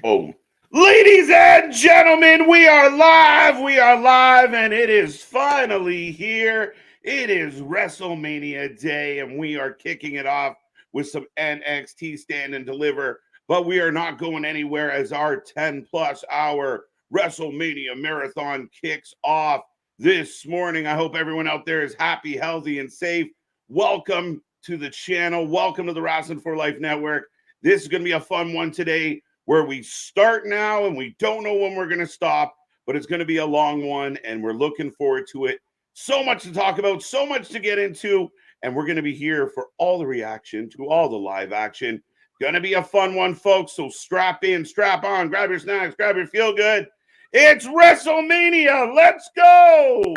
Oh, ladies and gentlemen, we are live, and it is finally here. It is WrestleMania Day, and we are kicking it off with some NXT Stand and Deliver, but we are not going anywhere as our 10-plus hour WrestleMania marathon kicks off this morning. I hope everyone out there is happy, healthy, and safe. Welcome to the channel. Welcome to the Wrestling for Life Network. This is going to be a fun one today, where we start now and we don't know when we're going to stop, but it's going to be a long one, and we're looking forward to it. So much to talk about, so much to get into, and we're going to be here for all the reaction to all the live action. Going to be a fun one, folks, so strap in, strap on, grab your snacks, grab your feel good. It's WrestleMania. Let's go!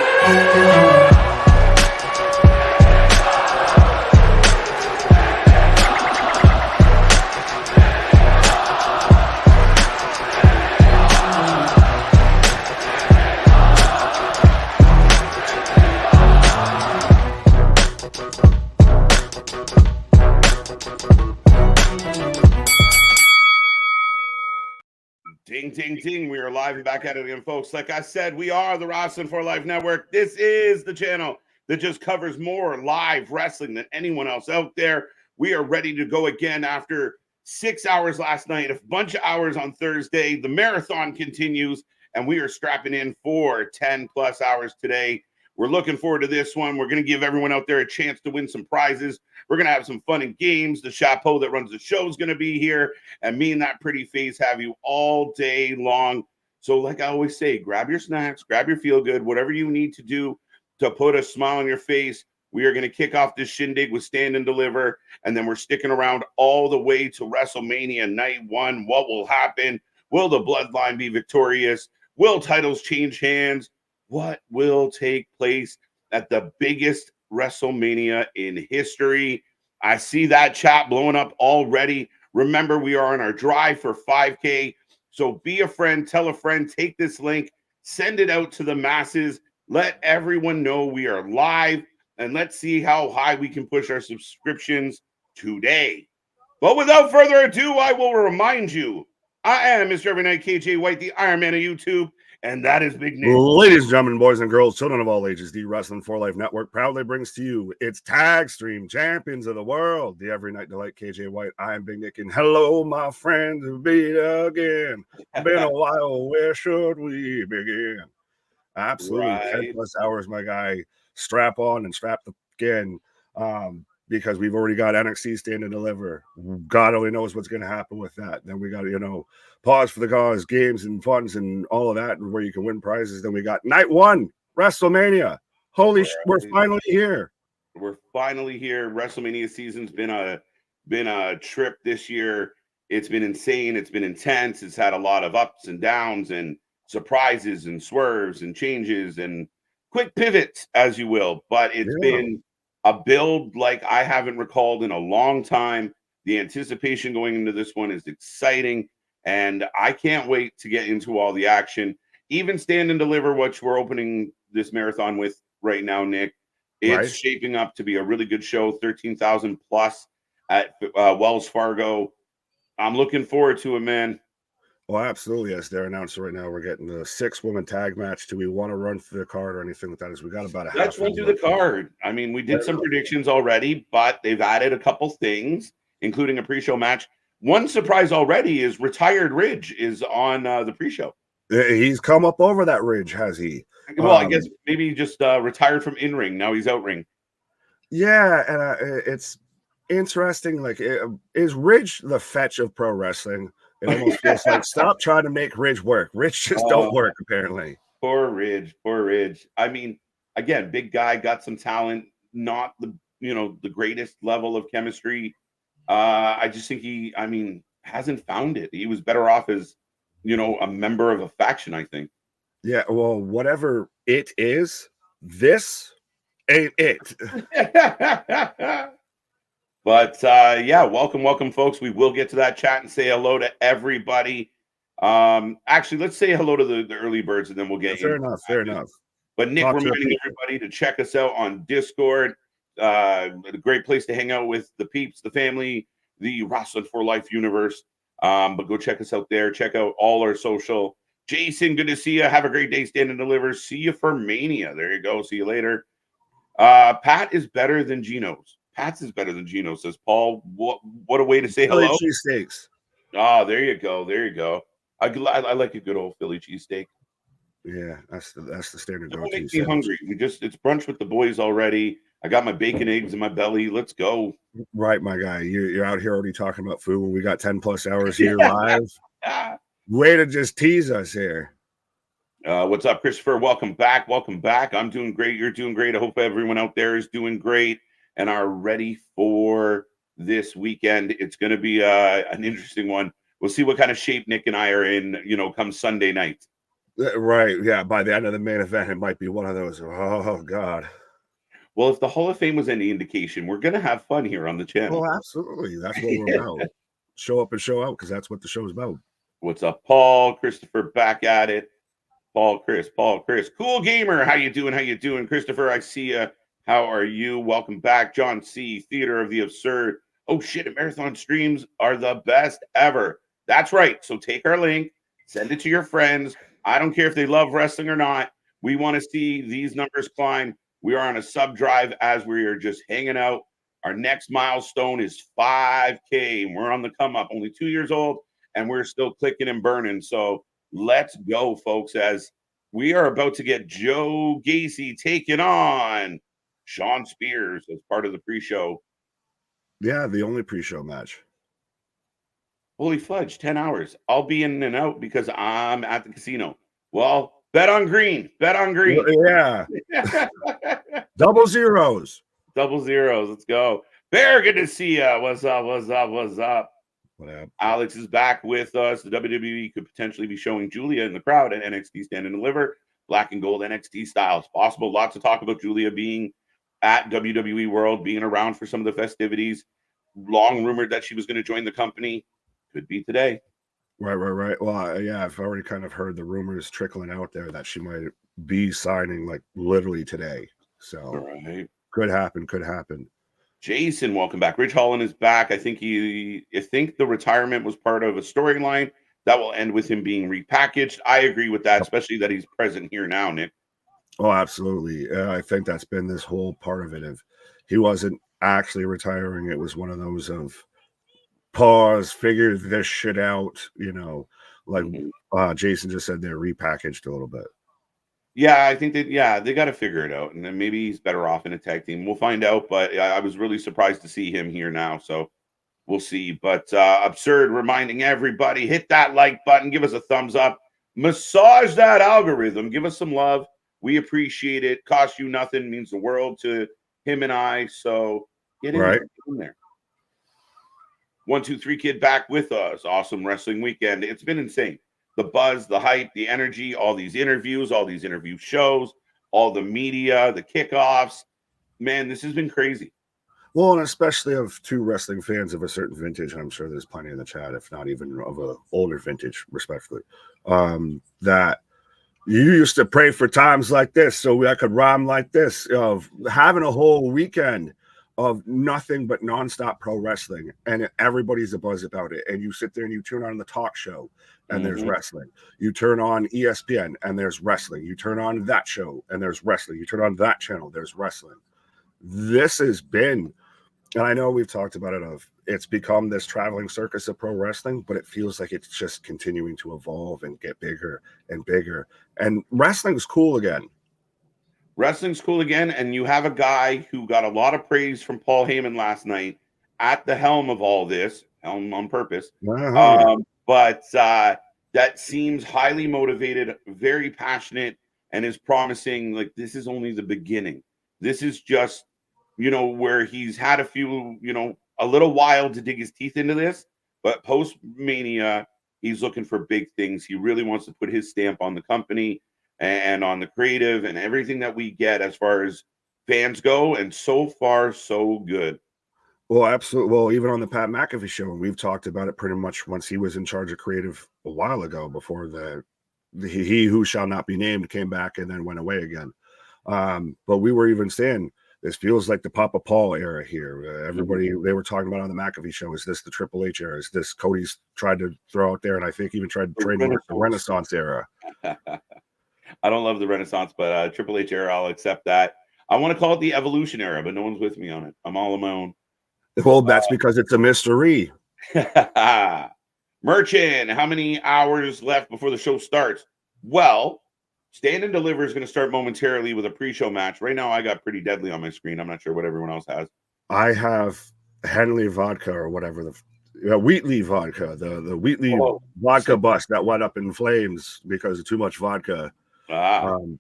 Ding, ding, ding. We are live and back at it again, folks. Like I said, we are the Wrestling for Life Network. This is the channel that just covers more live wrestling than anyone else out there. We are ready to go again after 6 hours last night, a bunch of hours on Thursday. The marathon continues, and we are strapping in for 10-plus hours today. We're looking forward to this one. We're going to give everyone out there a chance to win some prizes. We're going to have some fun and games. The chapeau that runs the show is going to be here. And me and that pretty face have you all day long. So like I always say, grab your snacks, grab your feel good, whatever you need to do to put a smile on your face. We are going to kick off this shindig with Stand and Deliver. And then we're sticking around all the way to WrestleMania Night 1. What will happen? Will the bloodline be victorious? Will titles change hands? What will take place at the biggest WrestleMania in history? I see that chat blowing up already. Remember, we are on our drive for 5K. So be a friend, tell a friend, take this link, send it out to the masses. Let everyone know we are live, and let's see how high we can push our subscriptions today. But without further ado, I will remind you, I am Mr. Every Night KJ White, the Iron Man of YouTube. And that is Big Nick. Ladies and gentlemen, boys and girls, children of all ages, the Wrestling for Life Network proudly brings to you its tag stream champions of the world, the Every Night Delight KJ White. I am Big Nick, and hello, my friends, meet again. Been a while, where should we begin? Absolutely, Right. 10-plus hours, my guy. Strap on and strap again, because we've already got NXT Stand and Deliver. God only knows what's going to happen with that. Then we got, pause for the cause, games and funds and all of that, where you can win prizes. Then we got Night 1, WrestleMania. Holy shit, we're finally here. We're finally here. WrestleMania season's been a trip this year. It's been insane. It's been intense. It's had a lot of ups and downs and surprises and swerves and changes and quick pivots, as you will. But it's been a build like I haven't recalled in a long time. The anticipation going into this one is exciting, and I can't wait to get into all the action. Even Stand and Deliver, which we're opening this marathon with right now, Nick, it's shaping up to be a really good show. 13,000 plus at Wells Fargo. I'm looking forward to it, man. Well, absolutely. As they're announcing right now, we're getting the 6-woman tag match. Do we want to run through the card or anything like that? As we got about a Let's run through the card. I mean, we did some predictions already, but they've added a couple things, including a pre-show match. One surprise already is Retired Ridge is on the pre-show. He's come up over that ridge, has he? Well, I guess maybe he just retired from in-ring. Now he's out-ring. Yeah, and it's interesting. Like, is Ridge the fetch of pro wrestling? It almost feels like, stop trying to make Ridge work. Ridge just don't work, apparently. Poor Ridge. Poor Ridge. I mean, again, big guy, got some talent, not the greatest level of chemistry. I just think he hasn't found it. He was better off as, a member of a faction, I think. Yeah, well, whatever it is, this ain't it. But welcome, folks. We will get to that chat and say hello to everybody. Actually, let's say hello to the early birds, and then we'll get fair enough. But Nick, reminding everybody to check us out on Discord. A great place to hang out with the peeps, the family, the Wrestling for Life universe. But go check us out there. Check out all our social. Jason, good to see you. Have a great day. Stand and deliver. See you for Mania. There you go. See you later. Pat is better than Geno's. Pat's is better than Gino, says Paul. What a way to say Philly hello. cheesesteaks. Oh, there you go. There you go. I like a good old Philly cheesesteak. Yeah, that's the standard Don't go-to. make me hungry. It's brunch with the boys already. I got my bacon, eggs in my belly. Let's go. Right, my guy. You're out here already talking about food when we got 10 plus hours here live. Way to just tease us here. What's up, Christopher? Welcome back. Welcome back. I'm doing great. You're doing great. I hope everyone out there is doing great and are ready for this weekend. It's going to be an interesting one. We'll see what kind of shape Nick and I are in, come Sunday night. Right. Yeah. By the end of the main event, it might be one of those. Oh, God. Well, if the Hall of Fame was any indication, we're going to have fun here on the channel. Oh, absolutely. That's what we're about. Show up and show out because that's what the show is about. What's up, Paul? Christopher back at it. Paul, Chris. Cool Gamer. How you doing? Christopher, I see you. How are you? Welcome back. John C. Theater of the Absurd. Oh, shit. Marathon streams are the best ever. That's right. So take our link. Send it to your friends. I don't care if they love wrestling or not. We want to see these numbers climb. We are on a sub drive as we are just hanging out. Our next milestone is 5K. And we're on the come up. Only 2 years old, and we're still clicking and burning. So let's go, folks, as we are about to get Joe Gacy taking on Sean Spears as part of the pre-show. Yeah, the only pre-show match. Holy fudge, 10 hours. I'll be in and out because I'm at the casino. Well, bet on green. Yeah. Double zeros. Let's go. Bear, good to see you. What's up? What up? Alex is back with us. The WWE could potentially be showing Julia in the crowd at NXT Stand and Deliver. Black and gold NXT styles. Possible. Lots to talk about Julia being at WWE World, being around for some of the festivities. Long rumored that she was going to join the company. Could be today. Right. Well, yeah, I've already kind of heard the rumors trickling out there that she might be signing like literally today. So could happen. Jason, welcome back. Rich Holland is back. I think the retirement was part of a storyline that will end with him being repackaged. I agree with that, especially that he's present here now, Nick. Oh, absolutely. I think that's been this whole part of it. If he wasn't actually retiring, it was one of those of pause, figure this shit out, like Jason just said, they're repackaged a little bit. Yeah, I think that, they got to figure it out. And then maybe he's better off in a tag team. We'll find out. But I was really surprised to see him here now. So we'll see. But Absurd reminding everybody, hit that like button. Give us a thumbs up. Massage that algorithm. Give us some love. We appreciate it. Cost you nothing. Means the world to him and I. So get in there. 1, 2, 3 Kid back with us. Awesome wrestling weekend. It's been insane. The buzz, the hype, the energy, all these interviews, all these interview shows, all the media, the kickoffs. Man, this has been crazy. Well, and especially of two wrestling fans of a certain vintage, I'm sure there's plenty in the chat, if not even of a older vintage, respectfully, that you used to pray for times like this so I could rhyme like this, of having a whole weekend of nothing but nonstop pro wrestling, and everybody's a buzz about it. And you sit there and you turn on the talk show, and there's wrestling. You turn on ESPN, and there's wrestling. You turn on that show, and there's wrestling. You turn on that channel, there's wrestling. This has been, and I know we've talked about it, it's become this traveling circus of pro wrestling, but it feels like it's just continuing to evolve and get bigger and bigger. And wrestling's cool again. Wrestling's cool again, and you have a guy who got a lot of praise from Paul Heyman last night at the helm of all this, helm on purpose. But that seems highly motivated, very passionate, and is promising like this is only the beginning. This is just, where he's had a few, a little while to dig his teeth into this, but post Mania, he's looking for big things. He really wants to put his stamp on the company and on the creative and everything that we get as far as fans go. And so far, so good. Well, absolutely. Well, even on the Pat McAfee show, we've talked about it pretty much once he was in charge of creative a while ago, before the he who shall not be named came back and then went away again. But we were even saying This feels like the Papa Paul era here. Everybody, they were talking about on the McAfee show, is this the Triple H era? Is this Cody's tried to throw out there, and I think even tried to trademark the Renaissance era? I don't love the Renaissance, but Triple H era, I'll accept that. I want to call it the Evolution era, but no one's with me on it. I'm all on my own. Well, that's because it's a mystery. Merchant, how many hours left before the show starts? Well, Stand and Deliver is going to start momentarily with a pre-show match. Right now, I got Pretty Deadly on my screen. I'm not sure what everyone else has. I have Henley vodka or whatever, the Wheatley vodka, the Wheatley vodka bus that went up in flames because of too much vodka on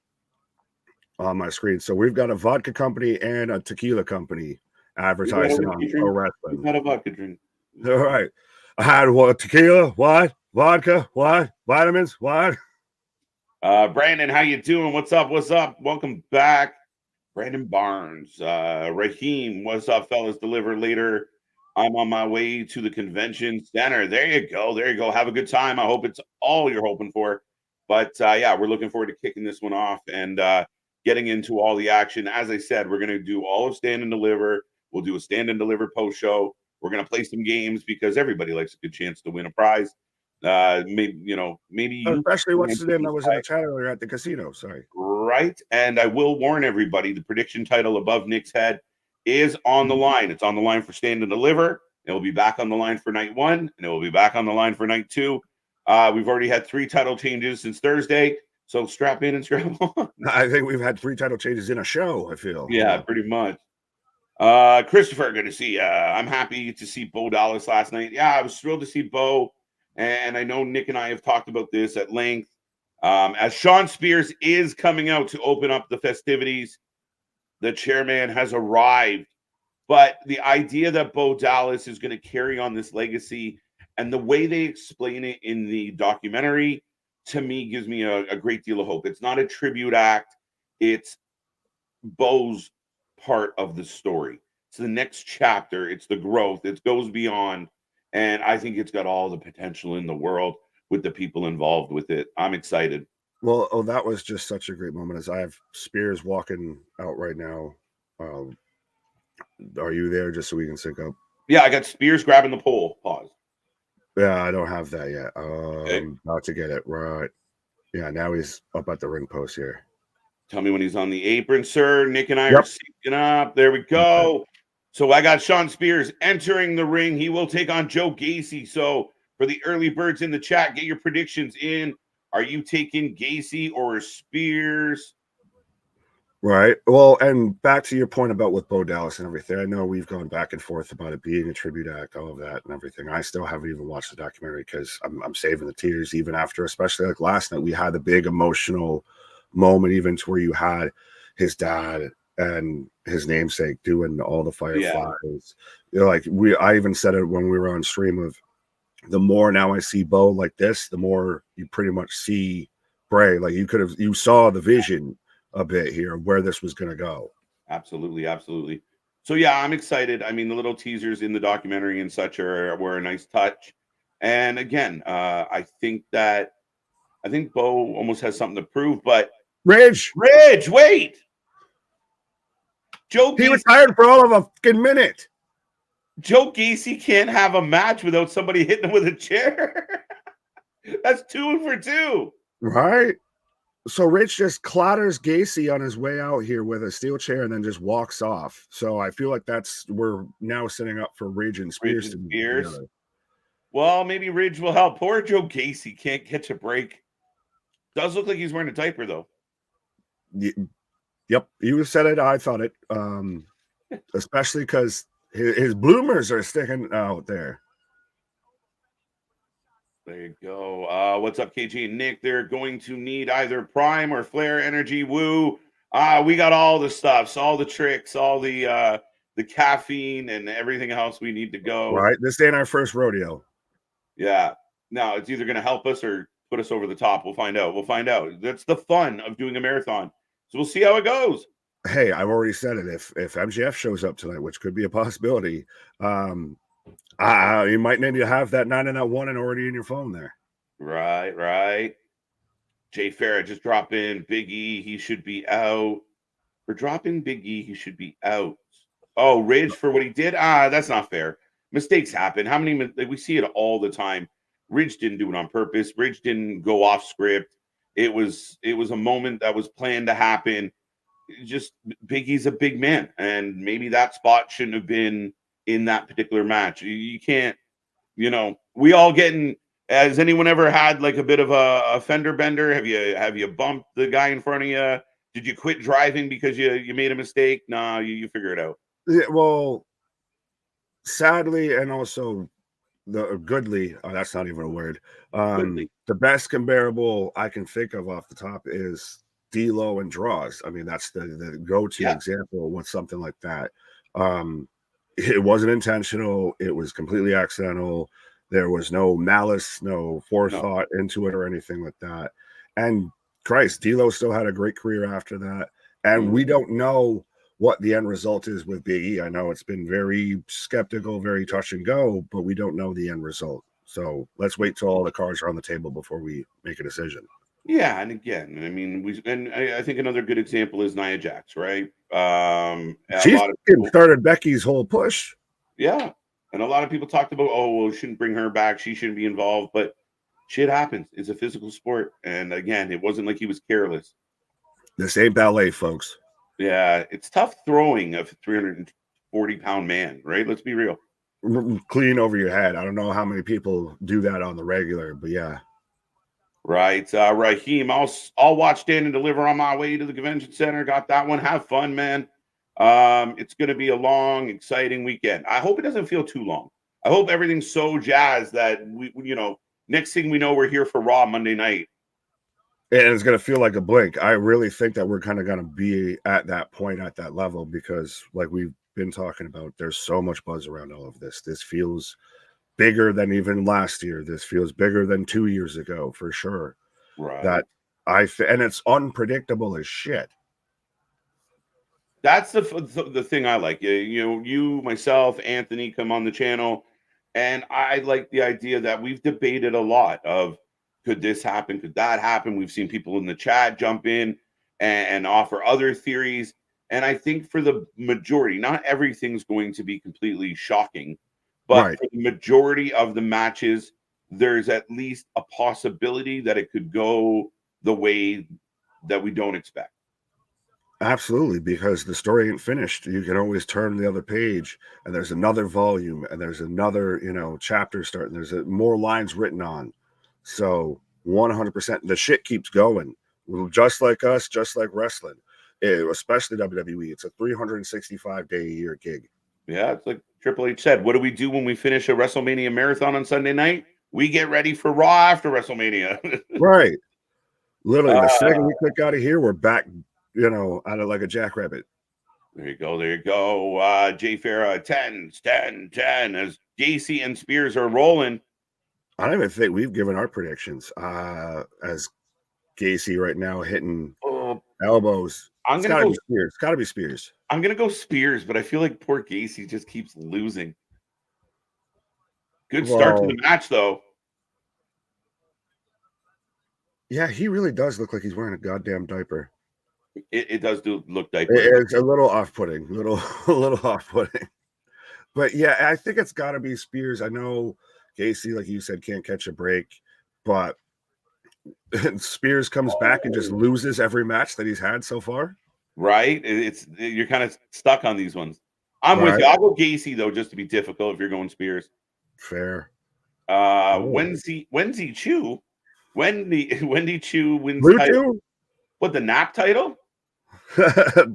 my screen. So we've got a vodka company and a tequila company advertising on pro wrestling. We've had a vodka drink. All right. I had what? Tequila, what? Vodka, what? Vitamins, what? Brandon, how you doing? What's up? What's up? Welcome back. Brandon Barnes. Raheem, what's up, fellas? Deliver later. I'm on my way to the convention center. There you go. There you go. Have a good time. I hope it's all you're hoping for. But yeah, we're looking forward to kicking this one off and getting into all the action. As I said, we're going to do all of Stand and Deliver. We'll do a Stand and Deliver post show. We're going to play some games because everybody likes a good chance to win a prize. Maybe especially what's the name that was in the chat earlier at the casino. Sorry. Right. And I will warn everybody, the prediction title above Nick's head is on the line. It's on the line for Stand and Deliver. It will be back on the line for night 1, and it will be back on the line for night 2. We've already had 3 title changes since Thursday, so strap in and strap on. I think we've had 3 title changes in a show, I feel. Yeah, pretty much. Christopher, good to see you. I'm happy to see Bo Dallas last night. Yeah, I was thrilled to see Bo, and I know Nick and I have talked about this at length. As Sean Spears is coming out to open up the festivities, the chairman has arrived. But the idea that Bo Dallas is going to carry on this legacy and the way they explain it in the documentary, to me, gives me a great deal of hope. It's not a tribute act. It's Bo's part of the story. It's the next chapter. It's the growth. It goes beyond. And I think it's got all the potential in the world with the people involved with it. I'm excited. Well, that was just such a great moment. As I have Spears walking out right now. Are you there just so we can sync up? Yeah, I got Spears grabbing the pole. Pause. Yeah, I don't have that yet. Okay. I'm about to get it right. Yeah, now he's up at the ring post here. Tell me when he's on the apron, sir. Nick and I are syncing up. There we go. Okay. So I got Sean Spears entering the ring. He will take on Joe Gacy. So for the early birds in the chat, get your predictions in. Are you taking Gacy or Spears? Right. Well, and back to your point about with Bo Dallas and everything. I know we've gone back and forth about it being a tribute act, all of that and everything. I still haven't even watched the documentary because I'm saving the tears even after, especially like last night, we had the big emotional moment, even to where you had his dad and his namesake doing all the fireflies. Yeah. Like I even said it when we were on stream of the more now I see Bo like this, the more you pretty much see Bray. Like you saw the vision a bit here where this was going to go. Absolutely. So yeah, I'm excited. I mean, the little teasers in the documentary and such were a nice touch. And again, I think Bo almost has something to prove. But Ridge, wait. Joe Gacy retired for all of a fucking minute. Joe Gacy can't have a match without somebody hitting him with a chair. That's 2 for 2. Right. So Rich just clatters Gacy on his way out here with a steel chair and then just walks off. So I feel like we're now setting up for Ridge and Spears to be together. Well, maybe Ridge will help. Poor Joe Gacy can't catch a break. Does look like he's wearing a diaper though. Yep, you said it. I thought it. Especially because his bloomers are sticking out there. There you go. What's up, KG and Nick? They're going to need either Prime or Flare Energy. Woo. We got all the stuffs, all the tricks, all the caffeine and everything else we need to go. Right. This ain't our first rodeo. Yeah. No, it's either going to help us or put us over the top. We'll find out. That's the fun of doing a marathon. So we'll see how it goes. Hey, I've already said it. If MJF shows up tonight, which could be a possibility, you might need to have that 9 and that 1 and already in your phone there. Right. Jay Farrah just drop in. Big E, he should be out. For dropping Big E, he should be out. Oh, Ridge for what he did? That's not fair. Mistakes happen. How many? We see it all the time. Ridge didn't do it on purpose. Ridge didn't go off script. It was a moment that was planned to happen. Just Big E's a big man, and maybe that spot shouldn't have been in that particular match. You can't, we all getting. Has anyone ever had like a bit of a fender bender? Have you bumped the guy in front of you? Did you quit driving because you made a mistake? No, you figure it out. Yeah, well, sadly, and also the goodly, that's not even a word. The best comparable I can think of off the top is D-Lo and Draws. I mean, that's the go-to example with something like that. It wasn't intentional. It was completely accidental. There was no malice, no forethought into it or anything like that. And Christ, D-Lo still had a great career after that. And we don't know what the end result is with Big E. I know it's been very skeptical, very touch and go, but we don't know the end result. So let's wait till all the cards are on the table before we make a decision. Yeah, and again, I mean, I think another good example is Nia Jax, right? She started Becky's whole push. Yeah, and a lot of people talked about, oh, well, shouldn't bring her back. She shouldn't be involved, but shit happens. It's a physical sport, and again, it wasn't like he was careless. This ain't ballet, folks. Yeah, it's tough throwing a 340-pound man, right? Let's be real. Clean over your head. I don't know how many people do that on the regular, but yeah. Right. Raheem, I'll watch Stand and Deliver on my way to the convention center. Got that one. Have fun, man. It's going to be a long, exciting weekend. I hope it doesn't feel too long. I hope everything's so jazzed that we next thing we know, we're here for Raw Monday night. And it's going to feel like a blink. I really think that we're kind of going to be at that point, at that level, because like we've been talking about, there's so much buzz around all of this. This feels bigger than even last year. This feels bigger than 2 years ago, for sure. Right. And it's unpredictable as shit. That's the thing I like. You, myself, Anthony come on the channel, and I like the idea that we've debated a lot of, could this happen? Could that happen? We've seen people in the chat jump in and offer other theories. And I think for the majority, not everything's going to be completely shocking, but for the majority of the matches, there's at least a possibility that it could go the way that we don't expect. Absolutely, because the story ain't finished. You can always turn the other page, and there's another volume, and there's another, chapter starting. There's more lines written on. So 100%, the shit keeps going. Just like us, just like wrestling, especially WWE. It's a 365-day-a-year gig. Yeah, it's like Triple H said. What do we do when we finish a WrestleMania marathon on Sunday night? We get ready for Raw after WrestleMania. Right. Literally, the second we click out of here, we're back, out of like a jackrabbit. There you go. Jay Farah, 10 as Gacy and Spears are rolling. I don't even think we've given our predictions. As Gacy right now hitting elbows. It's gotta be Spears. It's gotta be Spears. I'm gonna go Spears, but I feel like poor Gacy just keeps losing. Good start to the match, though. Yeah, he really does look like he's wearing a goddamn diaper. It does look diaper. It's a little off-putting, a little off-putting. But yeah, I think it's got to be Spears. I know Gacy, like you said, can't catch a break, but Spears comes back and just loses every match that he's had so far. Right? You're kind of stuck on these ones. I'm with you. I'll go Gacy though, just to be difficult if you're going Spears. Fair. Wendy Chu wins title. What, the nap title?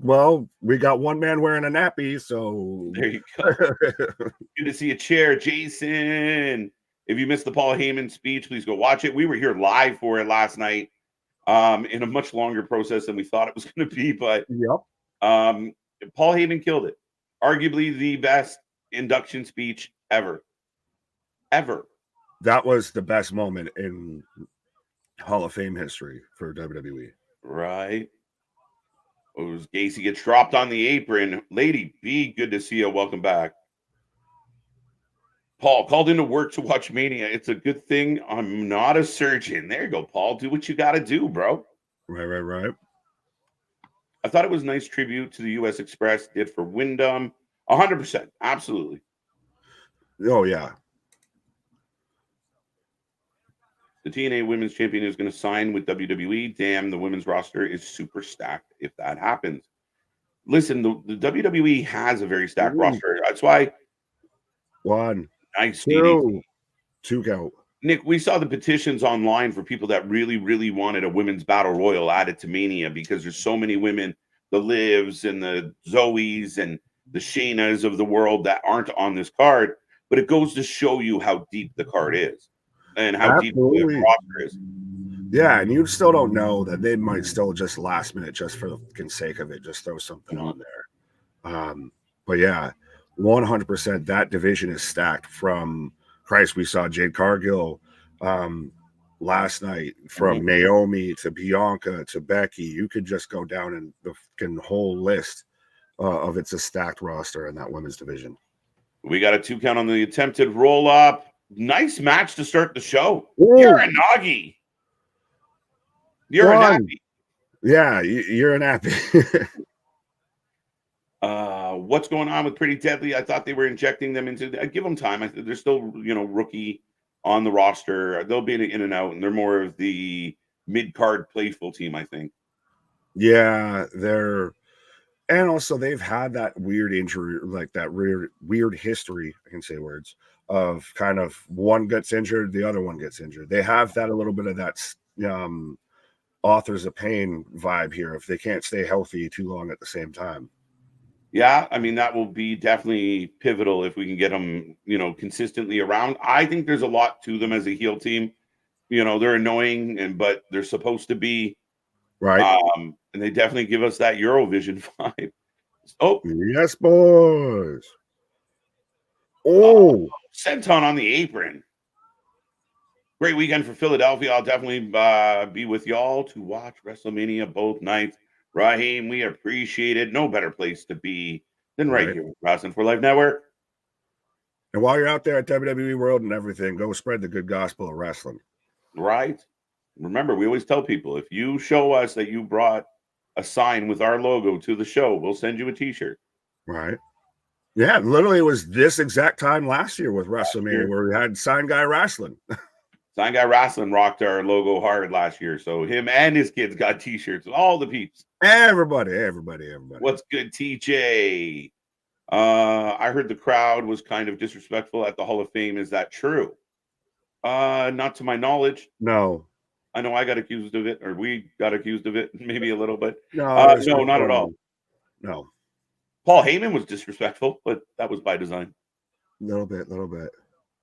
Well, we got one man wearing a nappy, so there you go. Good to see a chair, Jason. If you missed the Paul Heyman speech, please go watch it. We were here live for it last night, in a much longer process than we thought it was going to be. But Paul Heyman killed it. Arguably the best induction speech ever. That was the best moment in Hall of Fame history for WWE. Right. It was Gacy gets dropped on the apron. Lady B, good to see you. Welcome back. Paul, called into work to watch Mania. It's a good thing I'm not a surgeon. There you go, Paul. Do what you got to do, bro. Right. I thought it was a nice tribute to the U.S. Express did for Wyndham. 100%. Absolutely. Oh, yeah. The TNA Women's Champion is going to sign with WWE. Damn, the women's roster is super stacked if that happens. Listen, the WWE has a very stacked roster. That's why. One, Nice, two count. Nick, we saw the petitions online for people that really, really wanted a women's battle royal added to Mania because there's so many women, the Livs and the Zoes and the Shaynas of the world that aren't on this card. But it goes to show you how deep the card is and how deep the roster is. Yeah, and you still don't know that they might still just last minute, just for the sake of it, just throw something on there. But yeah, 100% that division is stacked. From Christ, we saw Jade Cargill last night, from Naomi to Bianca to Becky. You could just go down and the whole list of it's a stacked roster in that women's division. We got a 2 count on the attempted roll up. Nice match to start the show. You're a Nagi. You're an happy. Yeah, you're an happy. What's going on with Pretty Deadly? I thought they were injecting them into. Give them time. They're still, rookie on the roster. They'll be in and out, and they're more of the mid-card playful team, I think. Yeah, and also they've had that weird injury, like that weird history. I can say words of kind of one gets injured, the other one gets injured. They have that a little bit of that authors of pain vibe here if they can't stay healthy too long at the same time. Yeah, I mean, that will be definitely pivotal if we can get them, consistently around. I think there's a lot to them as a heel team. They're annoying, but they're supposed to be. Right. And they definitely give us that Eurovision vibe. Oh. Yes, boys. Oh. Senton on the apron. Great weekend for Philadelphia. I'll definitely be with y'all to watch WrestleMania both nights. Raheem, we appreciate it. No better place to be than right here with Wrestling for Life Network. And while you're out there at WWE World and everything, go spread the good gospel of wrestling. Right. Remember, we always tell people, if you show us that you brought a sign with our logo to the show, we'll send you a t-shirt. Right. Yeah, literally it was this exact time last year with WrestleMania where we had Sign Guy Wrestling. Sign Guy Wrestling rocked our logo hard last year. So him and his kids got t-shirts. All the peeps. Everybody. What's good, TJ? I heard the crowd was kind of disrespectful at the Hall of Fame. Is that true? Not to my knowledge. No. I know I got accused of it, or we got accused of it, maybe a little bit. No, no, not at all. No. Paul Heyman was disrespectful, but that was by design. Little bit.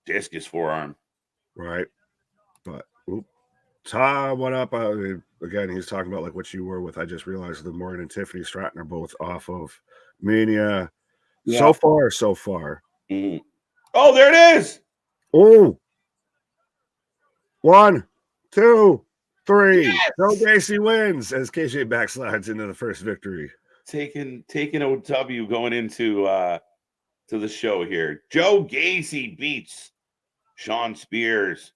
Discus forearm. Right. But Tom, what up? Again, he's talking about like what you were with. I just realized that Morgan and Tiffany Stratton are both off of Mania. Yeah. So far. Mm-hmm. Oh, there it is. Oh. 1, 2, 3. Yes! No, Gacy wins as KJ backslides into the first victory. Taking OW going into to the show here. Joe Gacy beats Sean Spears.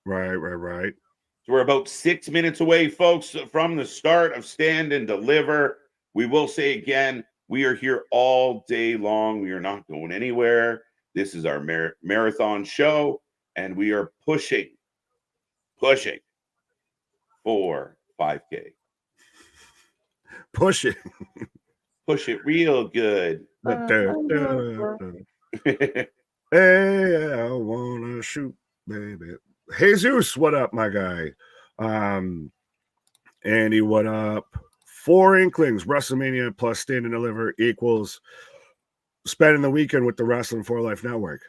Right. So we're about 6 minutes away, folks, from the start of Stand and Deliver. We will say again, we are here all day long. We are not going anywhere. This is our marathon show, and we are pushing for 5K. Push it real good. Hey, I wanna shoot, baby. Jesus, what up, my guy? Andy, what up? 4 Inklings, WrestleMania plus Stand and Deliver equals spending the weekend with the Wrestling for Life Network.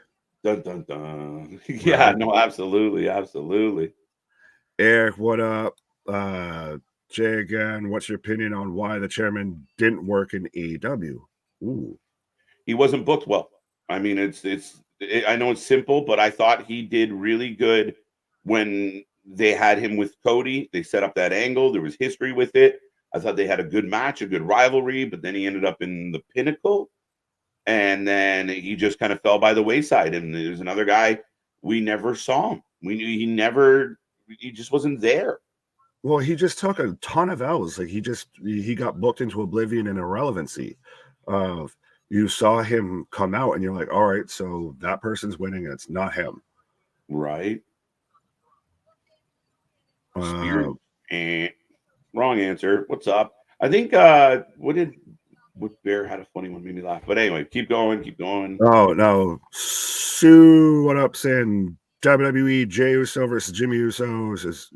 Dun, dun, dun. Yeah, no, absolutely. Eric, what up? Jay again, what's your opinion on why the chairman didn't work in AEW? Ooh. He wasn't booked well. I mean, I know it's simple, but I thought he did really good when they had him with Cody. They set up that angle. There was history with it. I thought they had a good match, a good rivalry, but then he ended up in the Pinnacle, and then he just kind of fell by the wayside. And there's another guy, we never saw him. We knew he just wasn't there. Well, he just took a ton of L's. Like he got booked into oblivion and irrelevancy. Of you saw him come out, and you're like, all right, so that person's winning. And it's not him, right? Spears, wrong answer. What's up? I think what Bear had a funny one, made me laugh. But anyway, keep going, keep going. Oh no, Sue, what up, saying WWE Jey Uso versus Jimmy Uso is.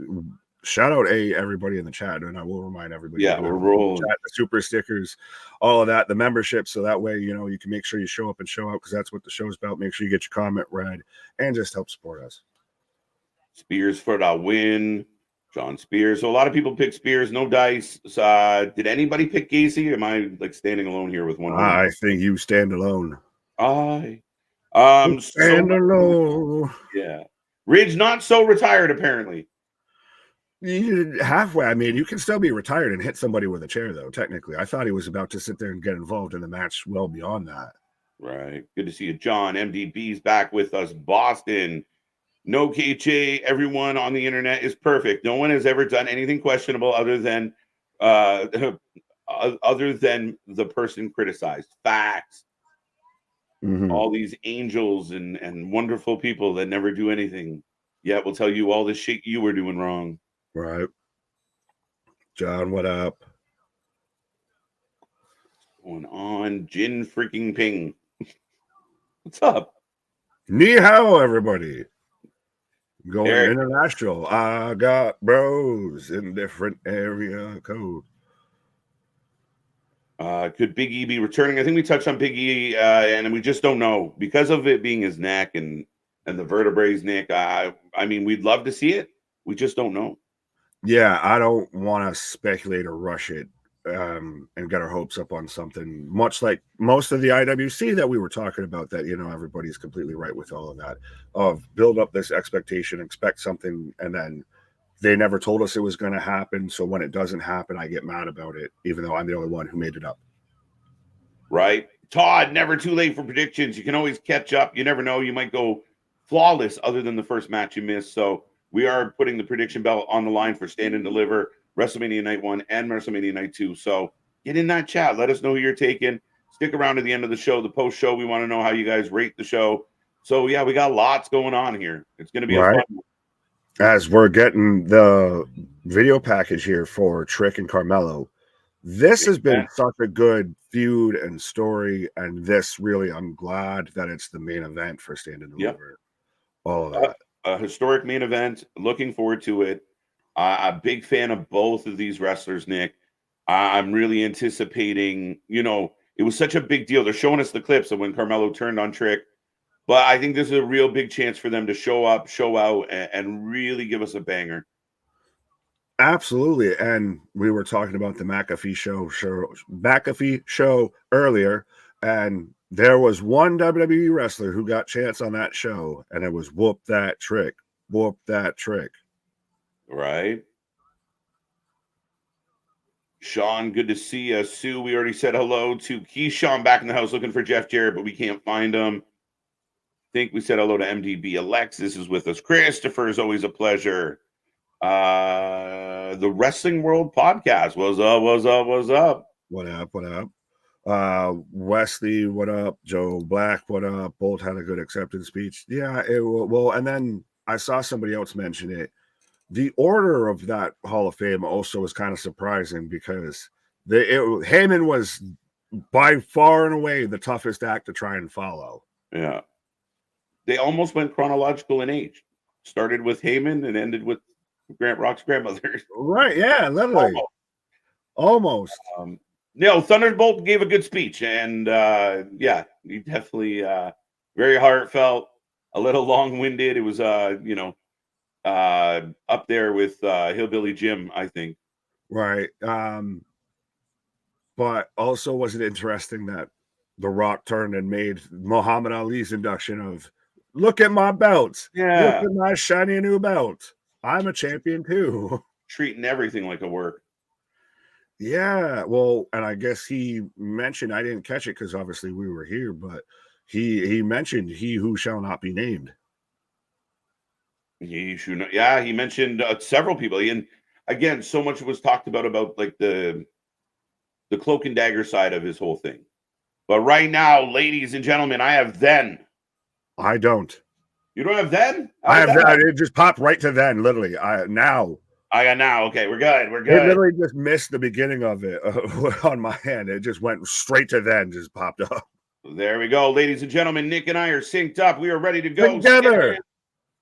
Shout out everybody in the chat, and I will remind everybody. Yeah, we're rolling. Chat, the super stickers, all of that, the membership, so that way you can make sure you show up and show out because that's what the show's about. Make sure you get your comment read and just help support us. Spears for the win. John Spears. So a lot of people pick Spears, no dice. Did anybody pick Gacy? Am I like standing alone here with one? I think you stand alone. Stand alone. Yeah, Ridge not so retired apparently. Halfway. I mean, you can still be retired and hit somebody with a chair, though. Technically, I thought he was about to sit there and get involved in the match. Well beyond that. Right. Good to see you, John. MDB's back with us. Boston. No KJ. Everyone on the internet is perfect. No one has ever done anything questionable other than the person criticized. Facts. Mm-hmm. All these angels and wonderful people that never do anything, yet will tell you all the shit you were doing wrong. Right. John, what up? What's going on? Jin freaking Ping. What's up? Ni hao, everybody. Going Eric. international. I got bros in different area code. Could Big E be returning? I think we touched on Big E, and we just don't know because of it being his neck and the vertebrae neck. I mean, we'd love to see it. We just don't know. Yeah, I don't want to speculate or rush it and get our hopes up on something. Much like most of the IWC that we were talking about, that everybody's completely right with all of that. Of build up this expectation, expect something, and then they never told us it was going to happen. So when it doesn't happen, I get mad about it, even though I'm the only one who made it up. Right. Todd, never too late for predictions. You can always catch up. You never know. You might go flawless other than the first match you missed. So we are putting the prediction belt on the line for Stand and Deliver, WrestleMania Night 1 and WrestleMania Night 2. So get in that chat. Let us know who you're taking. Stick around to the end of the show, the post show. We want to know how you guys rate the show. So, yeah, we got lots going on here. It's going to be a fun one. As we're getting the video package here for Trick and Carmelo, this has been such a good feud and story. And this really, I'm glad that it's the main event for Stand and Deliver. Yep. All of that. A historic main event. Looking forward to it. I'm a big fan of both of these wrestlers, Nick. I'm really anticipating, it was such a big deal. They're showing us the clips of when Carmelo turned on Trick. But I think this is a real big chance for them to show up, show out, and really give us a banger. Absolutely. And we were talking about the McAfee show earlier, and there was one WWE wrestler who got chance on that show, and it was Whoop That Trick. Whoop That Trick. Right. Sean, good to see you. Sue, we already said hello to Keyshawn back in the house looking for Jeff Jarrett, but we can't find him. Think we said hello to MDB. Alexis is with us. Christopher is always a pleasure. The Wrestling World Podcast. What's up? What's up? What's up? What up? What up? Wesley, what up? Joe Black, what up? Bolt had a good acceptance speech. Yeah, well, and then I saw somebody else mention it. The order of that Hall of Fame also was kind of surprising because Heyman was by far and away the toughest act to try and follow. Yeah. They almost went chronological in age. Started with Heyman and ended with Grant Rock's grandmother. Right, yeah, literally. Almost. Thunderbolt gave a good speech. And, yeah, he definitely very heartfelt, a little long-winded. It was, up there with Hillbilly Jim, I think. Right. But also was it interesting that The Rock turned and made Muhammad Ali's induction of, look at my belts. Yeah. Look at my shiny new belt. I'm a champion too. Treating everything like a work. Yeah. Well, and I guess he mentioned, I didn't catch it because obviously we were here, but he mentioned he who shall not be named. He should not. Yeah, he mentioned several people. And again, so much was talked about like the cloak and dagger side of his whole thing. But right now, ladies and gentlemen, I have then. I don't. You don't have then? I have that. It just popped right to then, literally. Now. I got now. Okay, we're good. We're good. It literally just missed the beginning of it on my hand. It just went straight to then, just popped up. There we go, ladies and gentlemen. Nick and I are synced up. We are ready to go. Together.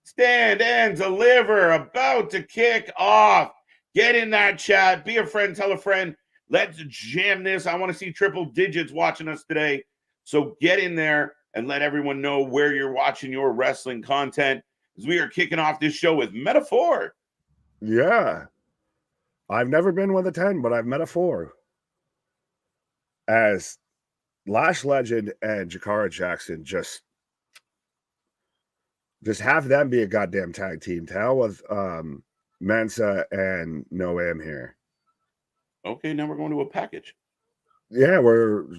Stand and deliver. About to kick off. Get in that chat. Be a friend. Tell a friend. Let's jam this. I want to see triple digits watching us today. So get in there and let everyone know where you're watching your wrestling content, as we are kicking off this show with Metaphor. Yeah. I've never been with a 10, but I've met a 4. As Lash Legend and Jakara Jackson just have them be a goddamn tag team. Tell with Mensa and Noam here. Okay, now we're going to a package. Yeah,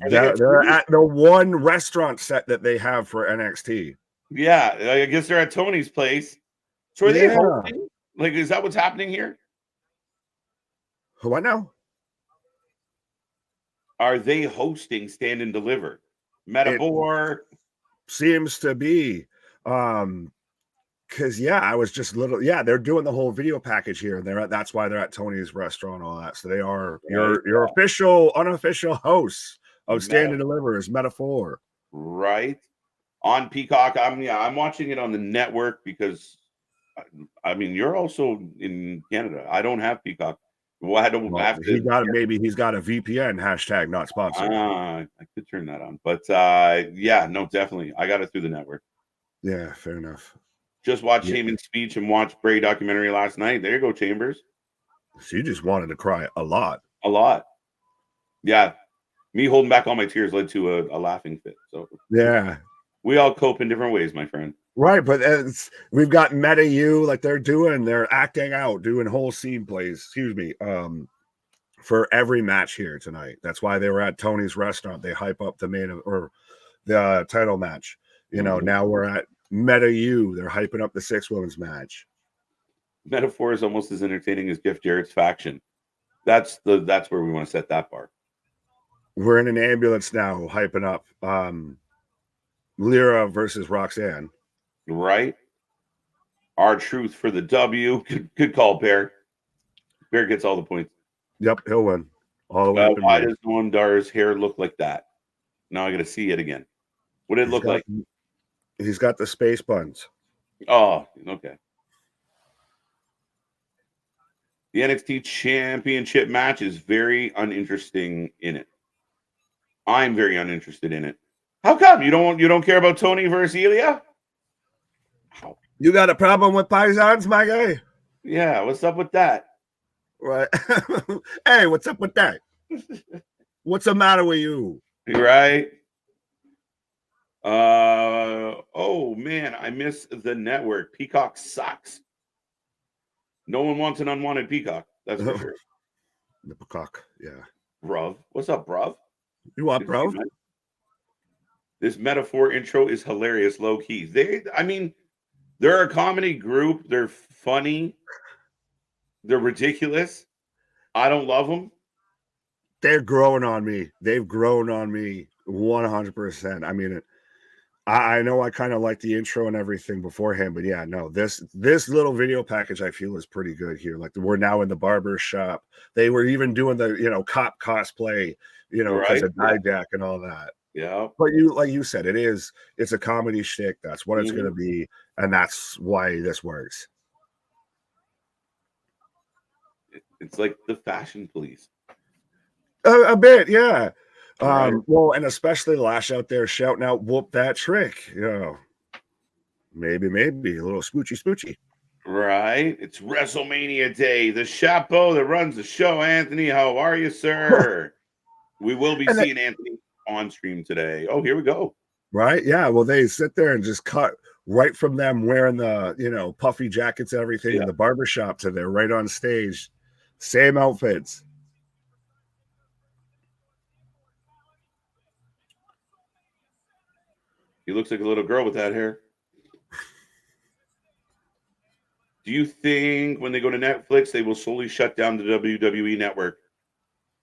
they're at the one restaurant set that they have for NXT. Yeah, I guess they're at Tony's place. So are they hosting? Like, is that what's happening here? What now? Are they hosting Stand and Deliver? Metaphor seems to be. Because I was just they're doing the whole video package here, and that's why they're at Tony's restaurant and all that. So they are your official, unofficial hosts of Stand and Deliver is Metaphor. Right. On Peacock. I'm watching it on the network because I mean you're also in Canada. I don't have Peacock. Well, I don't have to. Maybe he's got a VPN hashtag not sponsored. I could turn that on, but no, definitely. I got it through the network. Yeah, fair enough. Just watched Heyman's speech and watched Bray documentary last night. There you go, Chambers. So you just wanted to cry a lot. A lot. Yeah. Me holding back all my tears led to a laughing fit. So yeah. We all cope in different ways, my friend. Right, but we've got Meta U, like they're acting out, doing whole scene plays, for every match here tonight. That's why they were at Tony's restaurant. They hype up the the title match. Now we're at Meta U. They're hyping up the 6 women's match. Metaphor is almost as entertaining as Gift Jarrett's faction. That's where we want to set that bar. We're in an ambulance now, hyping up Lyra versus Roxanne. Right. R-Truth for the W. Good call, Bear. Bear gets all the points. Yep, he'll win. All the way. Why does Noamdar's hair look like that? Now I got to see it again. What did it look like? He's got the space buns. Oh, okay. The NXT Championship match is very uninteresting in it. I'm very uninterested in it. How come you don't care about Tony versus Ilya? How? You got a problem with Paisans, my guy? Yeah, what's up with that? Right. Hey, what's up with that? What's the matter with you? Right. Oh man, I miss the network. Peacock sucks. No one wants an unwanted Peacock. That's for sure. The Peacock, yeah. Bruv. What's up, bruv? You what, bruv? This Metaphor intro is hilarious, low key. They're a comedy group. They're funny. They're ridiculous. I don't love them. They're growing on me. They've grown on me 100%. I mean, I know I kind of like the intro and everything beforehand, but yeah, no, this little video package I feel is pretty good here. Like we're now in the barber shop. They were even doing the cop cosplay, because of Dijak and all that. Yeah. But like you said, it's a comedy shtick. That's what it's gonna be, and that's why this works. It's like the fashion police. A bit, yeah. Right. Well, and especially Lash out there shouting out "whoop that trick," maybe a little spoochy. Right. It's WrestleMania Day. The chapeau that runs the show, Anthony. How are you, sir? We will be seeing Anthony on stream today. Oh, here we go. Right. Yeah. Well, they sit there and just cut right from them wearing the puffy jackets and everything in the barbershop to they're right on stage. Same outfits. He looks like a little girl with that hair. Do you think when they go to Netflix, they will slowly shut down the WWE network?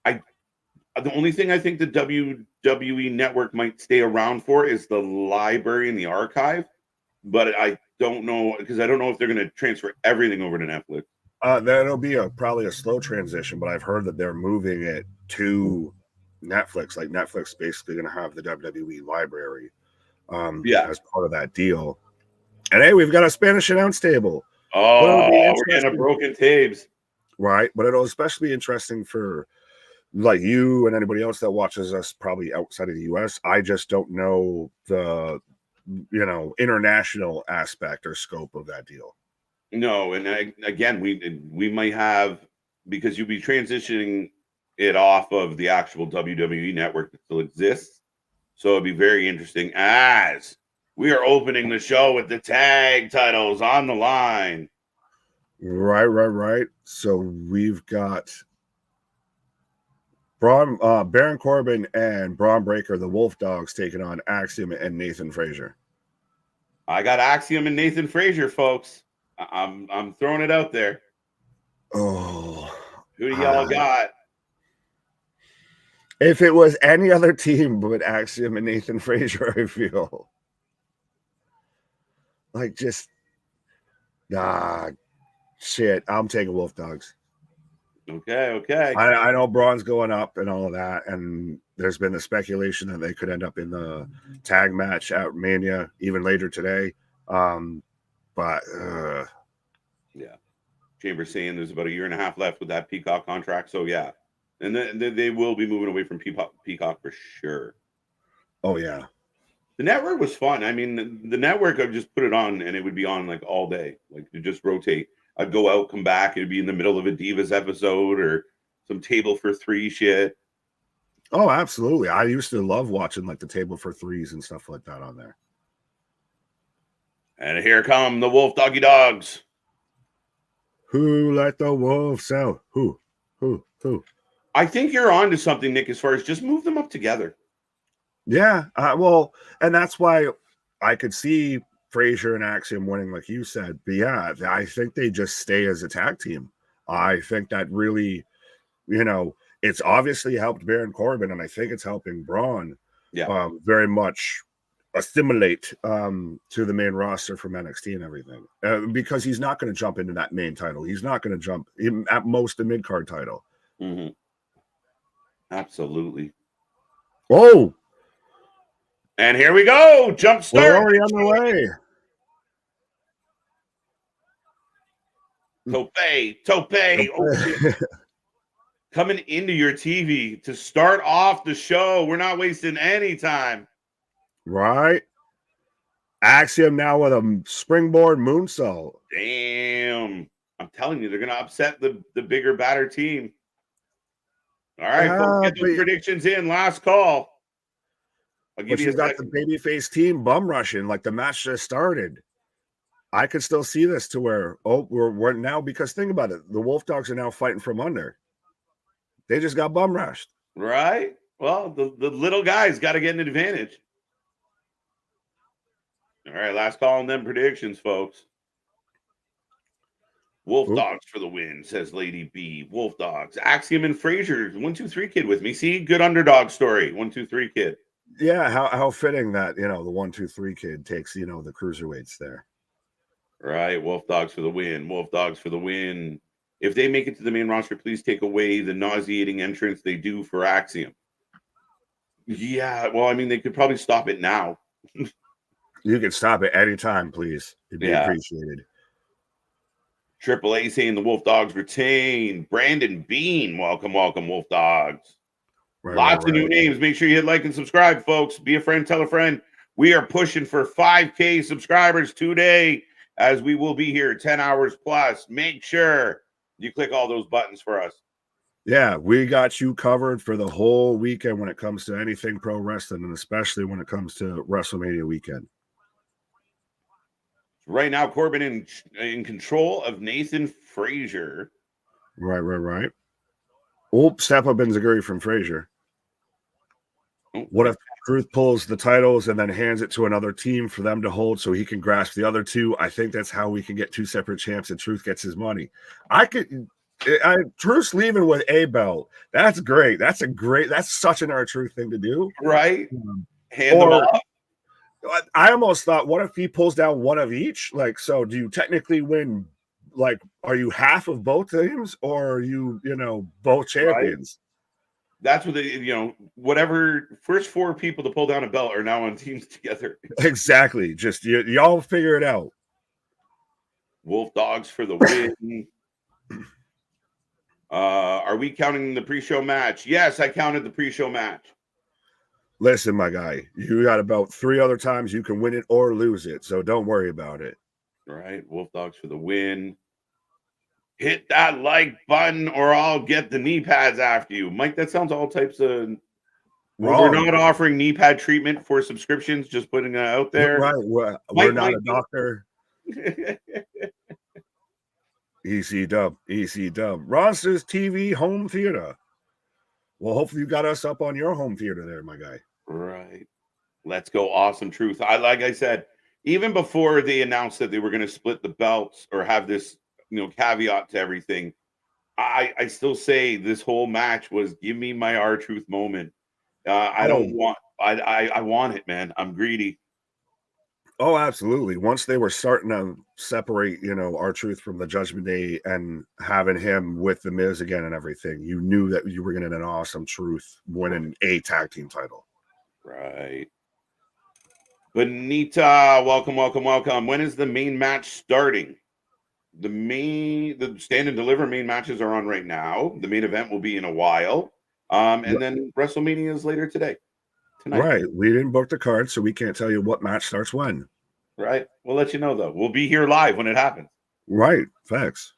The only thing I think the WWE network might stay around for is the library and the archive, but I don't know, because I don't know if they're going to transfer everything over to Netflix. That'll be probably a slow transition, but I've heard that they're moving it to Netflix. Like Netflix basically going to have the WWE library as part of that deal. And hey, we've got a Spanish announce table. Oh, we're getting a broken tapes. Right, but it'll especially be interesting for like you and anybody else that watches us probably outside of the US. I just don't know the international aspect or scope of that deal. No, and again, we might have, because you'll be transitioning it off of the actual WWE network that still exists. So it'll be very interesting as we are opening the show with the tag titles on the line. Right. So we've got Baron Corbin and Braun Breaker, the Wolf Dogs, taking on Axiom and Nathan Frazier. I got Axiom and Nathan Frazier, folks. I'm throwing it out there. Oh, who do y'all got? If it was any other team but Axiom and Nathan Frazier, I feel like just shit. I'm taking Wolf Dogs. Okay. I know Braun's going up and all of that, and there's been the speculation that they could end up in the tag match at Mania even later today. But yeah, Chambers saying there's about a year and a half left with that Peacock contract, so yeah, and then they will be moving away from Peacock for sure. Oh yeah, the network was fun. I mean, the network, I'd just put it on and it would be on like all day, like to just rotate. I'd go out, come back, it'd be in the middle of a Divas episode or some Table for Three shit. Oh, absolutely. I used to love watching like the Table for Threes and stuff like that on there. And here come the Wolf Doggy Dogs. Who let the wolves out? Who? I think you're on to something, Nick, as far as just move them up together. Yeah, well, and that's why I could see Frazier and Axiom winning, like you said. But yeah, I think they just stay as a tag team. I think that really, it's obviously helped Baron Corbin, and I think it's helping Braun very much assimilate to the main roster from NXT and everything, because he's not going to jump into that main title. He's not going to jump at most the mid-card title. Mm-hmm. Absolutely. Oh, and here we go. Jump start. We're already on the way. Tope. Oh, coming into your TV to start off the show. We're not wasting any time. Right. Axiom now with a springboard moonsault. Damn. I'm telling you, they're going to upset the bigger, badder team. All right, folks, get those predictions in. Last call. I'll give you a got the babyface team bum rushing like the match just started. I could still see this to where, we're now, because think about it. The Wolf Dogs are now fighting from under. They just got bum rushed. Right. Well, the little guys got to get an advantage. All right, last call on them predictions, folks. Wolf Dogs for the win, says Lady B. Wolf Dogs. Axiom and Frazier. 1, 2, 3 kid with me. See, good underdog story. 1, 2, 3 kid. Yeah, how fitting that, the 1, 2, 3 kid takes, the cruiserweights there. Right. Wolf Dogs for the win. Wolf Dogs for the win. If they make it to the main roster, please take away the nauseating entrance they do for Axiom. Yeah, well, I mean, they could probably stop it now. You can stop it anytime, please. It'd be appreciated. Triple A saying the Wolf Dogs retain. Brandon Bean, welcome, Wolf Dogs. Lots of new names. Make sure you hit like and subscribe, folks. Be a friend, tell a friend. We are pushing for 5K subscribers today, as we will be here 10 hours plus. Make sure you click all those buttons for us. Yeah, we got you covered for the whole weekend when it comes to anything pro wrestling, and especially when it comes to WrestleMania weekend. Right now, Corbin in control of Nathan Frazier. Right. Oh, step up Enziguri from Frazier. What if Truth pulls the titles and then hands it to another team for them to hold so he can grasp the other two? I think that's how we can get two separate champs and Truth gets his money. Truth's leaving with a belt. That's great. That's such an R-Truth thing to do. Right? Hand them off. I almost thought, what if he pulls down one of each? Like, so do you technically win? Like, are you half of both teams, or are you, both champions? Right? That's what whatever first 4 people to pull down a belt are now on teams together. Exactly. Just y'all figure it out. Wolf Dogs for the win. Are we counting the pre-show match? Yes, I counted the pre-show match. Listen, my guy, you got about 3 other times you can win it or lose it, so don't worry about it. All right, Wolf Dogs for the win. Hit that like button or I'll get the knee pads after you. Mike, that sounds all types of wrong. We're not offering knee pad treatment for subscriptions, just putting it out there. Right. We're not a doctor. EC-dub. Ross's TV home theater. Well, hopefully you got us up on your home theater there, my guy. Right. Let's go. Awesome Truth. Like I said, even before they announced that they were going to split the belts or have this, caveat to everything, I still say this whole match was give me my R-Truth moment. I want it, man. I'm greedy. Oh, absolutely. Once they were starting to separate, R-Truth from the Judgment Day and having him with the Miz again and everything, you knew that you were getting an awesome Truth winning a tag team title. Right. Benita, welcome. When is the main match starting? The Stand and Deliver main matches are on right now. The main event will be in a while. And then WrestleMania is later tonight. Right. We didn't book the card, so we can't tell you what match starts when. Right. We'll let you know, though. We'll be here live when it happens. Right. Facts.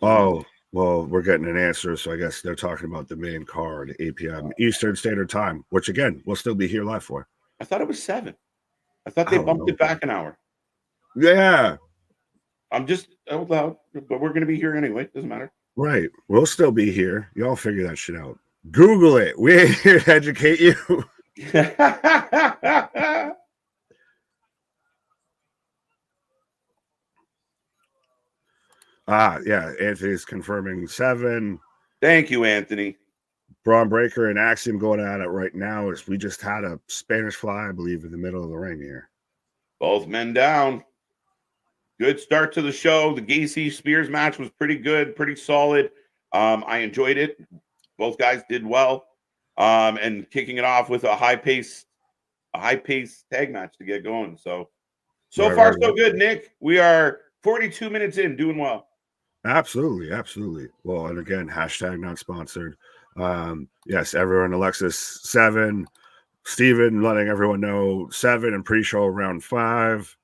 Oh, well, we're getting an answer, so I guess they're talking about the main card, 8 p.m. Eastern Standard Time, which, again, we'll still be here live for. I thought it was 7. I thought they bumped it back an hour. Yeah. I'm just out loud, but we're going to be here anyway. Doesn't matter. Right. We'll still be here. Y'all figure that shit out. Google it. We ain't here to educate you. Yeah. Anthony's confirming 7. Thank you, Anthony. Braun Breaker and Axiom going at it right now. We just had a Spanish Fly, I believe, in the middle of the ring here. Both men down. Good start to the show. The Gacy Spears match was pretty good, pretty solid. I enjoyed it. Both guys did well. And kicking it off with a high pace tag match to get going. So far, so good, Nick. We are 42 minutes in, doing well. Absolutely. Well, and again, hashtag not sponsored. Yes, everyone, Alexis 7. Steven letting everyone know 7 and pre-show around 5.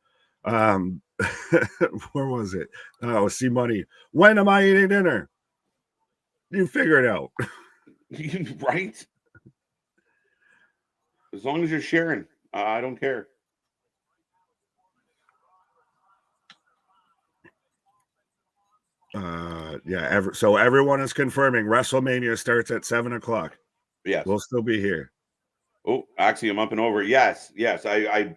Where was it? Oh, C Money. When am I eating dinner? You figure it out. Right? As long as you're sharing, I don't care. So everyone is confirming WrestleMania starts at 7 o'clock. Yes. We'll still be here. Oh, actually, I'm up and over. Yes. I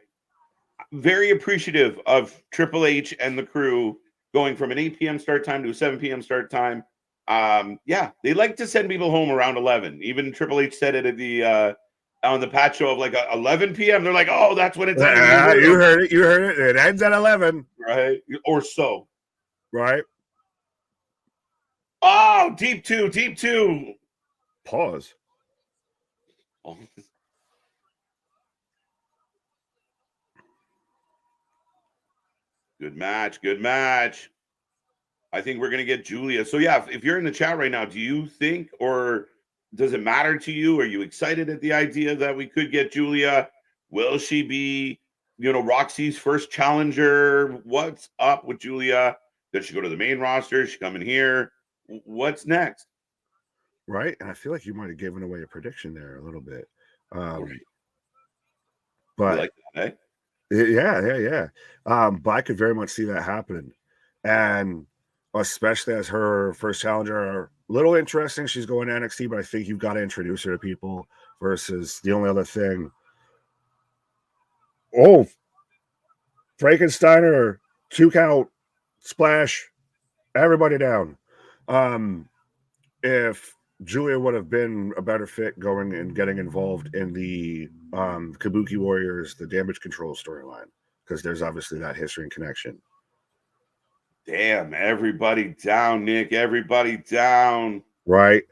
very appreciative of Triple H and the crew going from an 8 p.m. start time to a 7 p.m. start time. They like to send people home around 11. Even Triple H said it at the on the patch show of like 11 p.m. They're like, oh, that's when it's ending. You heard it. It ends at 11. Right. Or so. Right. Oh, deep two. Pause. Oh. Good match. I think we're going to get Julia. So, yeah, if you're in the chat right now, do you think, or does it matter to you? Are you excited at the idea that we could get Julia? Will she be, Roxy's first challenger? What's up with Julia? Does she go to the main roster? Is she coming here? What's next? Right. And I feel like you might have given away a prediction there a little bit. Right. But like that, eh? Yeah. But I could very much see that happening. And especially as her first challenger little interesting. She's going to NXT, but I think you've got to introduce her to people. Versus the only other thing. Oh, Frankensteiner, 2 count, splash, everybody down. If Julia would have been a better fit going and getting involved in the Kabuki Warriors, the damage control storyline, because there's obviously that history and connection. Damn, everybody down, Nick. Everybody down. Right.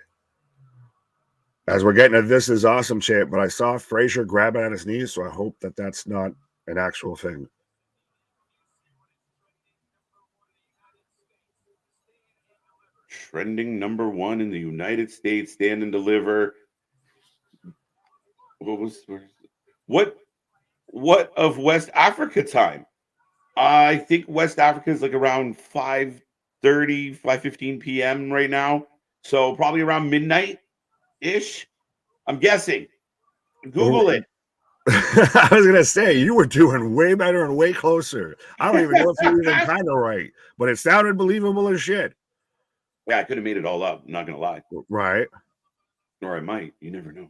As we're getting to This Is Awesome chant, but I saw Frazier grabbing at his knees, so I hope that that's not an actual thing. Trending #1 in the United States, Stand and Deliver. What of West Africa time? I think West Africa is like around 5:30, 5:15 p.m. right now. So probably around midnight-ish. I'm guessing. Google it. I was going to say, you were doing way better and way closer. I don't even know if you were even kind of right, but it sounded believable as shit. Yeah, I could have made it all up. I'm not going to lie. Right. Or I might. You never know.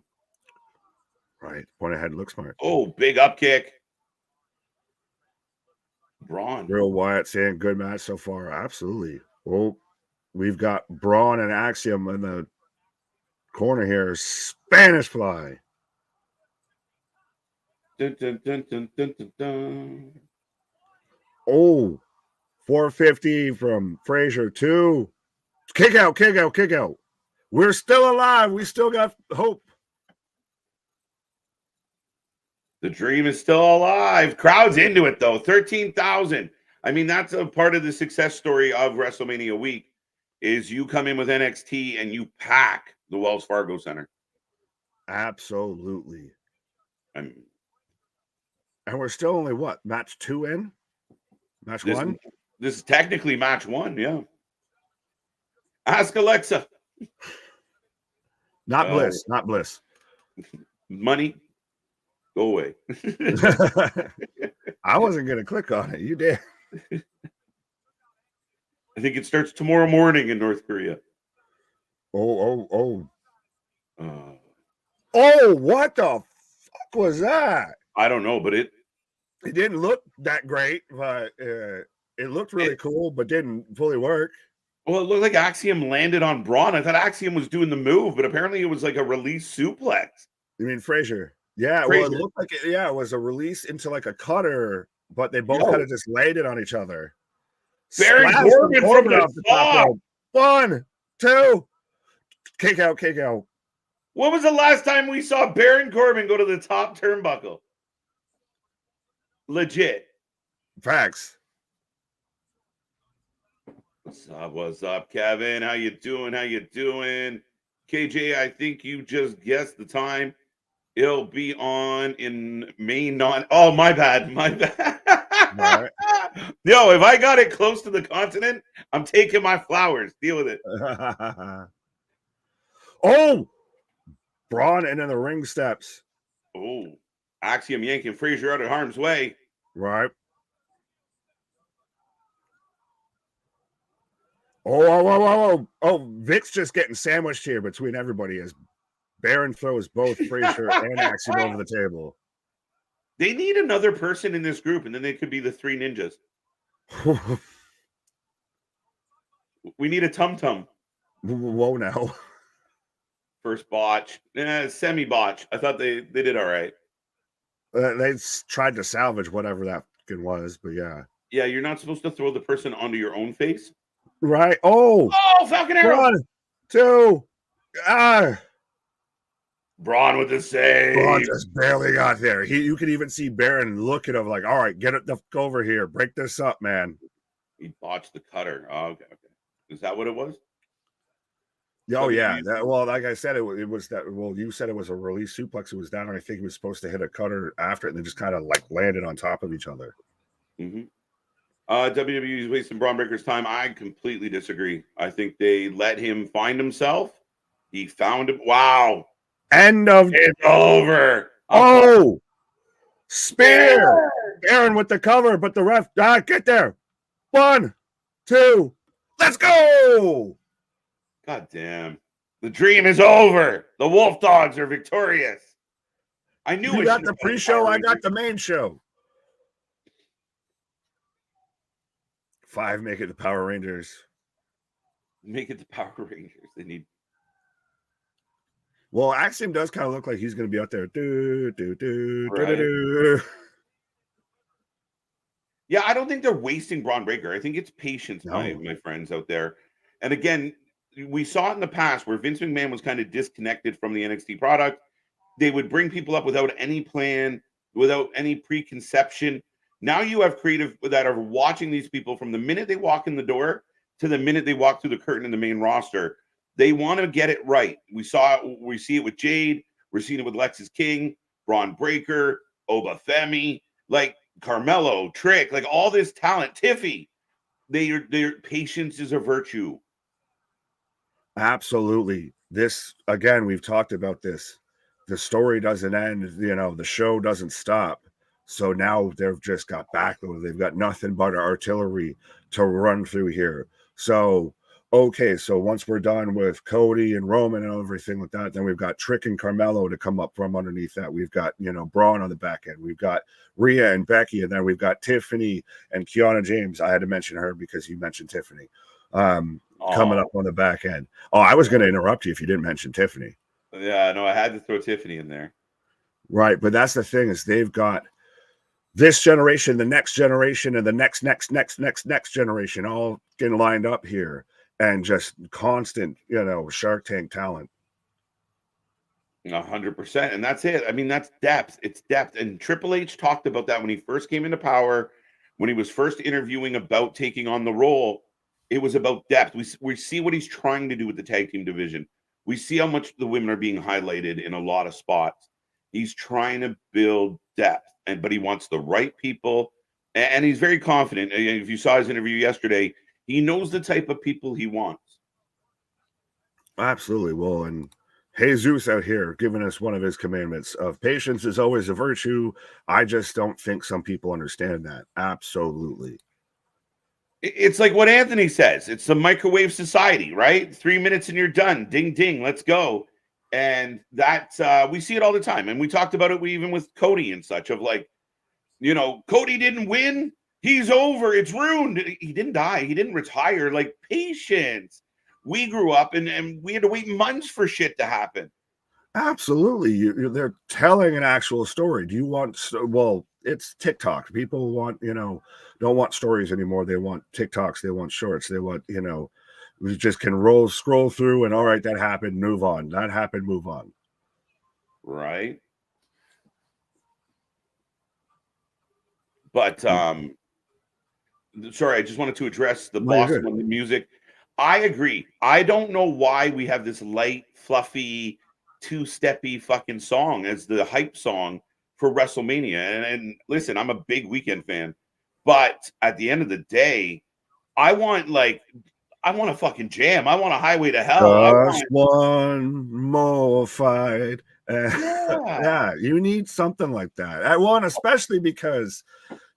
Right. Point ahead, look smart. Oh, big up kick. Braun. Real Wyatt saying good match so far. Absolutely. Well, we've got Braun and Axiom in the corner here. Spanish Fly. Dun, dun, dun, dun, dun, dun, dun. Oh, 450 from Frazier. 2. Kick out, kick out, kick out. We're still alive. We still got hope. The dream is still alive. Crowd's into it, though. 13,000. I mean, that's a part of the success story of WrestleMania week is you come in with NXT and you pack the Wells Fargo Center. Absolutely. And we're still only, what, match 2 in? Match 1? This is technically match 1, yeah. Ask Alexa. Not Bliss, not Bliss. Money, go away. I wasn't going to click on it. You did. I think it starts tomorrow morning in North Korea. Oh, Uh, what the fuck was that? I don't know, but it didn't look that great, but it looked really cool, but didn't fully work. Well, it looked like Axiom landed on Braun. I thought Axiom was doing the move, but apparently it was like a release suplex. You mean Frazier? Yeah, Frazier. Well, it looked like it was a release into like a cutter, but they both kind of just landed on each other. Baron Corbin from the top. 1, 2, kick out, kick out. When was the last time we saw Baron Corbin go to the top turnbuckle? Legit. Facts. What's up, Kevin? How you doing? How you doing? KJ, I think you just guessed the time. It'll be on in May. Oh, my bad. My bad. Right. Yo, if I got it close to the continent, I'm taking my flowers. Deal with it. Oh, Braun and then the ring steps. Oh, Axiom yanking Frazier out of harm's way. Right. Oh, Vic's just getting sandwiched here between everybody as Baron throws both Frazier and Axiom over the table. They need another person in this group, and then they could be the 3 ninjas. We need a tum-tum. Whoa, now. First botch. Semi-botch. I thought they did all right. They tried to salvage whatever that was, but yeah. Yeah, you're not supposed to throw the person onto your own face. Right. Oh, Falcon Arrow. 1, 2. Braun with the save. Braun just barely got there. You could even see Baron look at him like, all right, get it over here. Break this up, man. He botched the cutter. Oh, okay. Is that what it was? Oh, yeah. Well, like I said, it was that. Well, you said it was a release suplex. It was down, and I think he was supposed to hit a cutter after it, and then just kind of like landed on top of each other. Mm-hmm. WWE is wasting Braun Breaker's time. I completely disagree. I think they let him find himself. He found him. Wow. It's over. Oh, spear. Baron with the cover, but the ref. Get there. 1, 2. Let's go. God damn. The dream is over. The Wolf Dogs are victorious. I knew You got the pre-show, I got the main show. 5 make it the Power Rangers. Make it the Power Rangers. They need. Well, Axiom does kind of look like he's going to be out there. Right. Yeah, I don't think they're wasting Braun Breaker. I think it's patience, my friends out there. And again, we saw it in the past where Vince McMahon was kind of disconnected from the NXT product. They would bring people up without any plan, without any preconception. Now you have creative that are watching these people from the minute they walk in the door to the minute they walk through the curtain in the main roster. They want to get it right. We see it with Jade. We're seeing it with Lexis King, Braun Breaker, Oba Femi, like Carmelo, Trick, like all this talent. Tiffy, their patience is a virtue. Absolutely. This, again, we've talked about this. The story doesn't end, the show doesn't stop. So now they've just got backload. They've got nothing but artillery to run through here. So, okay, so once we're done with Cody and Roman and everything like that, then we've got Trick and Carmelo to come up from underneath that. We've got, Braun on the back end. We've got Rhea and Becky, and then we've got Tiffany and Kiana James. I had to mention her because you mentioned Tiffany coming up on the back end. Oh, I was going to interrupt you if you didn't mention Tiffany. Yeah, no, I had to throw Tiffany in there. Right, but that's the thing is they've got this generation, the next generation, and the next generation all getting lined up here, and just constant, Shark Tank talent. 100%, and that's it. I mean, that's depth. It's depth, and Triple H talked about that when he first came into power, when he was first interviewing about taking on the role. It was about depth. We see what he's trying to do with the tag team division. We see how much the women are being highlighted in a lot of spots. He's trying to build depth, but he wants the right people, and he's very confident. If you saw his interview yesterday, he knows the type of people he wants. Absolutely. Well, and Jesus out here giving us one of his commandments of patience is always a virtue. I just don't think some people understand that. Absolutely. It's like what Anthony says. It's the microwave society, right? 3 minutes and you're done. Ding, ding. Let's go. And that's we see it all the time. And we talked about it even with Cody and such of like, Cody didn't win. He's over. It's ruined. He didn't die. He didn't retire. Like, patience. We grew up and we had to wait months for shit to happen. Absolutely. They're telling an actual story. Do you want, well, it's TikTok. People want, don't want stories anymore. They want TikToks. They want shorts. They want, we just can scroll through and all right, that happened, move on. That happened, move on. Right. But sorry, I just wanted to address the Boston on the music. I agree. I don't know why we have this light, fluffy, two-steppy fucking song as the hype song for WrestleMania. And listen, I'm a big Weekend fan, but at the end of the day, I want a fucking jam. I want a Highway to Hell. Just one more fight. Yeah, you need something like that. I want, especially because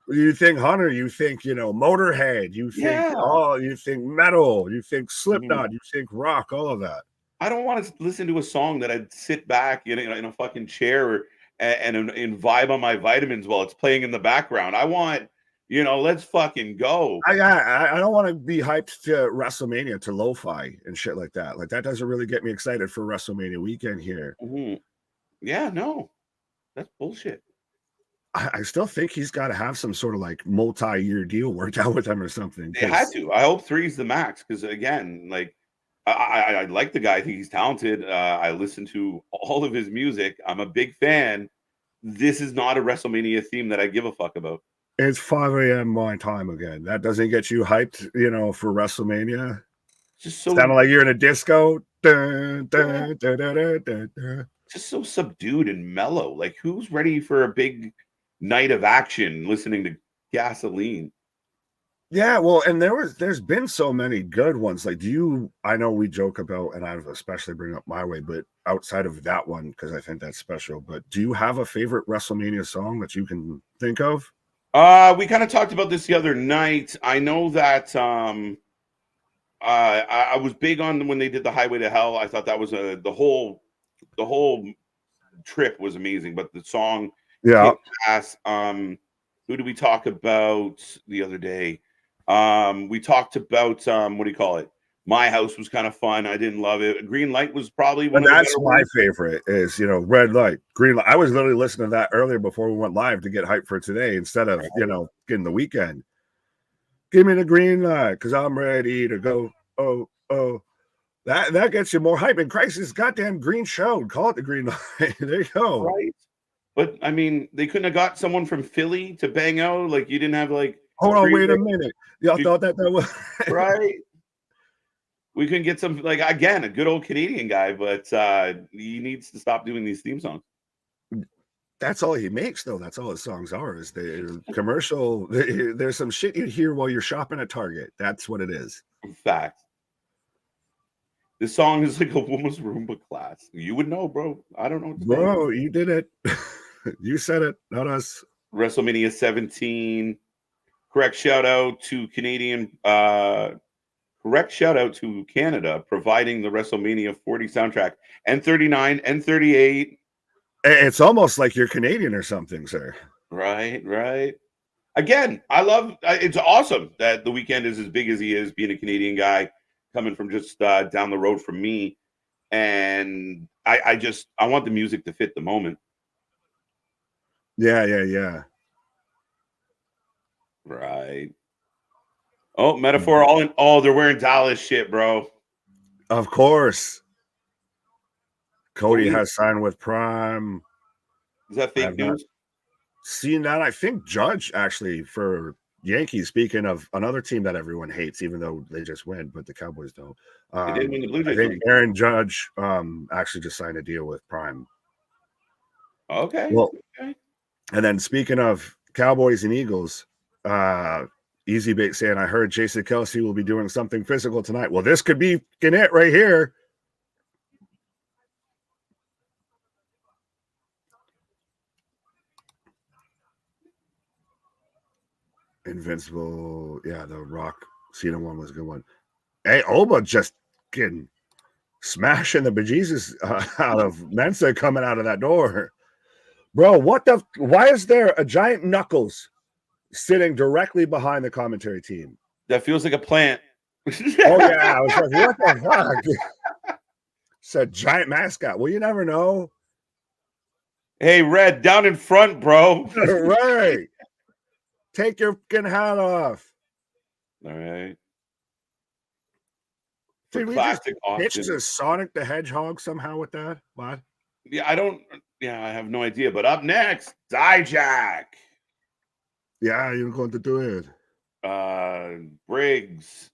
you think Hunter, you think, Motorhead, you think, you think metal, you think Slipknot, you think rock, all of that. I don't want to listen to a song that I'd sit back in a fucking chair and vibe on my vitamins while it's playing in the background. I want, let's fucking go. I don't want to be hyped to WrestleMania to lo-fi and shit like that. Like, that doesn't really get me excited for WrestleMania weekend here. Mm-hmm. Yeah, no, that's bullshit. I still think he's got to have some sort of like multi-year deal worked out with him or something. They had to. I hope 3 is the max because again, like I like the guy. I think he's talented. I listen to all of his music. I'm a big fan. This is not a WrestleMania theme that I give a fuck about. It's 5 a.m. my time again. That doesn't get you hyped, for WrestleMania. Just so sounding like you're in a disco. Dun, dun, dun, dun, dun, dun, dun. Just so subdued and mellow. Like, who's ready for a big night of action listening to Gasoline? Yeah, well, and there's been so many good ones. Like, I know we joke about, and I've especially bring up My Way, but outside of that one, because I think that's special, but do you have a favorite WrestleMania song that you can think of? We kind of talked about this the other night. I know that I was big on when they did the Highway to Hell. I thought that was the whole trip was amazing, but the song Yeah. kicked ass. Who did we talk about the other day? We talked about what do you call it? My House was kind of fun. I didn't love it. Green Light was probably one And of the that's better my ones. favorite is, red light, green light. I was literally listening to that earlier before we went live to get hyped for today instead of, getting the weekend. Give me the green light because I'm ready to go. Oh, oh. That gets you more hype. And Christ, this goddamn green show. Call it the green light. There you go. Right. But I mean, they couldn't have got someone from Philly to bang out. Like you didn't have like Hold on, wait a minute. Y'all thought that was right. We couldn't get some like again a good old Canadian guy, but he needs to stop doing these theme songs. That's all he makes, though. That's all his songs are. Is the commercial? There's some shit you hear while you're shopping at Target. That's what it is. In fact, this song is like a woman's Roomba class. You would know, bro. I don't know. Bro, you did it. You said it, not us. WrestleMania 17. Correct shout out to Canadian. Correct shout out to Canada providing the WrestleMania 40 soundtrack. N39, N38. It's almost like you're Canadian or something, sir. Right. Again, I love. It's awesome that the weekend is as big as he is, being a Canadian guy coming from just down the road from me, and I want the music to fit the moment. Yeah. Right. Oh, metaphor all in all. They're wearing Dallas shit, bro. Of course. Cody has signed with Prime. Is that fake news? Seen that? I think Judge actually for Yankees. Speaking of another team that everyone hates, even though they just win, but the Cowboys don't. They did win the Blue Jays. I think Aaron Judge actually just signed a deal with Prime. Okay. Well, and then speaking of Cowboys and Eagles, Easy Bait saying, I heard Jason Kelsey will be doing something physical tonight. Well, this could be it right here. Invincible. Yeah, the Rock Cena one was a good one. Hey, Oba just getting smashing the bejesus out of Mensa coming out of that door. Bro, why is there a giant Knuckles sitting directly behind the commentary team? That feels like a plant. Oh, yeah. I was like, what the fuck? It's a giant mascot. Well, you never know. Hey, Red, down in front, bro. Right. Take your fucking hat off. All right. Did we just pitch a Sonic the Hedgehog somehow with that? What? Yeah, I have no idea. But up next, Dijak. Yeah, you're going to do it. Briggs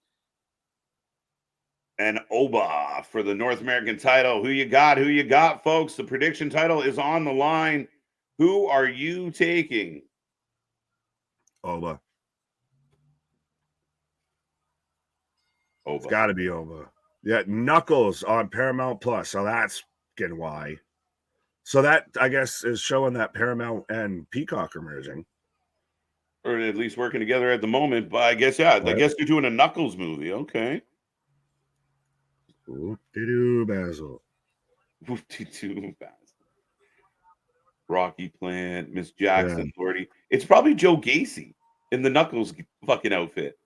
and Oba for the North American title. Who you got, folks? The prediction title is on the line. Who are you taking? Oba. It's got to be Oba. Yeah, Knuckles on Paramount Plus. So that's getting why. So that, I guess, is showing that Paramount and Peacock are merging. Or at least working together at the moment. But I guess, yeah, I guess you're doing a Knuckles movie. Okay. Whoop-de-doo, Basil. Whoop-de-doo, Basil. Rocky Plant, Miss Jackson, Lordy. It's probably Joe Gacy in the Knuckles fucking outfit.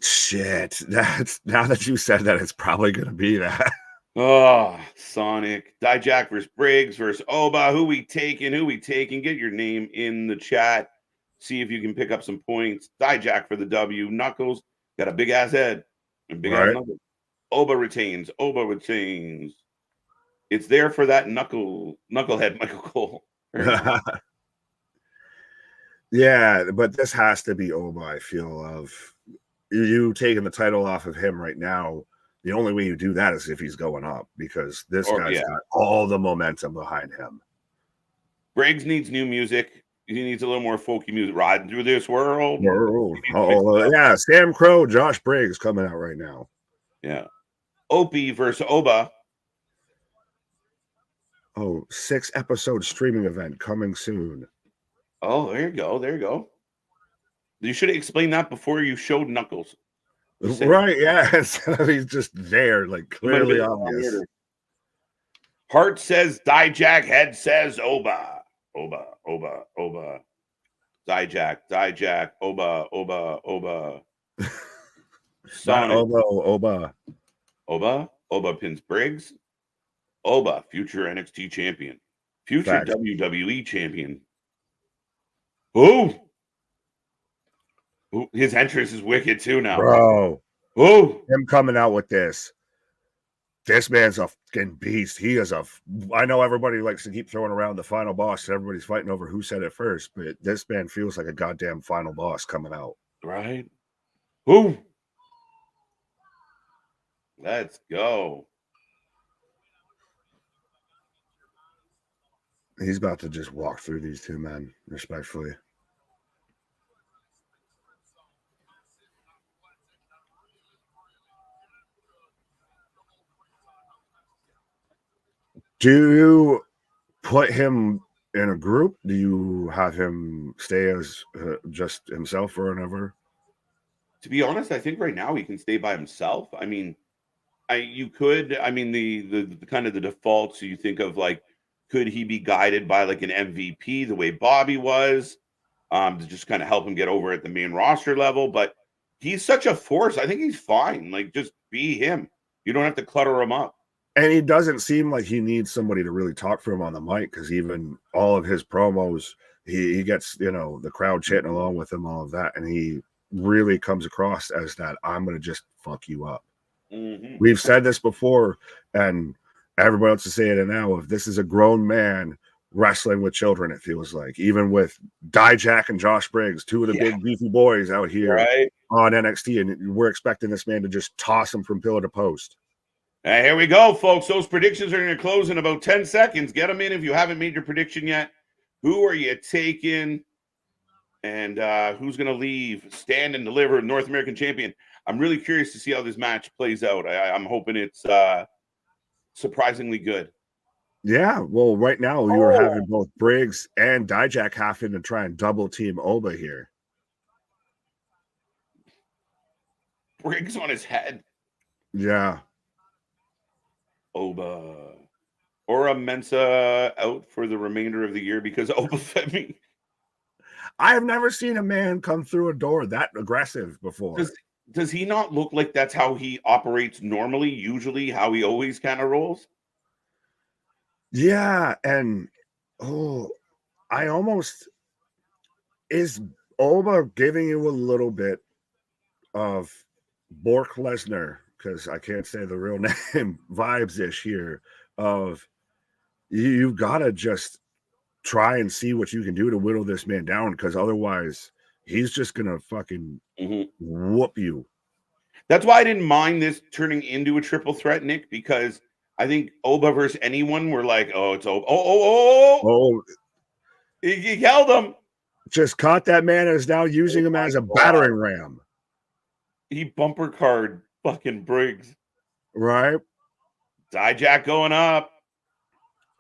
Shit. Now that you said that, it's probably going to be that. Oh, Sonic. Dijak versus Briggs versus Oba. Who we taking? Get your name in the chat. See if you can pick up some points. Dijak for the W. Knuckles got a big ass head and big ass knuckles. Oba retains. It's there for that knucklehead, Michael Cole. Yeah, but this has to be Oba, I feel, of you taking the title off of him right now. The only way you do that is if he's going up, because this guy's got all the momentum behind him. Briggs needs new music. He needs a little more folky music. Riding through this world. Yeah, Sam Crow, Josh Briggs coming out right now. Yeah. Opie versus Oba. 6-episode streaming event coming soon. Oh, there you go. You should have explained that before you showed Knuckles. Right, yeah. He's just there, like clearly obvious. Heart says Dijak, head says Oba. Oba, Oba, Oba. Dijak, Oba, Oba, Oba. Not Oba. Oba pins Briggs. Oba, future NXT champion. Future WWE champion. Ooh. Ooh, his entrance is wicked too now. Bro. Ooh. Him coming out with this. This man's a fucking beast. He is I know everybody likes to keep throwing around the final boss. Everybody's fighting over who said it first, but this man feels like a goddamn final boss coming out. Right? Ooh. Let's go. He's about to just walk through these two men, respectfully. Do you put him in a group? Do you have him stay as just himself or whatever? To be honest, I think right now he can stay by himself. I mean, you could. I mean, the kind of the default. So you think of like, could he be guided by like an MVP the way Bobby was, to just kind of help him get over at the main roster level? But he's such a force. I think he's fine. Like, just be him. You don't have to clutter him up. And he doesn't seem like he needs somebody to really talk for him on the mic, because even all of his promos, he gets, the crowd chanting along with him, all of that. And he really comes across as that I'm going to just fuck you up. Mm-hmm. We've said this before, and everybody else is saying it now. If this is a grown man wrestling with children, it feels like, even with Dijak and Josh Briggs, two of the big beefy boys out here on NXT, and we're expecting this man to just toss him from pillar to post. Here we go, folks. Those predictions are going to close in about 10 seconds. Get them in if you haven't made your prediction yet. Who are you taking? And who's going to leave Stand and Deliver North American champion? I'm really curious to see how this match plays out. I'm hoping it's surprisingly good. Yeah, well, right now you're having both Briggs and Dijak having to try and double team Oba here. Briggs on his head. Yeah. Oba. Or Mensa out for the remainder of the year because Oba fed me. I have never seen a man come through a door that aggressive before. Does he not look like that's how he operates normally, usually how he always kind of rolls? Yeah, and is Oba giving you a little bit of Bork Lesnar, because I can't say the real name, vibes-ish here of you've got to just try and see what you can do to whittle this man down, because otherwise he's just going to fucking whoop you. That's why I didn't mind this turning into a triple threat, Nick, because I think Oba versus anyone, we're like, oh, it's Oba. Oh. He held him. Just caught that man and is now using him as a battering ram. He bumper card fucking Briggs. Right. Dijak going up.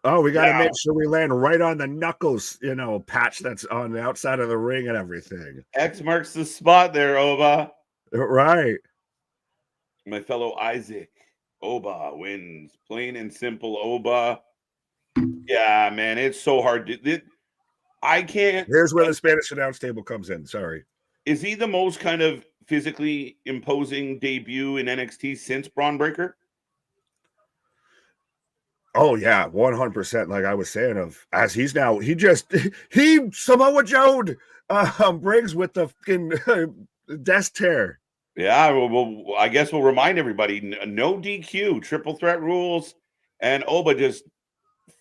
Oh, we got to make sure we land right on the knuckles, patch that's on the outside of the ring and everything. X marks the spot there, Oba. Right. My fellow Isaac. Oba wins. Plain and simple, Oba. Yeah, man, it's so hard to... I can't... Here's where the Spanish announce table comes in. Sorry. Is he the most kind of physically imposing debut in NXT since Braun Breaker? Oh, yeah, 100%. Like I was saying, he Samoa Joe'd Briggs with the fucking desk tear. Yeah, well, I guess we'll remind everybody, no DQ, triple threat rules, and Oba just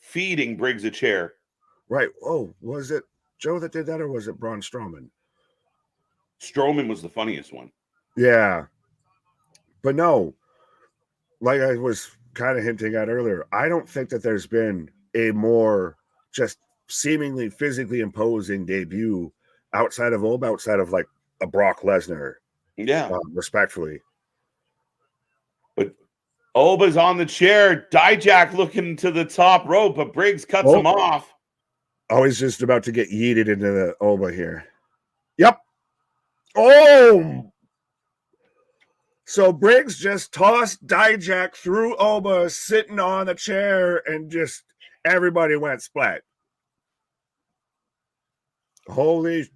feeding Briggs a chair. Right. Oh, was it Joe that did that, or was it Braun Strowman? Strowman was the funniest one. Yeah. But no, like I was kind of hinting at earlier, I don't think that there's been a more just seemingly physically imposing debut outside of Oba, outside of like a Brock Lesnar. Yeah. Respectfully. But Oba's on the chair. Dijak looking to the top rope, but Briggs cuts him off. Oh, he's just about to get yeeted into the Oba here. Yep. Oh! So Briggs just tossed Dijak through Oba sitting on the chair, and just everybody went splat. Holy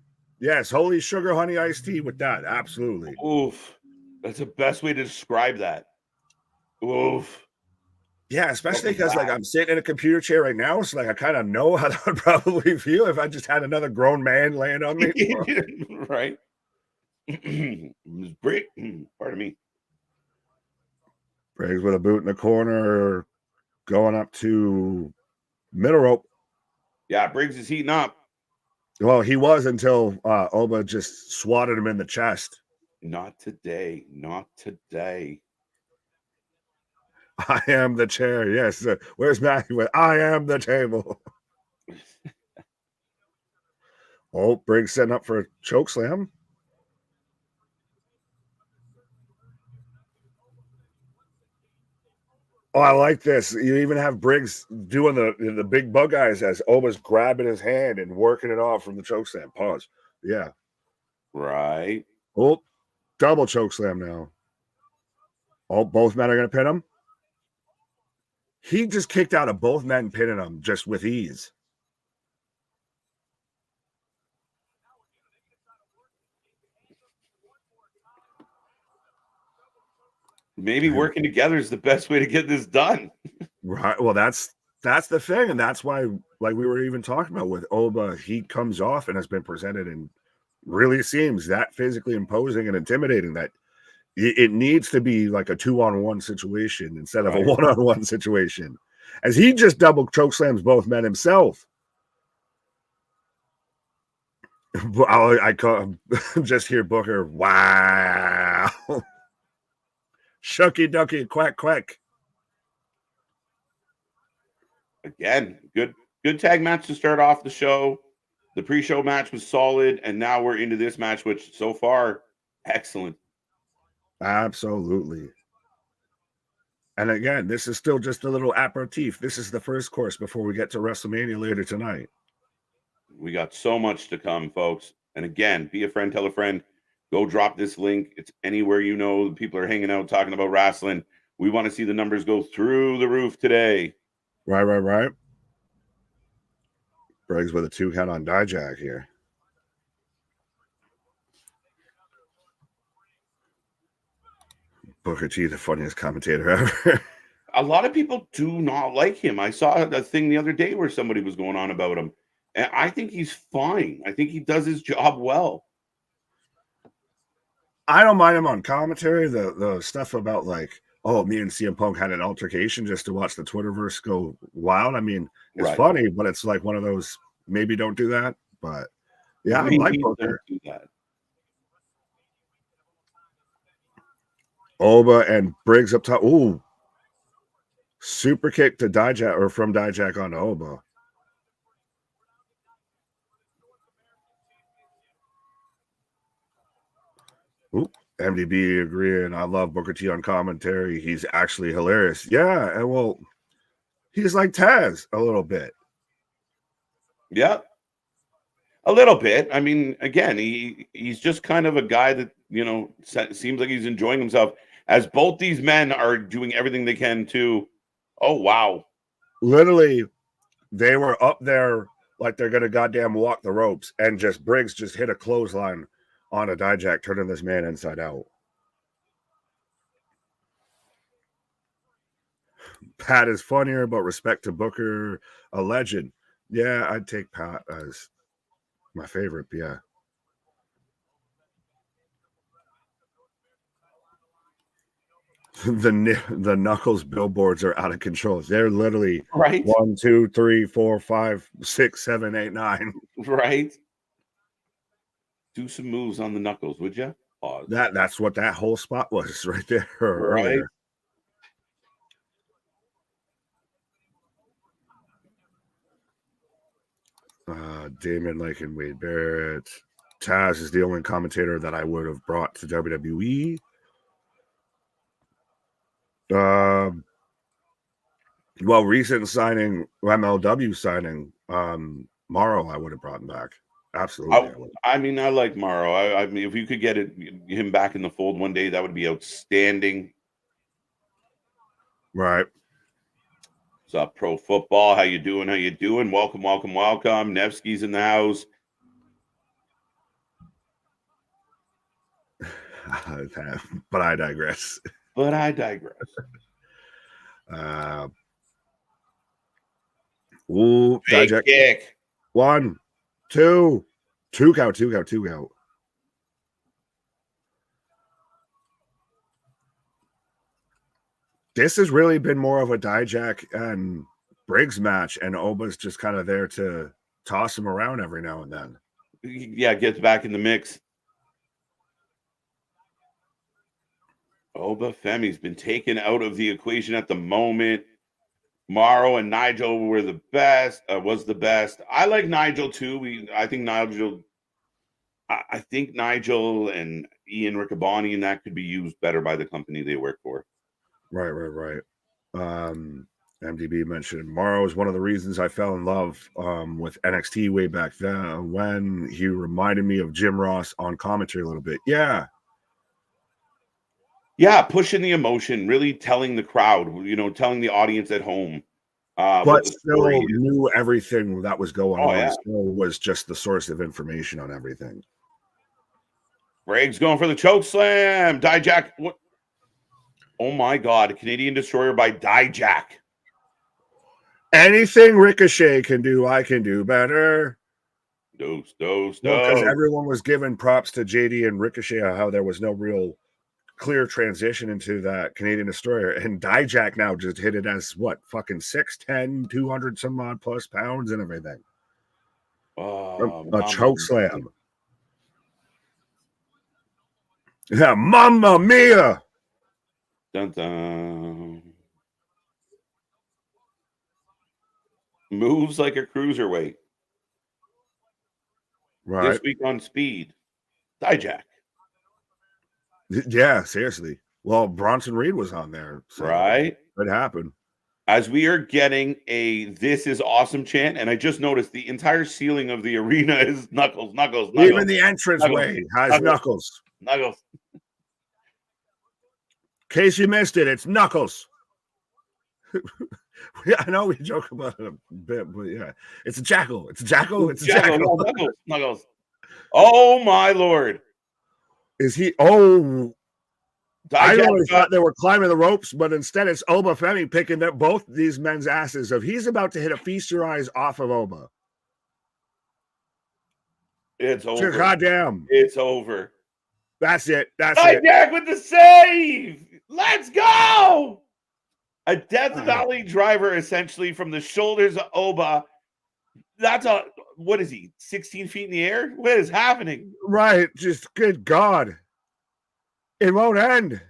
sugar honey iced tea with that. Absolutely. Oof. That's the best way to describe that. Oof. Yeah, especially because like I'm sitting in a computer chair right now, so like I kind of know how that would probably feel if I just had another grown man laying on me. Right. Pardon me. Briggs with a boot in the corner, going up to middle rope. Yeah, Briggs is heating up. Well, he was until Oba just swatted him in the chest. Not today. Not today. I am the chair. Yes. Where's Matthew? I am the table. Oh, Briggs setting up for a choke slam. Oh, I like this. You even have Briggs doing the big bug eyes as Oba's grabbing his hand and working it off from the choke slam. Pause. Yeah. Right. Oh, double choke slam now. Oh, both men are going to pin him. He just kicked out of both men pinning him just with ease. Maybe working together is the best way to get this done. Right. Well, that's the thing, and that's why, like we were even talking about with Oba, he comes off and has been presented and really seems that physically imposing and intimidating that it needs to be like a 2-on-1 situation instead of a 1-on-1 situation, as he just double choke slams both men himself. I just hear Booker, wow. Shucky ducky, quack, quack. Again, good tag match to start off the show. The pre-show match was solid, and now we're into this match, which so far, excellent. Absolutely. And again, this is still just a little aperitif. This is the first course before we get to WrestleMania later tonight. We got so much to come, folks. And again, be a friend, tell a friend. Go drop this link. It's anywhere you know people are hanging out talking about wrestling. We want to see the numbers go through the roof today. Right. Briggs with a 2 count on Dijak here. Booker T, the funniest commentator ever. A lot of people do not like him. I saw a thing the other day where somebody was going on about him. And I think he's fine. I think he does his job well. I don't mind him on commentary. The stuff about like, oh, me and CM Punk had an altercation just to watch the Twitterverse go wild. I mean, it's funny, but it's like one of those, maybe don't do that. But yeah, I like Booker. Don't do that. Oba and Briggs up top. Ooh. Super kick to Dijak, or from Dijak on to Oba. Ooh, MDB agreeing. I love Booker T on commentary. He's actually hilarious. Yeah, and well, he's like Taz a little bit. Yeah. A little bit. I mean, again, he's just kind of a guy that, you know, seems like he's enjoying himself, as both these men are doing everything they can to. Oh, wow. Literally, they were up there like they're going to goddamn walk the ropes, and just Briggs just hit a clothesline on a Dijak, turning this man inside out. Pat is funnier, but respect to Booker, a legend. Yeah, I'd take Pat as my favorite. Yeah. The Knuckles billboards are out of control. They're literally 1, 2, 3, 4, 5, 6, 7, 8, 9. Right. Do some moves on the Knuckles, would you? Pause. That's what that whole spot was right there earlier. Damon Lake and Wade Barrett. Taz is the only commentator that I would have brought to WWE. Well, recent signing, MLW signing, Morrow, I would have brought him back. Absolutely. I mean, I like Morrow. I mean, if you could get him back in the fold one day, that would be outstanding. Right. What's up, Pro Football? How you doing? How you doing? Welcome, welcome, welcome. Nevsky's in the house. But I digress. Ooh, big kick. 1, 2 count. This has really been more of a Dijak and Briggs match, and Oba's just kind of there to toss him around every now and then. Yeah, gets back in the mix. Oba Femi's been taken out of the equation at the moment. Morrow and Nigel were the best. Was the best. I like Nigel too. I think Nigel and Ian Riccaboni and that could be used better by the company they work for. Right. MDB mentioned Morrow is one of the reasons I fell in love with NXT way back then when he reminded me of Jim Ross on commentary a little bit. Yeah, pushing the emotion, really telling the crowd, telling the audience at home. But still knew everything that was going on. Yeah. Still was just the source of information on everything. Briggs going for the choke slam. Dijak. What? Oh my God! A Canadian Destroyer by Dijak. Anything Ricochet can do, I can do better. Dose. Because everyone was giving props to JD and Ricochet on how there was no real clear transition into that Canadian Destroyer, and Dijak now just hit it as what, fucking 6'10", 200 some odd plus pounds and everything. A choke slam. Yeah, Mamma Mia. Dun dun. Moves like a cruiserweight. Right. This week on Speed, Dijak. Yeah, seriously. Well, Bronson Reed was on there. So right. It happened. As we are getting a "This is awesome" chant, and I just noticed the entire ceiling of the arena is Knuckles. Even the entranceway has Knuckles. In case you missed it, it's Knuckles. I know we joke about it a bit, but yeah, it's a jackal. It's a jackal. Knuckles. Oh my Lord! Is he? Oh. I always thought they were climbing the ropes, but instead it's Oba Femi picking up both these men's asses. If he's about to hit a feast your eyes off of Oba, it's over. Goddamn, it's over. That's it. Dijak with the save. Let's go. A Death Valley driver, essentially from the shoulders of Oba. That's what is he? 16 feet in the air? What is happening? Right. Just good God. It won't end.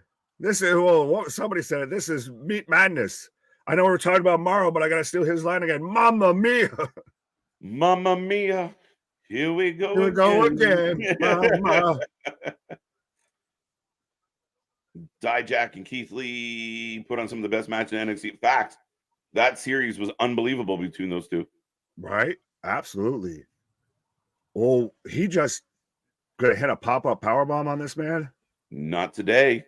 This is, well, somebody said it. This is meat madness. I know we're talking about Morrow, but I got to steal his line again. Mamma Mia. Mamma Mia. Here we go again. Mama. Dijak and Keith Lee put on some of the best matches in NXT. Facts. That series was unbelievable between those two. Right? Absolutely. Oh, he just gonna hit a pop-up powerbomb on this man? Not today.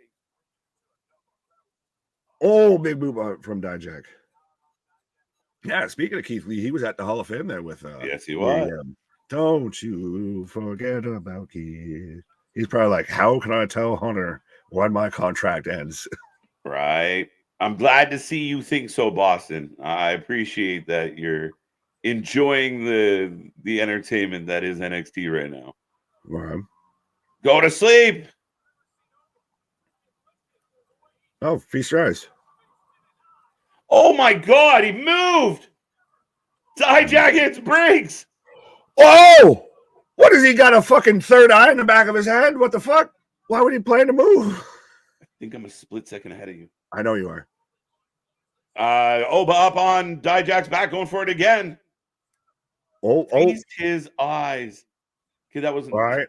Oh, big move from Dijak. Yeah, speaking of Keith Lee, he was at the Hall of Fame there with yes, he was. Don't you forget about Keith. He's probably like, how can I tell Hunter when my contract ends? Right. I'm glad to see you think so, Boston. I appreciate that you're enjoying the entertainment that is NXT right now. Right. Go to sleep. Oh, feast your eyes. Oh my God, he moved. Dijak hits Briggs. Oh, what has he got, a fucking third eye in the back of his head? What the fuck? Why would he plan to move? I think I'm a split second ahead of you. I know you are. Oba up on Dijak's back, going for it again. Feast his eyes. Okay, that wasn't right.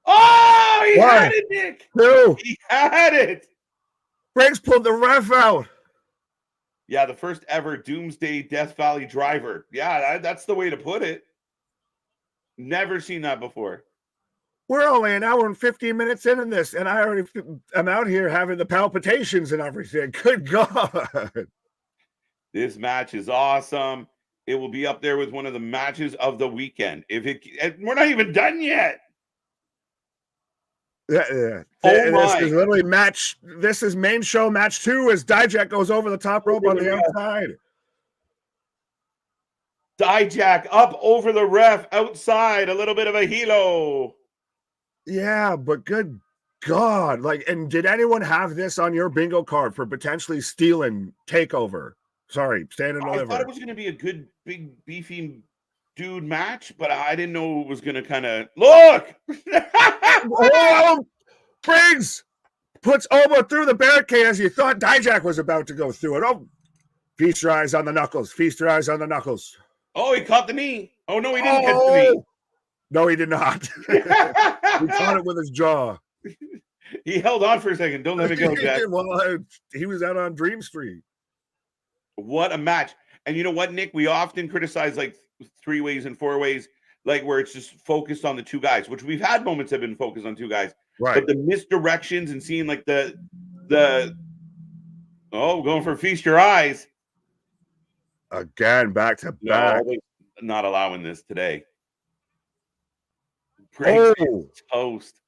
Oh, he had it, Nick. No. He had it. Briggs pulled the ref out. Yeah, the first ever Doomsday Death Valley driver. Yeah, that's the way to put it. Never seen that before. We're only an hour and 15 minutes into this, and I already am out here having the palpitations and everything. Good God. This match is awesome. It will be up there with one of the matches of the weekend. We're not even done yet. Yeah. Oh this my. is literally match. This is main show match 2 as Dijak goes over the top rope on the outside. Dijak up over the ref outside. A little bit of a helo. Yeah, but good God. And did anyone have this on your bingo card for potentially stealing Takeover? Sorry, Stand and Deliver. I thought it was going to be a good, big, beefy dude match, but I didn't know it was going to kind of look. Oh, Briggs puts Oba through the barricade as you thought Dijak was about to go through it. Oh, feast your eyes on the knuckles. Feast your eyes on the knuckles. Oh, he caught the knee. Oh, no, he didn't catch the knee. No, he did not. He caught it with his jaw. He held on for a second. Don't let me go, Jack. Well, he was out on Dream Street. What a match. And you know what, Nick? We often criticize like 3-ways and 4-ways, like where it's just focused on the two guys, which we've had moments have been focused on two guys. Right. But the misdirections and seeing like the going for feast your eyes. Again, back to back. No, not allowing this today. Toast.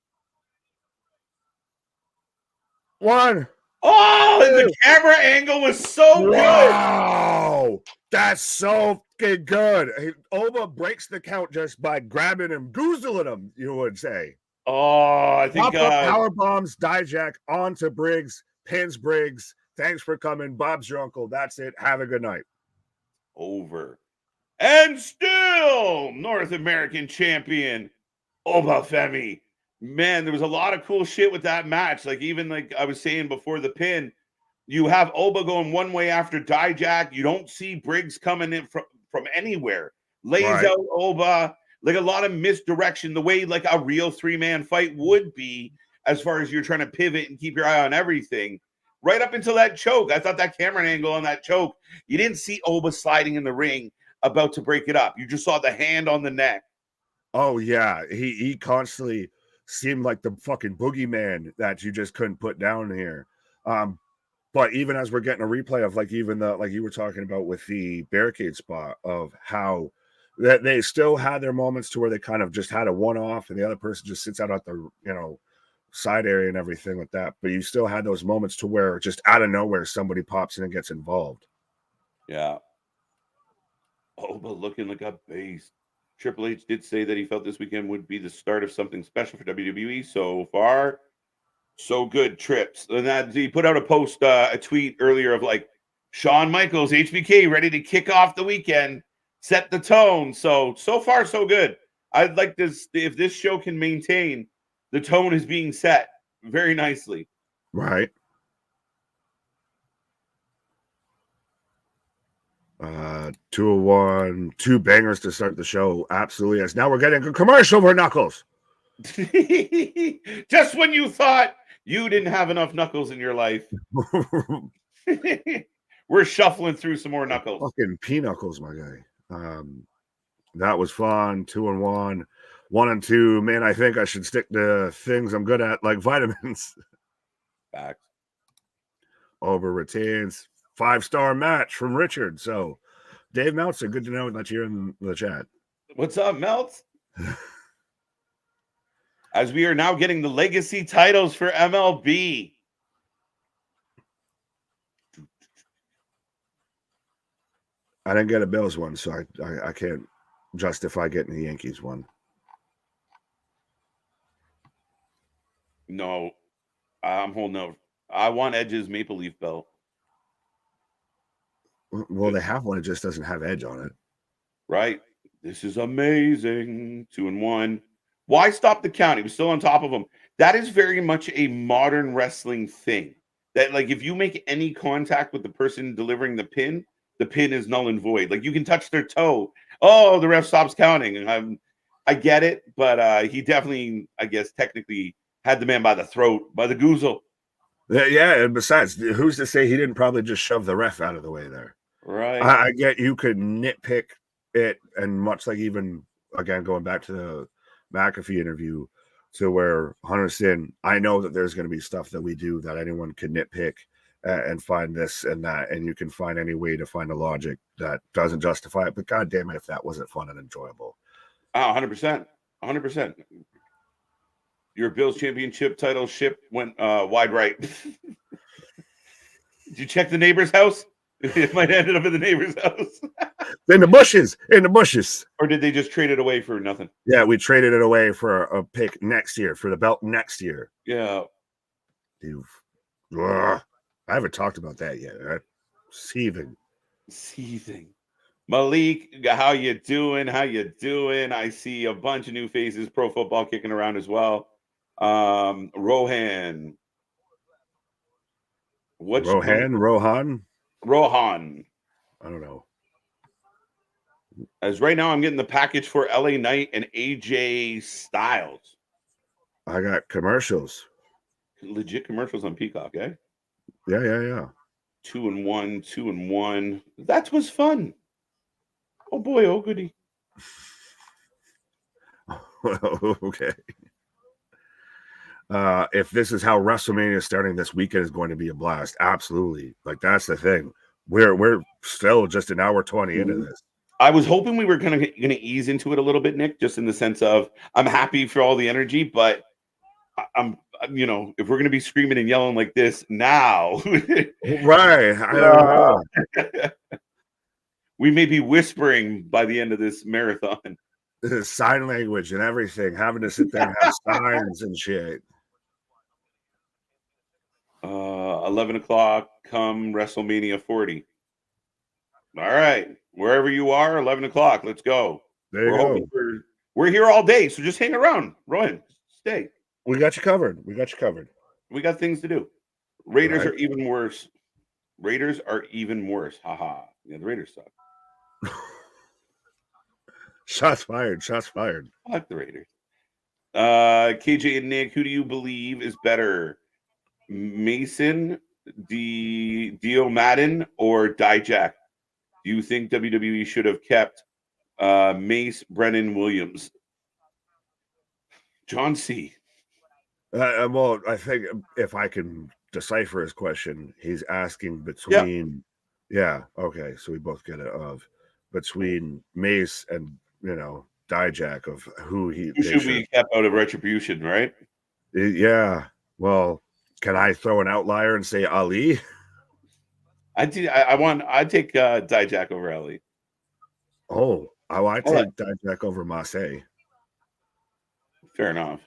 One. Oh, the camera angle was so good. Wow. That's so good. Oba breaks the count just by grabbing him, goozling him, you would say. Oh, I think power bombs Dijak onto Briggs, pins Briggs. Thanks for coming. Bob's your uncle. That's it. Have a good night. Over. And still North American champion Oba Femi. Man, there was a lot of cool shit with that match. Like even like I was saying before the pin, you have Oba going one way after Dijak. You don't see Briggs coming in from anywhere. Lays out Oba. Like a lot of misdirection, the way like a real 3-man fight would be, as far as you're trying to pivot and keep your eye on everything. Right up until that choke. I thought that camera angle on that choke, you didn't see Oba sliding in the ring about to break it up. You just saw the hand on the neck. Oh, yeah. He constantly seemed like the fucking boogeyman that you just couldn't put down here. But even as we're getting a replay of like even the like you were talking about with the barricade spot of how that they still had their moments to where they kind of just had a one-off and the other person just sits out at the side area and everything like that. But you still had those moments to where just out of nowhere somebody pops in and gets involved. Yeah. Oba looking like a beast. Triple H did say that he felt this weekend would be the start of something special for WWE. So far, so good. Trips. And that he put out a post, a tweet earlier of like Shawn Michaels, HBK, ready to kick off the weekend, set the tone. So far, so good. I'd like this if this show can maintain the tone is being set very nicely. Right. 201, 2 bangers to start the show. Absolutely. Yes. Now we're getting a commercial for Knuckles. Just when you thought you didn't have enough Knuckles in your life. We're shuffling through some more Knuckles. Fucking P-Knuckles, my guy. That was fun. 2-1. 1 and 2. Man, I think I should stick to things I'm good at, like vitamins. Facts. Over retains. 5-star match from Richard. So, Dave Meltzer, good to know that you're in the chat. What's up, Melts? As we are now getting the legacy titles for MLB. I didn't get a Bills one, so I can't justify getting the Yankees one. No, I'm holding out. I want Edge's Maple Leaf belt. Well, they have one. It just doesn't have Edge on it. Right. This is amazing. 2-1. Why stop the count? He was still on top of him. That is very much a modern wrestling thing. That, like, if you make any contact with the person delivering the pin is null and void. Like, you can touch their toe. Oh, the ref stops counting. And I get it, but he definitely, I guess, technically had the man by the throat, by the goozle. Yeah, and besides, who's to say he didn't probably just shove the ref out of the way there? Right. I get you could nitpick it, and much like even again going back to the McAfee interview, to where Hunter's saying, I know that there's going to be stuff that we do that anyone can nitpick and find this and that, and you can find any way to find a logic that doesn't justify it. But God damn it, if that wasn't fun and enjoyable. 100%. 100%. Your Bills championship title ship went wide right. Did you check the neighbor's house? It might have ended up in the neighbor's house. In the bushes. In the bushes. Or did they just trade it away for nothing? Yeah, we traded it away for a pick next year, for the belt next year. Yeah. I haven't talked about that yet. Right? Seething. Malik, how you doing? How you doing? I see a bunch of new faces, pro football kicking around as well. Rohan. Rohan? Rohan. I don't know. As right now, I'm getting the package for LA Knight and AJ Styles. I got commercials. Legit commercials on Peacock, eh? Yeah. 2-1, 2-1. That was fun. Oh boy, oh goody. Okay. If this is how WrestleMania is starting this weekend is going to be a blast. Absolutely. Like, that's the thing. We're still just an hour 20 into this. I was hoping we were gonna ease into it a little bit, Nick, just in the sense of I'm happy for all the energy, but I'm if we're gonna be screaming and yelling like this now, right? I don't know. We may be whispering by the end of this marathon. Sign language and everything, having to sit there and have signs and shit. 11 o'clock come WrestleMania 40. All right, wherever you are, 11 o'clock. Let's go. We're here all day, so just hang around. Rowan, stay. We got you covered. We got things to do. Raiders are even worse. Haha. Yeah, the Raiders suck. Shots fired. I like the Raiders. KJ and Nick, who do you believe is better? Mason, Dio Madden, or Dijak? Do you think WWE should have kept Mace Brennan Williams? John C. Well, I think if I can decipher his question, he's asking between. Yeah. Okay. So we both get it between Mace and Dijak of who should be kept out of Retribution, right? Yeah. Well, can I throw an outlier and say Ali? I'd take Dijak over Ali. I take Dijak over Massey. Fair enough.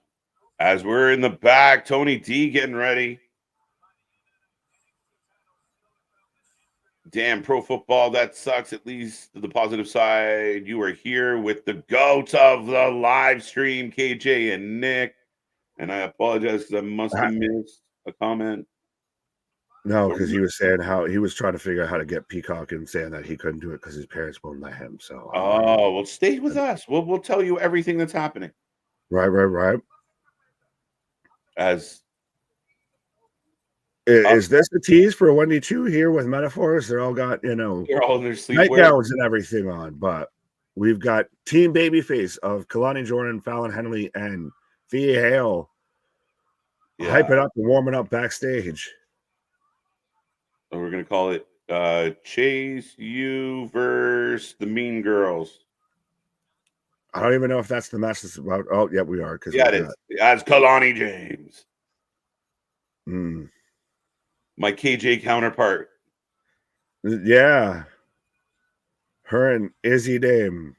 As we're in the back, Tony D getting ready. Damn, pro football, that sucks. At least the positive side, you are here with the goats of the live stream, KJ and Nick. And I apologize because I must have missed a comment. No, because he was saying how he was trying to figure out how to get Peacock and saying that he couldn't do it because his parents won't let him. So, well, stay with us. We'll tell you everything that's happening. Right. Is this the tease for Wendy 2 here with metaphors? They're all got, they're all in their nightgowns and everything on, but we've got Team Babyface of Kalani Jordan, Fallon Henley, and Thea Hale hyping up and warming up backstage. So we're gonna call it Chase U versus the Mean Girls. I don't even know if that's the match that's about. Oh, yeah, we are. Yeah, it is. As Kalani James. My KJ counterpart. Yeah. Her and Izzy Dame.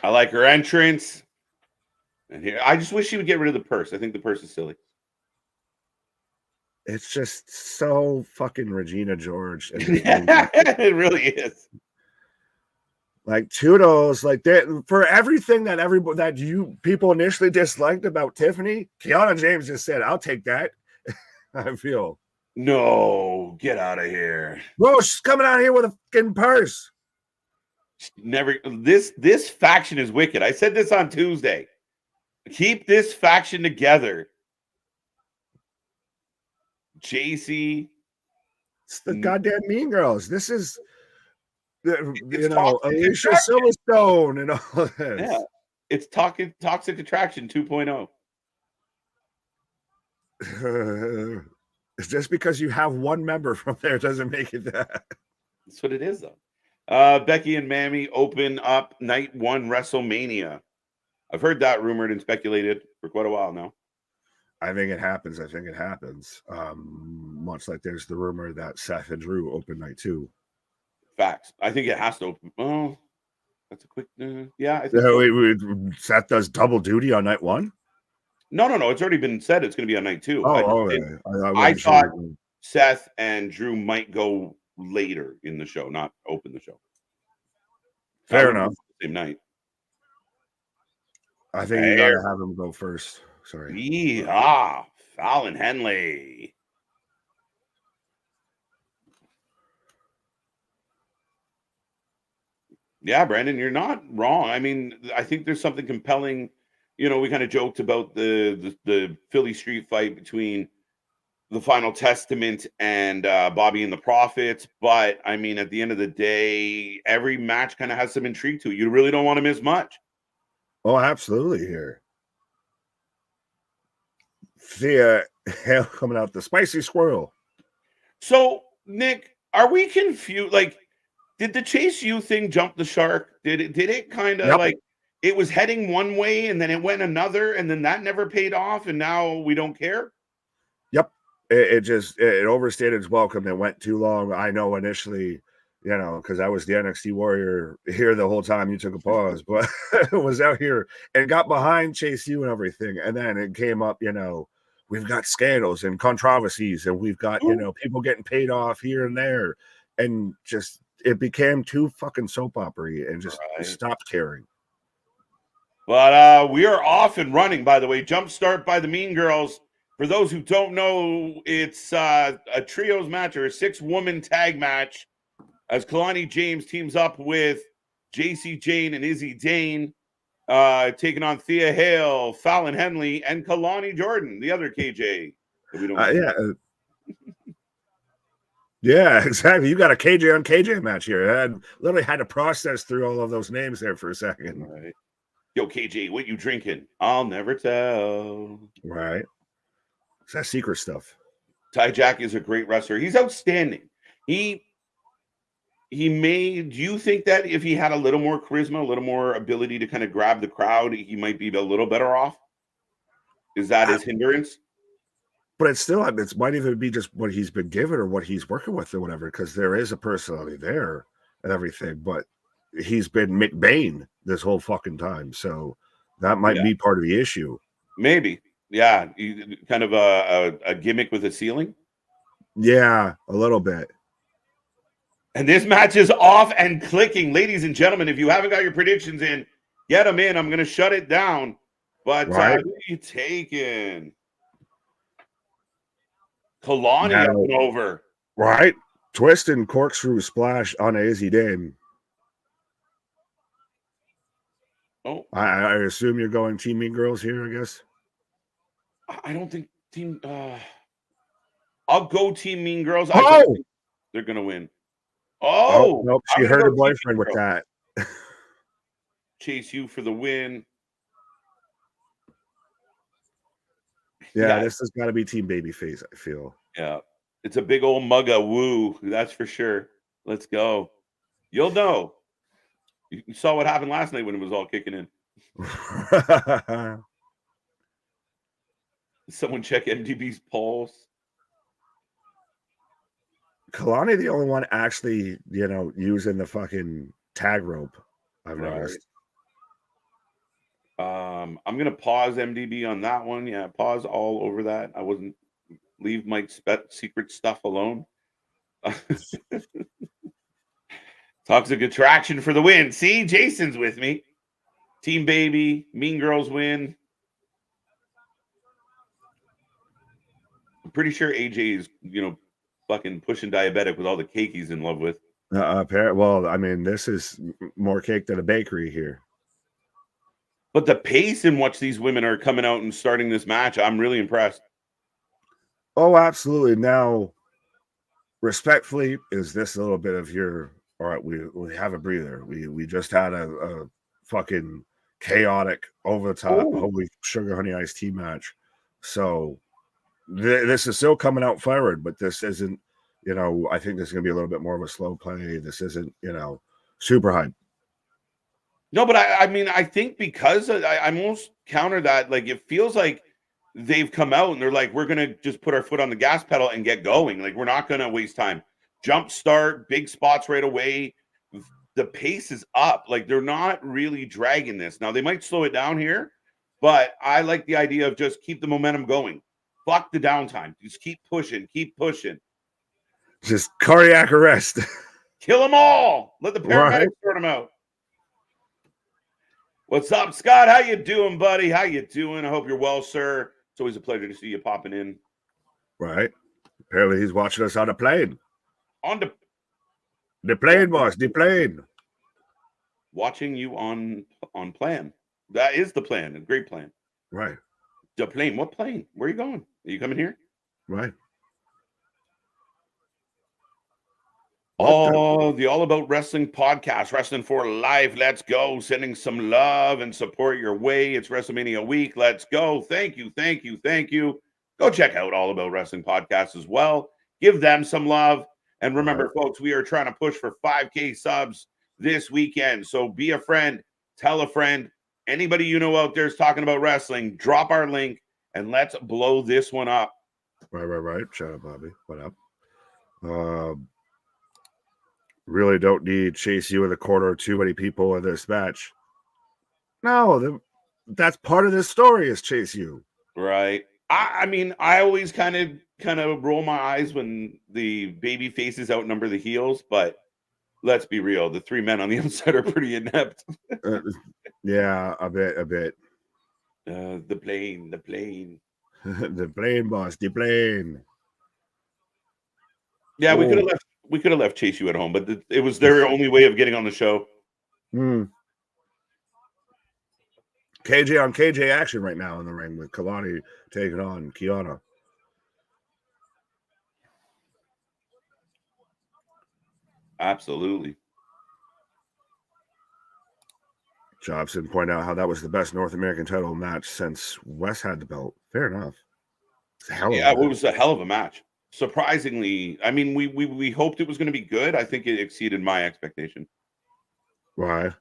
I like her entrance. And here, I just wish she would get rid of the purse. I think the purse is silly. It's just so fucking Regina George. It really is. Like Toodles, like that for everything that you people initially disliked about Tiffany, Kiana James just said, "I'll take that." I feel no, get out of here, bro. She's coming out here with a fucking purse. Never. This faction is wicked. I said this on Tuesday. Keep this faction together. Gacy. It's the goddamn Mean Girls. This is, It's toxic Alicia attraction. Silverstone and all this. Yeah, it's toxic attraction 2.0. Just because you have one member from there doesn't make it that. That's what it is, though. Becky and Mammy open up night 1 WrestleMania. I've heard that rumored and speculated for quite a while now. I think it happens. Much like there's the rumor that Seth and Drew open night 2. Facts. I think it has to open. Oh, that's a quick. Yeah. I think so. Seth does double duty on night 1? No. It's already been said it's going to be on night 2. I thought Seth and Drew might go later in the show, not open the show. Fair enough. Same night. I think you gotta have him go first. Sorry. Yeah, Fallon Henley. Yeah, Brandon, you're not wrong. I mean, I think there's something compelling. You know, we kind of joked about the Philly street fight between the Final Testament and Bobby and the Prophets, but I mean, at the end of the day, every match kind of has some intrigue to it. You really don't want to miss much. Oh, absolutely. Here, Thea Hale coming out the spicy squirrel. So, Nick, are we confused? Like, did the Chase U thing jump the shark? Did it kind of like it was heading one way and then it went another, and then that never paid off, and now we don't care? Yep. It overstayed its welcome. It went too long. I know initially, you know, because I was the NXT Warrior here the whole time you took a pause, but it was out here and got behind Chase U and everything. And then it came up, you know, we've got scandals and controversies, and we've got, you know, people getting paid off here and there. And just it became too fucking soap opera-y and just stopped caring. But we are off and running, by the way. Jumpstart by the Mean Girls. For those who don't know, it's a trios match or a 6-woman tag match as Kalani James teams up with JC Jane and Izzy Dane, taking on Thea Hale, Fallon Henley, and Kalani Jordan, the other KJ. That we don't Yeah, exactly. You got a KJ on KJ match here. I literally had to process through all of those names there for a second. Right. Yo, KJ, what you drinking? I'll never tell. Right. It's that secret stuff. Ty Jack is a great wrestler. He's outstanding. He made. Do you think that if he had a little more charisma, a little more ability to kind of grab the crowd, he might be a little better off? Is that his hindrance? But it's still, it might even be just what he's been given or what he's working with or whatever, because there is a personality there and everything. But he's been McBain this whole fucking time, so that might be part of the issue. Maybe. Yeah, kind of a gimmick with a ceiling. Yeah, a little bit. And this match is off and clicking. Ladies and gentlemen, if you haven't got your predictions in, get them in. I'm going to shut it down. But who are you taking? Kalani up and over. Right. Twist and corkscrew splash on Izzy Dane. Oh, I assume you're going Team Mean Girls here, I guess. I don't think Team. I'll go Team Mean Girls. I don't think they're gonna win. Oh, nope. She hurt her boyfriend with that. Chase U for the win. Yeah, this has got to be Team Babyface, I feel. Yeah, it's a big old mugga woo. That's for sure. Let's go. You'll know. You saw what happened last night when it was all kicking in. Someone check MDB's pulse. Kalani, the only one actually, you know, using the fucking tag rope, I've noticed. I'm gonna pause MDB on that one. Yeah, pause all over that. I wasn't leave Mike's secret stuff alone. Toxic attraction for the win. See, Jason's with me. Team Baby, Mean Girls win. I'm pretty sure AJ is, you know, fucking pushing diabetic with all the cake he's in love with. Well, I mean, this is more cake than a bakery here. But the pace in which these women are coming out and starting this match, I'm really impressed. Oh, absolutely. Now, respectfully, is this a little bit of your all right, we have a breather. We just had a fucking chaotic over the top Oh, holy sugar honey iced tea match. So this is still coming out forward, but this isn't, I think this is gonna be a little bit more of a slow play. This isn't, super hype. no, but I mean, I think because I almost counter that. Like, it feels like they've come out and they're like, we're going to just put our foot on the gas pedal and get going. Like, we're not going to waste time. Jump start, big spots right away. The pace is up. Like, they're not really dragging this. Now, they might slow it down here, but I like the idea of just keep the momentum going. Fuck the downtime. Just keep pushing, keep pushing. Just cardiac arrest. Kill them all. Let the Right. paramedics sort them out. What's up, Scott? How you doing, buddy? How you doing? I hope you're well, sir. It's always a pleasure to see you popping in. Right. Apparently he's watching us on a plane. On The plane, boss, the plane. watching you on plan. That is the plan. A great plan. Right. The plane. What plane? Where are you going? Are you coming here? Right. Oh, the All About Wrestling podcast, Wrestling for Life. Let's go. Sending some love and support your way. It's WrestleMania week. Let's go. Thank you. Thank you. Thank you. Go check out All About Wrestling podcast as well. Give them some love. And remember, folks, we are trying to push for 5K subs this weekend. So be a friend, tell a friend. Anybody you know out there is talking about wrestling, drop our link and let's blow this one up. Right. Shout out, Bobby. What up? Really don't need chase you in the corner or too many people in this match. No, that's part of this story is chase you. Right. I mean, I always kind of roll my eyes when the baby faces outnumber the heels, but let's be real, the three men on the outside are pretty inept. Yeah, a bit. The plane. The plane, boss, the plane. Yeah, we could have left Chase You at home, but it was their only way of getting on the show. KJ on KJ action right now in the ring with Kalani taking on Kiana. Absolutely. Jobson point out how that was the best North American title match since Wes had the belt. Fair enough. It was a hell of a match. Surprisingly, I mean, we hoped it was going to be good. I think it exceeded my expectation. Why?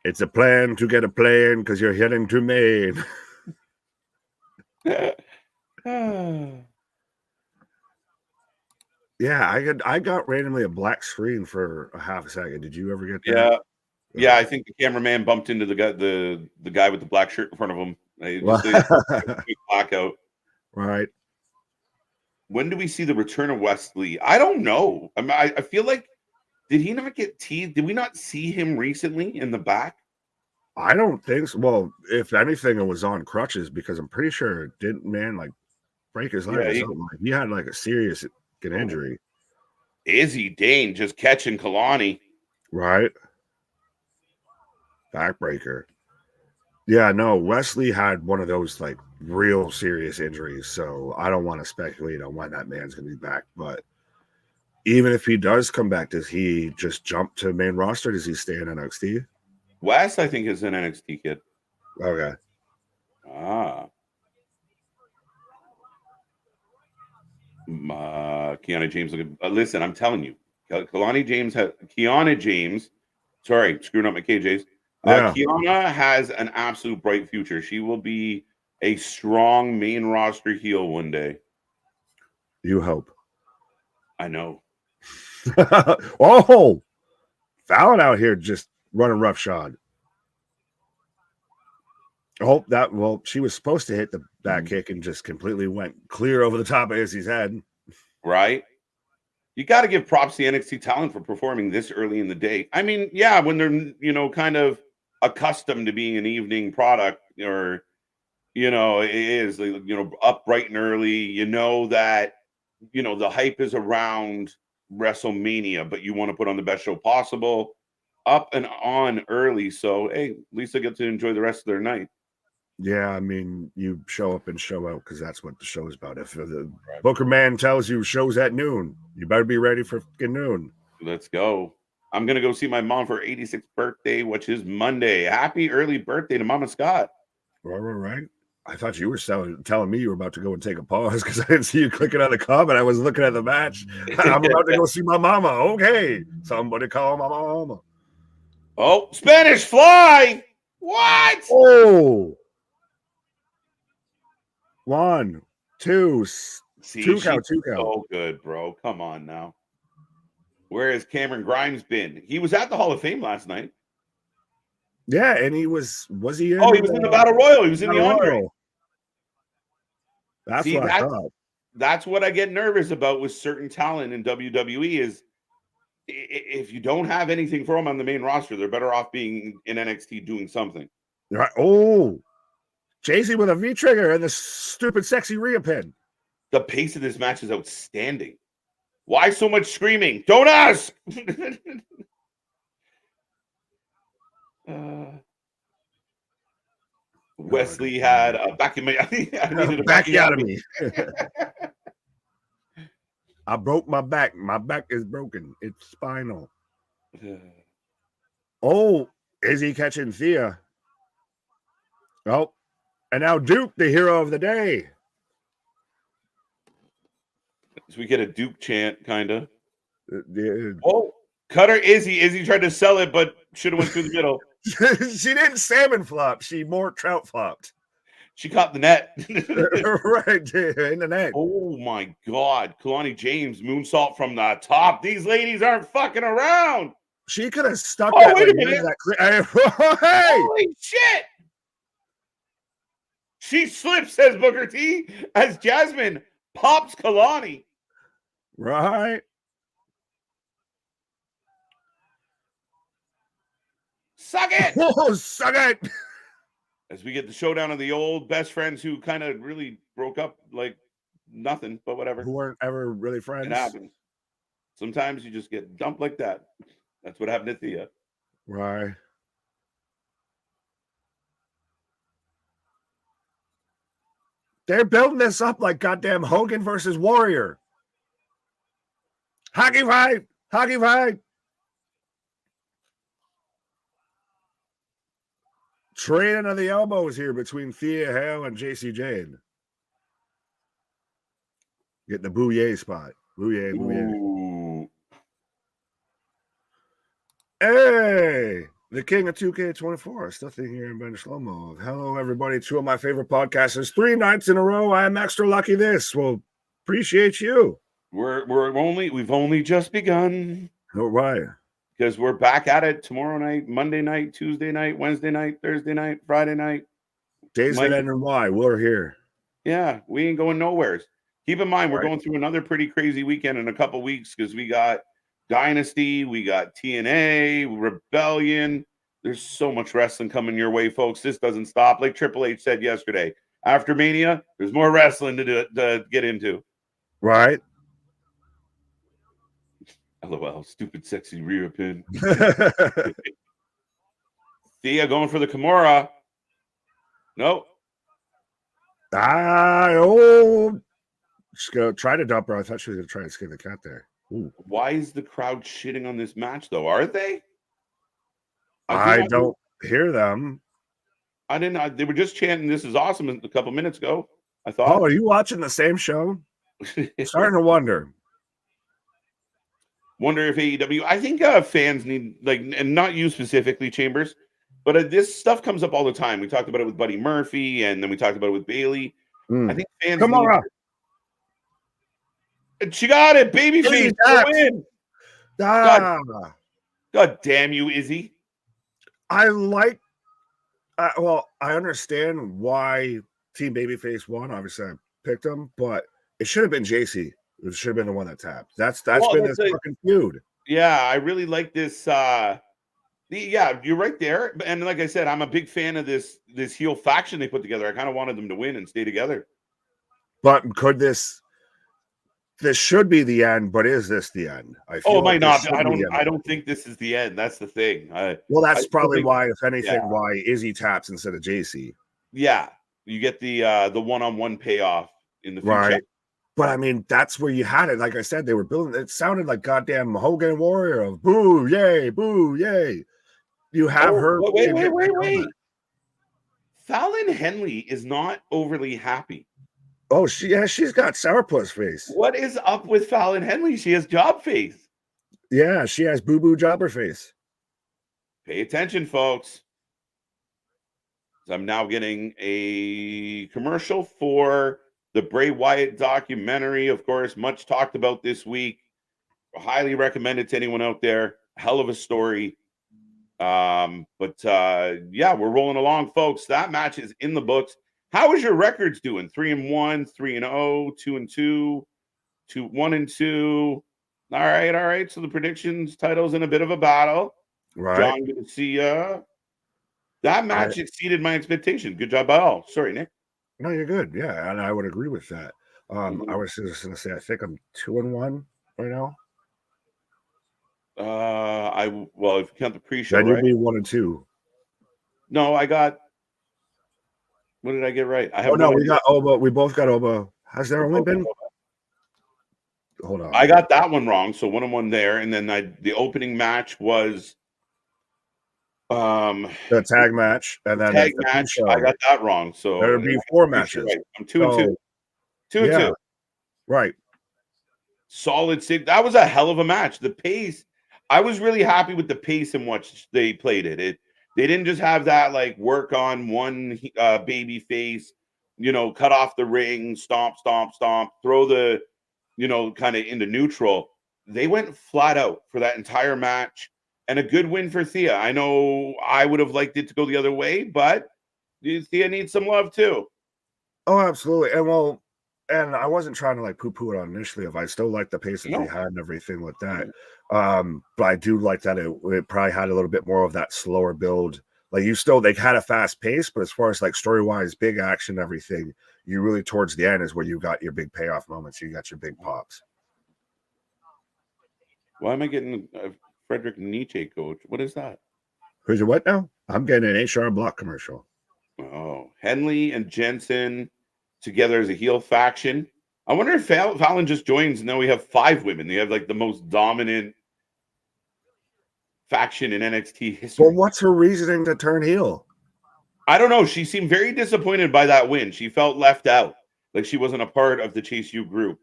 It's a plan to get a plane because you're heading to Maine. Yeah, I got randomly a black screen for a half a second. Did you ever get that? Yeah. I think the cameraman bumped into the guy with the black shirt in front of him. Blackout. Right. When do we see the return of Wesley? I don't know. I feel like did he not get teased? Did we not see him recently in the back? I don't think so. Well, if anything, it was on crutches because I'm pretty sure it didn't break his leg or something. He had like a serious injury. Izzy Dane just catching Kalani. Right. Backbreaker. Yeah, no, Wesley had one of those like real serious injuries. So I don't want to speculate on when that man's going to be back. But even if he does come back, does he just jump to main roster? Does he stay in NXT? Wes, I think, is an NXT kid. Okay. Kiana James. Listen, I'm telling you, Kiana James. Sorry, screwing up my KJs. Kiana has an absolute bright future. She will be a strong main roster heel one day. You hope. I know. Oh, Fallon out here just running roughshod. Oh, she was supposed to hit the back kick and just completely went clear over the top of Izzy's head. Right. You got to give props to NXT talent for performing this early in the day. I mean, yeah, when they're, kind of accustomed to being an evening product or, it is, up bright and early, that, the hype is around WrestleMania, but you want to put on the best show possible up and on early. So, hey, at least they get to enjoy the rest of their night. Yeah, I mean, you show up and show out because that's what the show is about. If the Booker man tells you show's at noon, you better be ready for noon. Let's go. I'm going to go see my mom for her 86th birthday, which is Monday. Happy early birthday to Mama Scott. Right. I thought you were telling me you were about to go and take a pause because I didn't see you clicking on the comment. I was looking at the match. I'm about to go see my mama. Okay. Somebody call my mama. Oh, Spanish Fly. What? Oh. 1, 2. See, 2 count. So good, bro. Come on now. Where has Cameron Grimes been? He was at the Hall of Fame last night. Yeah, and he was he in? Oh, he was in the Battle Royal. He was in the Andre. That's what I thought. That's what I get nervous about with certain talent in WWE is if you don't have anything for them on the main roster, they're better off being in NXT doing something. Right. Oh, Gacy with a V-trigger and the stupid sexy Rhea pin. The pace of this match is outstanding. Why so much screaming? Don't ask! Wesley had a back in my backiotomy. I broke my back. My back is broken. It's spinal. Oh, is he catching Thea? Oh, and now Duke, the hero of the day. So we get a Duke chant, kind of. Yeah. Oh, Cutter Izzy. Izzy tried to sell it, but should have went through the middle. She didn't salmon flop. She more trout flopped. She caught the net. Right in the net. Oh, my God. Kalani James, moonsault from the top. These ladies aren't fucking around. She could have stuck that. Wait a minute. Hey. Holy shit. She slips, says Booker T, as Jasmine pops Kalani. Right. Suck it. Oh, suck it. As we get the showdown of the old best friends who kind of really broke up like nothing, but whatever. Who weren't ever really friends. It happens. Sometimes you just get dumped like that. That's what happened to Thea. Right. They're building this up like goddamn Hogan versus Warrior. Hockey fight. Hockey fight. Trading of the elbows here between Thea Hale and JC Jane. Getting the bouye spot. Bouye. Ooh. Hey, the king of 2K24. Still thinking here in Ben Shlomo. Hello, everybody. 2 of my favorite podcasters. 3 nights in a row. I am extra lucky this. Well, appreciate you. We've only just begun. Oh, right. Because we're back at it tomorrow night, Monday night, Tuesday night, Wednesday night, Thursday night, Friday night. Days that end in Y. We're here. Yeah, we ain't going nowhere. Keep in mind, we're going through another pretty crazy weekend in a couple weeks because we got Dynasty, we got TNA, Rebellion. There's so much wrestling coming your way, folks. This doesn't stop. Like Triple H said yesterday, after Mania, there's more wrestling to get into. Right. LOL, stupid sexy Rhea pin. Thea going for the Kimura. Nope. She's gonna try to dump her. I thought she was gonna try to skin the cat there. Ooh. Why is the crowd shitting on this match, though? Are they? I don't hear them. I didn't. They were just chanting, "This is awesome," a couple minutes ago. I thought. Oh, are you watching the same show? Starting to wonder. Wonder if AEW. I think fans need and not you specifically, Chambers, but this stuff comes up all the time. We talked about it with Buddy Murphy, and then we talked about it with Bailey. I think fans. Come on. She got it, babyface win. God damn you, Izzy. I like. Well, I understand why Team Babyface won. Obviously, I picked him, but it should have been JC. It should have been the one that tapped. That's been this fucking feud. Yeah, I really like this. Yeah, you're right there. And like I said, I'm a big fan of this heel faction they put together. I kind of wanted them to win and stay together. But could this should be the end? But is this the end? It might not. I don't think this is the end. That's the thing. Well, that's probably why, if anything, why Izzy taps instead of JC. Yeah, you get the one-on-one payoff in the future. Right. But I mean, that's where you had it. Like I said, they were building. It sounded like goddamn Hogan Warrior of boo, yay. You have her. Wait. Fallon Henley is not overly happy. Oh, she's got sourpuss face. What is up with Fallon Henley? She has job face. Yeah, she has boo jobber face. Pay attention, folks. I'm now getting a commercial for the Bray Wyatt documentary. Of course, much talked about this week. Highly recommended to anyone out there. Hell of a story. Yeah, we're rolling along, folks. That match is in the books. How is your records doing? 3-1, 3-0, 2-2, 1-2. All right. So the predictions title's in a bit of a battle. Right. John, good to see ya. That match exceeded my expectation. Good job by all. Sorry, Nick. No, you're good. Yeah, and I would agree with that. I was just going to say, I think I'm 2-1 right now. If you count the pre-show, then you'd right? be 1-2. No, I got. What did I get right? I have. Oh no, we got Oba. We both got Oba. Has there only been? Hold on. I got that one wrong. So 1-1 there, and then the opening match was. The tag match, and then tag match. I got that wrong. So there would be 4 matches. Right. I'm 2-2. 2-2. Right. Solid 6. That was a hell of a match. The pace. I was really happy with the pace in which they played it. They didn't just have that like work on one baby face, cut off the ring, stomp, throw the, kind of into neutral. They went flat out for that entire match. And a good win for Thea. I know I would have liked it to go the other way, but Thea needs some love too. Oh, absolutely. And I wasn't trying to like poo-poo it on initially. If I still like the pace that they had and everything like that. But I do like that it probably had a little bit more of that slower build. Like they had a fast pace, but as far as like story-wise, big action, everything, you really towards the end is where you got your big payoff moments. You got your big pops. Why am I getting Frederick Nietzsche coach? What is that? Who's your what now? I'm getting an HR Block commercial. Oh, Henley and Jensen together as a heel faction. I wonder if Fallon just joins and now we have 5 women. They have like the most dominant faction in NXT history. Well, what's her reasoning to turn heel? I don't know. She seemed very disappointed by that win. She felt left out, like she wasn't a part of the Chase U group.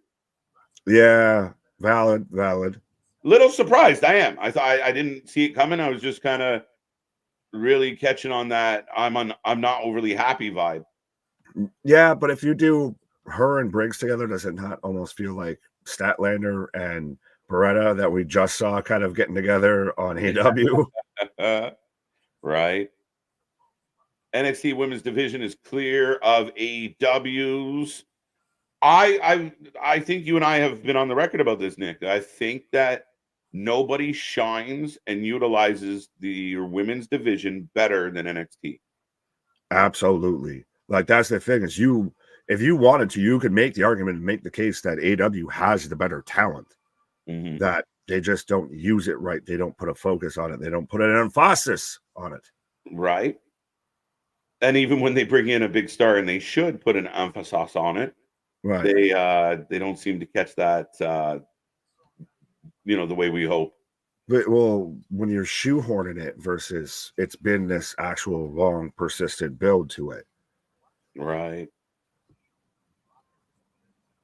Yeah, valid. Little surprised, I am. I thought I didn't see it coming. I was just kind of really catching on that I'm not overly happy vibe. Yeah, but if you do her and Briggs together, does it not almost feel like Statlander and Beretta that we just saw kind of getting together on AW? Right. NXT Women's Division is clear of AWs. I think you and I have been on the record about this, Nick. I think that nobody shines and utilizes your women's division better than NXT. Absolutely. Like that's the thing is if you wanted to, you could make the argument and make the case that AW has the better talent. That they just don't use it right. They don't put a focus on it. They don't put an emphasis on it. Right. And even when they bring in a big star, and they should put an emphasis on it, right? They don't seem to catch that, the way we hope. But, well, when you're shoehorning it versus it's been this actual long, persistent build to it, right?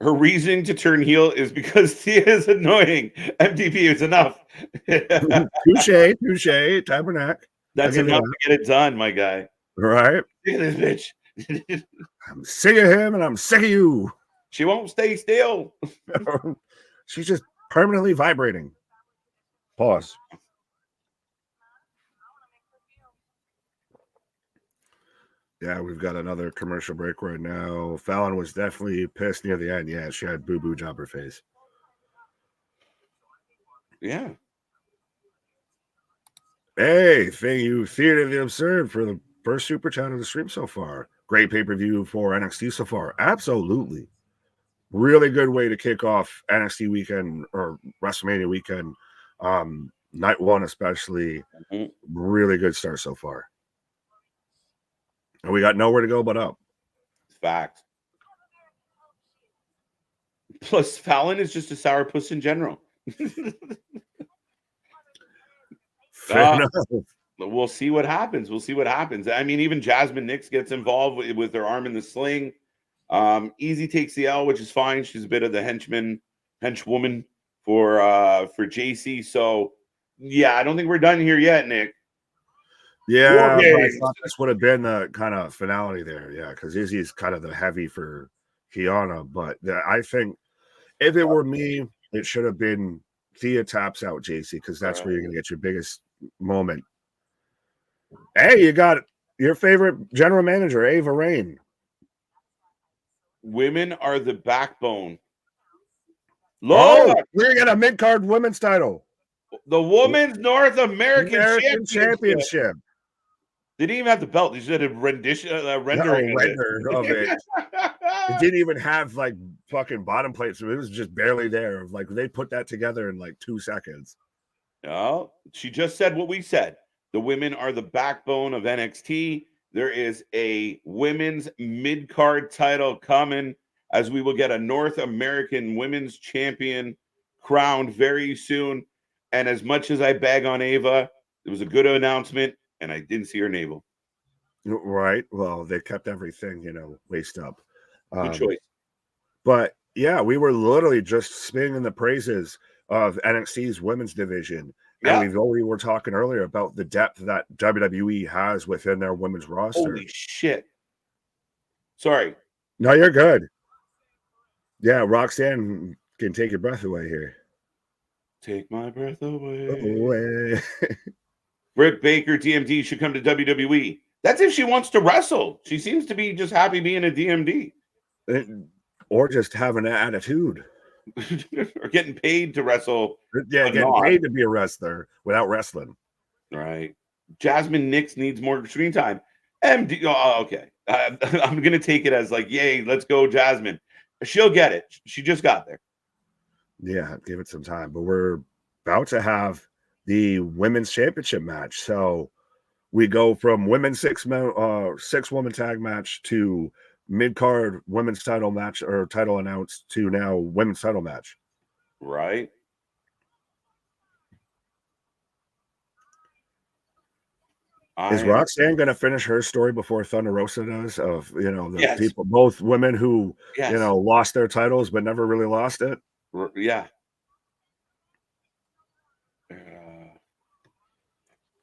Her reasoning to turn heel is because Thea is annoying. MDP is enough. touche, tabernacle. That's enough to get it done, my guy. Right? Look at this bitch. I'm sick of him and I'm sick of you. She won't stay still. She's just permanently vibrating. Pause. Yeah, we've got another commercial break right now. Fallon was definitely pissed near the end. Yeah, she had boo-boo jobber face. Yeah. Hey, thank you, Theater of the Absurd, for the first super chat of the stream so far. Great pay-per-view for NXT so far. Absolutely. Really good way to kick off NXT weekend or WrestleMania weekend. Night 1 especially. Really good start so far. And we got nowhere to go but up. Fact. Plus, Fallon is just a sourpuss in general. Fair enough. We'll see what happens. We'll see what happens. I mean, even Jasmine Nix gets involved with her arm in the sling. Easy takes the L, which is fine. She's a bit of the henchwoman for Gacy. So yeah, I don't think we're done here yet, Nick. Yeah, but I thought this would have been the kind of finality there. Yeah, because Izzy's kind of the heavy for Kiana. But I think if it were me, it should have been Thea taps out Gacy, because that's where you're going to get your biggest moment. Hey, you got your favorite general manager, Ava Rain. Women are the backbone. Lord, we're going to mid-card women's title. The Women's North American Championship. They didn't even have the belt. They just had a rendering of it. It didn't even have like fucking bottom plates. So it was just barely there. Like they put that together in like 2 seconds. No, she just said what we said. The women are the backbone of NXT. There is a women's mid-card title coming, as we will get a North American women's champion crowned very soon. And as much as I bag on Ava, it was a good announcement, and I didn't see her navel. Right. Well, they kept everything, laced up. Good choice. But yeah, we were literally just spinning the praises of NXT's women's division. Yeah. And we were talking earlier about the depth that WWE has within their women's roster. Holy shit. Sorry. No, you're good. Yeah, Roxanne can take your breath away here. Take my breath away. Britt Baker, DMD, should come to WWE. That's if she wants to wrestle. She seems to be just happy being a DMD. Or just having an attitude. Or getting paid to wrestle. Yeah, getting paid to be a wrestler without wrestling. Right. Jasmine Nix needs more screen time. MD. Oh, okay. I'm going to take it as like, yay, let's go, Jasmine. She'll get it. She just got there. Yeah, give it some time. But we're about to have the women's championship match. So we go from women's six-woman tag match to mid-card women's title match, or title announced, to now women's title match. Right. Is Roxanne going to finish her story before Thunder Rosa does? Of the people, both women who lost their titles but never really lost it. Yeah.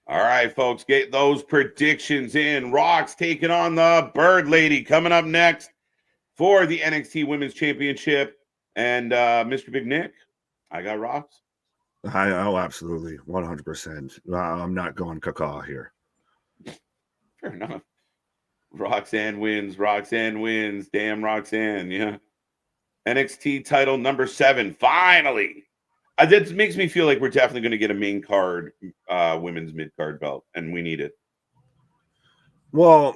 All right, folks, get those predictions in. Rox taking on the Bird Lady coming up next for the NXT Women's Championship. And Mr. Big Nick, I got Rox. Oh, absolutely, 100%. I'm not going caca here. Fair enough. Roxanne wins. Damn, Roxanne. Yeah. NXT title number 7. Finally. That makes me feel like we're definitely going to get a main card women's mid-card belt, and we need it. Well,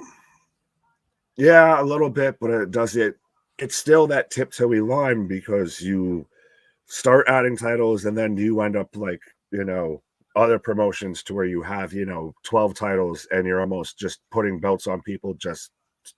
yeah, a little bit, but it's still that tiptoey line, because you start adding titles and then you end up like, other promotions to where you have, 12 titles and you're almost just putting belts on people just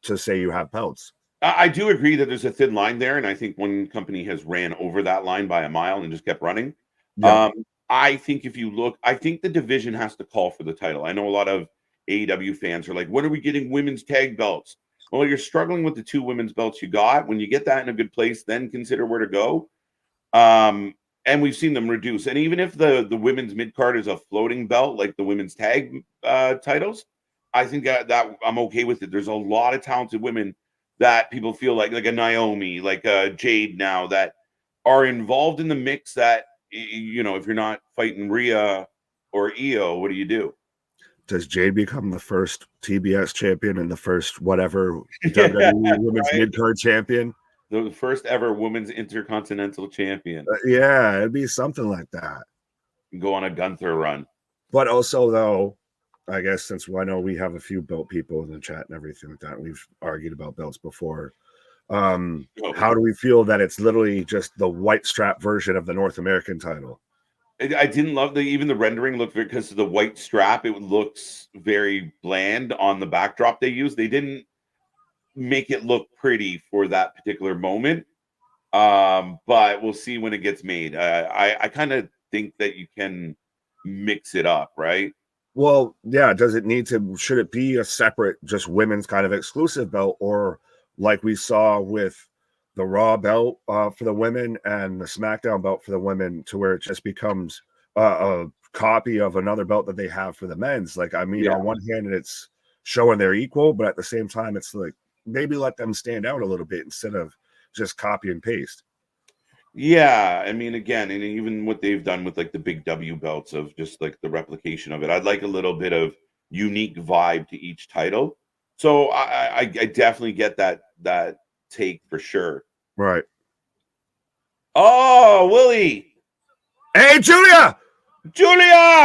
to say you have belts. I do agree that there's a thin line there, and I think one company has ran over that line by a mile and just kept running. Yeah. I think if you look, I think the division has to call for the title. I know a lot of AEW fans are like, when are we getting women's tag belts? Well, you're struggling with the 2 women's belts you got. When you get that in a good place, then consider where to go. And we've seen them reduce. And even if the women's mid-card is a floating belt, like the women's tag titles, I think that I'm okay with it. There's a lot of talented women that people feel like a Naomi, like a Jade now, that are involved in the mix that, if you're not fighting Rhea or Io, what do you do? Does Jade become the first TBS champion and the first whatever WWE Women's Mid-Card champion? The first ever women's intercontinental champion. Yeah, it'd be something like that. Go on a Gunther run. But also, though, I guess since I know we have a few belt people in the chat and everything like that, we've argued about belts before. How do we feel that it's literally just the white strap version of the North American title? I didn't love even the rendering looked very, because of the white strap. It looks very bland on the backdrop they used. They didn't make it look pretty for that particular moment. But we'll see when it gets made. I kind of think that you can mix it up, right? Well, yeah. Does it need to? Should it be a separate, just women's kind of exclusive belt, or like we saw with the Raw belt for the women and the SmackDown belt for the women, to where it just becomes a copy of another belt that they have for the men's? Like, I mean, on one hand, it's showing they're equal, but at the same time, it's like maybe let them stand out a little bit instead of just copy and paste. Yeah, I mean, again, and even what they've done with like the big W belts of just like the replication of it, I'd like a little bit of unique vibe to each title. So I definitely get that take for sure. Right. Oh, Willie. Hey, Julia,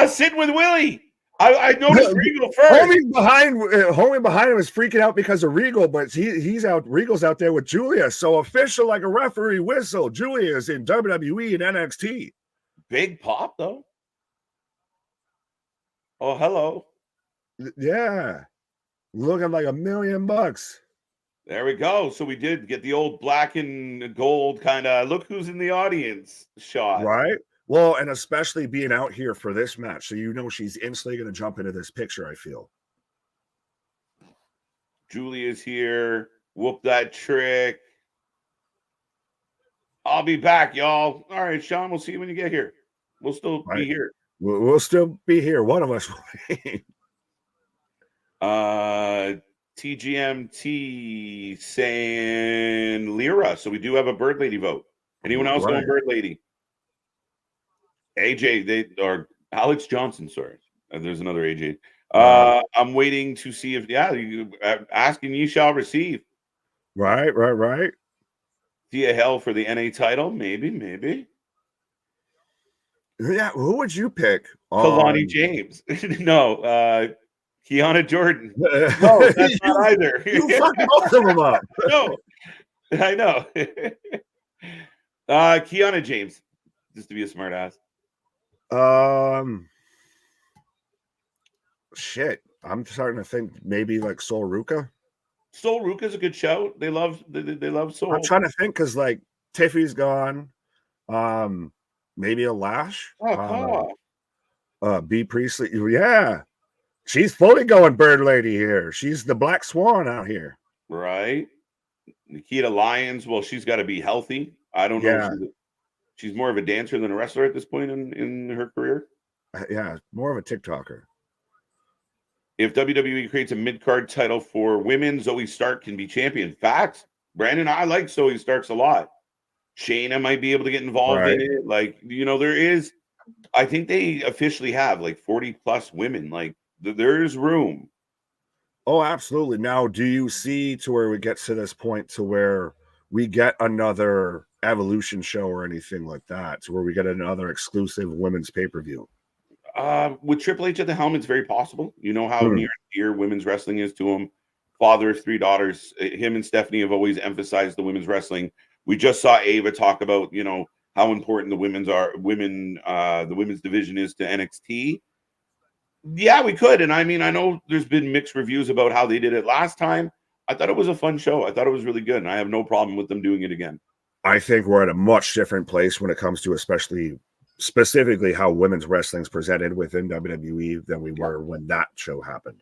sit with Willie. I noticed Regal first. Homie behind him is freaking out because of Regal, but he's out. Regal's out there with Julia. So official, like a referee whistle. Julia is in WWE and NXT. Big pop though. Oh, hello. Yeah, looking like $1 million. There we go. So we did get the old black and gold kind of look who's in the audience shot. Right. Well, and especially being out here for this match. So, you know, she's instantly going to jump into this picture, I feel. Julia's here. Whoop that trick. I'll be back, y'all. All right, Sean, we'll see you when you get here. We'll still be here. We'll still be here. One of us will be. TGMT saying Lyra. So we do have a Bird Lady vote. Anyone else going Bird Lady? AJ, or Alex Johnson, sorry. There's another AJ. I'm waiting to see if, you asking ye shall receive. Right. See a hell for the NA title? Maybe. Yeah, who would you pick? Kalani James. No, Kiana Jordan. No, that's not either. You fucked both of them up. No, I know. Kiana James, just to be a smart ass. Shit. I'm starting to think maybe like Sol Ruka. Sol Ruka's a good show. They love Sol. I'm trying to think because like Tiffy's gone. Maybe a Lash. B Priestley. Yeah. She's fully going Bird Lady here. She's the Black Swan out here. Right. Nikita Lyons. Well, she's got to be healthy. I don't know. She's more of a dancer than a wrestler at this point in her career. Yeah, more of a TikToker. If WWE creates a mid-card title for women, Zoe Stark can be champion. Facts. Brandon, I like Zoe Starks a lot. Shayna might be able to get involved in it. Like, there is, I think they officially have like 40 plus women. Like, there's room. Oh, absolutely. Now, do you see to where we get to this point to where we get another Evolution show or anything like that, to where we get another exclusive women's pay-per-view? With Triple H at the helm, it's very possible. You know how near and dear women's wrestling is to him. Father of 3 daughters. Him and Stephanie have always emphasized the women's wrestling. We just saw Ava talk about, how important the women's division is to NXT. Yeah, we could. And I mean, I know there's been mixed reviews about how they did it last time. I thought it was a fun show. I thought it was really good. And I have no problem with them doing it again. I think we're at a much different place when it comes to specifically how women's wrestling is presented within WWE than we were when that show happened.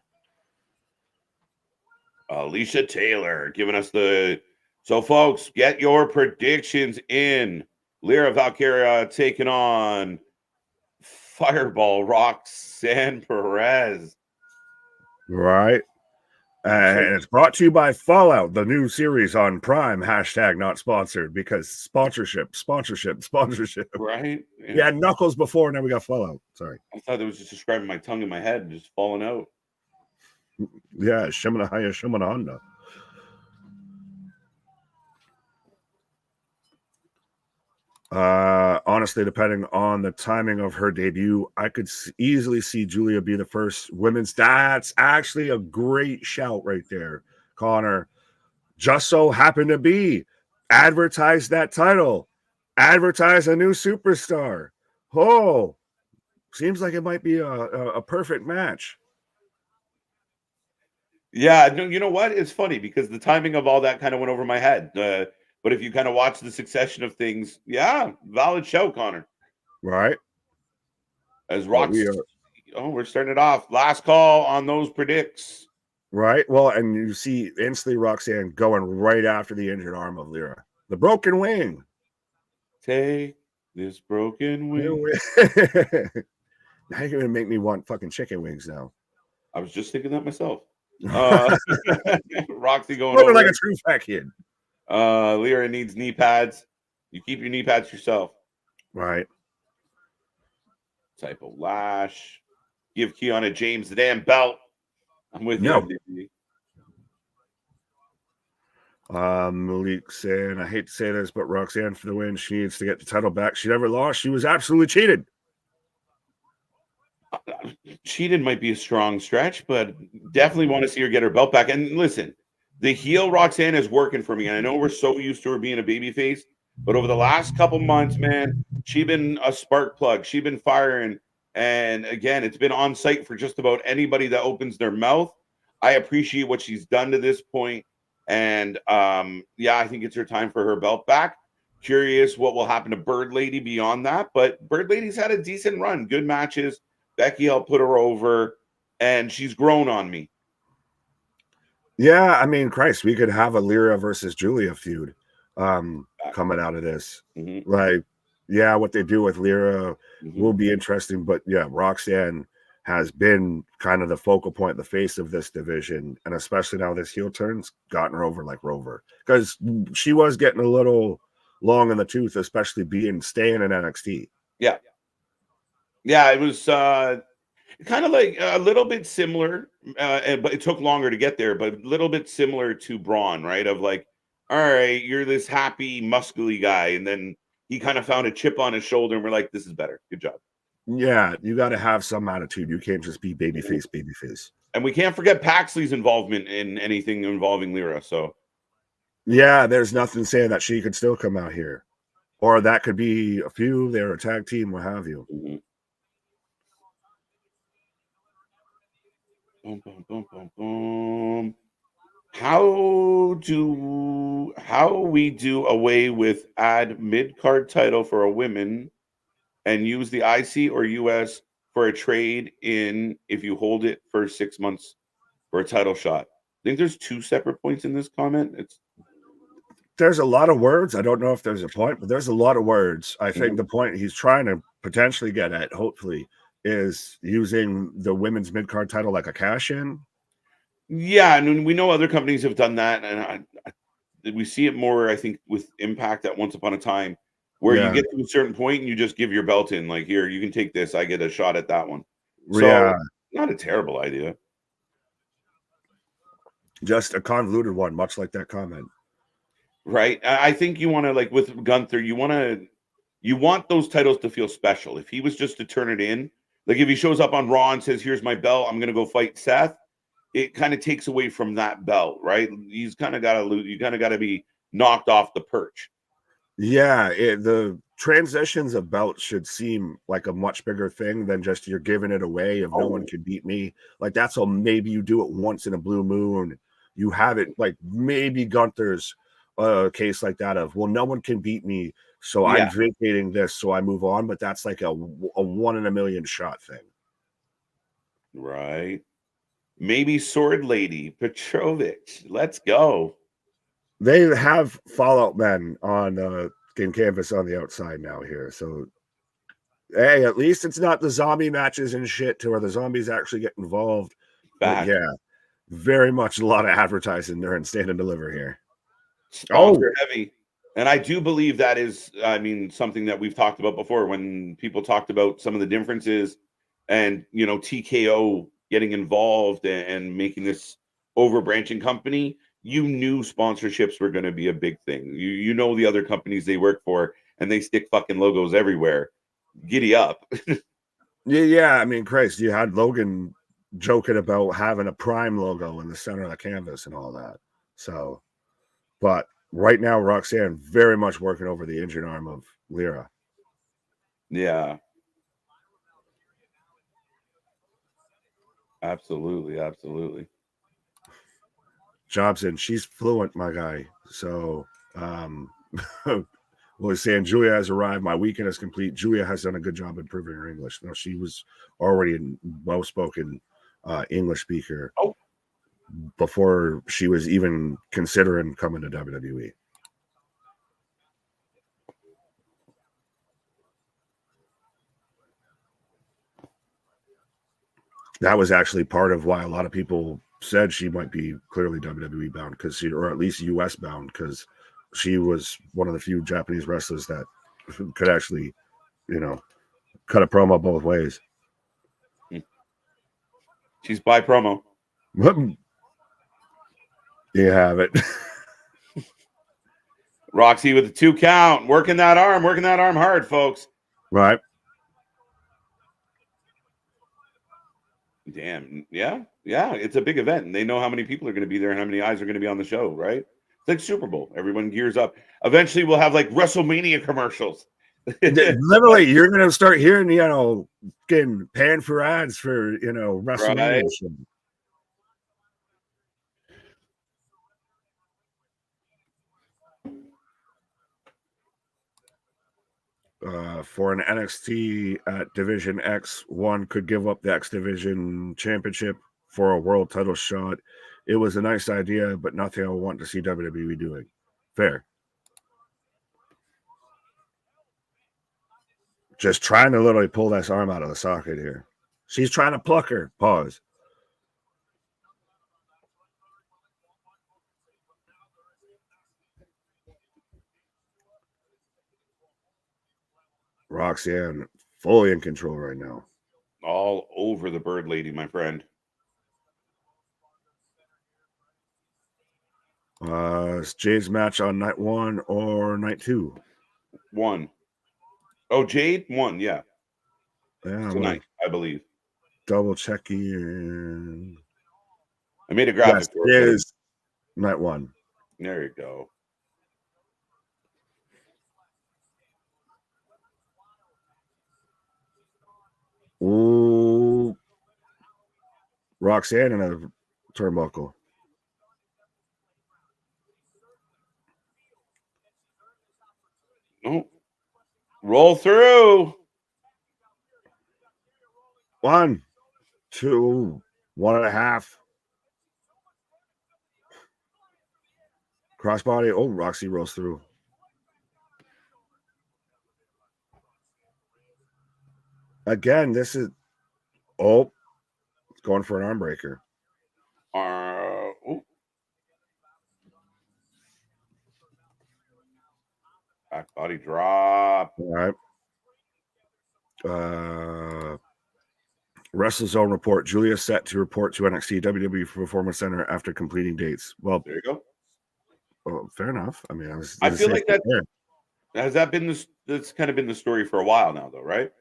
Alicia Taylor giving us so folks, get your predictions in. Lyra Valkyria taking on Fireball Roxanne Perez. Right. And it's brought to you by Fallout, the new series on Prime, #not sponsored, because sponsorship. Right? We had Knuckles before, and now we got Fallout. Sorry. I thought it was just describing my tongue in my head and just falling out. Yeah, Shimana Haya, Shimana Honda. Honestly, depending on the timing of her debut, I could easily see Julia be the first women's. That's actually a great shout right there, Connor. Just so happened to be advertise that title, advertise a new superstar. Oh, Seems like it might be a perfect match. Yeah, no, you know what? It's funny because the timing of all that kind of went over my head. But if you kind of watch the succession of things, yeah, valid show, Connor. Right. As But Rocks, we're starting it off. Last call on those predicts. Right. Well, and you see instantly Roxanne going right after the injured arm of Lyra. The broken wing. Take this broken wing. Now you're gonna make me want fucking chicken wings now. I was just thinking that myself. Roxy going Looking over like a true fat kid. Lyra needs knee pads. You keep your knee pads yourself. Right. Typo lash. Give Kiana James the damn belt. I'm with you, MVP. Malik saying, I hate to say this, but Roxanne for the win. She needs to get the title back. She never lost. She was absolutely cheated. Cheated might be a strong stretch, but definitely want to see her get her belt back. And listen, the heel Roxanne is working for me. And I know we're so used to her being a babyface, but over the last couple months, man, she's been a spark plug. She's been firing. And again, it's been on site for just about anybody that opens their mouth. I appreciate what she's done to this point. And yeah, I think it's her time for her belt back. Curious what will happen to Bird Lady beyond that. But Bird Lady's had a decent run, good matches. Becky helped put her over, and she's grown on me. Yeah, I mean, Christ, we could have a Lyra versus Julia feud coming out of this. Like, yeah, what they do with Lyra will be interesting, but yeah, Roxanne has been kind of the focal point, the face of this division, and especially now this heel turn's gotten her over like Rover, because she was getting a little long in the tooth, especially staying in NXT. Yeah, it was kind of like a little bit similar, but it took longer to get there, but a little bit similar to Braun, right? Of like, all right, you're this happy, muscly guy, and then he kind of found a chip on his shoulder, and we're like, this is better. Good job. Yeah, you got to have some attitude. You can't just be babyface. And we can't forget Paxley's involvement in anything involving Lyra. So, yeah, there's nothing saying that she could still come out here, or that could be a feud. They're a tag team, what have you. Boom, boom, boom, boom, boom. How we do away with add mid-card title for a women and use the IC or US for a trade in if you hold it for 6 months for a title shot? I think there's two separate points in this comment. There's a lot of words. I don't know if there's a point, but there's a lot of words. I think the point he's trying to potentially get at, hopefully, is using the women's mid-card title like a cash-in. Yeah, and we know other companies have done that, and we see it more, I think, with Impact at Once Upon a Time, where you get to a certain point and you just give your belt in, like, here, you can take this, I get a shot at that one. So, not a terrible idea. Just a convoluted one, much like that comment. Right. I think you want to, like with Gunther, you want those titles to feel special. If he was just to turn it in, like if he shows up on Raw and says, here's my belt, I'm going to go fight Seth, it kind of takes away from that belt, right? He's kind of got to lose. You kind of got to be knocked off the perch. Yeah. The transitions of belts should seem like a much bigger thing than just you're giving it away if no one can beat me. Like that's all. Maybe you do it once in a blue moon. You have it like maybe Gunther's case like that of, well, no one can beat me, so I'm vacating this, so I move on. But that's like a 1 in a million shot thing, right? Maybe Sword Lady Petrovich. Let's go. They have Fallout Men on game canvas on the outside now here, so hey, at least it's not the zombie matches and shit to where the zombies actually get involved. But yeah, very much a lot of advertising during Stand and Deliver here. Sponsor heavy. And I do believe that is, I mean, something that we've talked about before when people talked about some of the differences and, you know, TKO getting involved and making this overbranching company. You knew sponsorships were going to be a big thing. You know the other companies they work for, and they stick fucking logos everywhere. Giddy up. Yeah. I mean, Christ, you had Logan joking about having a Prime logo in the center of the canvas and all that. So, but right now, Roxanne very much working over the injured arm of Lyra. Yeah. Absolutely, absolutely. Jobson, she's fluent, my guy. So, well, saying Julia has arrived. My weekend is complete. Julia has done a good job improving her English. No, she was already a well-spoken English speaker Oh, before she was even considering coming to WWE. That was actually part of why a lot of people said she might be clearly WWE bound, because she, or at least US bound, because she was one of the few Japanese wrestlers that could actually, cut a promo both ways. she's by promo. You have it. Roxy with the 2 count, working that arm hard, folks. Right. Damn, yeah, it's a big event, and they know how many people are going to be there and how many eyes are going to be on the show, right? It's like Super Bowl. Everyone gears up. Eventually, we'll have like WrestleMania commercials. Literally, you're going to start hearing, getting panned for ads for, WrestleMania. Right. For an NXT at Division X, one could give up the X Division Championship for a world title shot. It was a nice idea, but nothing I want to see WWE doing. Fair. Just trying to literally pull this arm out of the socket here. She's trying to pluck her. Pause. Roxanne fully in control right now. All over the bird lady, my friend. Is Jade's match on night 1 or night 2? 1. Oh, Jade 1, yeah. Tonight, I believe. Double checking. I made a graphic. Yes, it is night 1. There you go. Ooh. Roxanne in a turnbuckle. Oh. Roll through. 1, 2, 1.5. Crossbody. Oh, Roxy rolls through. Again, this is it's going for an arm breaker. Back body drop. All right. WrestleZone report. Julia set to report to NXT WWE Performance Center after completing dates. Well, there you go. Oh, fair enough. I mean, I feel like that has that been this. That's kind of been the story for a while now, though, right?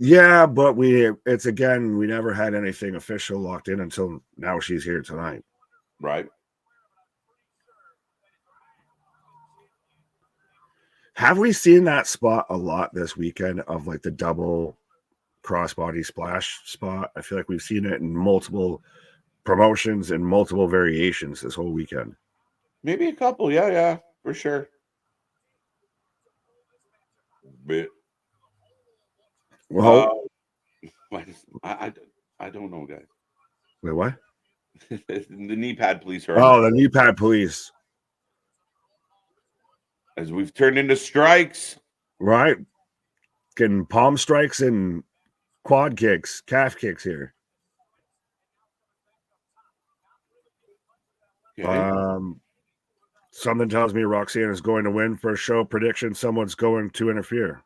Yeah, but we never had anything official locked in until now. She's here tonight, right? Have we seen that spot a lot this weekend of like the double crossbody splash spot? I feel like we've seen it in multiple promotions and multiple variations this whole weekend. Maybe a couple, yeah, for sure. But well, I don't know, guys. Wait, what? The knee pad police are. Oh, the knee pad police. As we've turned into strikes, right? Getting palm strikes and quad kicks, calf kicks here. Okay. Something tells me Roxanne is going to win. For a show prediction, someone's going to interfere.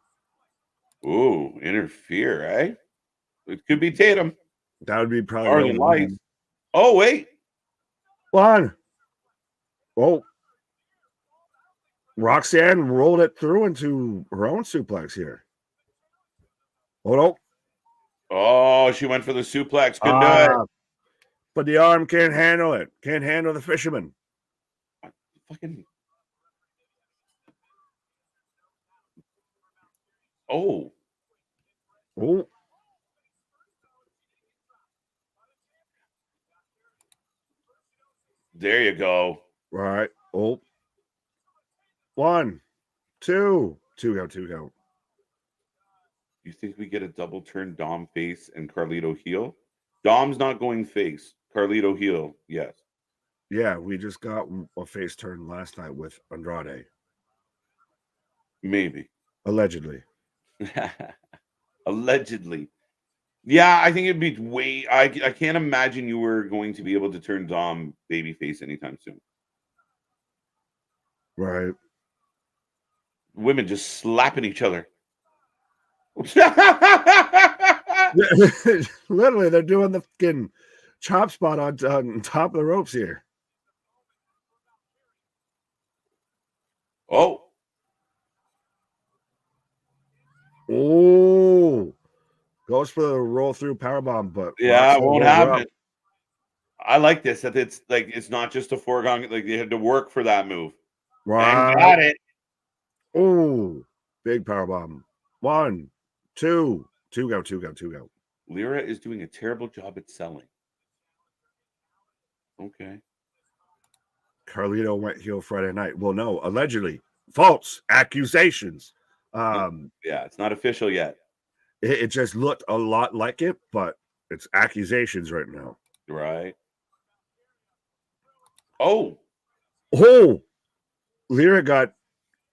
Ooh, interfere, eh? It could be Tatum. That would be probably Northern Lights. Oh, wait. One. Oh. Roxanne rolled it through into her own suplex here. Oh, no. Oh, she went for the suplex. Couldn't do it. But the arm can't handle it. Can't handle the fisherman. Fucking. Oh. Oh. There you go. Right. Oh. 1, 2. 2 count, 2 count. You think we get a double turn Dom face and Carlito heel? Dom's not going face. Carlito heel, yes. Yeah, we just got a face turn last night with Andrade. Maybe. Allegedly. Allegedly. Yeah, I think it'd be way. I can't imagine you were going to be able to turn Dom babyface anytime soon. Right. Women just slapping each other. Literally, they're doing the fucking chop spot on top of the ropes here. Oh. Oh. Goes for the roll through powerbomb, but Yeah, it won't happen. I like this. That it's like it's not just a foregone. Like they had to work for that move. Right. And got it. Oh, big powerbomb. 1, 2. 2 go, 2 go, 2 go. Lyra is doing a terrible job at selling. Okay. Carlito went heel Friday night. Well, no, allegedly. False accusations. Yeah, it's not official yet. It just looked a lot like it, but it's accusations right now. Right. Oh. Lyra got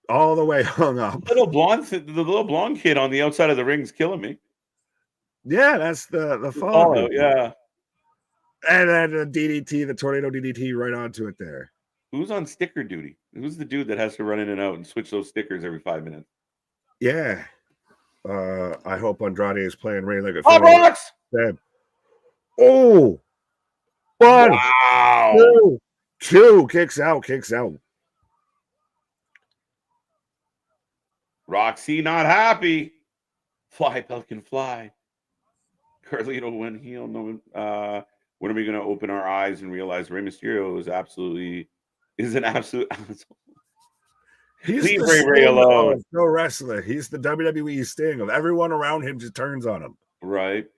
all the way hung up. The little blonde kid on the outside of the ring's killing me. Yeah, that's the follow. Yeah. And then the DDT, the tornado DDT right onto it there. Who's on sticker duty? Who's the dude that has to run in and out and switch those stickers every 5 minutes? Yeah. I hope Andrade is playing Ray like a Rocks! Oh! 1, wow. 2, kicks out. Roxy not happy. Fly, Pelican, fly. Carlito went heel. No, when are we going to open our eyes and realize Rey Mysterio is an absolute asshole? He's Leave the Ray alone. Pro wrestler. He's the WWE Sting of everyone around him just turns on him. Right.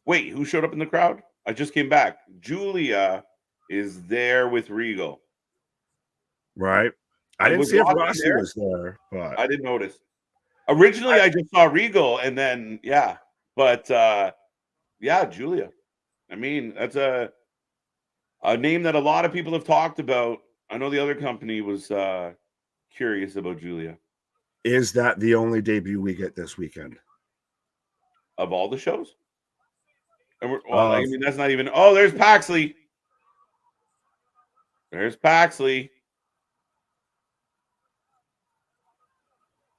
Wait, who showed up in the crowd? I just came back. Julia is there with Regal. Right. I didn't see if Rossi was there, but I didn't notice. Originally, I just saw Regal, and then but Julia. I mean, that's a name that a lot of people have talked about. I know the other company was curious about Julia. Is that the only debut we get this weekend of all the shows? And I mean, that's not even. Oh, there's Paxley. There's Paxley.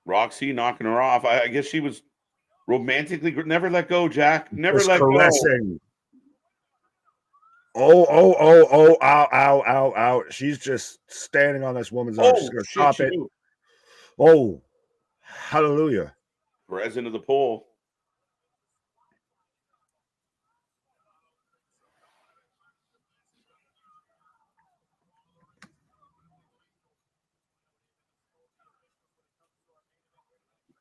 Roxy knocking her off. I guess she was romantically. Never let go, Jack. Never let go. Oh, ow. She's just standing on this woman's arm. She's going to stop it. Oh, hallelujah. Perez into the pole.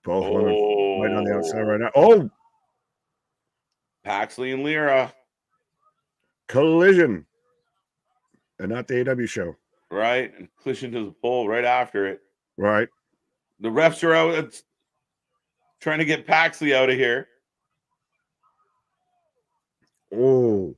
Both women right on the outside right now. Oh, Paxley and Lyra. Collision. And not the AW show. Right. And collision to the pole right after it. Right. The refs are out trying to get Paxley out of here. Oh.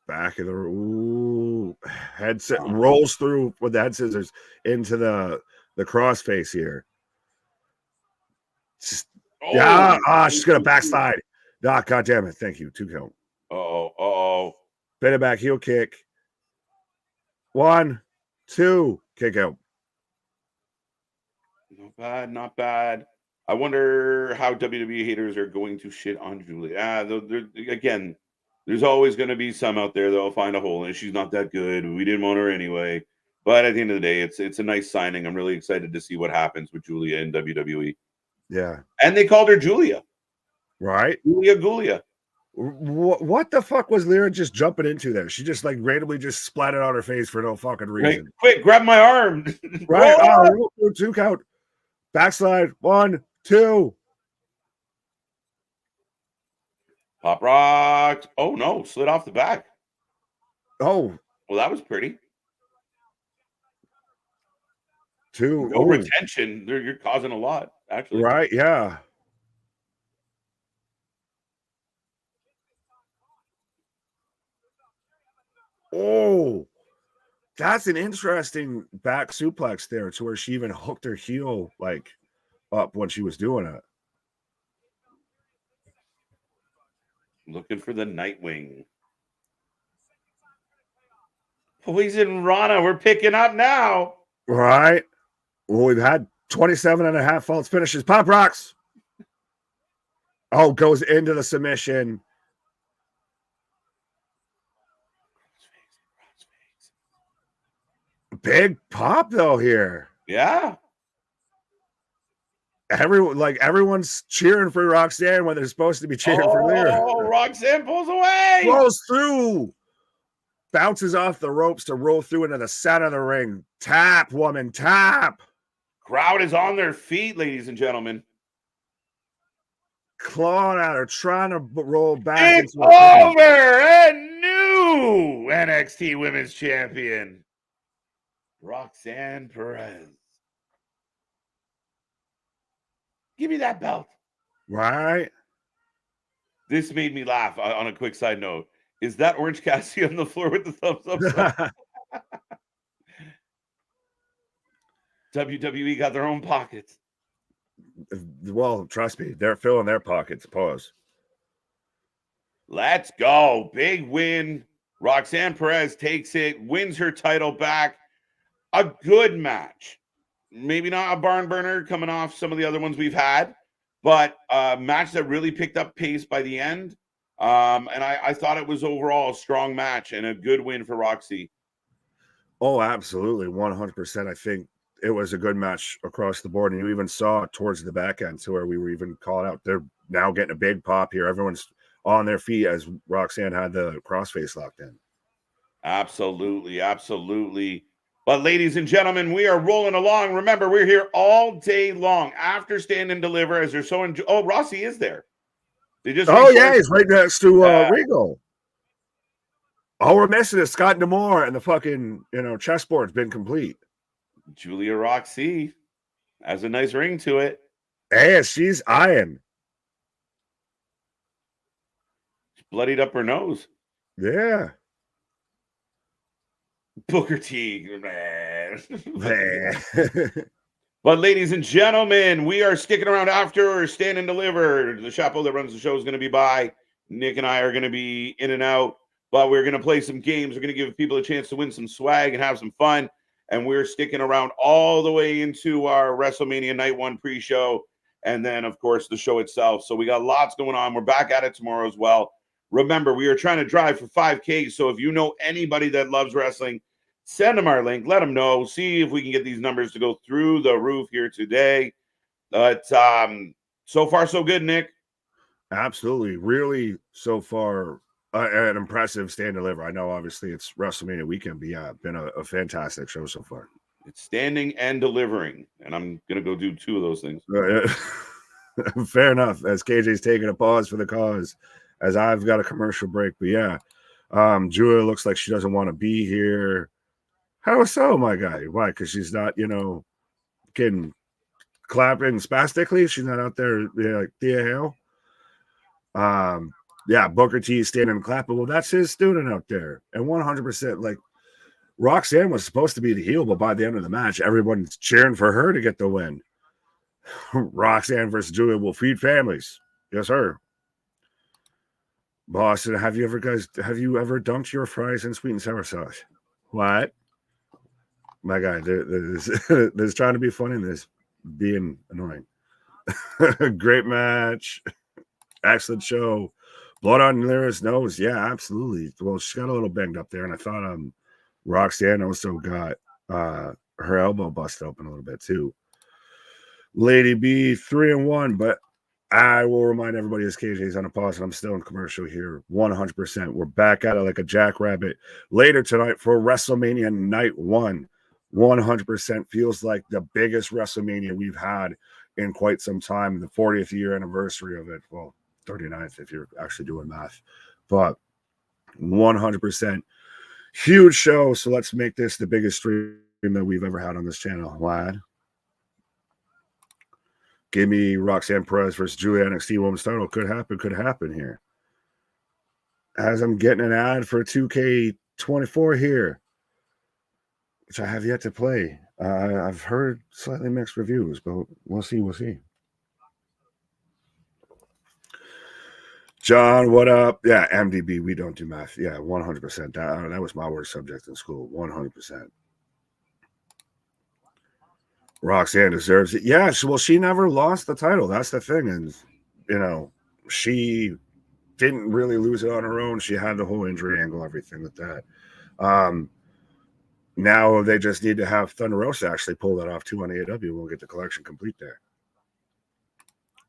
Back of the headset rolls through with the head scissors into the crossface here. She's gonna backslide. God damn it. Thank you. 2 count. Oh. Bit it back, heel kick. 1, 2, kick out. Not bad. I wonder how WWE haters are going to shit on Julia. Again, there's always going to be some out there that'll find a hole in it. She's not that good. We didn't want her anyway. But at the end of the day, it's a nice signing. I'm really excited to see what happens with Julia in WWE. Yeah. And they called her Julia. Right? Julia. What the fuck was Lyra just jumping into there? She just like randomly just splatted on her face for no fucking reason. Right. Quick, grab my arm. Right? 2 count. Backslide. 1, 2. Pop rocks. Oh, no. Slid off the back. Oh. Well, that was pretty. 2. No retention. You're causing a lot, actually. Right, yeah. Oh, that's an interesting back suplex there, to where she even hooked her heel like up when she was doing it. Looking for the Nightwing. Poison Rana, we're picking up now. Right. Well, we've had 27.5 false finishes. Pop rocks. Oh, goes into the submission. Big pop though here. Yeah. Everyone's cheering for Roxanne when they're supposed to be cheering for Lyra. Oh, Roxanne pulls away. Rolls through. Bounces off the ropes to roll through into the center of the ring. Tap, woman, tap. Crowd is on their feet, ladies and gentlemen. Clawing at her, trying to roll back. It's over. And new NXT Women's Champion, Roxanne Perez. Give me that belt. Right. This made me laugh. On a quick side note, is that Orange Cassidy on the floor with the thumbs up? WWE got their own pockets. Well, trust me, they're filling their pockets. Pause. Let's go. Big win. Roxanne Perez takes it, wins her title back. A good match. Maybe not a barn burner coming off some of the other ones we've had, but a match that really picked up pace by the end. And I thought it was overall a strong match and a good win for Roxy. Oh, absolutely. 100%. I think it was a good match across the board. And you even saw towards the back end to where we were even called out. They're now getting a big pop here. Everyone's on their feet as Roxanne had the crossface locked in. Absolutely. Absolutely. But ladies and gentlemen, we are rolling along. Remember, we're here all day long after Stand and Deliver as they're so oh, Rossi is there. They just yeah, he's right next to Regal. All we're missing is Scott D'Amore, and the fucking chessboard's been complete. Julia Roxy has a nice ring to it. Hey, she's eyeing. She bloodied up her nose. Yeah. Booker T. But ladies and gentlemen, we are sticking around after Stand and Deliver. The chapeau that runs the show is going to be by. Nick and I are going to be in and out, but we're going to play some games. We're going to give people a chance to win some swag and have some fun. And we're sticking around all the way into our WrestleMania Night 1 pre-show. And then, of course, the show itself. So we got lots going on. We're back at it tomorrow as well. Remember, we are trying to drive for 5K. So if you know anybody that loves wrestling, send them our link. Let them know. See if we can get these numbers to go through the roof here today. But so far, so good, Nick. Absolutely. Really, so far, an impressive Stand Deliver. I know, obviously, it's WrestleMania weekend, but yeah, been a fantastic show so far. It's standing and delivering, and I'm going to go do 2 of those things. Fair enough, as KJ's taking a pause for the cause, as I've got a commercial break. But yeah, Julia looks like she doesn't want to be here. How so, my guy? Why? Because she's not, getting clapping spastically. She's not out there like Thea Hale. Yeah, Booker T standing and clapping. Well, that's his student out there. And 100%, like, Roxanne was supposed to be the heel, but by the end of the match, everyone's cheering for her to get the win. Roxanne versus Julia will feed families. Yes, sir. Boston, have you ever dunked your fries in sweet and sour sauce? What? My guy, there's trying to be funny and there's being annoying. Great match. Excellent show. Blood on Lyra's nose. Yeah, absolutely. Well, she got a little banged up there, and I thought Roxanne also got her elbow busted open a little bit too. Lady B 3-1, but I will remind everybody as KJ's on a pause, and I'm still in commercial here. 100%. We're back at it like a jackrabbit later tonight for WrestleMania Night 1. 100% feels like the biggest WrestleMania we've had in quite some time. The 40th year anniversary of it. Well, 39th if you're actually doing math, but 100% huge show. So let's make this the biggest stream that we've ever had on this channel. Lad, give me Roxanne Perez versus Julia NXT Women's Title. Could happen here. As I'm getting an ad for 2K24 here, which I have yet to play. I've heard slightly mixed reviews, but we'll see. John, what up? Yeah, MDB, we don't do math. Yeah, 100%. That was my worst subject in school, 100%. Roxanne deserves it. Yeah, well, she never lost the title. That's the thing. And, you know, she didn't really lose it on her own. She had the whole injury angle, everything with that. Now they just need to have Thunder Rosa actually pull that off too on AEW. We'll get the collection complete there.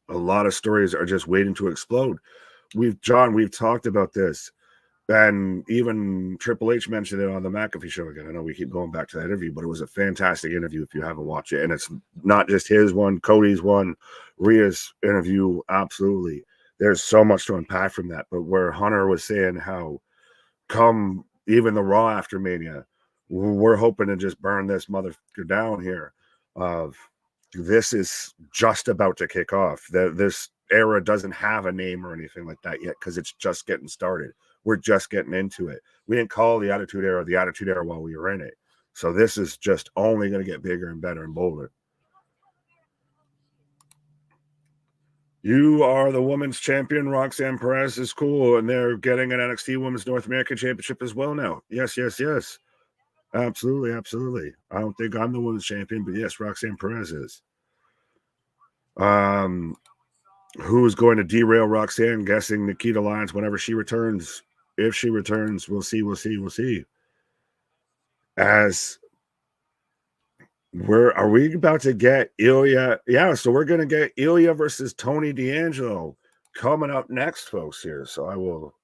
A lot of stories are just waiting to explode. We've talked about this, and even Triple H mentioned it on the McAfee show again. I know we keep going back to that interview, but it was a fantastic interview if you haven't watched it. And it's not just his one, Cody's one, Rhea's interview. Absolutely. There's so much to unpack from that. But where Hunter was saying how come even the Raw after Mania, we're hoping to just burn this motherfucker down here. This is just about to kick off. This era doesn't have a name or anything like that yet because it's just getting started. We're just getting into it. We didn't call the Attitude Era while we were in it. So this is just only going to get bigger and better and bolder. You are the women's champion. Roxanne Perez is cool, and they're getting an NXT Women's North American Championship as well now. Yes. Absolutely. I don't think I'm the women's champion, but yes, Roxanne Perez is. Who's going to derail Roxanne? Guessing Nikita Lyons whenever she returns. If she returns, we'll see. As are we about to get Ilya? Yeah, so we're going to get Ilya versus Tony D'Angelo coming up next, folks, here. So I will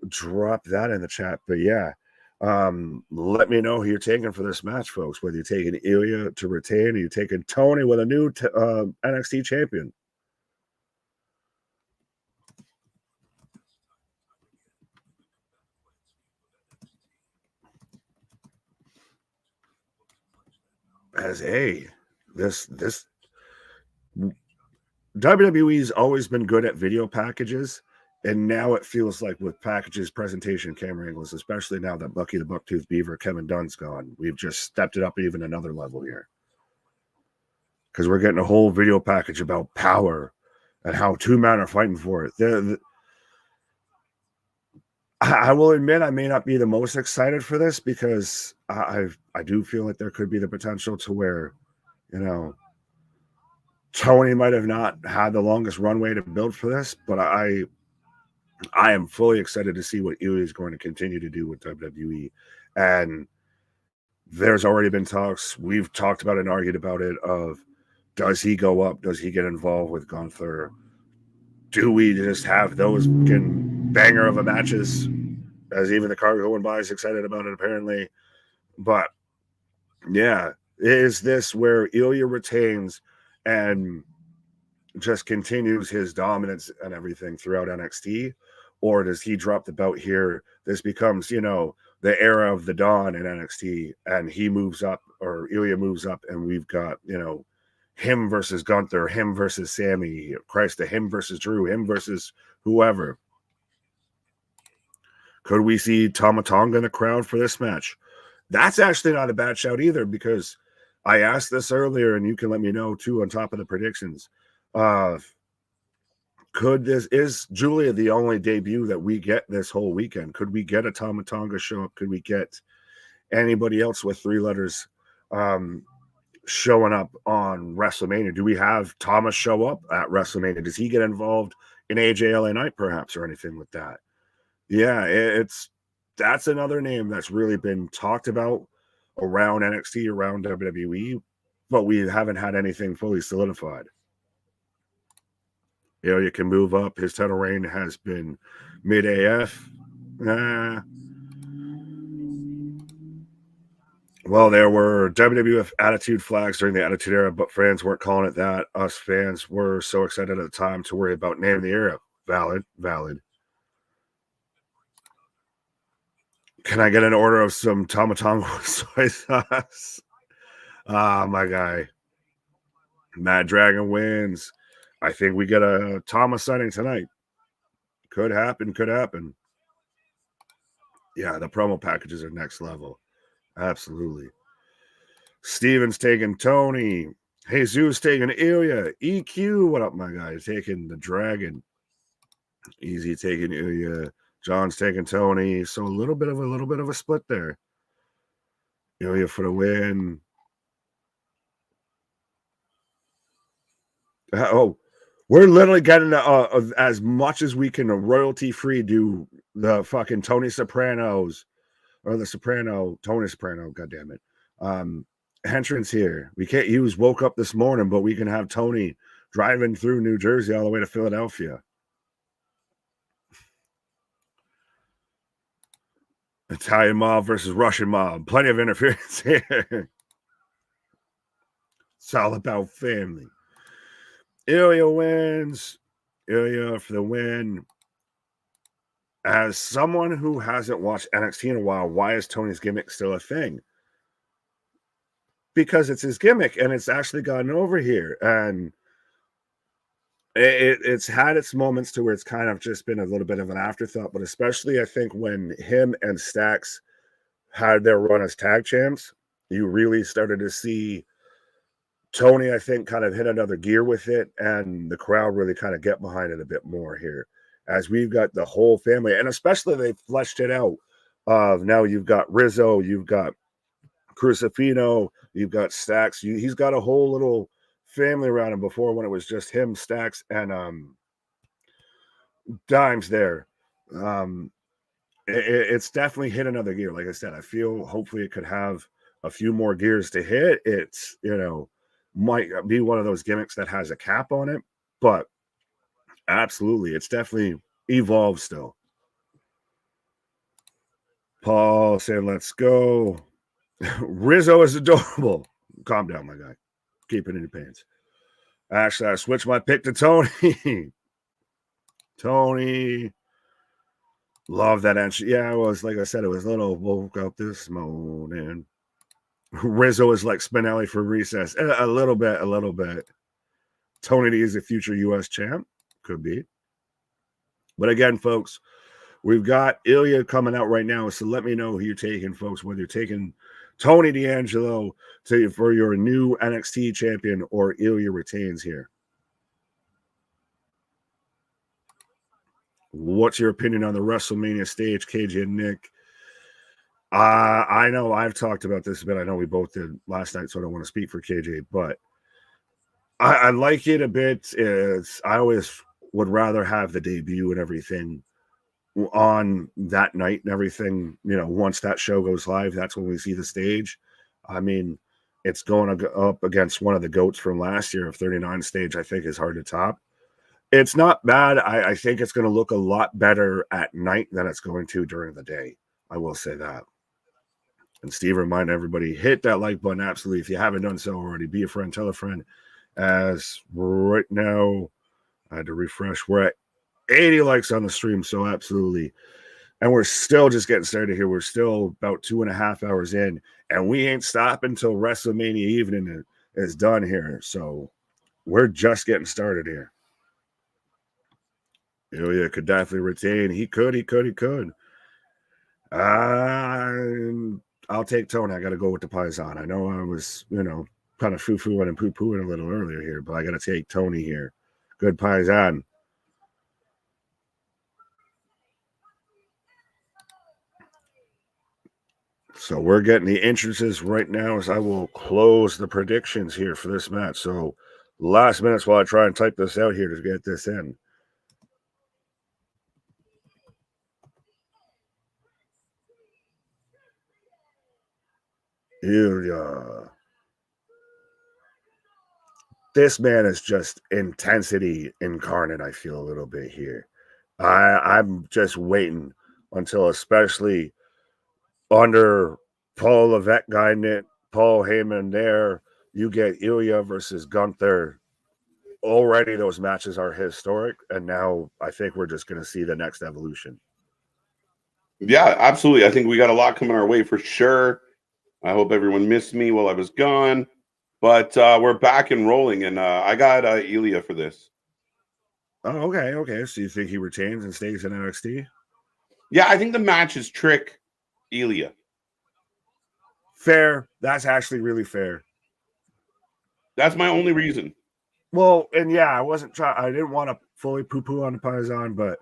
drop that in the chat. But yeah, let me know who you're taking for this match, folks. Whether you're taking Ilya to retain or you're taking Tony with a new NXT champion. As this WWE's always been good at video packages, and now it feels like with packages, presentation, camera angles, especially now that Bucky the Bucktooth Beaver, Kevin Dunn's gone, we've just stepped it up even another level here. Because we're getting a whole video package about power and how two men are fighting for it. I will admit I may not be the most excited for this because I do feel like there could be the potential to where, you know, Tony might have not had the longest runway to build for this, but I am fully excited to see what Ilya is going to continue to do with WWE. And there's already been talks. We've talked about it and argued about it of, does he go up? Does he get involved with Gunther? Do we just have those banger of a matches, as even the car going by is excited about it apparently? But yeah, is this where Ilya retains and just continues his dominance and everything throughout NXT? Or does he drop the belt here? This becomes, you know, the era of the Dawn in NXT, and he moves up, or Ilya moves up, and we've got, you know, him versus Gunther, him versus Sammy, him versus Drew, him versus whoever. Could we see Tama Tonga in the crowd for this match? That's actually not a bad shout either, because I asked this earlier, and you can let me know too on top of the predictions. Is Julia the only debut that we get this whole weekend? Could we get a Tama Tonga show up? Could we get anybody else with three letters showing up on WrestleMania? Do we have Thomas show up at WrestleMania? Does he get involved in AJ LA Knight perhaps or anything with that? Yeah, that's another name that's really been talked about around NXT, around WWE, but we haven't had anything fully solidified. You can move up. His title reign has been mid AF. Well, there were WWF Attitude flags during the Attitude Era, but fans weren't calling it that. Us fans were so excited at the time to worry about naming the era. Valid, valid. Can I get an order of some Tomatongo soy sauce? Ah, my guy. Mad Dragon wins. I think we get a Thomas signing tonight. Could happen, could happen. Yeah, the promo packages are next level. Absolutely. Steven's taking Tony. Jesus taking Ilya. EQ, what up, my guy? Taking the Dragon. Easy taking Ilya. John's taking Tony. So a little bit of a split there. Ilya for the win. Oh, we're literally getting as much as we can royalty free do the fucking Tony Sopranos or the Soprano, Tony Soprano, goddamn it. Entrance here. We can't use Woke Up This Morning, but we can have Tony driving through New Jersey all the way to Philadelphia. Italian mob versus Russian mob. Plenty of interference here. It's all about family. Ilya wins. Ilya for the win. As someone who hasn't watched NXT in a while, why is Tony's gimmick still a thing? Because it's his gimmick, and it's actually gotten over here. And it's had its moments to where it's kind of just been a little bit of an afterthought, but especially I think when him and Stax had their run as tag champs, you really started to see Tony, I think, kind of hit another gear with it, and the crowd really kind of get behind it a bit more here. As we've got the whole family, and especially they fleshed it out of now you've got Rizzo, you've got Crucifino, you've got Stax. He's got a whole little family around him before when it was just him, Stax, and Dimes there. It's definitely hit another gear. Like I said, I feel hopefully it could have a few more gears to hit. It's, might be one of those gimmicks that has a cap on it, but absolutely, it's definitely evolved still. Paul saying, let's go. Rizzo is adorable. Calm down, my guy. Keep it in your pants. Actually, I switched my pick to Tony. Tony. Love that entry. Yeah, it was, like I said, it was a little woke up this morning. Rizzo is like Spinelli for recess. A little bit. Tony D is a future U.S. champ. Could be. But again, folks, we've got Ilya coming out right now. So let me know who you're taking, folks, whether you're taking Tony D'Angelo for your new NXT champion or Ilya retains here. What's your opinion on the WrestleMania stage, KJ and Nick? I know I've talked about this a bit. I know we both did last night, so I don't want to speak for KJ, but I like it a bit. I always would rather have the debut and everything on that night and everything. Once that show goes live, that's when we see the stage. I mean, it's going up against one of the GOATs from last year of 39 stage, I think is hard to top. It's not bad. I think it's going to look a lot better at night than it's going to during the day. I will say that. And Steve, remind everybody, hit that like button. Absolutely. If you haven't done so already, be a friend, tell a friend. As right now, I had to refresh. We're at 80 likes on the stream. So absolutely. And we're still just getting started here. We're still about 2.5 hours in. And we ain't stopping until WrestleMania evening is done here. So we're just getting started here. Ilya could definitely retain. He could. I'll take Tony. I got to go with the Paisan. I know I was, kind of foo-fooing and poo-pooing a little earlier here, but I got to take Tony here. Good Paisan. So we're getting the entrances right now as I will close the predictions here for this match. So last minutes while I try and type this out here to get this in. Ilya. This man is just intensity incarnate, I feel a little bit here. I'm just waiting until, especially under Paul Levesque guy, Paul Heyman there. You get Ilya versus Gunther. Already those matches are historic, and now I think we're just going to see the next evolution. Yeah, absolutely. I think we got a lot coming our way for sure. I hope everyone missed me while I was gone, but we're back and rolling, and I got Ilya for this. Oh, okay. So you think he retains and stays in NXT? Yeah, I think the match is Trick Ilya. Fair. That's actually really fair. That's my only reason. Well, and yeah, I didn't want to fully poo-poo on the Paisan, but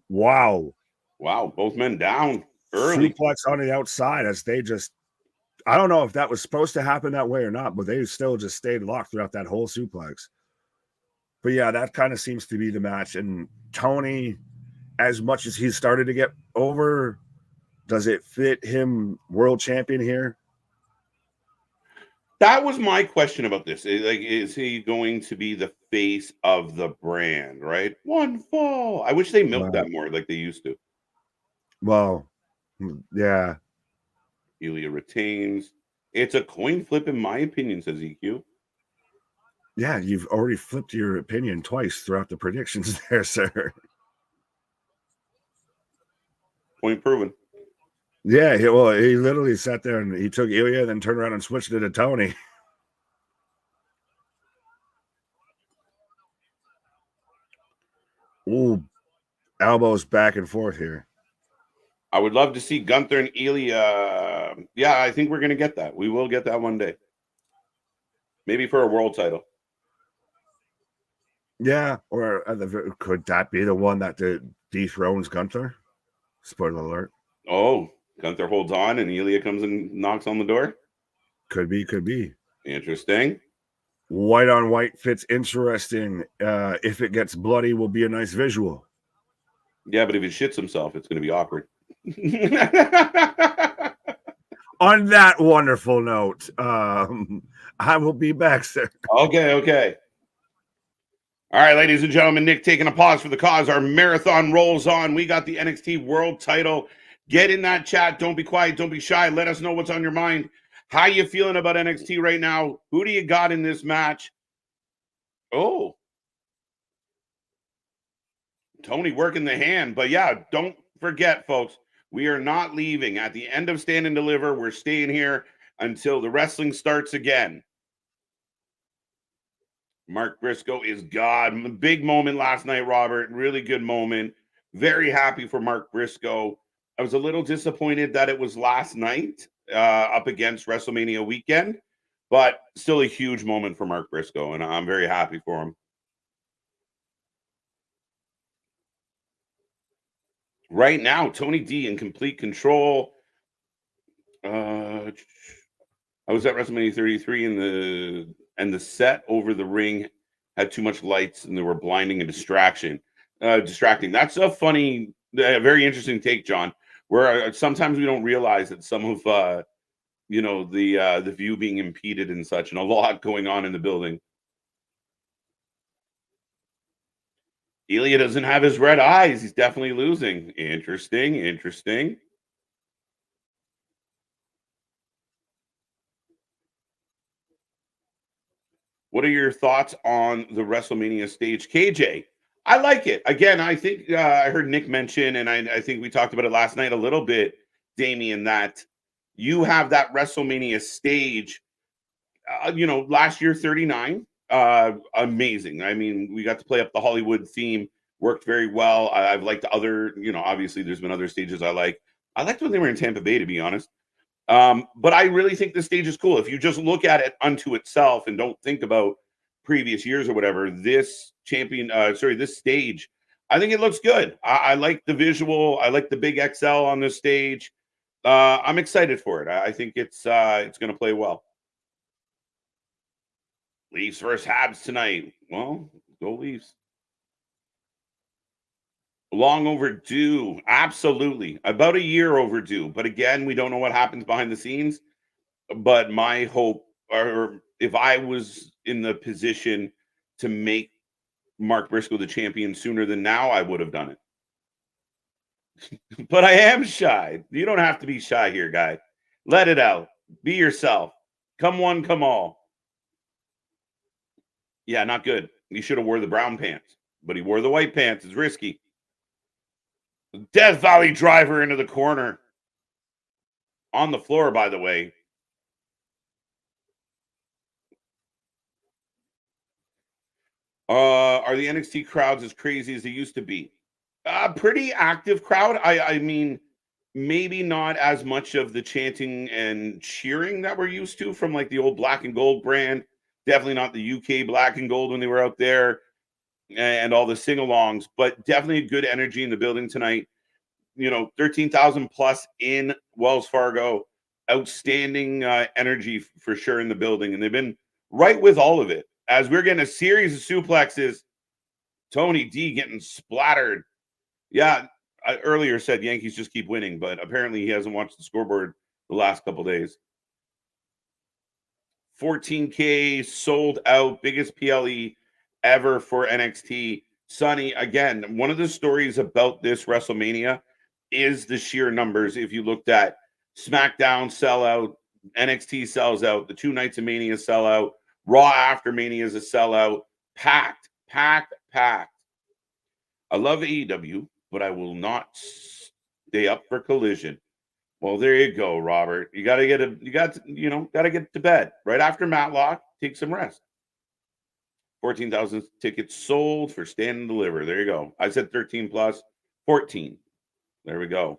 wow. Wow, both men down early. Suplex on the outside as they just, I don't know if that was supposed to happen that way or not, but they still just stayed locked throughout that whole suplex. But yeah, that kind of seems to be the match. And Tony, as much as he's started to get over, does it fit him world champion here? That was my question about this. Like, is he going to be the face of the brand, right? One fall. I wish they milked that more like they used to. Well, yeah. Ilya retains. It's a coin flip, in my opinion, says EQ. Yeah, you've already flipped your opinion twice throughout the predictions there, sir. Point proven. Yeah, he literally sat there and he took Ilya, then turned around and switched it to Tony. Ooh, elbows back and forth here. I would love to see Gunther and Ilya. Yeah, I think we're going to get that. We will get that one day. Maybe for a world title. Yeah, or could that be the one that dethrones Gunther? Spoiler alert. Oh, Gunther holds on and Ilya comes and knocks on the door? Could be. Interesting. White on white fits interesting. If it gets bloody, will be a nice visual. Yeah, but if he shits himself, it's going to be awkward. On that wonderful note, I will be back, sir. Okay. All right, ladies and gentlemen, Nick taking a pause for the cause. Our marathon rolls on. We got the NXT World Title. Get in that chat. Don't be quiet. Don't be shy. Let us know what's on your mind. How you feeling about NXT right now? Who do you got in this match? Oh, Tony working the hand. But yeah, don't forget, folks, we are not leaving. At the end of Stand and Deliver, we're staying here until the wrestling starts again. Mark Briscoe is God. Big moment last night, Robert. Really good moment. Very happy for Mark Briscoe. I was a little disappointed that it was last night up against WrestleMania weekend, but still a huge moment for Mark Briscoe, and I'm very happy for him. Right now, Tony D in complete control. I was at WrestleMania 33 and the set over the ring had too much lights and they were blinding and distracting. That's a funny, very interesting take, John. Where sometimes we don't realize that some of the view being impeded and such, and a lot going on in the building. Ilya doesn't have his red eyes. He's definitely losing. Interesting. What are your thoughts on the WrestleMania stage, KJ? I like it. Again, I think I heard Nick mention, and I think we talked about it last night a little bit, Damian, that you have that WrestleMania stage. Last year, 39, amazing. I mean, we got to play up the Hollywood theme, worked very well. I've liked other, obviously there's been other stages I like. I liked when they were in Tampa Bay, to be honest. But I really think the stage is cool. If you just look at it unto itself and don't think about previous years or whatever, this stage, I think it looks good. I like the visual. I like the big XL on this stage. I'm excited for it. I think it's going to play well. Leafs versus Habs tonight. Well, go Leafs. Long overdue. Absolutely. About a year overdue. But again, we don't know what happens behind the scenes. But my hope, or if I was in the position to make Mark Briscoe the champion sooner than now, I would have done it. But I am shy. You don't have to be shy here, guy. Let it out. Be yourself. Come one, come all. Yeah, not good. He should have wore the brown pants, but he wore the white pants. It's risky. Death Valley driver into the corner. On the floor, by the way. Are the NXT crowds as crazy as they used to be? Pretty active crowd. I mean, maybe not as much of the chanting and cheering that we're used to from like the old black and gold brand. Definitely not the UK black and gold when they were out there and all the sing-alongs, but definitely a good energy in the building tonight. 13,000 plus in Wells Fargo. Outstanding energy for sure in the building. And they've been right with all of it. As we're getting a series of suplexes, Tony D getting splattered. Yeah, I earlier said Yankees just keep winning, but apparently he hasn't watched the scoreboard the last couple days. 14K sold out, biggest PLE ever for NXT. Sonny, again, one of the stories about this WrestleMania is the sheer numbers. If you looked at SmackDown sellout, NXT sells out, the 2 nights of Mania sell out, Raw after Mania is a sellout, packed. I love AEW, but I will not stay up for Collision. Well, there you go, Robert. You got to get to bed right after Matlock. Take some rest. 14,000 tickets sold for Stand and Deliver. There you go. I said 13 plus 14. There we go.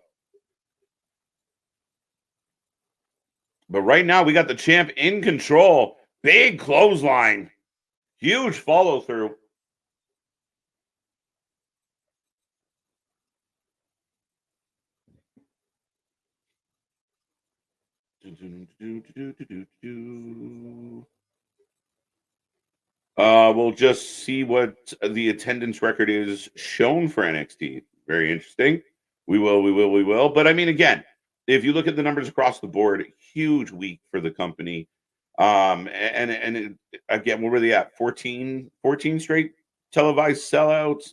But right now we got the champ in control. Big clothesline. Huge follow through. We'll just see what the attendance record is shown for NXT. Very interesting. We will. But I mean, again, if you look at the numbers across the board, huge week for the company. Again, where were they at? 14 straight televised sellouts.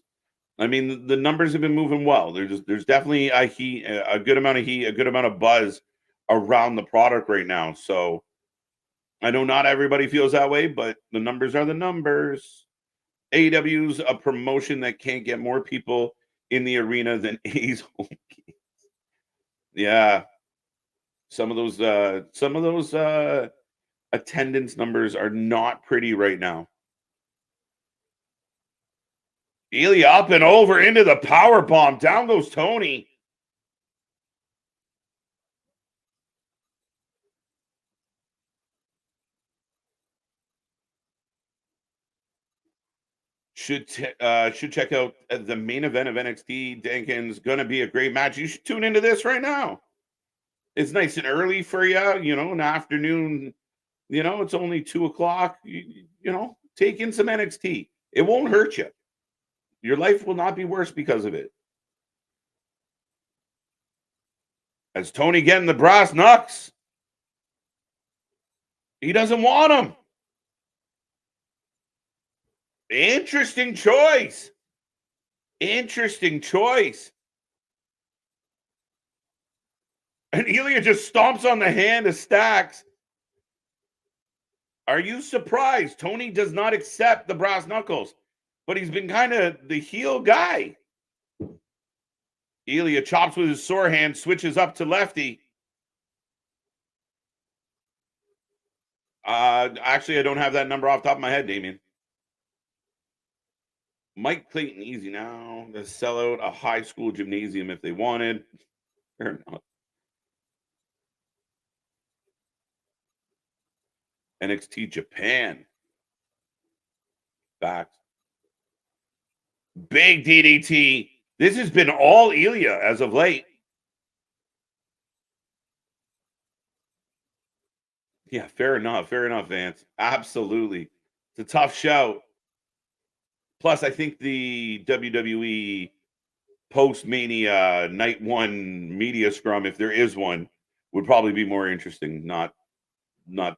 I mean, the numbers have been moving well. There's definitely a good amount of heat, a good amount of buzz around the product right now. So I know not everybody feels that way, but the numbers are the numbers. AEW's a promotion that can't get more people in the arena than A's home games. Yeah. Some of those attendance numbers are not pretty right now. Ilya up and over into the power bomb. Down goes Tony. Should check out the main event of NXT. Dankin's gonna be a great match. You should tune into this right now. It's nice and early for you, an afternoon. It's only 2:00. Take in some NXT. It won't hurt you. Your life will not be worse because of it. As Tony getting the brass knucks. He doesn't want them. Interesting choice. And Ilya just stomps on the hand of Stacks. Are you surprised? Tony does not accept the brass knuckles, but he's been kind of the heel guy. Ilya chops with his sore hand, switches up to lefty. Actually, I don't have that number off the top of my head, Damien. Mike Clayton, easy now. To sell out a high school gymnasium if they wanted. Fair enough. NXT Japan. Back. Big DDT. This has been all Ilya as of late. Yeah, fair enough, Vance. Absolutely. It's a tough show. Plus, I think the WWE post-Mania night one media scrum, if there is one, would probably be more interesting, not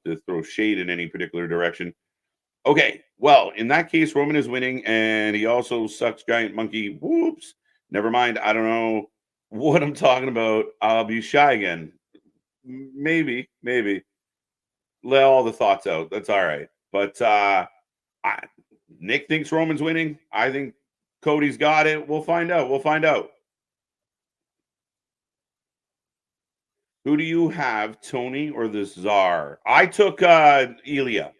to throw shade in any particular direction. Okay, well, in that case, Roman is winning, and he also sucks giant monkey. Whoops. Never mind. I don't know. what I'm talking about, I'll be shy again. Maybe. Let all the thoughts out. That's all right. But I, Nick thinks Roman's winning. I think Cody's got it. We'll find out. Who do you have, Tony or the Czar? I took Ilya.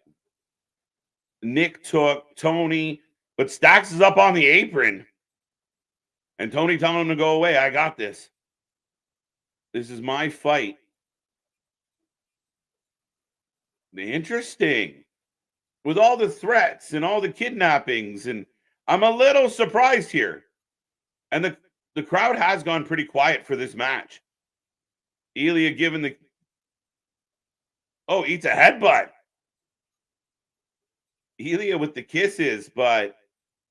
Nick took Tony, but Stacks is up on the apron. And Tony telling him to go away. I got this. This is my fight. Interesting. With all the threats and all the kidnappings, and I'm a little surprised here. And the crowd has gone pretty quiet for this match. Ilya giving the eats a headbutt. Ilya with the kisses, but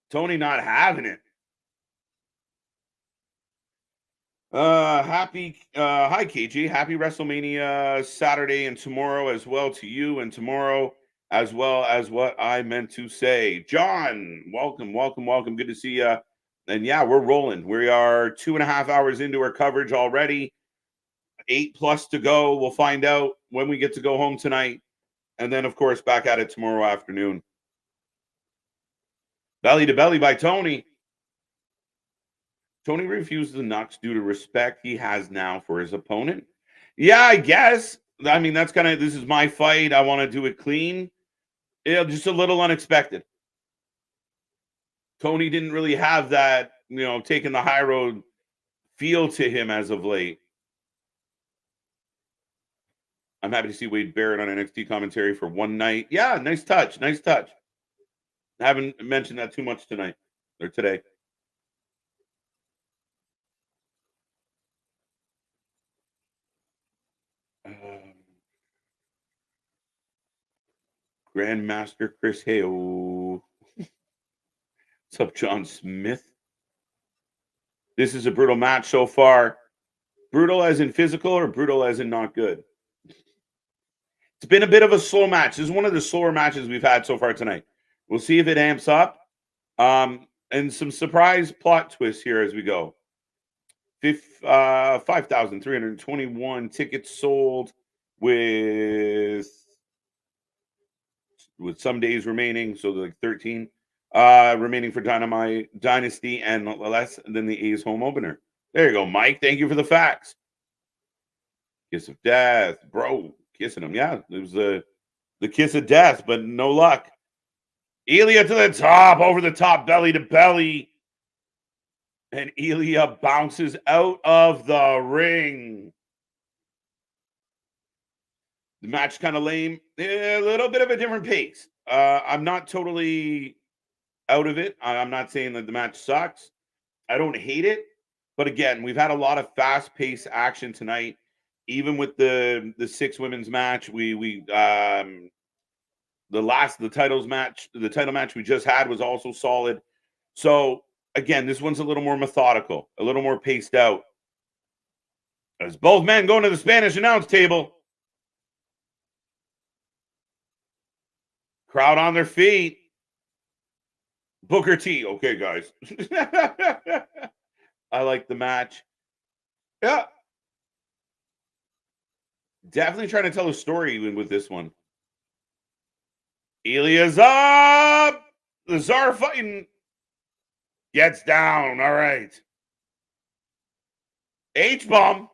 Tony not having it. Hi KG. Happy WrestleMania Saturday and tomorrow as well to you, and tomorrow as well as what I meant to say. John, welcome. Good to see you. And yeah, we're rolling. We are 2.5 hours into our coverage already. 8+ to go. We'll find out when we get to go home tonight. And then, of course, back at it tomorrow afternoon. Belly to Belly by Tony. Tony refuses the Nux due to respect he has now for his opponent. Yeah, I guess. I mean, that's kind of, this is my fight. I want to do it clean. Yeah, just a little unexpected. Tony didn't really have that, taking the high road feel to him as of late. I'm happy to see Wade Barrett on NXT commentary for one night. Yeah, nice touch. I haven't mentioned that too much tonight or today. Grandmaster Chris Hale. What's up, John Smith? This is a brutal match so far. Brutal as in physical or brutal as in not good? It's been a bit of a slow match. This is one of the slower matches we've had so far tonight. We'll see if it amps up. And some surprise plot twists here as we go. 5,321 tickets sold with some days remaining, so like 13 remaining for Dynamite Dynasty and less than the A's home opener. There you go, Mike. Thank you for the facts. Kiss of death, bro. Kissing him. Yeah, it was the kiss of death, but no luck. Ilya to the top, over the top, belly to belly. And Ilya bounces out of the ring. The match kind of lame. A little bit of a different pace. I'm not totally out of it. I'm not saying that the match sucks. I don't hate it. But again, we've had a lot of fast-paced action tonight. Even with the 6 women's match, the title match we just had was also solid. So again, this one's a little more methodical, a little more paced out. As both men going to the Spanish announce table. Crowd on their feet. Booker T. Okay, guys. I like the match. Yeah. Definitely trying to tell a story with this one. Ilya's up. The Czar fighting. Gets down. All right. H-bomb.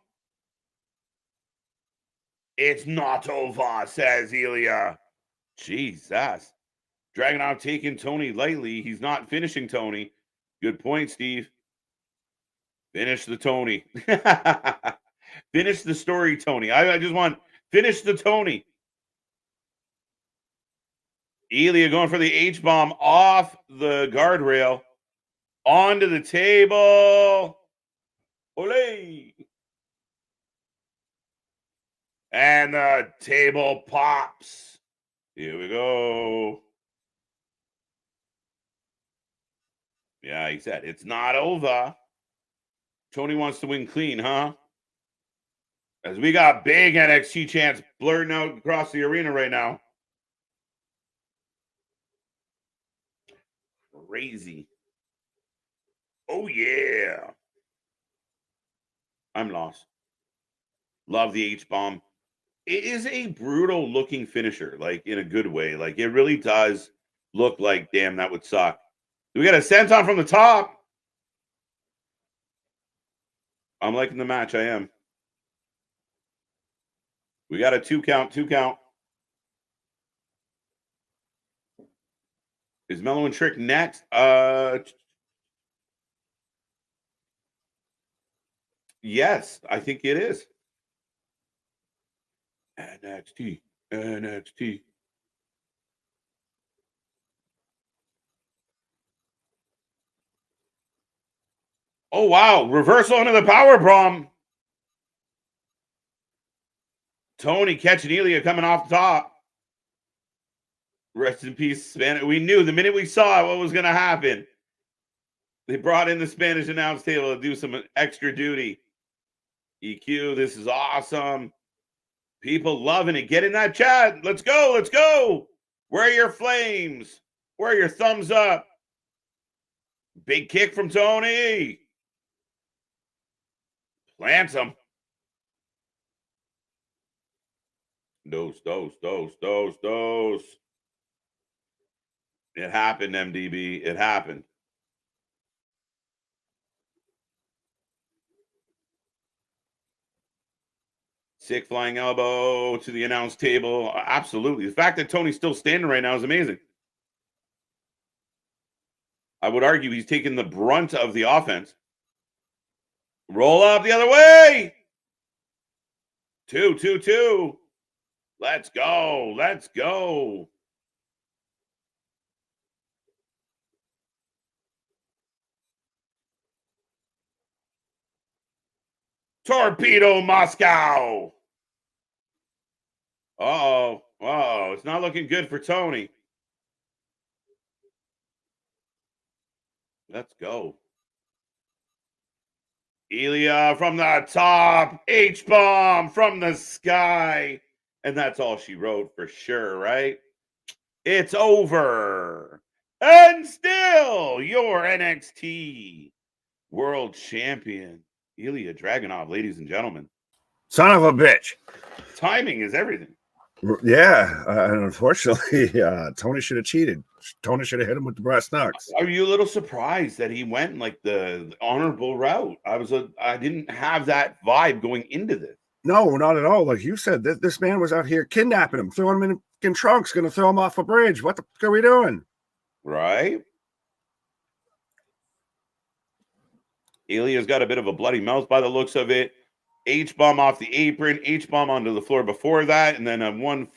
It's not over, says Ilya. Jesus. Dragunov taking Tony lightly. He's not finishing Tony. Good point, Steve. Finish the Tony. Finish the story, Tony. I just want finish the Tony. Ilya going for the H-bomb off the guardrail. Onto the table. Olé. And the table pops. Here we go. Yeah, he said, it's not over. Tony wants to win clean, huh? As we got big NXT chants blurting out across the arena right now. Crazy. Oh, yeah. I'm lost. Love the H-bomb. It is a brutal looking finisher, like in a good way. Like it really does look like, damn, that would suck. We got a senton from the top. I'm liking the match. I am. We got a 2 count, 2 count. Is Mellow and Trick next? Yes, I think it is. NXT. NXT. Oh, wow. Reversal into the power bomb. Tony catching Ilya coming off the top. Rest in peace, Spanish. We knew the minute we saw it what was going to happen. They brought in the Spanish announce table to do some extra duty. EQ, this is awesome. People loving it. Get in that chat. Let's go. Let's go. Where are your flames? Where are your thumbs up? Big kick from Tony. Plants him. Dose. It happened, MDB. It happened. Sick flying elbow to the announce table. Absolutely. The fact that Tony's still standing right now is amazing. I would argue he's taking the brunt of the offense. Roll up the other way. 2. Let's go. Let's go. Torpedo Moscow. Uh-oh. Uh-oh. It's not looking good for Tony. Let's go. Ilya from the top. H-bomb from the sky. And that's all she wrote for sure, right? It's over. And still your NXT World Champion, Ilya Dragunov, ladies and gentlemen. Son of a bitch. Timing is everything. Yeah, and unfortunately, Tony should have cheated. Tony should have hit him with the brass knucks. Are you a little surprised that he went like the honorable route? I didn't have that vibe going into this. No, not at all. Like you said, this man was out here kidnapping him, throwing him in trunks, going to throw him off a bridge. What the fuck are we doing? Right? Ilya's got a bit of a bloody mouth by the looks of it. H-bomb off the apron, H-bomb onto the floor before that, and then one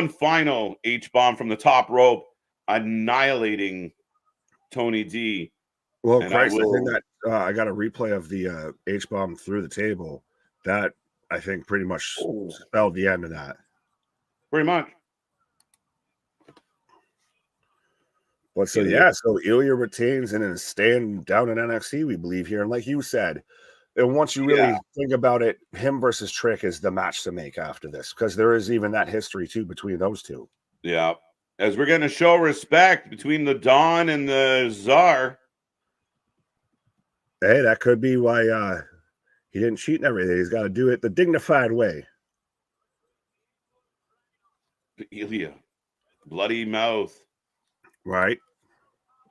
final H-bomb from the top rope, annihilating Tony D. Well, Christ, I think that I got a replay of the H-bomb through the table. That, I think, pretty much spelled the end of that. Pretty much. But so, yeah, so Ilya retains and is staying down in NXT, we believe here. And like you said, and once you really think about it, him versus Trick is the match to make after this, because there is even that history, too, between those two. Yeah. As we're going to show respect between the Don and the Czar. Hey, that could be why he didn't cheat and everything. He's got to do it the dignified way. Ilya, bloody mouth. Right.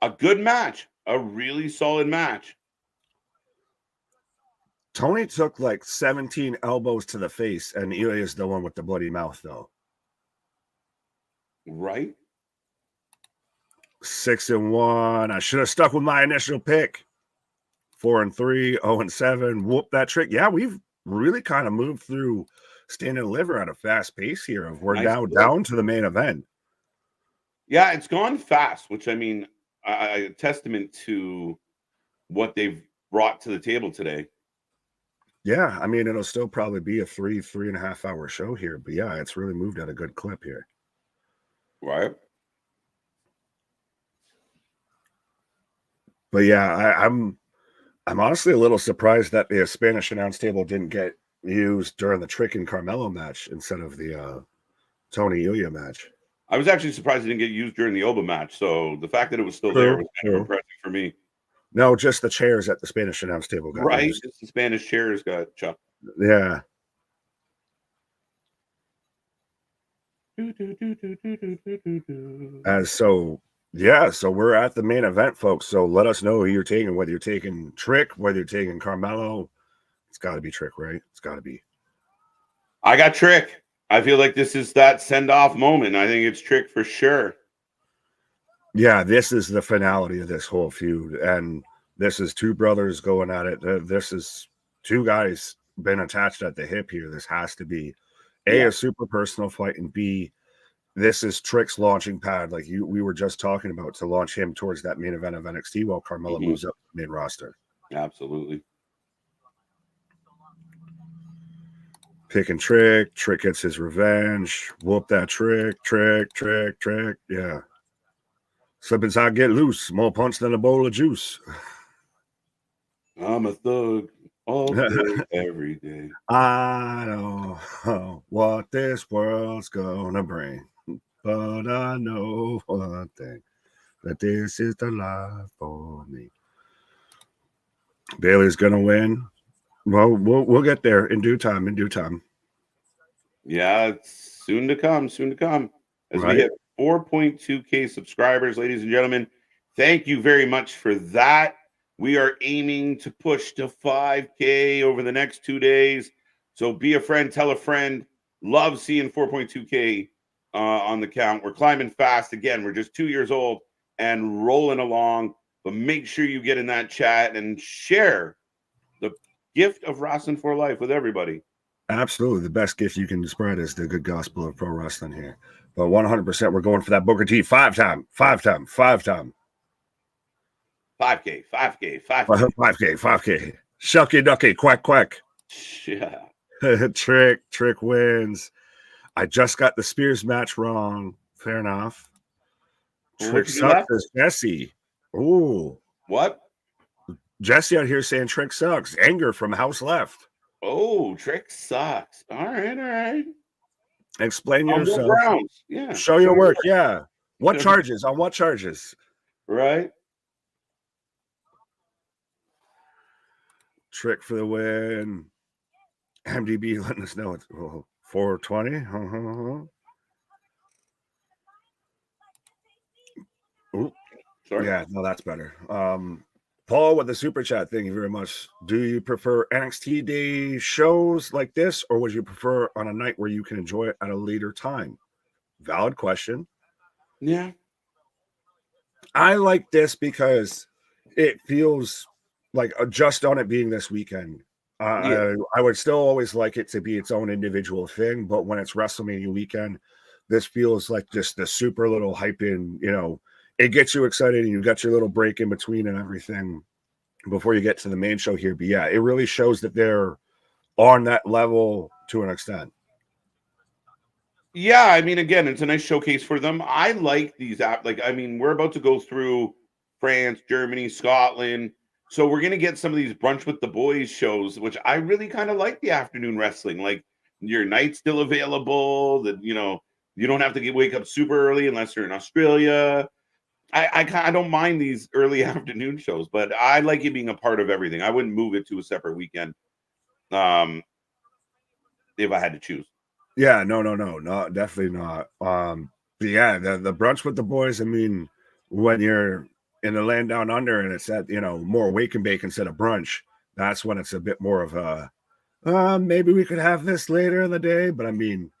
A good match. A really solid match. Tony took like 17 elbows to the face, and Ilya is the one with the bloody mouth, though. Right. 6-1. I should have stuck with my initial pick. 4-3, 0-7. Whoop that Trick. Yeah, we've really kind of moved through Stand and Deliver at a fast pace here. We're now down to the main event. Yeah, it's gone fast, which I mean, a testament to what they've brought to the table today. Yeah, I mean, it'll still probably be a 3.5 hour show here, but yeah, it's really moved at a good clip here. Right. But yeah, I'm honestly a little surprised that the Spanish announce table didn't get used during the Trick and Carmelo match instead of the Tony Ilya match. I was actually surprised it didn't get used during the Oba match. So the fact that it was still there was kind of impressive for me. No, just the chairs at the Spanish announce table got Right, loose. just the Spanish chairs got chucked. Yeah. So we're at the main event, folks. So let us know who you're taking, whether you're taking Trick, whether you're taking Carmelo. It's got to be Trick, right? It's got to be. I got Trick. I feel like this is that send-off moment. I think it's Trick for sure. Yeah, this is the finality of this whole feud. And this is two brothers going at it. This is two guys been attached at the hip here. This has to be A, a super personal fight, and B, this is Trick's launching pad, like we were just talking about, to launch him towards that main event of NXT while Carmelo moves up the main roster. Absolutely. Picking Trick. Trick gets his revenge. Whoop that Trick. Yeah. Slip inside, get loose. More punch than a bowl of juice. I'm a thug all day, every day. I don't know what this world's gonna bring, but I know one thing, that this is the life for me. Bailey's gonna win. Well, we'll get there in due time. Yeah, it's soon to come. As Right. we hit 4.2K subscribers, ladies and gentlemen. Thank you very much for that. We are aiming to push to 5K over the next 2 days. So be a friend, tell a friend. Love seeing 4.2K on the count. We're climbing fast. Again, we're just 2 years old and rolling along. But make sure you get in that chat and share the gift of Wrestling for Life with everybody. Absolutely. The best gift you can spread is the good gospel of pro wrestling here. But 100% we're going for that Booker T 5-time. 5K. 5K. Shucky ducky, quack. Yeah. Trick wins. I just got the Spears match wrong. Fair enough. Trick sucks as Jesse. Ooh. What? Jesse out here saying Trick sucks. Anger from House Left. Oh, Trick sucks. All right. Explain yourself. On what grounds? Yeah. Show your work. Yeah. What charges? On what charges? Right. Trick for the win. MDB letting us know it's 420. Ooh. Sorry. Yeah, no, that's better. Paul with the super chat, thank you very much. Do you prefer NXT day shows like this, or would you prefer on a night where you can enjoy it at a later time? Valid question. Yeah. I like this because it feels like just on it being this weekend. I would still always like it to be its own individual thing, but when it's WrestleMania weekend, this feels like just the super little hype in, it gets you excited and you got your little break in between and everything before you get to the main show here. But yeah, it really shows that they're on that level to an extent. Yeah, I mean, again, it's a nice showcase for them. I like these we're about to go through France, Germany, Scotland. So we're gonna get some of these brunch with the boys shows, which I really kind of like the afternoon wrestling. Like your night's still available, that you don't have to wake up super early unless you're in Australia. I don't mind these early afternoon shows, but I like it being a part of everything. I wouldn't move it to a separate weekend if I had to choose. Yeah, no, definitely not. But yeah, the brunch with the boys, I mean, when you're in the land down under and it's at, more wake and bake instead of brunch, that's when it's a bit more of a, maybe we could have this later in the day. But I mean,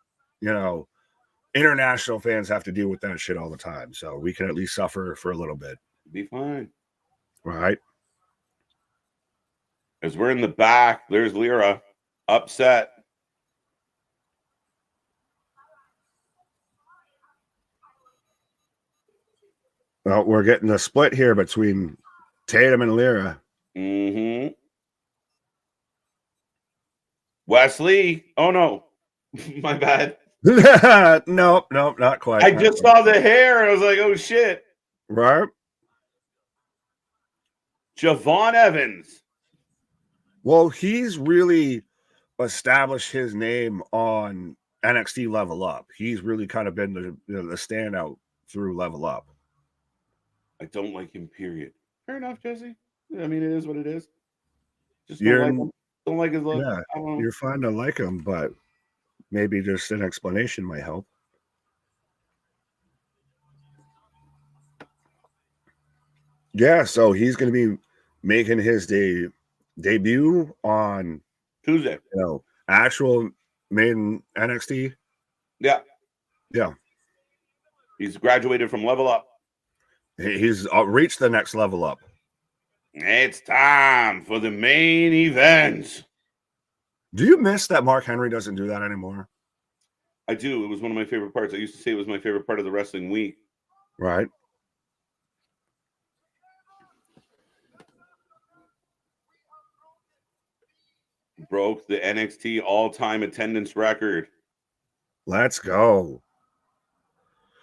international fans have to deal with that shit all the time. So we can at least suffer for a little bit. Be fine. Right. As we're in the back, there's Lyra upset. Well, we're getting a split here between Tatum and Lyra. Mm-hmm. Wesley. Oh, no. My bad. Nope, not quite. I just saw the hair. I was like, oh, shit. Right. Javon Evans. Well, he's really established his name on NXT Level Up. He's really kind of been the standout through Level Up. I don't like him, period. Fair enough, Jesse. I mean, it is what it is. Just don't You're like him. Don't like his look. yeah, I don't know. you're fine to like him, but maybe just an explanation might help. Yeah, so he's going to be making his debut on Tuesday. Actual main NXT. Yeah. Yeah, He's graduated from Level Up. he's reached the next level up. It's time for the main event. Do you miss that Mark Henry doesn't do that anymore? I do. It was one of my favorite parts. I used to say it was my favorite part of the wrestling week. Right. Broke the NXT all-time attendance record. Let's go.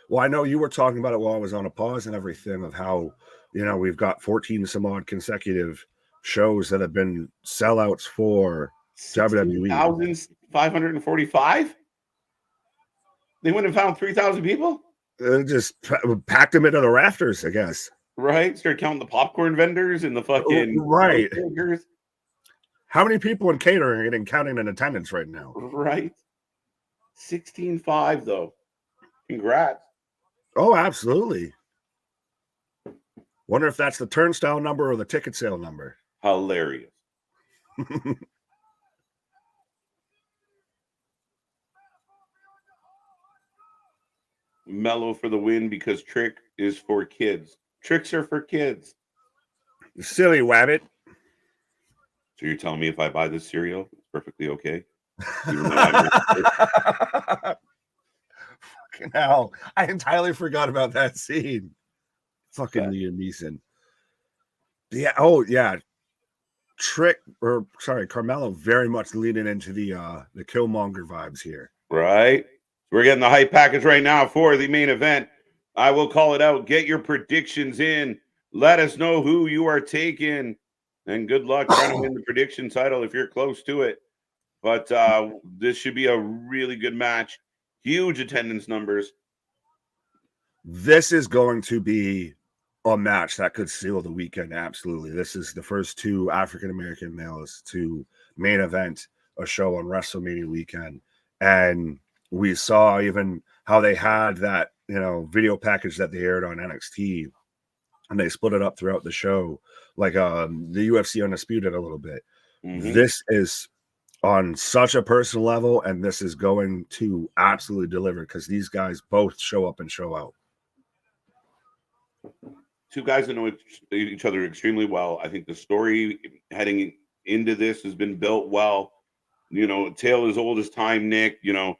Well, I know you were talking about it while I was on a pause and everything of how, we've got 14 some odd consecutive shows that have been sellouts for WWE. 16,545? They went and found 3,000 people? Just packed them into the rafters, I guess. Right? Start counting the popcorn vendors and the fucking right. burgers. How many people in catering and counting in attendance right now? Right. 16.5 though. Congrats. Oh, absolutely. Wonder if that's the turnstile number or the ticket sale number. Hilarious. Mellow for the win because Trick is for kids. Tricks are for kids. Silly wabbit. So you're telling me if I buy this cereal, it's perfectly okay? Fucking hell. I entirely forgot about that scene. Fucking Liam Neeson. Yeah. Oh, yeah. Carmelo very much leading into the Killmonger vibes here. Right. We're getting the hype package right now for the main event. I will call it out. Get your predictions in. Let us know who you are taking. And good luck trying to win the prediction title if you're close to it. But this should be a really good match. Huge attendance numbers. This is going to be a match that could seal the weekend. Absolutely. This is the first two African-American males to main event a show on WrestleMania weekend. And we saw even how they had that, video package that they aired on NXT, and they split it up throughout the show, like the UFC Undisputed a little bit. Mm-hmm. This is on such a personal level, and this is going to absolutely deliver because these guys both show up and show out. Two guys that know each other extremely well. I think the story heading into this has been built well. Tale as old as time, Nick. The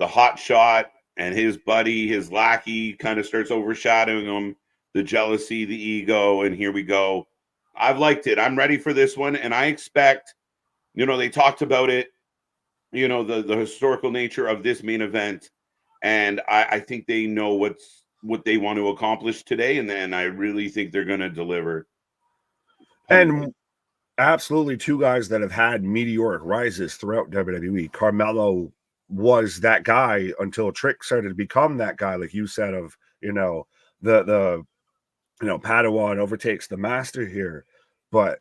hot shot and his buddy, his lackey, kind of starts overshadowing him. The jealousy, the ego, and here we go. I've liked it. I'm ready for this one, and I expect, they talked about it, the historical nature of this main event, and I think they know what they want to accomplish today, and then I really think they're going to deliver. And absolutely two guys that have had meteoric rises throughout WWE. Carmelo was that guy until Trick started to become that guy, like you said, of, the Padawan overtakes the master here. But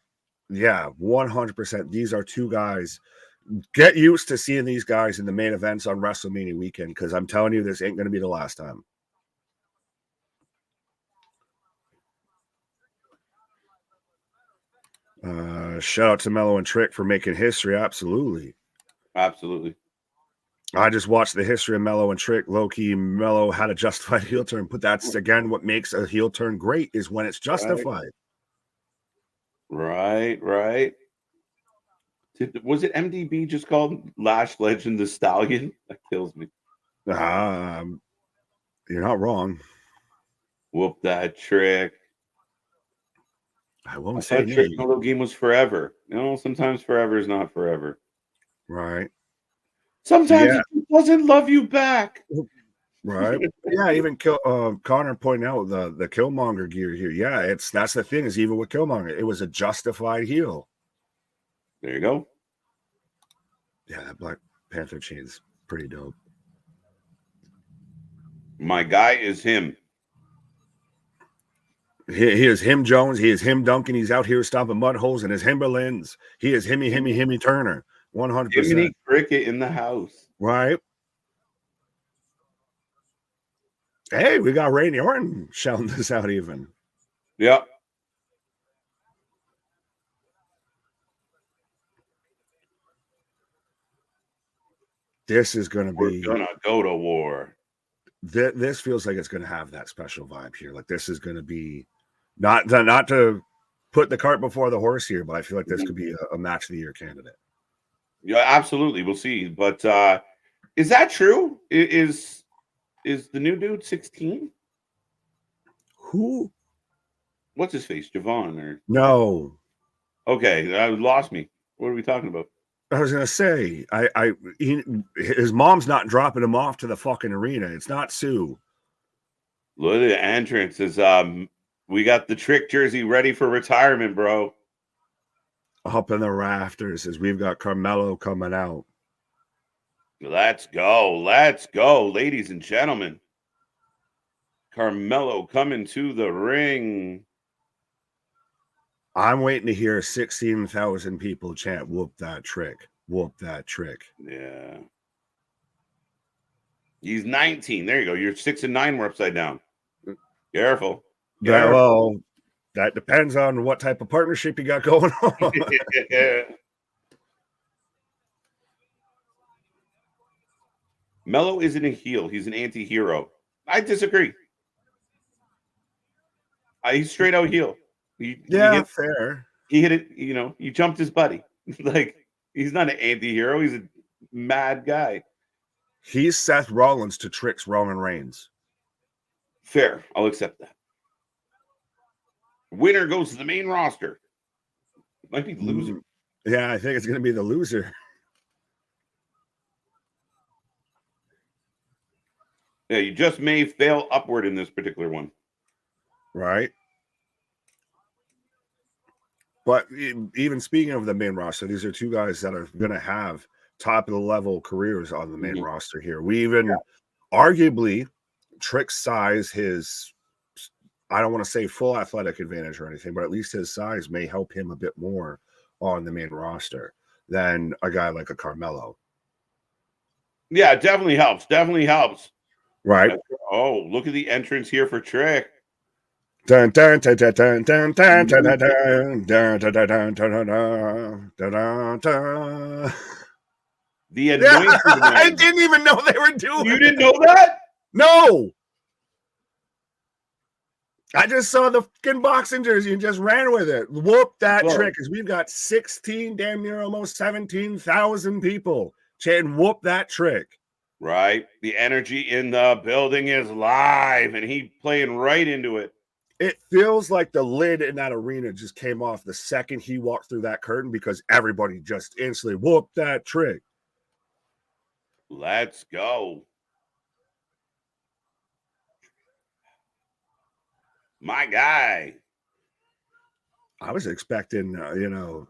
yeah, 100%. These are two guys. Get used to seeing these guys in the main events on WrestleMania weekend, because I'm telling you, this ain't going to be the last time. Shout out to Mello and Trick for making history. Absolutely. I just watched the history of Mello and Trick. Low-key, Mello had a justified heel turn, but that's, again, what makes a heel turn great is when it's justified. Right. Was it MDB just called Lash Legend the Stallion? That kills me. You're not wrong. Whoop that Trick. I won't say Trick Mello game was forever. Sometimes forever is not forever. Right. Sometimes it doesn't love you back. Right. Yeah, even Connor pointing out the Killmonger gear here. Yeah, that's the thing is even with Killmonger, it was a justified heel. There you go. Yeah, that Black Panther chain's pretty dope. My guy is him. He is him Jones. He is him Duncan. He's out here stomping mud holes in his Himberlands. He is Himmy Turner. 100%. Jiminy Cricket in the house. Right. Hey, we got Randy Orton shouting this out even. Yep. This is going to be. We're going to go to war. This feels like it's going to have that special vibe here. Like this is going to be not to put the cart before the horse here, but I feel like this could be a match of the year candidate. Yeah, absolutely. We'll see. But is that true? Is the new dude 16? Who? What's his face? Javon or no? Okay, that lost me. What are we talking about? I was gonna say, his mom's not dropping him off to the fucking arena. It's not Sue. Look at the entrance. We got the Trick jersey ready for retirement, bro. Up in the rafters as we've got Carmelo coming out. Let's go, ladies and gentlemen. Carmelo coming to the ring. I'm waiting to hear 16,000 people chant, "Whoop that trick, whoop that trick." Yeah. He's 19. There you go. You're 6 and 9. We're upside down. Careful. Yeah, well, that depends on what type of partnership you got going on. Melo isn't a heel. He's an anti-hero. I disagree. He's straight out heel. Fair. He hit it, he jumped his buddy. Like, he's not an anti-hero. He's a mad guy. He's Seth Rollins to Trick's Roman Reigns. Fair. I'll accept that. Winner goes to the main roster. Might be the loser. Yeah, I think it's going to be the loser. Yeah, you just may fail upward in this particular one. Right. But even speaking of the main roster, these are two guys that are going to have top of the level careers on the main roster here. We even arguably Trick's size, his, I don't want to say full athletic advantage or anything, but at least his size may help him a bit more on the main roster than a guy like a Carmelo. Yeah, it definitely helps. Definitely helps. Right. Oh, look at the entrance here for Trick. Dun, dun, dun, dun, dun, dun, dun, dun, dun, dun, dun, dun, dun, dun, dun, dun, dun. The anointed one. I didn't even know they were doing You didn't know that? No. I just saw the fucking boxing jersey and just ran with it. Whoop that trick, because we've got 16, damn near almost 17,000 people chanting whoop that trick. Right. The energy in the building is live, and he playing right into it. It feels like the lid in that arena just came off the second he walked through that curtain because everybody just instantly whooped that trick. Let's go. My guy. I was expecting,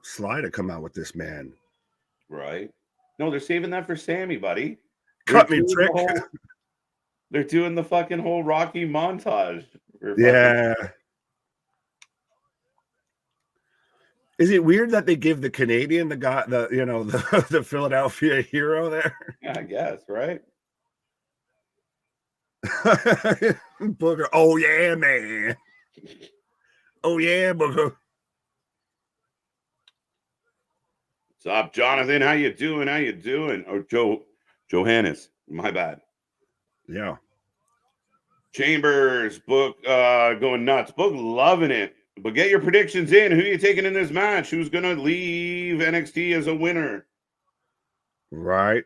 Sly to come out with this man. Right. No, they're saving that for Sammy, buddy. Cut me, Trick. They're doing the fucking whole Rocky montage. Yeah. Is it weird that they give the Canadian the guy, the Philadelphia hero there? Yeah, I guess, right? Booger. Oh yeah, man. Oh yeah, Booger. What's up, Jonathan? How you doing? How you doing? Or Johannes. My bad. Yeah. Chambers, Book going nuts. Book loving it. But get your predictions in. Who are you taking in this match? Who's going to leave NXT as a winner? Right.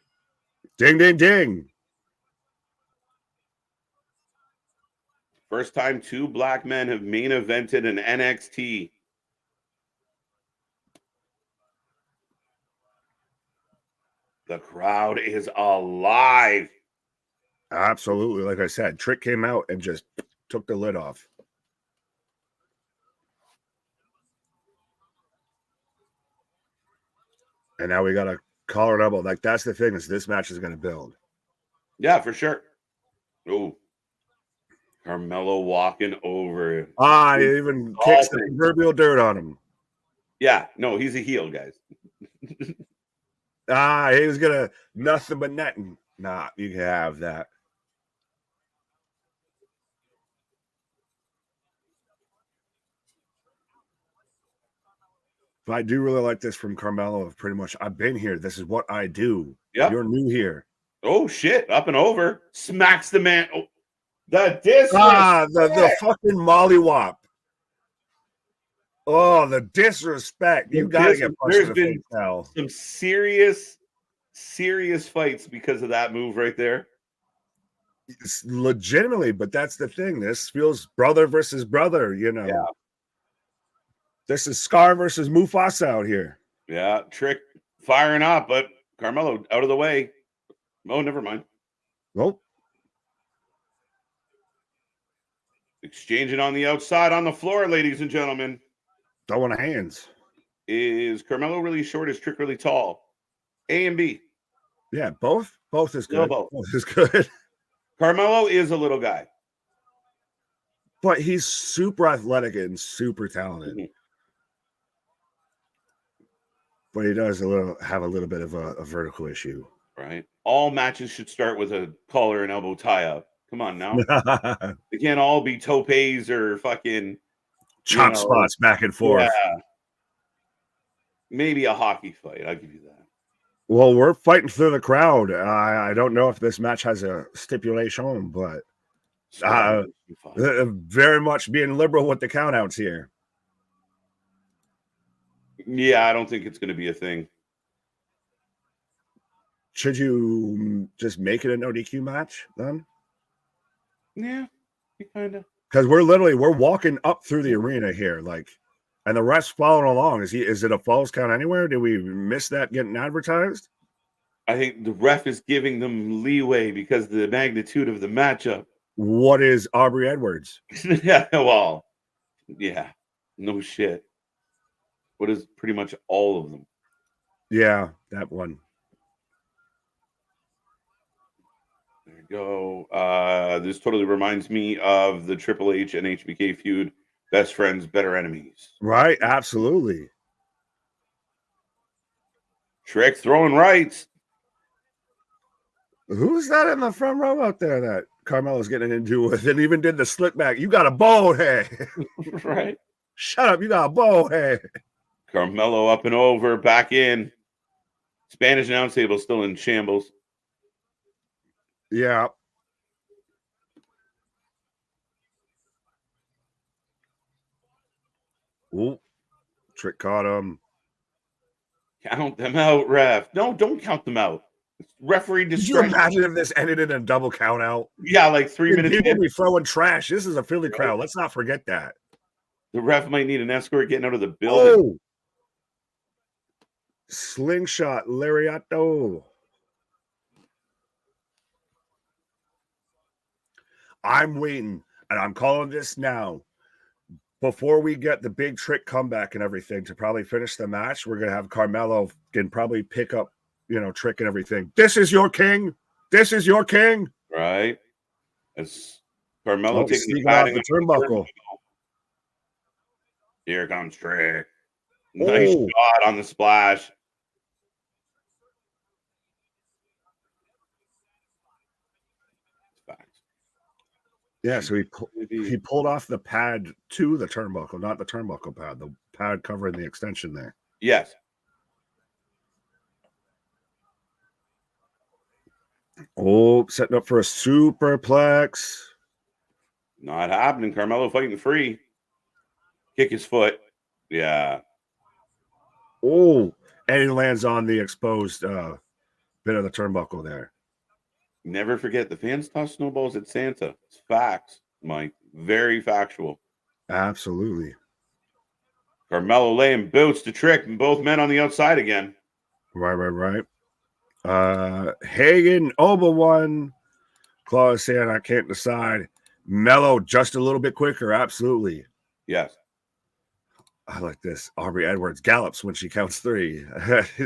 Ding, ding, ding. First time 2 black men have main evented an NXT. The crowd is alive. Absolutely. Like I said, Trick came out and just took the lid off. And now we got a collar double. Like, that's the thing, is this match is going to build. Yeah, for sure. Oh. Carmelo walking over. He even kicks the proverbial dirt on him. Yeah, no, he's a heel, guys. He was gonna nothing but netting. Nah, you can have that. But I do really like this from Carmelo. Of pretty much, I've been here. This is what I do. Yep. You're new here. Oh shit! Up and over, smacks the man. Oh, the disrespect. The fucking mollywop. Oh, the disrespect. You gotta get punched in the face now. Some serious fights because of that move right there. It's legitimately, but that's the thing. This feels brother versus brother, you know. Yeah. This is Scar versus Mufasa out here. Yeah, Trick firing up, but Carmelo out of the way. Oh, never mind. Nope. Exchanging on the outside on the floor, ladies and gentlemen. Throwing hands. Is Carmelo really short? Is Trick really tall? A and B. Yeah, both. Both is good. No, both is good. Carmelo is a little guy. But he's super athletic and super talented. Mm-hmm. But he does have a little bit of a vertical issue. Right. All matches should start with a collar and elbow tie up. Come on now. They can't all be topes or fucking chop spots back and forth. Yeah. Maybe a hockey fight. I'll give you that. Well, we're fighting through the crowd. I don't know if this match has a stipulation, but very much being liberal with the countouts here. Yeah, I don't think it's going to be a thing. Should you just make it a no DQ match then? Yeah, kind of. Because we're walking up through the arena here, like, and the rest following along. Is it a false count anywhere? Did we miss that getting advertised? I think the ref is giving them leeway because of the magnitude of the matchup. What is Aubrey Edwards? Yeah, well, yeah, no shit. What is pretty much all of them? Yeah, that one. There you go. This totally reminds me of the Triple H and HBK feud. Best friends, better enemies. Right, absolutely. Trick throwing rights. Who's that in the front row out there that Carmelo's getting into with and even did the slick back? You got a bald head. Right. Shut up, you got a bald head. Carmelo up and over, back in. Spanish announce table still in shambles. Yeah. Ooh, Trick caught him. Count them out, ref. No, don't count them out. It's referee discretion. Could you imagine if this ended in a double count out? Yeah, like 3 minutes. People be throwing trash. This is a Philly crowd. Let's not forget that. The ref might need an escort getting out of the building. Oh. Slingshot Lariato. I'm waiting, and I'm calling this now. Before we get the big Trick comeback and everything to probably finish the match, we're going to have Carmelo can probably pick up, Trick and everything. This is your king. This is your king. Right. As Carmelo taking the out the turnbuckle. Here comes Trick. Nice shot on the splash. Yeah, so he pulled off the pad to the turnbuckle, not the turnbuckle pad, the pad covering the extension there. Yes. Oh, setting up for a superplex. Not happening. Carmelo fighting free. Kick his foot. Yeah. Oh, and he lands on the exposed bit of the turnbuckle there. Never forget, the fans toss snowballs at Santa. It's facts, Mike. Very factual. Absolutely. Carmelo laying boots to Trick, and both men on the outside again. Right. Hagen, Oba-Wan. Claus saying, I can't decide. Mello just a little bit quicker. Absolutely. Yes. I like this. Aubrey Edwards gallops when she counts 3.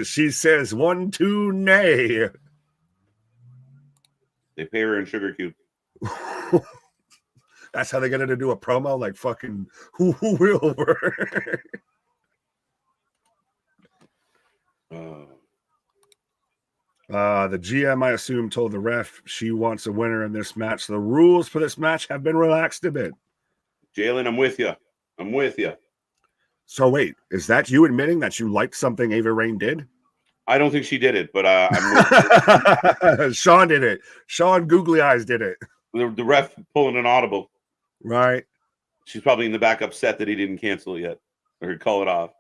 She says 1, 2, nay. They pay her in sugar cube. That's how they get her to do a promo, like fucking who will over. The GM, I assume, told the ref she wants a winner in this match. The rules for this match have been relaxed a bit. Jalen, I'm with you. I'm with you. So wait, is that you admitting that you liked something Ava Raine did? I don't think she did it, but I'm with Sean did it. Sean Googly Eyes did it. the ref pulling an audible. Right. She's probably in the back upset that he didn't cancel it yet or call it off.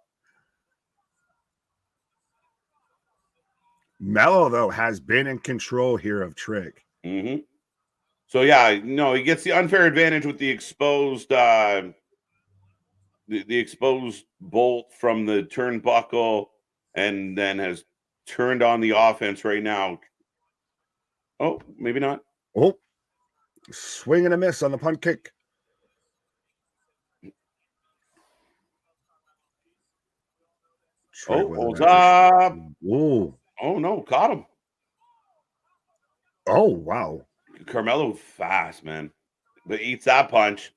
Mello, though, has been in control here of Trick. Mm-hmm. So, yeah, no, he gets the unfair advantage with the exposed the exposed bolt from the turnbuckle, and then has turned on the offense right now. Oh, maybe not. Oh, swing and a miss on the punt kick. Trick holds up. Ooh. Oh, no, caught him. Oh, wow. Carmelo fast, man. But eats that punch.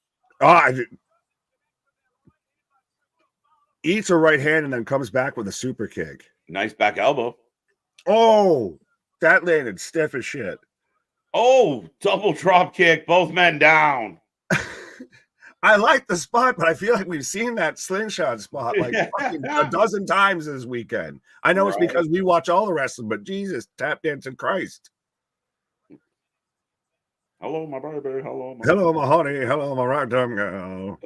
Eats a right hand and then comes back with a super kick. Nice back elbow. Oh, that landed stiff as shit. Oh, double drop kick. Both men down. I like the spot, but I feel like we've seen that slingshot spot like fucking a dozen times this weekend. I know it's because we watch all the wrestling, but Jesus, tap dancing Christ. Hello, my baby. Hello, my honey. Hello, my right tongue girl.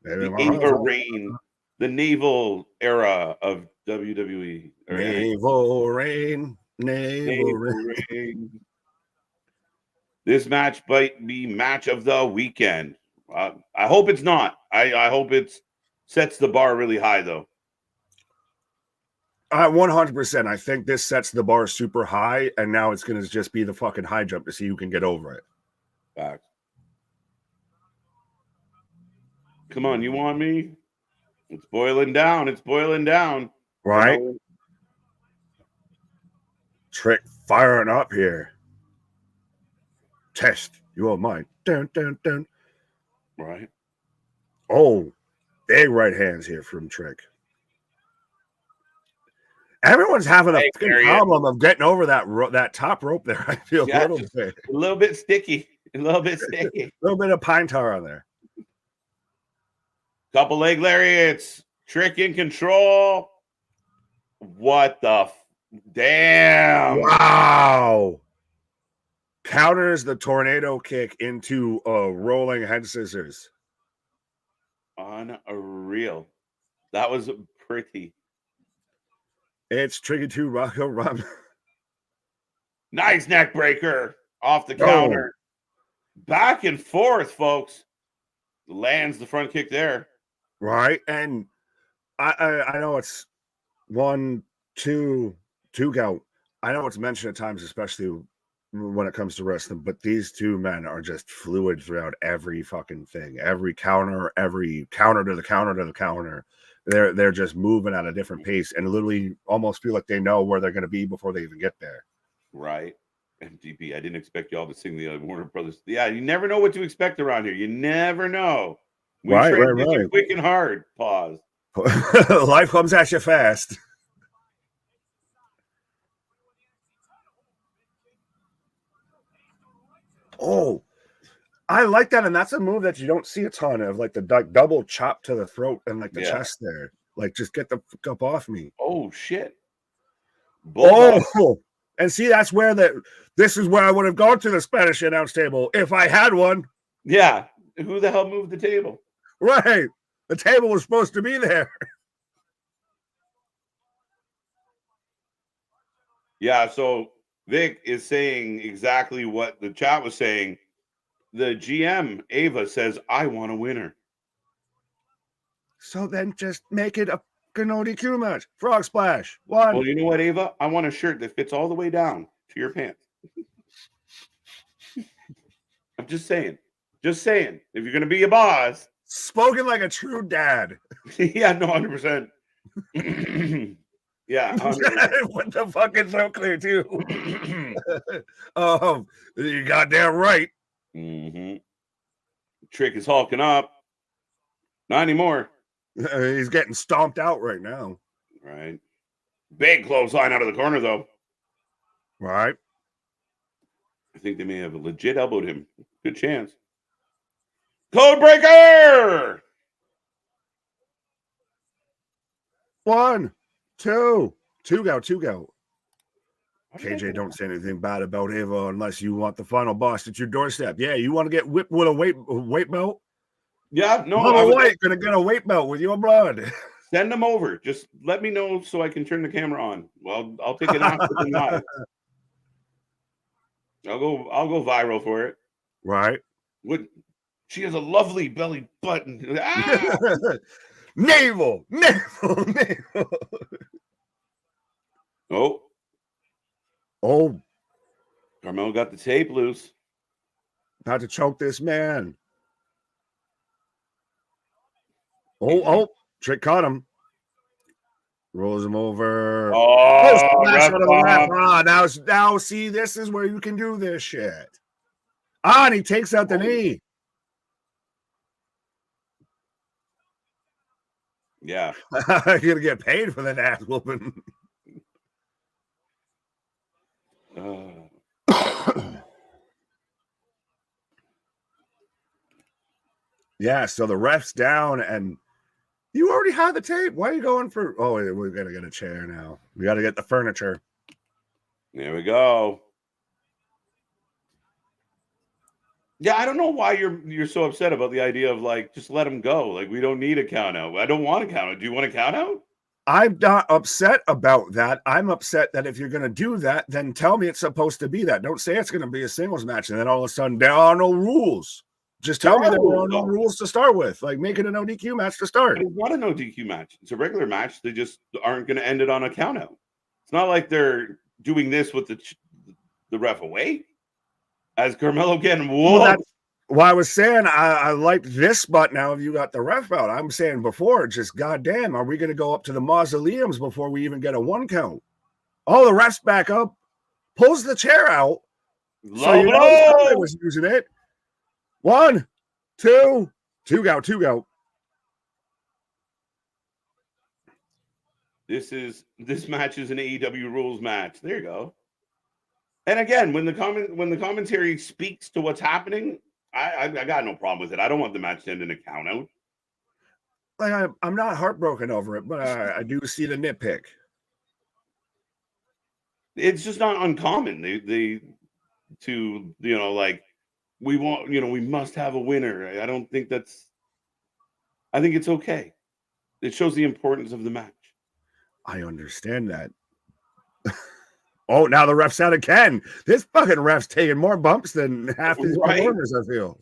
The naval era of WWE. Naval Rain. This match might be match of the weekend. I hope it's not. I hope it sets the bar really high, though. 100%. I think this sets the bar super high, and now it's going to just be the fucking high jump to see who can get over it. Facts. Come on, you want me? It's boiling down. It's boiling down. Right? Trick firing up here. Test your mind. Dun, dun, dun. Right. Oh, big right hands here from Trick. Everyone's having a problem of getting over that top rope there. I feel a little bit sticky. A little bit sticky. A little bit of pine tar on there. Couple leg lariats. Trick in control. What the damn. Wow. Counters the tornado kick into a rolling head scissors. Unreal. That was pretty. It's Tricky 2 Rocco Rum. Nice neck breaker off the counter. Back and forth, folks. Lands the front kick there. Right. And I know it's 1, 2 count. I know it's mentioned at times, especially when it comes to wrestling, but these two men are just fluid throughout every fucking thing. Every counter to the counter. They're just moving at a different pace and literally almost feel like they know where they're going to be before they even get there. Right. MDB, I didn't expect y'all to sing the Warner Brothers. Yeah, you never know what to expect around here. You never know. We transition quick and hard. Pause. Life comes at you fast. Oh, I like that, and that's a move that you don't see a ton of, like the double chop to the throat and like the chest there. Like, just get the fuck up off me. Oh shit! And see, that's where this is where I would have gone to the Spanish announce table if I had one. Yeah, who the hell moved the table? Right, the table was supposed to be there. Yeah, so Vic is saying exactly what the chat was saying. The GM, Ava, says, I want a winner. So then just make it a DQ match. Frog splash. One. Well, you know what, Ava? I want a shirt that fits all the way down to your pants. I'm just saying. Just saying. If you're going to be a boss. Spoken like a true dad. Yeah, no, 100%. Yeah. With the fucking throat clear, too. You goddamn right. Mm-hmm. Trick is hulking up. Not anymore. He's getting stomped out right now. Right. Big clothesline out of the corner, though. Right. I think they may have legit elbowed him. Good chance. Code breaker! 1, 2. Two go. KJ, don't say anything bad about Ava unless you want the final boss at your doorstep. Yeah, you want to get whipped with a weight belt? Yeah, no. Bubba White gonna get a weight belt with your blood. Send them over. Just let me know so I can turn the camera on. Well, I'll take it off with live. I'll go viral for it. Right. She has a lovely belly button. Ah! Navel. Oh. Carmelo got the tape loose. About to choke this man. Oh, Trick caught him. Rolls him over. Now see, this is where you can do this shit. And he takes out the knee. Yeah. You're gonna get paid for that ass whooping. Yeah, so the ref's down, and you already have the tape. Why are you going for? Oh, we gotta get a chair now. We gotta get the furniture. There we go. Yeah, I don't know why you're so upset about the idea of like just let him go. Like we don't need a count out. I don't want a count out. Do you want a count out? I'm not upset about that. I'm upset that if you're going to do that, then tell me it's supposed to be that. Don't say it's going to be a singles match and then all of a sudden there are no rules. Just tell me there are no rules to start with. Like make it an no DQ match to start. It's not a no DQ match. It's a regular match. They just aren't going to end it on a count out. It's not like they're doing this with the ref away. As Carmelo getting whooped. Well, I was saying I like this spot now if you got the ref out. I'm saying before, just goddamn, are we going to go up to the mausoleums before we even get a 1 count? Oh, the ref's back up, pulls the chair out. So you know somebody was using it. 1, 2, 2 go. This match is an AEW rules match. There you go. And again, when the commentary speaks to what's happening, I got no problem with it. I don't want the match to end in a count out. Like I'm not heartbroken over it, but I do see the nitpick. It's just not uncommon. They like we want, we must have a winner. I don't think that's. I think it's okay. It shows the importance of the match. I understand that. Oh, now the ref's out again. This fucking ref's taking more bumps than half these performers, I feel.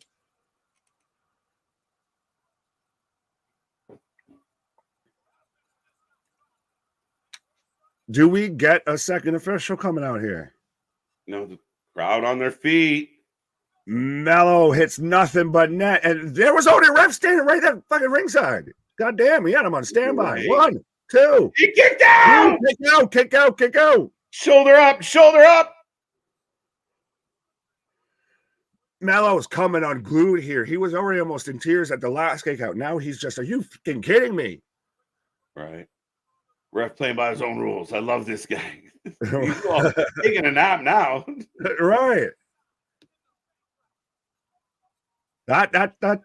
Do we get a second official coming out here? No, the crowd on their feet. Mello hits nothing but net. And there was only a ref standing right there fucking ringside. God damn, he had him on standby. 1, 2. He kicked out. Kick out. Shoulder up. Mello's coming unglued here. He was already almost in tears at the last kick out. Now he's just, are you fucking kidding me? Right. Ref playing by his own rules. I love this guy. He's taking a nap now. Right. That.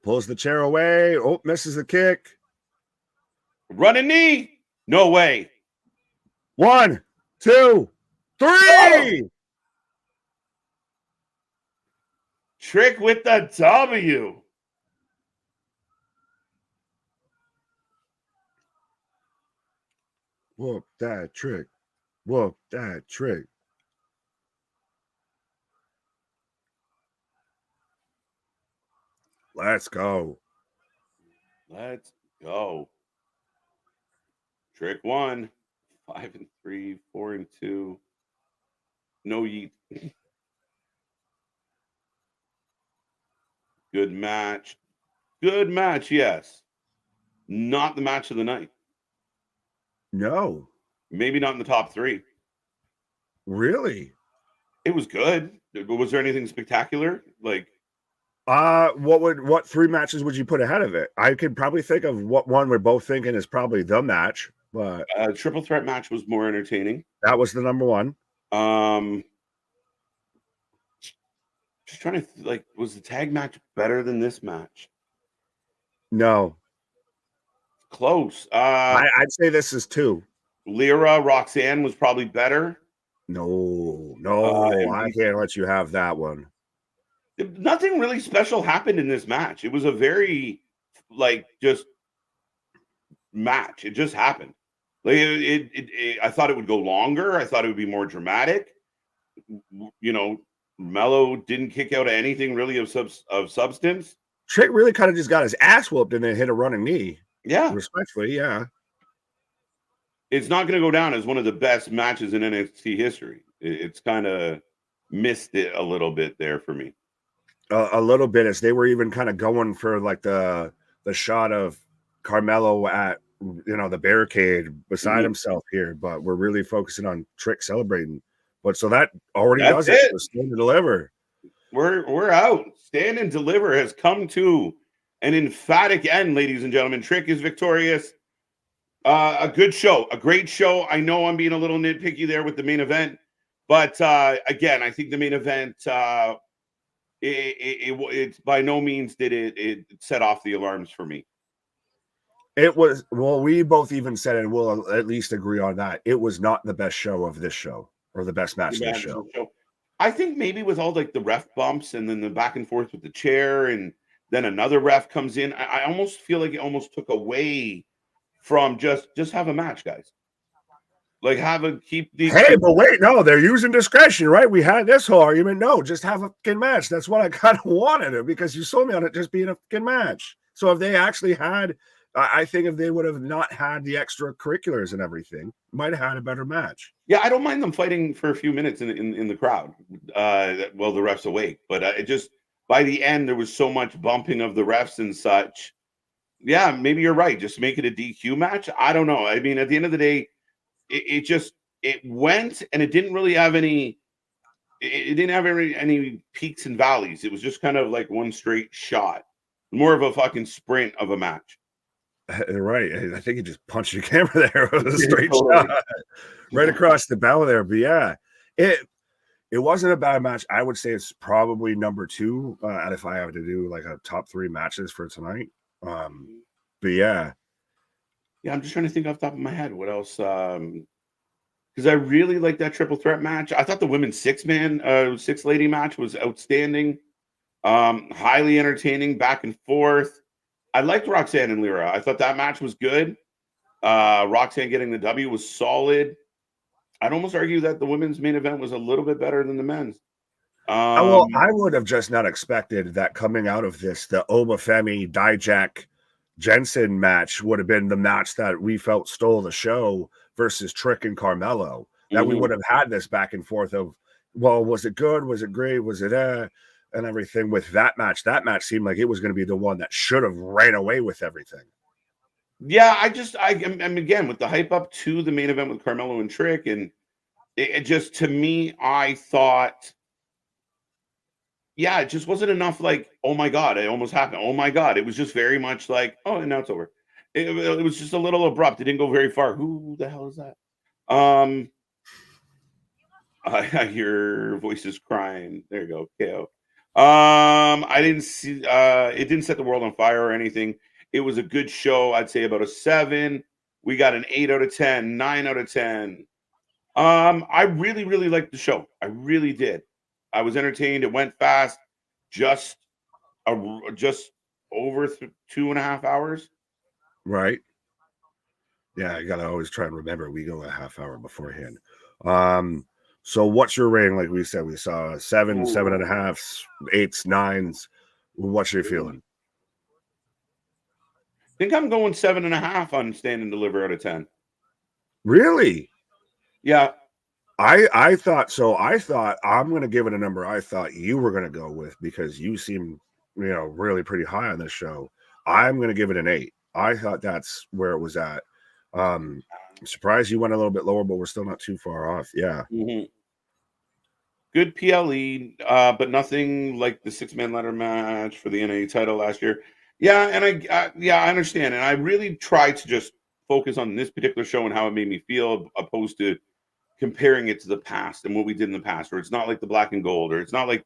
Pulls the chair away. Oh, misses the kick. Running knee. No way. 1, 2, 3. Oh! Trick with the W. Whoop that trick. Let's go. Trick 1, 5-3, 4-2. No yeet. Good match. Yes. Not the match of the night. No. Maybe not in the top 3. Really? It was good. Was there anything spectacular? Like, what 3 matches would you put ahead of it? I could probably think of what one we're both thinking is probably the match, but triple threat match was more entertaining. that was the number one. Just trying to like, was the tag match better than this match? No, close. I'd say this is 2. Lyra Roxanne was probably better. No, I NBC. can't let you have that one. Nothing really special happened in this match. It was a very like just match. It just happened. Like I thought it would go longer. I thought it would be more dramatic. You know, Mello didn't kick out of anything really of substance. Trick really kind of just got his ass whooped and then hit a running knee. Yeah, respectfully, yeah. It's not going to go down as one of the best matches in NXT history. It's kind of missed it a little bit there for me. A little bit, as they were even kind of going for like the shot of Carmelo at the barricade beside himself here, but we're really focusing on Trick celebrating. But so that already does it. Stand and Deliver. We're out. Stand and Deliver has come to an emphatic end, ladies and gentlemen. Trick is victorious. A good show, a great show. I know I'm being a little nitpicky there with the main event, but again, I think the main event it by no means did it set off the alarms for me. It was, well, we both even said, and we'll at least agree on that, it was not the best show of this show, or the best match of this show. I think maybe with all like the ref bumps and then the back and forth with the chair, and then another ref comes in, I almost feel like it almost took away from just have a match, guys. Like keep the. Hey, but wait, no, they're using discretion, right? We had this whole argument. No, just have a fucking match. That's what I kind of wanted it, because you sold me on it just being a fucking match. So if they actually had, I think if they would have not had the extracurriculars and everything, might have had a better match. Yeah, I don't mind them fighting for a few minutes in the crowd while the refs awake, but it just by the end there was so much bumping of the refs and such. Yeah, maybe you're right. Just make it a DQ match. I don't know. I mean, at the end of the day, it went, and it didn't really have any. It didn't have any peaks and valleys. It was just kind of like one straight shot, more of a fucking sprint of a match. Right. I think he just punched the camera there with a straight shot right across the bow there. But yeah, it wasn't a bad match. I would say it's probably number 2 out if I have to do like a top 3 matches for tonight. But yeah, I'm just trying to think off the top of my head what else. Because I really like that triple threat match. I thought the women's 6-lady match was outstanding, highly entertaining, back and forth. I liked Roxanne and Lyra. I thought that match was good. Roxanne getting the W was solid. I'd almost argue that the women's main event was a little bit better than the men's. Well, I would have just not expected that coming out of this, the Obafemi Dijak Jensen match would have been the match that we felt stole the show versus Trick and Carmelo. That we would have had this back and forth of, well, was it good? Was it great? Was it and everything with that match? That match seemed like it was going to be the one that should have ran away with everything. Yeah, I'm again with the hype up to the main event with Carmelo and Trick, and it just, to me, I thought, yeah, it just wasn't enough. Like, oh my god, it almost happened. Oh my god, it was just very much like, oh, and now it's over. It was just a little abrupt. It didn't go very far. Who the hell is that? I hear voices crying. There you go, KO. I didn't see. It didn't set the world on fire or anything. It was a good show. I'd say about a 7. We got an 8 out of 10, 9 out of 10. I really, really liked the show. I really did. I was entertained. It went fast. Just over 2.5 hours. Right. Yeah, I gotta always try and remember we go a half hour beforehand. So what's your rating? Like we said, we saw 7, 7.5, 8s, 9s. What's your feeling? I think I'm going 7.5 on Stand and Deliver out of 10. Really? Yeah. I thought so. I thought I'm going to give it a number I thought you were going to go with, because you seem, really pretty high on this show. I'm going to give it an 8. I thought that's where it was at. I'm surprised you went a little bit lower, but we're still not too far off. Yeah. good PLE, but nothing like the 6-man ladder match for the NXT title last year. Yeah, and I understand, and I really tried to just focus on this particular show and how it made me feel, opposed to comparing it to the past and what we did in the past, or it's not like the black and gold, or it's not like.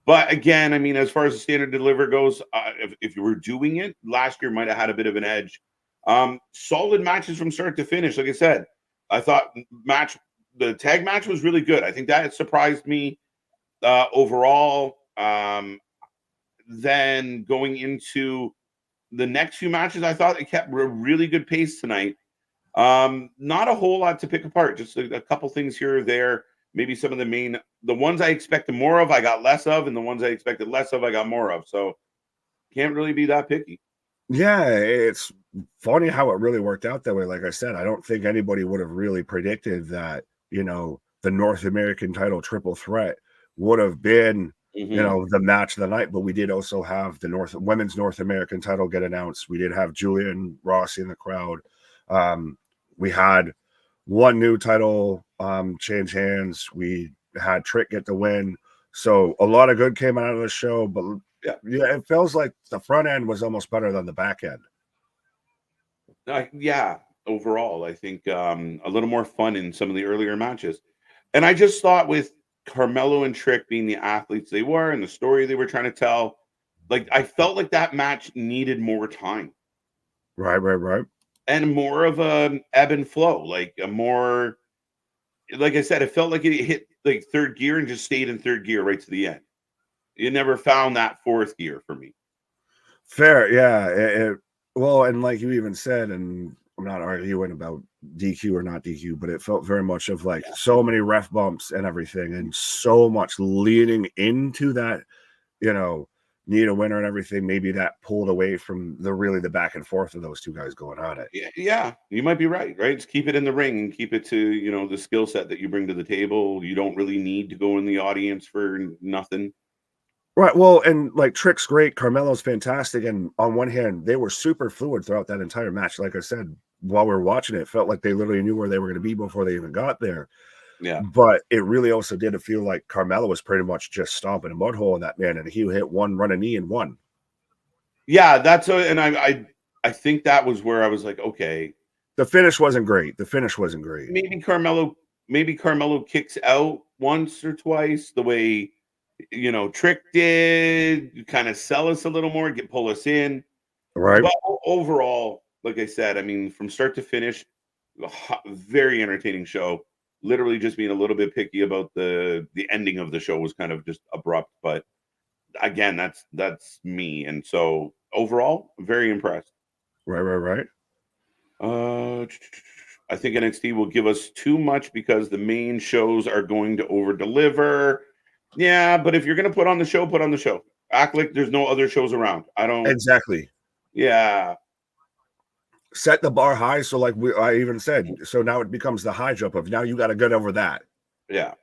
But again, I mean, as far as the standard deliver goes, if you were doing it last year, might have had a bit of an edge. Solid matches from start to finish. Like I said, I thought the tag match was really good. I think that surprised me overall. Then going into the next few matches, I thought it kept a really good pace tonight. Not a whole lot to pick apart, just a couple things here or there. Maybe some of the ones I expected more of, I got less of, and the ones I expected less of, I got more of. So can't really be that picky. Yeah, it's funny how it really worked out that way. Like I said, I don't think anybody would have really predicted that, the North American title triple threat would have been, the match of the night. But we did also have the women's North American title get announced. We did have Julian Rossi in the crowd. We had one new title change hands. We had Trick get the win. So a lot of good came out of the show, but yeah, it feels like the front end was almost better than the back end. Yeah, overall, I think a little more fun in some of the earlier matches. And I just thought with Carmelo and Trick being the athletes they were and the story they were trying to tell, like I felt like that match needed more time. Right. And more of an ebb and flow, like I said, it felt like it hit like third gear and just stayed in third gear right to the end. You never found that fourth gear for me. Fair, yeah. Well, and like you even said, and I'm not arguing about DQ or not DQ, but it felt very much of like so many ref bumps and everything, and so much leaning into that, need a winner and everything. Maybe that pulled away from the back and forth of those two guys going on it. Yeah, you might be right. Just keep it in the ring and keep it to, the skill set that you bring to the table. You don't really need to go in the audience for nothing. Right. Well, and like Trick's great, Carmelo's fantastic. And on one hand, they were super fluid throughout that entire match. Like I said, while we were watching it felt like they literally knew where they were going to be before they even got there. Yeah. But it really also did feel like Carmelo was pretty much just stomping a mud hole in that man, and he hit one running knee and won. Yeah, and I think that was where I was like, okay. The finish wasn't great. Maybe Carmelo kicks out once or twice the way Trick did, kind of sell us a little more, pull us in. Right. But overall, like I said, I mean, from start to finish, very entertaining show. Literally just being a little bit picky about the ending of the show was kind of just abrupt. But again, that's me. And so overall, very impressed. Right. I think NXT will give us too much because the main shows are going to over deliver. Yeah, but if you're going to put on the show, put on the show. Act like there's no other shows around. I don't. Exactly. Yeah. Set the bar high. So like I even said, so now it becomes the high jump of now you got to get over that. Yeah.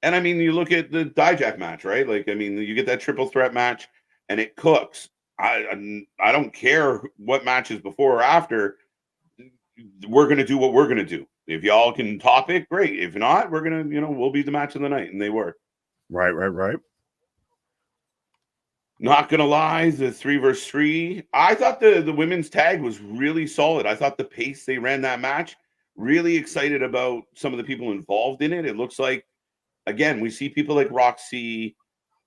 And I mean, you look at the Dijak match, right? Like, I mean, you get that triple threat match and it cooks. I don't care what matches before or after. We're going to do what we're going to do. If y'all can top it, great. If not, we're going to, we'll be the match of the night. And they were. Right. Not gonna lie, the 3 versus 3. I thought the women's tag was really solid. I thought the pace they ran that match. Really excited about some of the people involved in it. It looks like, again, we see people like Roxy,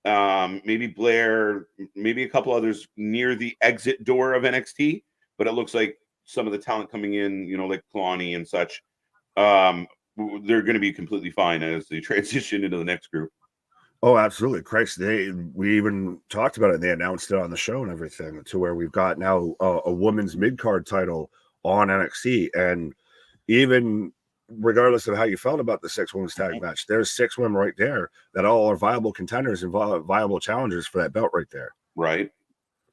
maybe Blair, maybe a couple others near the exit door of NXT. But it looks like some of the talent coming in, like Kalani and such, they're going to be completely fine as they transition into the next group. Oh, absolutely. Christ, we even talked about it. They announced it on the show and everything, to where we've got now a women's mid-card title on NXT. And even regardless of how you felt about the 6 women's tag match, there's 6 women right there that all are viable contenders and viable challengers for that belt right there. Right.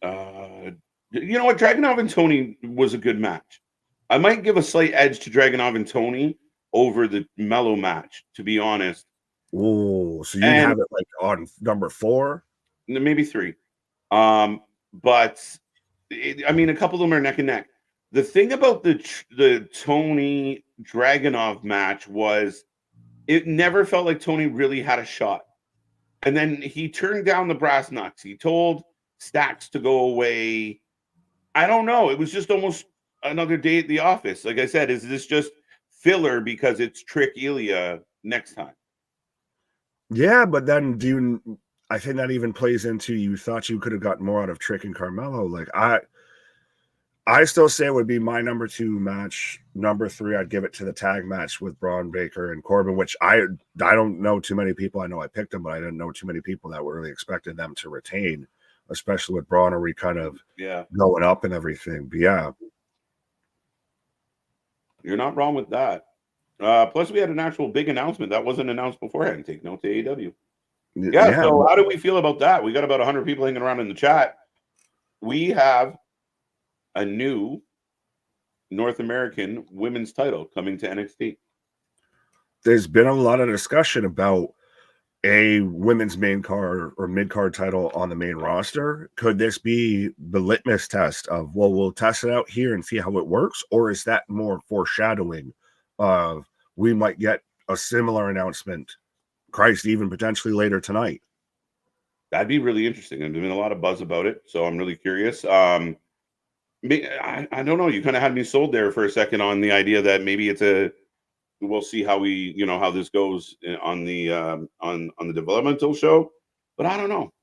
You know what? Dragunov and Tony was a good match. I might give a slight edge to Dragunov and Tony over the Mello match, to be honest. Oh, so you have it like on number 4, maybe 3. But I mean, a couple of them are neck and neck. The thing about the Tony Dragunov match was it never felt like Tony really had a shot. And then he turned down the brass knucks. He told Stacks to go away. I don't know. It was just almost another day at the office. Like I said, is this just filler because it's Trick Ilya next time? Yeah, but then I think that even plays into you thought you could have gotten more out of Trick and Carmelo. Like I still say it would be my number 2 match. Number 3, I'd give it to the tag match with Braun Baker and Corbin, which I don't know too many people. I know I picked them, but I didn't know too many people that were really expecting them to retain, especially with Braun already kind of going up and everything. But yeah. You're not wrong with that. Plus, we had an actual big announcement that wasn't announced beforehand. Take note to AEW. Yeah, so how do we feel about that? We got about 100 people hanging around in the chat. We have a new North American women's title coming to NXT. There's been a lot of discussion about a women's main card or mid-card title on the main roster. Could this be the litmus test of, well, we'll test it out here and see how it works? Or is that more foreshadowing of we might get a similar announcement, Christ, even potentially later tonight? That'd be really interesting. There's been a lot of buzz about it, so I'm really curious. I don't know. You kind of had me sold there for a second on the idea that maybe we'll see how how this goes on the developmental show, but I don't know.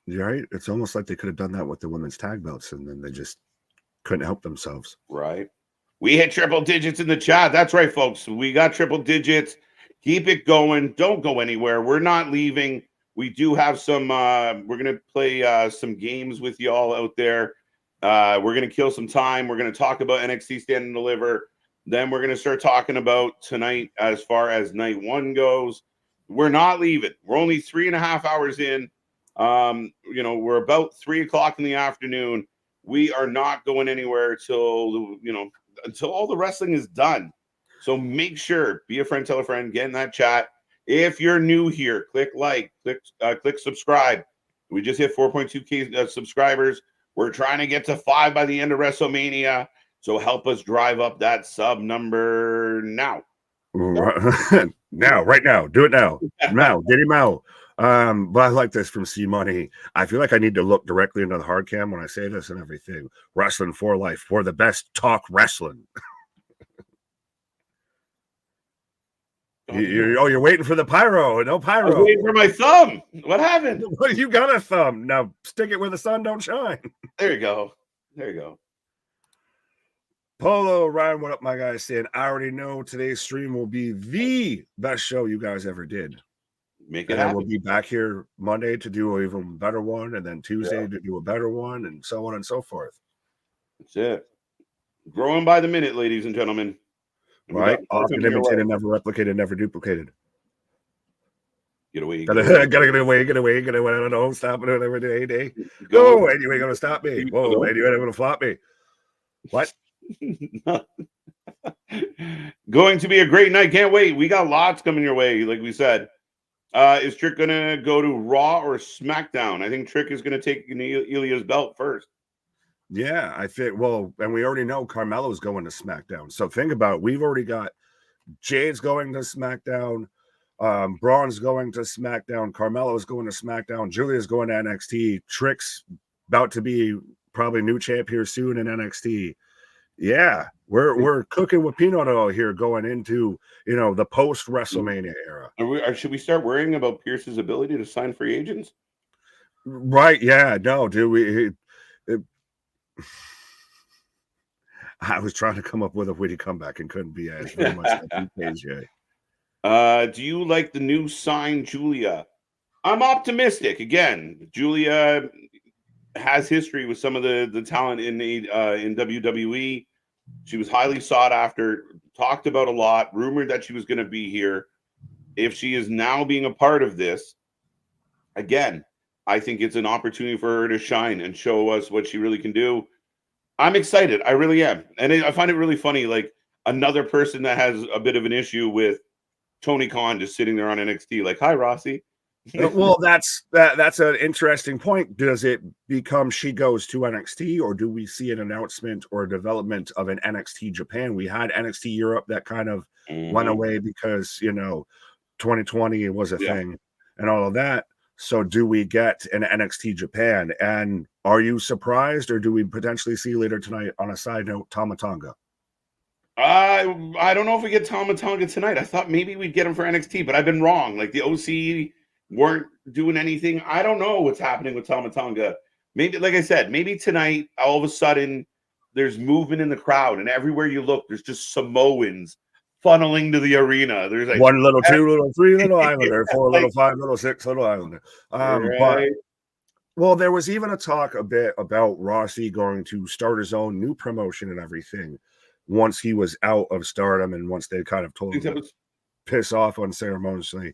Right? It's almost like they could have done that with the women's tag belts, and then they just couldn't help themselves. Right. We hit triple digits in the chat. That's right, folks. We got triple digits. Keep it going. Don't go anywhere. We're not leaving. We do have some. We're gonna play some games with y'all out there. We're going to kill some time. We're going to talk about NXT Stand and Deliver. Then we're going to start talking about tonight as far as night 1 goes. We're not leaving. We're only 3.5 hours in. We're about 3 o'clock in the afternoon. We are not going anywhere until all the wrestling is done. So make sure, be a friend, tell a friend, get in that chat. If you're new here, click like, click subscribe. We just hit 4.2K subscribers. We're trying to get to 5 by the end of WrestleMania. So help us drive up that sub number now. Right now. Do it now. Now. Get him out. But I like this from C Money. I feel like I need to look directly into the hard cam when I say this and everything. Wrestling for life. For the best talk wrestling. You're waiting for the pyro. No pyro. I'm waiting for my thumb. What happened? You got a thumb. Now stick it where the sun don't shine. There you go. There you go. Polo Ryan, what up, my guys? Saying I already know today's stream will be the best show you guys ever did. Make it happen. We'll be back here Monday to do an even better one, and then Tuesday to do a better one, and so on and so forth. That's it. Growing by the minute, ladies and gentlemen. Right? Often imitated, never replicated, never duplicated. Get away. Gotta get away. I don't know. Stop it every day. Go. And you ain't gonna stop me. Whoa, and you ain't gonna flop me. What? Going to be a great night. Can't wait. We got lots coming your way, like we said. Is Trick gonna go to Raw or SmackDown? I think Trick is gonna take Ilya's belt first. Yeah, I think. Well, and we already know Carmelo's going to SmackDown. So think about it. We've already got Jade's going to SmackDown. Braun's going to SmackDown. Carmelo's going to SmackDown. Julia's going to NXT. Trick's about to be probably new champ here soon in NXT. Yeah, we're cooking with peanut oil here going into the post WrestleMania era. Should we start worrying about Pierce's ability to sign free agents? Right? Yeah. No, dude. I was trying to come up with a witty comeback and couldn't be as very much like KJ. Do you like the new sign, Julia? I'm optimistic. Again, Julia has history with some of the talent in WWE. She was highly sought after, talked about a lot, rumored that she was going to be here. If she is now being a part of this, again, I think it's an opportunity for her to shine and show us what she really can do. I'm excited. I really am. And I find it really funny, like another person that has a bit of an issue with Tony Khan just sitting there on NXT, like, hi, Rossi. Well, that's an interesting point. Does it become she goes to NXT, or do we see an announcement or a development of an NXT Japan? We had NXT Europe that kind of went away because 2020 was a thing, and all of that. So do we get an NXT Japan? And are you surprised, or do we potentially see later tonight, on a side note, Tama Tonga? I don't know if we get Tama Tonga tonight. I thought maybe we'd get him for NXT, but I've been wrong. Like the OC weren't doing anything. I don't know what's happening with Tama Tonga. Maybe, like I said, maybe tonight all of a sudden there's movement in the crowd, and everywhere you look, there's just Samoans funneling to the arena. There's like 1 little, 2 little, 3 little Islander, 4 like, little, 5 little, 6 little Islander. But right. well, there was even a talk a bit about Rossi going to start his own new promotion and everything once he was out of Stardom, and once they kind of told him to piss off unceremoniously.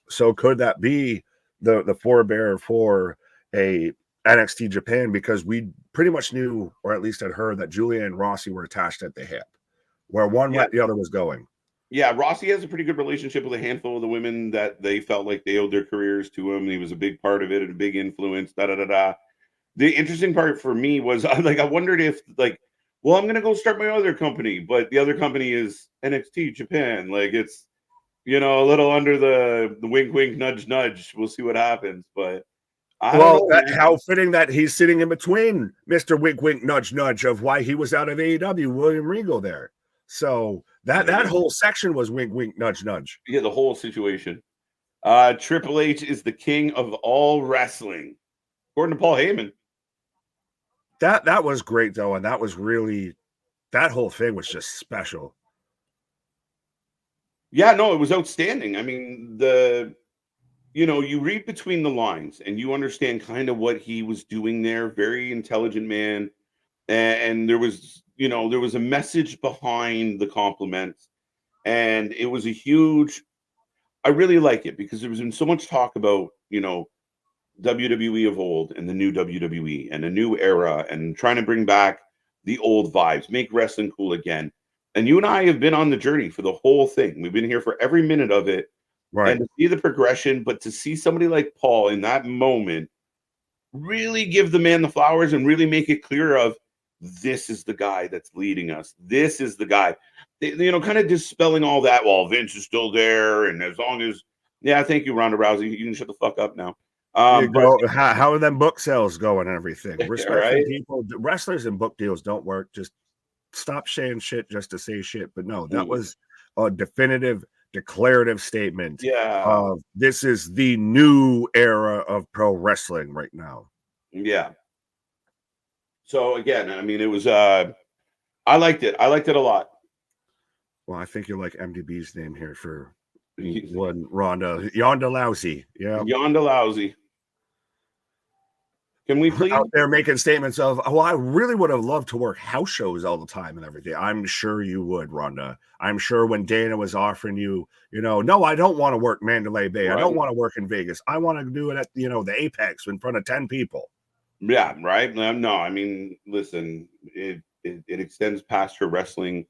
So could that be the forebearer for a NXT Japan? Because we pretty much knew, or at least had heard, that Julia and Rossi were attached at the hip. Where one went, the other was going. Yeah, Rossi has a pretty good relationship with a handful of the women that they felt like they owed their careers to him. He was a big part of it and a big influence. The interesting part for me was like, I wondered if, like, well, I'm gonna go start my other company, but the other company is NXT Japan. Like, it's, you know, a little under the wink, wink, nudge, nudge. We'll see what happens, but I don't know. How fitting that he's sitting in between Mr. Wink, wink, nudge, nudge of why he was out of AEW, William Regal there. So that whole section was wink, wink, nudge, nudge. Yeah, the whole situation. Triple H is the king of all wrestling, according to Paul Heyman. That was great though, and that was really, that whole thing was just special. Yeah, no, it was outstanding. I mean, you know, you read between the lines and you understand kind of what he was doing there. Very intelligent man, and there was, you know, there was a message behind the compliments, and it was a huge. I really like it because there was been so much talk about, you know, WWE of old and the new WWE and a new era and trying to bring back the old vibes, make wrestling cool again. And you and I have been on the journey for the whole thing. We've been here for every minute of it. Right. And to see the progression, but to see somebody like Paul in that moment really give the man the flowers and really make it clear of, this is the guy that's leading us. This is the guy. You know, kind of dispelling all that. Well, Vince is still there, and as long as, yeah, thank you, Ronda Rousey. You can shut the fuck up now. But how are them book sales going and everything? Respect right? for people. Wrestlers and book deals don't work. Just stop saying shit just to say shit. But no, that was a definitive, declarative statement. Yeah. This is the new era of pro wrestling right now. Yeah. So again, I mean, it was I liked it. I liked it a lot. Well, I think you like MDB's name here for one Ronda. Yonda Lousy. Yeah. Yonda Lousy. Can we please out there making statements of, well, I really would have loved to work house shows all the time and everything. I'm sure you would, Ronda. I'm sure when Dana was offering you, you know, no, I don't want to work Mandalay Bay. Right. I don't want to work in Vegas. I want to do it at, you know, the Apex in front of 10 people. Yeah, right. No, I mean, listen, it extends past her wrestling.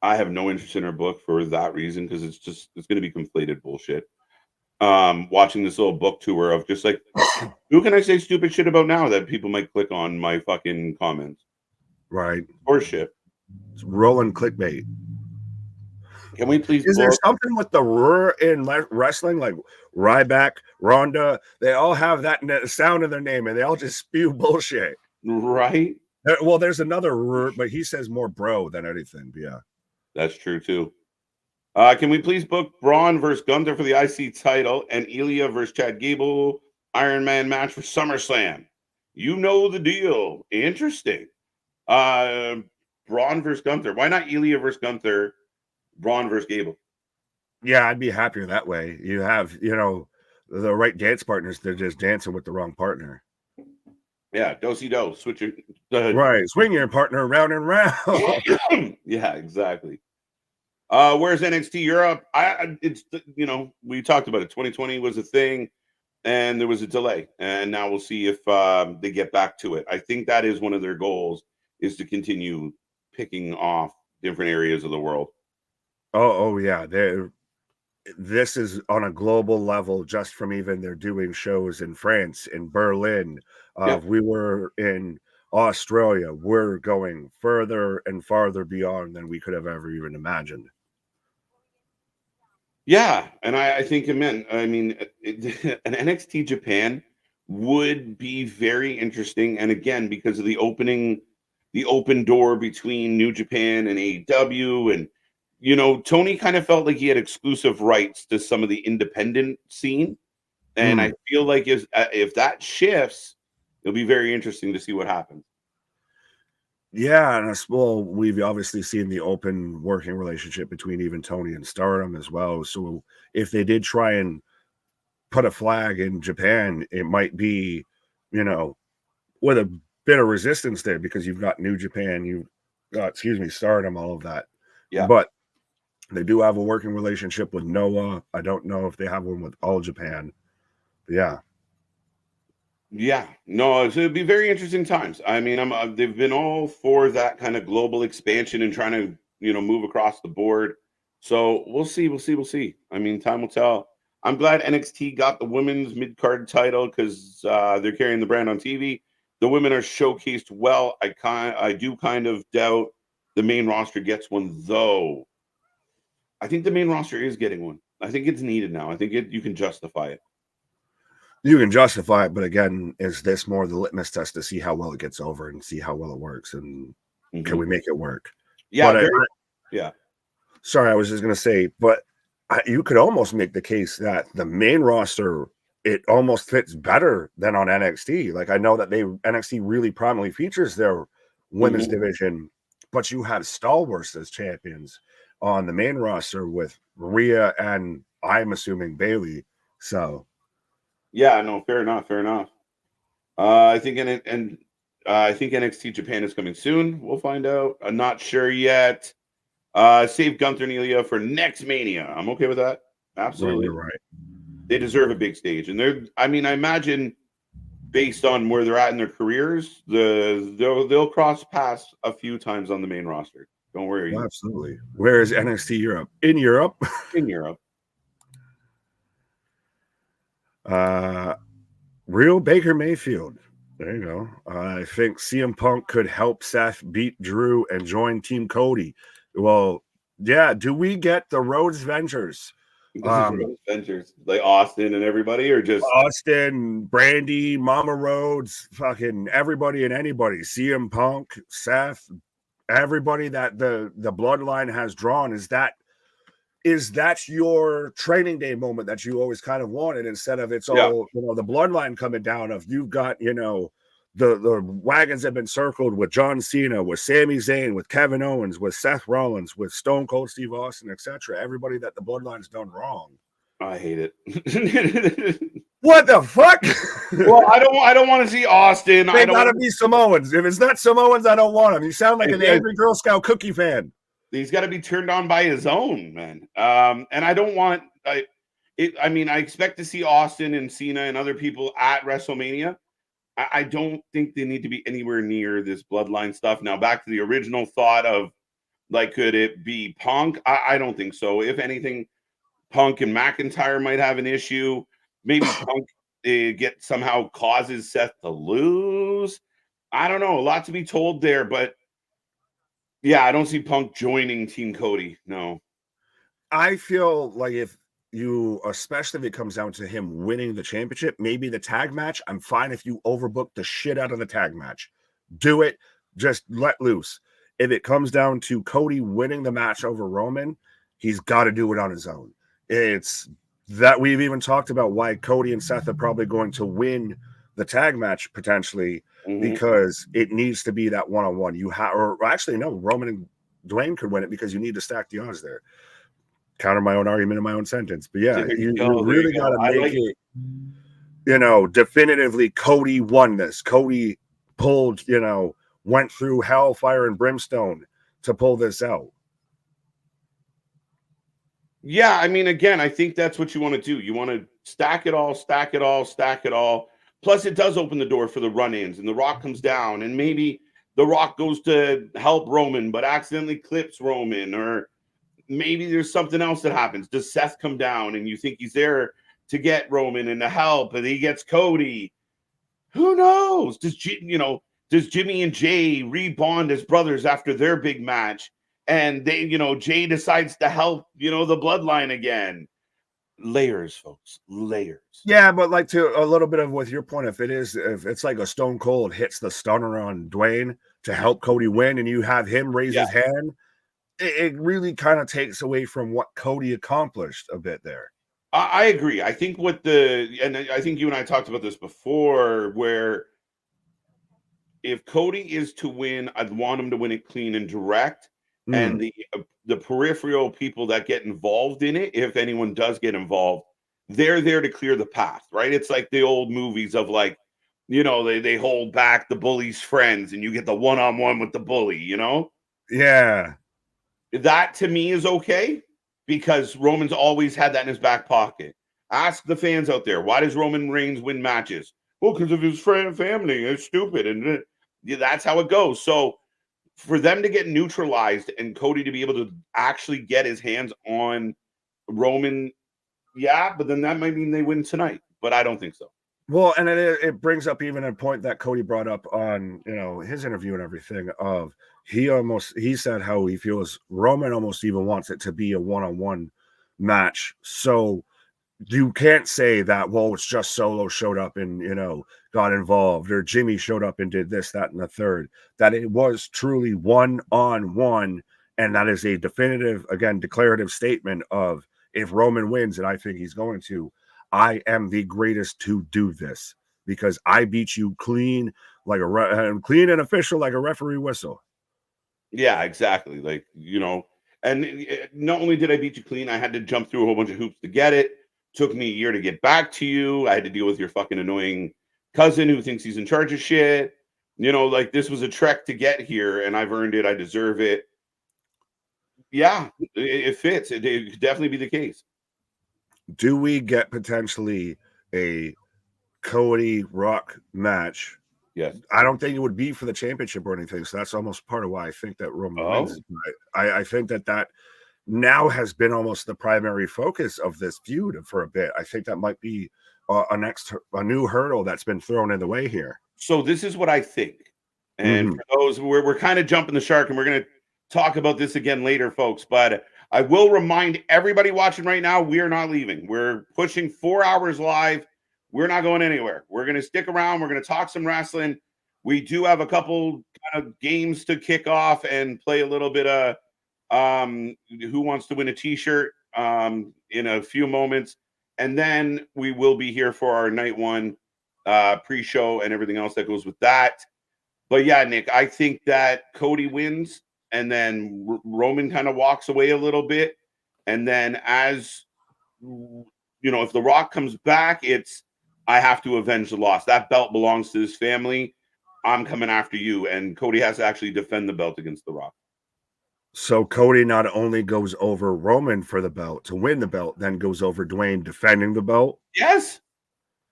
I have no interest in her book for that reason, because it's going to be conflated bullshit. Watching this little book tour of just like, who can I say stupid shit about now that people might click on my fucking comments? Right. Or shit. It's rolling clickbait. Can we please? Is there something with the R in wrestling, like Ryback, Ronda? They all have that sound in their name, and they all just spew bullshit. Right. Well, there's another R, but he says more bro than anything. But yeah, that's true too. Can we please book Braun versus Gunther for the IC title and Ilya versus Chad Gable Iron Man match for SummerSlam? You know the deal. Interesting. Braun versus Gunther. Why not Ilya versus Gunther? Braun versus Gable. Yeah, I'd be happier that way. You have, you know, the right dance partners. They're just dancing with the wrong partner. Yeah, do-si-do. Switch your right. Swing your partner round and round. Yeah, exactly. Where's NXT Europe? It's, you know, we talked about it. 2020 was a thing, and there was a delay, and now we'll see if they get back to it. I think that is one of their goals, is to continue picking off different areas of the world. Oh yeah. This is on a global level, just from even they're doing shows in France, in Berlin. We were in Australia. We're going further and farther beyond than we could have ever even imagined. Yeah, and I think I mean, an NXT Japan would be very interesting, and again, because of the open door between New Japan and AEW, and Tony kind of felt like he had exclusive rights to some of the independent scene, and I feel like if that shifts, it'll be very interesting to see what happens. Yeah, and well, we've obviously seen the open working relationship between even Tony and Stardom as well. So if they did try and put a flag in Japan, it might be, with a bit of resistance there because you've got New Japan, you've got, Stardom, all of that. Yeah. But they do have a working relationship with Noah. I don't know if they have one with All Japan. But yeah. Yeah, no, it'd be very interesting times. I mean, they've been all for that kind of global expansion and trying to, move across the board. So we'll see, we'll see, we'll see. I mean, time will tell. I'm glad NXT got the women's mid card title because they're carrying the brand on TV. The women are showcased well. I do kind of doubt the main roster gets one though. I think the main roster is getting one. I think it's needed now. I think you can justify it. You can justify it, but again, is this more the litmus test to see how well it gets over and see how well it works, and can we make it work? Yeah, but yeah. Sorry, I was just going to say, but you could almost make the case that the main roster, it almost fits better than on NXT. Like, I know that NXT really prominently features their women's division, but you have stalwarts as champions on the main roster with Rhea and I'm assuming Bayley. So yeah, no, fair enough, fair enough. I think I think NXT Japan is coming soon. We'll find out. I'm not sure yet. Save Gunther and Ilya for next Mania. I'm okay with that. Absolutely. right. They deserve a big stage, and I imagine based on where they're at in their careers, they'll cross paths a few times on the main roster. Don't worry. Well, absolutely. Where is NXT Europe? In Europe. In Europe. Real Baker Mayfield. There you go. I think CM Punk could help Seth beat Drew and join Team Cody. Well, yeah. Do we get the Rhodes Ventures? Ventures like Austin and everybody, or just Austin, Brandy, Mama Rhodes, fucking everybody and anybody. CM Punk, Seth, everybody that the bloodline has drawn. Is that your training day moment that you always kind of wanted, instead of it's all the bloodline coming down of you've got the wagons have been circled with John Cena, with Sami Zayn, with Kevin Owens, with Seth Rollins, with Stone Cold Steve Austin, etc. Everybody that the bloodline's done wrong. I hate it. What the fuck? Well, I don't want to see Austin. They gotta be Samoans. If it's not Samoans, I don't want him. You sound like an angry Girl Scout cookie fan. He's got to be turned on by his own, man. And I don't want I expect to see Austin and Cena and other people at WrestleMania. I don't think they need to be anywhere near this bloodline stuff. Now, back to the original thought of, like, could it be Punk? I don't think so. If anything, Punk and McIntyre might have an issue. Maybe Punk somehow causes Seth to lose. I don't know. A lot to be told there, but yeah, I don't see Punk joining Team Cody. No. I feel like especially if it comes down to him winning the championship, maybe the tag match, I'm fine if you overbook the shit out of the tag match. Do it. Just let loose. If it comes down to Cody winning the match over Roman, he's got to do it on his own. It's that we've even talked about why Cody and Seth are probably going to win the tag match potentially, because it needs to be that one-on-one. Roman and Dwayne could win it because you need to stack the odds there. Counter my own argument in my own sentence. But yeah, you really got to make it, definitively Cody won this. Cody pulled, went through hell, fire, and brimstone to pull this out. Yeah, again, I think that's what you want to do. You want to stack it all, stack it all, stack it all. Plus, it does open the door for the run-ins, and The Rock comes down, and maybe The Rock goes to help Roman, but accidentally clips Roman, or maybe there's something else that happens. Does Seth come down, and you think he's there to get Roman and to help, and he gets Cody? Who knows? Does Jimmy and Jay rebond as brothers after their big match? And Jay decides to help, the bloodline again. Layers, folks, layers. Yeah, but like to a little bit of with your point, if it's like a Stone Cold hits the stunner on Dwayne to help Cody win, and you have him raise his hand, it really kind of takes away from what Cody accomplished a bit there. I agree. I think and I think you and I talked about this before, where if Cody is to win, I'd want him to win it clean and direct. And the peripheral people that get involved in it, if anyone does get involved, they're there to clear the path, right? It's like the old movies of like, they hold back the bully's friends and you get the one-on-one with the bully, Yeah. That to me is okay because Roman's always had that in his back pocket. Ask the fans out there, why does Roman Reigns win matches? Well, because of his friend and family. It's stupid. And that's how it goes. So for them to get neutralized and Cody to be able to actually get his hands on Roman, but then that might mean they win tonight. But I don't think so. Well, and it brings up even a point that Cody brought up on, his interview and everything of he said how he feels Roman almost even wants it to be a one-on-one match. So you can't say that, well, it's just Solo showed up and, got involved, or Jimmy showed up and did this, that, and the third, that it was truly one-on-one. And that is a definitive, again, declarative statement of if Roman wins, and I think he's going to, I am the greatest to do this because I beat you clean, like clean and official, like a referee whistle. Yeah, exactly. Like, and not only did I beat you clean, I had to jump through a whole bunch of hoops to get it. Took me a year to get back to you. I had to deal with your fucking annoying cousin who thinks he's in charge of shit. Like this was a trek to get here and I've earned it. I deserve it. Yeah, it fits. It could definitely be the case. Do we get potentially a Cody Rock match? Yes. I don't think it would be for the championship or anything. So that's almost part of why I think that Roman wins. I think that now has been almost the primary focus of this feud for a bit. I think that might be a new hurdle that's been thrown in the way here. So this is what I think. And for those, we're kind of jumping the shark and we're going to talk about this again later, folks. But I will remind everybody watching right now, we are not leaving. We're pushing 4 hours live. We're not going anywhere. We're going to stick around. We're going to talk some wrestling. We do have a couple kind of games to kick off and play a little bit of Who Wants to Win a T-shirt in a few moments. And then we will be here for our night one pre-show and everything else that goes with that. But yeah, Nick, I think that Cody wins and then Roman kind of walks away a little bit. And then as, if The Rock comes back, I have to avenge the loss. That belt belongs to his family. I'm coming after you. And Cody has to actually defend the belt against The Rock. So Cody not only goes over Roman for the belt to win the belt, then goes over Dwayne defending the belt. Yes.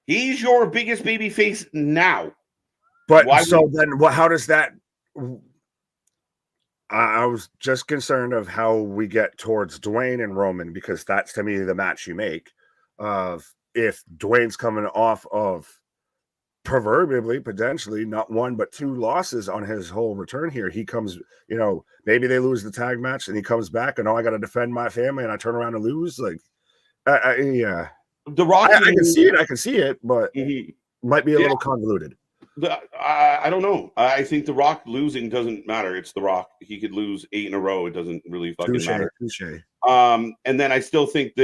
He's your biggest baby face now. But how does that? I was just concerned of how we get towards Dwayne and Roman, because that's to me the match you make. If Dwayne's coming off of proverbially, potentially not one but two losses on his whole return here, he comes, maybe they lose the tag match and he comes back and I got to defend my family and I turn around and lose. Like, yeah, The Rock. I can see it, but might be a little convoluted. I don't know. I think The Rock losing doesn't matter. It's The Rock. He could lose 8 in a row. It doesn't really fucking matter. Touché. And then I still think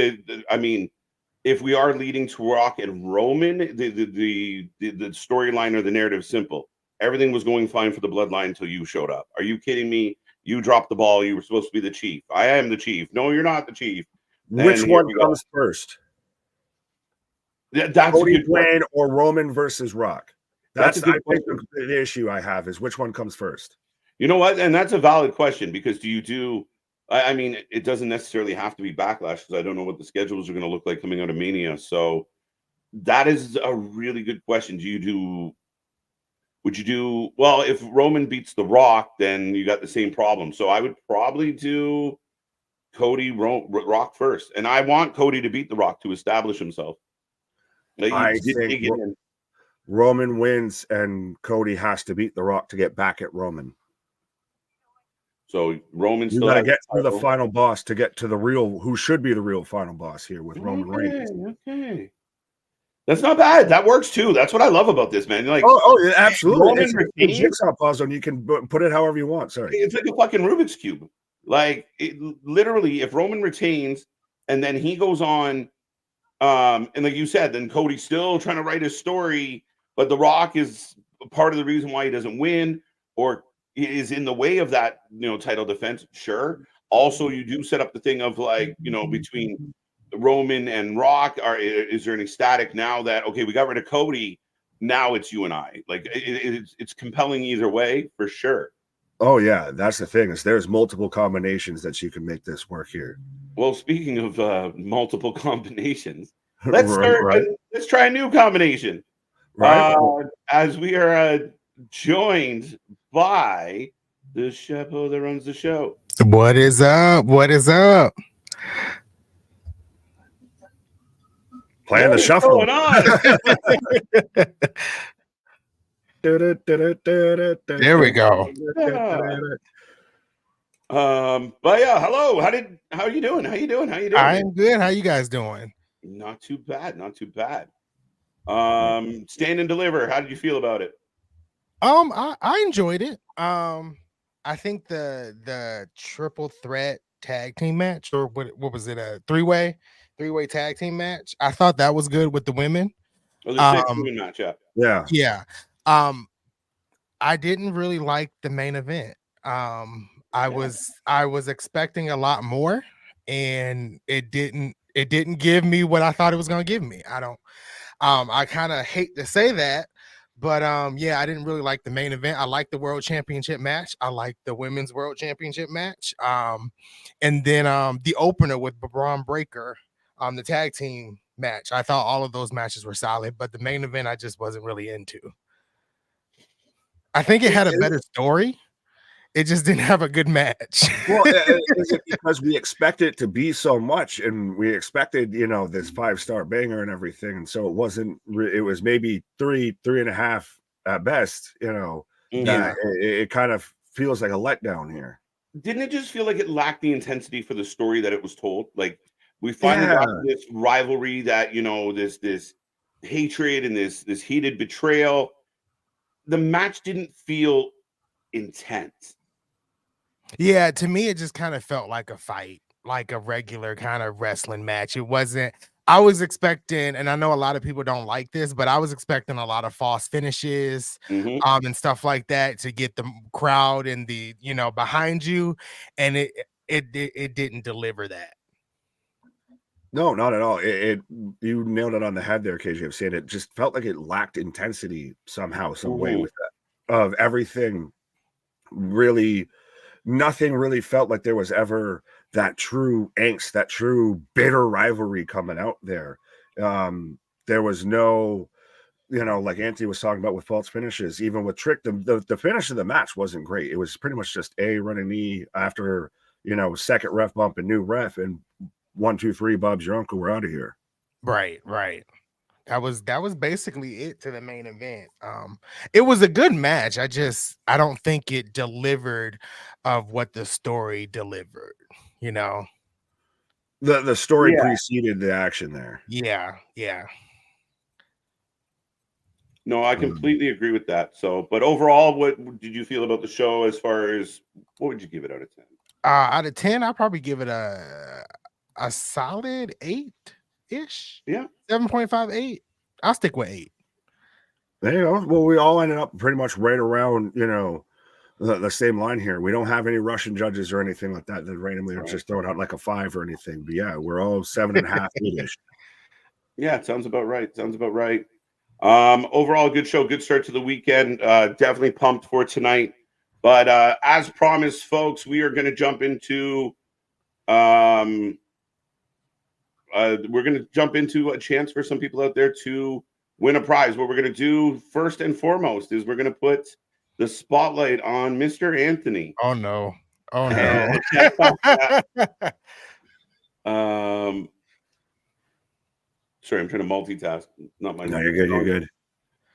if we are leading to Rock and Roman, the storyline or the narrative is simple. Everything was going fine for the bloodline until you showed up. Are you kidding me? You dropped the ball. You were supposed to be the chief. I am the chief. No, you're not the chief. Which one comes first? That's Cody, a good Dwayne, or Roman versus Rock? That's a good question. The issue I have is which one comes first. You know what? And that's a valid question, because I mean, it doesn't necessarily have to be Backlash, because I don't know what the schedules are going to look like coming out of Mania. So that is a really good question. Would you do, well, if Roman beats The Rock, then you got the same problem. So I would probably do Cody Rock first. And I want Cody to beat The Rock to establish himself. I think Roman wins and Cody has to beat The Rock to get back at Roman. So Roman You still got to has get through the title. final boss to get to the real, who should be the real final boss here with Roman Reigns. Okay. That's not bad. That works too. That's what I love about this, man. Like, yeah, absolutely. Roman It's a retains. jigsaw puzzle, and you can put it however you want. Sorry. It's like a fucking Rubik's Cube. Like, literally, if Roman retains and then he goes on, and like you said, then Cody's still trying to write his story, but The Rock is part of the reason why he doesn't win or is in the way of that, title defense. Sure. Also, you do set up the thing of like, between Roman and Rock, is there any static now that, okay, we got rid of Cody, now it's you and I? Like, it's compelling either way for sure. Oh yeah, that's the thing, is there's multiple combinations that you can make this work here. Well, speaking of multiple combinations, let's Right, start. right. Let's try a new combination. Right. As we are joined by the chapeau that runs the show. What is up? What is up? Playing the What is shuffle. going on? There we go. But yeah, hello. How are you doing? How you doing? I'm good. How you guys doing? Not too bad. Stand and Deliver. How did you feel about it? I enjoyed it. I think the triple threat tag team match, or what was it, a three-way tag team match? I thought that was good with the women. Oh, the 6-woman match, yeah. I didn't really like the main event. I was expecting a lot more, and it didn't give me what I thought it was going to give me. I kind of hate to say that, but yeah, I didn't really like the main event. I liked the world championship match. I liked the women's world championship match. And then the opener with Braun Breaker, the tag team match. I thought all of those matches were solid, but the main event I just wasn't really into. I think it had a better story. It just didn't have a good match. Well, is it because we expected it to be so much, and we expected, this 5-star banger and everything, and so it wasn't. It was maybe 3.5 at best. Yeah. It kind of feels like a letdown here. Didn't it just feel like it lacked the intensity for the story that it was told? Like, we finally got this rivalry that, this hatred and this heated betrayal. The match didn't feel intense. Yeah, to me, it just kind of felt like a fight, like a regular kind of wrestling match. It wasn't. I was expecting, and I know a lot of people don't like this, but I was expecting a lot of false finishes, and stuff like that to get the crowd and the behind you, and it didn't deliver that. No, not at all. You nailed it on the head there, KJ. I've said it just felt like it lacked intensity somehow, some way with that. Of everything, really, nothing really felt like there was ever that true angst, that true bitter rivalry coming out there. There was no, like Anthony was talking about with false finishes, even with Trick, the finish of the match wasn't great. It was pretty much just a running knee after, second ref bump and new ref, and 1, 2, 3, Bob's your uncle, we're out of here. Right. That was basically it to the main event. It was a good match. I don't think it delivered of what the story delivered. The story preceded the action there. Yeah. No, I completely agree with that. So, but overall, what did you feel about the show? As far as, what would you give it out of 10? Out of 10, I'll probably give it a solid 8-ish. Yeah, 7.5, 8. I'll stick with 8. There you go. Well, we all ended up pretty much right around, the same line here. We don't have any Russian judges or anything like that randomly are just throwing out like a 5 or anything. But yeah, we're all 7.5, 8-ish. Yeah, it sounds about right. Overall, good show, good start to the weekend. Definitely pumped for tonight. But as promised, folks, we are going to jump into a chance for some people out there to win a prize. What we're going to do first and foremost is we're going to put the spotlight on Mr. Anthony. Oh no. Sorry, I'm trying to multitask. Not my. No, you're good.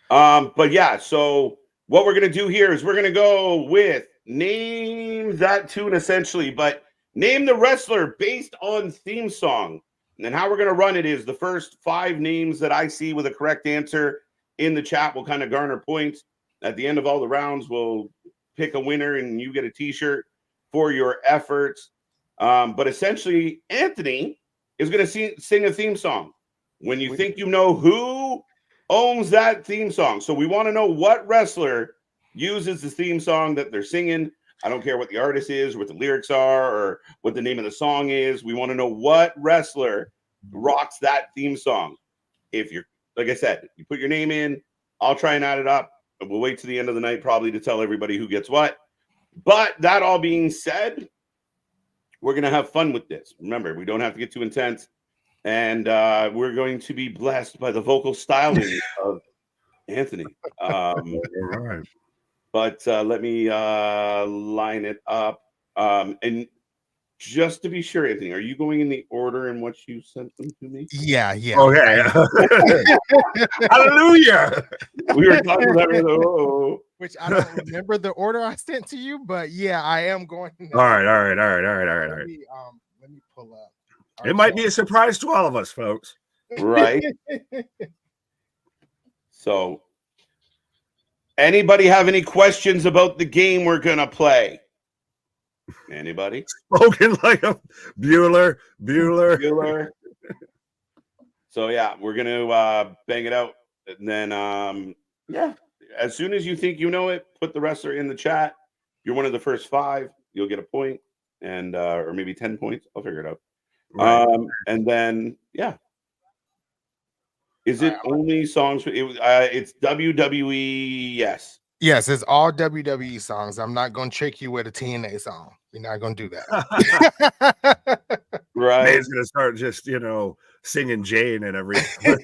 But yeah, so what we're gonna do here is we're gonna go with name that tune essentially, but name the wrestler based on theme song. And then how we're going to run it is the first 5 names that I see with a correct answer in the chat will kind of garner points. At the end of all the rounds, we'll pick a winner and you get a t-shirt for your efforts. But essentially, Anthony is going to sing a theme song. When you think you know who owns that theme song. So we want to know what wrestler uses the theme song that they're singing. I don't care what the artist is, what the lyrics are, or what the name of the song is. We want to know what wrestler rocks that theme song. If you're, like I said, you put your name in, I'll try and add it up. We'll wait to the end of the night probably to tell everybody who gets what. But that all being said, we're going to have fun with this. Remember, we don't have to get too intense. And we're going to be blessed by the vocal styling of Anthony. All right. But let me line it up. And just to be sure, Anthony, are you going in the order in which you sent them to me? Yeah. Okay. Hallelujah. We were talking about it. Which I don't remember the order I sent to you, but yeah, I am going. All right. Let me pull up. It might be a surprise to all of us, folks. Right. So, anybody have any questions about the game we're going to play? Anybody? Spoken like a Bueller. So, yeah, we're going to bang it out. And then, yeah, as soon as you think you know it, put the wrestler in the chat. If you're one of the first 5, you'll get a point, and or maybe 10 points. I'll figure it out. Right. And then, yeah. Is it only songs? It's WWE, yes. Yes, it's all WWE songs. I'm not going to trick you with a TNA song. You're not going to do that. Right. He's going to start just, singing Jane and everything.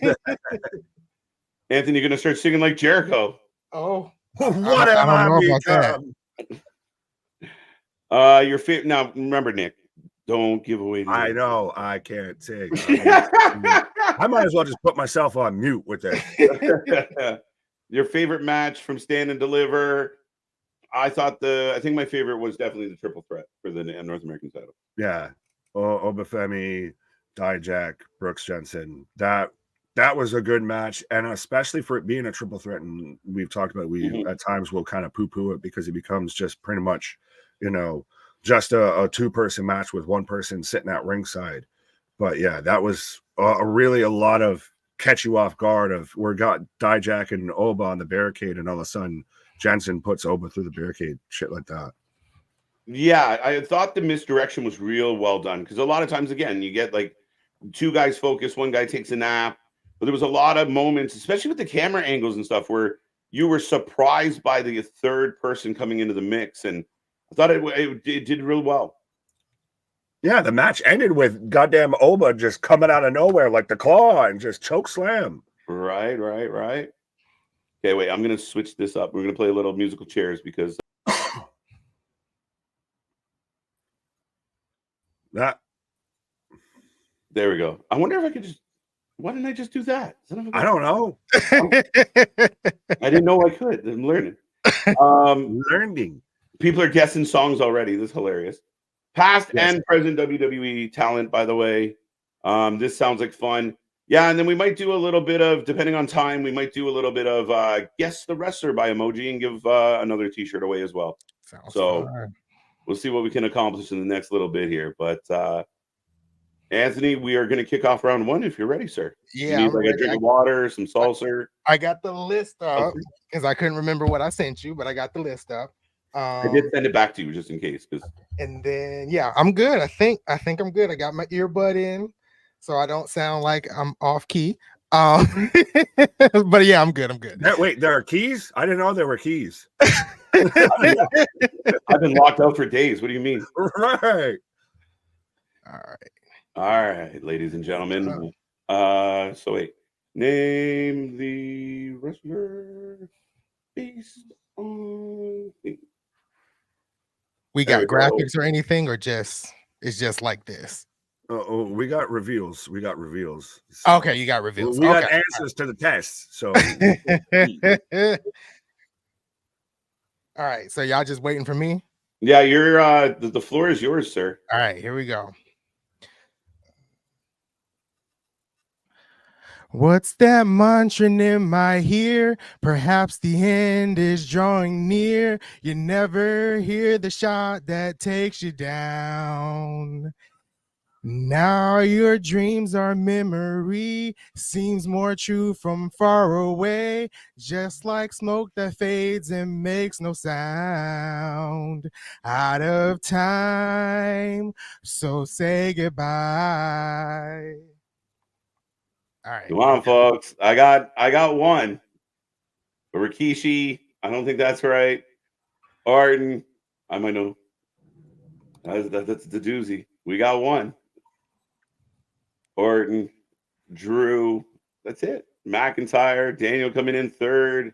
Anthony, you're going to start singing like Jericho. Oh. What I don't know about that. Your favorite. Now, remember, Nick, don't give away. I know. I can't sing. I might as well just put myself on mute with this. Your favorite match from Stand and Deliver. I think my favorite was definitely the triple threat for the North American title. Yeah. Obafemi, Dijak, Brooks Jensen. That was a good match. And especially for it being a triple threat. And we've talked about, at times will kind of poo-poo it because it becomes just pretty much, just a 2-person match with 1 person sitting at ringside. But yeah, that was really a lot of catch you off guard of where got Dijak and Oba on the barricade, and all of a sudden Jensen puts Oba through the barricade, shit like that. Yeah, I thought the misdirection was real well done, because a lot of times, again, you get like 2 guys focused, 1 guy takes a nap, but there was a lot of moments, especially with the camera angles and stuff, where you were surprised by the 3rd person coming into the mix, and I thought it did real well. Yeah, the match ended with goddamn Oba just coming out of nowhere like the claw and just choke slam. Right. Okay, wait, I'm going to switch this up. We're going to play a little musical chairs because that. There we go. I wonder if I could just. Why didn't I just do that? I don't know. I didn't know I could. I'm learning. Learning. People are guessing songs already. This is hilarious. Past and present WWE talent, by the way. This sounds like fun. Yeah, and then we might do a little bit of, depending on time, we might do a little bit of guess the wrestler by emoji and give another t-shirt away as well. Sounds so fun. We'll see what we can accomplish in the next little bit here. But Anthony, we are going to kick off round 1 if you're ready, sir. Yeah, you need like a drink of water, some salsa. I got the list up because I couldn't remember what I sent you, but I got the list up. I did send it back to you just in case. And then I'm good. I think I'm good. I got my earbud in, so I don't sound like I'm off key. But yeah, I'm good. Wait, there are keys? I didn't know there were keys. I've been locked out for days. What do you mean? Right. All right, ladies and gentlemen. So wait. Name the wrestler based on. We got graphics or anything, or it's just like this? Oh, we got reveals. Okay, you got reveals. We got answers to the test. So all right, so y'all just waiting for me? Yeah, you're the floor is yours, sir. All right, here we go. What's that munching in my ear? Perhaps the end is drawing near. You never hear the shot that takes you down. Now your dreams are memory, seems more true from far away, just like smoke that fades and makes no sound. Out of time, so say goodbye. All right. Come on, folks. I got one. Rikishi, I don't think that's right. Orton, I might know. That's the doozy. We got one. Orton, Drew, that's it. McIntyre, Daniel coming in third.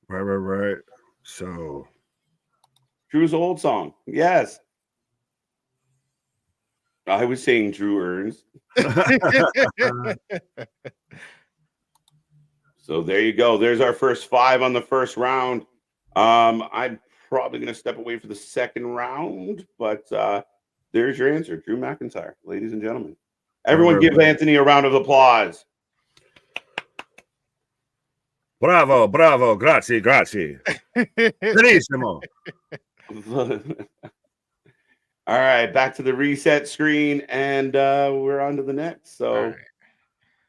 Right. So Drew's old song. Yes. I was saying Drew earns. So there you go. There's our first 5 on the first round. I'm probably going to step away for the second round, but there's your answer, Drew McIntyre, ladies and gentlemen. Everyone give Anthony a round of applause. Bravo, grazie. Benissimo. All right, back to the reset screen, and we're on to the next. So,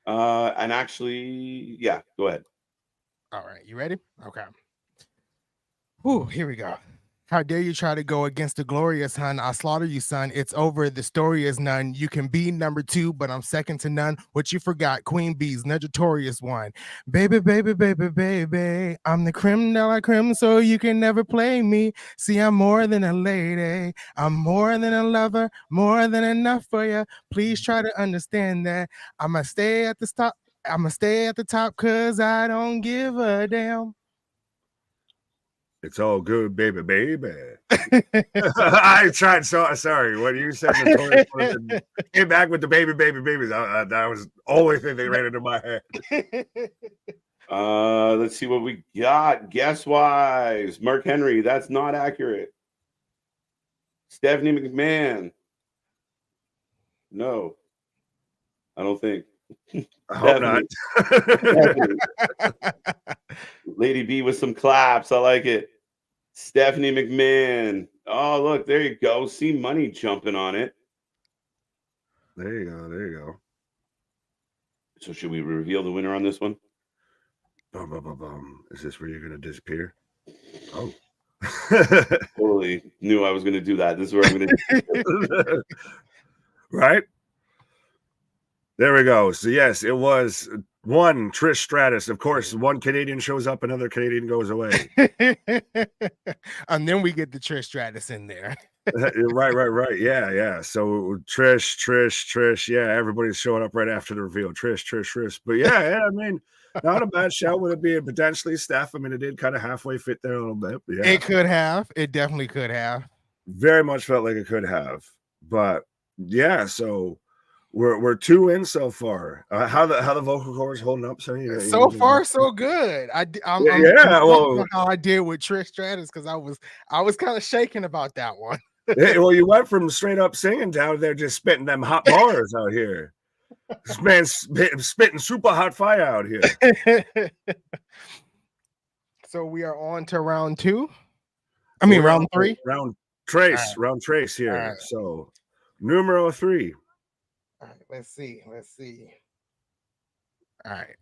and actually, yeah, go ahead. All right, you ready? Okay. Whew, here we go. How dare you try to go against the glorious hun? I slaughter you, son. It's over. The story is none. You can be number 2, but I'm second to none. What you forgot, Queen Bee's notorious one. Baby, baby, baby, baby. I'm the creme de la creme, so you can never play me. See, I'm more than a lady. I'm more than a lover, more than enough for you. Please try to understand that. I'ma stay at the top. I'ma stay at the top because I don't give a damn. It's all good, baby. I tried. So sorry. When you said notorious, came back with the babies. That was the only thing that ran into my head. Let's see what we got. Guess wise, Mark Henry. That's not accurate. Stephanie McMahon. No, I don't think. I hope not. Lady B with some claps. I like it. Stephanie McMahon. Oh, look, there you go. See money jumping on it. There you go. So should we reveal the winner on this one? Is this where you're going to disappear? Oh. Totally knew I was going to do that. This is where I'm going to Right? There we go. So yes, it was one Trish Stratus. Of course, one Canadian shows up, another Canadian goes away. And then we get the Trish Stratus in there. Right. Yeah. So Trish. Yeah, everybody's showing up right after the reveal. Trish. But yeah, I mean, not a bad show with it being potentially Steph. I mean, it did kind of halfway fit there a little bit. But yeah. It could have. It definitely could have. Very much felt like it could have. But yeah, so we're 2 in so far. How the vocal cords holding up? So far, so good. I'm well, how I did with Trish Stratus because I was kind of shaking about that one. Well, you went from straight up singing down there just spitting them hot bars out here. This man's spitting super hot fire out here. So we are on to round 2. I mean, round 3. Round trace here. Right. So numero 3. All right, let's see. All right.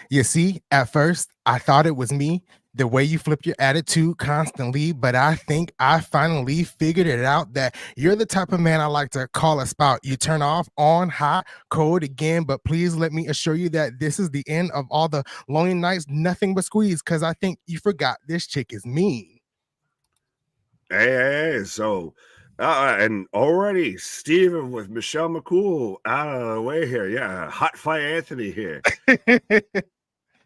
You see, at first, I thought it was me, the way you flip your attitude constantly, but I think I finally figured it out that you're the type of man I like to call a spout. You turn off, on, hot, cold again, but please let me assure you that this is the end of all the lonely nights, nothing but squeeze, because I think you forgot this chick is mean. Hey, so... and already Steven with Michelle McCool out of the way here. Yeah, hot fire Anthony here.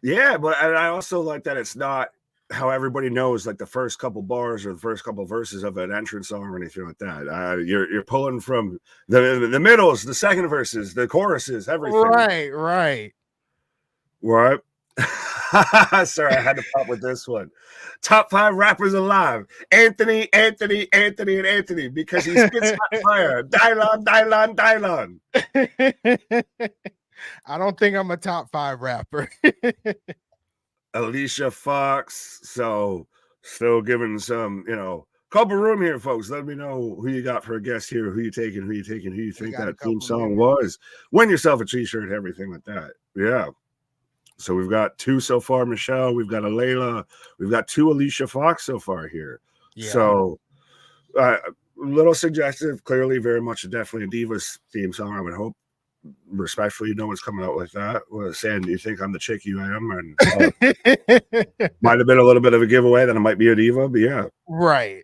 Yeah, but and I also like that it's not how everybody knows, like the first couple bars or the first couple verses of an entrance song or anything like that. You're pulling from the middles, the second verses, the choruses, everything. Right. Sorry, I had to pop with this one. Top 5 rappers alive. Anthony, and Anthony, because he spits hot fire. Dylon. I don't think I'm a top 5 rapper. Alicia Fox. So still giving some, couple room here, folks. Let me know who you got for a guest here, who you taking, who you think that theme song was. Win yourself a t-shirt, everything like that. Yeah. So we've got 2 so far, Michelle. We've got a Layla. We've got 2 Alicia Fox so far here. Yeah. So a little suggestive, clearly very much definitely a Divas theme song, I would hope. Respectfully, no one's coming out with that. Well, saying, do you think I'm the chick you am? And might have been a little bit of a giveaway that I might be a diva, but yeah. Right.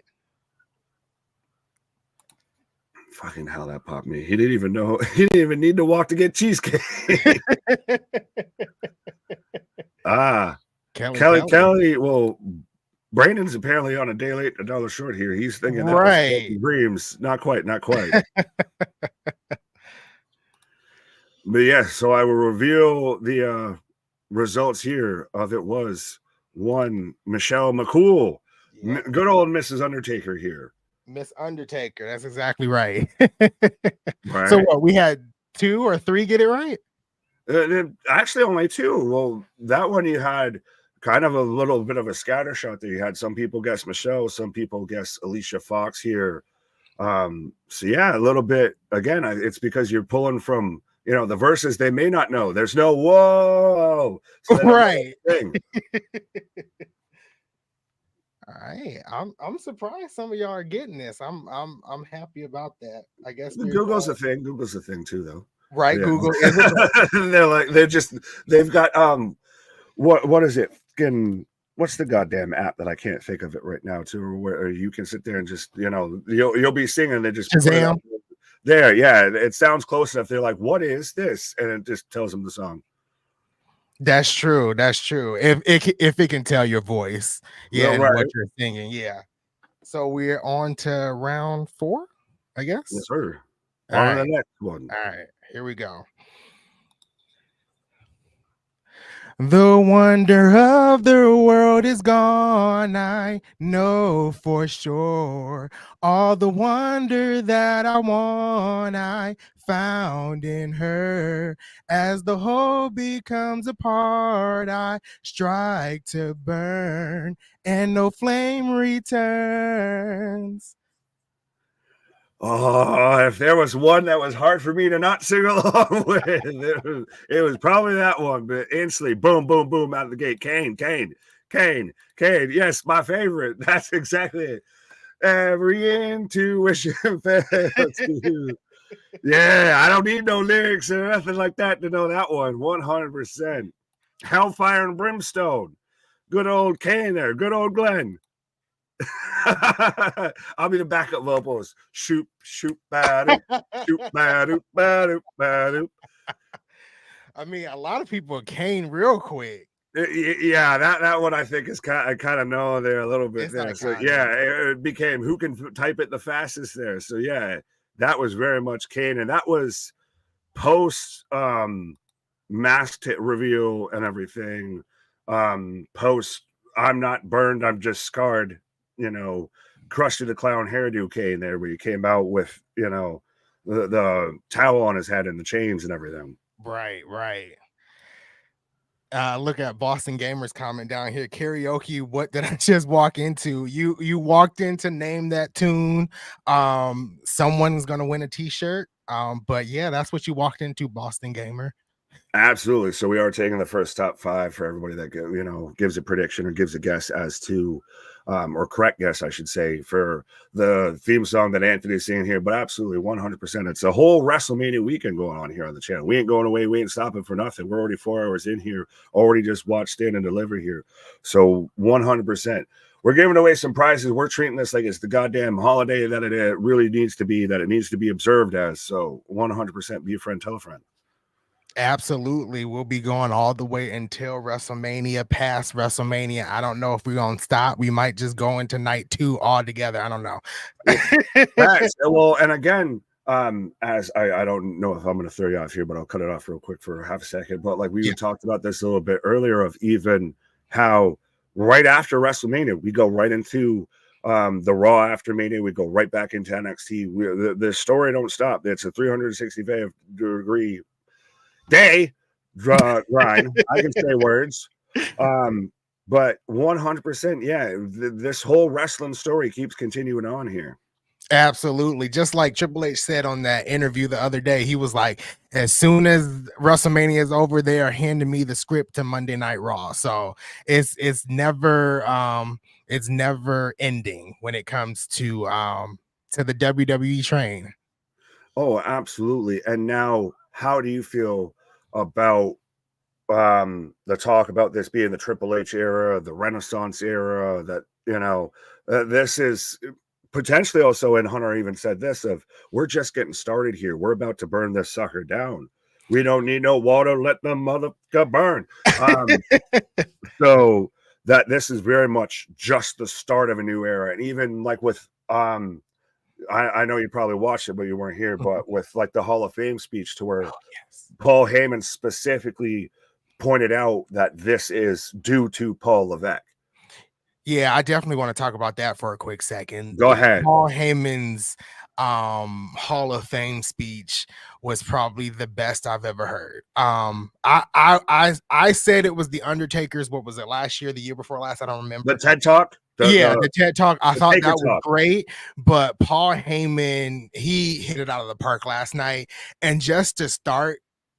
Fucking hell, that popped me. He didn't even know. He didn't even need to walk to get cheesecake. Kelly. Well, Brandon's apparently on a day late, a dollar short here. He's thinking that was dreams. Not quite. But yeah, so I will reveal the results here of it was 1 Michelle McCool. Yeah. Good old Mrs. Undertaker here. Miss Undertaker, that's exactly right. Right. So what, we had 2 or 3 get it right? Actually only 2. Well, that one you had kind of a little bit of a scatter shot there. You had some people guess Michelle, some people guess Alicia Fox here. So yeah, a little bit. Again, it's because you're pulling from the verses they may not know. There's no whoa, so right. All right, I'm surprised some of y'all are getting this. I'm happy about that. I guess Google's a thing. Google's a thing too, though. Right, yeah. Google is they've got what is it? What's the goddamn app that I can't think of it right now too, where you can sit there and just you'll be singing, they just Shazam. There, yeah, it sounds close enough. They're like, "What is this?" And it just tells them the song. That's true. If it can tell your voice, yeah, and what you're singing, yeah. So we're on to round 4, I guess. Yes, sir. On to the next one. All right, here we go. The wonder of the world is gone, I know for sure. All the wonder that I want, I found in her. As the whole becomes a part, I strike to burn, and no flame returns. Oh, if there was one that was hard for me to not sing along with, it was probably that one. But instantly, boom, boom, boom, out of the gate. Kane. Yes, my favorite. That's exactly it. Every intuition fails to. Yeah, I don't need no lyrics or nothing like that to know that one. 100%. Hellfire and Brimstone. Good old Kane there. Good old Glenn. I'll be the backup vocals. Shoot, ba-doop, shoot, ba-doop, ba-doop, ba-doop. I mean, a lot of people came real quick. Yeah, that one I think is I kind of know there a little bit there. So yeah, it became who can type it the fastest there. So yeah, that was very much Kane, and that was post mask reveal and everything. Post I'm not burned, I'm just scarred. Crushed the clown hairdo Kane there, where he came out with, the towel on his head and the chains and everything. Right. Look at Boston Gamers comment down here. Karaoke, what did I just walk into? You walked in to name that tune. Someone's gonna win a t-shirt. But yeah, that's what you walked into, Boston Gamer. Absolutely. So we are taking the first top 5 for everybody that gives a prediction or gives a guess as to or correct guess, I should say, for the theme song that Anthony's singing here. But absolutely 100%. It's a whole WrestleMania weekend going on here on the channel. We ain't going away. We ain't stopping for nothing. We're already 4 hours in here, already just watched Stand and Deliver here. So 100%. We're giving away some prizes. We're treating this like it's the goddamn holiday that it really needs to be, that it needs to be observed as. So 100% be a friend, tell a friend. Absolutely. We'll be going all the way until WrestleMania, past WrestleMania. I don't know if we're going to stop. We might just go into night 2 altogether. I don't know. Well, and again, as I don't know if I'm going to throw you off here, but I'll cut it off real quick for half a second. But like we talked about this a little bit earlier of even how right after WrestleMania, we go right into the Raw after Mania, we go right back into NXT. The story don't stop. It's a 365-degree day grind. I can say words. But 100%, yeah, this whole wrestling story keeps continuing on here. Absolutely. Just like Triple H said on that interview the other day, he was like, as soon as WrestleMania is over, they are handing me the script to Monday Night Raw. So it's never ending when it comes to the WWE train. Oh, absolutely. And now, how do you feel about the talk about this being the Triple H era, the Renaissance era, that, you know, this is potentially also, and Hunter even said this, of we're just getting started here. We're about to burn this sucker down. We don't need no water. Let the motherfucker burn. So that this is very much just the start of a new era. And even like with, I know you probably watched it, but you weren't here, but with like the Hall of Fame speech to where Paul Heyman specifically pointed out that this is due to Paul Levesque. Yeah, I definitely want to talk about that for a quick second. Go ahead. Paul Heyman's Hall of Fame speech was probably the best I've ever heard. I said it was the Undertaker's, what was it, last year, the year before last? I don't remember. The TED Talk? The TED Talk. I thought that was talk. great, but Paul Heyman, he hit it out of the park last night. And just to start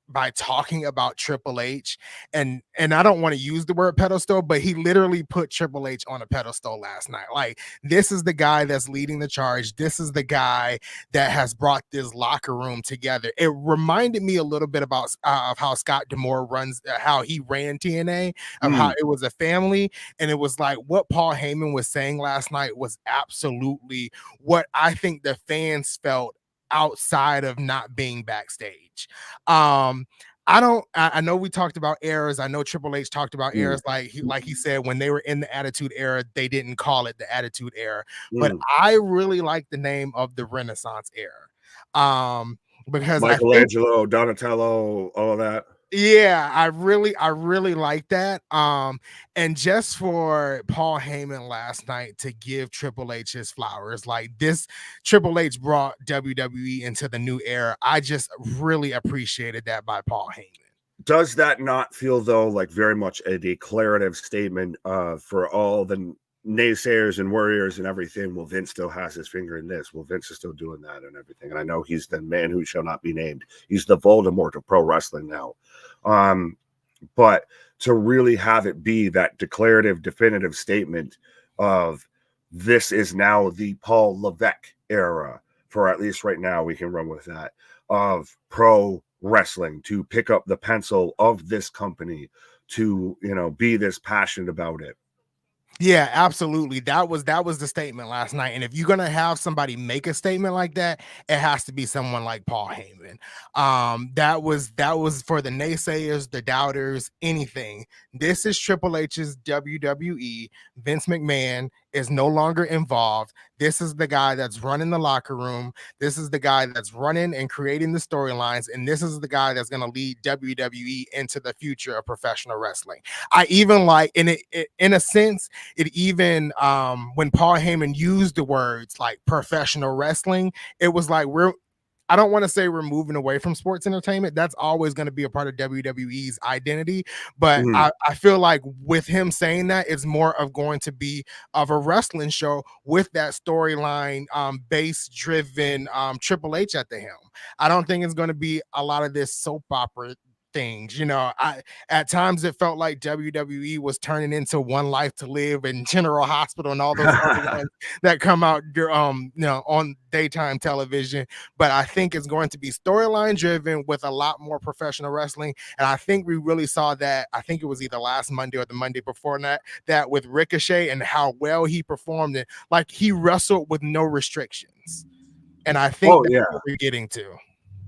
by talking about Triple H, and I don't want to use the word pedestal, but he literally put Triple H on a pedestal last night. Like, this is the guy that's leading the charge. This is the guy that has brought this locker room together. It reminded me a little bit about of how Scott D'Amore runs, how he ran TNA, of how it was a family. And it was like what Paul Heyman was saying last night was absolutely what I think the fans felt outside of not being backstage. I know we talked about eras. I know Triple H talked about eras, like he said, when they were in the Attitude Era, they didn't call it the Attitude Era. But I really like the name of the Renaissance Era. Because Michelangelo, Donatello, all of that. Yeah, I really like that. And just for Paul Heyman last night to give Triple H his flowers, like this, Triple H brought WWE into the new era. I just really appreciated that by Paul Heyman. Does that not feel, though, like very much a declarative statement for all the naysayers and warriors and everything? Well, Vince still has his finger in this. Well, Vince is still doing that and everything. And I know he's the man who shall not be named. He's the Voldemort of pro wrestling now. But to really have it be that declarative, definitive statement of this is now the Paul Levesque era, for at least right now, we can run with that, of pro wrestling, to pick up the pencil of this company, to, you know, be this passionate about it. Yeah, absolutely. That was the statement last night. And if you're gonna have somebody make a statement like that, it has to be someone like Paul Heyman. That was for the naysayers, the doubters, anything. This is Triple H's WWE. Vince McMahon is no longer involved. This is the guy that's running the locker room. This is the guy that's running and creating the storylines. And this is the guy that's going to lead WWE into the future of professional wrestling. I even like, in a sense, it even, when Paul Heyman used the words like professional wrestling, it was like, I don't want to say we're moving away from sports entertainment. That's always going to be a part of WWE's identity. But I feel like with him saying that, it's more of going to be of a wrestling show with that storyline, base driven, Triple H at the helm. I don't think it's going to be a lot of this soap opera things. You know, at times it felt like WWE was turning into One Life to Live and General Hospital and all those other ones that come out on daytime television. But I think it's going to be storyline driven with a lot more professional wrestling. And I think we really saw that. I think it was either last Monday or the Monday before that with Ricochet and how well he performed it. Like, he wrestled with no restrictions. And I think that's what we're getting to.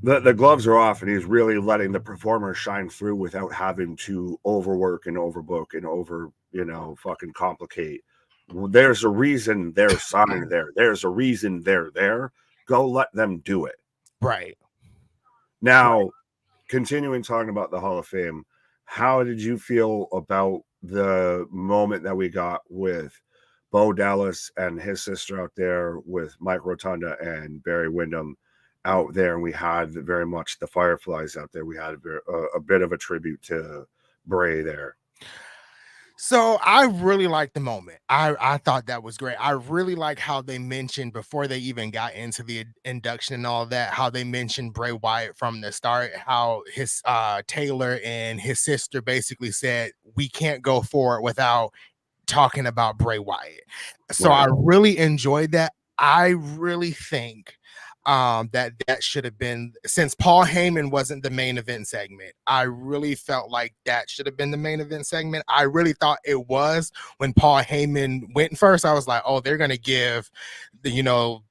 The gloves are off, and he's really letting the performer shine through without having to overwork and overbook and fucking complicate. There's a reason they're signed there. There's a reason they're there. Go let them do it. Right. Now, continuing talking about the Hall of Fame, how did you feel about the moment that we got with Bo Dallas and his sister out there with Mike Rotunda and Barry Windham out there? And we had very much the Fireflies out there. We had a bit of a tribute to Bray there. So I really liked the moment. I thought that was great. I really like how they mentioned before they even got into the induction and all that, how they mentioned Bray Wyatt from the start, how his Taylor and his sister basically said we can't go forward without talking about Bray Wyatt. So Right. I really enjoyed that. I really think that should have been, since Paul Heyman wasn't the main event segment, I really felt like that should have been the main event segment. I really thought it was when Paul Heyman went first. I was like, oh, they're gonna give the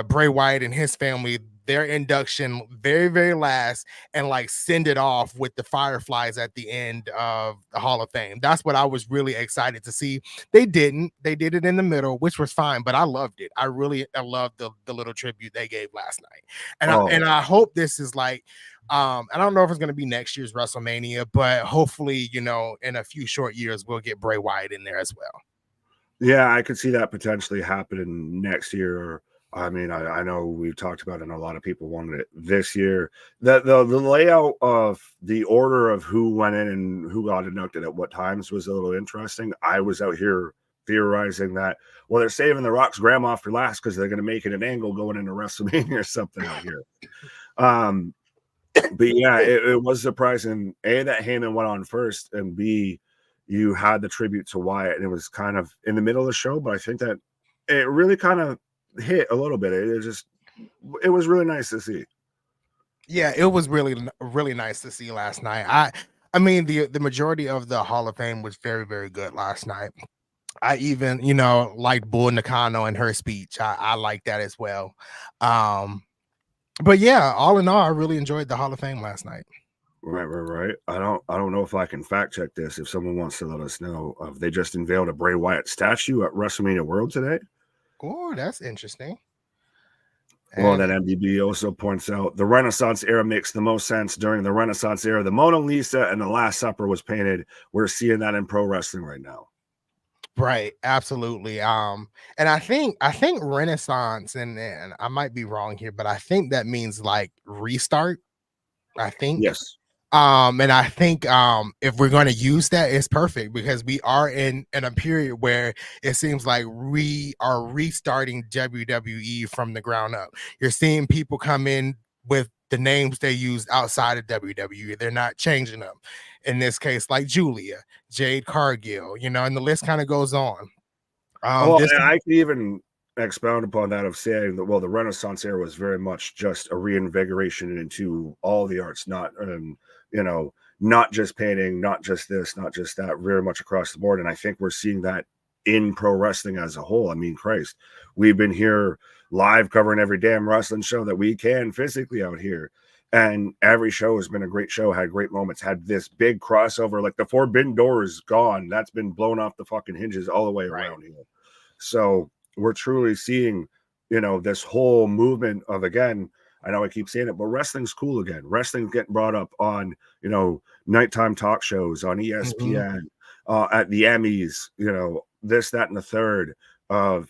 Bray Wyatt and his family their induction very, very last and like send it off with the Fireflies at the end of the Hall of Fame. That's what I was really excited to see. They didn't. They did it in the middle, which was fine, but I loved it. I loved the little tribute they gave last night. And I hope this is like I don't know if it's going to be next year's WrestleMania, but hopefully, in a few short years we'll get Bray Wyatt in there as well. Yeah, I could see that potentially happening next year. I mean, I know we've talked about it and a lot of people wanted it this year. The layout of the order of who went in and who got inducted at what times was a little interesting. I was out here theorizing that, well, they're saving The Rock's grandma for last because they're going to make it an angle going into WrestleMania or something out here. But yeah, it was surprising, A, that Heyman went on first, and B, you had the tribute to Wyatt, and it was kind of in the middle of the show, but I think that it really kind of hit a little bit. It was really nice to see. Yeah, it was really, really nice to see last night. I mean, the majority of the Hall of Fame was very, very good last night. I even, liked Bull Nakano and her speech. I like that as well. But yeah, all in all, I really enjoyed the Hall of Fame last night. Right. I don't know if I can fact check this. If someone wants to let us know, they just unveiled a Bray Wyatt statue at WrestleMania World today. Oh, that's interesting. Well, then MDB also points out the Renaissance era makes the most sense. During the Renaissance era, the Mona Lisa and the Last Supper was painted. We're seeing that in pro wrestling right now. Right, absolutely. And I think Renaissance, and I might be wrong here, but I think that means like restart. I think. Yes. And I think if we're going to use that, it's perfect because we are in a period where it seems like we are restarting WWE from the ground up. You're seeing people come in with the names they used outside of WWE. They're not changing them. In this case, like Julia, Jade Cargill, and the list kind of goes on. I could even expound upon that of saying that, well, the Renaissance era was very much just a reinvigoration into all the arts, not not just painting, not just this, not just that, very much across the board. And I think we're seeing that in pro wrestling as a whole. I mean, Christ, we've been here live covering every damn wrestling show that we can physically out here. And every show has been a great show, had great moments, had this big crossover, like the Forbidden Door is gone. That's been blown off the fucking hinges all the way around here. So we're truly seeing, this whole movement of, again, I know I keep saying it, but wrestling's cool again. Wrestling's getting brought up on, nighttime talk shows on ESPN, at the Emmys, this, that, and the third of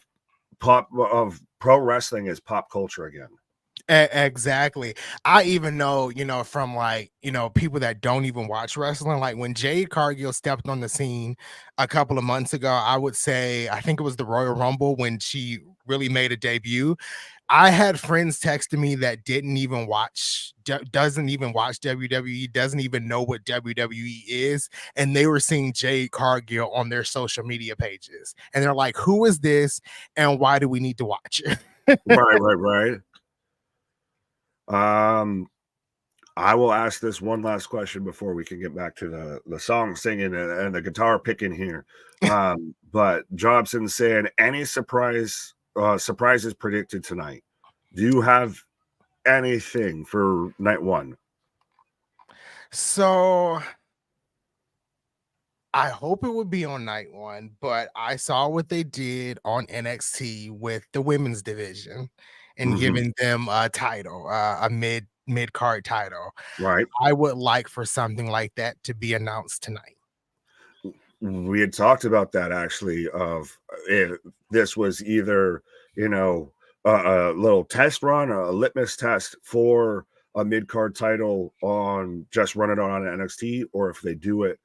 pro wrestling is pop culture again. Exactly. I even know, from like, people that don't even watch wrestling, like when Jade Cargill stepped on the scene a couple of months ago, I would say, I think it was the Royal Rumble when she really made a debut. I had friends texting me that doesn't even watch WWE, doesn't even know what WWE is. And they were seeing Jade Cargill on their social media pages. And they're like, who is this? And why do we need to watch it? Right. I will ask this one last question before we can get back to the song singing and the guitar picking here. But Jobson's saying, any surprises predicted tonight? Do you have anything for night one? So I hope it would be on night one, but I saw what they did on NXT with the women's division. and giving them a title, a mid card title. Right. I would like for something like that to be announced tonight. We had talked about that actually, of if this was either, you know, a little test run, a litmus test for a mid-card title on just run it on NXT, or if they do it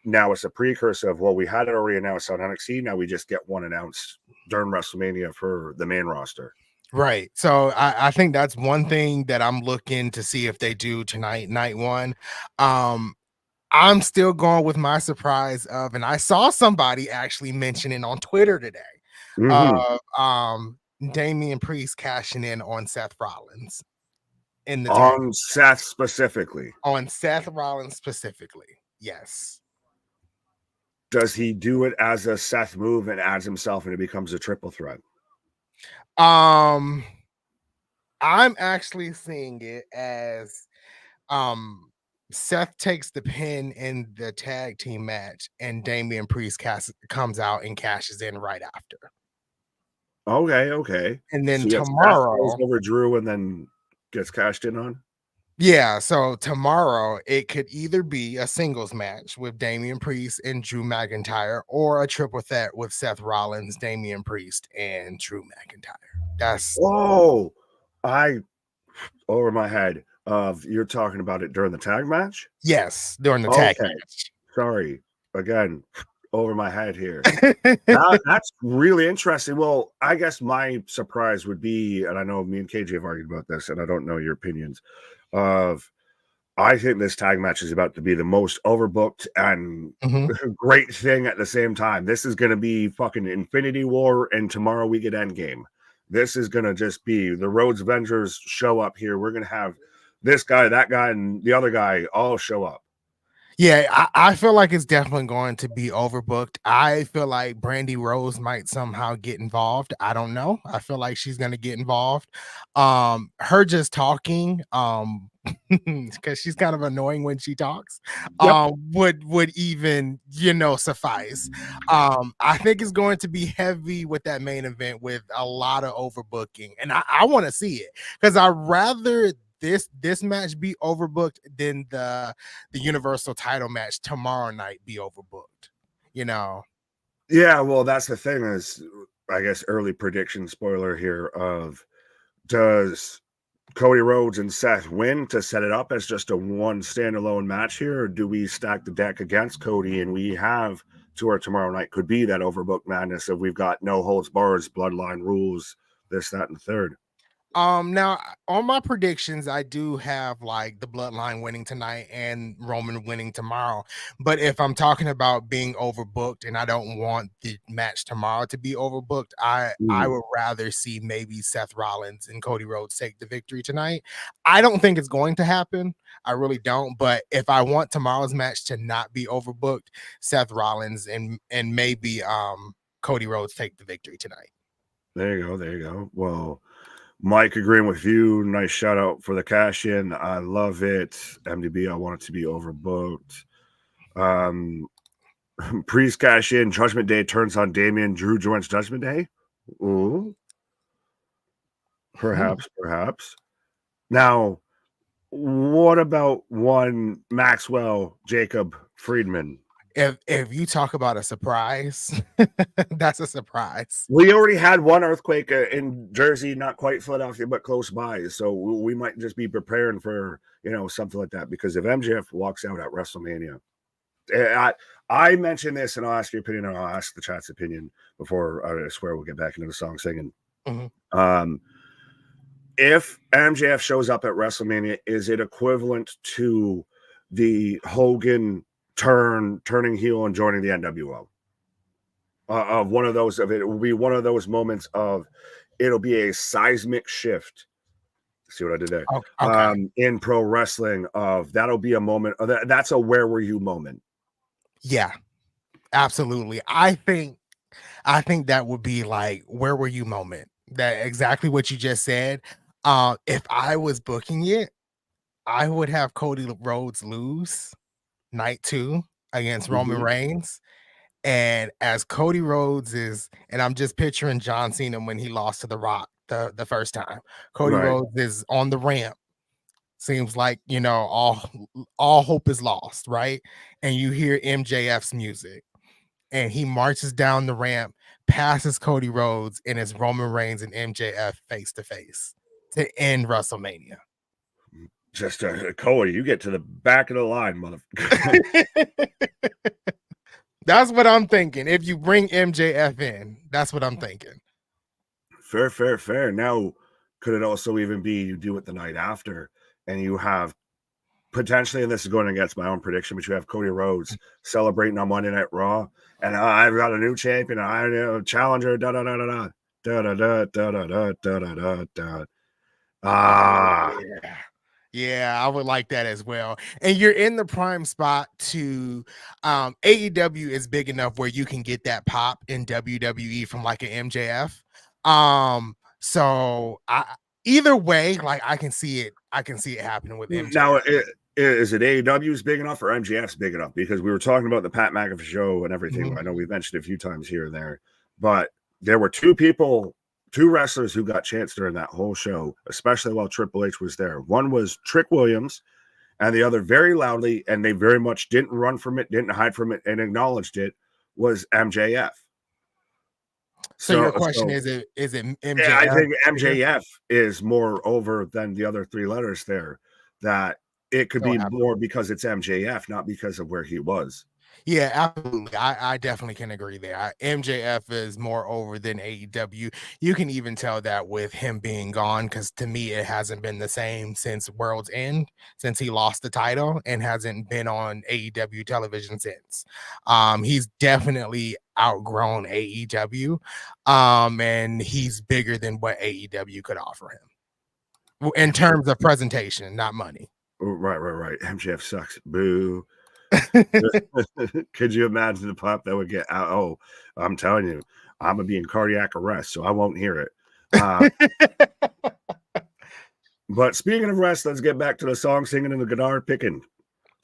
now, it's a precursor of, well, we had it already announced on NXT, now we just get one announced during WrestleMania for the main roster. Right. So I think that's one thing that I'm looking to see if they do tonight, night one. I'm still going with my surprise of, and I saw somebody actually mention it on Twitter today, Damian Priest cashing in on Seth Rollins in the On Seth specifically. On Seth Rollins specifically. Yes. Does he do it as a Seth move and adds himself and it becomes a triple threat? I'm actually seeing it as Seth takes the pin in the tag team match, and Damian Priest comes out and cashes in right after. Okay. And then so tomorrow goes over Drew and then gets cashed in on. Yeah, so tomorrow it could either be a singles match with Damian Priest and Drew McIntyre, or a triple threat with Seth Rollins, Damian Priest, and Drew McIntyre. That's over my head. You're talking about it during the tag match? Yes, during the tag match. Sorry, again, over my head here. That's really interesting. Well, I guess my surprise would be, and I know me and KJ have argued about this, and I don't know your opinions, I think this tag match is about to be the most overbooked and great thing at the same time. This is going to be fucking Infinity War, and tomorrow we get Endgame. This is going to just be the Rhodes Avengers show up here. We're going to have this guy, that guy, and the other guy all show up. Yeah, I feel like it's definitely going to be overbooked. I feel like Brandy Rose might somehow get involved. I don't know. I feel like she's going to get involved. Her just talking, because she's kind of annoying when she talks, would even, suffice. I think it's going to be heavy with that main event with a lot of overbooking, and I want to see it because I rather this match be overbooked than the Universal title match tomorrow night be overbooked. Yeah, well, that's the thing is, I guess, early prediction spoiler here of, does Cody Rhodes and Seth win to set it up as just a one standalone match here, or do we stack the deck against Cody and we have tour tomorrow night could be that overbooked madness of we've got no holds bars, bloodline rules, this, that, and the third? Now on my predictions, I do have like the Bloodline winning tonight and Roman winning tomorrow. But if I'm talking about being overbooked and I don't want the match tomorrow to be overbooked, I would rather see maybe Seth Rollins and Cody Rhodes take the victory tonight. I don't think it's going to happen. I really don't. But if I want tomorrow's match to not be overbooked, Seth Rollins and maybe Cody Rhodes take the victory tonight. There you go. Well, Mike, agreeing with you. Nice shout out for the cash in. I love it. MDB, I want it to be overbooked. Priest cash in. Judgment Day turns on Damian. Drew joins Judgment Day. Ooh. Perhaps. Now, what about one Maxwell Jacob Friedman? If you talk about a surprise, that's a surprise. We already had one earthquake in Jersey, not quite Philadelphia, but close by. So we might just be preparing for, something like that. Because if MJF walks out at WrestleMania, I mentioned this, and I'll ask your opinion, and I'll ask the chat's opinion before I swear we'll get back into the song singing. If MJF shows up at WrestleMania, is it equivalent to the Hogan turning heel and joining the NWO? Of one of those, it will be one of those moments of, it'll be a seismic shift. See what I did there? Okay. In pro wrestling, that'll be a moment. That's a where were you moment. Yeah, absolutely. I think that would be like where were you moment. That exactly what you just said. If I was booking it, I would have Cody Rhodes lose night 2 against Roman Reigns. And as Cody Rhodes is, and I'm just picturing John Cena when he lost to The Rock the first time. Cody Right. Rhodes is on the ramp. Seems like, you know, all hope is lost, right? And you hear MJF's music, and he marches down the ramp, passes Cody Rhodes, and it's Roman Reigns and MJF face to face to end WrestleMania. Just Cody, you get to the back of the line, motherfucker. That's what I'm thinking. If you bring MJF in, that's what I'm thinking. Fair. Now, could it also even be you do it the night after, and you have potentially, and this is going against my own prediction, but you have Cody Rhodes celebrating on Monday Night Raw, and I've got a new champion, I know challenger, da da da da da da da da da da da da da. Ah, yeah, I would like that as well. And you're in the prime spot to AEW is big enough where you can get that pop in WWE from like an MJF. So either way, like I can see it happening with MJF. Now, is it AEW's big enough or MJF's big enough? Because we were talking about the Pat McAfee show and everything. Mm-hmm. I know we mentioned a few times here and there, but there were two wrestlers who got chance during that whole show, especially while Triple H was there. One was Trick Williams, and the other very loudly, and they very much didn't run from it, didn't hide from it, and acknowledged it, was MJF. So your question is it MJF? Yeah, I think MJF is more over than the other three letters there. That it could be more because it's MJF, not because of where he was. Yeah, absolutely. I definitely can agree there. MJF is more over than AEW. You can even tell that with him being gone, because to me, it hasn't been the same since World's End, since he lost the title, and hasn't been on AEW television since. He's definitely outgrown AEW, and he's bigger than what AEW could offer him in terms of presentation, not money. Right. MJF sucks. Boo. Could you imagine the pop that would get out? Oh, I'm telling you, I'm gonna be in cardiac arrest, so I won't hear it. But speaking of rest, let's get back to the song singing and the guitar picking.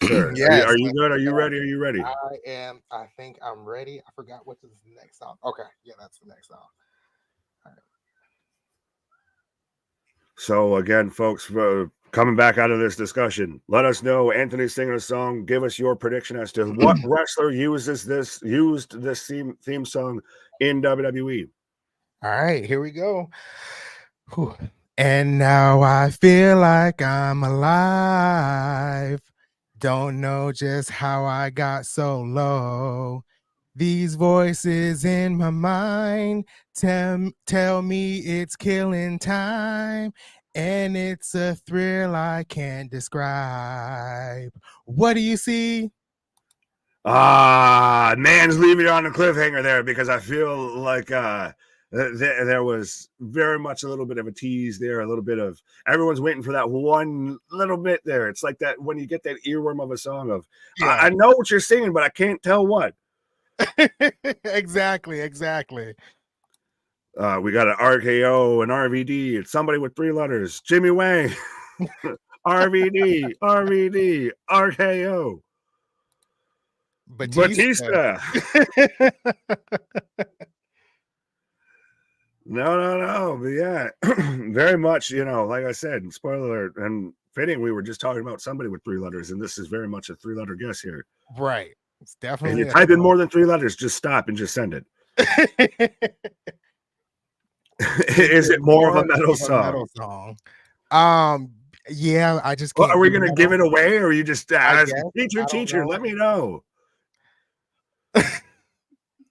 Sure. Yes, are you good? Are you ready? Are you ready? I am. I think I'm ready. I forgot what is the next song. Okay, yeah, that's the next song. All right. So again, folks, coming back out of this discussion, let us know. Anthony's singing a song. Give us your prediction as to what wrestler used this theme song in WWE. All right, here we go. Whew. And now I feel like I'm alive. Don't know just how I got so low. These voices in my mind tell me it's killing time. And it's a thrill I can't describe. What do you see? Man's leaving it on a cliffhanger there, because I feel like there was very much a little bit of a tease there, a little bit of everyone's waiting for that one little bit there. It's like that when you get that earworm of a song of, yeah. I know what you're singing, but I can't tell what. Exactly. We got an RKO, an RVD. It's somebody with three letters. Jimmy Wang. RVD, RKO. Batista. No. But yeah, very much, like I said, spoiler alert, and fitting, we were just talking about somebody with three letters, and this is very much a three-letter guess here. Right. It's definitely. And you type in more than three letters, just stop and just send it. Is it more of a metal song? Yeah, I just can't. Are we going to give it away, or are you just teacher? Let me know.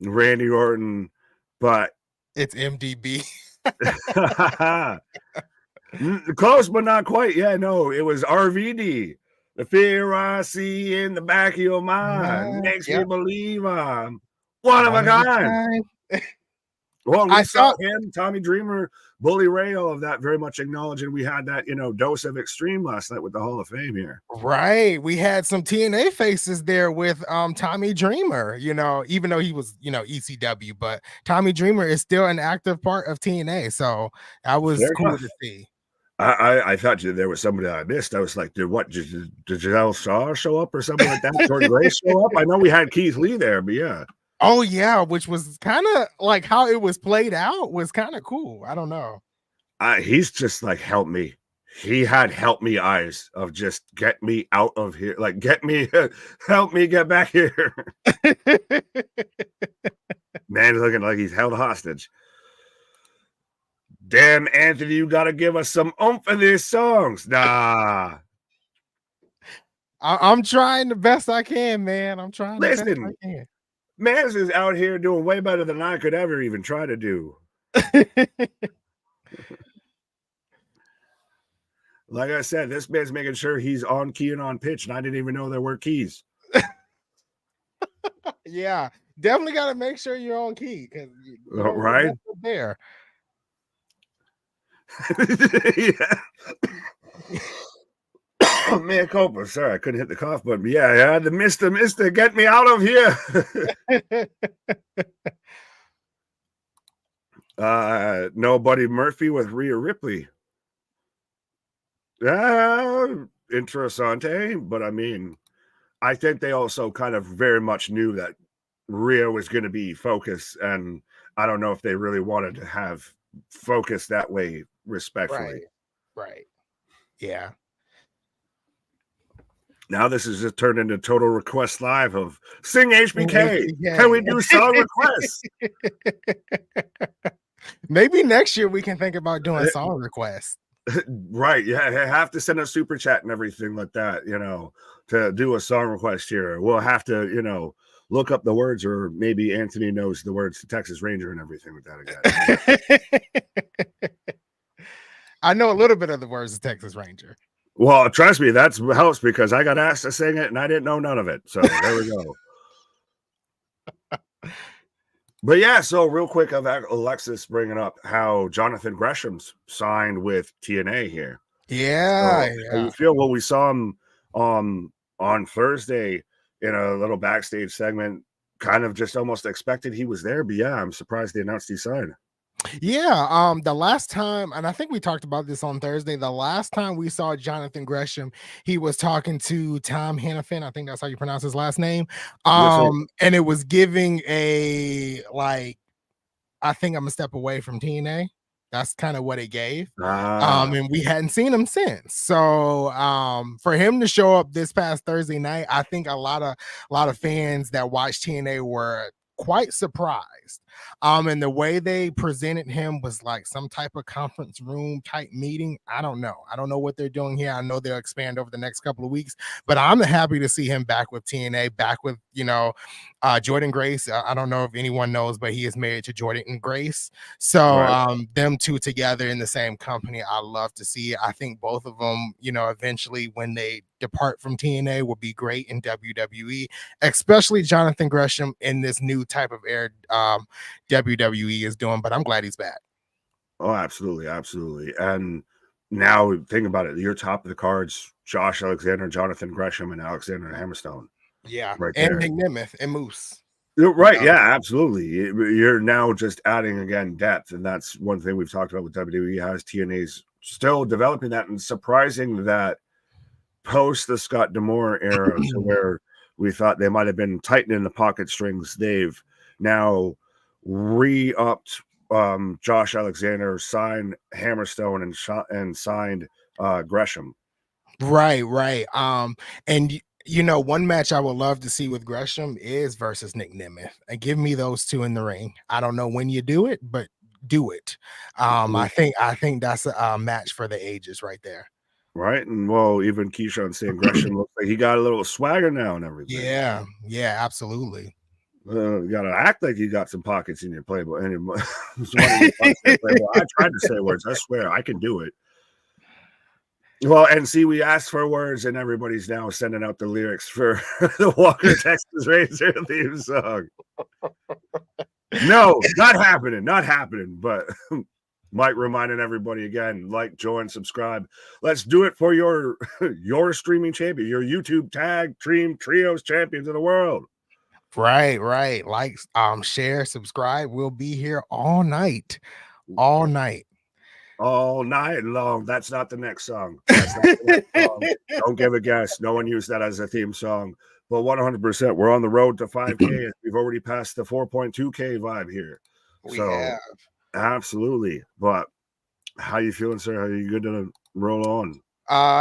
Randy Orton, but it's MDB. Close, but not quite. Yeah, no, it was RVD. The fear I see in the back of your mind makes me believe I'm one of a kind. Well, we saw him, Tommy Dreamer, Bully Ray, all of that very much acknowledging we had that, dose of extreme last night with the Hall of Fame here. Right. We had some TNA faces there with Tommy Dreamer, even though he was, ECW, but Tommy Dreamer is still an active part of TNA. So that was cool to see. I thought there was somebody that I missed. I was like, did Giselle Shaw show up or something like that? Jordan Grace show up? I know we had Keith Lee there, but yeah. Oh yeah, which was kind of like how it was played out was kind of cool. I don't know. He's just like, help me. He had help me eyes of just get me out of here. Like, get me, help me get back here. Man, looking like he's held hostage. Damn, Anthony, you got to give us some oomph in these songs. Nah. I'm trying the best I can, man. I'm trying the best Listen, I can. Mans is out here doing way better than I could ever even try to do. Like I said, this man's making sure he's on key and on pitch, and I didn't even know there were keys. Yeah, definitely got to make sure you're on key because right there. Yeah. Oh, man, Copa. Sorry, I couldn't hit the cough button. But yeah, I had to mister, get me out of here. Nobody Murphy with Rhea Ripley. Interessante, but I mean, I think they also kind of very much knew that Rhea was going to be focused, and I don't know if they really wanted to have focus that way, respectfully. Right. Yeah. Now this is just turned into Total Request Live of Sing HBK. Can we do song requests? Maybe next year we can think about doing song requests. Right. Yeah. I have to send a super chat and everything like that, to do a song request here. We'll have to, look up the words, or maybe Anthony knows the words to Texas Ranger and everything with that again. I know a little bit of the words of Texas Ranger. Well, trust me, that helps because I got asked to sing it and I didn't know none of it. So there we go. But yeah, so real quick, I've had Alexis bringing up how Jonathan Gresham's signed with TNA here. Yeah. How you feel? Well, we saw him on Thursday in a little backstage segment, kind of just almost expected he was there. But yeah, I'm surprised they announced he signed. Yeah, the last time, and I think we talked about this on Thursday, the last time we saw Jonathan Gresham, he was talking to Tom Hannafin. I think that's how you pronounce his last name. And it was giving a, like, I think I'm a step away from TNA. That's kind of what it gave. And we hadn't seen him since. So for him to show up this past Thursday night, I think a lot of fans that watched TNA were quite surprised. And the way they presented him was like some type of conference room type meeting. I don't know what they're doing here. I know they'll expand over the next couple of weeks, but I'm happy to see him back with TNA, back with Jordan Grace. I don't know if anyone knows, but he is married to Jordan Grace. So them two together in the same company, I love to see it. I think both of them, eventually when they depart from TNA will be great in WWE, especially Jonathan Gresham in this new type of era WWE is doing, but I'm glad he's back. Oh, absolutely. And now think about it. You're top of the cards, Josh Alexander, Jonathan Gresham, and Alexander Hammerstone. Yeah. Right and Nick Nemeth and Moose. Right. Yeah, absolutely. You're now just adding again depth. And that's one thing we've talked about with WWE, has TNA's still developing that, and surprising that post the Scott D'Amore era to where we thought they might have been tightening the pocket strings, they've now re-upped Josh Alexander, signed Hammerstone, and signed Gresham. Right. And one match I would love to see with Gresham is versus Nick Nemeth. And give me those two in the ring. I don't know when you do it, but do it. I think that's a match for the ages right there. Right. And well, even Keyshawn saying Gresham looks like he got a little swagger now and everything. Yeah, absolutely. You gotta act like you got some pockets in your Playboy. Anyway, I tried to say words. I swear I can do it. Well, and see, we asked for words, and everybody's now sending out the lyrics for the Walker Texas Ranger theme song. No, not happening. But Mike reminding everybody again, like, join, subscribe. Let's do it for your streaming champion, your YouTube tag team trios champions of the world. Right. Like, share, subscribe. We'll be here all night long. That's not the next song. That's not the next song. Don't give a guess. No one used that as a theme song. But 100%, we're on the road to 5K. We've already passed the 4.2K vibe here. Absolutely. But How you feeling, sir? Are you good to roll on?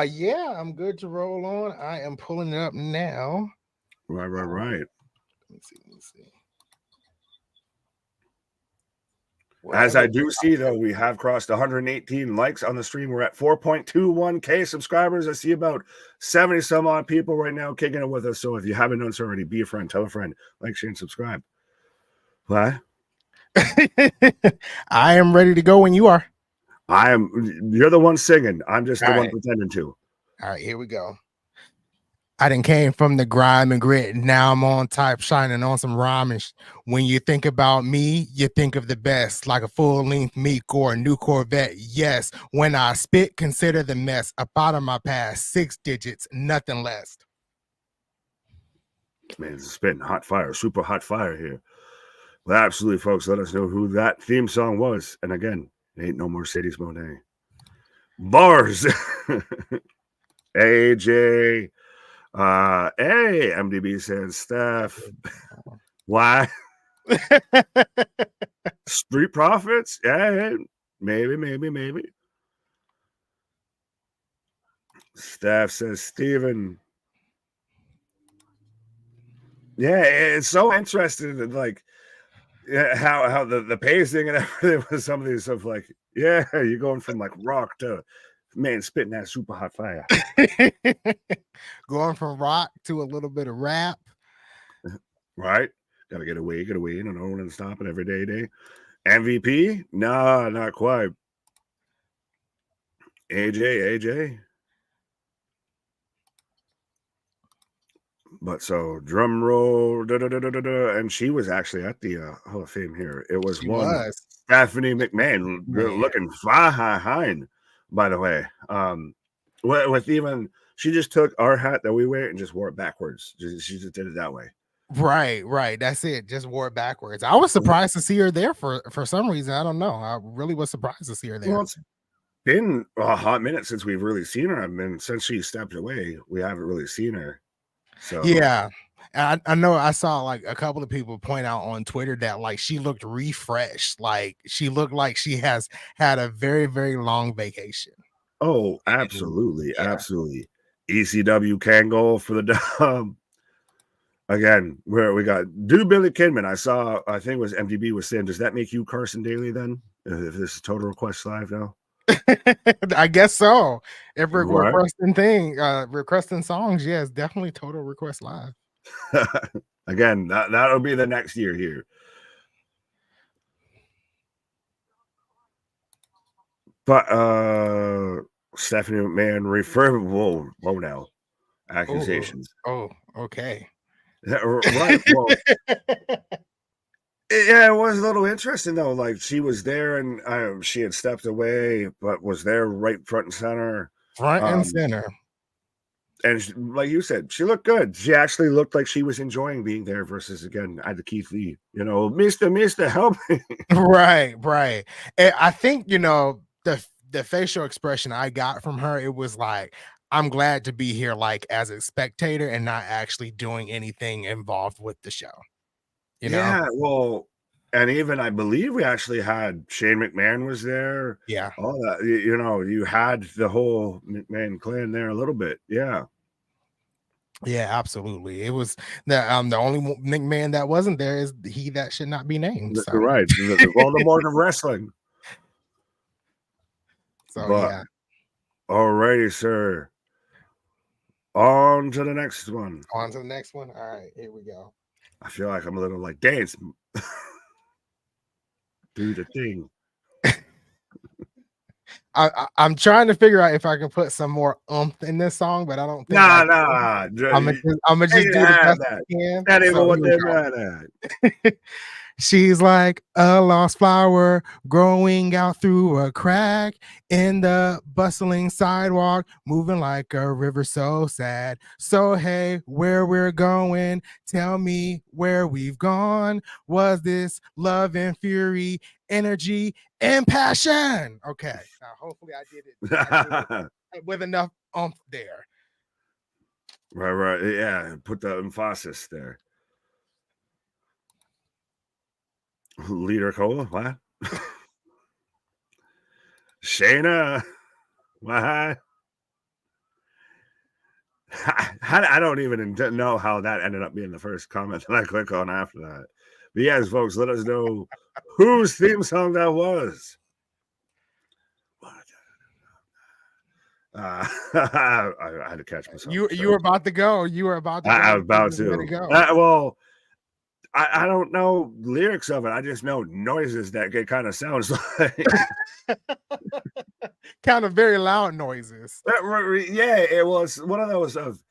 Yeah, I'm good to roll on. I am pulling it up now. Right. Let me see. As I do see, though, we have crossed 118 likes on the stream. We're at 4.21K subscribers. I see about 70 some odd people right now kicking it with us. So if you haven't done so already, be a friend, tell a friend, like, share, and subscribe. What? I am ready to go when you are. You're the one singing. I'm just the one right. pretending to. All right, here we go. I done came from the grime and grit. Now I'm on type, shining on some rhyming. When you think about me, you think of the best, like a full-length Meek or a new Corvette. Yes, when I spit, consider the mess up out of my past. 6 digits, nothing less. Man, it's spitting hot fire, super hot fire here. Well, absolutely, folks. Let us know who that theme song was. And again, it ain't no more Mercedes Monet. Bars. AJ. Hey, MDB says Steph. Why? Street Profits? Yeah, maybe. Steph says Steven. Yeah, it's so interesting that, like, how the pacing and everything was some of these stuff. Like, yeah, you're going from like rock to man spitting that super hot fire. Going from rock to a little bit of rap. Right? Gotta get away, and no one stopping every day. MVP? Nah, not quite. AJ. But so drum roll, and she was actually at the Hall of Fame here. It was Stephanie McMahon looking fine, by the way. With even she just took our hat that we wear and just wore it backwards. She just did it that way. Right. That's it. Just wore it backwards. I was surprised to see her there for some reason. I don't know. I really was surprised to see her there. Well, it's been a hot minute since we've really seen her. I mean, since she stepped away, we haven't really seen her. So yeah, I know I saw like a couple of people point out on Twitter that like she looked refreshed, like she looked like she has had a very, very long vacation. Oh, absolutely. ECW can go for the dub. Again, where we got Billy Kidman. I think it was MDB was saying, does that make you Carson Daly then? If this is Total Request Live now? I guess so. If we're requesting songs, yes, definitely Total Request Live. Again, that'll be the next year here. But Stephanie McMahon whoa now. Accusations. Oh, okay. Right. Well, yeah, it was a little interesting though. Like she was there and she had stepped away, but was there right front and center. And center. And like you said, she looked good. She actually looked like she was enjoying being there versus, again, I had to Keith Lee, Mr. Help me. Right. And I think, the facial expression I got from her, it was like, I'm glad to be here, like as a spectator and not actually doing anything involved with the show. Yeah, well, and even I believe we actually had Shane McMahon was there. Yeah. All that, you had the whole McMahon clan there a little bit. Yeah. Yeah, absolutely. It was the only McMahon that wasn't there is he that should not be named. So. Right. The Voldemort of wrestling. So but, yeah. Alrighty, sir. On to the next one. On to the next one. All right, here we go. I feel like I'm a little like dance. Do the thing. I'm trying to figure out if I can put some more in this song, but I don't think. Nah. I'm gonna just do the best I can. That ain't what they're mad at. She's like a lost flower growing out through a crack in the bustling sidewalk, moving like a river so sad. So hey, where we're going, tell me where we've gone. Was this love and fury, energy and passion? Okay, now hopefully I did it with enough oomph there. Right. Yeah, put the emphasis there. Leader Cola, what? Shayna, why? I don't even know how that ended up being the first comment that I click on after that. But yes, folks, let us know whose theme song that was. I had to catch myself. You were about to go. You were about to. I was about to. Go. Well, I don't know lyrics of it. I just know noises that it kind of sounds like. Kind of very loud noises. Yeah, it was one of those of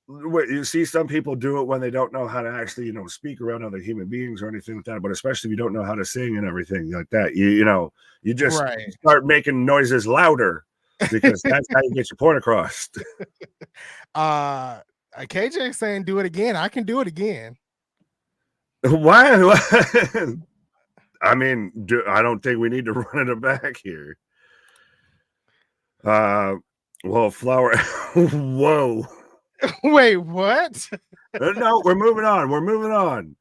what you see some people do it when they don't know how to actually, speak around other human beings or anything like that. But especially if you don't know how to sing and everything like that, you just start making noises louder because that's how you get your point across. KJ saying do it again. I can do it again. Why? I mean, I don't think we need to run it back here. Well, Flower. Whoa. Wait, what? No, we're moving on. We're moving on.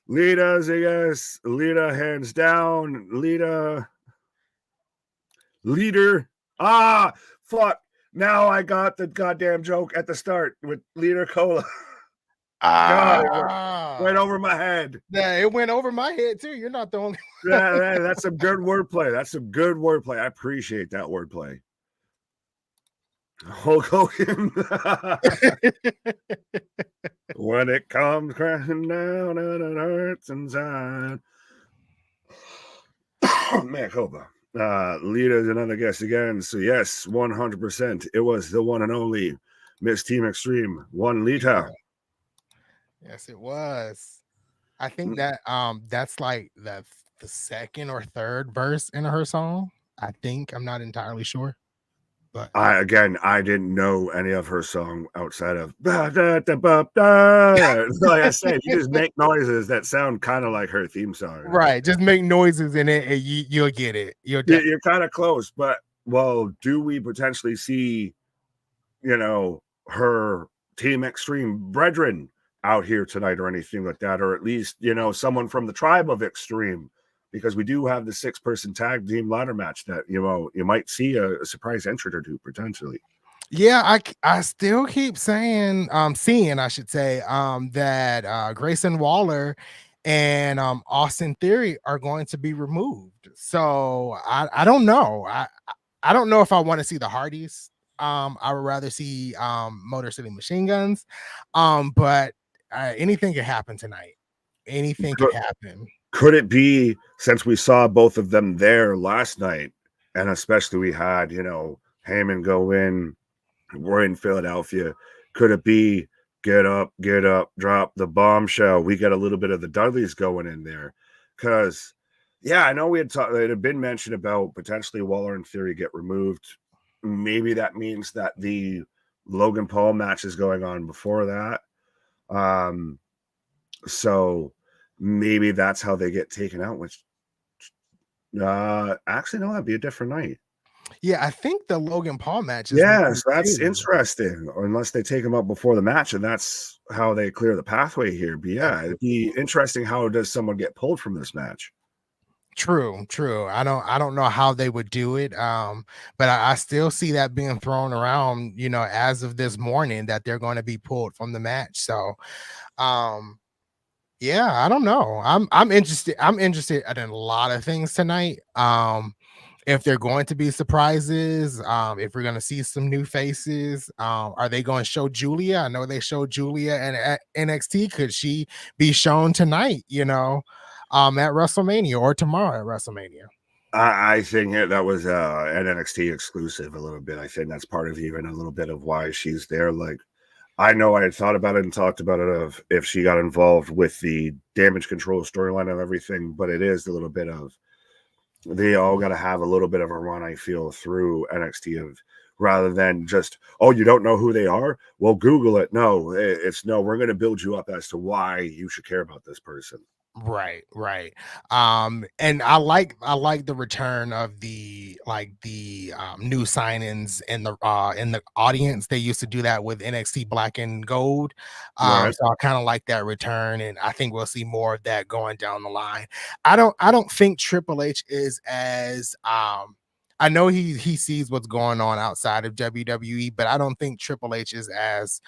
Lita's a yes. Lita hands down. Leader. Ah, fuck. Now I got the goddamn joke at the start with Leader Cola. God, went over my head. Yeah, it went over my head too. You're not the only one. That's some good wordplay. That's some good wordplay. I appreciate that wordplay. Hulk Hogan. When it comes crashing down and it hurts inside. Man, Coba. Lita's another guest again. So yes, 100%. It was the one and only Miss Team Extreme, one Lita. Yes, it was. I think that that's like the second or third verse in her song. I think. I'm not entirely sure. But I didn't know any of her song outside of like I said, you just make noises that sound kind of like her theme song. Right. Just make noises in it and you'll get it. You're kind of close, but do we potentially see, her Team Extreme brethren out here tonight or anything like that, or at least, someone from the tribe of Extreme? Because we do have the 6-person tag team ladder match that you might see a surprise entrant or two potentially. Yeah, I still keep saying seeing I should say that Grayson Waller and Austin Theory are going to be removed. So I don't know. I don't know if I want to see the Hardys. I would rather see Motor City Machine Guns. But anything could happen tonight. Anything could happen. Could it be, since we saw both of them there last night, and especially we had, Heyman go in, we're in Philadelphia, could it be get up, drop the bombshell? We get a little bit of the Dudleys going in there. Because, yeah, I know it had been mentioned about potentially Waller and Theory get removed. Maybe that means that the Logan Paul match is going on before that. So maybe that's how they get taken out, which actually no, that'd be a different night. Yeah, I think the Logan Paul match is so that's interesting, unless they take him out before the match and that's how they clear the pathway here. But yeah, it'd be interesting, how does someone get pulled from this match? True. I don't know how they would do it. But I still see that being thrown around, as of this morning, that they're going to be pulled from the match. So yeah, I don't know. I'm interested. I'm interested in a lot of things tonight. If they're going to be surprises, if we're going to see some new faces, are they going to show Julia? I know they showed Julia and at NXT. Could she be shown tonight? At WrestleMania or tomorrow at WrestleMania? I think that was an NXT exclusive a little bit. I think that's part of even a little bit of why she's there. Like, I know I had thought about it and talked about it of if she got involved with the Damage Control storyline and everything, but it is a little bit of, they all got to have a little bit of a run, I feel, through NXT, of rather than just, oh, you don't know who they are? Well, Google it. No, we're going to build you up as to why you should care about this person. Right. And I like the return of the new signings in the audience. They used to do that with NXT Black and Gold. So I kind of like that return, and I think we'll see more of that going down the line. I don't think Triple H is as I know he sees what's going on outside of WWE, but I don't think Triple H is as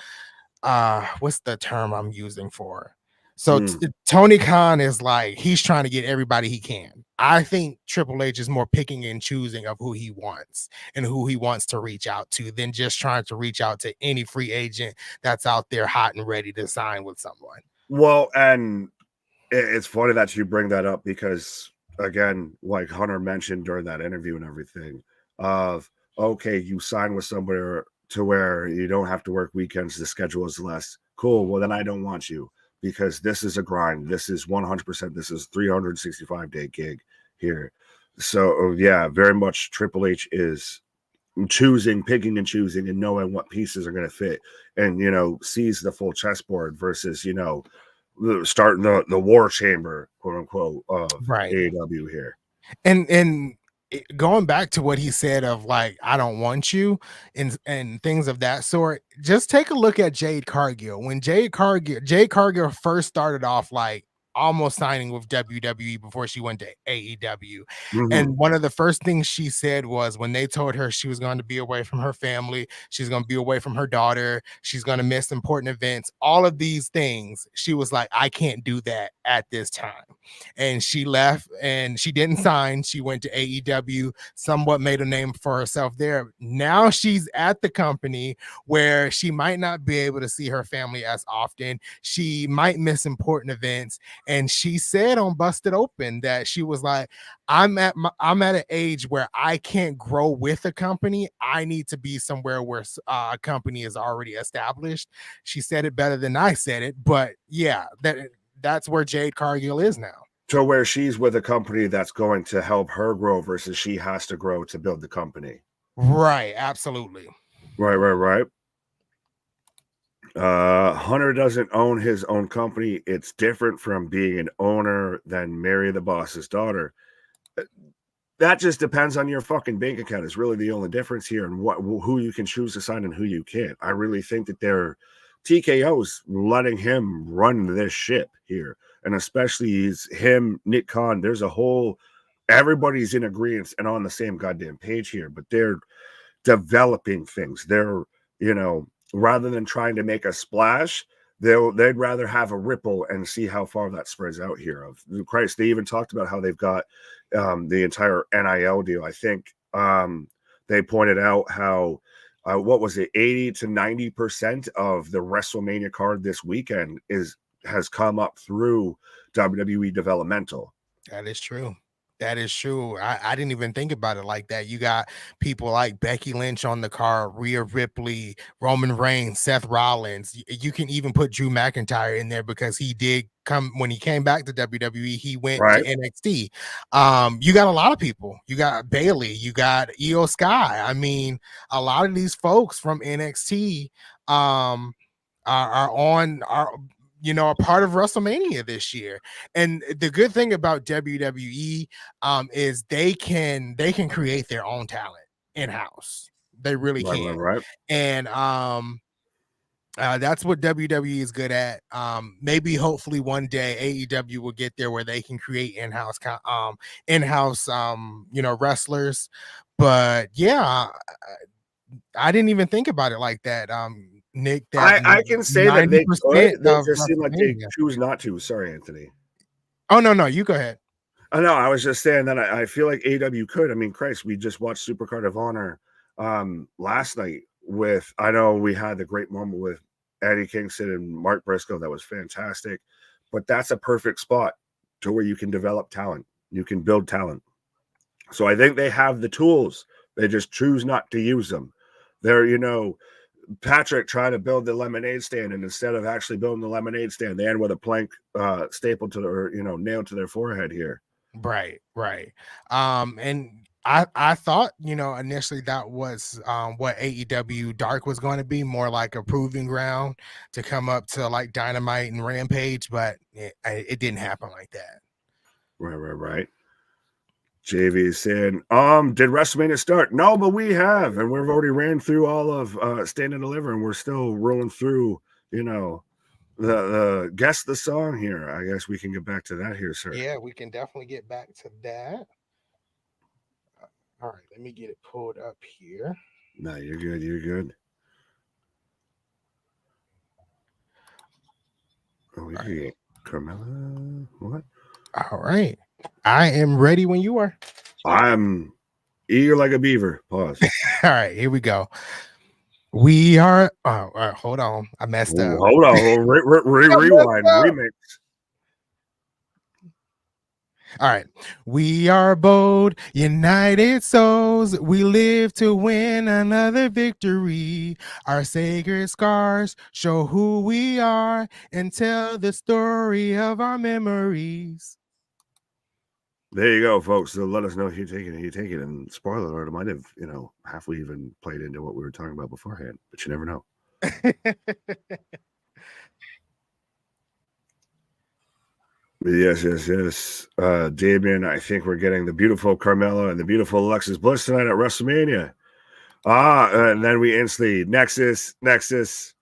what's the term I'm using for? So Tony Khan is like he's trying to get everybody he can. I think Triple H is more picking and choosing of who he wants and who he wants to reach out to than just trying to reach out to any free agent that's out there hot and ready to sign with someone. Well, and it's funny that you bring that up because, again, like Hunter mentioned during that interview and everything, of okay, you sign with somewhere to where you don't have to work weekends, the schedule is less. Cool. Well, then I don't want you because this is a grind. This is 100%. This is 365-day gig here. So, yeah, very much Triple H is picking and choosing and knowing what pieces are going to fit and, sees the full chessboard versus, starting the war chamber, quote unquote, of AEW here. And going back to what he said of like, I don't want you and things of that sort, just take a look at Jade Cargill. When Jade Cargill first started off like almost signing with WWE before she went to AEW. And one of the first things she said was when they told her she was going to be away from her family, she's going to be away from her daughter, she's going to miss important events, all of these things, she was like, I can't do that at this time. And she left and she didn't sign. She went to AEW, somewhat made a name for herself there. Now she's at the company where she might not be able to see her family as often. She might miss important events. And she said on Busted Open that she was like, I'm at an age where I can't grow with a company. I need to be somewhere where a company is already established. She said it better than I said it, but yeah, that's where Jade Cargill is now. To where she's with a company that's going to help her grow versus she has to grow to build the company. Right, absolutely. Right. Hunter doesn't own his own company. It's different from being an owner than marry the boss's daughter. That just depends on your fucking bank account. Is really the only difference here, and who you can choose to sign and who you can't. I really think that TKO's letting him run this ship here, and especially him, Nick Khan. There's everybody's in agreement and on the same goddamn page here, but they're developing things. They're, rather than trying to make a splash, they'd rather have a ripple and see how far that spreads out here. Of Christ, they even talked about how they've got the entire NIL deal. I think they pointed out how what was it, 80 to 90% of the WrestleMania card this weekend has come up through WWE developmental. That is true. That is true. I didn't even think about it like that. You got people like Becky Lynch on the card, Rhea Ripley, Roman Reigns, Seth Rollins. You can even put Drew McIntyre in there because he did come when he came back to WWE. He went to NXT. You got a lot of people. You got Bayley. You got Io Sky. I mean, a lot of these folks from NXT are a part of WrestleMania this year. And the good thing about WWE is they can create their own talent in-house. They really can. Right. And that's what WWE is good at. Maybe hopefully one day AEW will get there where they can create in-house wrestlers. But yeah, I didn't even think about it like that. Nick, that I can say that they could. They just seem like they choose not to. Sorry, Anthony. Oh, no, you go ahead. I know. I was just saying that I feel like AEW could. I mean, Christ, we just watched Supercard of Honor last night I know we had the great moment with Eddie Kingston and Mark Briscoe. That was fantastic. But that's a perfect spot to where you can develop talent. You can build talent. So I think they have the tools. They just choose not to use them. They're, Patrick trying to build the lemonade stand, and instead of actually building the lemonade stand, they end with a plank stapled to their, nailed to their forehead here. Right. And I thought, initially that was what AEW Dark was going to be, more like a proving ground to come up to like Dynamite and Rampage, but it didn't happen like that. Right. JV is saying, did WrestleMania start? No, but we have, and we've already ran through all of Stand and Deliver, and we're still rolling through, the guess the song here. I guess we can get back to that here, sir. Yeah, we can definitely get back to that. All right, let me get it pulled up here. No, you're good. You're good. Oh, we can get Carmelo. What? All right. I am ready when you are. I'm eager like a beaver. Pause. All right, here we go. We are. Oh, all right, hold on. I messed up. Hold on. Rewind. Remix. All right. We are bold, united souls. We live to win another victory. Our sacred scars show who we are and tell the story of our memories. There you go, folks. So let us know if you take it. You take it. And spoiler alert, it might have, halfway even played into what we were talking about beforehand, but you never know. Yes. Damien, I think we're getting the beautiful Carmelo and the beautiful Alexis Bliss tonight at WrestleMania. And then we instantly Nexus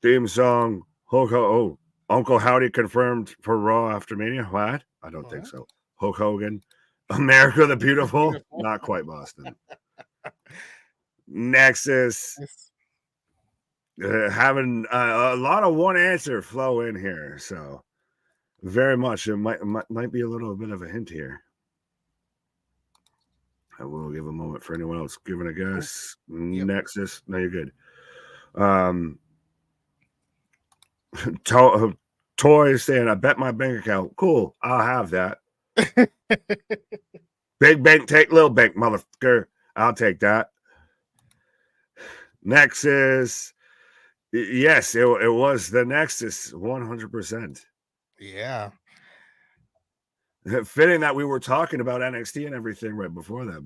theme song. Uncle Howdy confirmed for Raw after Mania. What? I don't think so. Hulk Hogan, America the Beautiful, not quite Boston. Nexus, having a lot of one answer flow in here, so very much it might be a little bit of a hint here. I will give a moment for anyone else giving a guess. Yep. Nexus, no, you're good. Toy saying, I bet my bank account. Cool, I'll have that. Big bank, take little bank, motherfucker. I'll take that. Nexus. Yes, it was the Nexus, 100%. Yeah. Fitting that we were talking about NXT and everything right before that.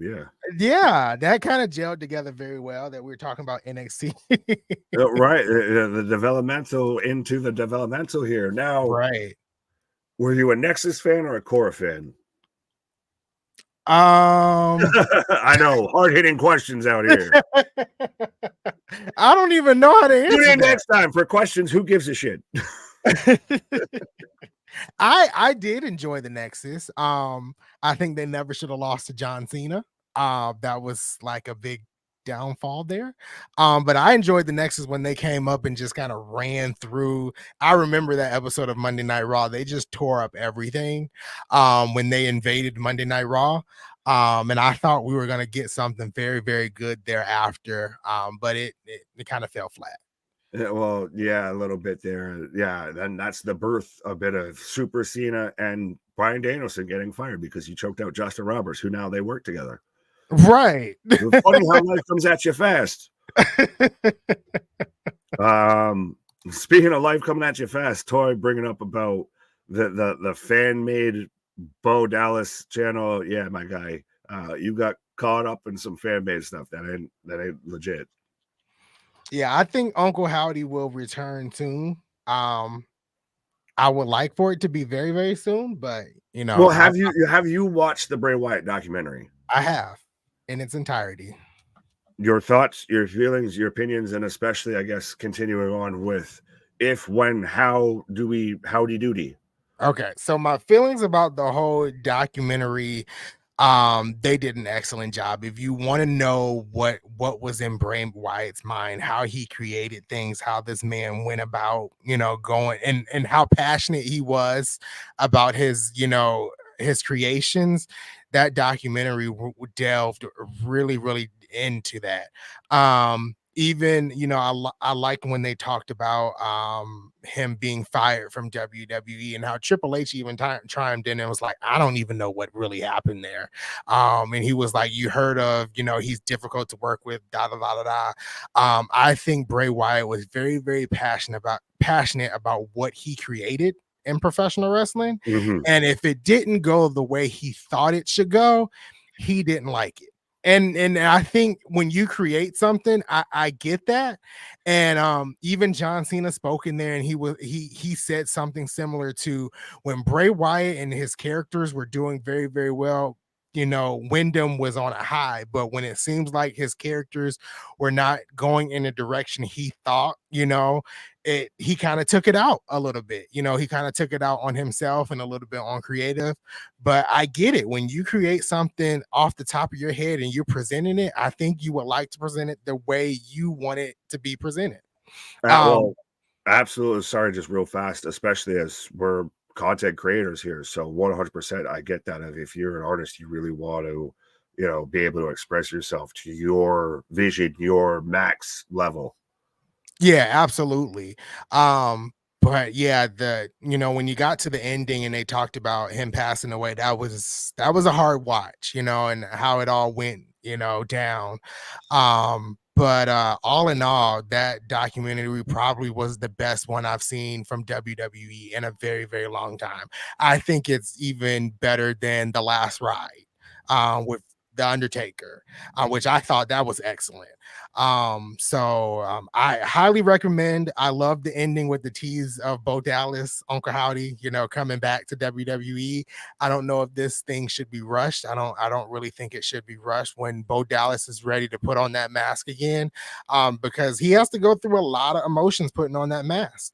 Yeah, that kind of gelled together very well that we were talking about NXT. Right. The developmental into the developmental here. Now, right. Were you a Nexus fan or a Cora fan? I know, hard-hitting questions out here. I don't even know how to answer. Tune in next time for questions. Who gives a shit? I did enjoy the Nexus. I think they never should have lost to John Cena. That was like a big downfall there. But I enjoyed the Nexus when they came up and just kind of ran through. I remember that episode of Monday Night Raw. They just tore up everything when they invaded Monday Night Raw. And I thought we were gonna get something very, very good thereafter. But it kind of fell flat. Well, yeah, a little bit there. Yeah, then that's the birth a bit of Super Cena and Bryan Danielson getting fired because he choked out Justin Roberts, who now they work together. Right. It's funny how life comes at you fast. Speaking of life coming at you fast, Toy bringing up about the fan-made Bo Dallas channel. Yeah, my guy, you got caught up in some fan-made stuff that ain't legit. Yeah, I think Uncle Howdy will return soon. I would like for it to be very, very soon, but Well, have you watched the Bray Wyatt documentary? I have, in its entirety. Your thoughts, your feelings, your opinions, and especially, I guess, continuing on with if, when, howdy doody. Okay, so my feelings about the whole documentary. They did an excellent job. If you want to know what was in Bray Wyatt's mind, how he created things, how this man went about, going and how passionate he was about his, his creations, that documentary delved really, really into that. Even I like when they talked about him being fired from WWE and how Triple H even chimed in and was like, I don't even know what really happened there. And he was like, you heard of, he's difficult to work with, da da da da da. I think Bray Wyatt was very, very passionate about what he created in professional wrestling. Mm-hmm. And if it didn't go the way he thought it should go, he didn't like it. And I think when you create something, I get that. And even John Cena spoke in there, and he said something similar to when Bray Wyatt and his characters were doing very, very well. Wyndham was on a high, but when it seems like his characters were not going in the direction he thought, he kind of took it out a little bit. He kind of took it out on himself and a little bit on creative. But I get it. When you create something off the top of your head and you're presenting it, I think you would like to present it the way you want it to be presented. Well, absolutely. Sorry, just real fast, especially as we're content creators here. So 100%, I get that. If you're an artist, you really want to, be able to express yourself to your vision, your max level. Yeah, absolutely. But yeah, when you got to the ending and they talked about him passing away, that was a hard watch, and how it all went, down. But all in all, that documentary probably was the best one I've seen from WWE in a very, very long time. I think it's even better than The Last Ride with The Undertaker, which I thought that was excellent. I highly recommend. I love the ending with the tease of Bo Dallas, Uncle Howdy, coming back to WWE. I don't know if this thing should be rushed. I don't really think it should be rushed when Bo Dallas is ready to put on that mask again, because he has to go through a lot of emotions putting on that mask.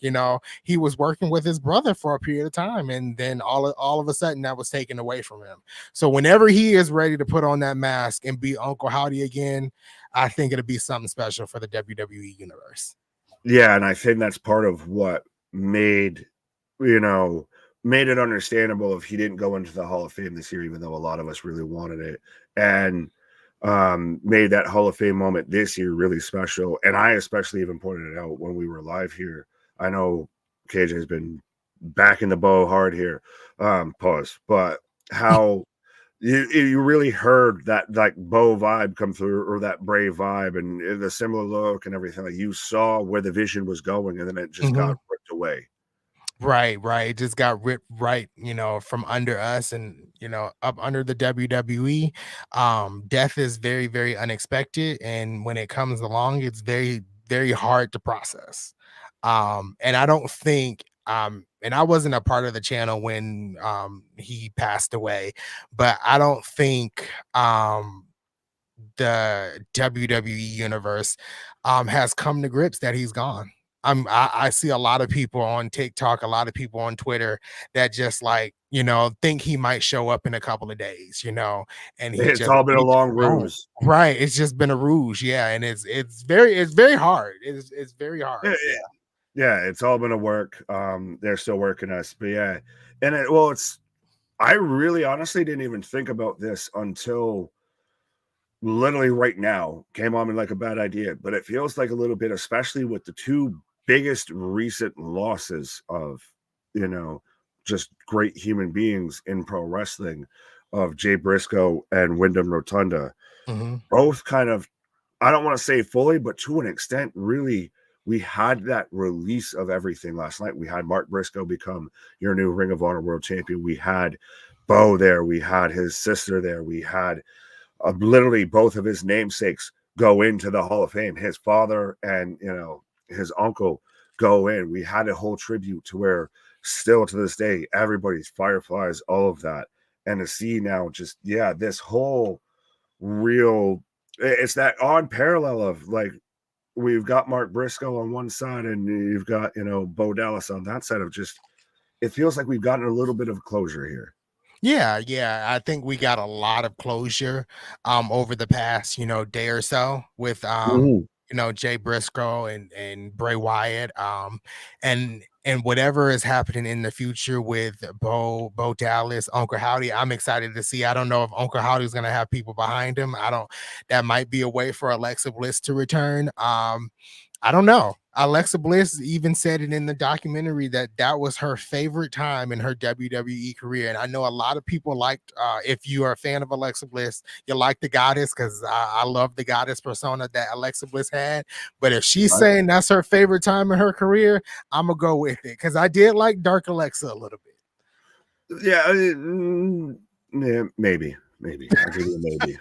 He was working with his brother for a period of time, and then all of a sudden that was taken away from him. So whenever he is ready to put on that mask and be Uncle Howdy again, I think it'll be something special for the WWE universe. Yeah, and I think that's part of what made it understandable if he didn't go into the Hall of Fame this year, even though a lot of us really wanted it, and made that Hall of Fame moment this year really special. And I especially even pointed it out when we were live here. I know KJ has been backing the bow hard here, but how you really heard that like Bo vibe come through, or that brave vibe, and the similar look and everything. Like you saw where the vision was going, and then it just got ripped away. Right. It just got ripped right, from under us and up under the WWE. Death is very, very unexpected, and when it comes along, it's very, very hard to process. And I don't think and I wasn't a part of the channel when he passed away, but I don't think the WWE universe has come to grips that he's gone. I see a lot of people on TikTok, a lot of people on Twitter that just think he might show up in a couple of days, and It's all been a long ruse. Right. It's just been a ruse. Yeah. And it's very hard. It's very hard. Yeah, it's all been a work. They're still working us, but yeah. And I really honestly didn't even think about this until literally right now. Came on me like a bad idea, but it feels like a little bit, especially with the two biggest recent losses of, just great human beings in pro wrestling, of Jay Briscoe and Wyndham Rotunda. Both kind of, I don't want to say fully, but to an extent, really, we had that release of everything last night. We had Mark Briscoe become your new Ring of Honor World Champion. We had Bo there. We had his sister there. We had literally both of his namesakes go into the Hall of Fame. His father and, his uncle go in. We had a whole tribute to where still to this day, everybody's Fireflies, all of that. And to see now just, this whole real, it's that odd parallel of like, we've got Mark Briscoe on one side and you've got, Bo Dallas on that side of just, it feels like we've gotten a little bit of closure here. Yeah. I think we got a lot of closure over the past, day or so with Jay Briscoe and Bray Wyatt. And whatever is happening in the future with Bo Dallas, Uncle Howdy, I'm excited to see. I don't know if Uncle Howdy is gonna have people behind him. That might be a way for Alexa Bliss to return. I don't know. Alexa Bliss even said it in the documentary that was her favorite time in her WWE career. And I know a lot of people liked, if you are a fan of Alexa Bliss, you like the goddess, because I love the goddess persona that Alexa Bliss had. But if she's saying that's her favorite time in her career, I'm going to go with it, because I did like Dark Alexa a little bit. Yeah, maybe. I'll give you a maybe.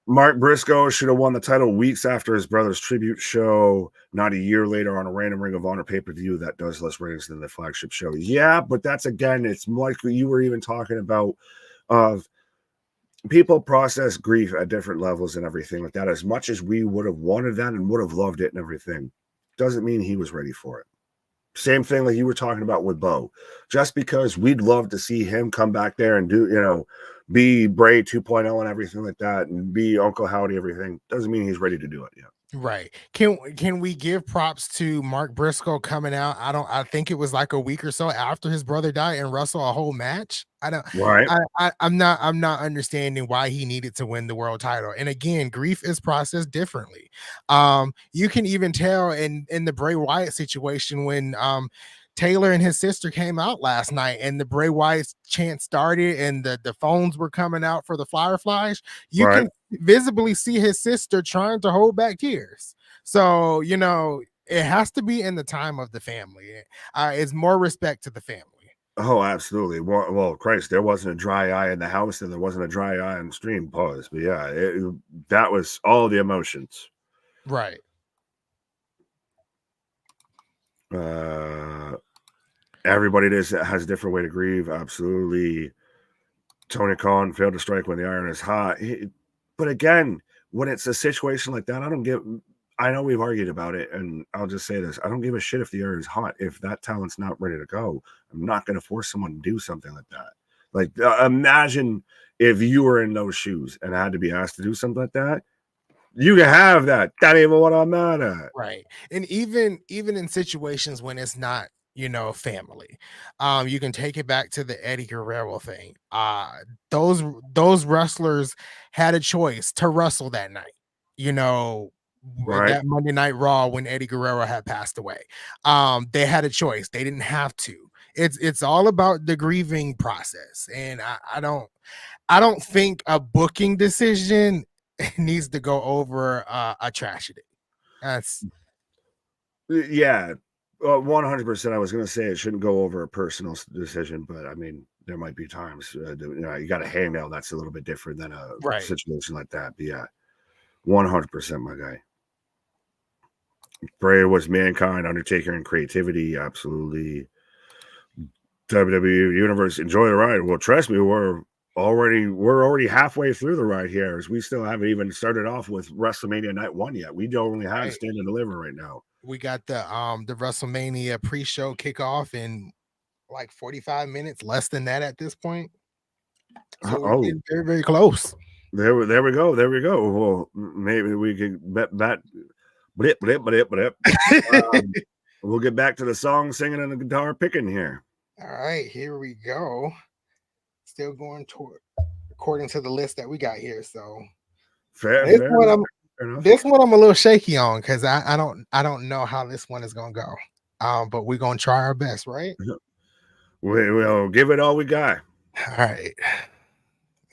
Mark Briscoe should have won the title weeks after his brother's tribute show, not a year later on a random Ring of Honor pay-per-view that does less ratings than the flagship show. Yeah, but that's, again, it's like you were even talking about of people process grief at different levels and everything like that. As much as we would have wanted that and would have loved it and everything, doesn't mean he was ready for it. Same thing like you were talking about with Bo. Just because we'd love to see him come back there and do, be Bray 2.0 and everything like that, and be Uncle Howdy, everything, doesn't mean he's ready to do it yet. Right. Can we give props to Mark Briscoe coming out? I think it was like a week or so after his brother died and wrestle a whole match. Right. I'm not understanding why he needed to win the world title. And again, grief is processed differently. You can even tell in the Bray Wyatt situation when Taylor and his sister came out last night and the Bray Wyatt chant started and the phones were coming out for the Fireflies. You Right. can visibly see his sister trying to hold back tears. So, it has to be in the time of the family. It's more respect to the family. Oh, absolutely. Well, Christ, there wasn't a dry eye in the house and there wasn't a dry eye on stream. Pause. But yeah, that was all the emotions. Right. Everybody has a different way to grieve. Absolutely. Tony Khan failed to strike when the iron is hot. But again, when it's a situation like that, I know we've argued about it, and I'll just say this. I don't give a shit if the iron is hot. If that talent's not ready to go, I'm not going to force someone to do something like that. Like, imagine if you were in those shoes and had to be asked to do something like that. You can have that. That ain't what I'm mad at. Right. And even in situations when it's not, family, you can take it back to the Eddie Guerrero thing. Those wrestlers had a choice to wrestle that night. Right. That Monday Night Raw when Eddie Guerrero had passed away. They had a choice. They didn't have to. It's all about the grieving process. And I don't think a booking decision needs to go over a tragedy. That's 100%. I was going to say it shouldn't go over a personal decision, but I mean, there might be times you got a hangnail that's a little bit different than a situation like that. But yeah, 100%, my guy. Bray was Mankind, Undertaker, and creativity. Absolutely. WWE Universe, enjoy the ride. Well, trust me, we're already halfway through the ride here, as we still haven't even started off with WrestleMania Night 1 yet. We don't only have Stand and Deliver right now. We got the WrestleMania pre-show kickoff in like 45 minutes, less than that at this point. So we're getting very, very close. There we go. Well, maybe we can bet that. We'll get back to the song singing and the guitar picking here. All right, here we go. Still going according to the list that we got here. So this one I'm a little shaky on because I don't know how this one is gonna go. But we're gonna try our best, right? We'll give it all we got. All right.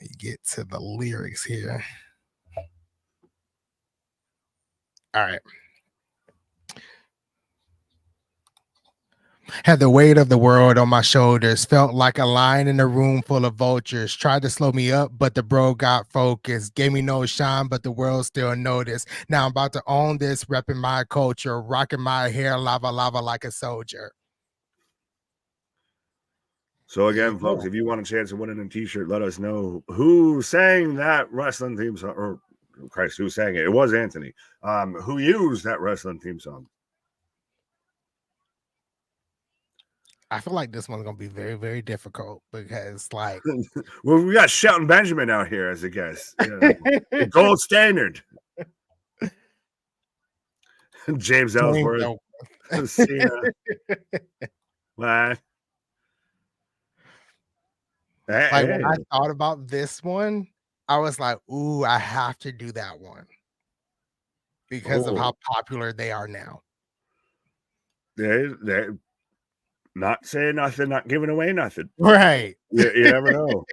Let me get to the lyrics here. All right. Had the weight of the world on my shoulders, felt like a lion in a room full of vultures, tried to slow me up, but the bro got focused, gave me no shine, but the world still noticed. Now I'm about to own this, repping my culture, rocking my hair, lava like a soldier. So again, folks, if you want a chance of winning a t-shirt, let us know who sang that wrestling theme song, or Christ, who sang it? It was Anthony. Who used that wrestling theme song? I feel like this one's gonna be very, very difficult because, like, well, we got Shelton Benjamin out here as a guest, the gold standard. James Ellsworth. What? Like when I thought about this one, I was like, "Ooh, I have to do that one," because of how popular they are now. They're not saying nothing, not giving away nothing. Right. You never know.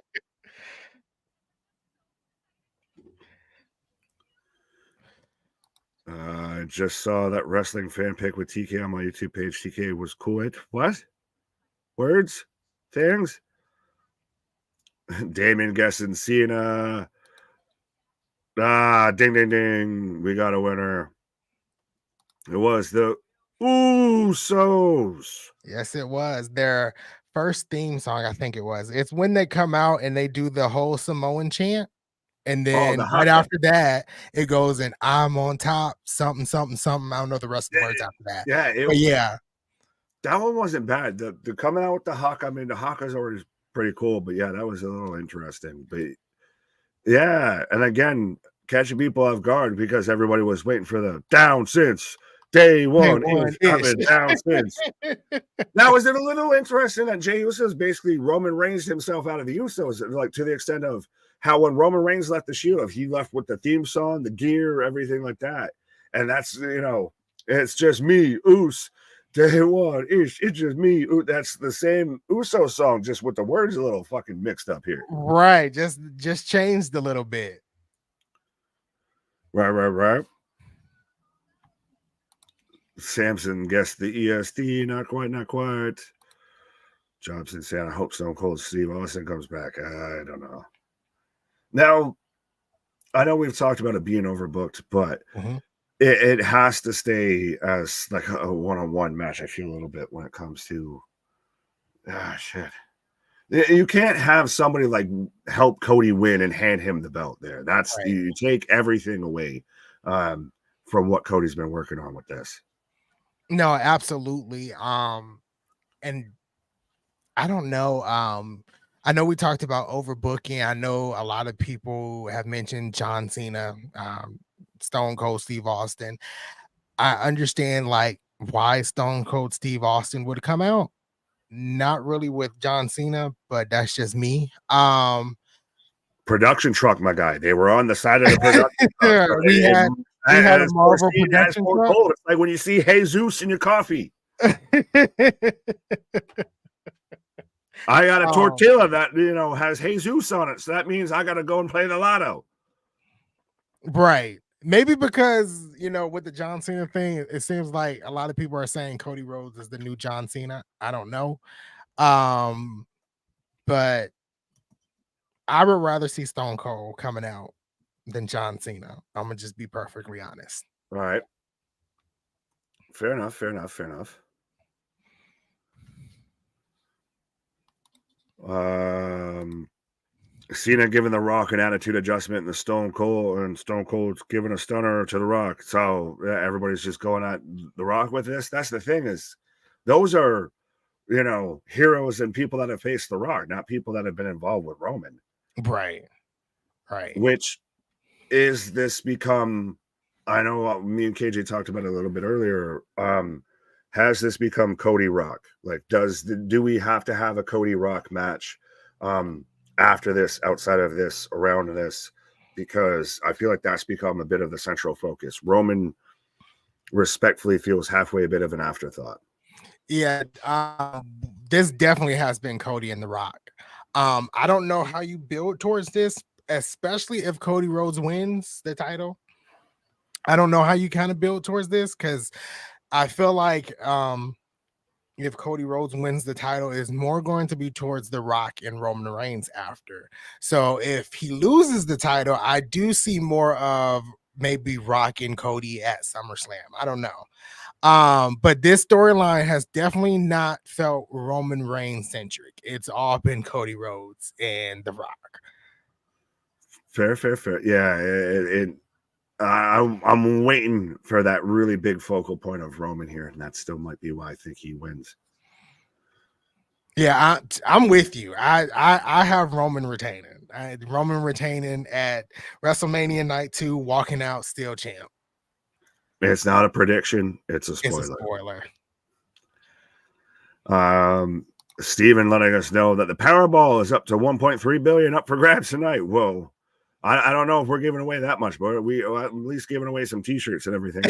I just saw that wrestling fan pick with TK on my YouTube page. TK was cool. What? Words? Things? Damien guessing Cena. Ding, ding, ding. We got a winner. It was the Usos. Yes, it was their first theme song. I think it was. It's when they come out and they do the whole Samoan chant. And then right after that, it goes and I'm on top, something, something, something. I don't know the rest of the words after that. Yeah, that one wasn't bad. The coming out with the Hawk, I mean, the Hawk is already pretty cool, but yeah, that was a little interesting. But yeah, and again, catching people off guard because everybody was waiting for the down since day one. Down since. Now, is it a little interesting that Jey Uso is basically Roman Reigns himself out of the Usos, like to the extent of how when Roman Reigns left the Shield, he left with the theme song, the gear, everything like that. And that's, it's just me, Us, day one, it's just me. That's the same Uso song, just with the words a little fucking mixed up here. Right. Just changed a little bit. Right. Samson guessed the ESD, not quite. Jobson saying, I hope Stone Cold Steve Austin comes back. I don't know. Now, I know we've talked about it being overbooked, but it has to stay as like a one-on-one match, I feel a little bit when it comes to shit. You can't have somebody like help Cody win and hand him the belt there. That's right. You take everything away from what Cody's been working on with this. No, absolutely. And I don't know. I know we talked about overbooking. I know a lot of people have mentioned John Cena, Stone Cold Steve Austin. I understand like why Stone Cold Steve Austin would come out. Not really with John Cena, but that's just me. Production truck, my guy. They were on the side of the production truck. So we had a Marvel production truck. Cold. It's like when you see Jesus in your coffee. I got a tortilla that has Jesus on it, so that means I got to go and play the lotto. Right. Maybe because with the John Cena thing, it seems like a lot of people are saying Cody Rhodes is the new John Cena. I don't know, but I would rather see Stone Cold coming out than John Cena. I'm gonna just be perfectly honest. All right. Fair enough. Cena giving The Rock an attitude adjustment in the Stone Cold's giving a stunner to The Rock. So everybody's just going at The Rock with this. That's the thing is those are, heroes and people that have faced The Rock, not people that have been involved with Roman. Right. Which is this become, I know me and KJ talked about it a little bit earlier. Has this become Cody Rock? Like, do we have to have a Cody Rock match after this, outside of this, around this? Because I feel like that's become a bit of the central focus. Roman respectfully feels halfway a bit of an afterthought. Yeah, this definitely has been Cody and The Rock. I don't know how you build towards this, especially if Cody Rhodes wins the title. I don't know how you kind of build towards this because I feel like if Cody Rhodes wins the title, is more going to be towards The Rock and Roman Reigns after. So if he loses the title, I do see more of maybe Rock and Cody at SummerSlam. I don't know. But this storyline has definitely not felt Roman Reigns centric. It's all been Cody Rhodes and The Rock. Fair. Yeah, I'm waiting for that really big focal point of Roman here, and that still might be why I think he wins. Yeah, I'm with you. I have Roman retaining. Roman retaining at WrestleMania Night 2, walking out still champ. It's not a prediction. It's a spoiler. Steven letting us know that the Powerball is up to 1.3 billion up for grabs tonight. Whoa. I don't know if we're giving away that much, but we at least giving away some T-shirts and everything.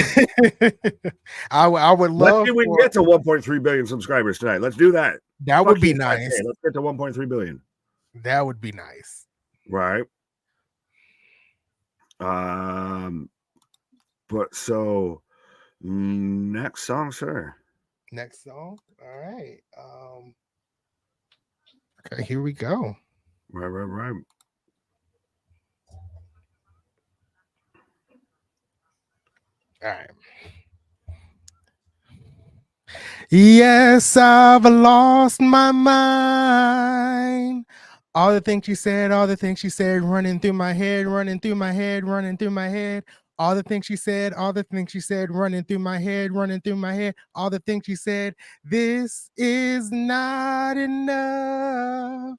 I would love. Let's see if we can get to 1.3 billion subscribers tonight. Let's do that. That would be nice. Let's get to 1.3 billion. That would be nice. Right. But so next song, sir. Next song. All right. Okay, here we go. Right. All right. Yes, I've lost my mind All the things she said, running through my head, running through my head, running through my head. All the things she said, running through my head, running through my head. All the things she said, this is not enough.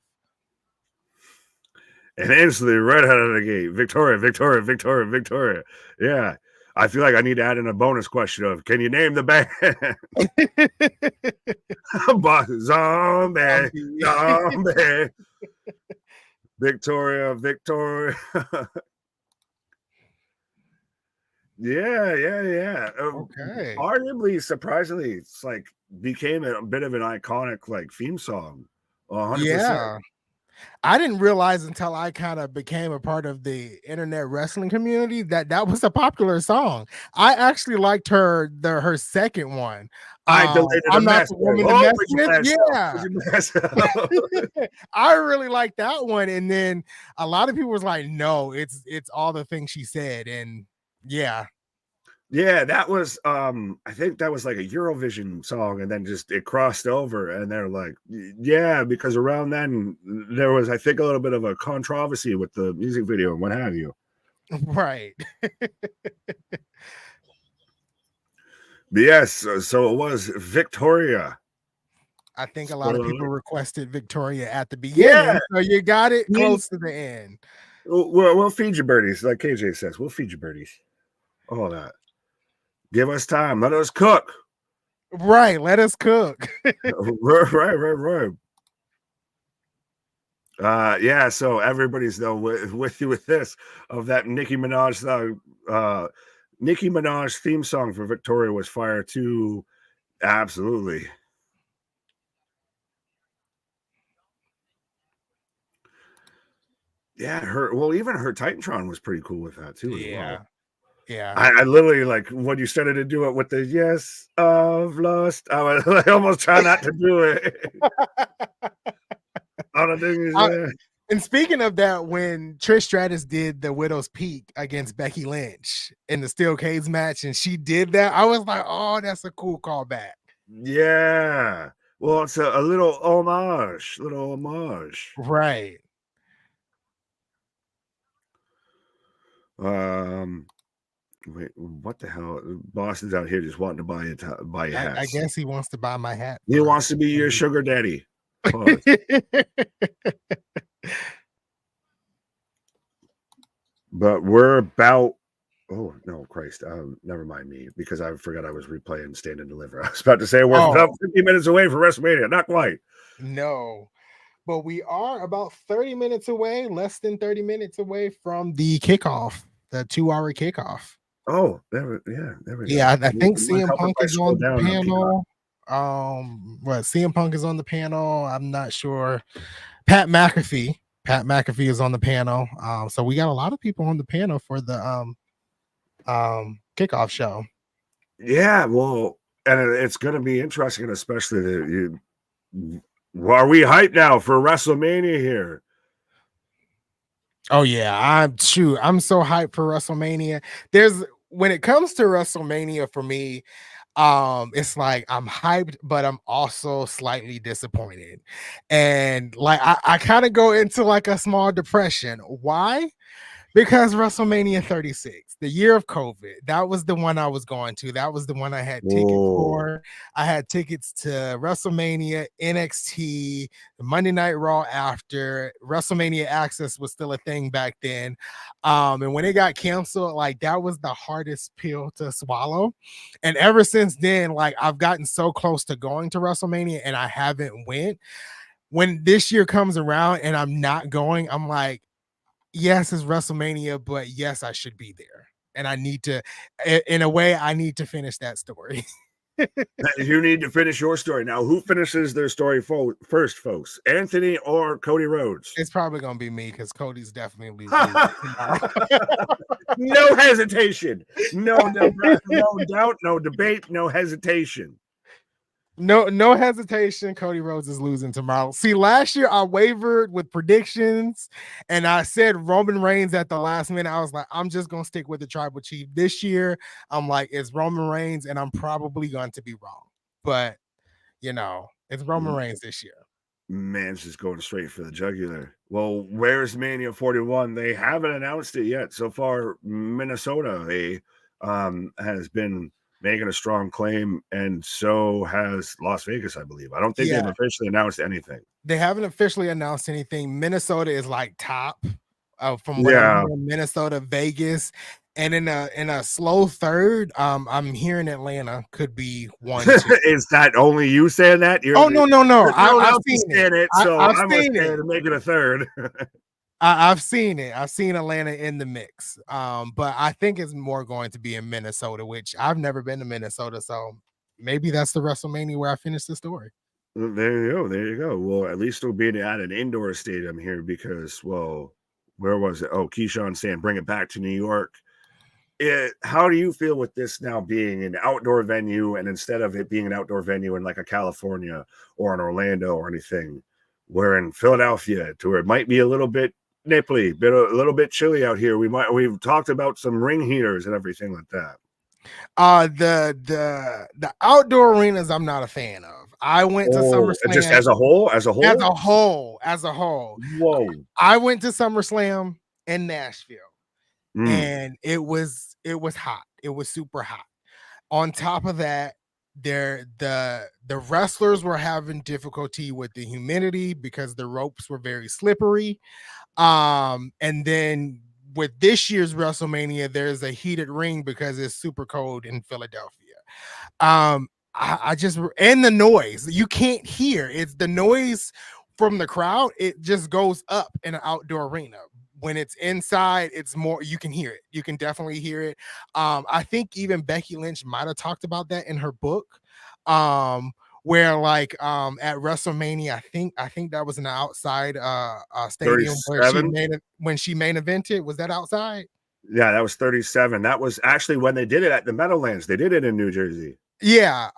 And instantly, right out of the gate, Victoria, Victoria, Victoria, Victoria. Yeah. I feel like I need to add in a bonus question of, can you name the band? Zombie. Victoria, Victoria. Yeah. Okay. Arguably, surprisingly, it's like became a bit of an iconic like theme song. 100%. Yeah. I didn't realize until I kind of became a part of the internet wrestling community that was a popular song. I actually liked her second one. I delayed I'm not mess. the woman to mess with. Yeah. I really liked that one. And then a lot of people was like, no, it's all the things she said. And yeah. Yeah, that was I think that was like a Eurovision song, and then just it crossed over, and they're like, yeah, because around then there was, I think, a little bit of a controversy with the music video and what have you. Right. But yes, so it was Victoria. I think a lot of people requested Victoria at the beginning, so you got it close to the end. We'll feed you birdies, like KJ says. We'll feed you birdies. All that. Give us time. Let us cook. Right. Let us cook. Right. Yeah. So everybody's though with you with this of that Nicki Minaj song. Nicki Minaj theme song for Victoria was fire too. Absolutely. Yeah. Even her Titantron was pretty cool with that too. Yeah. As well. Yeah, I literally, like, when you started to do it with the yes of lust, I was like, almost trying not to do it. All the things. And speaking of that, when Trish Stratus did the Widow's Peak against Becky Lynch in the Steel Cage match, and she did that, I was like, oh, that's a cool callback. Yeah. Well, it's a little homage. Right. Wait, what the hell? Boston's out here just wanting to buy a hat. I guess he wants to buy my hat. He wants to be your sugar daddy. But we're about, oh no, Christ. Never mind me, because I forgot I was replaying Stand and Deliver. I was about to say we're about 50 minutes away from WrestleMania. Not quite. No. But we are about 30 minutes away, less than 30 minutes away from the kickoff, the 2-hour kickoff. Oh, there we go. Yeah, I think CM Punk is on the panel. CM Punk is on the panel. I'm not sure. Pat McAfee is on the panel. So we got a lot of people on the panel for the kickoff show. Yeah, well, and it's going to be interesting, especially are we hyped now for WrestleMania here? Oh yeah, I'm so hyped for WrestleMania. When it comes to WrestleMania for me, it's like I'm hyped, but I'm also slightly disappointed. And like I kind of go into like a small depression. Why? Because WrestleMania 36, the year of COVID, that was the one I was going to. That was the one I had tickets for. I had tickets to WrestleMania, NXT, the Monday Night Raw after. WrestleMania Access was still a thing back then. And when it got canceled, like that was the hardest pill to swallow. And ever since then, like I've gotten so close to going to WrestleMania and I haven't went. When this year comes around and I'm not going, I'm like, yes, it's WrestleMania, but yes, I should be there. And I need to, in a way, I need to finish that story. You need to finish your story. Now, who finishes their story first, folks? Anthony or Cody Rhodes? It's probably going to be me because Cody's definitely no hesitation. No doubt, no debate, no hesitation. No hesitation. Cody Rhodes is losing tomorrow. See, last year I wavered with predictions and I said Roman Reigns at the last minute. I was like, I'm just going to stick with the tribal chief. This year, I'm like, it's Roman Reigns and I'm probably going to be wrong. But, it's Roman Reigns this year. Man's just going straight for the jugular. Well, where's Mania 41? They haven't announced it yet. So far, Minnesota has been making a strong claim, and so has Las Vegas, I believe. I don't think they've officially announced anything. They haven't officially announced anything. Minnesota is like top from what I'm hearing. Minnesota, Vegas, and in a slow third, I'm hearing Atlanta could be one. Is that only you saying that? No. I've seen it. So I'm okay to make it a third. I've seen it. I've seen Atlanta in the mix. But I think it's more going to be in Minnesota, which I've never been to Minnesota. So maybe that's the WrestleMania where I finish the story. There you go. There you go. Well, at least it'll be at an indoor stadium here because, well, where was it? Oh, Keyshawn saying bring it back to New York. How do you feel with this now being an outdoor venue, and instead of it being an outdoor venue in like a California or an Orlando or anything, we're in Philadelphia to where it might be a little bit nipply, a little bit chilly out here. We've talked about some ring heaters and everything like that. The outdoor arenas I'm not a fan of. I went to SummerSlam just as a whole. Whoa! I went to SummerSlam in Nashville, and it was hot. It was super hot. On top of that, the wrestlers were having difficulty with the humidity because the ropes were very slippery. And then with this year's WrestleMania, there's a heated ring because it's super cold in Philadelphia. I just, and the noise you can't hear. It's the noise from the crowd. It just goes up in an outdoor arena. When it's inside, it's more, you can hear it. You can definitely hear it. I think even Becky Lynch might have talked about that in her book. Where like at WrestleMania, I think that was an outside stadium when she main evented. Was that outside? Yeah, that was 37. That was actually when they did it at the Meadowlands. They did it in New Jersey. Yeah.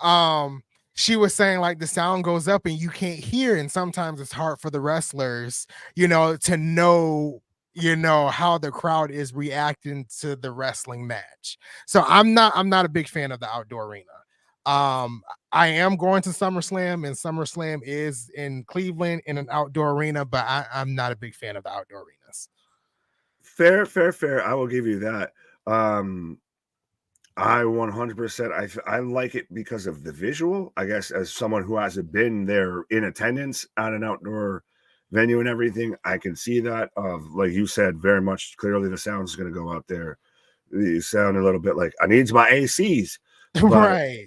She was saying like the sound goes up and you can't hear, and sometimes it's hard for the wrestlers, to know how the crowd is reacting to the wrestling match. So I'm not a big fan of the outdoor arena. I am going to SummerSlam, and SummerSlam is in Cleveland in an outdoor arena, but I'm not a big fan of the outdoor arenas. Fair. I will give you that. I 100%. I like it because of the visual. I guess as someone who hasn't been there in attendance at an outdoor venue and everything, I can see that. Like you said, very much clearly the sound is going to go out there. You sound a little bit like I needs my ACs, right?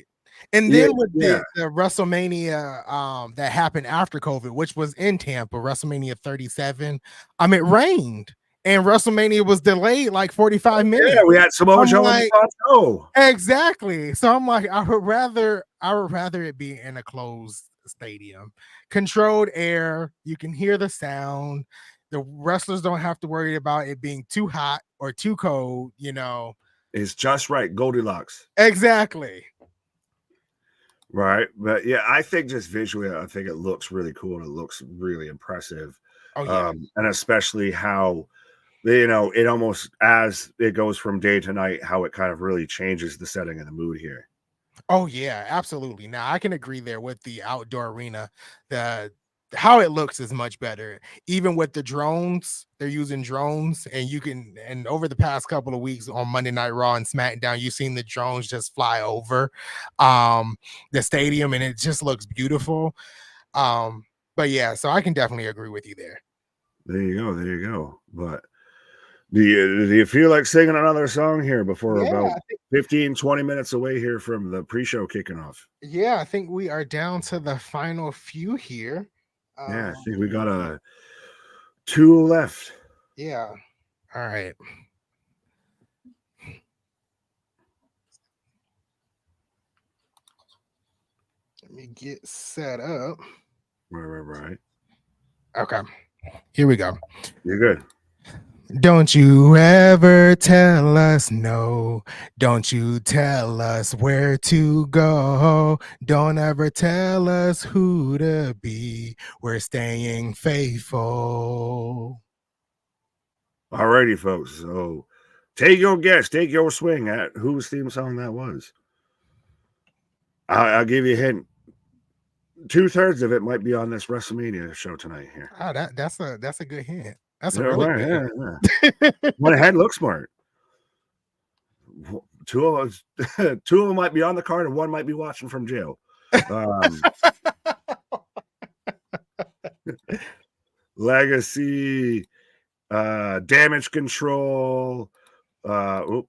And then with the WrestleMania that happened after COVID, which was in Tampa, WrestleMania 37, it rained. And WrestleMania was delayed like 45 minutes. Yeah, we had Samoa Joe on the plateau. Exactly. So I'm like, I would rather it be in a closed stadium, controlled air. You can hear the sound. The wrestlers don't have to worry about it being too hot or too cold. It's just right. Goldilocks. Exactly. Right. But yeah, I think just visually, I think it looks really cool and it looks really impressive. Oh, yeah. And especially how, it almost, as it goes from day to night, how it kind of really changes the setting and the mood here. Oh yeah, absolutely. Now I can agree there with the outdoor arena. How it looks is much better. Even with the drones, they're using drones, and over the past couple of weeks on Monday Night Raw and SmackDown, you've seen the drones just fly over the stadium, and it just looks beautiful. But yeah, so I can definitely agree with you there. There you go. But do you feel like singing another song here before about 15-20 minutes away here from the pre-show kicking off? Yeah, I think we are down to the final few here. I think we got 2 left. Yeah. All right. Let me get set up. Right. Okay. Here we go. You're good. Don't you ever tell us no. Don't you tell us where to go. Don't ever tell us who to be. We're staying faithful. Alrighty, folks. So take your guess, take your swing at whose theme song that was. I'll give you a hint. 2/3 of it might be on this WrestleMania show tonight here. Oh, that's a good hint. That's a Yeah, really right, good hint. Went ahead, look smart. Two of them might be on the card, and one might be watching from jail. Legacy, Damage Control,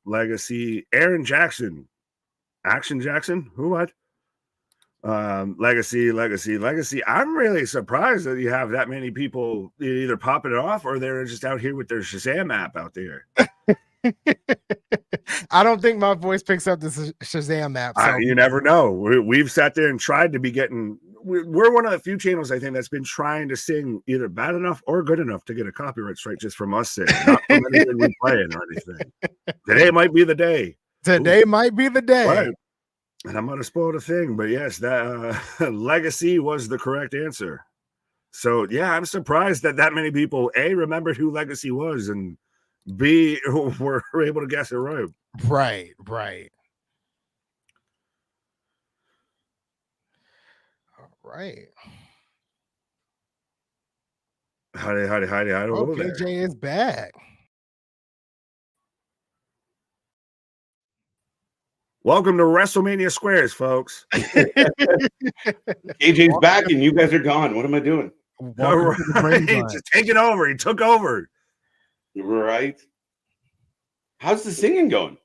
Legacy, Aaron Jackson, Action Jackson, who what? Legacy. I'm really surprised that you have that many people either popping it off or they're just out here with their Shazam app out there. I don't think my voice picks up the Shazam app. So. You never know. We've sat there and tried to be getting. We're one of the few channels I think that's been trying to sing either bad enough or good enough to get a copyright strike just from us singing, not from anything we playing or anything. Today might be the day. Today might be the day. Right. And I'm gonna spoil the thing, but yes, that Legacy was the correct answer. So yeah, I'm surprised that many people remembered who Legacy was, and B were able to guess it right. Right. All right. Howdy. Oh, PJ is back. Welcome to WrestleMania Squares, folks. AJ's back and you guys are gone. What am I doing? Just taking over. He took over. Right. How's the singing going?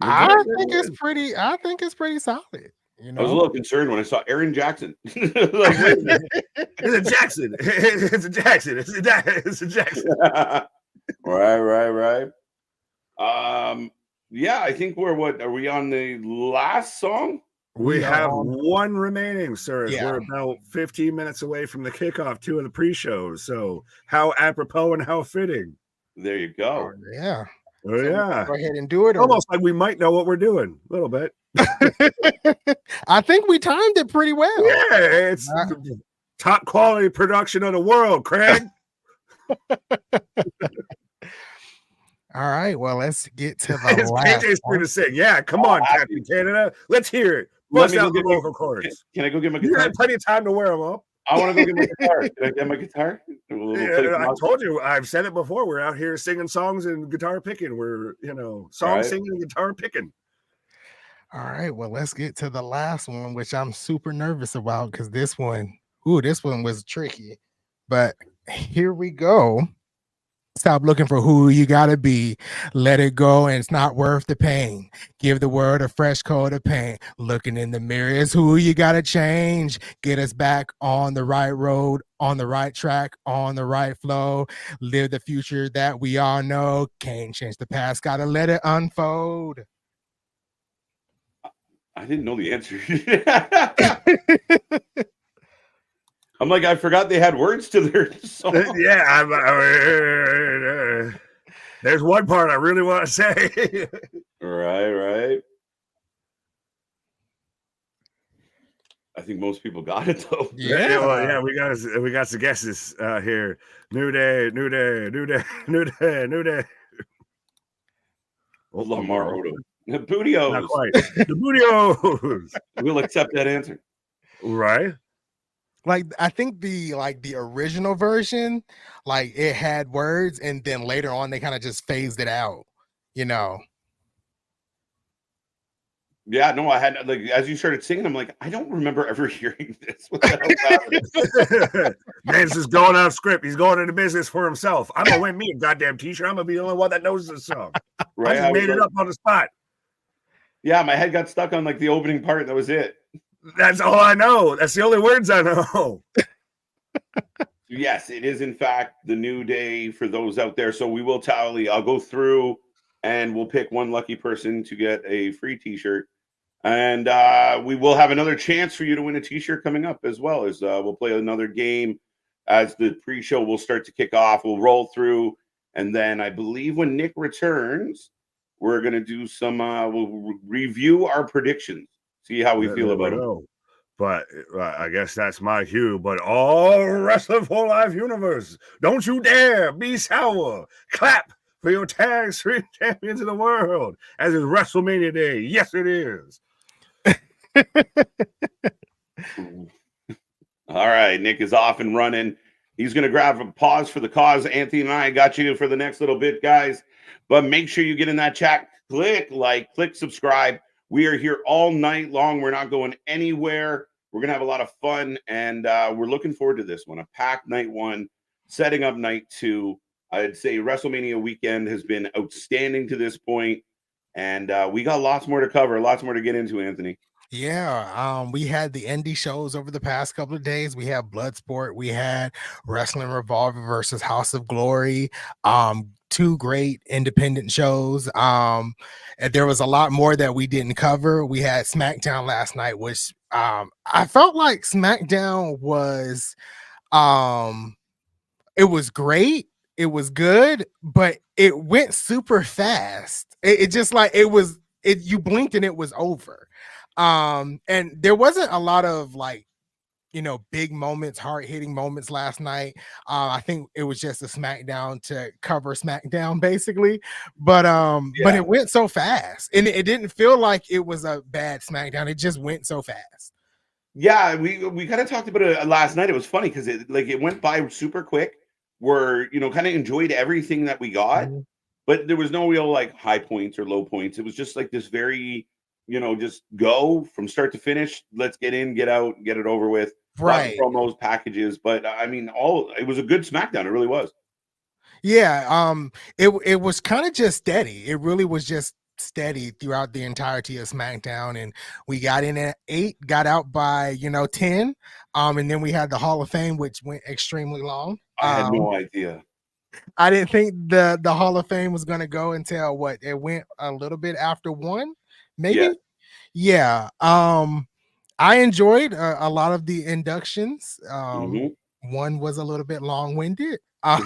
I think it's pretty solid. You know? I was a little concerned when I saw Aaron Jackson. It's a Jackson. It's a Jackson. Right. Yeah, I think are we on the last song? We have one remaining, sir. Yeah. We're about 15 minutes away from the kickoff, 2 of the pre-shows. So how apropos and how fitting. There you go. Yeah. Oh, so yeah. Go ahead and do it. Almost like we might know what we're doing a little bit. I think we timed it pretty well. Yeah, it's top quality production of the world, Craig. All right, well, let's get to the last. KJ's free to sing. Yeah, come on, Captain Canada. Let's hear it. Bust out the vocal cords. Can I go get my guitar? You had plenty of time to wear them up. I want to go get my guitar. Can I get my guitar? I told you. I've said it before. We're out here singing songs and guitar picking. We're, song singing and guitar picking. All right, well, let's get to the last one, which I'm super nervous about because this one was tricky. But here we go. Stop looking for who you gotta be. Let it go, and it's not worth the pain. Give the world a fresh coat of paint. Looking in the mirror is who you gotta change. Get us back on the right road, on the right track, on the right flow. Live the future that we all know. Can't change the past, gotta let it unfold. I didn't know the answer. I'm like, I forgot they had words to their song. Yeah, there's one part I really want to say. Right. I think most people got it though. Yeah, we got some guesses here. New day. Lamar Odom. Bootios. Not quite. The Bootios. We'll accept that answer. Right. Like, I think the original version, like, it had words, and then later on they kind of just phased it out, Yeah, no, I had, like, as you started singing, I'm like, I don't remember ever hearing this. What the hell? Man's just going off script. He's going into business for himself. I'm gonna win me a goddamn t-shirt. I'm gonna be the only one that knows this song. Right? I just made it up on the spot. Yeah, my head got stuck on like the opening part. That was it. That's all I know. That's the only words I know. Yes, it is in fact the new day for those out there. So we will tally. I'll go through and we'll pick one lucky person to get a free t-shirt. And we will have another chance for you to win a t-shirt coming up as well. As we'll play another game as the pre-show will start to kick off. We'll roll through. And then I believe when Nick returns, we're going to do some, we'll review our predictions. See how we feel about it. But I guess that's my cue. But all Wrestling for Life universe, don't you dare be sour. Clap for your tag stream champions of the world as it's WrestleMania Day. Yes, it is. right. Nick is off and running. He's going to grab a pause for the cause. Anthony and I got you for the next little bit, guys. But make sure you get in that chat. Click like, click subscribe. We are here all night long. We're not going anywhere. We're going to have a lot of fun. And we're looking forward to this one. A packed night one, setting up night two. I'd say WrestleMania weekend has been outstanding to this point. And we got lots more to cover, lots more to get into, Anthony. Yeah, we had the indie shows over the past couple of days. We had Bloodsport, we had Wrestling Revolver versus House of Glory, two great independent shows. And there was a lot more that we didn't cover. We had SmackDown last night, which I felt like SmackDown was it was great. It was good, but it went super fast. It just like you blinked and it was over. And there wasn't a lot of like, big moments, hard-hitting moments last night. I think it was just a SmackDown to cover SmackDown, basically. But it went so fast, and it didn't feel like it was a bad SmackDown. It just went so fast. Yeah, we kind of talked about it last night. It was funny because it went by super quick. We're kind of enjoyed everything that we got, but there was no real like high points or low points. It was just like this very just go from start to finish. Let's get in, get out, get it over with. Right. Lots of promos, packages, but I mean, it was a good SmackDown. It really was. Yeah. It was kind of just steady. It really was just steady throughout the entirety of SmackDown, and we got in at 8, got out by 10. And then we had the Hall of Fame, which went extremely long. I had no idea. I didn't think the Hall of Fame was going to go until it went a little bit after 1, maybe. Yeah. I enjoyed a lot of the inductions. One was a little bit long-winded. I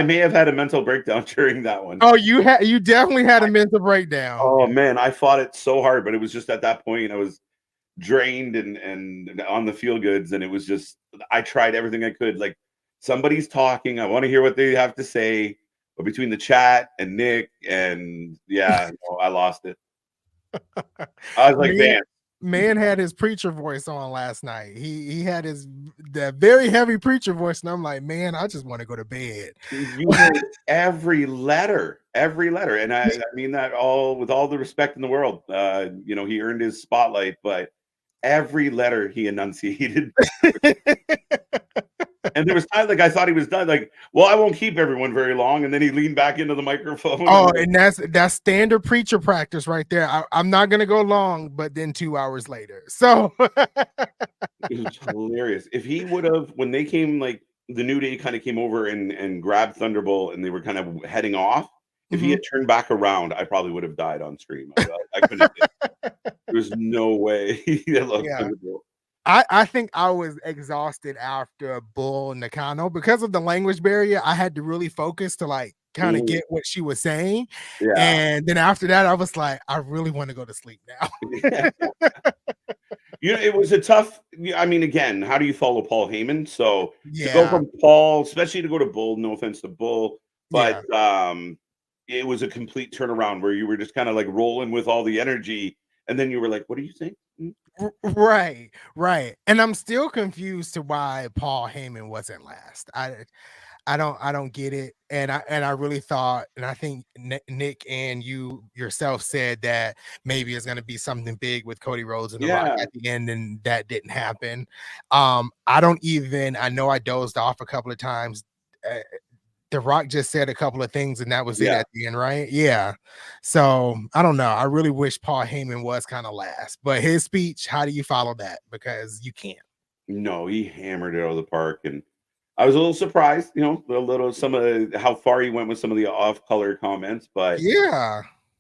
may have had a mental breakdown during that one. Oh, you definitely had a mental breakdown. Oh man, I fought it so hard, but it was just at that point I was drained and on the feel goods, and it was just I tried everything I could. Like somebody's talking, I want to hear what they have to say, but between the chat and Nick and I lost it. I was like, man had his preacher voice on last night. He had that very heavy preacher voice, and I'm like, man, I just want to go to bed. You heard every letter, and I mean that all with all the respect in the world. He earned his spotlight, but every letter he enunciated. And there was time like I thought he was done. Like, well, I won't keep everyone very long. And then he leaned back into the microphone. Oh, and that's standard preacher practice right there. I'm not gonna go long, but then 2 hours later. So it was hilarious. If he would have, when they came, like the New Day kind of came over and grabbed Thunderbolt, and they were kind of heading off. If he had turned back around, I probably would have died on stream. I couldn't. There's no way. I love Thunderbolt. I think I was exhausted after Bull Nakano because of the language barrier. I had to really focus to like kind of get what she was saying. Yeah. And then after that, I was like, I really want to go to sleep now. It was a tough. I mean, again, how do you follow Paul Heyman? So to go from Paul, especially to go to Bull, no offense to Bull, but it was a complete turnaround where you were just kind of like rolling with all the energy. And then you were like, what do you think? Right. And I'm still confused to why Paul Heyman wasn't last. I don't get it. And I really thought, and I think Nick and you yourself said that maybe it's going to be something big with Cody Rhodes and The Rock at the end, and that didn't happen. I know I dozed off a couple of times. The Rock just said a couple of things, and that was it at the end, right? Yeah. So I don't know. I really wish Paul Heyman was kind of last, but his speech, how do you follow that? Because you can't. No, he hammered it out of the park, and I was a little surprised, some of how far he went with some of the off-color comments, but again,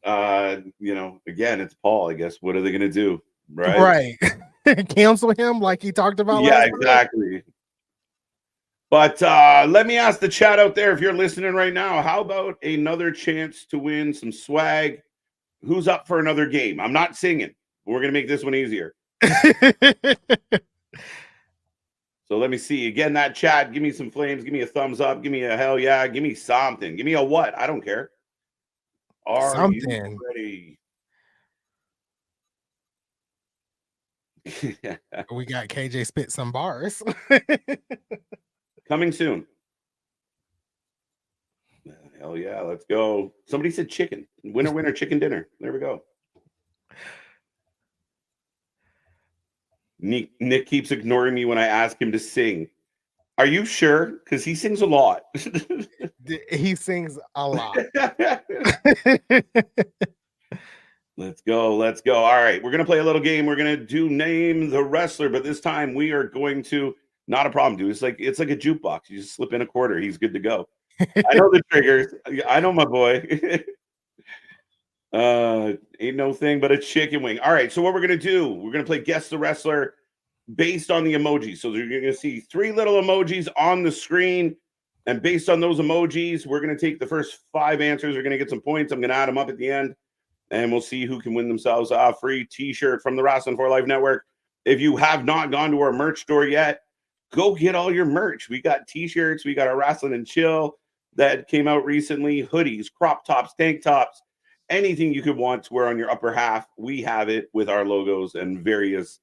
it's Paul. I guess what are they going to do, right? Cancel him like he talked about. Yeah, exactly. But let me ask the chat out there, if you're listening right now, how about another chance to win some swag? Who's up for another game? I'm not singing. We're going to make this one easier. So let me see. Again, that chat, give me some flames. Give me a thumbs up. Give me a hell yeah. Give me something. Give me a what? I don't care. Are you ready? We got KJ spit some bars. Coming soon. Hell yeah, let's go. Somebody said chicken. Winner, winner, chicken dinner. There we go. Nick keeps ignoring me when I ask him to sing. Are you sure? Because he sings a lot. He sings a lot. Let's go. Let's go. All right. We're going to play a little game. We're going to do name the wrestler, but this time we are going to, not a problem, dude. It's like a jukebox. You just slip in a quarter. He's good to go. I know the triggers. I know my boy. Ain't no thing but a chicken wing. All right. So what we're going to do, we're going to play Guess the Wrestler based on the emojis. So you're going to see 3 little emojis on the screen. And based on those emojis, we're going to take the first 5 answers. We're going to get some points. I'm going to add them up at the end. And we'll see who can win themselves a free t-shirt from the Wrestling for Life Network. If you have not gone to our merch store yet, go get all your merch. We got t-shirts. We got our Wrestling and Chill that came out recently. Hoodies, crop tops, tank tops, anything you could want to wear on your upper half. We have it with our logos and various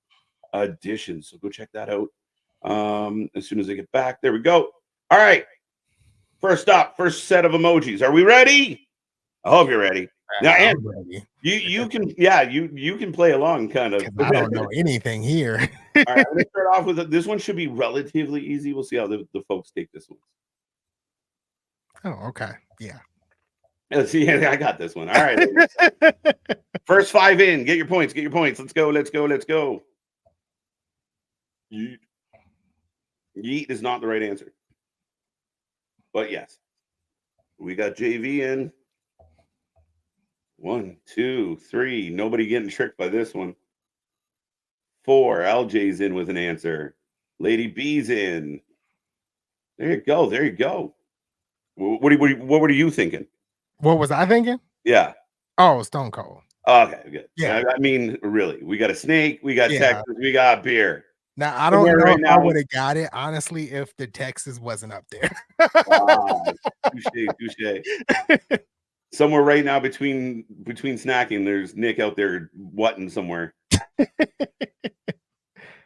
additions. So go check that out as soon as I get back. There we go. All right. First up, first set of emojis. Are we ready? I hope you're ready. Now, and you can you can play along kind of. I don't know anything here. All right, I'm gonna start off with this one. Should be relatively easy. We'll see how the folks take this one. Oh, okay. Yeah. Let's see. I got this one. All right. First 5 in. Get your points. Get your points. Let's go. Let's go. Let's go. Yeet. Yeet is not the right answer. But yes, we got JV in. 1, 2, 3. Nobody getting tricked by this one. 4. LJ's in with an answer. Lady B's in. There you go. There you go. What were you thinking? What was I thinking? Yeah. Oh, Stone Cold. Okay, good. Yeah. I mean, really, we got a snake. We got Texas. We got beer. Now, I don't know right if I would have got it, honestly, if the Texas wasn't up there. Touche. Somewhere right now between snacking, there's Nick out there whatting somewhere.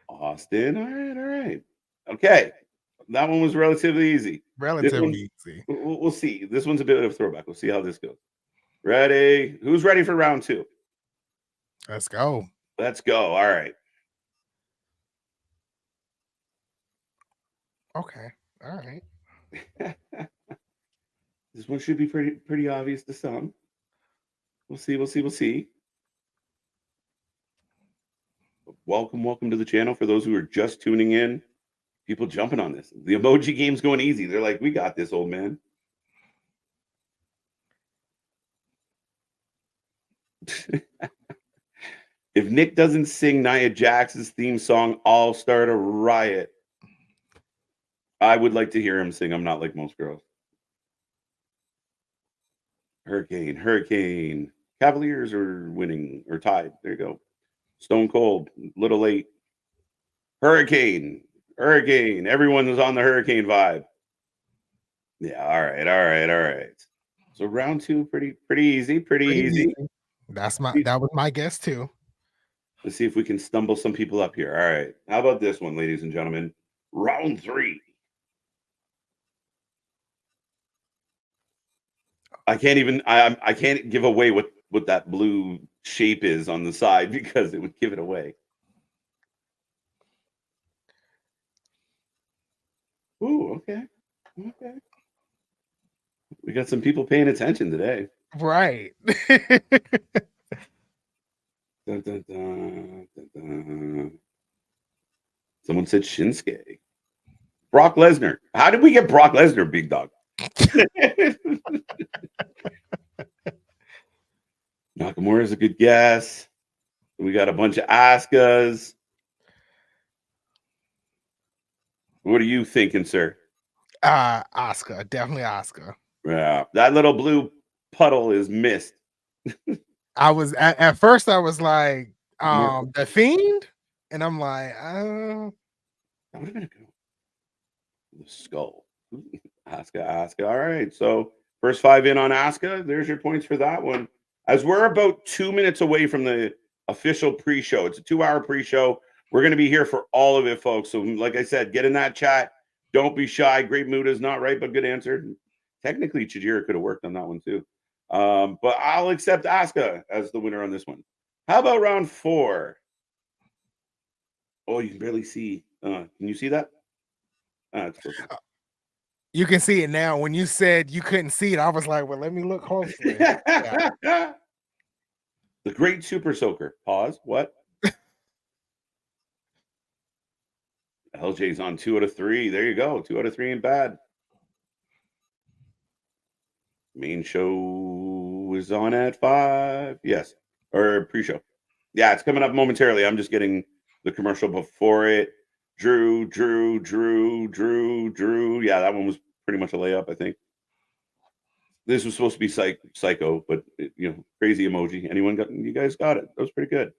Austin. All right. Okay. That one was relatively easy. Relatively easy. We'll see. This one's a bit of a throwback. We'll see how this goes. Ready? Who's ready for round 2? Let's go. Let's go. All right. Okay. All right. This one should be pretty obvious to some. We'll see. Welcome to the channel. For those who are just tuning in, people jumping on this. The emoji game's going easy. They're like, we got this, old man. If Nick doesn't sing Nia Jax's theme song, I'll start a riot. I would like to hear him sing I'm Not Like Most Girls. Hurricane. Cavaliers are winning or tied. There you go. Stone Cold, little late. Hurricane. Everyone is on the hurricane vibe. Yeah, all right. So round 2, pretty easy. Pretty easy. That was my guess too. Let's see if we can stumble some people up here. All right. How about this one, ladies and gentlemen? Round 3. I can't give away what that blue shape is on the side because it would give it away. Ooh, okay. We got some people paying attention today. Right. Dun, dun, dun, dun, dun. Someone said Shinsuke. Brock Lesnar. How did we get Brock Lesnar, big dog? Nakamura is a good guess. We got a bunch of Asukas. What are you thinking, sir? Asuka, definitely Asuka. Yeah, that little blue puddle is missed. I was at first I was like, the Fiend, and I'm like, that would have been a good one. The skull. Asuka. All right. So first 5 in on Asuka. There's your points for that one. As we're about 2 minutes away from the official pre-show. It's a 2-hour pre-show. We're going to be here for all of it, folks. So, like I said, get in that chat. Don't be shy. Great mood is not right, but good answer. Technically, Chijira could have worked on that one too. But I'll accept Asuka as the winner on this one. How about round 4? Oh, you can barely see. Can you see that? It's you can see it now. When you said you couldn't see it, I was like, well, let me look closely. Yeah. The Great Super Soaker. Pause. What? LJ's on 2 out of 3. There you go. 2 out of 3 ain't bad. Main show is on at 5. Yes. Or pre-show. Yeah, it's coming up momentarily. I'm just getting the commercial before it. Drew. Yeah, that one was pretty much a layup, I think. This was supposed to be psycho, but crazy emoji. You guys got it. That was pretty good.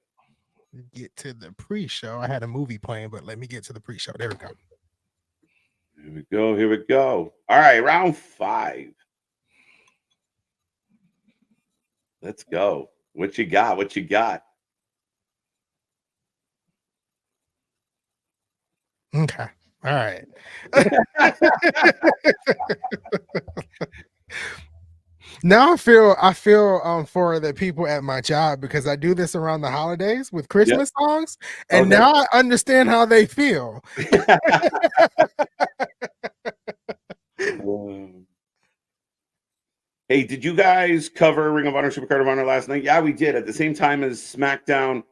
Get to the pre-show. I had a movie playing, but let me get to the pre-show. There we go. Here we go. All right, round 5. Let's go. What you got? Okay. All right. Now I feel for the people at my job, because I do this around the holidays with Christmas songs, and now I understand how they feel. Hey, did you guys cover Ring of Honor Supercard of Honor last night? Yeah, we did. At the same time as SmackDown.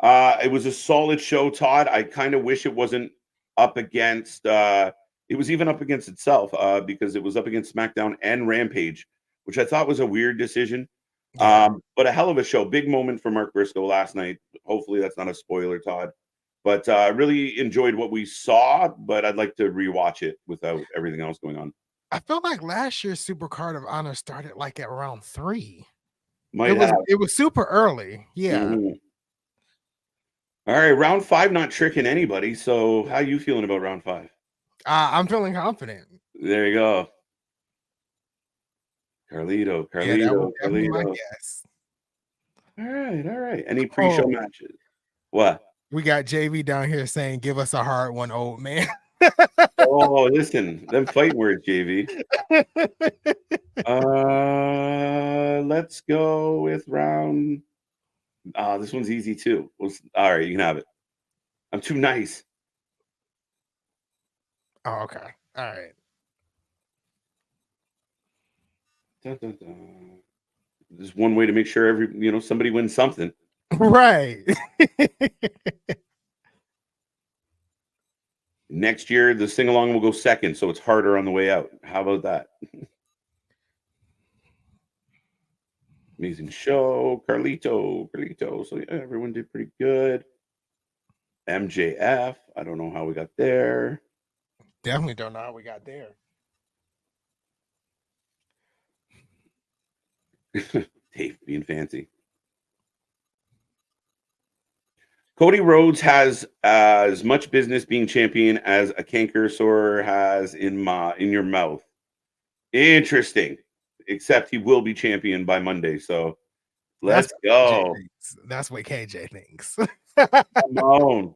It was a solid show, Todd. I kind of wish it wasn't up against it was even up against itself, because it was up against SmackDown and Rampage, which I thought was a weird decision. But a hell of a show. Big moment for Mark Briscoe last night. Hopefully that's not a spoiler, Todd. But I really enjoyed what we saw, but I'd like to rewatch it without everything else going on. I feel like last year's Supercard of Honor started like at around 3. It was super early. Yeah. Mm-hmm. All right, round 5, not tricking anybody. So how you feeling about round 5? I'm feeling confident. There you go. Carlito. Yeah, that would be my guess. All right. Any pre-show matches? What? We got JV down here saying, give us a hard one, old man. Oh, listen, them fight words, JV. Let's go with round. This one's easy too. All right, you can have it. I'm too nice. Oh, okay. All right. Dun, dun, dun. There's one way to make sure somebody wins something. Right. Next year, the sing-along will go second, so it's harder on the way out. How about that? Amazing show. Carlito. So yeah, everyone did pretty good. MJF. I don't know how we got there. Definitely don't know how we got there. Dave being fancy. Cody Rhodes has as much business being champion as a canker sore has in your mouth. Interesting. Except he will be champion by Monday. So let's go. That's what KJ thinks. Come on.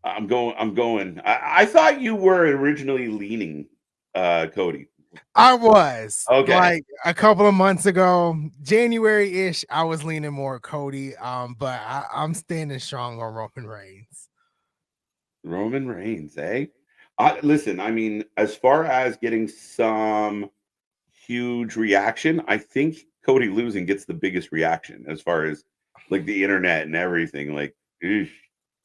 I'm going. I thought you were originally leaning Cody. I was. Okay. Like a couple of months ago, January-ish, I was leaning more Cody. But I'm standing strong on Roman Reigns. Roman Reigns, eh? Listen, I mean, as far as getting some huge reaction, I think Cody losing gets the biggest reaction as far as like the internet and everything. Like, eesh.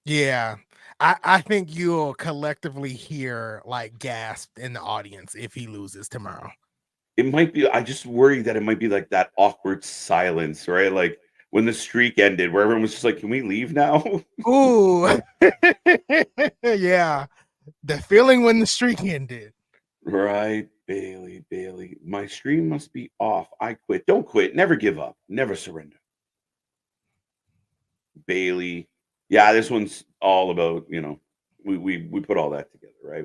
Yeah. I think you'll collectively hear like gasp in the audience if he loses tomorrow. It might be, I just worry that it might be like that awkward silence, right? Like when the streak ended, where everyone was just like, can we leave now? Ooh. Yeah. The feeling when the streak ended. Right, Bailey. My stream must be off. I quit. Don't quit. Never give up. Never surrender. Bailey. Yeah, this one's all about, we put all that together, right?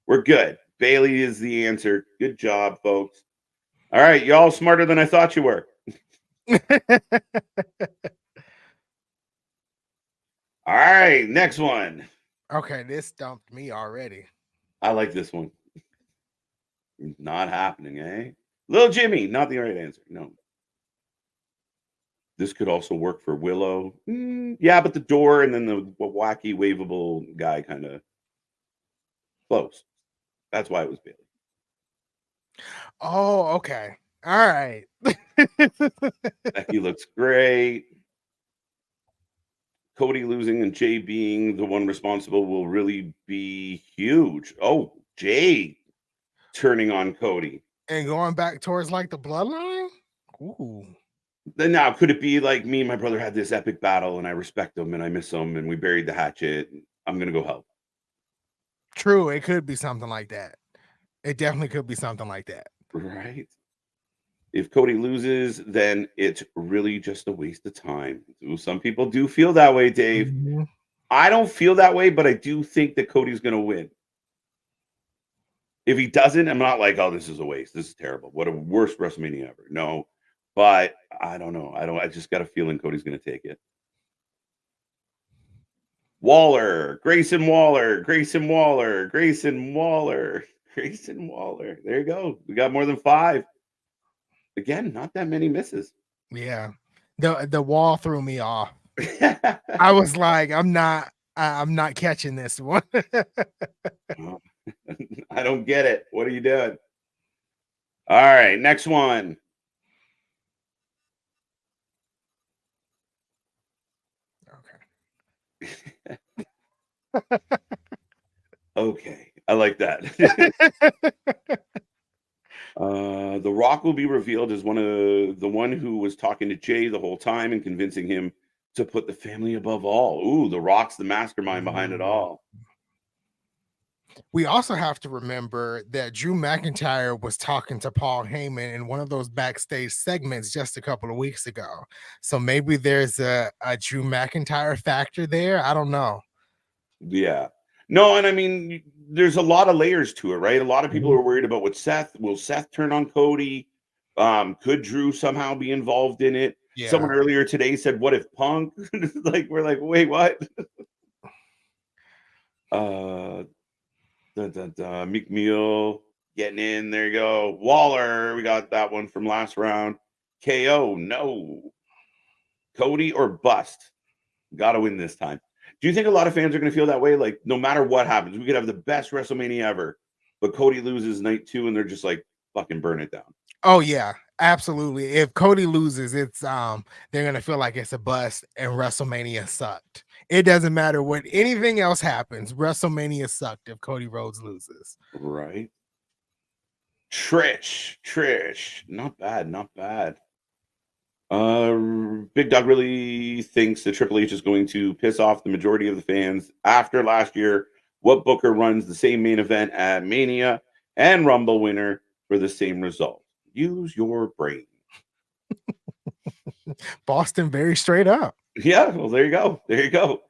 We're good. Bailey is the answer. Good job, folks. All right, y'all smarter than I thought you were. All right, next one. Okay, this stumped me already. I like this one. Not happening, eh? Little Jimmy, not the right answer. No. This could also work for Willow. Yeah, but the door and then the wacky waveable guy kind of close. That's why it was Bailey. Oh, okay. All right. Becky looks great. Cody losing and Jay being the one responsible will really be huge. Oh, Jay turning on Cody. And going back towards like the bloodline? Ooh. Then now, could it be like me and my brother had this epic battle and I respect him and I miss him and we buried the hatchet? I'm going to go help. True. It could be something like that. It definitely could be something like that. Right. If Cody loses, then it's really just a waste of time. Some people do feel that way, Dave. Mhm. I don't feel that way, but I do think that Cody's going to win. If he doesn't, I'm not like, oh, this is a waste. This is terrible. What a worst WrestleMania ever. No, but I don't know. I just got a feeling Cody's going to take it. Waller, Grayson Waller, Grayson Waller, Grayson Waller, Grayson Waller. There you go. We got more than 5. Again, not that many misses. Yeah. The wall threw me off. I was like, I'm not catching this one. I don't get it. What are you doing? All right, next one. Okay. Okay, I like that. The Rock will be revealed as the one who was talking to Jay the whole time and convincing him to put the family above all. Ooh, the Rock's the mastermind behind it all. We also have to remember that Drew McIntyre was talking to Paul Heyman in one of those backstage segments just a couple of weeks ago. So maybe there's a Drew McIntyre factor there. I don't know. Yeah. No, and I mean, there's a lot of layers to it, right? A lot of people are worried about what Seth. Will Seth turn on Cody? Could Drew somehow be involved in it? Yeah. Someone earlier today said, "What if Punk?" Like, we're like, wait, what? Meek Mill getting in. There you go. Waller, we got that one from last round. KO, no. Cody or bust. Got to win this time. Do you think a lot of fans are going to feel that way? Like, no matter what happens, we could have the best WrestleMania ever, but Cody loses night 2 and they're just like, fucking burn it down. Oh yeah, absolutely. If Cody loses, it's they're gonna feel like it's a bust and WrestleMania sucked. It doesn't matter what anything else happens. WrestleMania sucked if Cody Rhodes loses. Right. Trish. Not bad. Big Dog really thinks that Triple H is going to piss off the majority of the fans after last year. What booker runs the same main event at Mania and Rumble winner for the same result? Use your brain. Boston very straight up. Yeah, well, there you go.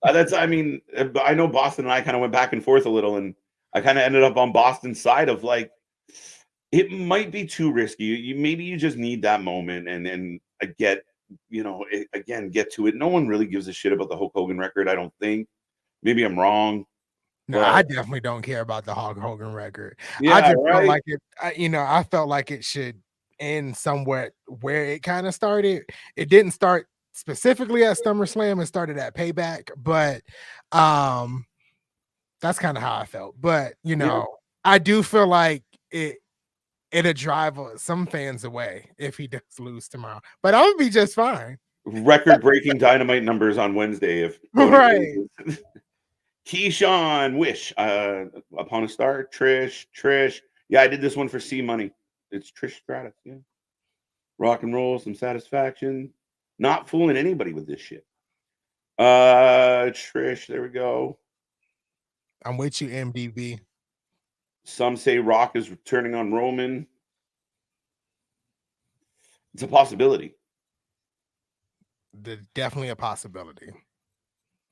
I mean, I know Boston and I kind of went back and forth a little, and I kind of ended up on Boston's side of like, it might be too risky. Maybe you just need that moment, and I get, get to it. No one really gives a shit about the Hulk Hogan record, I don't think. Maybe I'm wrong. No, I definitely don't care about the Hulk Hogan record. Yeah, I just right? felt like it. I felt like it should end somewhere where it kind of started. It didn't start specifically at SummerSlam. It started at Payback, but that's kind of how I felt. But I do feel like it'll drive some fans away if he does lose tomorrow. But I would be just fine. Record-breaking Dynamite numbers on Wednesday if right. Keyshawn, Wish, Upon a Star, Trish. Yeah, I did this one for C Money. It's Trish Stratus, yeah. Rock and roll, some satisfaction. Not fooling anybody with this shit. Trish, there we go. I'm with you, MDB. Some say Rock is turning on Roman. It's a possibility. Definitely a possibility.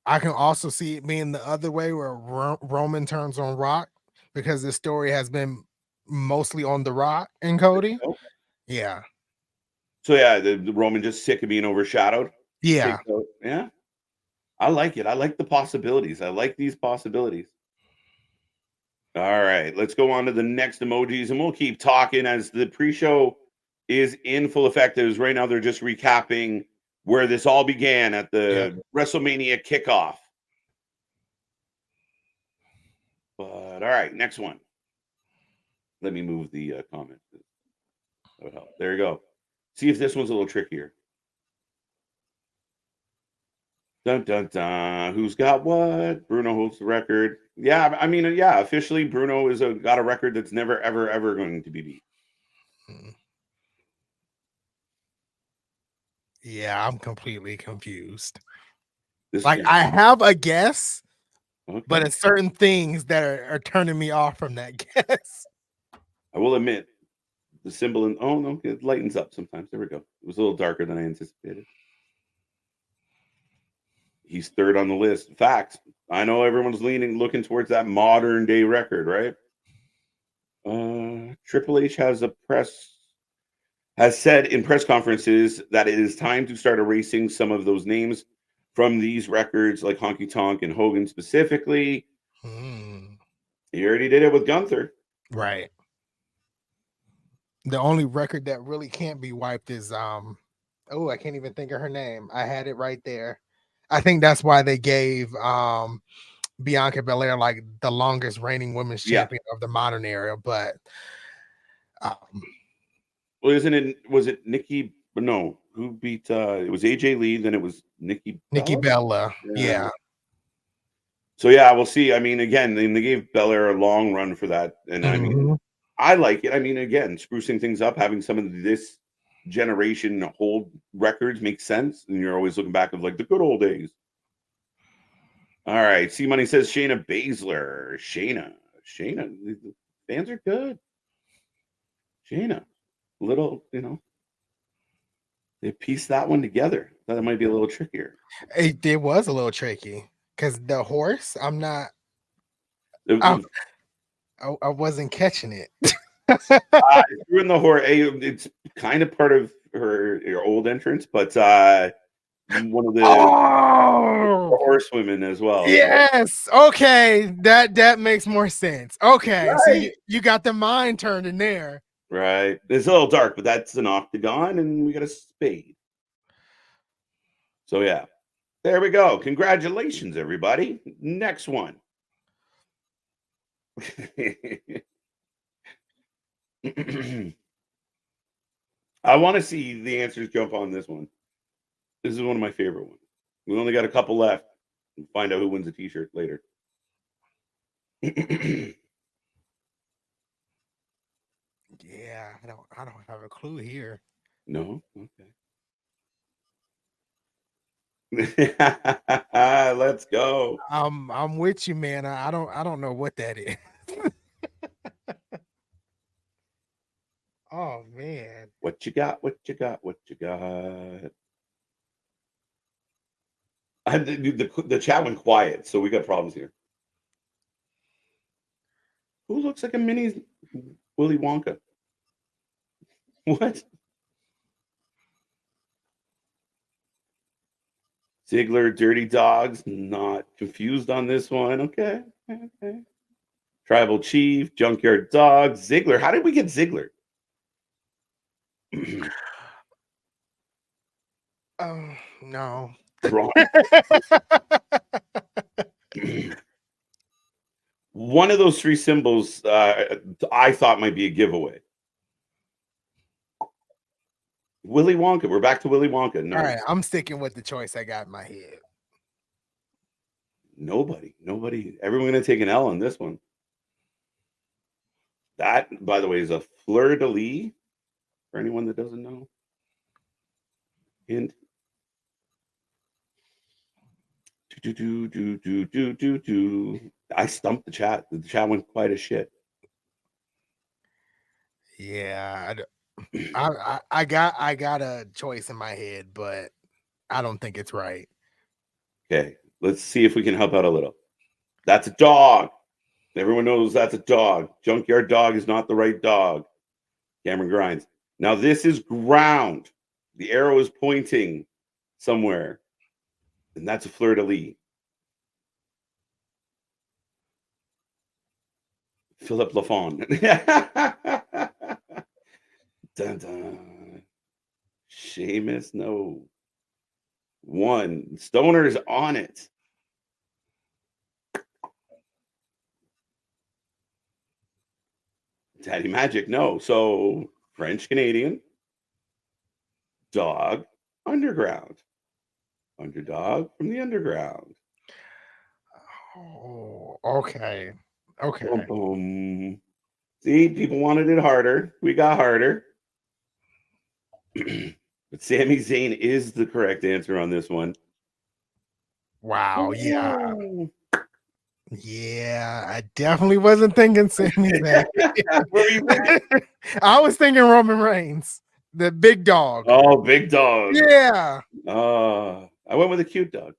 I can also see it being the other way where Roman turns on Rock because the story has been mostly on The Rock and Cody. Yeah. So yeah, the Roman just sick of being overshadowed. Yeah. Yeah. I like it. I like the possibilities. I like these possibilities. All right, let's go on to the next emojis, and we'll keep talking as the pre-show is in full effect. As right now, they're just recapping where this all began at the WrestleMania kickoff. But all right, next one. Let me move the comment. That would help. There you go. See if this one's a little trickier. Dun dun dun. Who's got what? Bruno holds the record. Yeah, I mean, yeah. Officially, Bruno is got a record that's never, ever, ever going to be beat. Yeah, I'm completely confused. This Like, I have a guess, okay. but it's certain things that are turning me off from that guess. I will admit, the symbol in oh no, it lightens up sometimes. There we go. It was a little darker than I anticipated. He's third on the list. Facts. I know everyone's looking towards that modern day record, right? Triple H has said in press conferences that it is time to start erasing some of those names from these records, like Honky Tonk and Hogan specifically. He already did it with Gunther. Right. The only record that really can't be wiped is oh, I can't even think of her name. I had it right there. I think that's why they gave Bianca Belair like the longest reigning women's champion of the modern era. But well, was it Nikki? No, who beat it was AJ Lee, then it was Nikki Bella. Yeah. So yeah, we'll see. I mean, again, they gave Belair a long run for that. And I mean, I like it. I mean, again, sprucing things up, having some of this generation hold records makes sense. And you're always looking back of like the good old days. All right. C Money says Shayna Baszler. Shayna. The fans are good. Shayna. Little, they pieced that one together. Thought it might be a little trickier. It was a little tricky because the horse, I wasn't catching it. Threw in the horse. It's kind of part of her old entrance, but one of the horsewomen as well. Yes. Okay. That makes more sense. Okay. Right. So you got the mind turned in there. Right. It's a little dark, but that's an octagon, and we got a spade. So yeah. There we go. Congratulations, everybody. Next one. I want to see the answers jump on this one. This is one of my favorite ones. We only got a couple left. We'll find out who wins a t-shirt later. Yeah, I don't have a clue here. No? Okay. Let's go. I'm with you, man. I don't know what that is. Oh man. What you got? The chat went quiet, so we got problems here. Who looks like a mini Willy Wonka? What? Ziggler, Dirty Dogs, not confused on this one. Okay. Tribal Chief, Junkyard Dog, Ziggler. How did we get Ziggler? No. Wrong. One of those three symbols I thought might be a giveaway. Willy Wonka. We're back to Willy Wonka. No. All right, I'm sticking with the choice I got in my head. Nobody. Everyone gonna take an L on this one. That, by the way, is a fleur de lis. For anyone that doesn't know. Hint. I stumped the chat. The chat went quite as shit. Yeah, I got a choice in my head, but I don't think it's right. Okay, let's see if we can help out a little. That's a dog. Everyone knows that's a dog. Junkyard Dog is not the right dog. Cameron Grimes. Now this is ground. The arrow is pointing somewhere. And that's a fleur-de-lis. Philip Lafon. Dun, dun. Sheamus, no. 1. Stoner's on it. Daddy Magic, no. So French Canadian. Dog, underground. Underdog from the underground. Oh, okay. Okay. Boom, boom. See, people wanted it harder. We got harder. But Sami Zayn is the correct answer on this one. Wow. Yeah. Oh. Yeah. I definitely wasn't thinking Sami Zayn. What were you thinking? I was thinking Roman Reigns, the big dog. Oh, big dog. Yeah. I went with a cute dog.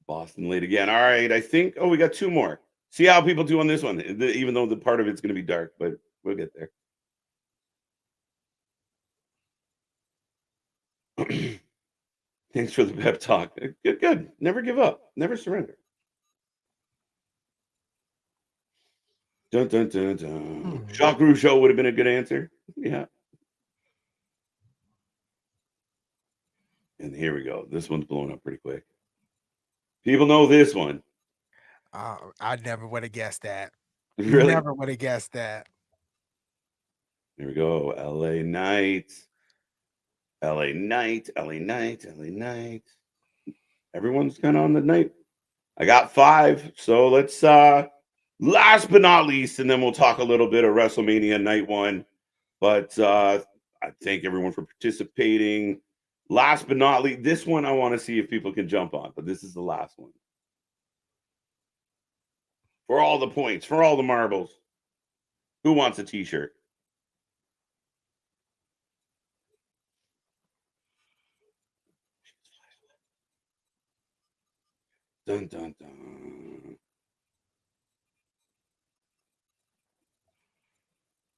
Boston late again. All right. I think, we got 2 more. See how people do on this one, even though the part of it's going to be dark, but we'll get there. Thanks for the pep talk. Good. Never give up. Never surrender. Dun, dun, dun, dun. Jacques Rougeau would have been a good answer. Yeah. And here we go. This one's blowing up pretty quick. People know this one. I never would have guessed that. Really? Never would have guessed that. Here we go. LA Knight. LA Knight. LA Knight. LA Knight. Everyone's kind of on the night. I got 5. So let's last but not least, and then we'll talk a little bit of WrestleMania Night 1. But I thank everyone for participating. Last but not least, this one I want to see if people can jump on, but this is the last one. For all the points, for all the marbles. Who wants a t-shirt? Dun, dun, dun.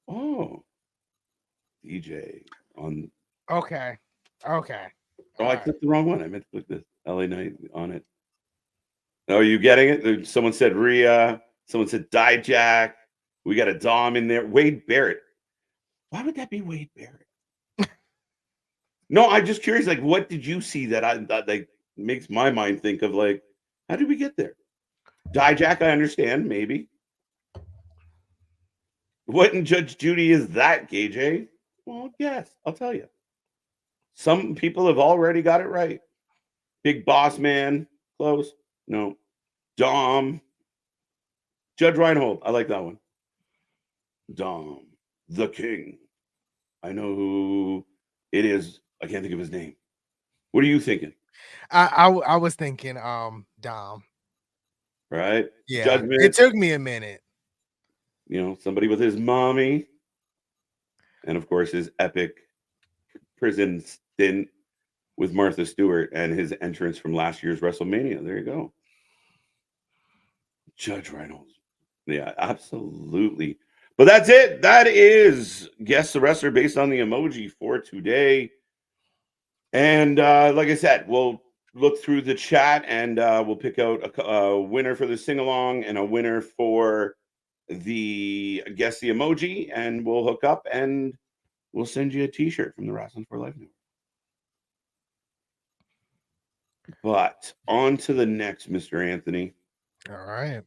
Oh. DJ on. Okay. Oh, I clicked the wrong one. I meant to click this. LA Knight on it. Oh, are you getting it? Someone said Rhea. Someone said Dijak. We got a Dom in there. Wade Barrett. Why would that be Wade Barrett? No, I'm just curious. Like, what did you see that like makes my mind think of like, how did we get there? Dijak, I understand, maybe. What in Judge Judy is that, KJ? Well, yes, I'll tell you. Some people have already got it right. Big Boss Man, close. No. Dom. Judge Reinhold. I like that one. Dom, the King. I know who it is. I can't think of his name. What are you thinking? I was thinking Dom. Right? Yeah. Judgment. It took me a minute. You know, somebody with his mommy. And of course, his epic prison stint with Martha Stewart and his entrance from last year's WrestleMania. There you go. Judge Reynolds. Yeah, absolutely. But that's it. That is Guess the Wrestler based on the emoji for today. And like I said, we'll look through the chat and we'll pick out a winner for the sing-along and a winner for the Guess the Emoji. And we'll hook up and we'll send you a t-shirt from the Wrestling for Life Network. But on to the next, Mr. Anthony. All right.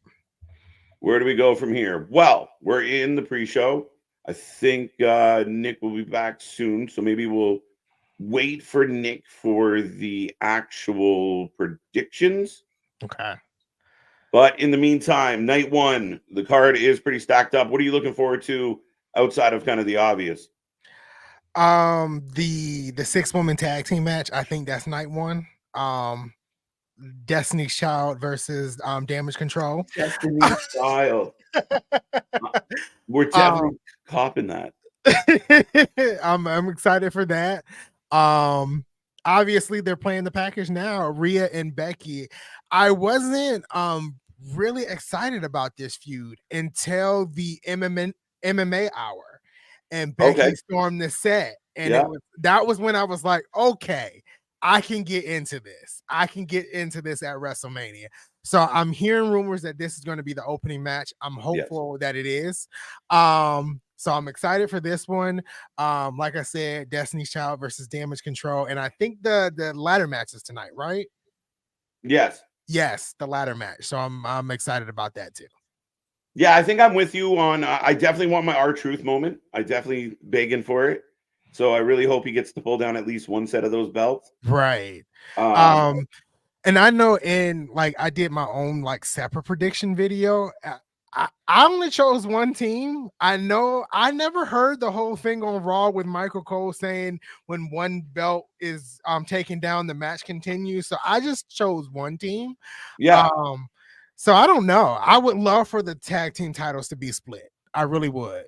Where do we go from here? Well, we're in the pre-show. I think Nick will be back soon, so maybe we'll wait for Nick for the actual predictions. Okay. But in the meantime, night 1, the card is pretty stacked up. What are you looking forward to outside of kind of the obvious? The 6-woman tag team match. I think that's night 1. Destiny's Child versus Damage Control. Destiny's Child. We're definitely copping that. I'm excited for that. Obviously they're playing the package now, Rhea and Becky. I wasn't really excited about this feud until the MMA hour, and Becky stormed the set, and that was when I was like, okay, I can get into this. I can get into this at WrestleMania. So I'm hearing rumors that this is going to be the opening match. I'm hopeful that it is. So I'm excited for this one. Like I said, Destiny's Child versus Damage Control, and I think the ladder match is tonight, right? Yes. Yes, the ladder match. So I'm excited about that too. Yeah, I think I'm with you on. I definitely want my R-Truth moment. I definitely begging for it. So I really hope he gets to pull down at least one set of those belts. Right. And I know I did my own like separate prediction video. I only chose one team. I know I never heard the whole thing on Raw with Michael Cole saying when one belt is taken down, the match continues. So I just chose one team. Yeah. So I don't know. I would love for the tag team titles to be split. I really would.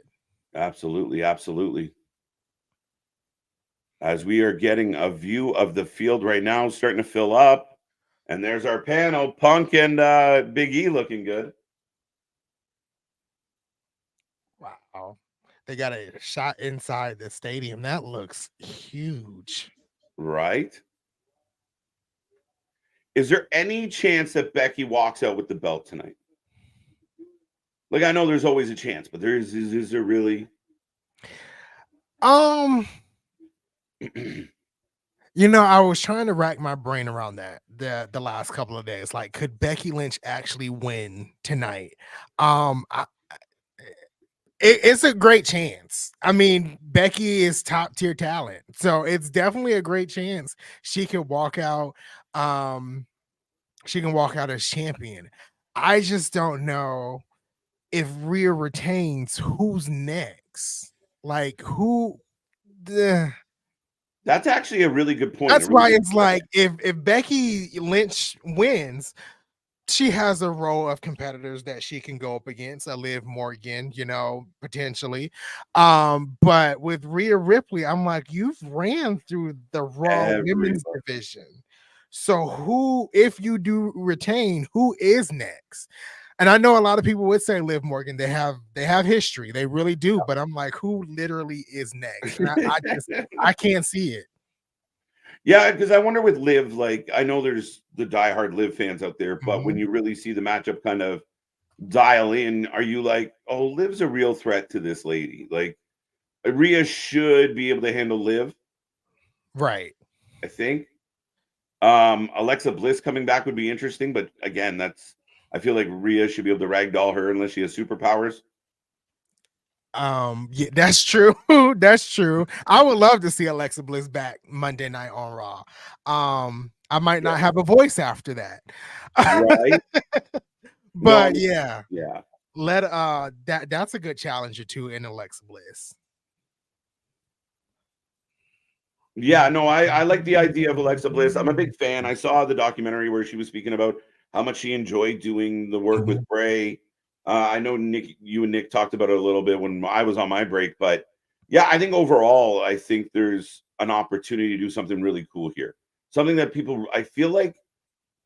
Absolutely, absolutely. As we are getting a view of the field right now, starting to fill up. And there's our panel, Punk and Big E looking good. Wow. They got a shot inside the stadium. That looks huge. Right. Is there any chance that Becky walks out with the belt tonight? Like, I know there's always a chance, but is there really? You know, I was trying to rack my brain around that the last couple of days. Like, could Becky Lynch actually win tonight? It's a great chance. I mean, Becky is top tier talent, so it's definitely a great chance she can walk out. She can walk out as champion. I just don't know if Rhea retains. Who's next? Like who? That's actually a really good point. That's why it's like if Becky Lynch wins, she has a row of competitors that she can go up against. Liv Morgan, you know, potentially. But with Rhea Ripley, I'm like, you've ran through the Raw women's division. So who, if you do retain, who is next? And I know a lot of people would say Liv Morgan. They have history, they really do. But I'm like, who literally is next? And I can't see it. Yeah, because I wonder with Liv, like I know there's the diehard Liv fans out there, but when you really see the matchup kind of dial in, are you like, oh, Liv's a real threat to this lady? Like Rhea should be able to handle Liv, right? I think. Alexa Bliss coming back would be interesting, but again, I feel like Rhea should be able to ragdoll her unless she has superpowers. Yeah, that's true. That's true. I would love to see Alexa Bliss back Monday night on Raw. I might not have a voice after that. Right. But no, yeah. That's a good challenger too in Alexa Bliss. Yeah, no, I like the idea of Alexa Bliss. I'm a big fan. I saw the documentary where she was speaking about how much she enjoyed doing the work with Bray. I know Nick, you and Nick talked about it a little bit when I was on my break, but yeah, I think overall, I think there's an opportunity to do something really cool here. Something that I feel like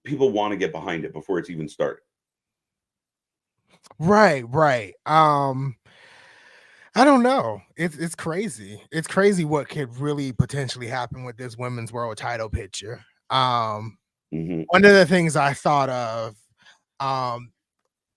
people want to get behind it before it's even started. Right. I don't know. It's crazy. It's crazy what could really potentially happen with this women's world title picture. One of the things I thought of,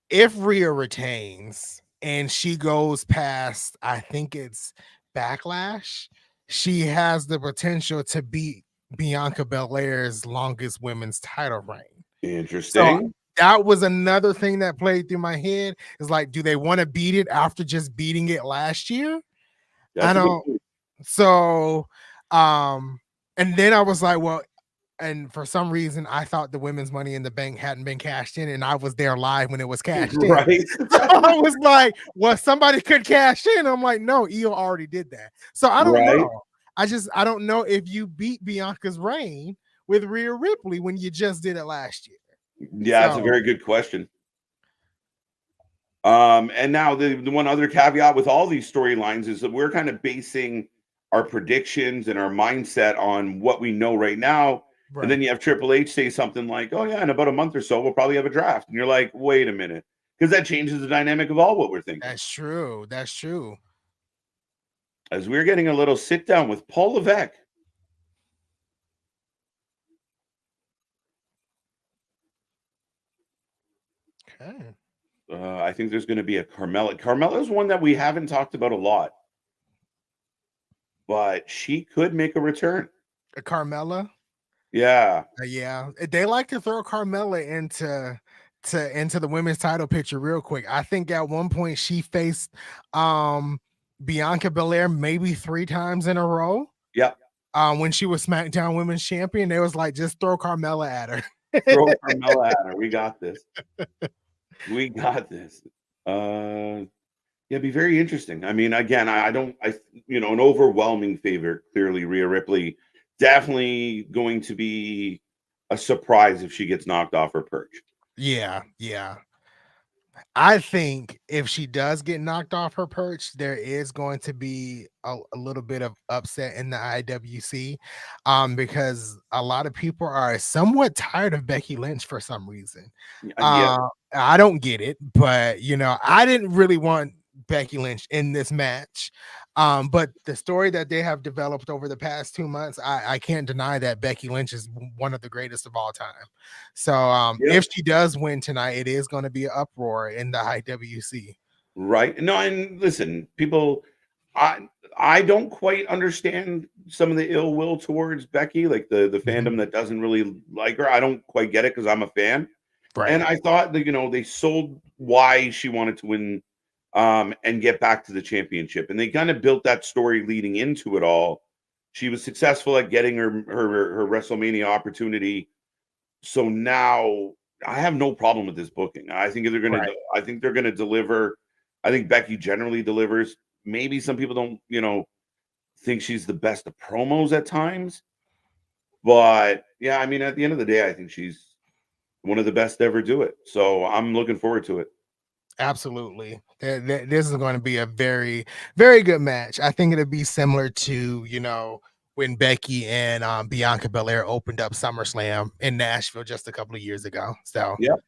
if Rhea retains and she goes past, I think it's Backlash, she has the potential to beat Bianca Belair's longest women's title reign. Interesting. So that was another thing that played through my head. Is like, do they want to beat it after just beating it last year? I don't. So, and then I was like, well, and for some reason, I thought the women's Money in the Bank hadn't been cashed in, and I was there live when it was cashed in. Right. So I was like, well, somebody could cash in. I'm like, no, Io already did that. So I don't know. I don't know if you beat Bianca's reign with Rhea Ripley when you just did it last year. Yeah, that's a very good question. And now the one other caveat with all these storylines is that we're kind of basing our predictions and our mindset on what we know right now. Right. And then you have Triple H say something like, oh yeah, in about a month or so, we'll probably have a draft. And you're like, wait a minute. Because that changes the dynamic of all what we're thinking. That's true. That's true. As we're getting a little sit down with Paul Levesque. Okay. I think there's going to be a Carmella. Carmella's one that we haven't talked about a lot, but she could make a return. Carmella. Yeah. Yeah, they like to throw Carmella into the women's title picture real quick. I think at one point she faced Bianca Belair maybe 3 times in a row. Yeah. When she was SmackDown Women's Champion, they was like, just throw Carmella at her. Throw Carmella at her. We got this. We got this. Yeah, it'd be very interesting. I mean, again, an overwhelming favorite, clearly Rhea Ripley. Definitely going to be a surprise if she gets knocked off her perch. Yeah. I think if she does get knocked off her perch, there is going to be a little bit of upset in the IWC, because a lot of people are somewhat tired of Becky Lynch for some reason. I don't get it, but I didn't really want Becky Lynch in this match. But the story that they have developed over the past 2 months, I can't deny that Becky Lynch is one of the greatest of all time. So if she does win tonight, it is going to be an uproar in the IWC. Right. No, and listen, people, I don't quite understand some of the ill will towards Becky, like the fandom that doesn't really like her. I don't quite get it because I'm a fan. Right. And I thought that, they sold why she wanted to win and get back to the championship. And they kind of built that story leading into it all. She was successful at getting her WrestleMania opportunity. So now I have no problem with this booking. I think they're going to deliver. I think Becky generally delivers. Maybe some people don't, think she's the best of promos at times. But yeah, I mean, at the end of the day, I think she's one of the best to ever do it. So I'm looking forward to it. Absolutely. This is going to be a very, very good match. I think it'll be similar to, when Becky and Bianca Belair opened up SummerSlam in Nashville just a couple of years ago. So, yep.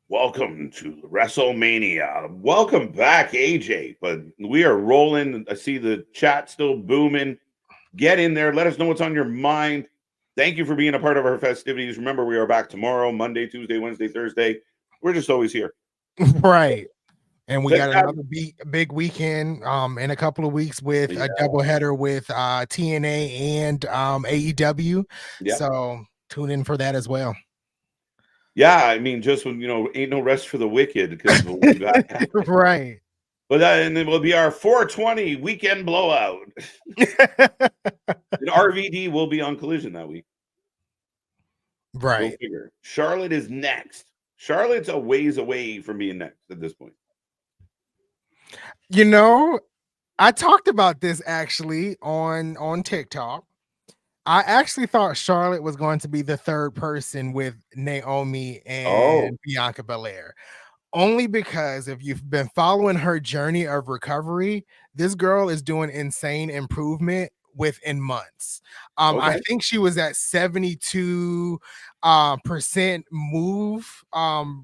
Welcome to WrestleMania. Welcome back, AJ. But we are rolling. I see the chat still booming. Get in there. Let us know what's on your mind. Thank you for being a part of our festivities. Remember, we are back tomorrow, Monday, Tuesday, Wednesday, Thursday. We're just always here. Right. And we got another big weekend in a couple of weeks with a doubleheader with TNA and AEW. Yep. So tune in for that as well. Yeah, I mean, just when ain't no rest for the wicked because we'll be back. Right. But and it will be our 420 weekend blowout. And RVD will be on Collision that week. Right. Go figure. Charlotte is next. Charlotte's a ways away from being next at this point. I talked about this actually on TikTok. I actually thought Charlotte was going to be the third person with Naomi and Bianca Belair. Only because if you've been following her journey of recovery, this girl is doing insane improvement within months. I think she was at 72% move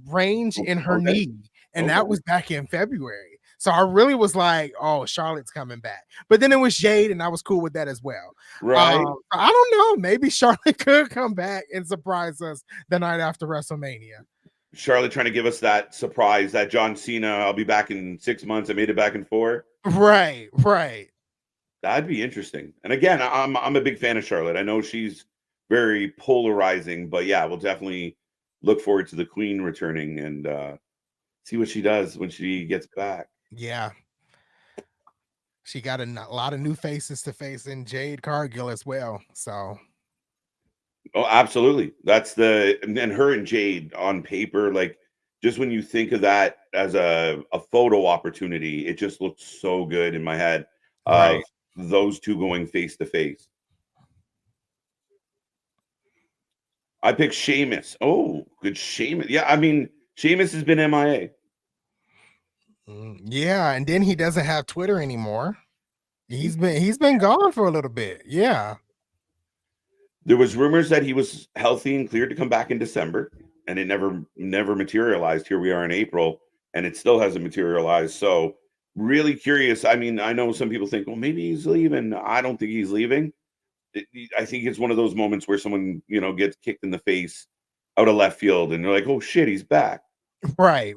range in her knee, and that was back in February. So I really was like, oh, Charlotte's coming back. But then it was Jade, and I was cool with that as well. Right. I don't know. Maybe Charlotte could come back and surprise us the night after WrestleMania. Charlotte trying to give us that surprise, that John Cena, I'll be back in 6 months. I made it back in 4. Right. That'd be interesting. And again, I'm a big fan of Charlotte. I know she's very polarizing, but yeah, we'll definitely look forward to the Queen returning and see what she does when she gets back. Yeah. She got a lot of new faces to face in Jade Cargill as well. So. Oh, absolutely. And her and Jade on paper, like just when you think of that as a photo opportunity, it just looks so good in my head of those two going face to face. I picked Sheamus. Oh, good Sheamus. Yeah, I mean, Sheamus has been MIA. Yeah, and then he doesn't have Twitter anymore. He's been gone for a little bit. Yeah. There was rumors that he was healthy and cleared to come back in December, and it never materialized. Here we are in April, and it still hasn't materialized. So really curious. I mean, I know some people think, well, maybe he's leaving. I don't think he's leaving. I think it's one of those moments where someone, gets kicked in the face out of left field, and they're like, "Oh shit, he's back." Right.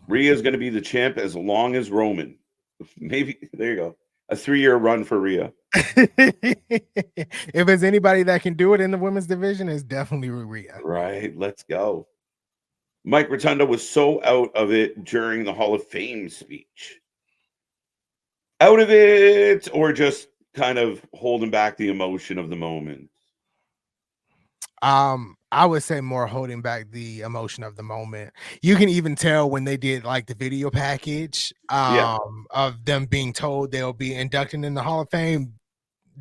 Rhea is going to be the champ as long as Roman. Maybe there you go. A 3-year run for Rhea. If there's anybody that can do it in the women's division, it's definitely Rhea. Right. Let's go. Mike Rotunda was so out of it during the Hall of Fame speech. Out of it, or just kind of holding back the emotion of the moment? I would say more holding back the emotion of the moment. You can even tell when they did like the video package of them being told they'll be inducted in the Hall of Fame.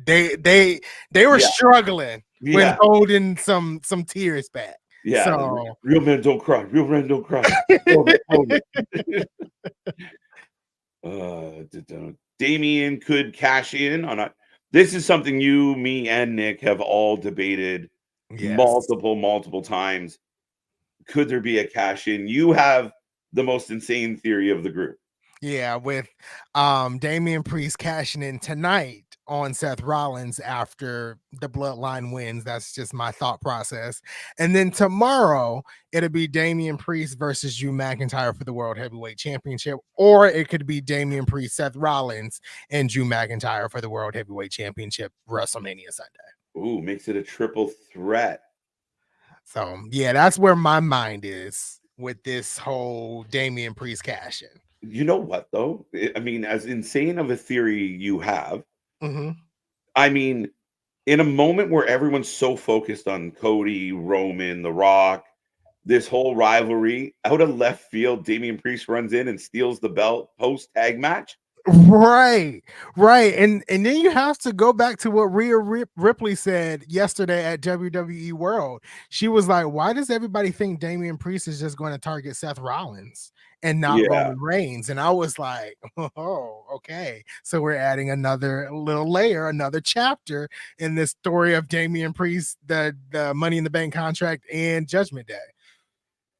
They were struggling with holding some tears back. Yeah, so real men don't cry. Real men don't cry. Damian could cash in on a. This is something you, me, and Nick have all debated multiple times. Could there be a cash in? You have the most insane theory of the group. Yeah, with Damian Priest cashing in tonight on Seth Rollins after the Bloodline wins. That's just my thought process. And then tomorrow it'll be Damian Priest versus Drew McIntyre for the World Heavyweight Championship, or it could be Damian Priest, Seth Rollins, and Drew McIntyre for the World Heavyweight Championship WrestleMania Sunday. Ooh, makes it a triple threat. So yeah, that's where my mind is with this whole Damian Priest cash in. You know what, though? I mean, as insane of a theory you have, I mean, in a moment where everyone's so focused on Cody, Roman, The Rock, this whole rivalry, out of left field, Damian Priest runs in and steals the belt post-tag match. Right. And then you have to go back to what Rhea Ripley said yesterday at WWE World. She was like, why does everybody think Damian Priest is just going to target Seth Rollins and not Roman Reigns? And I was like, oh, okay. So we're adding another little layer, another chapter in this story of Damian Priest, the Money in the Bank contract and Judgment Day.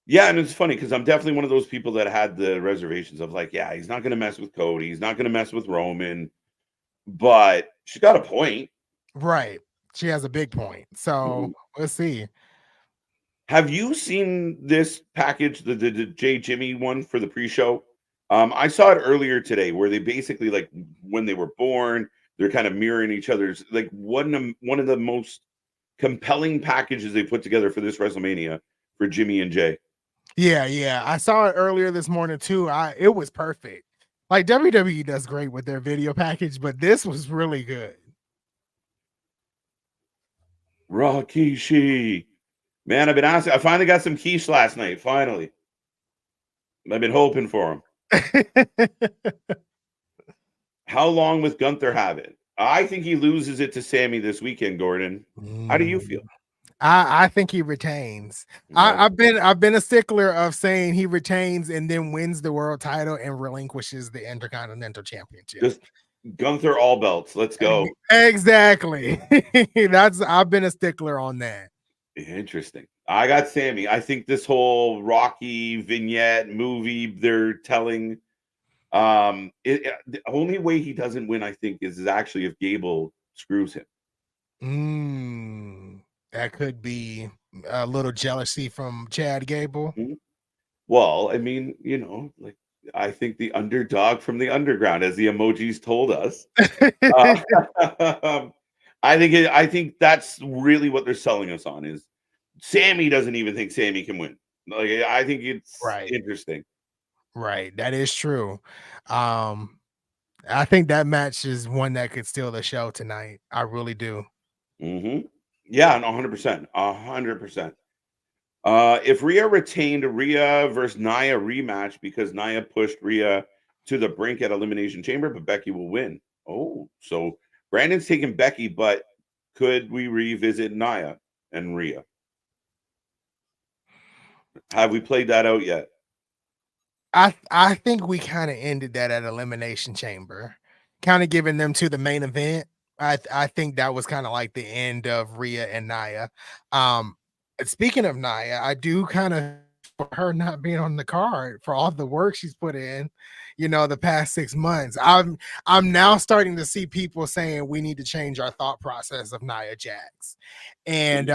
Yeah, and it's funny because I'm definitely one of those people that had the reservations of like, yeah, he's not going to mess with Cody. He's not going to mess with Roman. But she got a point. Right. She has a big point. So let's see. Have you seen this package, the J. Jimmy one for the pre-show? I saw it earlier today where they basically, like, when they were born, they're kind of mirroring each other's, like, one of the most compelling packages they put together for this WrestleMania for Jimmy and Jay. Yeah. I saw it earlier this morning too. It was perfect. Like WWE does great with their video package, but this was really good. Rikishi. Man, I've been asking. I finally got some quiche last night. Finally. I've been hoping for him. How long with Gunther have it? I think he loses it to Sammy this weekend, Gordon. How do you feel? I think he retains. I've been a stickler of saying he retains and then wins the world title and relinquishes the Intercontinental Championship. Just Gunther all belts. Let's go. Exactly. I've been a stickler on that. Interesting. I got Sammy. I think this whole Rocky vignette movie they're telling, the only way he doesn't win, I think, is actually if Gable screws him. That could be a little jealousy from Chad Gable. Well, I mean, you know, like, I think the underdog from the underground, as the emojis told us. I think that's really what they're selling us on is Sammy doesn't even think Sammy can win. Like, I think it's interesting. Right. That is true. I think that match is one that could steal the show tonight. I really do. Yeah, no, 100%. 100%. If Rhea retained, Rhea versus Nia rematch because Nia pushed Rhea to the brink at Elimination Chamber, but Becky will win. Oh, so Brandon's taking Becky, but could we revisit Nia and Rhea? Have we played that out yet? I think we kind of ended that at Elimination Chamber, kind of giving them to the main event. I think that was kind of like the end of Rhea and Nia. Speaking of Nia, I do kind of for her not being on the card for all the work she's put in, you know, the past 6 months. I'm now starting to see people saying we need to change our thought process of Nia Jax. And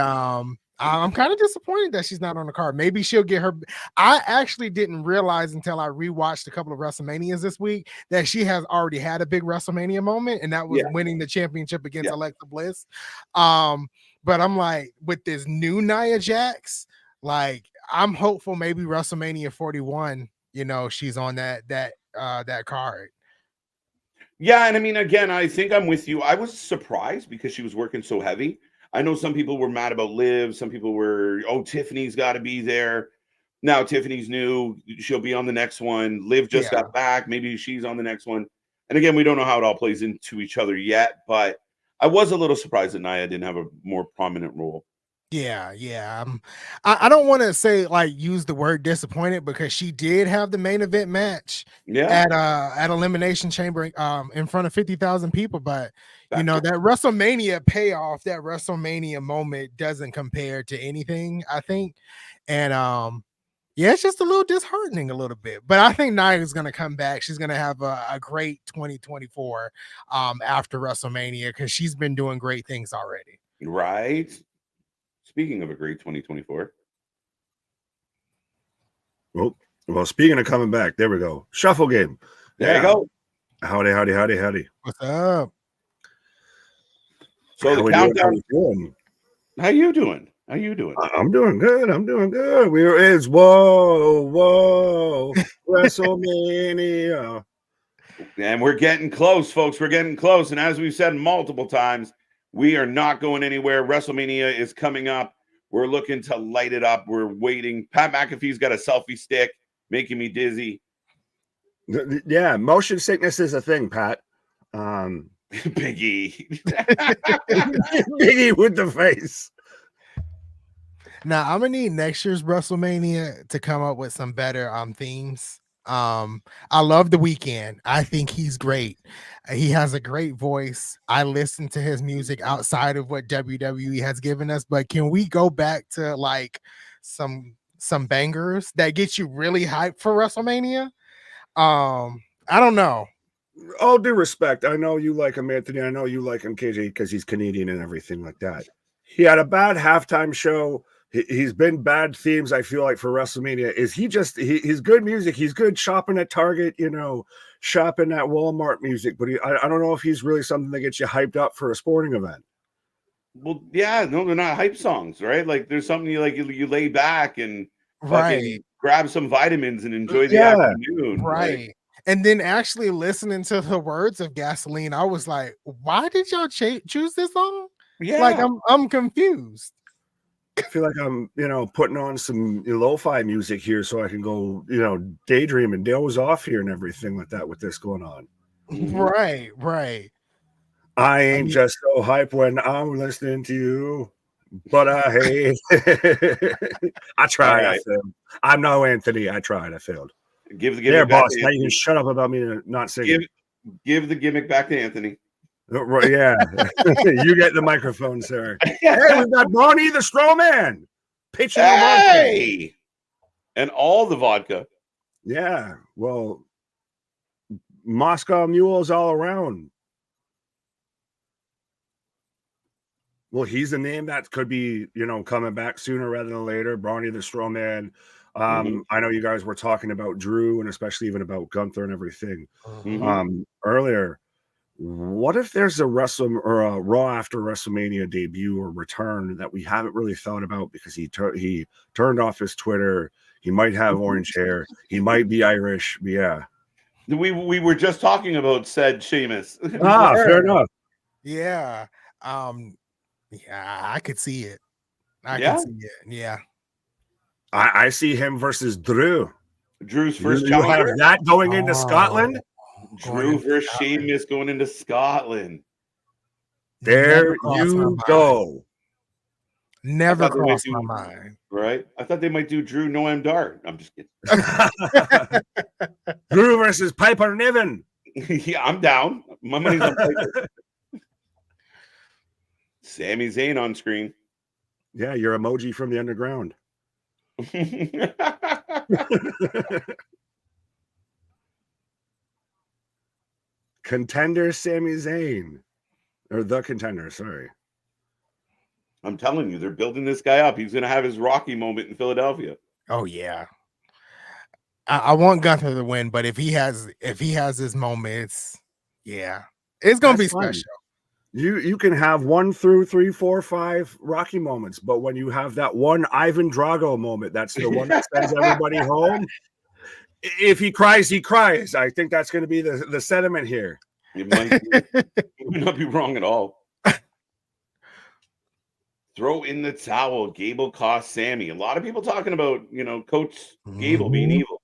I'm kind of disappointed that she's not on the card. Maybe she'll get her. I actually didn't realize until I rewatched a couple of WrestleManias this week that she has already had a big WrestleMania moment, and that was winning the championship against Alexa Bliss. But I'm like, with this new Nia Jax, like I'm hopeful maybe WrestleMania 41, you know, she's on that card. Yeah, and I mean, again, I think I'm with you. I was surprised because she was working so heavy. I know some people were mad about Liv. Some people were, oh, Tiffany's got to be there. Now Tiffany's new. She'll be on the next one. Liv just got back. Maybe she's on the next one. And again, we don't know how it all plays into each other yet. But I was a little surprised that Nia didn't have a more prominent role. Yeah. I don't want to say like use the word disappointed because she did have the main event match at Elimination Chamber in front of 50,000 people, but you know that WrestleMania payoff, that WrestleMania moment doesn't compare to anything, I think. And yeah, it's just a little disheartening a little bit, but I think Nia is going to come back. She's going to have a great 2024 after WrestleMania because she's been doing great things already. Right. Speaking of a great 2024. Well, speaking of coming back, there we go. Shuffle game. There you go. Howdy. What's up? So the countdown. How you doing? I'm doing good. It's whoa, WrestleMania. And we're getting close, folks. We're getting close. And as we've said multiple times, we are not going anywhere. WrestleMania is coming up. We're looking to light it up. We're waiting. Pat McAfee's got a selfie stick, making me dizzy. Yeah, motion sickness is a thing, Pat. Biggie. Biggie with the face. Now I'm gonna need next year's WrestleMania to come up with some better themes. I love The Weeknd. I think he's great. He has a great voice. I listen to his music outside of what WWE has given us, but can we go back to like some bangers that get you really hyped for WrestleMania? I don't know. All due respect, I know you like him, Anthony. I know you like him, KJ, because he's Canadian and everything like that. He had a bad halftime show. He's been bad themes, I feel like, for WrestleMania. Is he just he's good music? He's good shopping at Target, you know, shopping at Walmart music, but I don't know if he's really something that gets you hyped up for a sporting event. Well, yeah, no, they're not hype songs, right? Like there's something you like you lay back and fucking grab some vitamins and enjoy the afternoon. Right. Like, and then actually listening to the words of Gasoline, I was like, why did y'all choose this song? Yeah. Like I'm confused. I feel like I'm, you know, putting on some lo-fi music here so I can go, you know, daydream and doze off here and everything like that with this going on. Right. I ain't just so hype when I'm listening to you, but I hate it. I tried. I failed. I'm no Anthony. I tried. I failed. Give the gimmick back boss. Now you can shut up about me not singing. Give the gimmick back to Anthony. Right, yeah. You get the microphone, sir. Hey, we've got Bonnie the Strowman. Pitching hey! And all the vodka. Yeah. Well, Moscow mules all around. Well, he's a name that could be, you know, coming back sooner rather than later. Brawny the Strowman. I know you guys were talking about Drew and especially even about Gunther and everything earlier. What if there's a Raw after WrestleMania debut or return that we haven't really thought about because he turned off his Twitter? He might have orange hair. He might be Irish. Yeah. We were just talking about said Sheamus. Fair enough. Yeah. Yeah, I could see it. I can see it. Yeah. I see him versus Drew. Drew's first you have that going into Scotland? Drew versus Sheamus going into Scotland. There you go. Never crossed my mind. Right? I thought they might do Drew Noam Dar. I'm just kidding. Drew versus Piper Niven. Yeah, I'm down. My money's on Piper. Sami Zayn on screen. Yeah, your emoji from the underground. Contender Sami Zayn, or the contender, sorry. I'm telling you, they're building this guy up. He's gonna have his Rocky moment in Philadelphia. Oh yeah. I want Gunther to win, but if he has his moments, it's gonna That's be fine. special. You can have 1 through 3, 4, 5 Rocky moments, but when you have that one Ivan Drago moment, that's the one that sends everybody home. If he cries, he cries. I think that's going to be the sentiment here. It might not be wrong at all. Throw in the towel. Gable cost Sammy. A lot of people talking about, Coach Gable being evil.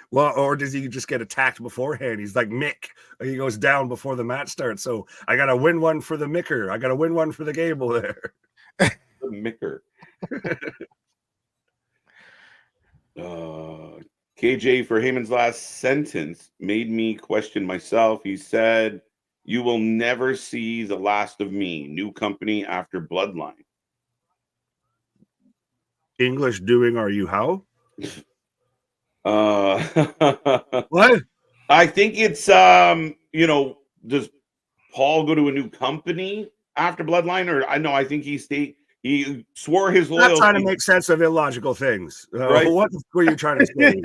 Well, or does he just get attacked beforehand? He's like Mick. He goes down before the match starts. So I got to win one for the Micker. I got to win one for the Gable there. The Micker. KJ for Heyman's last sentence made me question myself. He said, "You will never see the last of me. New company after Bloodline." English doing are you how? What? I think it's does Paul go to a new company after Bloodline, or I think he swore his loyalty. Not trying to make sense of illogical things. Right? What were you trying to say?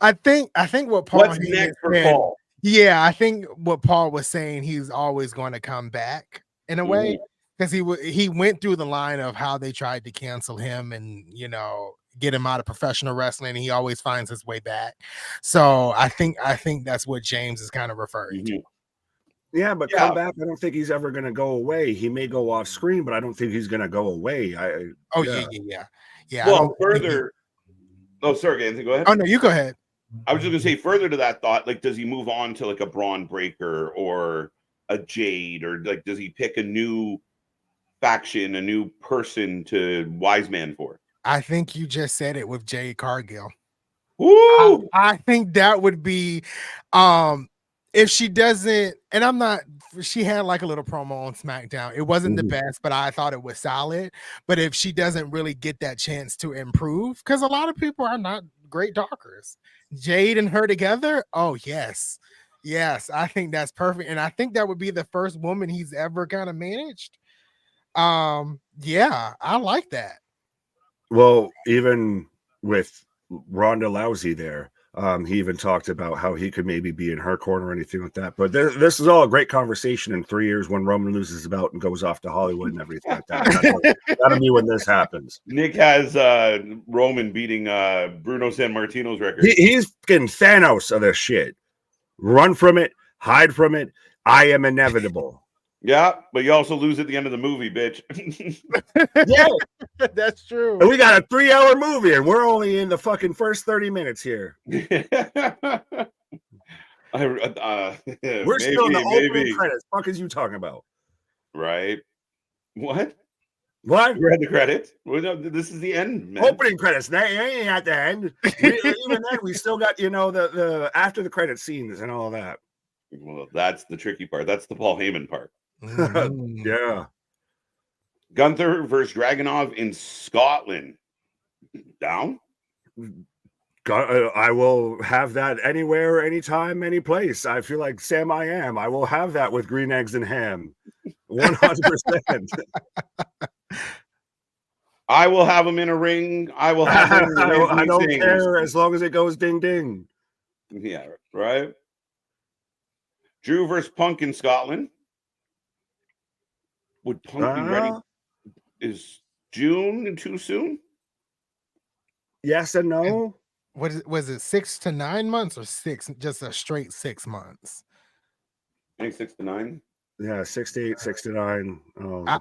I think what Paul What's next for said, Paul? Yeah, I think what Paul was saying, he's always going to come back in a way, because he went through the line of how they tried to cancel him and get him out of professional wrestling, and he always finds his way back. So I think that's what James is kind of referring to. Yeah, but come back. I don't think he's ever going to go away. He may go off screen, but I don't think he's going to go away. Yeah. Well, further. Oh, sorry, Anthony, go ahead. Oh no, you go ahead. I was just gonna say, further to that thought, like, does he move on to like a Braun Breaker or a Jade, or like does he pick a new faction, a new person to wise man for? I think you just said it with Jade Cargill. Woo! I think that would be if she doesn't, and she had like a little promo on SmackDown. It wasn't the best, but I thought it was solid. But if she doesn't really get that chance to improve, because a lot of people are not great talkers, Jade and her together, oh yes, I think that's perfect. And I think that would be the first woman he's ever kind of managed. Yeah, I like that. Well, even with Ronda Rousey there, he even talked about how he could maybe be in her corner or anything like that. But this is all a great conversation in 3 years when Roman loses the belt and goes off to Hollywood and everything like that. That'll be when this happens. Nick has Roman beating Bruno Sammartino's record. He's getting Thanos of this shit. Run from it, hide from it. I am inevitable. Yeah, but you also lose at the end of the movie, bitch. Yeah, that's true. And we got a 3-hour movie, and we're only in the fucking first 30 minutes here. We're still in the opening credits. Fuck is you talking about? Right? What? What? You read the credits? Well, no, this is the end, man. Opening credits. That ain't at the end. Even then, we still got the after the credit scenes and all that. Well, that's the tricky part. That's the Paul Heyman part. Yeah. Gunther versus Dragunov in Scotland. Down? I will have that anywhere, anytime, any place. I feel like Sam I Am. I will have that with green eggs and ham. 100%. I will have him in a ring. I will have him. I don't care as long as it goes ding ding. Yeah, right. Drew versus Punk in Scotland. Would Punk be ready? Is June too soon? Yes and no. Was it 6 to 9 months or just a straight 6 months? I think 6 to 9. Yeah, 6 to 8, 6 to 9.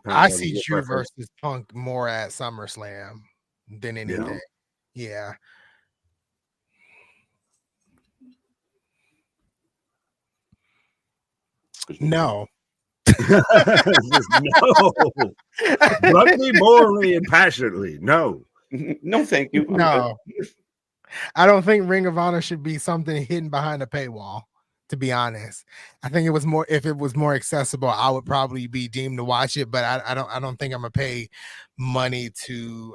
I see Drew versus Punk more at SummerSlam than anything. Yeah. No. No. Bluntly, morally, and passionately. No. No, thank you. No. I don't think Ring of Honor should be something hidden behind a paywall, to be honest. I think if it was more accessible, I would probably be deemed to watch it, but I don't think I'm gonna pay money to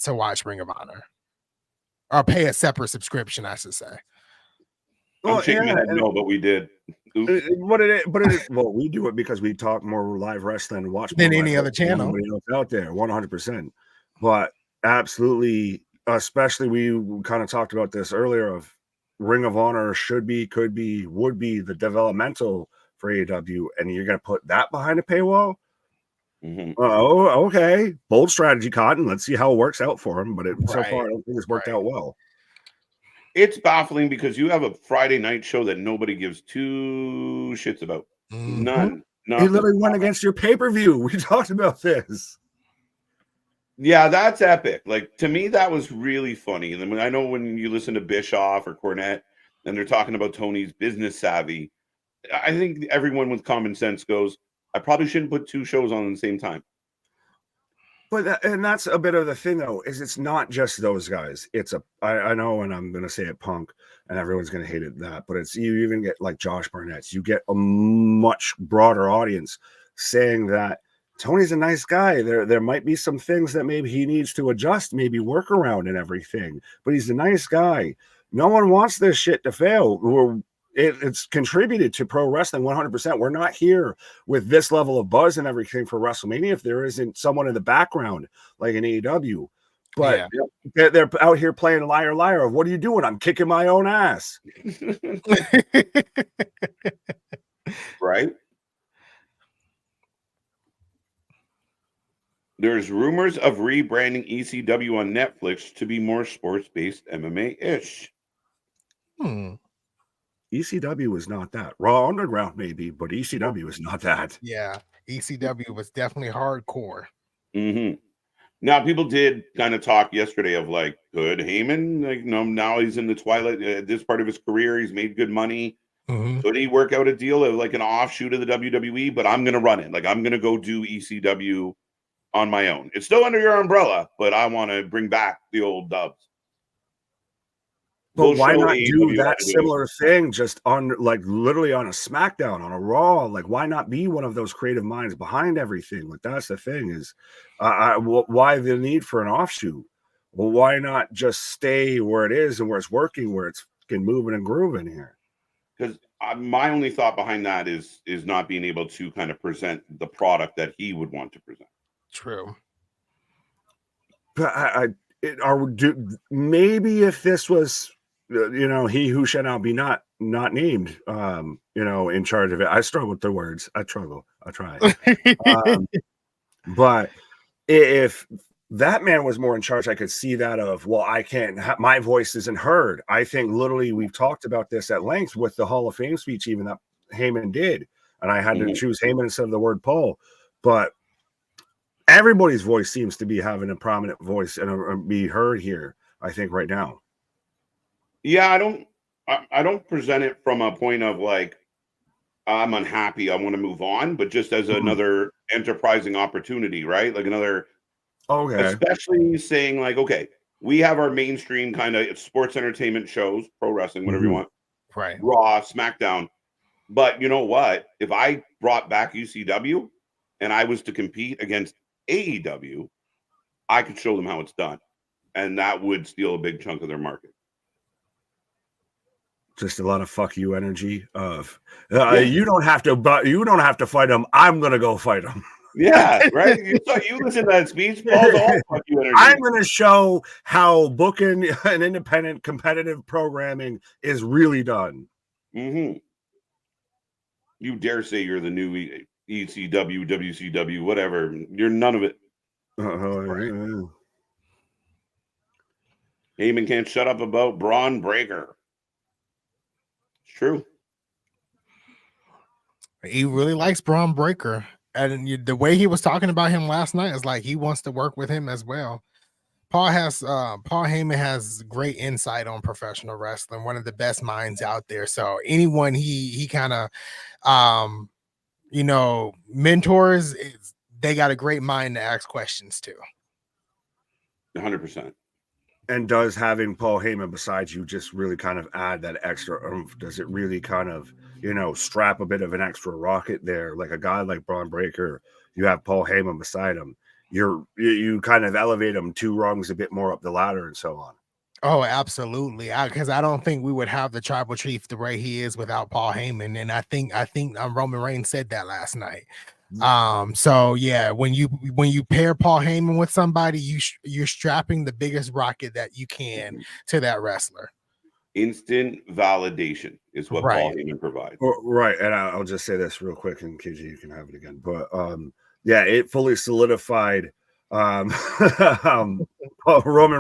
watch Ring of Honor. Or pay a separate subscription, I should say. I'm shaking my head no, but we did. Oops. Well, we do it because we talk more live wrestling and watch more Than live any other wrestling than channel. anybody else out there, 100%. But absolutely, especially we kind of talked about this earlier of Ring of Honor should be, could be, would be the developmental for AEW, and you're going to put that behind a paywall? Oh, okay. Bold strategy, Cotton. Let's see how it works out for him. But so far, I don't think it's worked out well. It's baffling because you have a Friday night show that nobody gives two shits about. None. It literally went against your pay-per-view. We talked about this. Yeah, that's epic. Like, to me, that was really funny. And then I know when you listen to Bischoff or Cornette and they're talking about Tony's business savvy, I think everyone with common sense goes, I probably shouldn't put two shows on at the same time. But and that's a bit of the thing, though, is it's not just those guys. It's I know, and I'm going to say it, Punk, and everyone's going to hate it that, but it's you even get like Josh Barnett's. You get a much broader audience saying that Tony's a nice guy. There might be some things that maybe he needs to adjust, maybe work around and everything, but he's a nice guy. No one wants this shit to fail. It's contributed to pro wrestling 100%. We're not here with this level of buzz and everything for WrestleMania if there isn't someone in the background like an AEW. But they're out here playing liar, liar. What are you doing? I'm kicking my own ass. Right? There's rumors of rebranding ECW on Netflix to be more sports-based MMA-ish. ECW is not that. Raw Underground maybe, but ECW is not that. Yeah, ECW was definitely hardcore. Now, people did kind of talk yesterday of like, could Heyman, like, now he's in the twilight, this part of his career, he's made good money. Could he work out a deal of like an offshoot of the WWE? But I'm going to run it. Like, I'm going to go do ECW on my own. It's still under your umbrella, but I want to bring back the old dubs. But why not do that similar thing just on like literally on a SmackDown, on a Raw? Like, why not be one of those creative minds behind everything? Like, that's the thing is, why the need for an offshoot? Well, why not just stay where it is and where it's working, where it's moving and grooving here? Because my only thought behind that is not being able to kind of present the product that he would want to present. True. But maybe if this was, he who shall now be not named, in charge of it. I struggle with the words. I try. But if that man was more in charge, I could see that of, well, I can't, my voice isn't heard. I think literally we've talked about this at length with the Hall of Fame speech, even that Heyman did. And I had to choose Heyman instead of the word Paul. But everybody's voice seems to be having a prominent voice and be heard here, I think, right now. Yeah, I don't present it from a point of like, I'm unhappy, I want to move on, but just as another enterprising opportunity, right? Like another, especially saying like, okay, we have our mainstream kind of sports entertainment shows, pro wrestling, whatever you want, right? Raw, SmackDown. But you know what? If I brought back UCW and I was to compete against AEW, I could show them how it's done, and that would steal a big chunk of their market. Just a lot of fuck you energy of you don't have to fight them. I'm gonna go fight them. Yeah, right. You listen to that speech, Paul. Fuck you energy. I'm gonna show how booking an independent competitive programming is really done. You dare say you're the new ECW, WCW, whatever? You're none of it. Heyman can't shut up about Braun Breaker. True. He really likes Braun Breaker, and the way he was talking about him last night is like he wants to work with him as well. Paul Heyman has great insight on professional wrestling, one of the best minds out there. So anyone he kind of mentors, they got a great mind to ask questions to. 100%. And does having Paul Heyman beside you just really kind of add that extra oomph? Does it really kind of, strap a bit of an extra rocket there? Like a guy like Braun Breaker, you have Paul Heyman beside him. You kind of elevate him 2 rungs a bit more up the ladder and so on. Oh, absolutely. Because I don't think we would have the tribal chief the way he is without Paul Heyman, and I think Roman Reigns said that last night. So yeah, when you pair Paul Heyman with somebody, you're strapping the biggest rocket that you can to that wrestler. Instant validation is what Paul Heyman provides. Right, and I'll just say this real quick, and KG, you can have it again. But yeah, it fully solidified Roman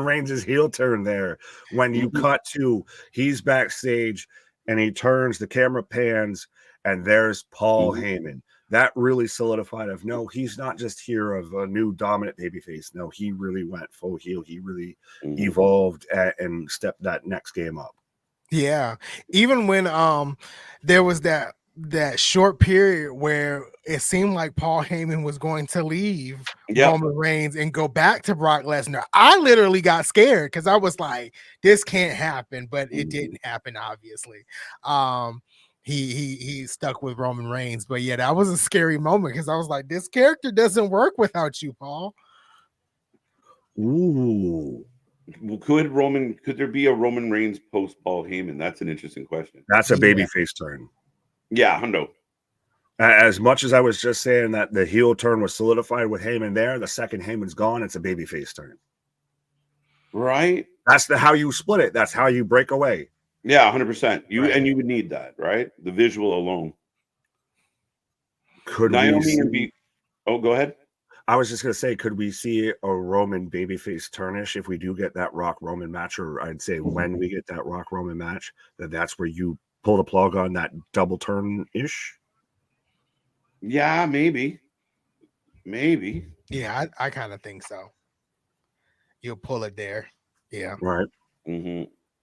Reigns' heel turn there when you cut to he's backstage and he turns, the camera pans, and there's Paul Heyman. That really solidified of no, he's not just here of a new dominant babyface. No, he really went full heel. He really evolved and stepped that next game up. Yeah, even when there was that short period where it seemed like Paul Heyman was going to leave Roman Reigns and go back to Brock Lesnar, I literally got scared because I was like, this can't happen, but it didn't happen, obviously. He stuck with Roman Reigns, but yeah, that was a scary moment because I was like, this character doesn't work without you, Paul. Ooh. Could there be a Roman Reigns post Paul Heyman? That's an interesting question. That's a babyface turn. Yeah, hundo. As much as I was just saying that the heel turn was solidified with Heyman there, the second Heyman's gone, it's a babyface turn. Right? That's how you split it. That's how you break away. Yeah, 100%. And you would need that, right? The visual alone. Could Naomi and go ahead. I was just going to say, could we see a Roman babyface turnish if we do get that Rock Roman match? Or I'd say when we get that Rock Roman match, that's where you pull the plug on that double turn-ish? Yeah, maybe. Yeah, I kind of think so. You'll pull it there. Yeah. Right.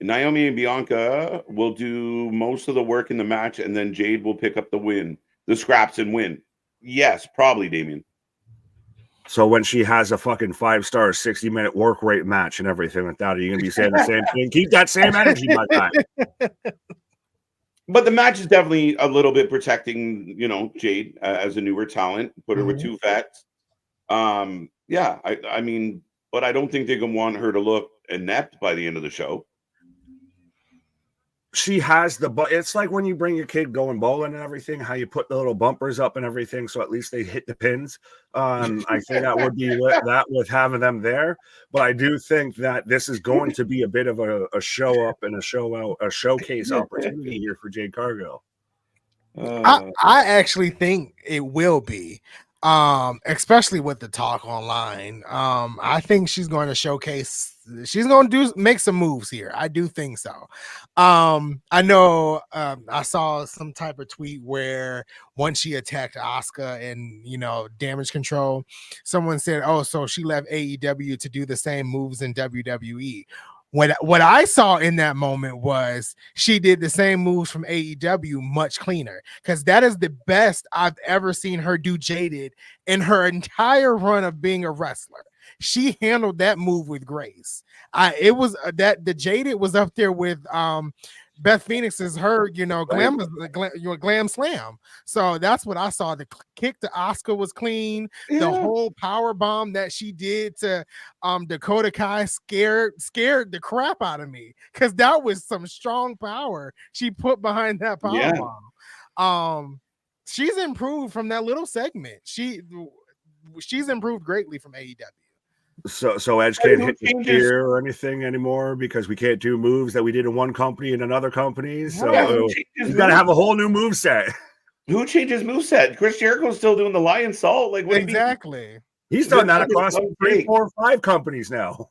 Naomi and Bianca will do most of the work in the match, and then Jade will pick up the scraps and win. Yes, probably, Damien. So when she has a fucking 5-star 60-minute work rate match and everything like that, are you going to be saying the same thing? Keep that same energy, my guy. But the match is definitely a little bit protecting, Jade as a newer talent. Put her with two vets. Yeah, I mean, but I don't think they're going to want her to look inept by the end of the show. She has it's like when you bring your kid going bowling and everything, how you put the little bumpers up and everything, so at least they hit the pins. I think that would be with having them there. But I do think that this is going to be a bit of a show up and a showcase opportunity here for Jade Cargill. I actually think it will be. Especially with the talk online. I think she's going to showcase, she's going to make some moves here. I do think so. I know I saw some type of tweet where once she attacked Asuka and damage control, someone said, oh, so she left AEW to do the same moves in WWE. What I saw in that moment was she did the same moves from AEW much cleaner, because that is the best I've ever seen her do Jaded in her entire run of being a wrestler. She handled that move with grace. It was that the Jaded was up there with Beth Phoenix's glam slam. So that's what I saw. The kick to Asuka was clean. Yeah. The whole power bomb that she did to Dakota Kai scared the crap out of me, because that was some strong power she put behind that power bomb. She's improved from that little segment. She's improved greatly from AEW. So Edge can't hit the spear or anything anymore because we can't do moves that we did in one company and another company. So you got to have a whole new move set. Who changes move set? Chris Jericho's still doing the lion salt. Like, what exactly? He's done that across 3, 4, 5 companies now.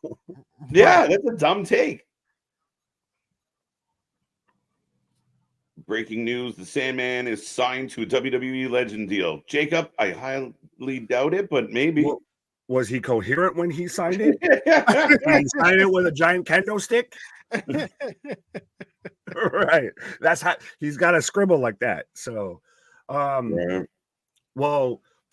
Yeah, that's a dumb take. Breaking news: the Sandman is signed to a WWE Legend deal. Jacob, I highly doubt it, but maybe. Well, was he coherent when he signed it? Did he sign it with a giant kendo stick? Right. That's how he's got to scribble like that. So, well,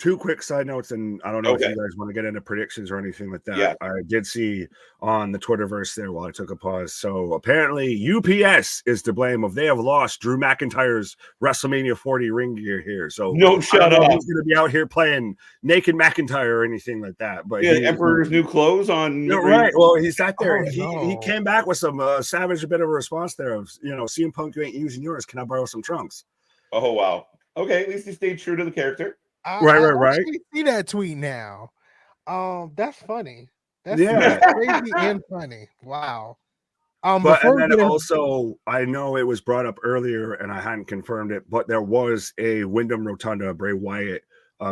2 quick side notes, and I don't know if Okay. you guys want to get into predictions or anything like that. Yeah. I did see on the Twitterverse there while I took a pause. So apparently UPS is to blame if they have lost Drew McIntyre's WrestleMania 40 ring gear here. So No, I don't shut know up. who's going to be out here playing naked McIntyre or anything like that. But Yeah, Emperor's New Clothes on. You're right. Well, he sat there. Oh, he no. came back with some savage bit of a response there of, CM Punk, you ain't using yours. Can I borrow some trunks? Oh, wow. Okay, at least he stayed true to the character. Right. actually see that tweet now. That's funny. That's Yeah. crazy and funny. Wow. But Before and we then get in- also, I know it was brought up earlier and I hadn't confirmed it, but there was a Wyndham Rotunda Bray Wyatt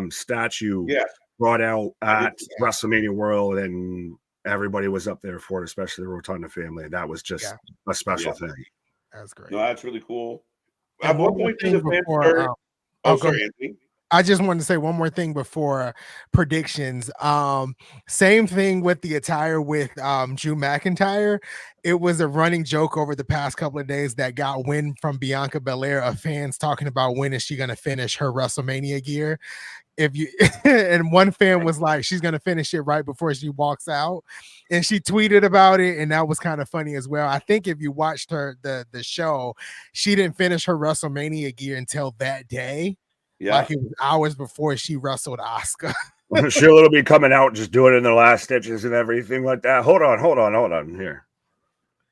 statue Yeah. brought out at Yeah. WrestleMania World, and everybody was up there for it, especially the Rotunda family. That was just a special thing. That's great. No, that's really cool. And At what one more point do thing the fans before, start? go sorry, ahead. Anthony. I just wanted to say one more thing before predictions. Same thing with the attire with Drew McIntyre. It was a running joke over the past couple of days that got wind from Bianca Belair of fans talking about when is she going to finish her WrestleMania gear. If you and one fan was like, she's going to finish it right before she walks out, and she tweeted about it, and that was kind of funny as well. I think if you watched her the show, she didn't finish her WrestleMania gear until that day. Yeah. Like it was hours before she wrestled Asuka. She'll be coming out just doing it in the last stitches and everything like that. Hold on here.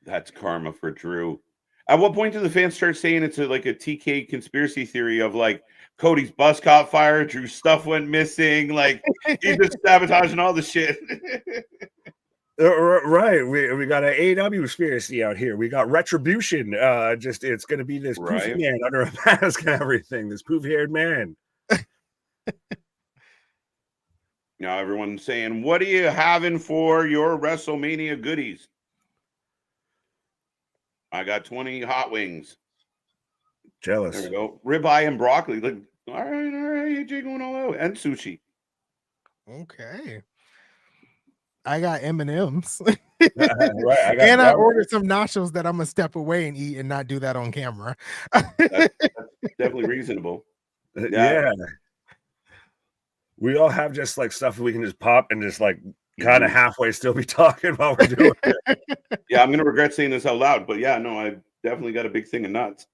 That's karma for Drew. At what point do the fans start saying it's like a TK conspiracy theory of like Cody's bus caught fire, Drew's stuff went missing, like he's just sabotaging all the shit? Right, we got an AEW conspiracy out here. We got Retribution. It's going to be this poofy man under a mask and everything. This poofy-haired man. Now everyone's saying, "What are you having for your WrestleMania goodies?" I got 20 hot wings. Jealous. There we go. Ribeye and broccoli. Look, all right, AJ going all out, and sushi. Okay. I got M&Ms. Right, and I ordered some nachos that I'm gonna step away and eat and not do that on camera. That's definitely reasonable. Yeah. We all have just like stuff we can just pop and just like kind of halfway still be talking while we're doing it. Yeah, I'm gonna regret saying this out loud, but yeah, no, I definitely got a big thing of nuts.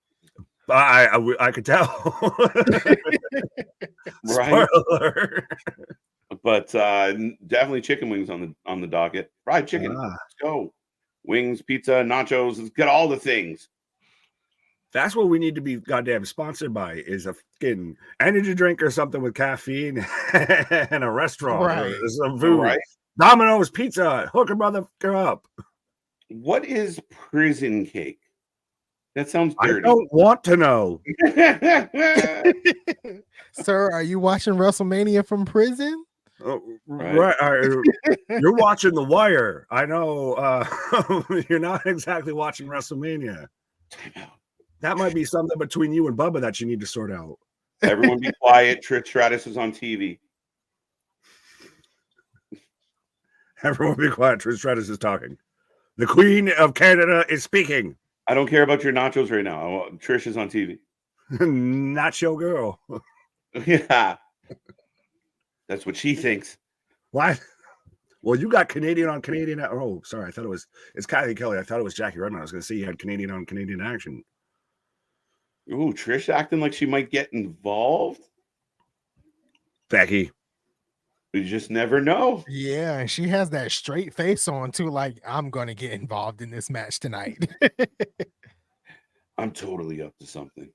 I could tell. Right. Spoiler. But definitely chicken wings on the docket. Fried chicken. Let's go. Wings, pizza, nachos. Let's get all the things. That's what we need to be goddamn sponsored by, is a fucking energy drink or something with caffeine and a restaurant or some food. Right. Domino's Pizza. Hook a motherfucker up. What is prison cake? That sounds dirty. I don't want to know. Sir, are you watching WrestleMania from prison? Right. You're watching The Wire. I know you're not exactly watching WrestleMania. That might be something between you and Bubba that you need to sort out. Everyone be quiet. Trish Stratus is on TV. Everyone be quiet. Trish Stratus is talking. The Queen of Canada is speaking. I don't care about your nachos right now. Trish is on TV. Nacho girl. Yeah. That's what she thinks. What? Well, you got Canadian on Canadian. Oh, sorry. I thought it's Kylie Kelly. I thought it was Jackie Redmond. I was going to say you had Canadian on Canadian action. Ooh, Trish acting like she might get involved. Becky. You just never know. Yeah, and she has that straight face on too, like I'm going to get involved in this match tonight. I'm totally up to something.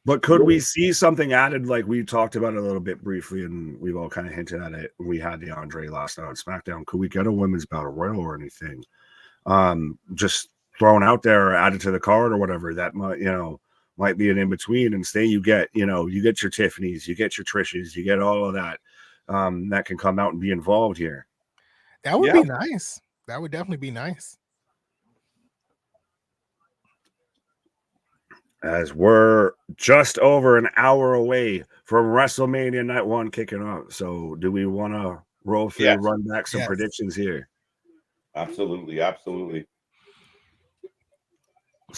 But could we see something added, like we talked about it a little bit briefly, and we've all kind of hinted at it. We had the Andre last night on SmackDown. Could we get a women's battle royal or anything? Just thrown out there or added to the card or whatever that might be an in between. And say you get your Tiffany's, you get your Trish's, you get all of that that can come out and be involved here. That would be nice. That would definitely be nice. As we're just over an hour away from WrestleMania Night 1 kicking off. So do we want to roll through and run back some predictions here? Absolutely.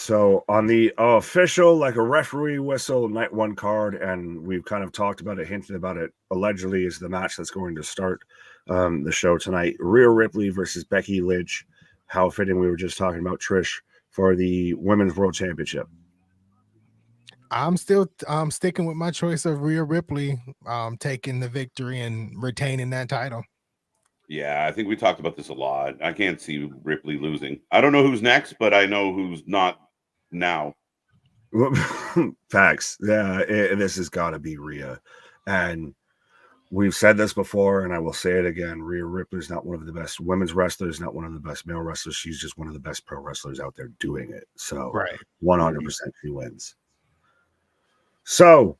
So on the official, like a referee whistle, night one card, and we've kind of talked about it, hinted about it, allegedly is the match that's going to start the show tonight. Rhea Ripley versus Becky Lynch. How fitting, we were just talking about Trish for the Women's World Championship. I'm still sticking with my choice of Rhea Ripley taking the victory and retaining that title. Yeah, I think we talked about this a lot. I can't see Ripley losing. I don't know who's next, but I know who's not now. Facts. Yeah, this has got to be Rhea. And we've said this before, and I will say it again. Rhea Ripley's not one of the best women's wrestlers, not one of the best male wrestlers. She's just one of the best pro wrestlers out there doing it. So 100% she wins. So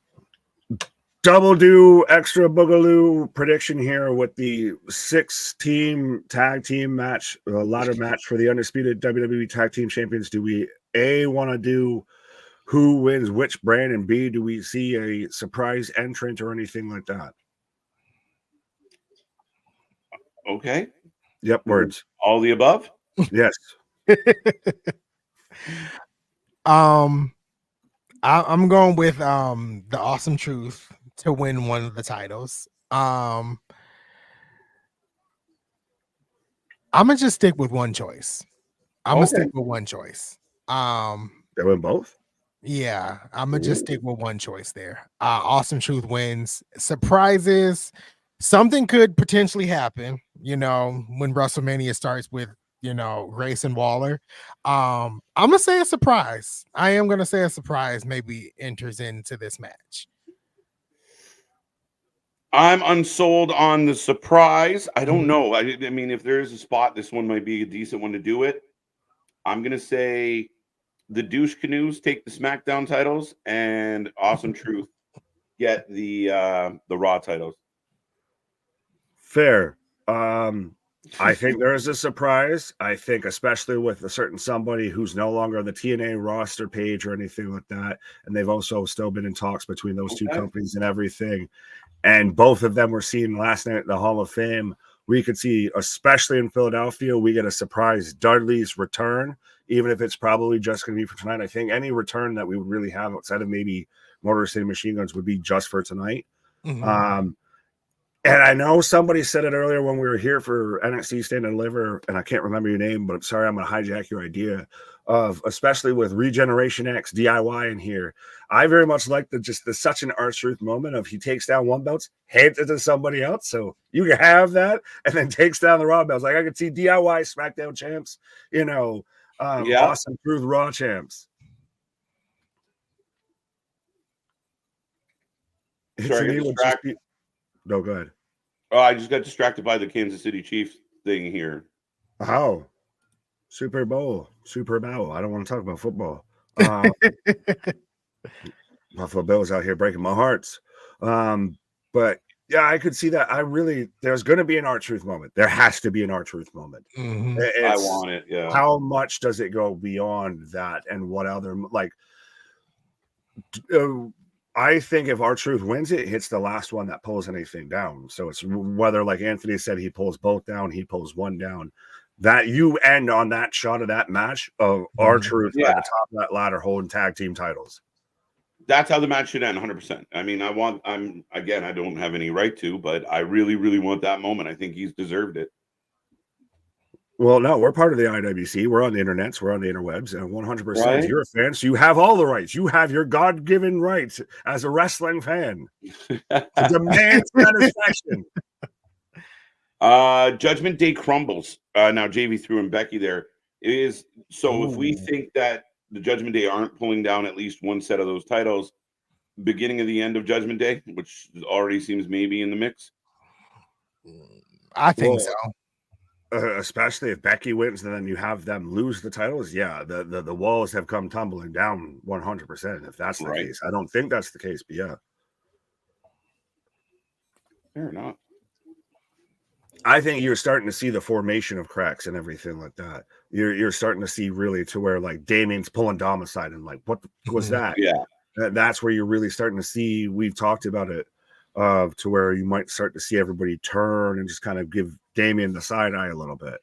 double do extra boogaloo prediction here with the 6-team tag team match, the ladder match for the undisputed WWE Tag Team Champions. Do we want to do who wins which brand, and B, do we see a surprise entrant or anything like that? Okay. Yep, words. All the above? Yes. I'm going with the Awesome Truth to win one of the titles. I'm gonna just stick with one choice. I'm gonna stick with one choice. They win both? Yeah, I'm gonna just stick with one choice there. Awesome Truth wins. Surprises, something could potentially happen, you know, when WrestleMania starts with, you know, Grayson Waller. I'm gonna say a surprise. I am gonna say a surprise maybe enters into this match. I'm unsold on the surprise. I don't know. I mean, if there is a spot, this one might be a decent one to do it. I'm gonna say the Douche Canoes take the SmackDown titles, and Awesome Truth get the Raw titles. Fair. I think there is a surprise. I think, especially with a certain somebody who's no longer on the TNA roster page or anything like that, and they've also still been in talks between those two companies and everything. And both of them were seen last night at the Hall of Fame. We could see, especially in Philadelphia, we get a surprise Dudley's return, even if it's probably just going to be for tonight. I think any return that we would really have outside of maybe Motor City Machine Guns would be just for tonight. And I know somebody said it earlier when we were here for NXT Stand Deliver, and I can't remember your name, but I'm sorry, I'm going to hijack your idea of, especially with Regeneration X DIY in here. I very much like such an R-Truth moment of he takes down one belt, hands it to somebody else, so you can have that, and then takes down the Raw belts. Like I could see DIY SmackDown champs, you know, Awesome Truth Raw champs. No, go ahead. Oh, I just got distracted by the Kansas City Chiefs thing here. How? Super Bowl. I don't want to talk about football. Buffalo Bills out here breaking my hearts. But yeah, I could see that. There's going to be an R-Truth moment. There has to be an R-Truth moment. I want it. Yeah. How much does it go beyond that, and what other, like, I think if R-Truth wins it, it's the last one that pulls anything down. So it's whether, like Anthony said, he pulls both down, he pulls one down. That you end on that shot of that match of R-Truth at the top of that ladder holding tag team titles. That's how the match should end, 100%. I mean, I don't have any right to, but I really, really want that moment. I think he's deserved it. Well, no, we're part of the IWC. We're on the internets. We're on the interwebs. And 100%, you're a fan, so you have all the rights. You have your God-given rights as a wrestling fan to demand satisfaction. Judgment Day crumbles. Now, JV threw in Becky there. If we think that the Judgment Day aren't pulling down at least one set of those titles, beginning of the end of Judgment Day, which already seems maybe in the mix. I think so. Especially if Becky wins and then you have them lose the titles. Yeah, the walls have come tumbling down 100%. If that's the case, I don't think that's the case, but yeah. Fair enough. I think you're starting to see the formation of cracks and everything like that. You're starting to see really to where like Damien's pulling Domicide and like, what was that? Yeah. That's where you're really starting to see, we've talked about it, to where you might start to see everybody turn and just kind of give Damien the side eye a little bit.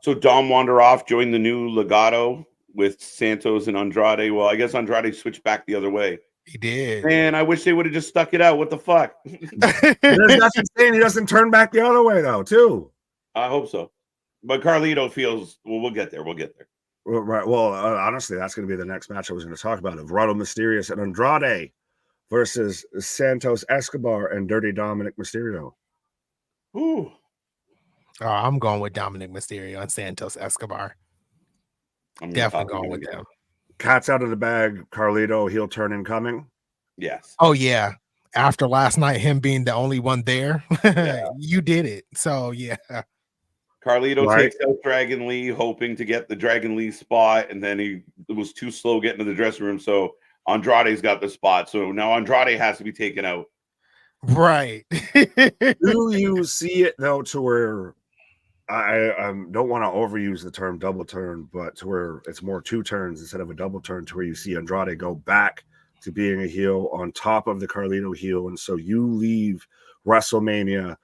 So Dom wander off, join the new Legato with Santos and Andrade. Well, I guess Andrade switched back the other way. He did. And I wish they would have just stuck it out. What the fuck? There's nothing saying he doesn't turn back the other way, though, too. I hope so. But Carlito feels, well, we'll get there. We'll get there. Right. Well, honestly, that's going to be the next match I was going to talk about of Rado Mysterious and Andrade versus Santos Escobar and Dirty Dominic Mysterio. Ooh. Oh, I'm going with Dominic Mysterio and Santos Escobar. I'm definitely going with them. Cat's out of the bag. Carlito, heel turn incoming. Yes. Oh, yeah. After last night, him being the only one there, you did it. So, yeah. Carlito takes out Dragon Lee, hoping to get the Dragon Lee spot, and then it was too slow getting to the dressing room. So Andrade's got the spot. So now Andrade has to be taken out. Right. Do you see it, though, to where I don't want to overuse the term double turn, but to where it's more two turns instead of a double turn, to where you see Andrade go back to being a heel on top of the Carlito heel. And so you leave WrestleMania,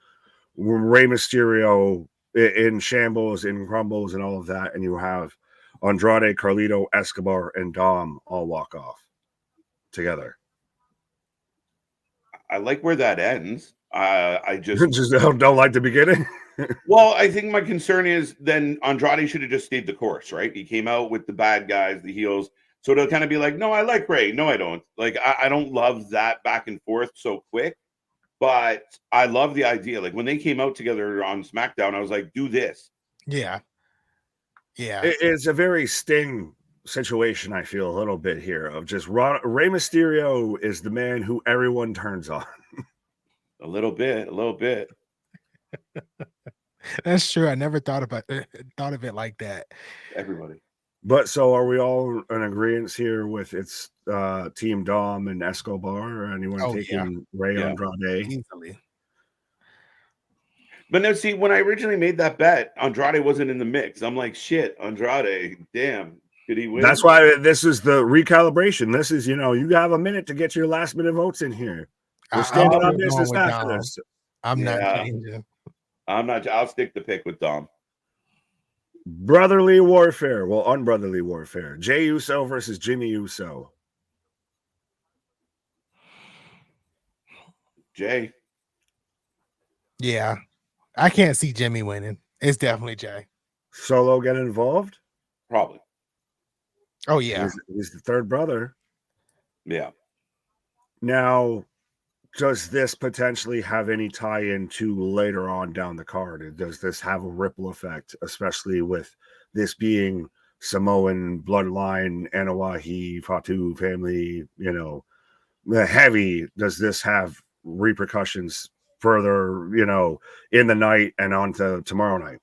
Rey Mysterio in shambles, in crumbles, and all of that, and you have Andrade, Carlito, Escobar, and Dom all walk off together. I like where that ends. I just don't like the beginning. Well, I think my concern is then Andrade should have just stayed the course, right? He came out with the bad guys, the heels. So it'll kind of be like, no, I like Ray. No, I don't. Like, I don't love that back and forth so quick. But I love the idea. Like, when they came out together on SmackDown, I was like, do this. Yeah. Yeah. It's a very Sting situation, I feel, a little bit here, of just Rey Mysterio is the man who everyone turns on. A little bit. That's true. I never thought of it like that. Everybody. But so are we all in agreement here with it's Team Dom and Escobar, or anyone taking Ray Andrade? Easily. But now, see, when I originally made that bet, Andrade wasn't in the mix. I'm like, shit, Andrade, damn, did he win? That's why this is the recalibration. This is, you have a minute to get your last minute votes in here. We're standing on business after this. I'm not changing. I'm not. I'll stick the pick with Dom. Brotherly warfare. Well, unbrotherly warfare. Jey Uso versus Jimmy Uso. Jay. Yeah. I can't see Jimmy winning. It's definitely Jay. Solo get involved? Probably. Oh, yeah. He's the third brother. Yeah. Now, does this potentially have any tie-in to later on down the card? Does this have a ripple effect, especially with this being Samoan bloodline, Anoa'i, Fatu family, the heavy? Does this have repercussions further, in the night and on to tomorrow night?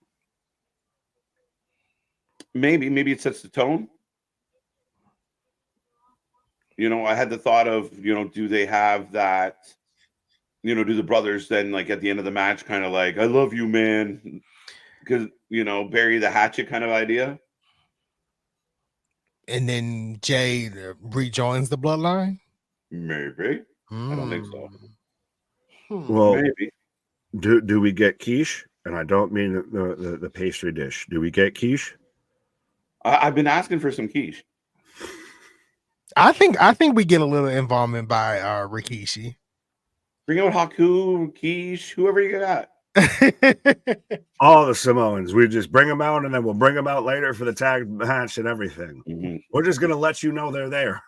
Maybe it sets the tone. I had the thought of, do they have that, do the brothers then, like, at the end of the match, kind of like, I love you, man, because, bury the hatchet kind of idea. And then Jay rejoins the bloodline? Maybe. I don't think so. Well, maybe. Do we get quiche? And I don't mean the pastry dish. Do we get quiche? I've been asking for some quiche. I think we get a little involvement by Rikishi. Bring out Haku, quiche, whoever you got. All the Samoans. We just bring them out, and then we'll bring them out later for the tag match and everything. Mm-hmm. We're just gonna let you know they're there.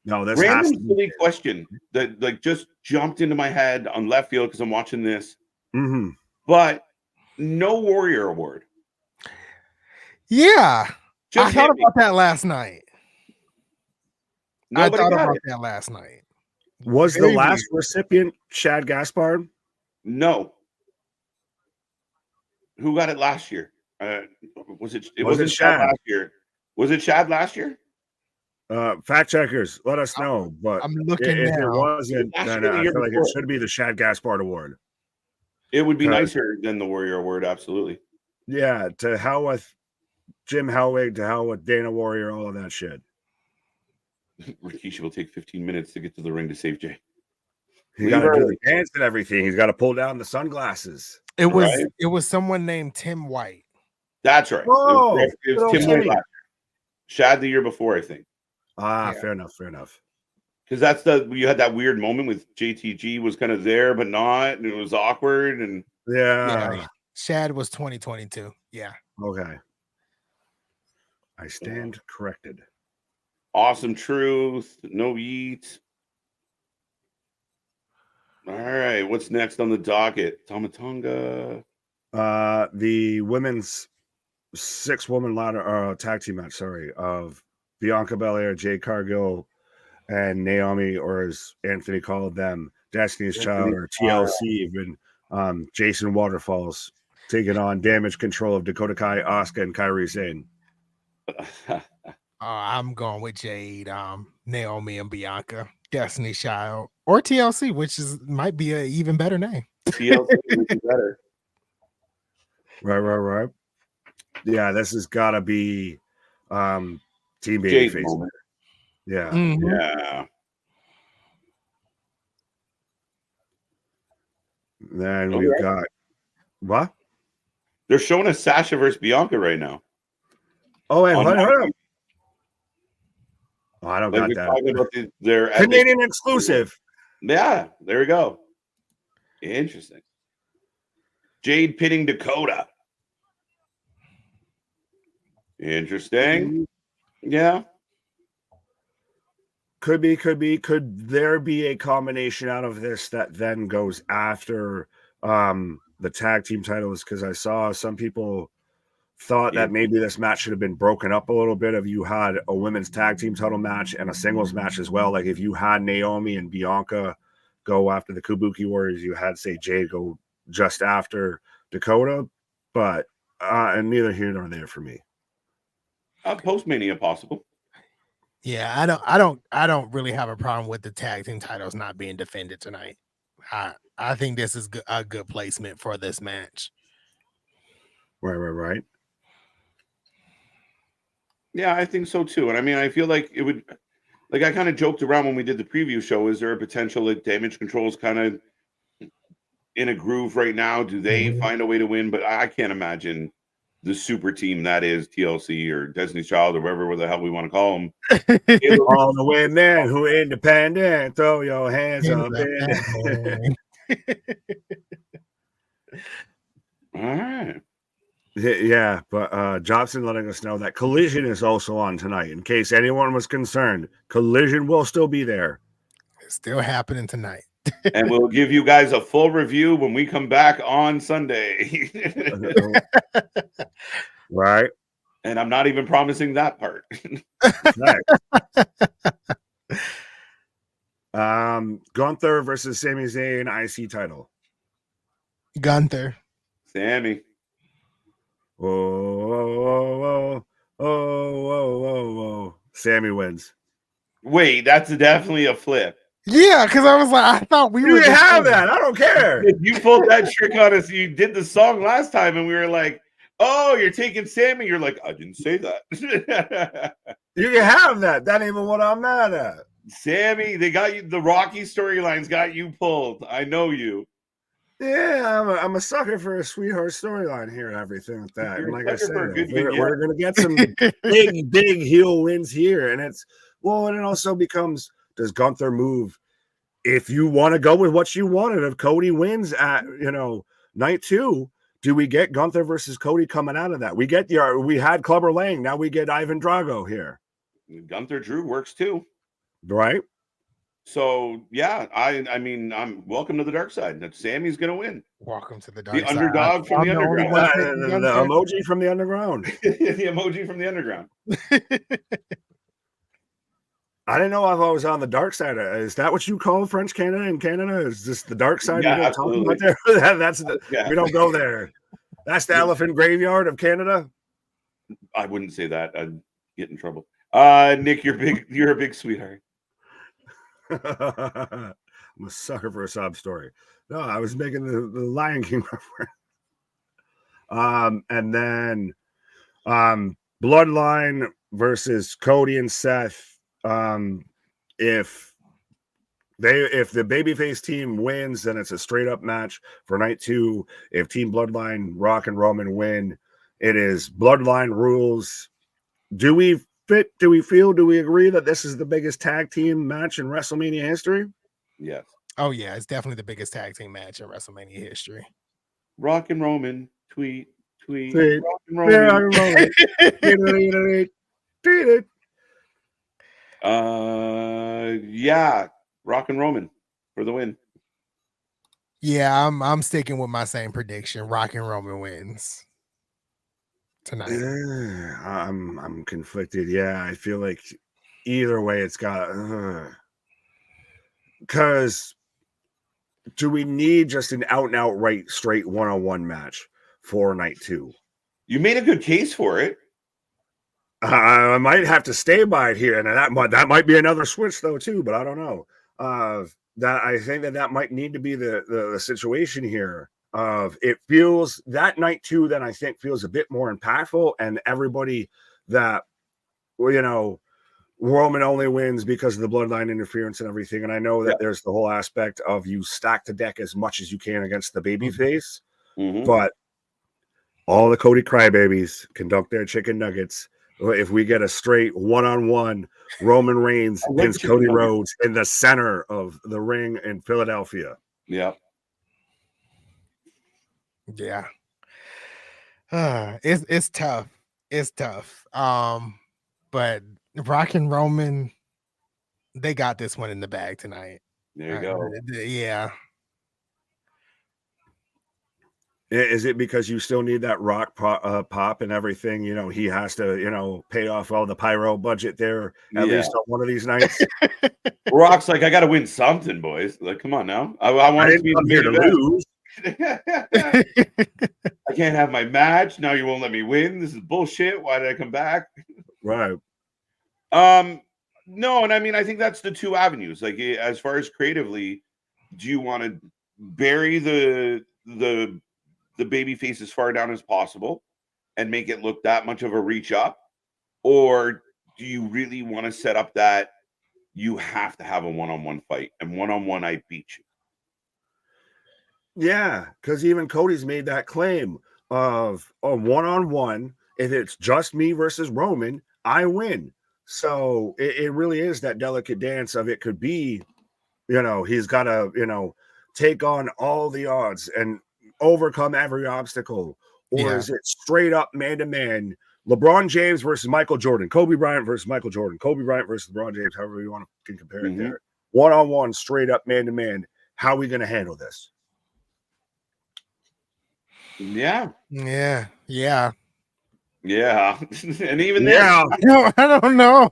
No, this random silly question that like just jumped into my head on left field because I'm watching this. Mm-hmm. But no Warrior Award. Yeah, I thought about that last night. Nobody I thought about that last night. Was the last recipient Shad Gaspard? No. Who got it last year? Was it? It wasn't Shad last year. Was it Shad last year? Fact checkers, let us know. But I'm looking if now. it wasn't, then I feel like it should be the Shad Gaspard Award. It would be nicer than the Warrior Award, absolutely. Yeah, to hell with Jim Hellwig, to hell with Dana Warrior, all of that shit. Rikishi will take 15 minutes to get to the ring to save Jay. He's got to do the dance and everything. He's got to pull down the sunglasses. It was someone named Tim White. That's right. Oh, it was Tim White. Shad the year before, I think. Ah, Yeah. fair enough. Because that's you had that weird moment with JTG was kind of there but not, and it was awkward. And Yeah. Shad was 2022. Yeah. Okay. I stand corrected. Awesome Truth, No Yeet. All right, what's next on the docket? Tomatonga. The women's 6-woman ladder tag team match, of Bianca Belair, Jade Cargill, and Naomi, or as Anthony called them, Destiny's Child, or TLC even, Jason Waterfalls taking on Damage Control of Dakota Kai, Asuka, and Kairi Sane. I'm going with Jade, Naomi, and Bianca, Destiny's Child, or TLC, which might be an even better name. TLC would be better. Right. Yeah, this has got to be Team Jade Babyface. moment. Yeah. Mhm. Yeah. Then we've got what? They're showing us Sasha versus Bianca right now. Oh, wait, On hold my- on. Oh, I don't Like got we're that. talking about their Canadian exclusive. Yeah, there we go. Interesting. Jade pinning Dakota. Interesting. Yeah. Could be. Could there be a combination out of this that then goes after the tag team titles? Because I saw some people thought that maybe this match should have been broken up a little bit. If you had a women's tag team title match and a singles match as well, like if you had Naomi and Bianca go after the Kabuki Warriors, you had, say, Jade go just after Dakota, but and neither here nor there for me. Post Mania possible. Yeah, I don't really have a problem with the tag team titles not being defended tonight. I think this is a good placement for this match. Right. Yeah, I think so too. And I mean, I feel like it would, like I kind of joked around when we did the preview show. Is there a potential that Damage Control's kind of in a groove right now? Do they find a way to win? But I can't imagine the super team that is TLC or Destiny's Child or whatever the hell we want to call them. All the women who are independent, throw your hands up. All right. Yeah, but Jobson letting us know that Collision is also on tonight. In case anyone was concerned, Collision will still be there. It's still happening tonight. And we'll give you guys a full review when we come back on Sunday. Right. And I'm not even promising that part. Gunther versus Sami Zayn IC title. Gunther. Sammy. Oh. Sammy wins. Wait, that's definitely a flip. Yeah, because I was like, I thought we were. You can have that. I don't care. You pulled that trick on us. You did the song last time, and we were like, "Oh, you're taking Sammy." You're like, "I didn't say that." You can have that. That ain't even what I'm mad at. Sammy, they got you. The Rocky storylines got you pulled. I know you. Yeah, I'm a sucker for a sweetheart storyline here and everything like that. And like I said, we're we're gonna get some big heel wins here, and and it also becomes, does Gunther move? If you want to go with what you wanted, if Cody wins at night 2, do we get Gunther versus Cody coming out of that? We had Clubber Lang, now we get Ivan Drago here. Gunther Drew works too, right? So yeah, I mean, I'm welcome to the dark side. That Sammy's gonna win. Welcome to the dark side. Underdog from the underground. The emoji from the underground. The emoji from the underground. I didn't know if I was on the dark side. Is that what you call French Canada in Canada? Is this the dark side? Yeah, you talking about there? We don't go there. That's the elephant graveyard of Canada. I wouldn't say that. I'd get in trouble. Nick, you're a big sweetheart. I'm a sucker for a sob story. No, I was making the Lion King reference. And then Bloodline versus Cody and Seth. If the babyface team wins, then it's a straight up match for night 2. If Team Bloodline, Rock and Roman win, it is Bloodline rules. Do we Fit, do we agree that this is the biggest tag team match in WrestleMania history? Yes. Oh yeah, it's definitely the biggest tag team match in WrestleMania history. Rock and Roman, tweet. Tweet. Rock and Roman. Yeah, Rock and Roman for the win. Yeah, I'm sticking with my same prediction. Rock and Roman wins tonight. I'm conflicted. Yeah, I feel like either way it's got because do we need just an out and outright straight one-on-one match for night 2? You made a good case for it. I might have to stay by it here, and that might be another switch though too, but I don't know. That I think that might need to be the situation here. It feels that night 2 then I think feels a bit more impactful, and everybody that Roman only wins because of the bloodline interference and everything. And I know that there's the whole aspect of you stack the deck as much as you can against the babyface, but all the Cody crybabies can dunk their chicken nuggets. If we get a straight one-on-one, Roman Reigns against Cody Rhodes in the center of the ring in Philadelphia. Yeah. Yeah. It's tough. It's tough. But Rock and Roman, they got this one in the bag tonight. There you go. Yeah. Is it because you still need that Rock pop and everything? He has to, pay off all the pyro budget there at least on one of these nights. Rock's like, I got to win something, boys. Like, come on now. I want to be here to lose. I can't have my match. Now you won't let me win. This is bullshit. Why did I come back? Right. No, and I mean, I think that's the two avenues. Like, as far as creatively, do you want to bury the baby face as far down as possible and make it look that much of a reach up? Or do you really want to set up that you have to have a one-on-one fight, and one-on-one I beat you? Yeah, because even Cody's made that claim of a one-on-one. If it's just me versus Roman, I win. So it really is that delicate dance of it could be, he's got to, take on all the odds and overcome every obstacle. Or is it straight up man-to-man, LeBron James versus Michael Jordan, Kobe Bryant versus Michael Jordan, Kobe Bryant versus LeBron James, however you can compare it there. One-on-one, straight up man-to-man. How are we going to handle this? Yeah. And even then, no, I don't know.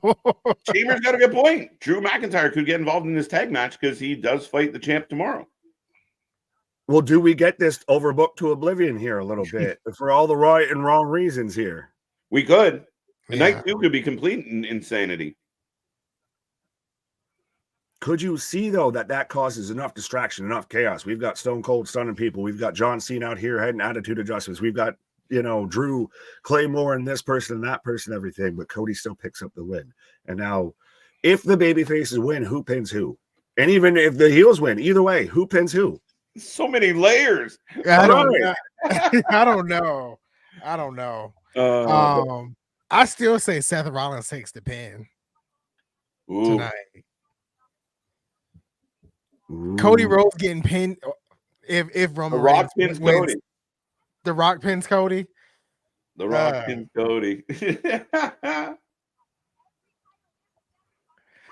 Chambers got a good point. Drew McIntyre could get involved in this tag match because he does fight the champ tomorrow. Well, do we get this overbooked to oblivion here a little bit for all the right and wrong reasons here? We could. And night 2 could be complete insanity. Could you see, though, that causes enough distraction, enough chaos? We've got Stone Cold stunning people. We've got John Cena out here heading attitude adjustments. We've got, Drew Claymore and this person and that person, everything. But Cody still picks up the win. And now, if the baby faces win, who pins who? And even if the heels win, either way, who pins who? So many layers. I don't know. I still say Seth Rollins takes the pin tonight. Cody Rhodes getting pinned. If Roman Reigns pins Cody. The Rock pins Cody. The Rock pins Cody.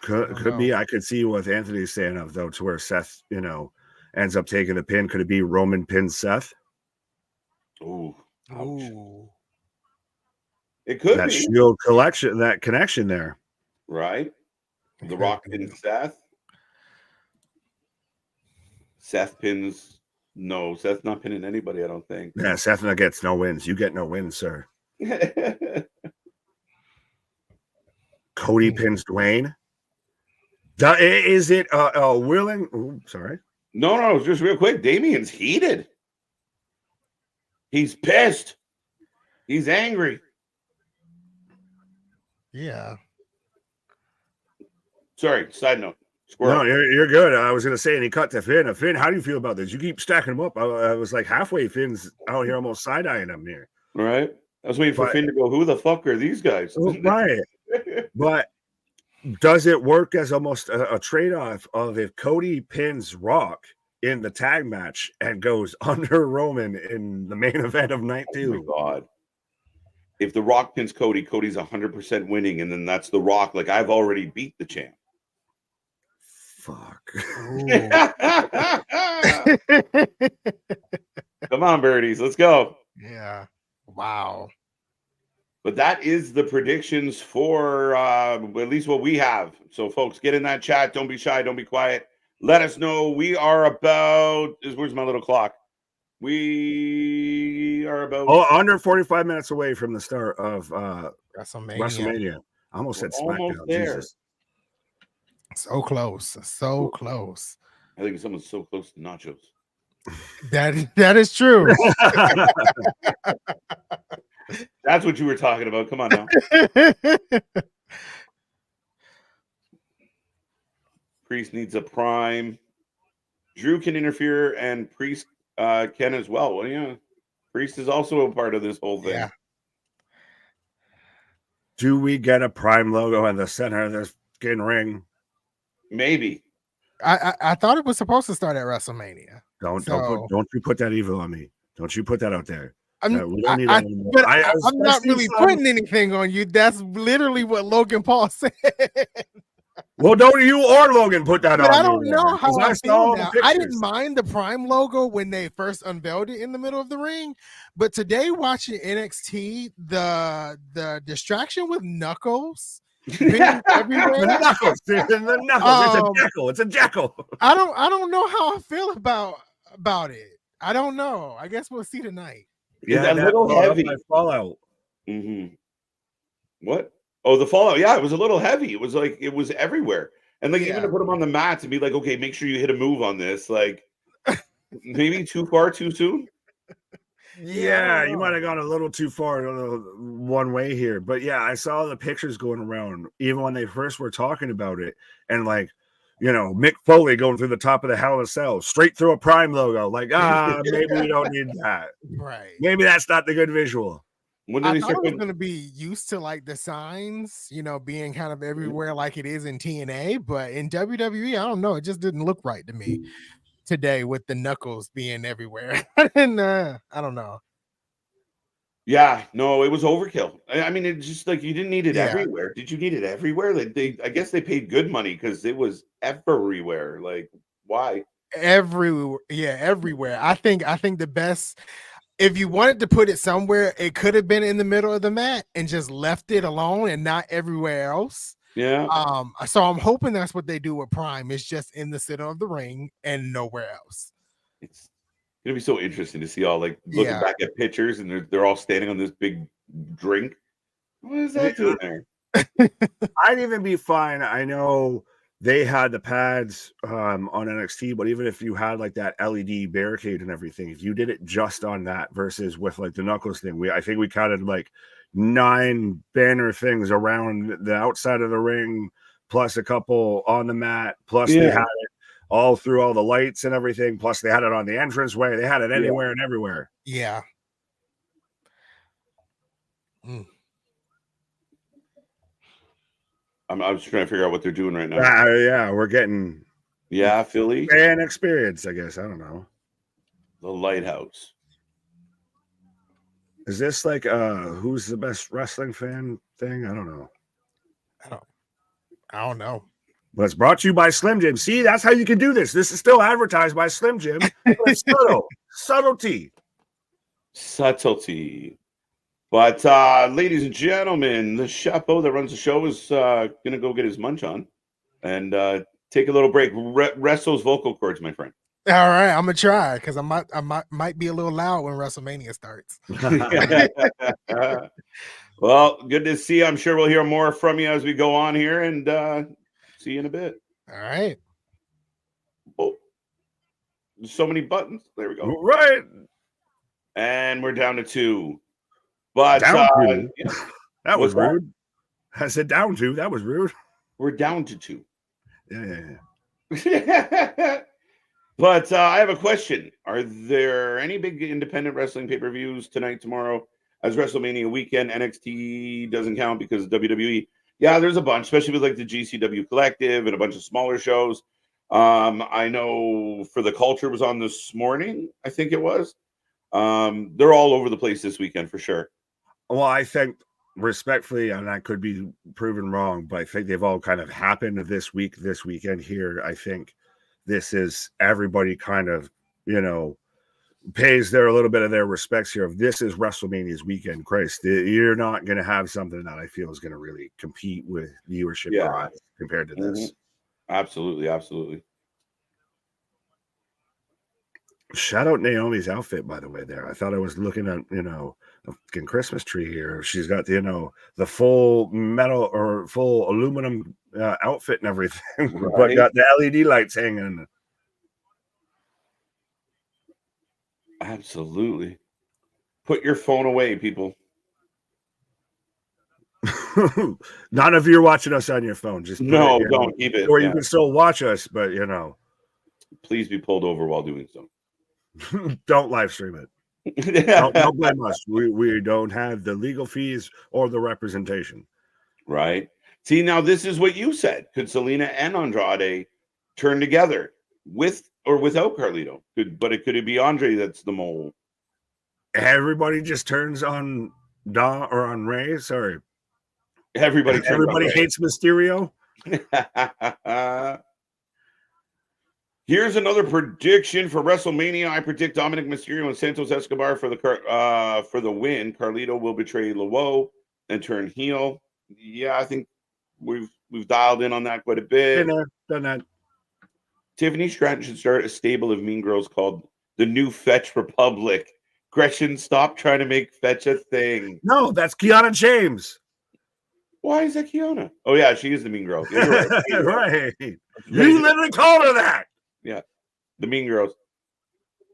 Could be. I could see what Anthony's saying of though, to where Seth, ends up taking the pin. Could it be Roman pins Seth? Ooh. It could be. Shield collection, that connection there. Right. The Rock pins Seth. Seth pins. No, Seth's not pinning anybody, I don't think. Yeah, Seth gets no wins. You get no wins, sir. Cody pins Dwayne. Is it willing? Ooh, sorry. No, just real quick. Damien's heated. He's pissed. He's angry. Yeah. Sorry, side note. Squirrel. No, you're good. I was going to say, and he cut to Finn. Finn, how do you feel about this? You keep stacking them up. I was like halfway. Finn's out here almost side-eyeing them here. All right. I was waiting for Finn to go, who the fuck are these guys? Right. But does it work as almost a trade-off of if Cody pins Rock in the tag match and goes under Roman in the main event of night 2? Oh my God. If The Rock pins Cody, Cody's 100% winning, and then that's The Rock. Like, I've already beat the champ. Fuck. Come on, birdies. Let's go. Yeah. Wow. But that is the predictions for at least what we have. So, folks, get in that chat. Don't be shy. Don't be quiet. Let us know. We are about... Where's my little clock? We are about... under 45 minutes away from the start of WrestleMania. I almost said We're almost SmackDown. there. Jesus. So close. So close. I think someone's so close to nachos. That is true. That's what you were talking about. Come on now. Priest needs a prime. Drew can interfere, and Priest can as well. Well, yeah. Priest is also a part of this whole thing. Yeah. Do we get a prime logo in the center of this fucking ring? Maybe. I thought it was supposed to start at WrestleMania. Don't you put that evil on me. Don't you put that out there. I'm we don't need I- that anymore. but I I'm not really putting anything on you. That's literally what Logan Paul said. Well, don't you or Logan put that But on I don't me, know man, how 'cause I saw feel all the now. I didn't pictures. mind the Prime logo when they first unveiled it in the middle of the ring, but today watching NXT, the distraction with Knuckles being everywhere. The knuckles. The knuckles. It's a jackal. I don't know how I feel about it. I don't know. I guess we'll see tonight. Yeah, a little heavy. Fallout. Mm-hmm. What? Oh, the Fallout. Yeah, it was a little heavy. It was like it was everywhere. And like even to put him on the mats and be like, okay, make sure you hit a move on this. Like maybe too far, too soon. Yeah, you might have gone a little too far one way here. But yeah, I saw the pictures going around even when they first were talking about it. And like, you know, Mick Foley going through the top of the Hell in a Cell, straight through a Prime logo. Like, maybe we don't need that. Right. Maybe that's not the good visual. When I did thought it was going to be used to like the signs, you know, being kind of everywhere like it is in TNA, but in WWE, I don't know. It just didn't look right to me today with the knuckles being everywhere. And I don't know. Yeah, no, it was overkill. I mean, it's just like you didn't need it everywhere. Did you need it everywhere? Like I guess they paid good money because it was everywhere. Like, why? Everywhere. I think the best. If you wanted to put it somewhere, it could have been in the middle of the mat and just left it alone and not everywhere else. Yeah. So I'm hoping that's what they do with Prime. It's just in the center of the ring and nowhere else. It's gonna be so interesting to see all like looking back at pictures and they're all standing on this big drink. What is that doing there? I'd even be fine. I know they had the pads on NXT, but even if you had like that LED barricade and everything, if you did it just on that versus with like the Knuckles thing, I think we counted like 9 banner things around the outside of the ring, plus a couple on the mat, plus they had it all through all the lights and everything, plus they had it on the entranceway, they had it anywhere and everywhere. Yeah. I'm just trying to figure out what they're doing right now. Yeah, we're getting Philly fan experience, I guess. I don't know. The Lighthouse. Is this like who's the best wrestling fan thing? I don't know. I don't know. But it's brought to you by Slim Jim. See, that's how you can do this. This is still advertised by Slim Jim. It's subtlety. But ladies and gentlemen, the chapeau that runs the show is gonna go get his munch on and take a little break. Rest those vocal cords, my friend. All right, I'm gonna try because I might be a little loud when WrestleMania starts. Well, good to see you. I'm sure we'll hear more from you as we go on here, and see you in a bit. All right. Oh, there's so many buttons. There we go. Right. And we're down to 2. But that was that? rude. I said down 2. That was rude. We're down to 2. Yeah. But I have a question. Are there any big independent wrestling pay-per-views tonight, tomorrow? As WrestleMania weekend, NXT doesn't count because WWE. Yeah, there's a bunch, especially with like the GCW Collective and a bunch of smaller shows. I know For the Culture was on this morning, I think it was. They're all over the place this weekend for sure. Well, I think respectfully, and I could be proven wrong, but I think they've all kind of happened this weekend here. I think this is everybody kind of, pays their a little bit of their respects here. If this is WrestleMania's weekend, Christ, you're not going to have something that I feel is going to really compete with viewership compared to this. Absolutely, absolutely. Shout out Naomi's outfit, by the way. There, I thought I was looking at a fucking Christmas tree here. She's got the full metal or full aluminum outfit and everything, but got the LED lights hanging. Absolutely. Put your phone away, people. Not if you're watching us on your phone. Just don't keep it. Or you can still watch us, but please be pulled over while doing so. Don't live stream it. don't blame us. We don't have the legal fees or the representation. Right. See, now this is what you said. Could Selena and Andrade turn together with or without Carlito? Could it be Andre that's the mole? Everybody just turns on Don or on Ray. Sorry. Everybody hates Mysterio. Here's another prediction for WrestleMania. I predict Dominic Mysterio and Santos Escobar for the win. Carlito will betray Lawo and turn heel. Yeah, I think we've dialed in on that quite a bit. Done that. Tiffany Stratton should start a stable of mean girls called the New Fetch Republic. Gretchen, stop trying to make fetch a thing. No, that's Kiana James. Why is that Kiana? Oh yeah, she is the mean girl. Yeah, you're right. Right. You literally called her that. Yeah, the mean girls.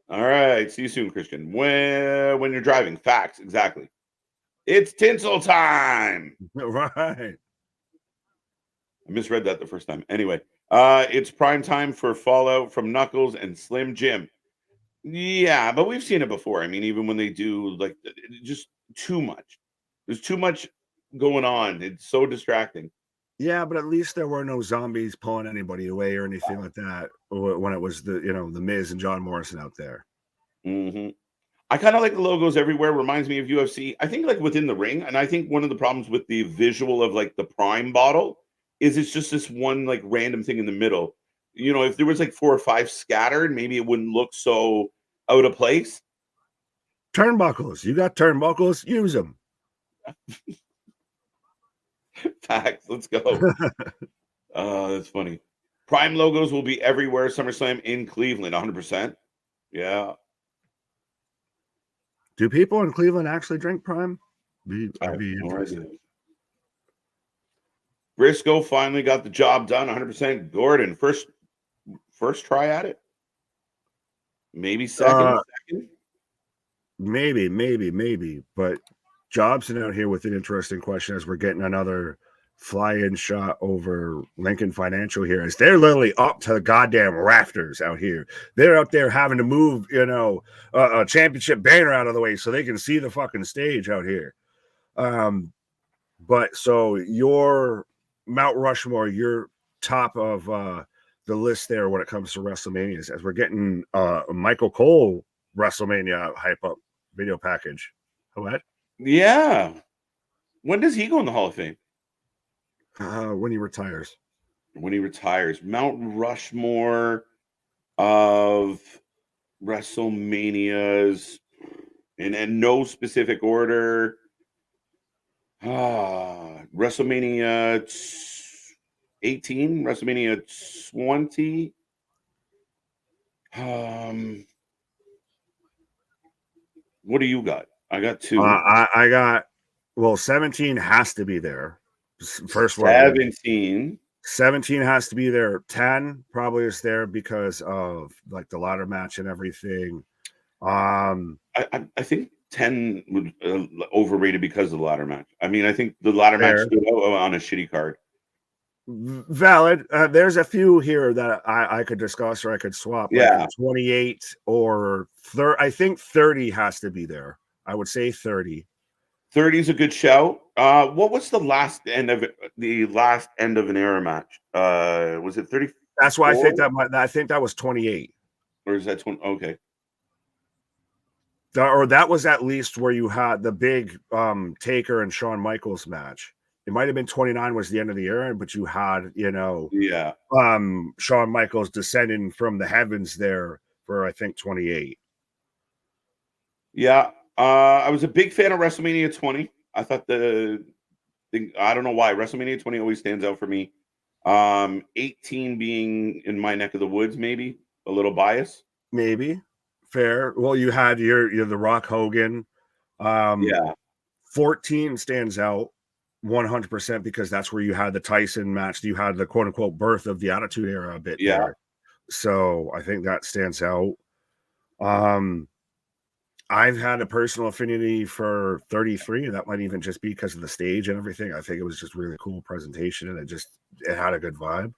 All right. See you soon, Christian. When you're driving, facts exactly. It's tinsel time. Right. I misread that the first time. Anyway, it's prime time for Fallout from Knuckles and Slim Jim. Yeah, but we've seen it before. I mean, even when they do like just too much. There's too much going on. It's so distracting. Yeah, but at least there were no zombies pulling anybody away or anything like that when it was the Miz and John Morrison out there. Mm-hmm. I kind of like the logos everywhere. Reminds me of UFC. I think like within the ring, and I think one of the problems with the visual of like the Prime bottle is it's just this one like random thing in the middle. If there was like 4 or 5 scattered, maybe it wouldn't look so out of place. Turnbuckles. You got turnbuckles, use them. Facts. Let's go. That's funny. Prime logos will be everywhere. SummerSlam in Cleveland, 100%. Yeah. Do people in Cleveland actually drink Prime? I'd be interested. Briscoe finally got the job done, 100%. Gordon, first try at it. Maybe second. Maybe. But Jobson out here with an interesting question as we're getting another fly-in shot over Lincoln Financial here, as they're literally up to the goddamn rafters out here. They're up there having to move, a championship banner out of the way so they can see the fucking stage out here. But so your Mount Rushmore, you're top of the list there when it comes to WrestleManias, as we're getting Michael Cole WrestleMania hype up video package. What? Yeah. When does he go in the Hall of Fame? When he retires. Mount Rushmore of WrestleManias in no specific order. WrestleMania 18, WrestleMania 20. What do you got? I got 2. I got 17 has to be there. First one. 17 has to be there. 10 probably is there because of like the ladder match and everything. I think 10 was overrated because of the ladder match. I mean, I think the ladder match stood out on a shitty card. Valid. There's a few here that I could discuss or I could swap. Yeah. Like 28 or 30. I think 30 has to be there. I would say 30. 30 is a good show. What was the last end of an era match? Was it 30? That's why I think that was 28. Or is that 20? Okay. Or that was at least where you had the big Taker and Shawn Michaels match. It might have been 29 was the end of the era, but you had, Yeah. Shawn Michaels descending from the heavens there for, I think, 28. Yeah. I was a big fan of WrestleMania 20. I thought I don't know why WrestleMania 20 always stands out for me. 18 being in my neck of the woods, maybe a little bias. Maybe. Fair. Well, you had your the Rock Hogan. Yeah. 14 stands out 100% because that's where you had the Tyson match. You had the quote unquote birth of the Attitude Era a bit there. So I think that stands out. I've had a personal affinity for 33, and that might even just be because of the stage and everything. I think it was just really cool presentation, and it had a good vibe.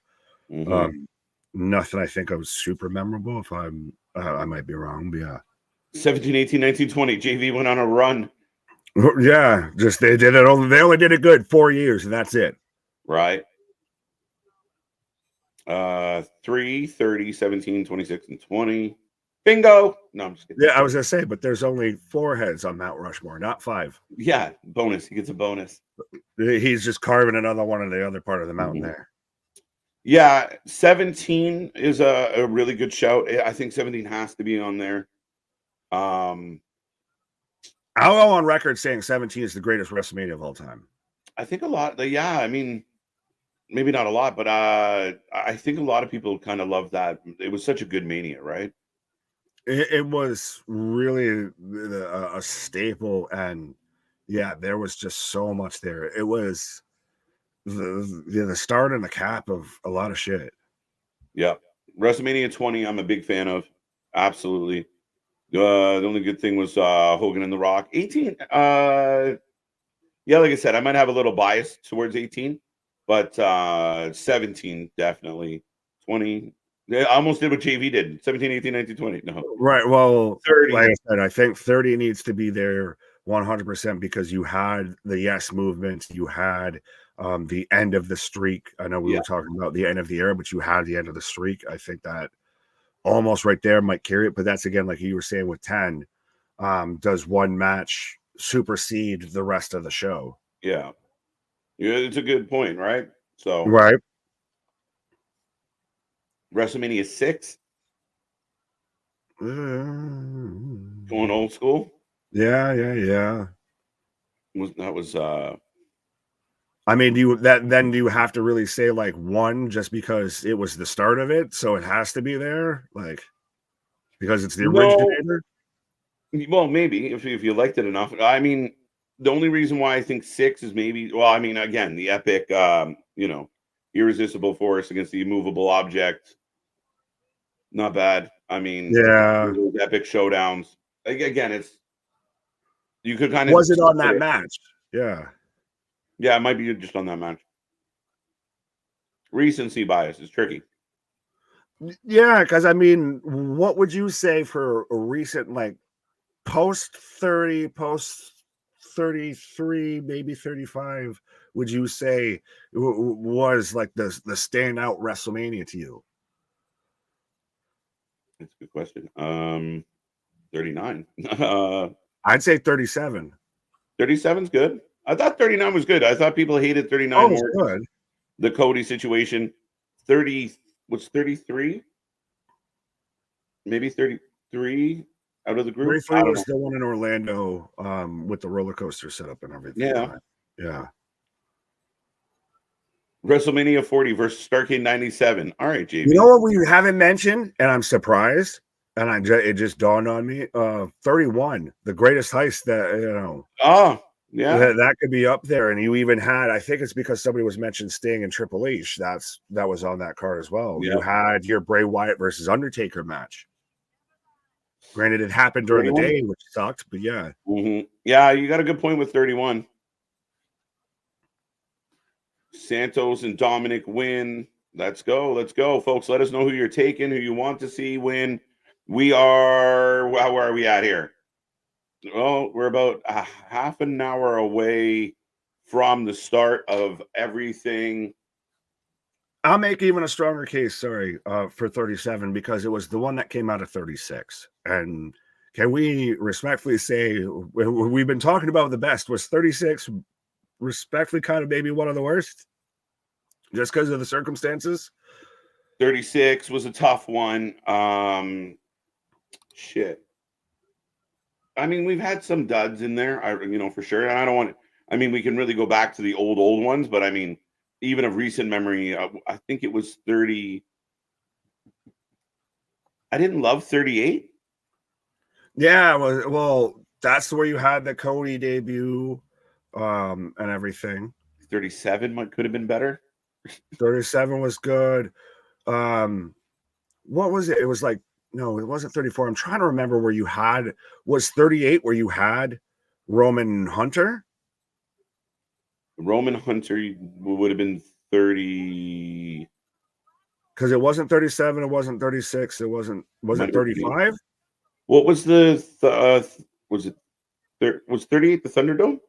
Nothing I think of super memorable. If I might be wrong, but yeah. 17, 18, 19, 20. JV went on a run. Yeah, just they only did it good 4 years, and that's it. Right. 3, 30, 17, 26, and 20. Bingo. No, I'm just kidding. Yeah, I was gonna say, but there's only 4 heads on Mount Rushmore, not 5. Yeah, bonus. He gets a bonus. He's just carving another one in the other part of the mountain there. Yeah, 17 is a really good shout. I think 17 has to be on there. I'll go on record saying 17 is the greatest WrestleMania of all time. I think a lot. Yeah, I mean, maybe not a lot, but I think a lot of people kind of love that. It was such a good Mania, right? It was really a staple, and yeah, there was just so much there. It was the start and the cap of a lot of shit. Yeah, WrestleMania 20, I'm a big fan of. Absolutely. The only good thing was Hogan and The Rock. 18, yeah, like I said, I might have a little bias towards 18, but 17 definitely. 20. I almost did what JV did. 17, 18, 19, 20. No. Right. Well, 30. like I said, I think 30 needs to be there 100% because you had the Yes movement. You had the end of the streak. I know we were talking about the end of the era, but you had the end of the streak. I think that almost right there might carry it. But that's, again, like you were saying with 10, does one match supersede the rest of the show? Yeah. Yeah, it's a good point, right? So, right. WrestleMania 6. Going old school. Yeah. That was I mean, do you have to really say like 1 just because it was the start of it, so it has to be there, like because it's the originator? Well, maybe if you liked it enough. I mean, the only reason why I think 6 is maybe, well, I mean, again, the epic, irresistible force against the immovable object. Not bad. I mean, yeah, those epic showdowns. Again, you could kind of was it on that match? Yeah, it might be just on that match. Recency bias is tricky. Yeah, because I mean, what would you say for a recent like post 30, post 33, maybe 35? Would you say was like the standout WrestleMania to you? That's a good question. 39. I'd say 37. 37's good. I thought 39 was good. I thought people hated 39 more. Good. The Cody situation. 30 was 33. Maybe 33 out of the group. 33 was the one in Orlando with the roller coaster set up and everything. Yeah. WrestleMania 40 versus Starrcade 97. All right, JB. You know what we haven't mentioned, and I'm surprised, and it just dawned on me. 31, the greatest heist that Oh, yeah, that could be up there. And you even had, I think it's because somebody was mentioned Sting and Triple H. That was on that card as well. Yeah. You had your Bray Wyatt versus Undertaker match. Granted, it happened during the day, which sucked, but yeah. Yeah, you got a good point with 31. Santos and Dominic win. Let's go, folks. Let us know who you're taking, who you want to see win. We are, where are we at here? Well, we're about a half an hour away from the start of everything. I'll make even a stronger case, for 37, because it was the one that came out of 36. And can we respectfully say, we've been talking about the best, was 36 respectfully kind of maybe one of the worst? Just because of the circumstances? 36 was a tough one. Shit. I mean, we've had some duds in there, for sure. And I don't want to, I mean, we can really go back to the old ones, but I mean, even of recent memory, I think it was 30. I didn't love 38. Yeah, well, that's where you had the Cody debut, and everything. 37 could have been better. 37 was good. What was it? It was like, no, it wasn't 34. I'm trying to remember where you had, was 38 where you had Roman Hunter? Roman Hunter would have been 30. Because it wasn't 37, it wasn't 36, was it 35? What was was it was 38 the Thunderdome?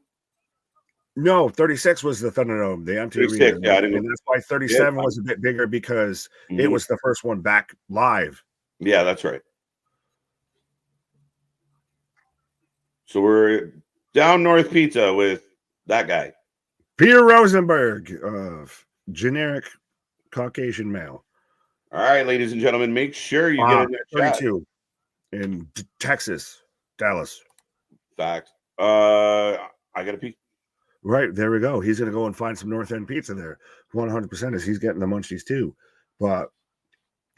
No, 36 was the Thunderdome, the empty arena. Yeah, and that's why 37 was a bit bigger, because it was the first one back live. Yeah, that's right. So we're down North Pizza with that guy. Peter Rosenberg, generic Caucasian male. All right, ladies and gentlemen, make sure you get in there. 32 in Texas, Dallas. Fact. I got a pee. Right, there we go. He's going to go and find some North End pizza there. 100% as he's getting the munchies too. But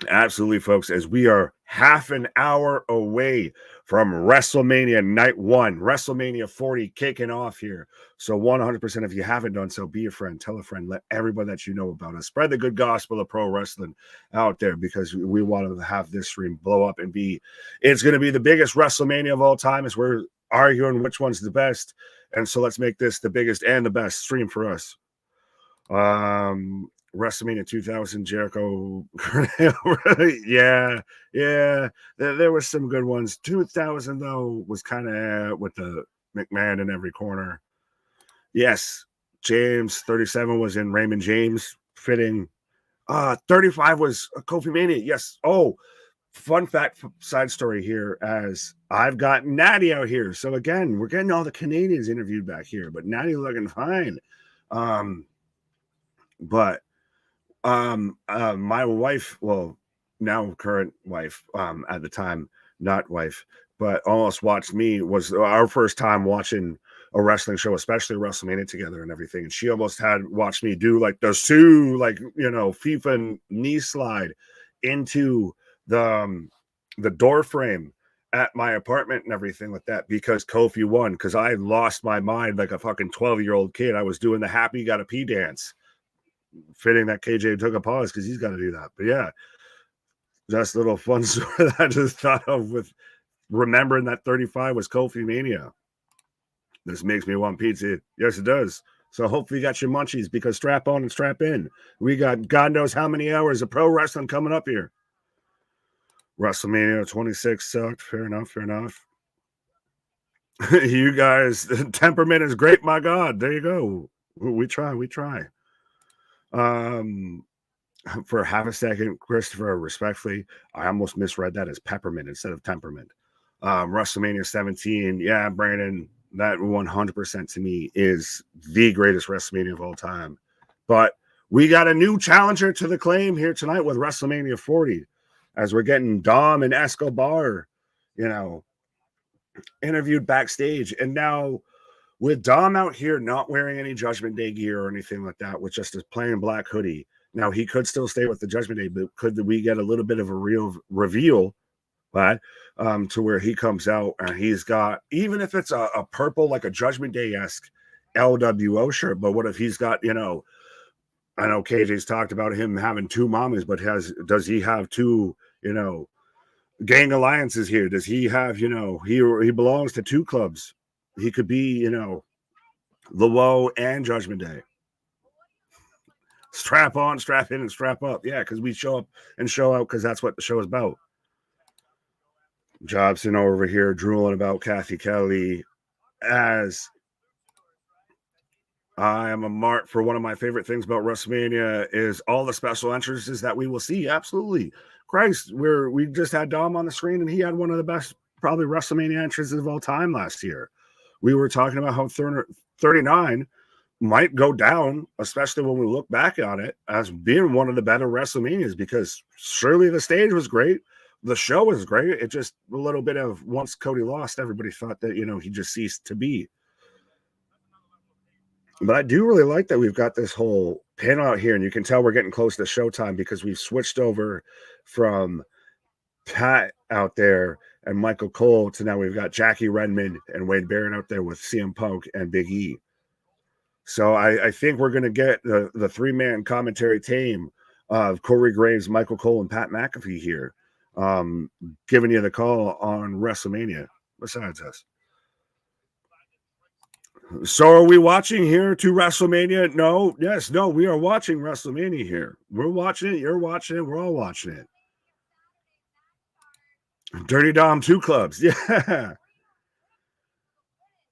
absolutely, folks, as we are half an hour away from WrestleMania Night 1, WrestleMania 40 kicking off here. So 100%, if you haven't done so, be a friend, tell a friend, let everybody that you know about us. Spread the good gospel of pro wrestling out there, because we want to have this stream blow up and it's going to be the biggest WrestleMania of all time, as we're arguing which one's the best. And so let's make this the biggest and the best stream for us. WrestleMania 2000, Jericho. yeah. There were some good ones. 2000, though, was kind of with the McMahon in every corner. Yes, James. 37 was in Raymond James fitting. 35 was Kofi Mania. Yes. Oh, fun fact, side story here, as I've got Natty out here. So again, we're getting all the Canadians interviewed back here, but Natty looking fine. But my wife, well, now current wife, at the time, not wife, but almost watched me, was our first time watching a wrestling show, especially WrestleMania together and everything. And she almost had watched me do like the FIFA knee slide into the door frame at my apartment and everything like that, because Kofi won, because I lost my mind like a fucking 12-year-old kid. I was doing the happy gotta pee dance, fitting that KJ took a pause because he's got to do that. But yeah, just a little fun story that I just thought of with remembering that 35 was Kofi Mania. This makes me want pizza. Yes, it does. So hopefully you got your munchies, because strap on and strap in. We got God knows how many hours of pro wrestling coming up here. WrestleMania 26 sucked. Fair enough. You guys, temperament is great. My God, there you go. We try. For half a second, Christopher, respectfully, I almost misread that as peppermint instead of temperament. WrestleMania 17, yeah, Brandon, that 100% to me is the greatest WrestleMania of all time. But we got a new challenger to the claim here tonight with WrestleMania 40, as we're getting Dom and Escobar, interviewed backstage. And now, with Dom out here not wearing any Judgment Day gear or anything like that, with just a plain black hoodie. Now, he could still stay with the Judgment Day, but could we get a little bit of a real reveal, right? To where he comes out and he's got, even if it's a purple, like a Judgment Day-esque LWO shirt, but what if he's got, I know KJ's talked about him having two mommies, but does he have two, gang alliances here? Does he have, he belongs to two clubs? He could be, the Woe and Judgment Day. Strap on, strap in, and strap up. Yeah, because we show up and show out, because that's what the show is about. Jobson over here drooling about Kathy Kelly, as I am a mark for one of my favorite things about WrestleMania is all the special entrances that we will see. Absolutely. Christ, we just had Dom on the screen and he had one of the best probably WrestleMania entrances of all time last year. We were talking about how 39 might go down, especially when we look back on it, as being one of the better WrestleManias, because surely the stage was great. The show was great. It just a little bit of once Cody lost, everybody thought that, he just ceased to be. But I do really like that we've got this whole panel out here, and you can tell we're getting close to showtime because we've switched over from Pat out there and Michael Cole to now we've got Jackie Redmond and Wade Barrett out there with CM Punk and Big E. So I think we're going to get the three-man commentary team of Corey Graves, Michael Cole, and Pat McAfee here, giving you the call on WrestleMania besides us. So are we watching here to WrestleMania? No. Yes. No, we are watching WrestleMania here. We're watching it. You're watching it. We're all watching it. Dirty Dom 2 clubs. Yeah.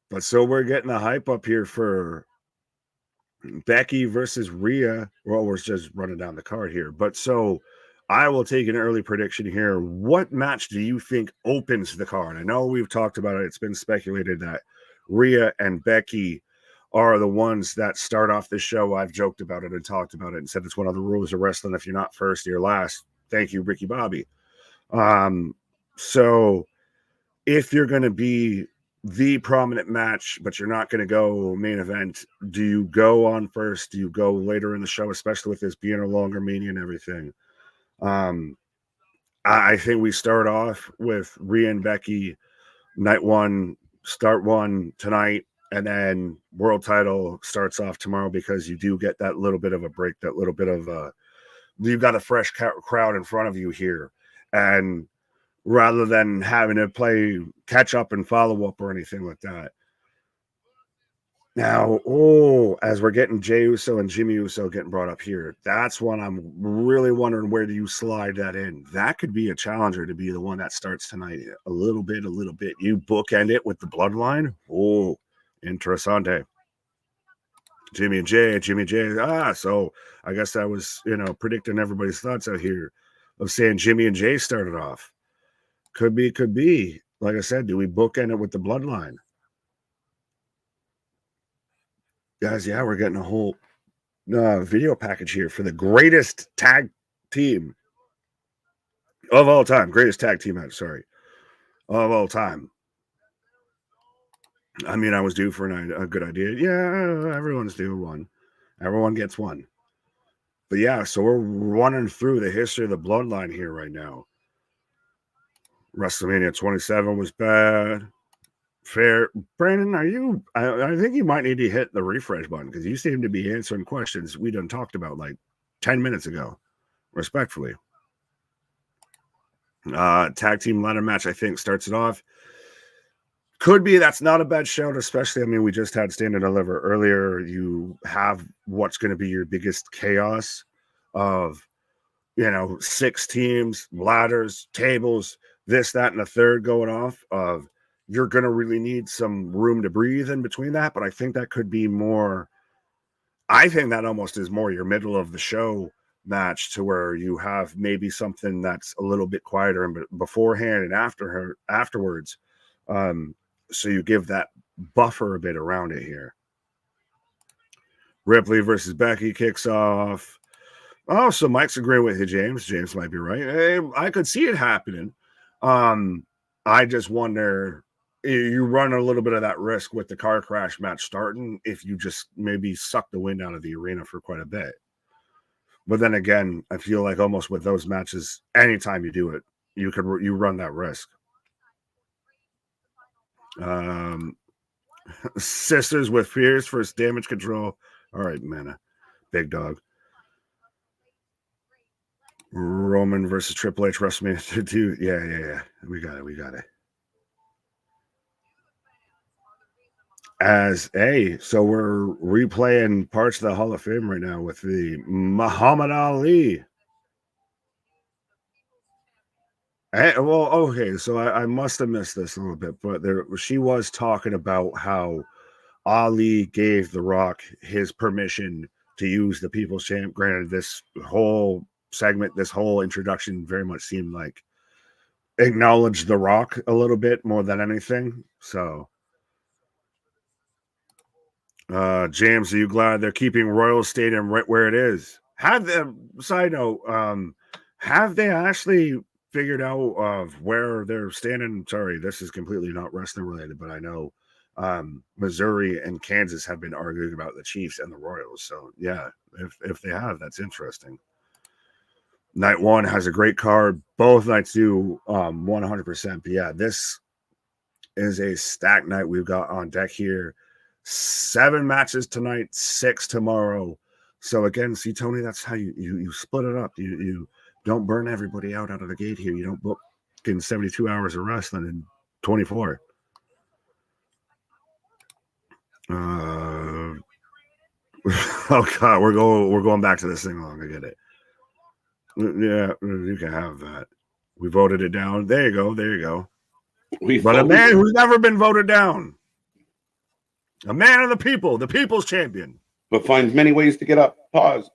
But so we're getting the hype up here for Becky versus Rhea. Well, we're just running down the card here. But so I will take an early prediction here. What match do you think opens the card? I know we've talked about it. It's been speculated that Rhea and Becky are the ones that start off the show. I've joked about it and talked about it and said it's one of the rules of wrestling. If you're not first, you're last. Thank you, Ricky Bobby. So if you're going to be the prominent match, but you're not going to go main event, do you go on first? Do you go later in the show, especially with this being a longer Mania and everything? I think we start off with Rhea and Becky, night one, start one tonight, and then world title starts off tomorrow, because you do get that little bit of a break, that little bit of you've got a fresh crowd in front of you here, and rather than having to play catch up and follow up or anything like that. Now, as we're getting Jey Uso and Jimmy Uso getting brought up here, that's when I'm really wondering, where do you slide that in? That could be a challenger to be the one that starts tonight. A little bit. You bookend it with the bloodline. Oh, interessante. Jimmy and Jay. So I guess I was, predicting everybody's thoughts out here of saying Jimmy and Jay started off. Could be. Like I said, do we bookend it with the bloodline? Guys, yeah, we're getting a whole video package here for the greatest tag team of all time. Greatest tag team match, of all time. I mean, I was due for a good idea. Yeah, everyone's due one. Everyone gets one. But yeah, so we're running through the history of the bloodline here right now. WrestleMania 27 was bad. Fair. Brandon, I think you might need to hit the refresh button, because you seem to be answering questions we done talked about like 10 minutes ago. Respectfully. Tag team ladder match, I think, starts it off. Could be. That's not a bad shout, especially, we just had Stand and Deliver earlier. You have what's going to be your biggest chaos of, 6 teams, ladders, tables, this, that, and the third going off of. You're going to really need some room to breathe in between that. But I think that could be more. I think that almost is more your middle of the show match, to where you have maybe something that's a little bit quieter and beforehand and afterwards. So you give that buffer a bit around it here. Ripley versus Becky kicks off. Oh, so Mike's agreeing with you, James. James might be right. Hey, I could see it happening. I just wonder, you run a little bit of that risk with the car crash match starting if you just maybe suck the wind out of the arena for quite a bit. But then again, I feel like almost with those matches, anytime you do it, you run that risk. Sisters with Fears versus Damage Control. All right, man. Big dog. Roman versus Triple H, WrestleMania 32. Yeah. We got it. So we're replaying parts of the Hall of Fame right now with the Muhammad Ali. Well, okay, so I must have missed this a little bit, but she was talking about how Ali gave The Rock his permission to use the People's Champ. Granted, this whole segment, this whole introduction very much seemed like acknowledged The Rock a little bit more than anything. So, James, are you glad they're keeping Royal Stadium right where it is? Side note, have they actually figured out of where they're standing? Sorry, this is completely not wrestling related, but I know Missouri and Kansas have been arguing about the Chiefs and the Royals. So yeah, if they have, that's interesting. Night one has a great card. Both nights do 100%. But yeah, this is a stacked night we've got on deck here. 7 matches tonight, 6 tomorrow. So again, see, Tony, that's how you split it up. You don't burn everybody out of the gate here. You don't book in 72 hours of wrestling in 24. Oh God, we're going back to this thing long. I get it. Yeah, you can have that. We voted it down. There you go. There you go. But a man who's never been voted down. A man of the people, the people's champion. But finds many ways to get up. Pause.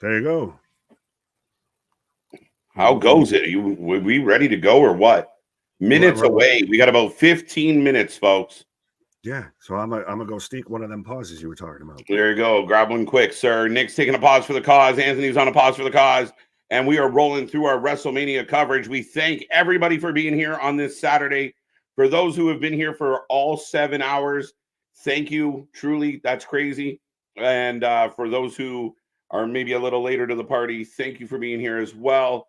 There you go. How goes it? Were we ready to go or what? Minutes away. We got about 15 minutes, folks. Yeah, so I'm gonna go sneak one of them pauses you were talking about. There you go. Grab one quick, sir. Nick's taking a pause for the cause. Anthony's on a pause for the cause. And we are rolling through our WrestleMania coverage. We thank everybody for being here on this Saturday. For those who have been here for all 7 hours, thank you. Truly, that's crazy. And for those who are maybe a little later to the party, thank you for being here as well.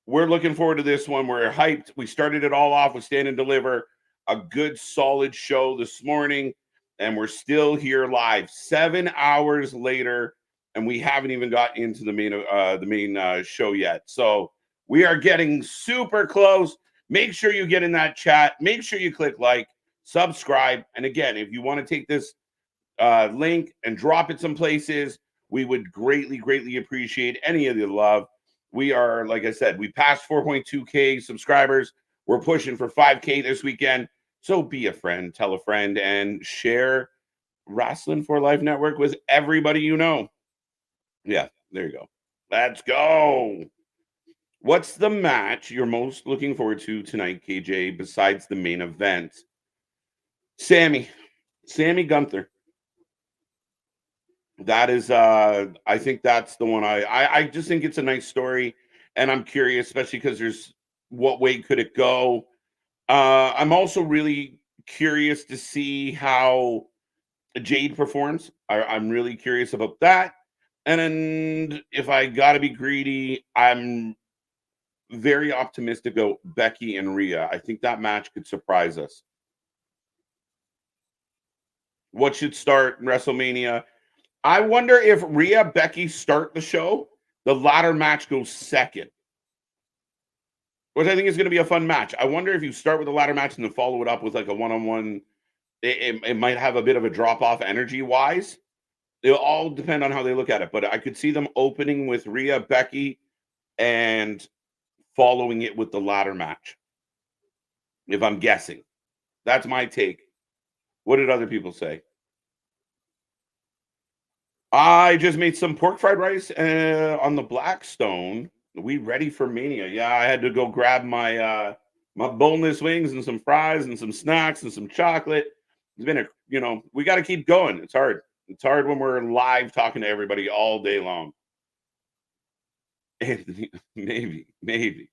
We're looking forward to this one. We're hyped. We started it all off with Stand and Deliver. A good, solid show this morning. And we're still here live 7 hours later. And we haven't even got into the main show yet. So we are getting super close. Make sure you get in that chat. Make sure you click like, subscribe. And again, if you want to take this link and drop it some places, we would greatly, greatly appreciate any of the love. We are, like I said, we passed 4.2K subscribers. We're pushing for 5K this weekend. So be a friend, tell a friend, and share Wrestling for Life Network with everybody you know. Yeah, there you go. Let's go. What's the match you're most looking forward to tonight, KJ, besides the main event? Sammy Gunther. That is, I think that's the one I just think it's a nice story. And I'm curious, especially because there's what way could it go? I'm also really curious to see how Jade performs. I'm really curious about that. And if I got to be greedy, I'm very optimistic about Becky and Rhea. I think that match could surprise us. What should start WrestleMania? I wonder if Rhea, Becky start the show. The latter match goes second, which I think is going to be a fun match. I wonder if you start with the ladder match and then follow it up with like a one-on-one. It might have a bit of a drop-off energy-wise. It'll all depend on how they look at it. But I could see them opening with Rhea, Becky, and following it with the ladder match. If I'm guessing. That's my take. What did other people say? I just made some pork fried rice on the Blackstone. We ready for Mania? Yeah, I had to go grab my my boneless wings and some fries and some snacks and some chocolate. It's been we got to keep going. It's hard. It's hard when we're live talking to everybody all day long. Anthony, maybe.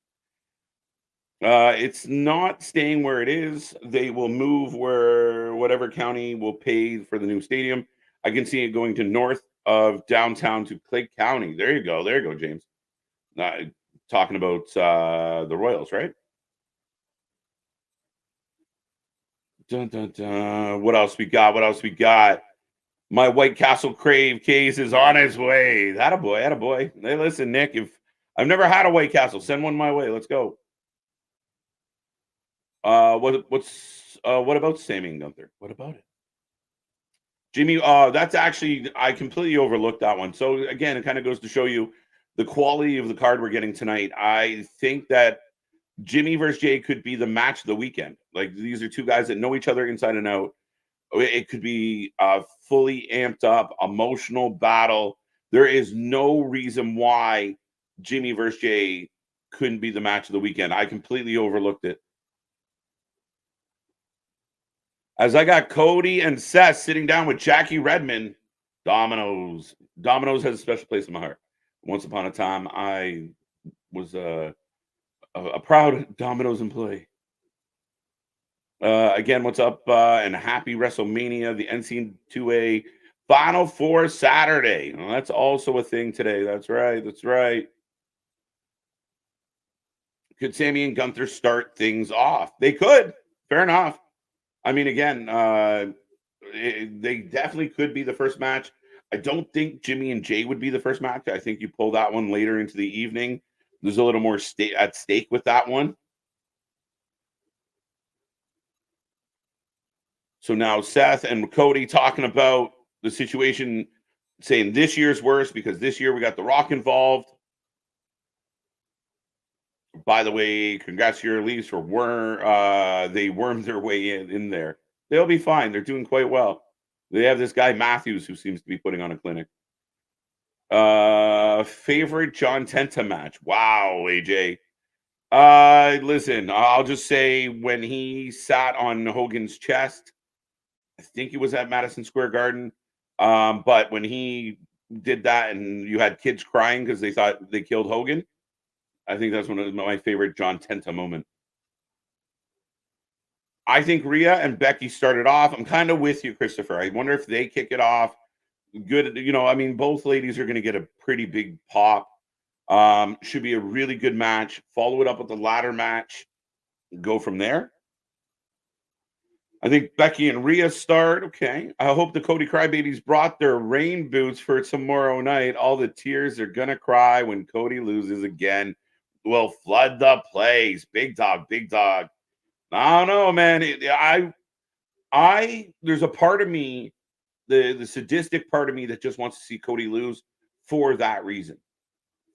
It's not staying where it is. They will move where whatever county will pay for the new stadium. I can see it going to north of downtown to Clay County. There you go, James. Talking about the Royals, right? Dun, dun, dun. What else we got? My White Castle Crave case is on its way. Attaboy. Hey, listen, Nick, if I've never had a White Castle, send one my way. Let's go. What about Sammy and Gunther? What about it? Jimmy, that's actually, I completely overlooked that one. So again, it kind of goes to show you the quality of the card we're getting tonight, I think that Jimmy versus Jay could be the match of the weekend. Like, these are two guys that know each other inside and out. It could be a fully amped up emotional battle. There is no reason why Jimmy versus Jay couldn't be the match of the weekend. I completely overlooked it. As I got Cody and Seth sitting down with Jackie Redmond, Domino's. Domino's has a special place in my heart. Once upon a time, I was a proud Domino's employee. Again, what's up? And happy WrestleMania, the NC2A Final Four Saturday. Well, that's also a thing today. That's right. That's right. Could Sammy and Gunther start things off? They could. Fair enough. I mean, again, they definitely could be the first match. I don't think Jimmy and Jay would be the first match. I think you pull that one later into the evening. There's a little more at stake with that one. So now Seth and Cody talking about the situation, saying this year's worse because this year we got The Rock involved. By the way, congrats to your leaves for they wormed their way in there. They'll be fine. They're doing quite well. They have this guy Matthews who seems to be putting on a clinic. Favorite John Tenta match? Wow, AJ. Listen, I'll just say when he sat on Hogan's chest, I think it was at Madison Square Garden. But when he did that and you had kids crying because they thought they killed Hogan, I think that's one of my favorite John Tenta moments. I think Rhea and Becky started off. I'm kind of with you, Christopher. I wonder if they kick it off. Good, I mean, both ladies are going to get a pretty big pop. Should be a really good match. Follow it up with the ladder match. Go from there. I think Becky and Rhea start. Okay. I hope the Cody Crybabies brought their rain boots for tomorrow night. All the tears they're going to cry when Cody loses again will flood the place. Big dog, big dog. I don't know, man. There's a part of me, the sadistic part of me that just wants to see Cody lose for that reason.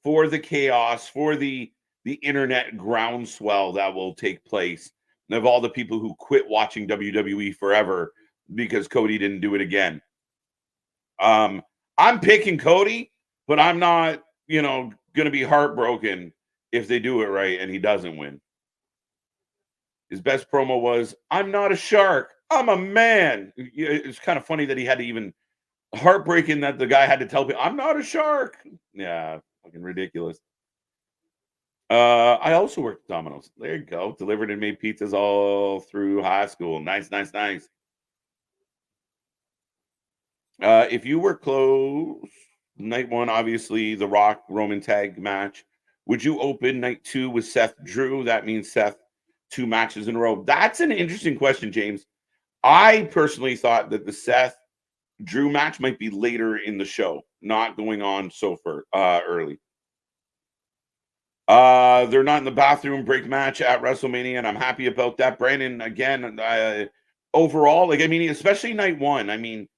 For the chaos, for the internet groundswell that will take place. Of all the people who quit watching WWE forever because Cody didn't do it again. I'm picking Cody, but I'm not, going to be heartbroken if they do it right and he doesn't win. His best promo was, "I'm not a shark. I'm a man." It's kind of funny that he had to even heartbreaking that the guy had to tell me, "I'm not a shark." Yeah, fucking ridiculous. I also worked at Domino's. There you go. Delivered and made pizzas all through high school. Nice, nice, nice. If you were close, night one, obviously, the Rock Roman tag match. Would you open night two with Seth Drew? That means Seth 2 matches in a row. That's an interesting question, James. I personally thought that the Seth Drew match might be later in the show, not going on so early. They're not in the bathroom break match at WrestleMania, and I'm happy about that. Brandon, again, overall, especially night one, I'm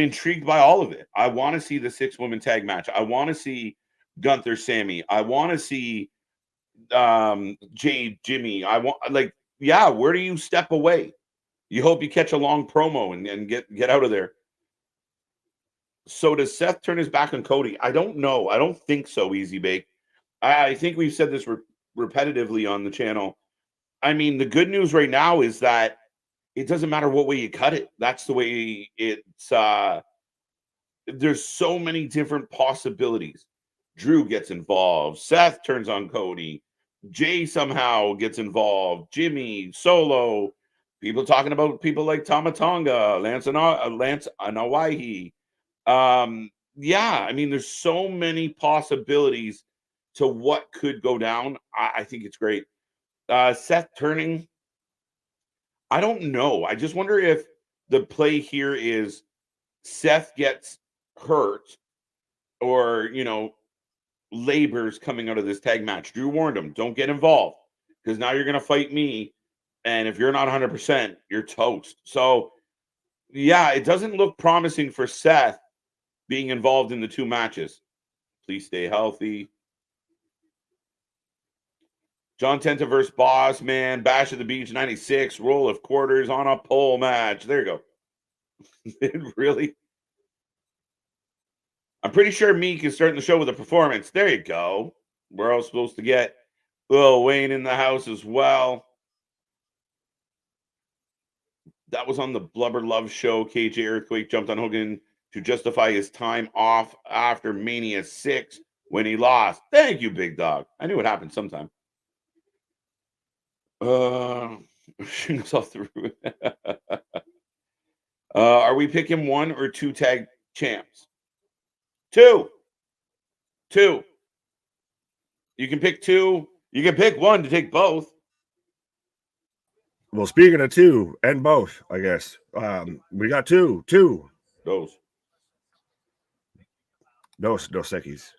intrigued by all of it. I want to see the 6-woman tag match. I want to see Gunther, Sammy. I want to see Jay, Jimmy. Where do you step away? You hope you catch a long promo and get out of there. So does Seth turn his back on Cody? I don't know. I don't think so, Easy Bake. I think we've said this repetitively on the channel. The good news right now is that it doesn't matter what way you cut it. That's the way it's there's so many different possibilities. Drew gets involved. Seth turns on Cody. Jay somehow gets involved. Jimmy, Solo. People talking about people like Tama Tonga, Lance Anoa'i. There's so many possibilities to what could go down. I think it's great. Seth turning, I don't know. I just wonder if the play here is Seth gets hurt or, labors coming out of this tag match. Drew warned him, don't get involved because now you're going to fight me. And if you're not 100%, you're toast. So, it doesn't look promising for Seth being involved in the 2 matches. Please stay healthy. John Tenta versus Boss Man. Bash at the Beach 96. Roll of quarters on a pole match. There you go. Really? I'm pretty sure Meek is starting the show with a performance. There you go. We're all supposed to get Lil Wayne in the house as well. That was on the Blubber Love show. KJ Earthquake jumped on Hogan to justify his time off after Mania 6 when he lost. Thank you, Big Dog. I knew it happened sometime. Shooting us all through. Are we picking 1 or 2 tag champs? 2. You can pick 2. You can pick 1 to take both. Well, speaking of 2 and both, I guess we got 2. Those. Dos Equis.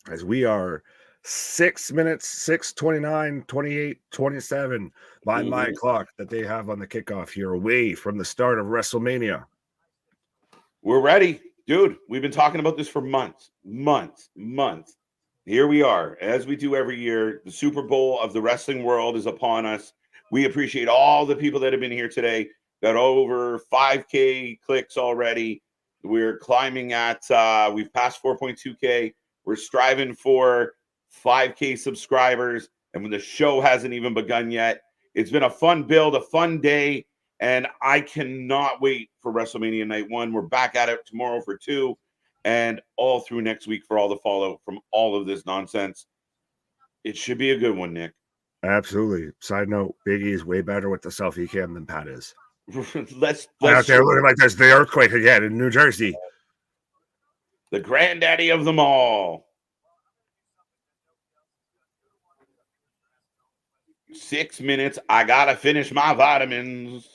As we are 6 minutes, 6:29, 28, 27 by my clock that they have on the kickoff here, away from the start of WrestleMania. We're ready. Dude, we've been talking about this for months. Here we are, as we do every year. The Super Bowl of the wrestling world is upon us. We appreciate all the people that have been here today. Got over 5K clicks already. We're climbing at, we've passed 4.2K. We're striving for 5K subscribers, and when the show hasn't even begun yet. It's been a fun build, a fun day, and I cannot wait for WrestleMania Night 1. We're back at it tomorrow for 2, and all through next week for all the fallout from all of this nonsense. It should be a good one, Nick. Absolutely. Side note, Biggie is way better with the selfie cam than Pat is. let's out there looking like there's the earthquake again in New Jersey. The granddaddy of them all. 6 minutes. I gotta finish my vitamins.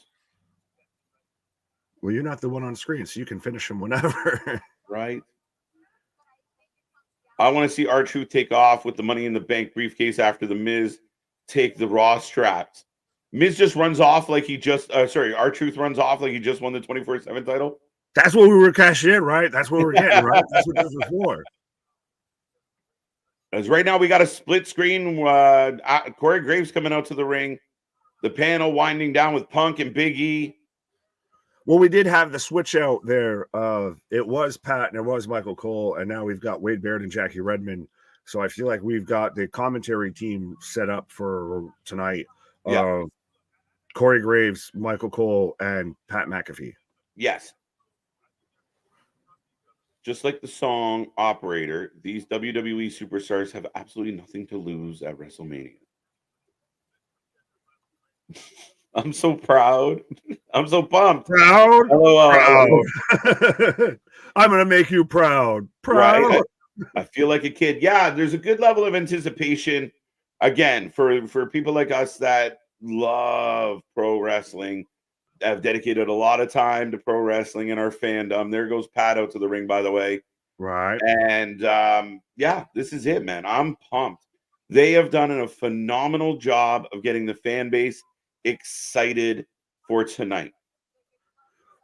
Well, you're not the one on screen, so you can finish them whenever. Right. I want to see R-Truth take off with the Money in the Bank briefcase after the Miz take the Raw straps. Miz just runs off like he just, R-Truth runs off like he just won the 24/7 title. That's what we were cashing in, right? That's what we're getting, right? That's what this was for. As right now we got a split screen. Corey Graves coming out to the ring. The panel winding down with Punk and Big E. Well, we did have the switch out there. It was Pat and it was Michael Cole, and now we've got Wade Barrett and Jackie Redmond. So I feel like we've got the commentary team set up for tonight. Yeah. Corey Graves, Michael Cole, and Pat McAfee. Yes. Just like the song Operator, these WWE superstars have absolutely nothing to lose at WrestleMania. I'm so proud. I'm so pumped. Proud? Hello. Proud. I'm going to make you proud. Proud. Right? I feel like a kid. Yeah, there's a good level of anticipation. Again, for people like us that love pro wrestling, have dedicated a lot of time to pro wrestling in our fandom. There goes Pat out to the ring, by the way. Right. And yeah, this is it, man. I'm pumped. They have done a phenomenal job of getting the fan base excited for tonight.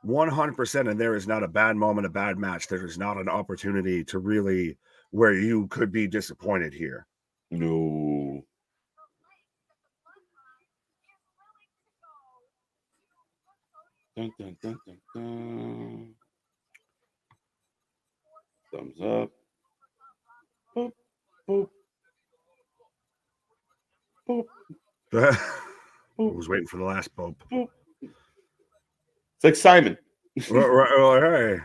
100%. And there is not a bad moment, a bad match. There is not an opportunity to really where you could be disappointed here. No. Dun, dun, dun, dun, dun. Thumbs up. Boop, boop. Boop. I was waiting for the last bump. Boop. It's like Simon. Hey.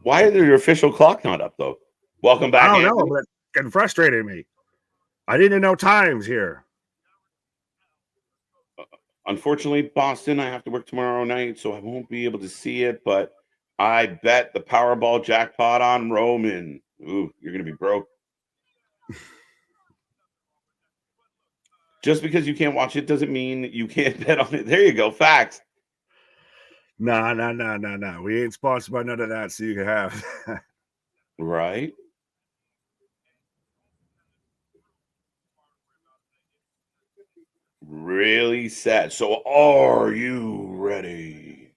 Why is your official clock not up, though? Welcome back. I don't know, but it's getting frustrating me. I didn't know times here. Unfortunately, Boston, I have to work tomorrow night, so I won't be able to see it, but I bet the Powerball jackpot on Roman. Ooh, you're going to be broke. Just because you can't watch it doesn't mean you can't bet on it. There you go. Facts. Nah. We ain't sponsored by none of that, so you can have. Right. Really sad. So are you ready?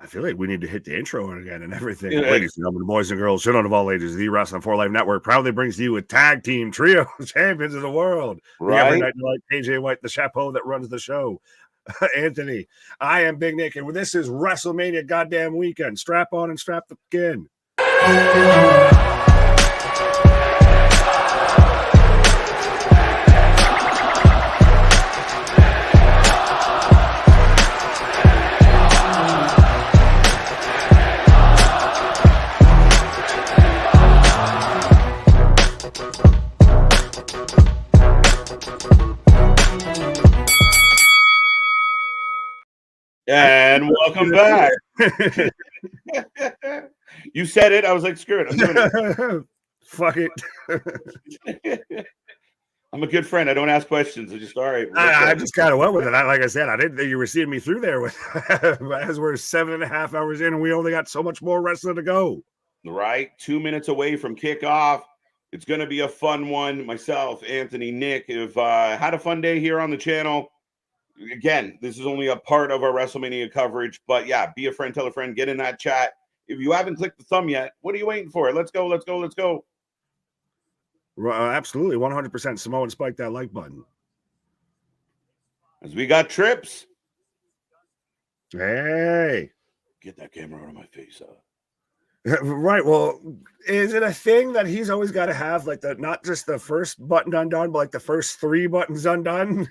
I feel like we need to hit the intro again and everything. Yeah. Ladies and gentlemen, boys and girls, children of all ages, the Wrestling for Life Network proudly brings to you a tag team trio champions of the world. Right. The every night like AJ White, the chapeau that runs the show. Anthony, I am Big Nick, and this is WrestleMania goddamn weekend. Strap on and strap the skin. And welcome back. You said it. I was like, screw it. I'm doing it. Fuck it. I'm a good friend. I don't ask questions. I just, all right. I just kind of went with it. Like I said, I didn't think you were seeing me through there with as we're 7.5 hours in and we only got so much more wrestling to go. Right. 2 minutes away from kickoff. It's going to be a fun one. Myself, Anthony, Nick have had a fun day here on the channel. Again, this is only a part of our WrestleMania coverage, but yeah, be a friend, tell a friend, get in that chat. If you haven't clicked the thumb yet, what are you waiting for? Let's go, let's go, let's go. Absolutely, 100% Samoan spike that like button. As we got Trips. Hey. Get that camera out of my face. Right. Well, is it a thing that he's always got to have like the not just the first button undone, but like the first 3 buttons undone?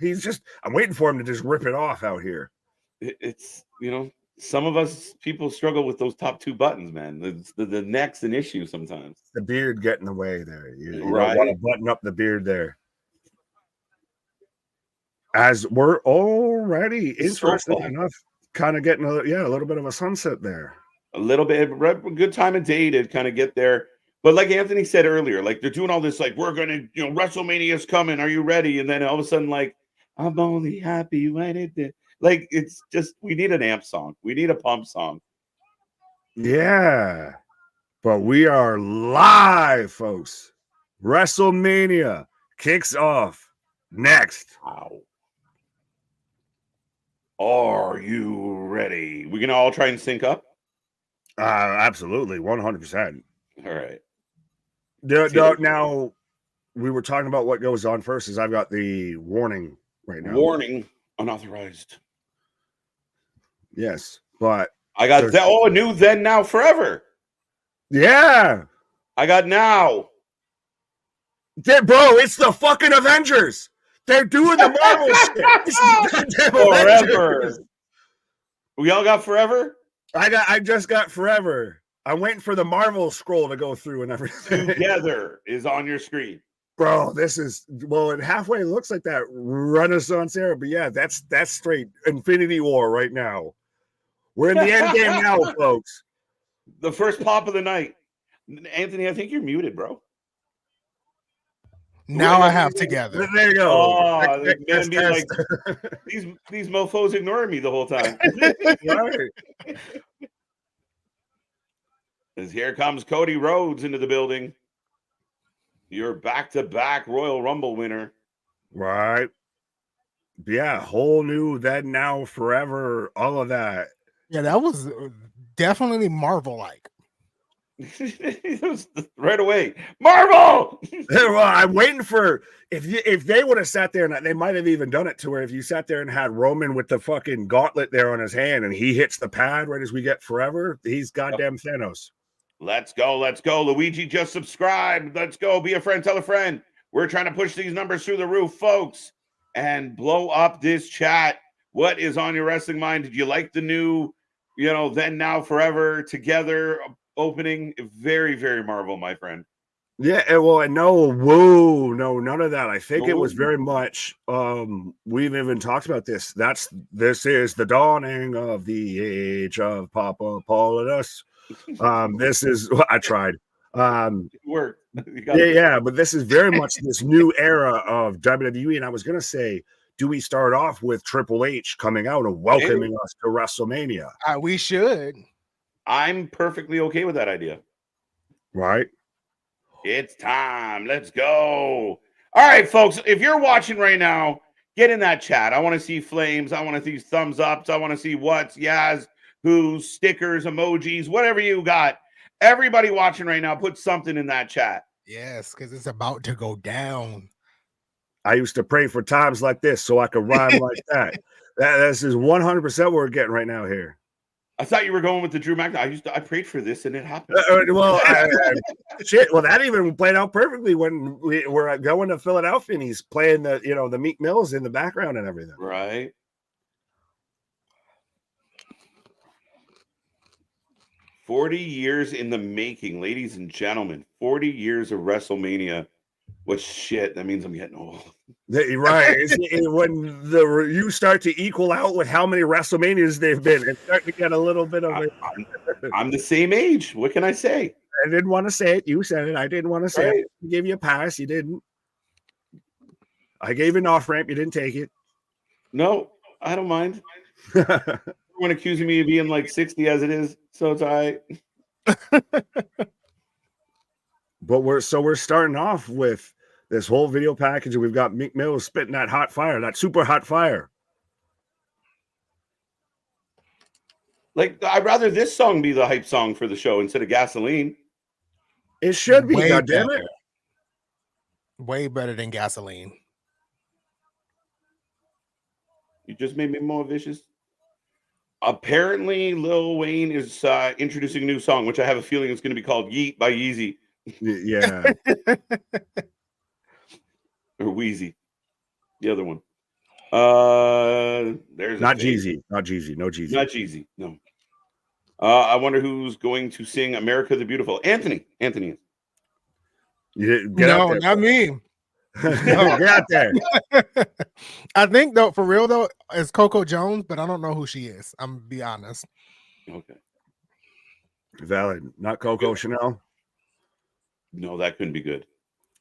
I'm waiting for him to just rip it off out here. It's, you know, some of us people struggle with those top 2 buttons, man. The neck's an issue sometimes. The beard get in the way there. You right. Don't want to button up the beard there. As we're already interested enough, kind of getting a little bit of a sunset there. A little bit, good time of day to kind of get there. But like Anthony said earlier, like they're doing all this, like we're gonna, WrestleMania is coming. Are you ready? And then all of a sudden, like I'm only happy when it did. Like it's just we need an amp song. We need a pump song. Yeah, but we are live, folks. WrestleMania kicks off next. Wow. Are you ready? We can all try and sync up. Absolutely, 100%. All right. Now, we were talking about what goes on first. Is I've got the warning right now. Warning, unauthorized. Yes, but I got that. Oh, new then, now, forever. Yeah, I got now. Bro, it's the fucking Avengers. They're doing the Marvel shit. Forever. Avengers. We all got forever. I just got forever. I'm waiting for the Marvel scroll to go through and everything. Together is on your screen. Bro, this is it halfway looks like that Renaissance era, but yeah, that's straight Infinity War right now. We're in the end game now, folks. The first pop of the night. Anthony, I think you're muted, bro. Now I have together. There you go. Oh, like, these mofos ignoring me the whole time. Right. As here comes Cody Rhodes into the building. Your back-to-back Royal Rumble winner. Right. Yeah, whole new then, now, forever, all of that. Yeah, that was definitely Marvel-like. Right away, Marvel. Well, I'm waiting for if they would have sat there and they might have even done it to where if you sat there and had Roman with the fucking gauntlet there on his hand and he hits the pad right as we get forever, he's goddamn Thanos. Let's go, let's go. Luigi just subscribed. Let's go. Be a friend, tell a friend. We're trying to push these numbers through the roof, folks, and blow up this chat. What is on your wrestling mind? Did you like the new, then, now, forever together opening? Very, very Marvel, my friend. Yeah, well, no, none of that. I think it was very much. We've even talked about this. This is the dawning of the age of Papa Paulus. This is I tried. It worked. Yeah, but this is very much this new era of WWE. And I was gonna say, do we start off with Triple H coming out and welcoming us to WrestleMania? We should. I'm perfectly okay with that idea. Right. It's time. Let's go. All right, folks. If you're watching right now, get in that chat. I want to see flames. I want to see thumbs ups. I want to see what's, yes, who's stickers, emojis, whatever you got. Everybody watching right now, put something in that chat. Yes, because it's about to go down. I used to pray for times like this so I could rhyme like that. This is 100% what we're getting right now here. I thought you were going with the Drew McIntyre. I prayed for this and it happened. Shit. Well, that even played out perfectly when we were going to Philadelphia and he's playing the, you know, the Meek Mills in the background and everything. Right. "40 years in the making, ladies and gentlemen. 40 years of WrestleMania. What shit? That means I'm getting old. Right. When you start to equal out with how many WrestleManias they've been, it's starting to get a little bit of it. I'm the same age. What can I say? I didn't want to say it. You said it. I didn't want to say it. I gave you a pass. You didn't. I gave you an off ramp. You didn't take it. No, I don't mind. Everyone accusing me of being like 60 as it is, so it's all right. But we're starting off with this whole video package, and we've got Meek Mill spitting that hot fire, that super hot fire. Like, I'd rather this song be the hype song for the show instead of Gasoline. It should be, Way goddammit. better. Way better than Gasoline. You just made me more vicious. Apparently, Lil Wayne is introducing a new song, which I have a feeling is going to be called Yeet by Yeezy. Yeah. Or Wheezy. The other one. There's Not Jeezy. Not Jeezy. No Jeezy. Not Jeezy. No. I wonder who's going to sing America the Beautiful. Anthony. Anthony. You get out there. Not me. Get out there. I think though, for real though, it's Coco Jones, but I don't know who she is. I'm gonna be honest. Okay. Valid. Not Coco Chanel. No, that couldn't be good.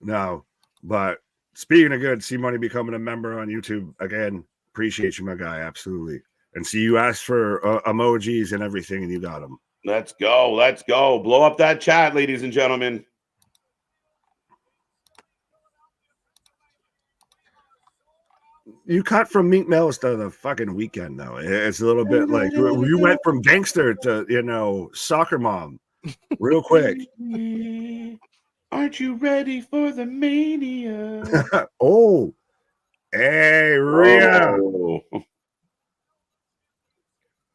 No. But speaking of good, C Money becoming a member on YouTube again. Appreciate you, my guy. Absolutely. And see, you asked for emojis and everything, and you got them. Let's go. Let's go. Blow up that chat, ladies and gentlemen. You cut from Meek Mills to the fucking Weekend, though. It's a little bit like you went from gangster to, you know, soccer mom real quick. Aren't you ready for the mania? Oh, hey, Rhea. Oh.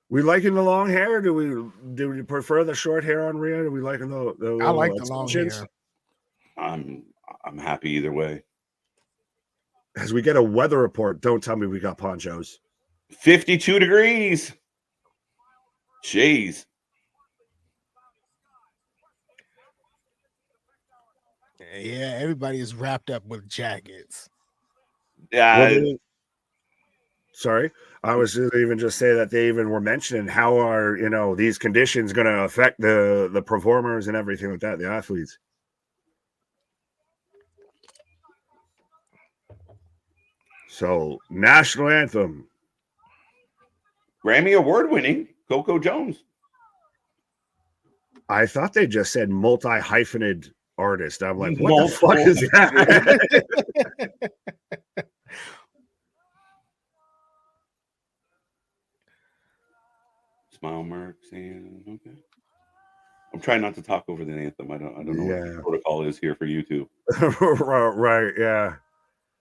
We liking the long hair? Do we prefer the short hair on Rhea? Do we liking the I like the long hair. I'm happy either way. As we get a weather report, don't tell me we got ponchos. 52 degrees. Jeez. Yeah, everybody is wrapped up with jackets. Yeah. Sorry, I was even just say that they even were mentioning how are, you know, these conditions going to affect the performers and everything like that, the athletes. So, national anthem. Grammy Award winning Coco Jones. I thought they just said multi-hyphenate artist. I'm like, what the fuck is that? Smile Mercs and okay. I'm trying not to talk over the anthem. I don't know what the protocol is here for YouTube. Right, yeah.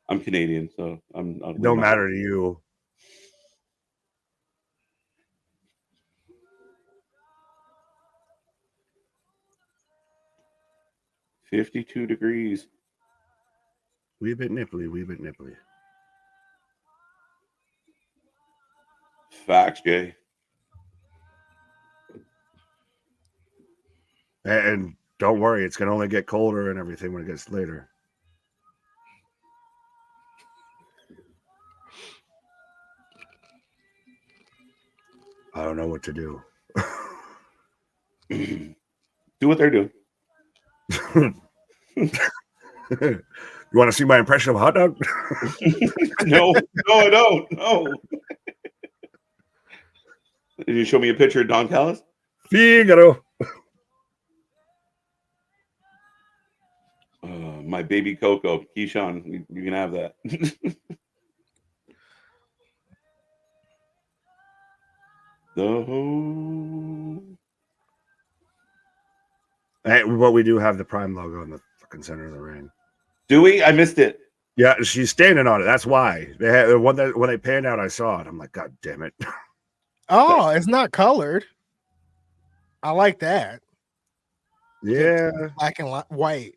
I'm Canadian, so I'm no matter to you. $52 degrees. Wee bit nipply. Facts, Jay. And don't worry, it's gonna only get colder and everything when it gets later. I don't know what to do. Do what they're doing. You want to see my impression of a hot dog? No, I don't. No. Did you show me a picture of Don Callis? Figaro. My baby Coco, Keyshawn, you can have that. But we do have the Prime logo in the fucking center of the ring. Do we? I missed it. Yeah, she's standing on it. That's why they had when they panned out. I saw it. I'm like, God damn it! Oh, it's not colored. I like that. Yeah, Black and white.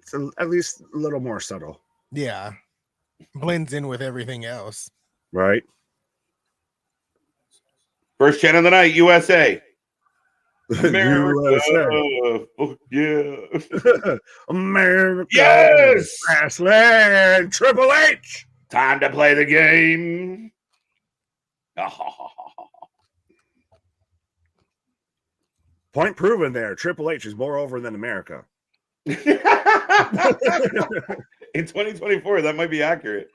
it's at least a little more subtle. Yeah, blends in with everything else. Right. First chant of the night, USA. America. Oh, yeah. America. Yes. Wrestling. Triple H. Time to play the game. Point proven there. Triple H is more over than America. In 2024, that might be accurate.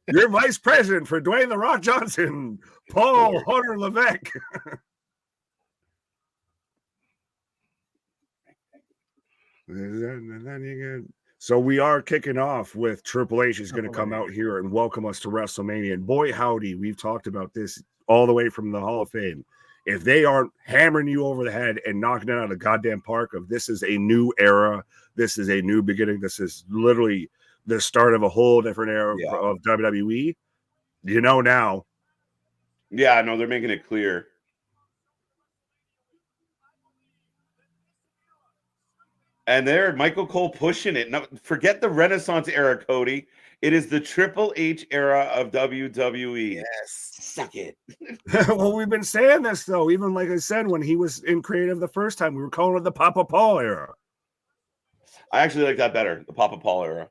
Your vice president for Dwayne The Rock Johnson, Paul Hunter Levesque. So we are kicking off with Triple H is going to come out here and welcome us to WrestleMania. And boy, howdy, we've talked about this all the way from the Hall of Fame. If they aren't hammering you over the head and knocking it out of the goddamn park of this is a new era, this is a new beginning, this is literally the start of a whole different era of WWE, you know now. Yeah, no, they're making it clear. And there, Michael Cole pushing it. Now, forget the Renaissance era, Cody. It is the Triple H era of WWE. Yes. Suck it. Well, we've been saying this, though. Even like I said, when he was in creative the first time, we were calling it the Papa Paul era. I actually like that better, the Papa Paul era.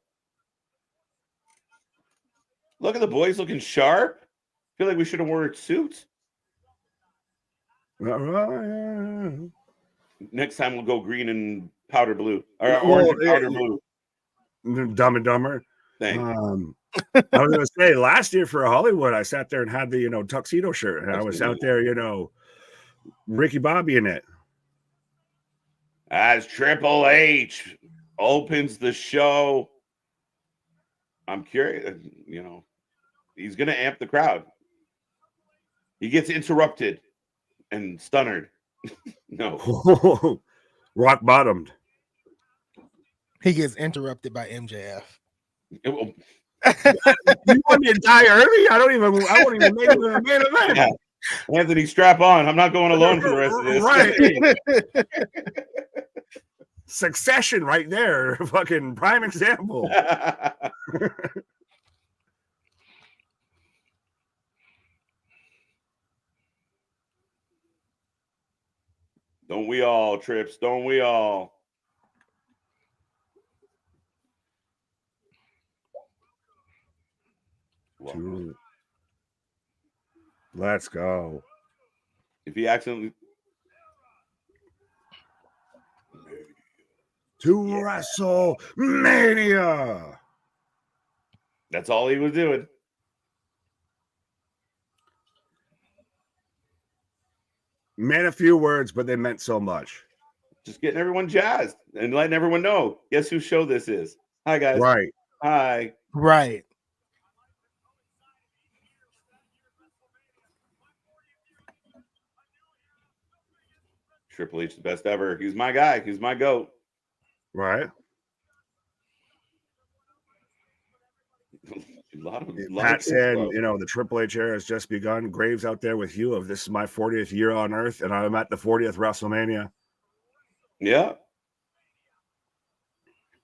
Look at the boys looking sharp. I feel like we should have worn suits. Next time we'll go green and powder blue. Or orange and powder blue. Dumb and Dumber. Thanks. I was going to say, last year for Hollywood, I sat there and had the, tuxedo shirt. And I was out there, Ricky Bobby in it. As Triple H opens the show, I'm curious, he's going to amp the crowd. He gets interrupted and stunned. No. Rock bottomed. He gets interrupted by MJF. You want me to die early? I won't even make it to the main event. Yeah. Anthony, strap on. I'm not going alone for the rest of this. Right. Succession right there. Fucking prime example. Don't we all, Trips? Don't we all? Let's go. If he accidentally to WrestleMania. That's all he was doing. Meant a few words, but they meant so much. Just getting everyone jazzed and letting everyone know. Guess whose show this is? Hi, guys. Right. Hi. Right. Triple H, the best ever. He's my guy. He's my GOAT. Right. Pat said, the Triple H era has just begun. Graves out there with you of this is my 40th year on Earth, and I'm at the 40th WrestleMania. Yeah.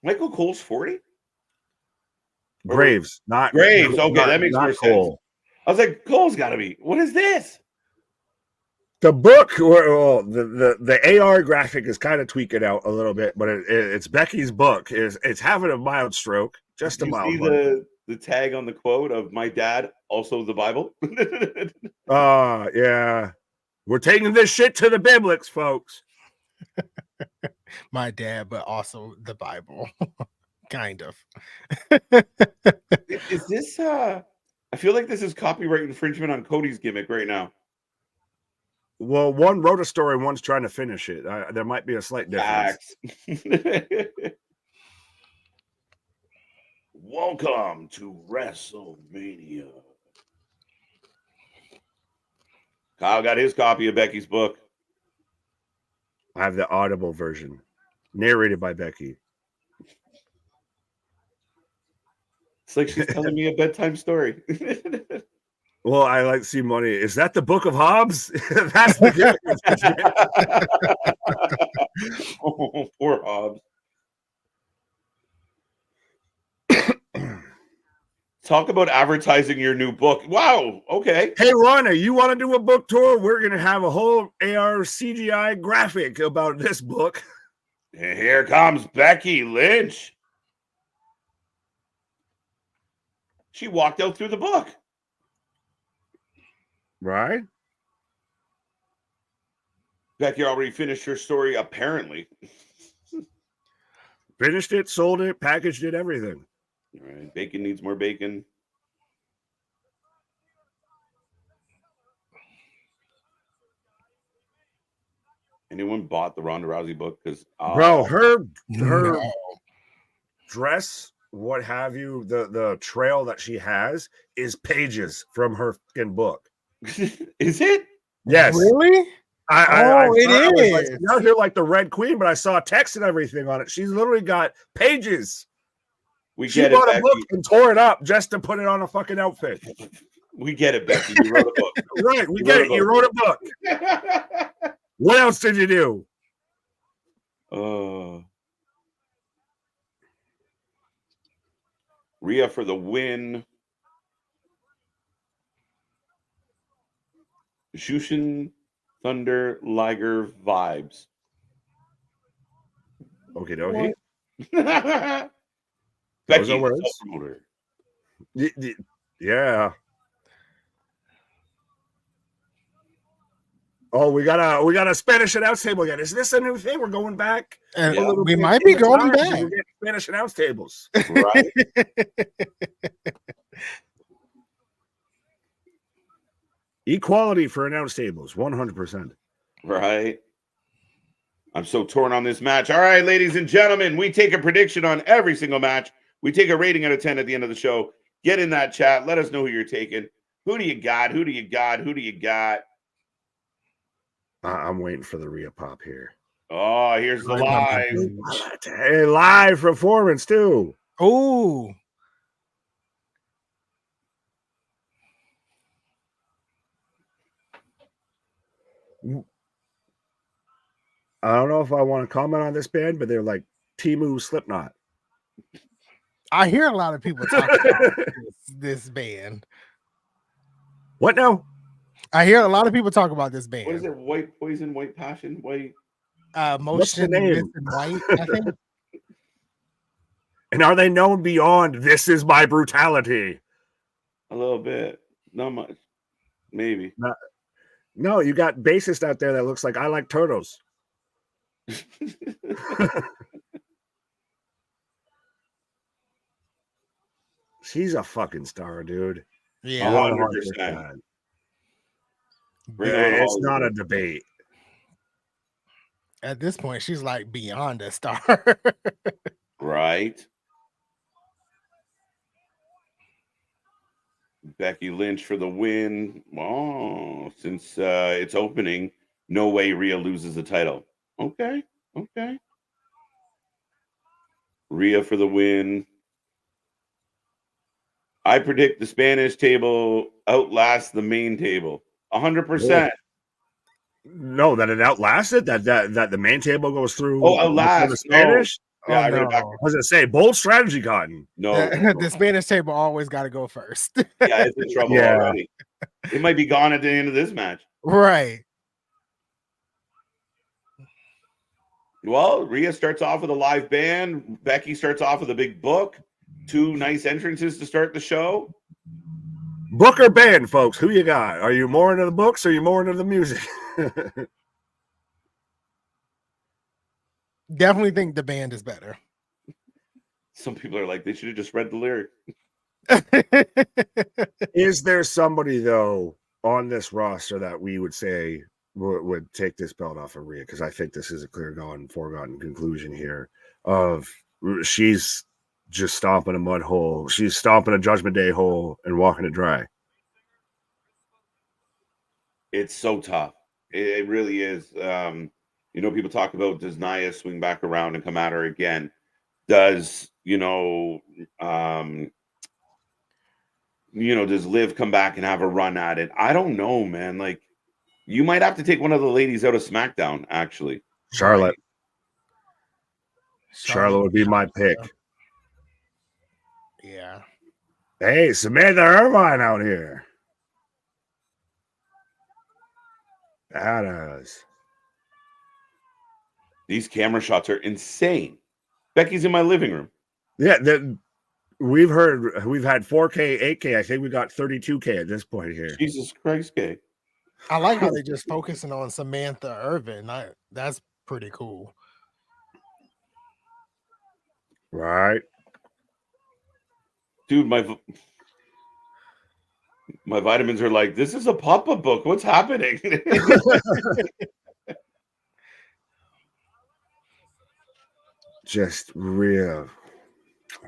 Michael Cole's 40? Graves, not Graves. Okay, that makes more Cole. sense. I was like, Cole's got to be. What is this? The book, or the AR graphic is kind of tweaking out a little bit, but it's Becky's book. It's having a mild stroke, just a mild. See the tag on the quote of my dad, also the Bible. Yeah, we're taking this shit to the Biblics, folks. My dad, but also the Bible, kind of. Is this? I feel like this is copyright infringement on Cody's gimmick right now. Well, one wrote a story, one's trying to finish it. There might be a slight difference. Welcome to WrestleMania. Kyle got his copy of Becky's book. I have the Audible version, narrated by Becky. It's like she's telling me a bedtime story. Well, I like to see money. Is that the Book of Hobbes? That's the Oh, poor Hobbs. Talk about advertising your new book. Wow. Okay. Hey, Lana, you want to do a book tour? We're going to have a whole AR CGI graphic about this book. Here comes Becky Lynch. She walked out through the book. Right? Becky already finished her story, apparently. Finished it, sold it, packaged it, everything. All right. Bacon needs more bacon. Anyone bought the Ronda Rousey book? Because Bro, her No. dress, what have you, the trail that she has is pages from her fucking book. Is it? Yes. Really? It is. Like, not here like the Red Queen, but I saw text and everything on it. She's literally got pages. She bought a book and tore it up just to put it on a fucking outfit. We get it, Becky. You wrote a book. Right, we get it. You wrote a book. What else did you do? Rhea for the win. Jushin Thunder Liger vibes. Okay, dokie. Becky, are words. promoter. Yeah. Oh, we got a Spanish announce table again. Is this a new thing? We're going back. And we might be going back. We're getting Spanish announce tables. Right. Equality for announce tables, 100%. Right. I'm so torn on this match. All right, ladies and gentlemen, we take a prediction on every single match. We take a rating out of 10 at the end of the show. Get in that chat. Let us know who you're taking. Who do you got? Who do you got? Who do you got? I'm waiting for the Rhea pop here. Oh, here's the live. Hey, live performance too. Oh. I don't know if I want to comment on this band, but they're like Temu Slipknot. I hear a lot of people talking about this band. What now? I hear a lot of people talk about this band. What is it? White Poison, White Passion, White. Motion Mist and White, I think. And are they known beyond "This Is My Brutality"? A little bit, not much, maybe. No, you got bassist out there that looks like I Like Turtles. She's a fucking star, dude. Yeah, 100%. It's not a debate. At this point, she's like beyond a star. Right. Becky Lynch for the win. Oh, since it's opening, no way Rhea loses the title. Okay. Rhea for the win. I predict the Spanish table outlasts the main table. 100%. No, that it outlasted that the main table goes through. Oh, outlast the Spanish. No. Yeah, I read no. it back. What does it say? Bold strategy, Cotton. No, The Spanish table always got to go first. Yeah, it's in trouble already. It might be gone at the end of this match. Right. Well, Rhea starts off with a live band. Becky starts off with a big book. Two nice entrances to start the show. Book or band, folks? Who you got? Are you more into the books or are you more into the music? Definitely think the band is better. Some people are like, they should have just read the lyric. Is there somebody, though, on this roster that we would say would take this belt off of Rhea? Because I think this is a foregone conclusion here of she's just stomping a mud hole. She's stomping a Judgment Day hole and walking it dry. It's so tough. It really is. You know, people talk about, does Nia swing back around and come at her again? Does, does Liv come back and have a run at it? I don't know, man. Like, you might have to take one of the ladies out of SmackDown, actually. Charlotte. Right. Charlotte would be my pick. Yeah. Hey, Samantha Irvine out here. Badass. These camera shots are insane. Becky's in my living room. Yeah, we've had 4K, 8K. I think we got 32K at this point here. Jesus Christ, gay. I like how they're just focusing on Samantha Irvin. That's pretty cool. Right. Dude, my vitamins are like, this is a pop-up book. What's happening? Just real.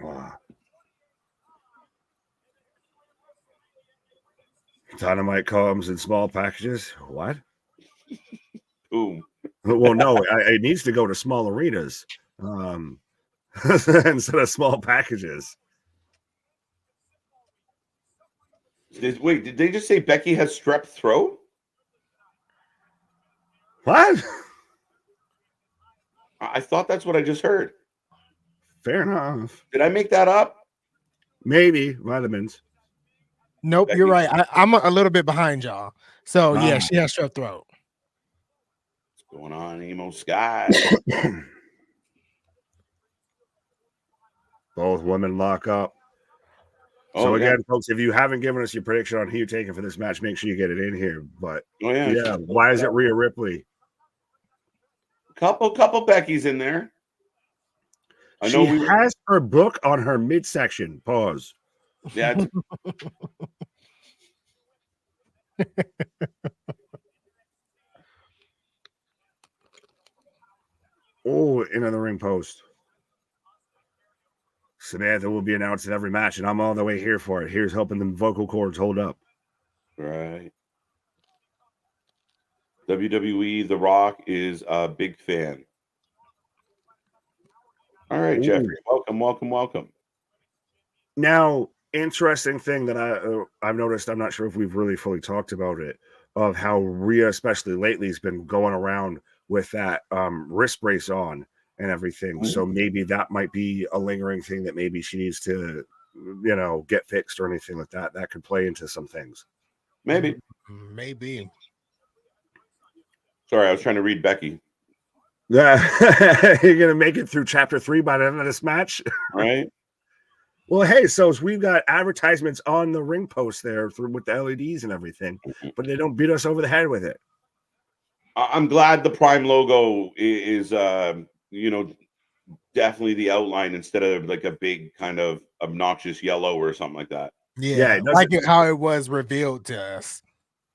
Wow. Dynamite comes in small packages. What? Boom. Well, no, it needs to go to small arenas instead of small packages. Wait, did they just say Becky has strep throat? What? I thought that's what I just heard. Fair enough. Did I make that up? Maybe vitamins. Nope, Becky. you're right. I'm a little bit behind y'all. So yeah, she has strep throat. What's going on, Emo Sky? Both women lock up. So again, folks, if you haven't given us your prediction on who you're taking for this match, make sure you get it in here. But why is it Rhea Ripley? Couple Becky's in there. I know she has her book on her midsection. Pause. Yeah. Oh, into the ring post. Samantha will be announced in every match, and I'm all the way here for it. Here's hoping the vocal cords hold up. Right. WWE, The Rock is a big fan. All right, Jeffrey. Welcome. Now, interesting thing that I've noticed, I'm not sure if we've really fully talked about it, of how Rhea, especially lately, has been going around with that wrist brace on and everything. So maybe that might be a lingering thing that maybe she needs to, get fixed or anything like that. That could play into some things. Maybe. Sorry, I was trying to read Becky. Yeah, you're gonna make it through chapter 3 by the end of this match, right? Well, hey, so we've got advertisements on the ring post there with the LEDs and everything, but they don't beat us over the head with it. I'm glad the Prime logo is definitely the outline instead of like a big kind of obnoxious yellow or something like that. Yeah, like how it was revealed to us.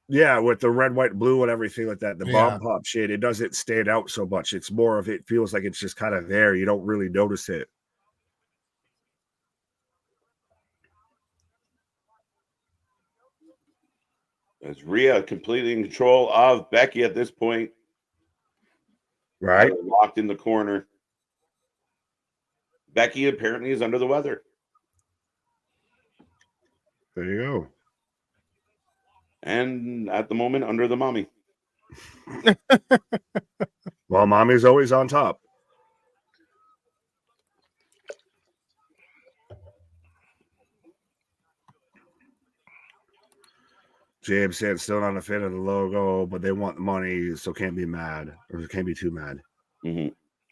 Yeah, with the red, white, blue, and everything like that, the bomb pop shit, it doesn't stand out so much. It's more of it feels like it's just kind of there. You don't really notice it. As Rhea completely in control of Becky at this point. Right. Locked in the corner. Becky apparently is under the weather. There you go. And at the moment, under the mommy. Well, mommy's always on top. James said still not a fan of the logo, but they want the money, so can't be mad, or can't be too mad.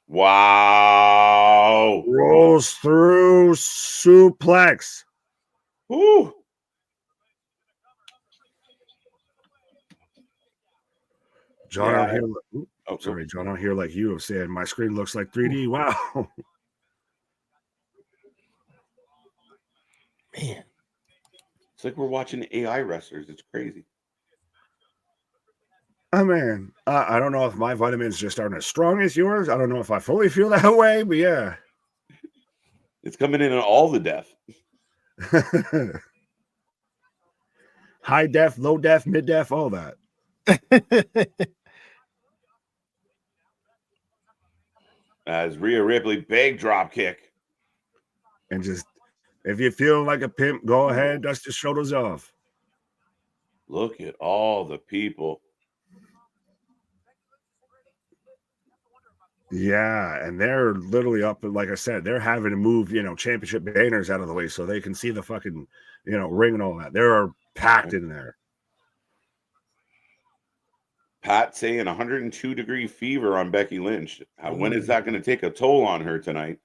Wow. Rolls through suplex. Woo. John out here. John out here like you have said, my screen looks like 3D. Wow. Man. It's like we're watching AI wrestlers. It's crazy. Oh, man. I don't know if my vitamins just aren't as strong as yours. I don't know if I fully feel that way, but yeah. It's coming in all the def. High def, low def, mid def, all that. As Rhea Ripley, big drop kick. And just, if you feel like a pimp, go ahead, dust your shoulders off. Look at all the people. Yeah, and they're literally up, like I said, they're having to move, championship banners out of the way so they can see the fucking, ring and all that. They're packed in there. Pat saying 102-degree fever on Becky Lynch. When is that going to take a toll on her tonight?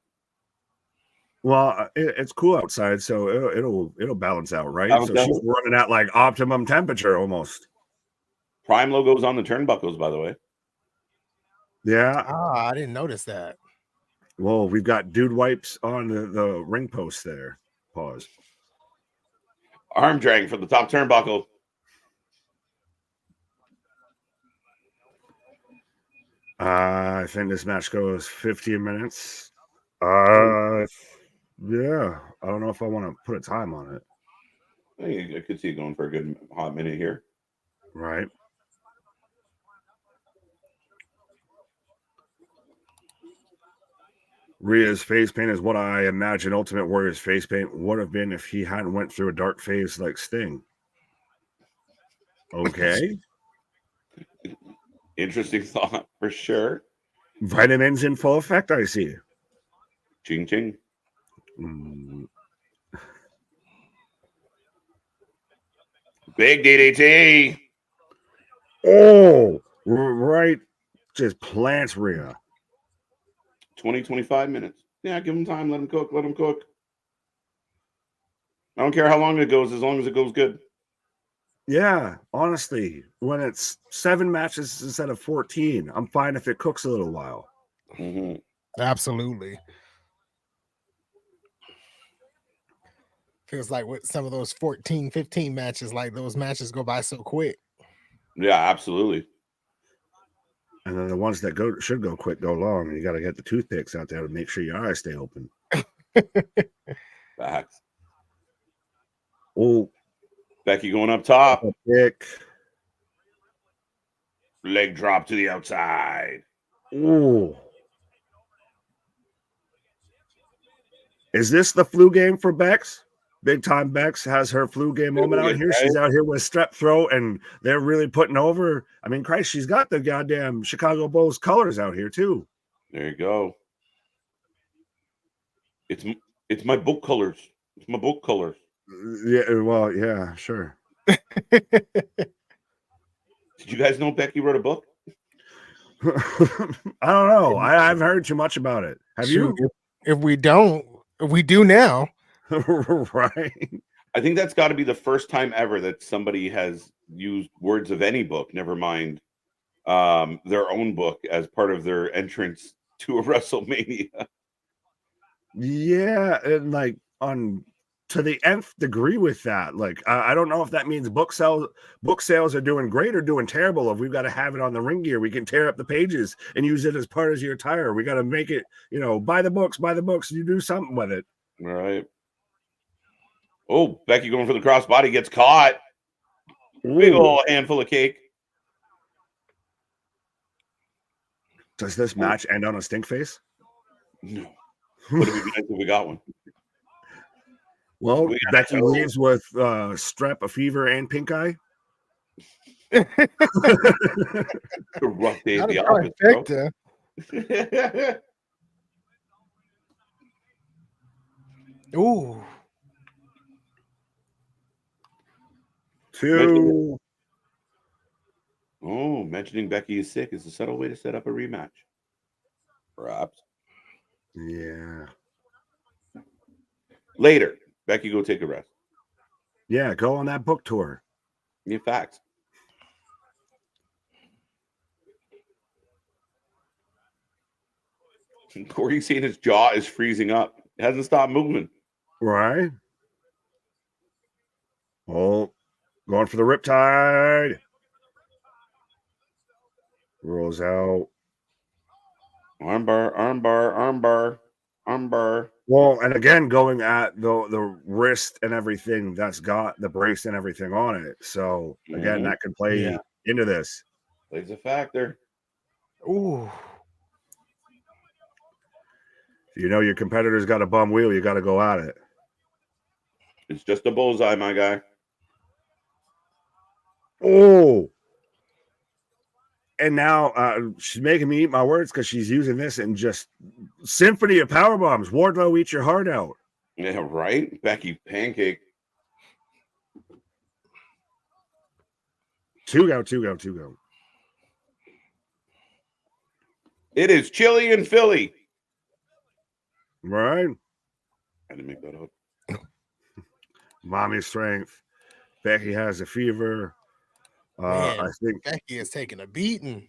Well, it's cool outside, so it'll balance out, right? So she's running at like optimum temperature almost. Prime logo's on the turnbuckles, by the way. Yeah. I didn't notice that. Well, we've got dude wipes on the ring post there. Pause. Arm drag for the top turnbuckle. I think this match goes 15 minutes. Yeah. I don't know if I want to put a time on it. I could see it going for a good hot minute here. Right. Rhea's face paint is what I imagine Ultimate Warrior's face paint would have been if he hadn't went through a dark phase like Sting. Okay. Interesting thought for sure. Vitamins in full effect, I see. Ching ching. Big DDT. Oh, right. Just plants Rhea. 25 minutes. Yeah, give him time. Let him cook. Let him cook. I don't care how long it goes, as long as it goes good. Yeah, honestly, when it's 7 matches instead of 14, I'm fine if it cooks a little while. Mm-hmm. Absolutely. Feels like with some of those 14, 15 matches, like those matches go by so quick. Yeah, absolutely. And then the ones that should go quick go long, and you got to get the toothpicks out there to make sure your eyes stay open. Facts. Oh, Becky going up top. Pick. Leg drop to the outside. Oh. Is this the flu game for Bex? Big time Bex has her flu game moment out here. Right? She's out here with strep throat, and they're really putting over. I mean, Christ, she's got the goddamn Chicago Bulls colors out here too. There you go. It's my book colors. It's my book colors. Yeah, well, yeah, sure. Did you guys know Becky wrote a book? I don't know. I've heard too much about it. Have you? If we don't, we do now. Right. I think that's got to be the first time ever that somebody has used words of any book, never mind their own book, as part of their entrance to a WrestleMania. Yeah, and like to the nth degree with that. Like I don't know if that means book sales are doing great or doing terrible. If we've got to have it on the ring gear, we can tear up the pages and use it as part of your attire. We got to make it, buy the books, you do something with it. All right. Oh, Becky going for the crossbody, gets caught. Ooh. Big old handful of cake. Does this match end on a stink face? No. Would it be nice if we got one? Well, Becky leaves with strep, a fever, and pink eye. A rough day at the office, bro. Ooh. 2. Mentioning Becky is sick is a subtle way to set up a rematch. Perhaps. Yeah. Later, Becky, go take a rest. Yeah, go on that book tour. Yeah, facts. Corey's saying his jaw is freezing up. It hasn't stopped moving. Right. Oh, going for the riptide. Rolls out. Armbar. Well, and again, going at the wrist and everything that's got the brace and everything on it. So again, that could play into this. Plays a factor. Ooh. You know your competitor's got a bum wheel, you got to go at it. It's just a bullseye, my guy. Oh. And now she's making me eat my words because she's using this and just symphony of power bombs. Wardlow, eat your heart out. Yeah, right? Becky pancake. Two go. It is chilly in Philly. Right? I didn't make that up. Mommy strength. Becky has a fever. Man, I think Becky is taking a beating.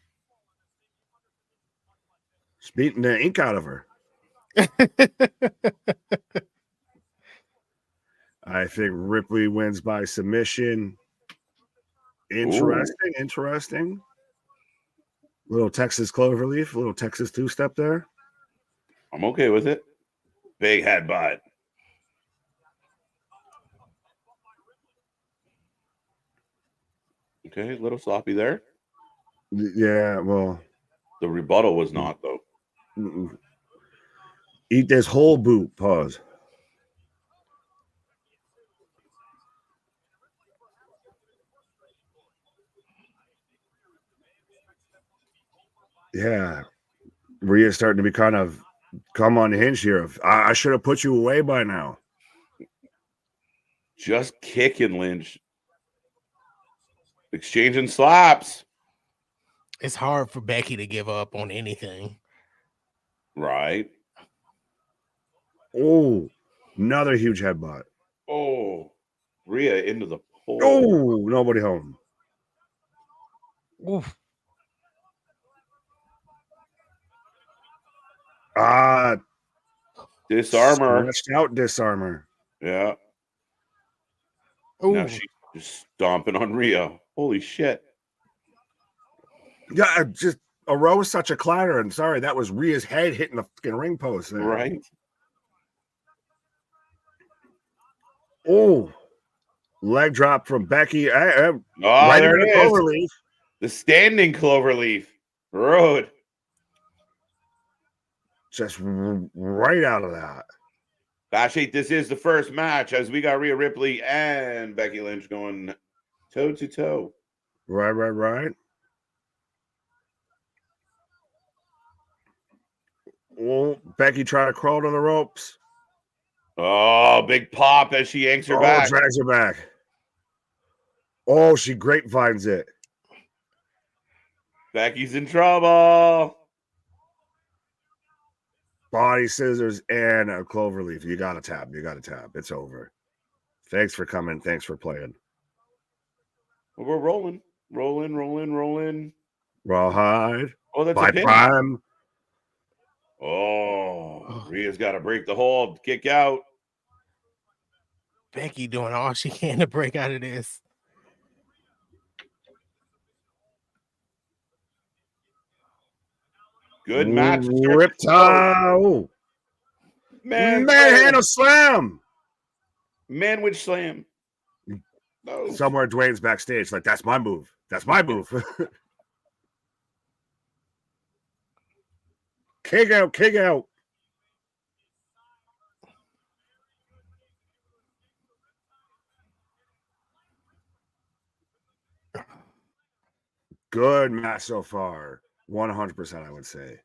she's beating the ink out of her. I think Ripley wins by submission. Interesting. Little Texas cloverleaf, little Texas two-step there. I'm okay with it. Big headbutt. Okay, a little sloppy there. Yeah, well. The rebuttal was not, though. Eat this whole boot. Pause. Yeah. Rhea's starting to be kind of come on the hinge here. I should have put you away by now. Just kicking Lynch. Exchanging slaps. It's hard for Becky to give up on anything. Right. Oh, another huge headbutt. Oh, Rhea into the pole. Oh, nobody home. Oof. Disarmor. Stretched out disarmor. Yeah. Ooh. Now she's just stomping on Rhea. Holy shit. Yeah, just a row is such a clatter. And sorry, that was Rhea's head hitting the fucking ring post there. Right. Oh, leg drop from Becky. Oh, right there into it is. Cloverleaf. The standing Cloverleaf. Road. Just right out of that. Bash 8, this is the first match as we got Rhea Ripley and Becky Lynch going toe to toe. Right. Oh, Becky trying to crawl to the ropes. Oh, big pop as she yanks her back. Drags her back. Oh, she grapevines it. Becky's in trouble. Body scissors and a cloverleaf. You got to tap. It's over. Thanks for coming. Thanks for playing. We're rolling. Rawhide. Oh, that's by a pin. Prime. Oh, Rhea's got to break the hold. Kick out. Becky doing all she can to break out of this. Good match. Riptile. Manhandle slam. Manwich slam. No. Somewhere Dwayne's backstage. Like, that's my move. Kick out. Good match so far. 100%, I would say.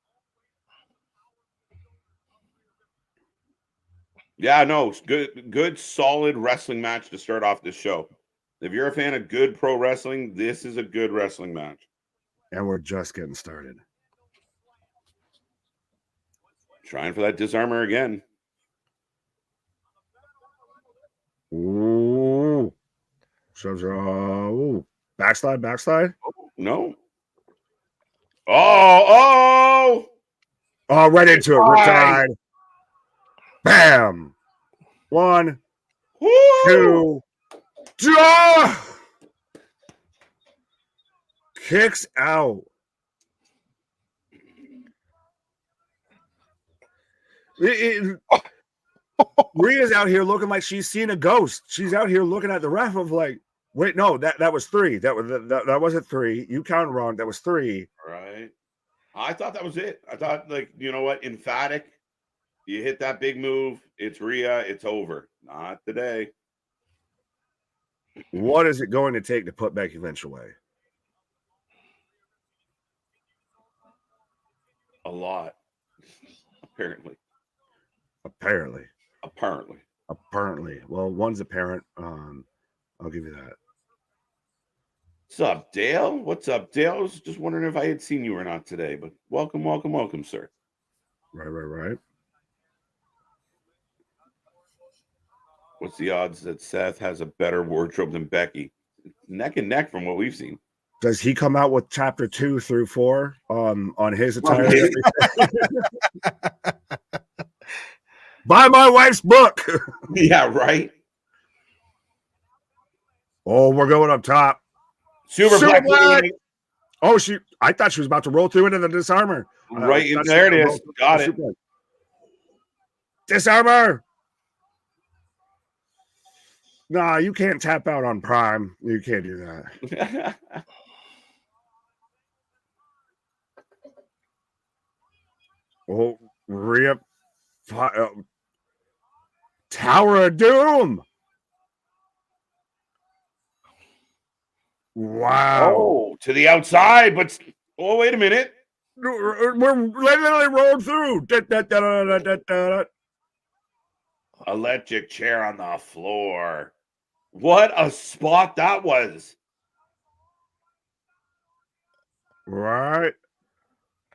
Yeah, no, good, solid wrestling match to start off this show. If you're a fan of good pro wrestling, this is a good wrestling match. And we're just getting started. Trying for that disarmor again. Ooh. Ooh. Backslide. Oh, no. Oh, right into it. Riptide. Bam. 1, Woo! 2. Kicks out. Rhea's out here looking like she's seen a ghost. She's out here looking at the ref of like, Wait, no, that was 3. That wasn't 3. You counted wrong. That was 3. Right. I thought that was it. I thought, like, you know what? Emphatic. You hit that big move. It's Rhea. It's over. Not today. What is it going to take to put Becky Lynch away? A lot. Apparently. Well, one's apparent. I'll give you that. What's up, Dale? What's up, Dale? I was just wondering if I had seen you or not today, but welcome, sir. Right. What's the odds that Seth has a better wardrobe than Becky? Neck and neck from what we've seen. Does he come out with chapter 2 through 4 on his attire? Buy my wife's book. Yeah, right. Oh, we're going up top. Super black. Oh, I thought she was about to roll through into the disarmer. Right in there it is. Got it. Disarmer. Nah, you can't tap out on Prime. You can't do that. Oh, Rhea. Tower of Doom. Wow. Oh, to the outside, but wait a minute. We're literally rolled through. Electric chair on the floor. What a spot that was. Right.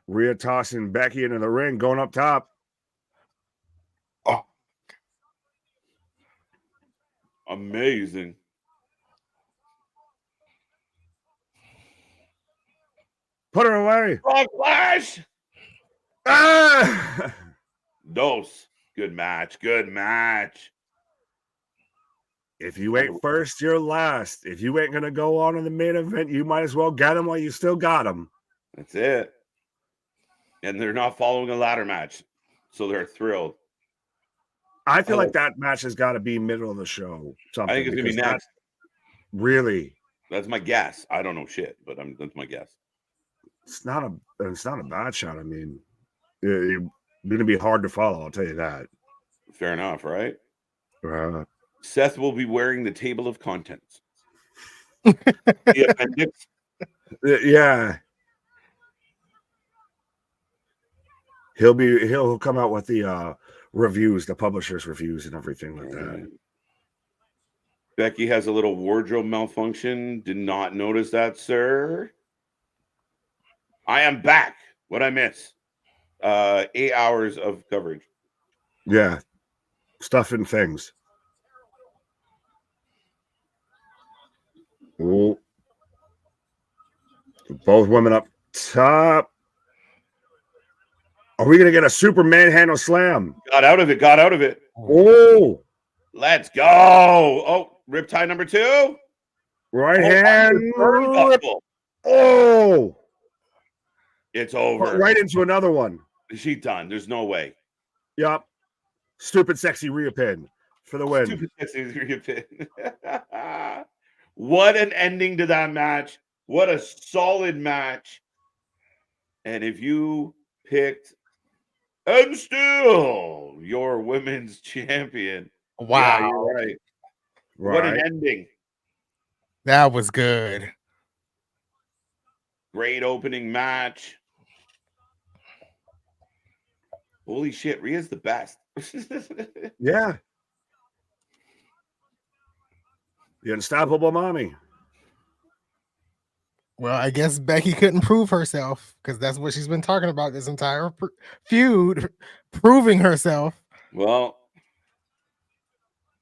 Rhea tossing Becky into the ring, going up top. Oh. Amazing. Put her away. Frog flash. Ah! Dose. Good match. If you ain't first, you're last. If you ain't going to go on in the main event, you might as well get them while you still got them. That's it. And they're not following a ladder match, so they're thrilled. I feel like that match has got to be middle of the show. I think it's going to be next. Really? That's my guess. I don't know shit, but that's my guess. It's not a bad shot. I mean, it's going to be hard to follow. I'll tell you that. Fair enough, right? Seth will be wearing the table of contents. The appendix. Yeah. He'll come out with the reviews, the publisher's reviews and everything like that. Becky has a little wardrobe malfunction. Did not notice that, sir. I am back. What'd I miss? 8 hours of coverage. Yeah. Stuff and things. Ooh. Both women up top. Are we going to get a super manhandle slam? Got out of it. Oh. Let's go. Oh, riptide number 2. Right hand. Oh. It's over. Right into another one. She's done. There's no way. Yep. Stupid sexy Rhea pin for the win. Stupid sexy Rhea pin. What an ending to that match. What a solid match. And if you picked and still your women's champion. Wow. Yeah, you're right. What an ending. That was good. Great opening match. Holy shit, Rhea's the best. Yeah. The unstoppable mommy. Well, I guess Becky couldn't prove herself because that's what she's been talking about this entire feud, proving herself. Well,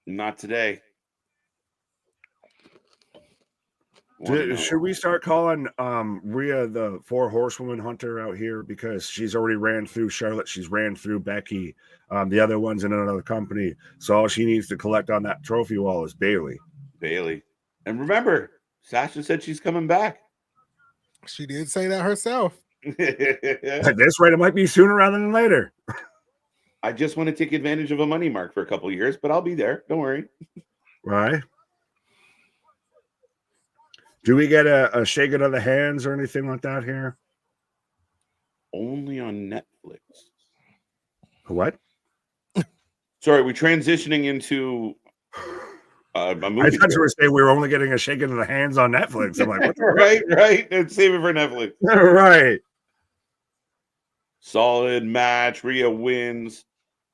not today. Should we start calling Rhea the 4 horsewoman hunter out here because she's already ran through Charlotte, she's ran through Becky, the other one's in another company, so all she needs to collect on that trophy wall is Bailey. And remember, Sasha said she's coming back. She did say that herself. At this rate, it might be sooner rather than later. I just want to take advantage of a money mark for a couple of years, but I'll be there. Don't worry. Right. Do we get a shaking of the hands or anything like that here? Only on Netflix. What? Sorry, we're transitioning into a movie. I thought you were saying we were only getting a shaking of the hands on Netflix. I'm like, what the right. Let's save it for Netflix. Right. Solid match. Rhea wins.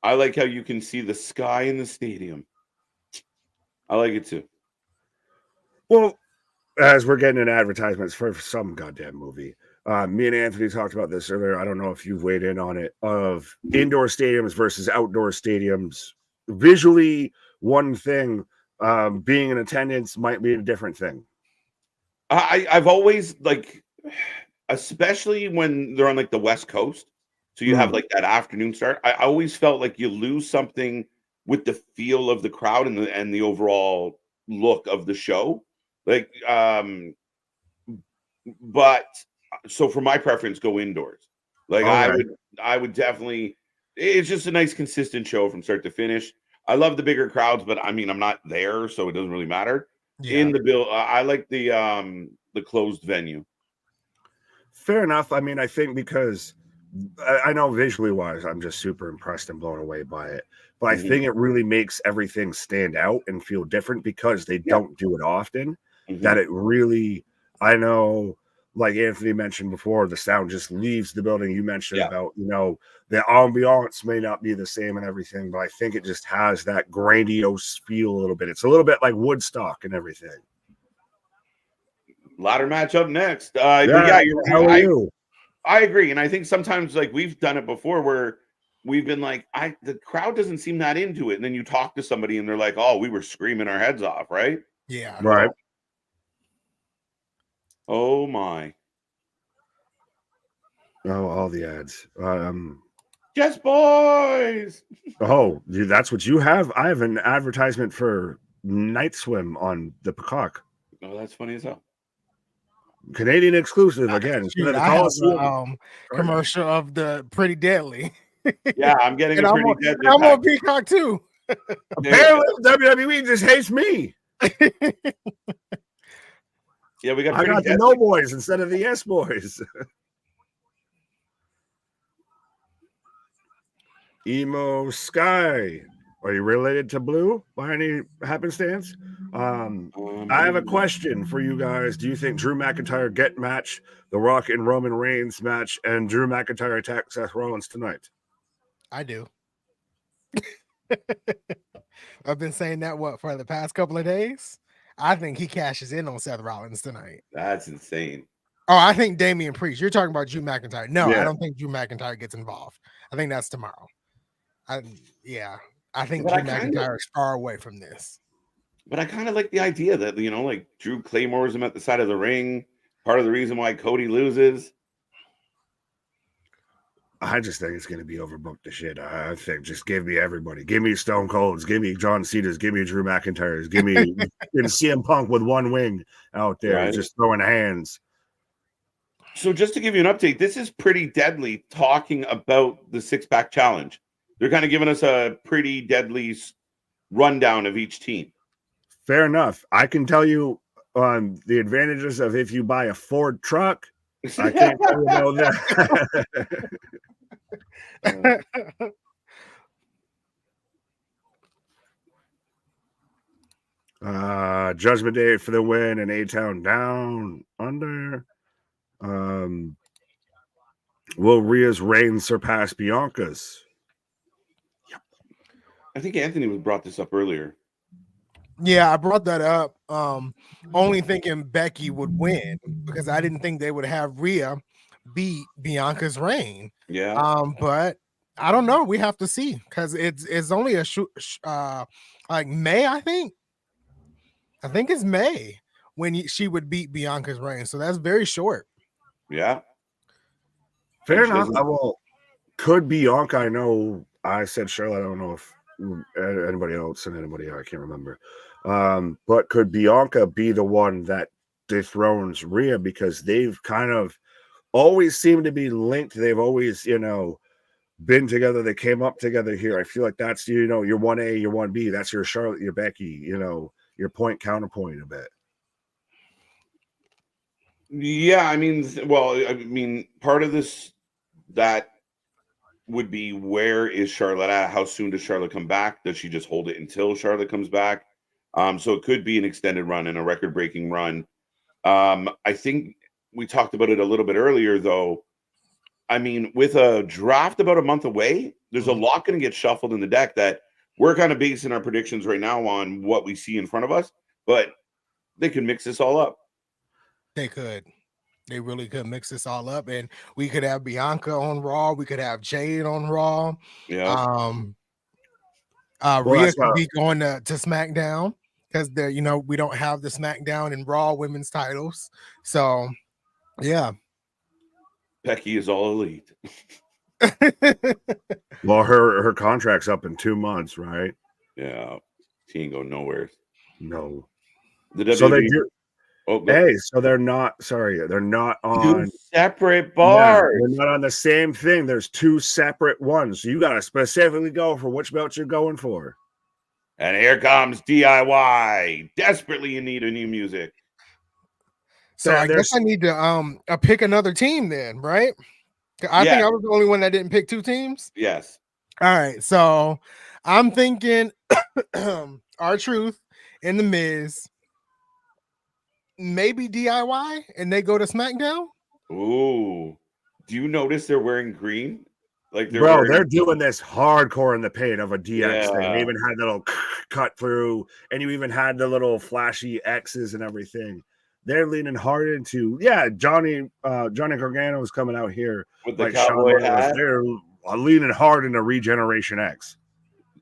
I like how you can see the sky in the stadium. I like it too. Well, as we're getting in advertisements for some goddamn movie, me and Anthony talked about this earlier. I don't know if you've weighed in on it, of indoor stadiums versus outdoor stadiums. Visually, one thing, being in attendance might be a different thing. I've always like, especially when they're on like the West Coast, so you have like that afternoon start. I always felt like you lose something with the feel of the crowd and the overall look of the show. Like, but so for my preference, go indoors. Like I would definitely. It's just a nice consistent show from start to finish. I love the bigger crowds, but I mean I'm not there, so it doesn't really matter. Yeah. In the bill, I like the closed venue. Fair enough. I mean, I think because I know visually wise, I'm just super impressed and blown away by it. But I think it really makes everything stand out and feel different because they don't do it often. That it really, I know, like Anthony mentioned before, the sound just leaves the building. You mentioned about, you know, the ambiance may not be the same and everything, but I think it just has that grandiose feel a little bit. It's a little bit like Woodstock and everything. Ladder match up next. Yeah, but yeah, how are you? I agree, and I think sometimes like we've done it before where we've been like, the crowd doesn't seem that into it, and then you talk to somebody and they're like, "Oh, we were screaming our heads off," right? Yeah, right. Oh my! Oh, all the ads. Yes, boys. Oh, dude, that's what you have. I have an advertisement for Night Swim on the Peacock. Oh, that's funny as hell. Canadian exclusive again. Shoot, I have a commercial of the Pretty Deadly. Yeah, I'm getting and a I'm Pretty Deadly. I'm on Peacock too. Apparently, WWE just hates me. Yeah, we got. I got the No Boys instead of the Yes Boys. Emo Sky. Are you related to Blue by any happenstance? I have a question for you guys. Do you think Drew McIntyre get match, The Rock and Roman Reigns match, and Drew McIntyre attack Seth Rollins tonight? I do. I've been saying that for the past couple of days. I think he cashes in on Seth Rollins tonight. That's insane. Oh, I think Damian Priest. You're talking about Drew McIntyre. No, Yeah. I don't think Drew McIntyre gets involved. I think that's tomorrow. I think But Drew McIntyre is far away from this. But I kind of like the idea that, you know, like Drew claymores him at the side of the ring. Part of the reason why Cody loses. I just think it's going to be overbooked to shit. I think just give me everybody. Give me Stone Colds. Give me John Cena's. Give me Drew McIntyre's. Give me CM Punk with one wing out there, just throwing hands. So just to give you an update, this is Pretty Deadly talking about the six-pack challenge. They're kind of giving us a Pretty Deadly rundown of each team. Fair enough. I can tell you on the advantages of if you buy a Ford truck. I can't tell you about that. Judgment Day for the win and A-Town down under. Will Rhea's reign surpass Bianca's? Yep. I think Anthony brought this up earlier. Yeah, I brought that up. Only thinking Becky would win because I didn't think they would have Rhea beat Bianca's reign. Yeah. But I don't know. We have to see because it's only a like May. I think it's May when she would beat Bianca's reign. So that's very short. Yeah. Fair enough. Could Bianca? I know I said Charlotte. I don't know if anybody else and anybody I can't remember. But could Bianca be the one that dethrones Rhea because they've kind of always seemed to be linked. They've always, been together. They came up together here. I feel like that's, your 1A, your 1B. That's your Charlotte, your Becky, your point counterpoint a bit. Yeah, I mean, part of this that would be, where is Charlotte at? How soon does Charlotte come back? Does she just hold it until Charlotte comes back? So it could be an extended run and a record-breaking run. I think we talked about it a little bit earlier, though. I mean, with a draft about a month away, there's a lot going to get shuffled in the deck that we're kind of basing our predictions right now on what we see in front of us, but they could mix this all up. They could. They really could mix this all up, and we could have Bianca on Raw. We could have Jade on Raw. Yeah. Rhea could be going to SmackDown because we don't have the SmackDown and Raw women's titles. So, yeah. Becky is all elite. Well, her contract's up in 2 months, right? Yeah. She ain't going nowhere. No. The WWE. So they do. Oh, hey, so they're not on two separate bars. They're not on the same thing. There's 2 separate ones. So you got to specifically go for which belt you're going for. And here comes DIY, desperately in need of new music. So I guess I need to pick another team then, right? I think I was the only one that didn't pick 2 teams. Yes. All right. So I'm thinking R-Truth and The Miz, maybe DIY, and they go to SmackDown. Ooh. Do you notice they're wearing green? Like they're doing this hardcore in the paint of a DX thing. They even had the little cut through, and you even had the little flashy X's and everything. They're leaning hard into Johnny Gargano is coming out here with the cowboy hat. They're leaning hard into Regeneration X.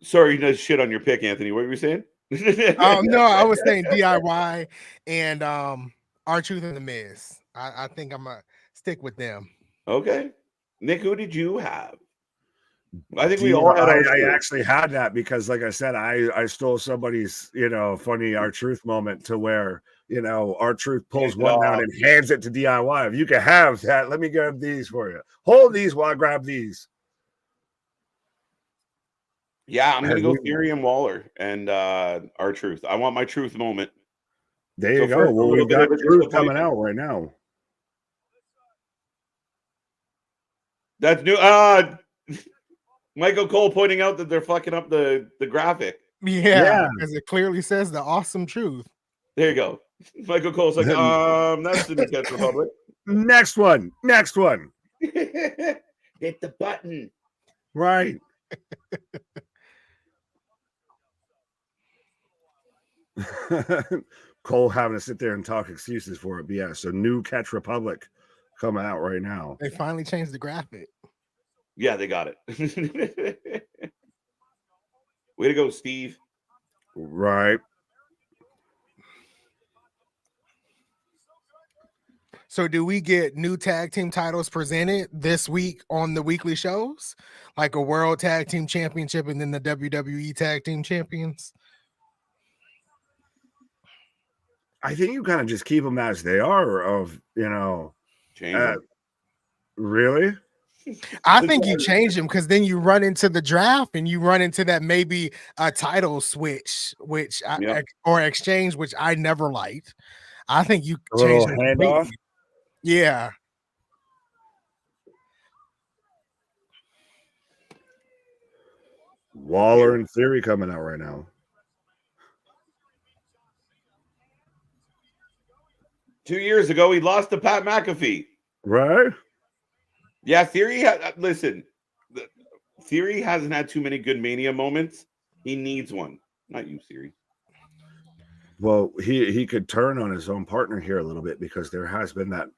Sorry, you know, shit on your pick, Anthony. What were you saying? No, I was saying DIY and R-Truth and The Miz. I think I'm gonna stick with them. Okay, Nick, who did you have? I think we all had. I actually had that because, like I said, I stole somebody's funny R-Truth moment to where R-Truth pulls one down and hands it to DIY. If you can have that, let me grab these for you. Hold these while I grab these. Yeah, I'm gonna go Theory and Waller and R-Truth. I want my truth moment. There you go. Well, we've got truth coming out right now. That's new. Michael Cole pointing out that they're fucking up the graphic. Yeah, because it clearly says the awesome truth. There you go. Michael Cole's like, that's the New Catch Republic. Next one. Hit the button. Right. Cole having to sit there and talk excuses for it. But yeah, so New Catch Republic coming out right now. They finally changed the graphic. Yeah, they got it. Way to go, Steve. Right. So do we get new tag team titles presented this week on the weekly shows? Like a World Tag Team Championship and then the WWE Tag Team Champions? I think you kind of just keep them as they are really? I think you change them because then you run into the draft and you run into that maybe a title switch, or exchange, which I never liked. I think you change them handoff. Yeah. Waller and Theory coming out right now. 2 years ago, he lost to Pat McAfee. Right? Yeah, Theory. Listen, Theory hasn't had too many good Mania moments. He needs one. Not you, Theory. Well, he could turn on his own partner here a little bit because there has been that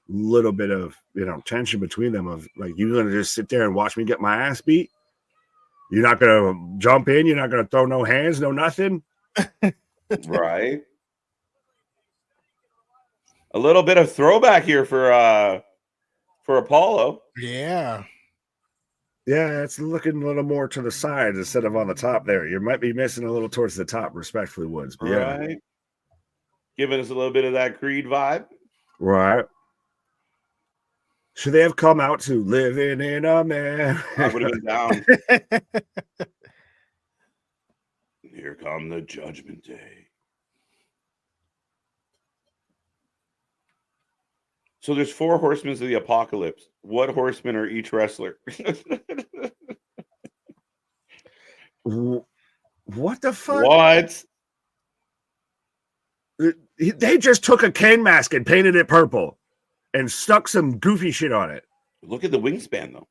little bit of tension between them of like, you're gonna just sit there and watch me get my ass beat. You're not gonna jump in. You're not gonna throw no hands, no nothing. Right. A little bit of throwback here for Apollo. Yeah. Yeah, it's looking a little more to the side instead of on the top there. You might be missing a little towards the top, respectfully, Woods. But right. Yeah. Giving us a little bit of that Creed vibe. Right. Should they have come out to Living in a Man? I would have been down. Here come the Judgment Day. So there's 4 horsemen of the apocalypse. What horsemen are each wrestler? What the fuck? What? They just took a Kane mask and painted it purple and stuck some goofy shit on it. Look at the wingspan, though.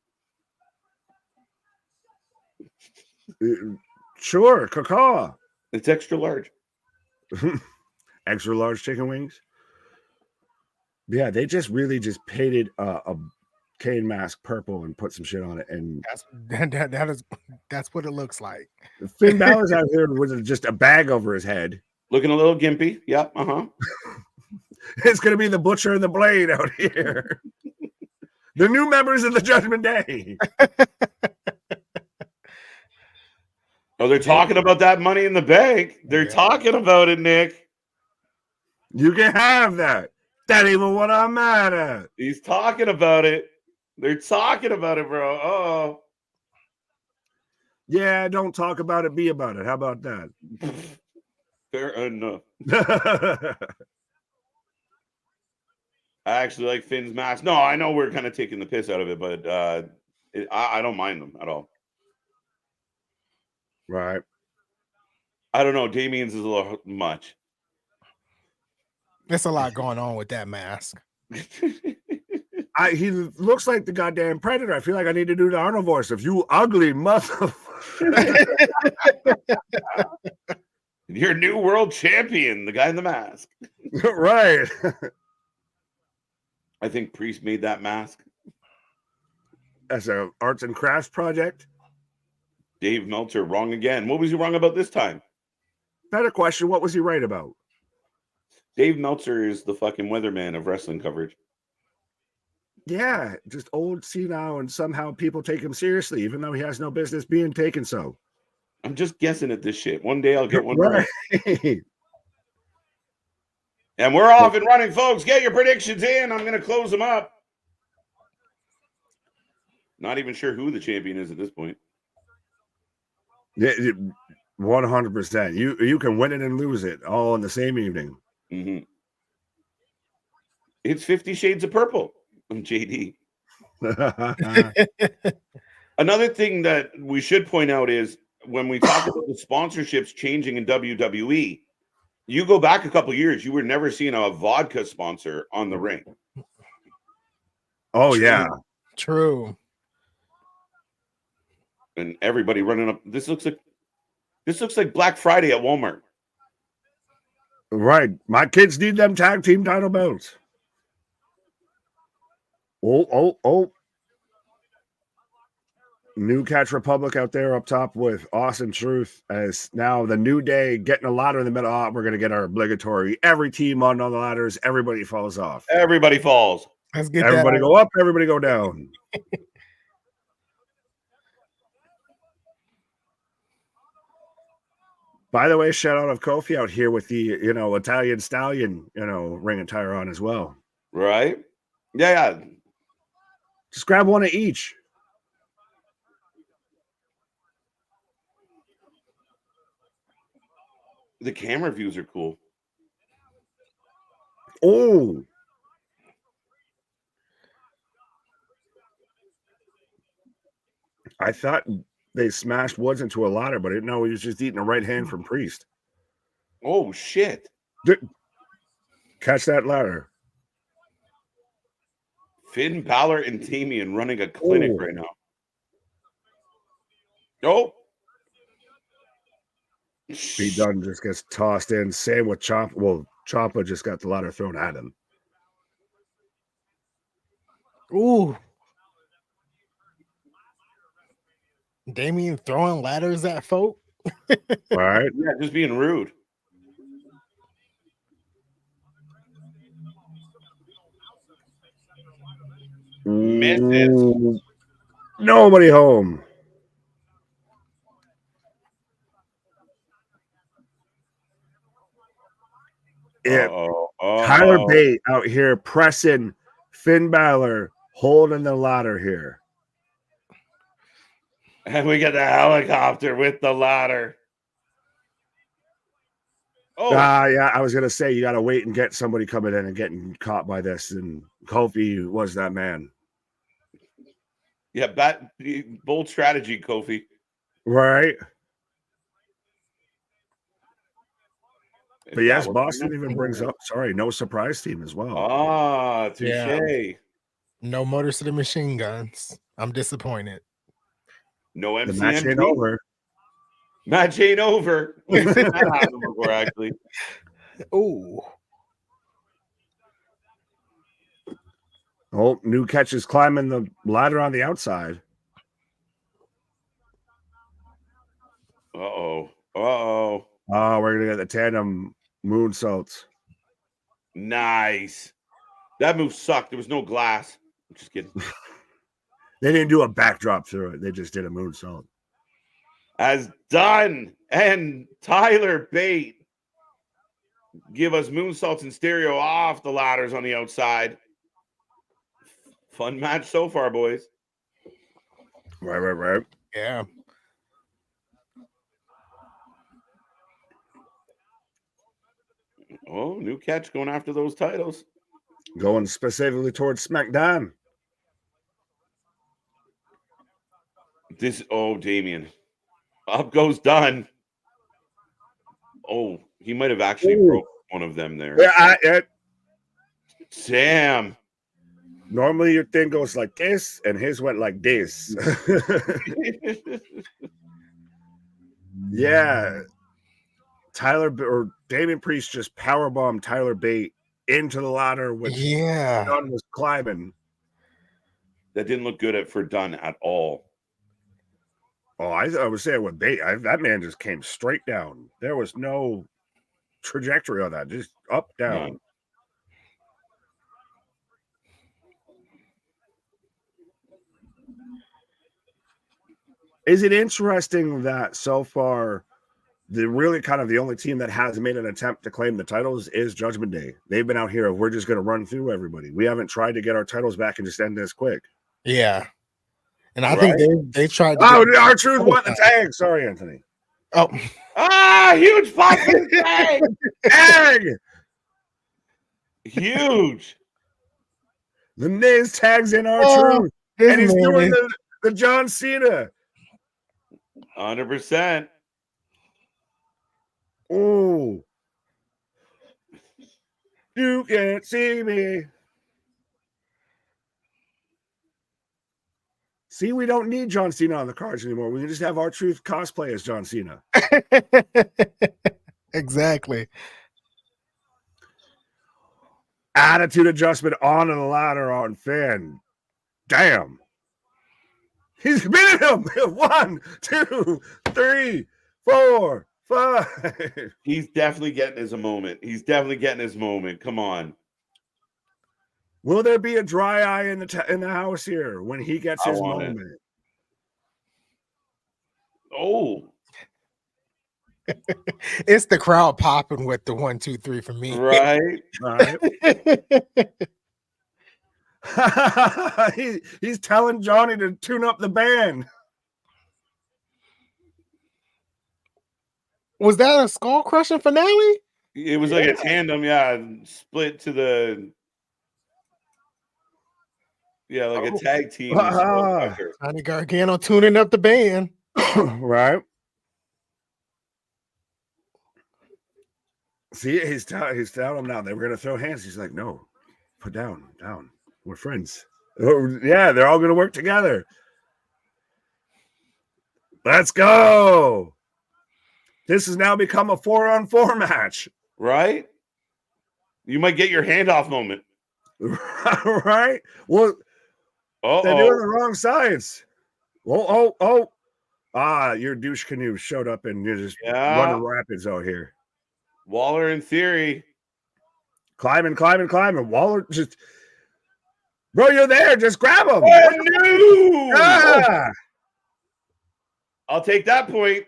Sure, caca. It's extra large. Extra large chicken wings. Yeah, they just really just painted a Kane mask purple and put some shit on it, and that's what it looks like. Finn Balor's out here with just a bag over his head. Looking a little gimpy. Yep. It's gonna be the Butcher and the Blade out here. The new members of the Judgment Day. Oh, they're talking about that Money in the Bank. They're talking about it, Nick. You can have that. That ain't even what I'm mad at. He's talking about it. They're talking about it, bro. Oh. Yeah, don't talk about it, be about it. How about that? Fair enough. I actually like Finn's mask. No, I know we're kind of taking the piss out of it, but I don't mind them at all. Right. I don't know. Damien's is a little much. There's a lot going on with that mask. He looks like the goddamn Predator. I feel like I need to do the Arnold voice of you ugly motherfucker. Your new world champion, the guy in the mask. Right. I think Priest made that mask. As an arts and crafts project. Dave Meltzer, wrong again. What was he wrong about this time? Better question. What was he right about? Dave Meltzer is the fucking weatherman of wrestling coverage. Yeah, just old senile, and somehow people take him seriously, even though he has no business being taken so. I'm just guessing at this shit. One day I'll get one right. And we're off and running, folks. Get your predictions in. I'm going to close them up. Not even sure who the champion is at this point. Yeah, 100%. You can win it and lose it all in the same evening. Mm-hmm. It's 50 Shades of Purple. I'm JD. Another thing that we should point out is when we talk about the sponsorships changing in WWE, you go back a couple years, you were never seeing a vodka sponsor on the ring. Oh, yeah. True. And everybody running up. This looks like Black Friday at Walmart. Right. My kids need them tag team title belts. Oh. New Catch Republic out there up top with Awesome Truth as now the New Day getting a ladder in the middle. Oh, we're going to get our obligatory. Every team on the ladders, everybody falls off. Everybody falls. Let's get everybody go up, everybody go down. By the way, shout out of Kofi out here with the, Italian Stallion, ring attire on as well. Right? Yeah. Just grab one of each. The camera views are cool. Oh. I thought they smashed Woods into a ladder, but I didn't know he was just eating a right hand from Priest. Oh, shit. Catch that ladder. Finn Balor and Damien running a clinic right now. Oh. Pete Dunne just gets tossed in. Same with Ciampa. Well, Ciampa just got the ladder thrown at him. Ooh. Damien throwing ladders at folk. All right. Yeah, just being rude. Misses. Nobody home. Yeah. Tyler Bate out here pressing Finn Balor, holding the ladder here. And we get the helicopter with the ladder. Oh, yeah, I was gonna say you gotta wait and get somebody coming in and getting caught by this, and Kofi was that man. yeah, bold strategy, Kofi. Right. If But that yes, was Boston even brings up, no surprise team as well. Ah, touche. Yeah. No Motor City Machine Guns. I'm disappointed. No The match ain't MCMG. over. Match ain't over. We've seen that happen before, actually. Oh, Oh, New Catch is climbing the ladder on the outside. Uh-oh. Oh, we're gonna get the tandem moonsaults. Nice. That move sucked. There was no glass. I'm just kidding. They didn't do a backdrop through it. They just did a moonsault. As Dunn and Tyler Bate give us moonsaults and stereo off the ladders on the outside. Fun match so far, boys. Right. yeah. Oh, New Catch going after those titles. Going specifically towards SmackDown. Damien. Up goes Dunn. Oh, he might have actually broke one of them there. Yeah, Sam. Normally your thing goes like this, and his went like this. Yeah. Damian Priest just powerbombed Tyler Bate into the ladder when Dunn was climbing. That didn't look good for Dunn at all. Oh, I was saying with Bate, that man just came straight down. There was no trajectory on that, just up, down. None. Is it interesting that so far the only team that has made an attempt to claim the titles is Judgment Day? They've been out here. We're just going to run through everybody. We haven't tried to get our titles back and just end this quick. Yeah. And I think they tried to R-Truth won the tag. Sorry, Anthony. Oh. Huge pop for the tag. Tag. Huge. The Miz tags in R-Truth. And he's doing the John Cena. 100%. Oh. You can't see me. See, we don't need John Cena on the cards anymore. We can just have R-Truth cosplay as John Cena. Exactly. Attitude adjustment onto the ladder on Finn. Damn. He's beating him. 1, 2, 3, 4, 5. He's definitely getting his moment. Come on. Will there be a dry eye in the house here when he gets his moment? Oh. It's the crowd popping with the 1, 2, 3 for me. Right. He's telling Johnny to tune up the band. Was that a skull crushing finale? It was like a tandem, split to the like a tag team. Johnny Gargano tuning up the band. Right. See, he's telling him now they were gonna throw hands. He's like, no, put down. We're friends. Oh, yeah, they're all gonna work together. Let's go. This has now become a 4-on-4 match. Right? You might get your handoff moment. Right? Well, they're doing the wrong sides. Oh. Your douche canoe showed up and you're just running rapids out here. Waller in theory. Climbing. Waller just, bro, you're there. Just grab him. I'll take that point.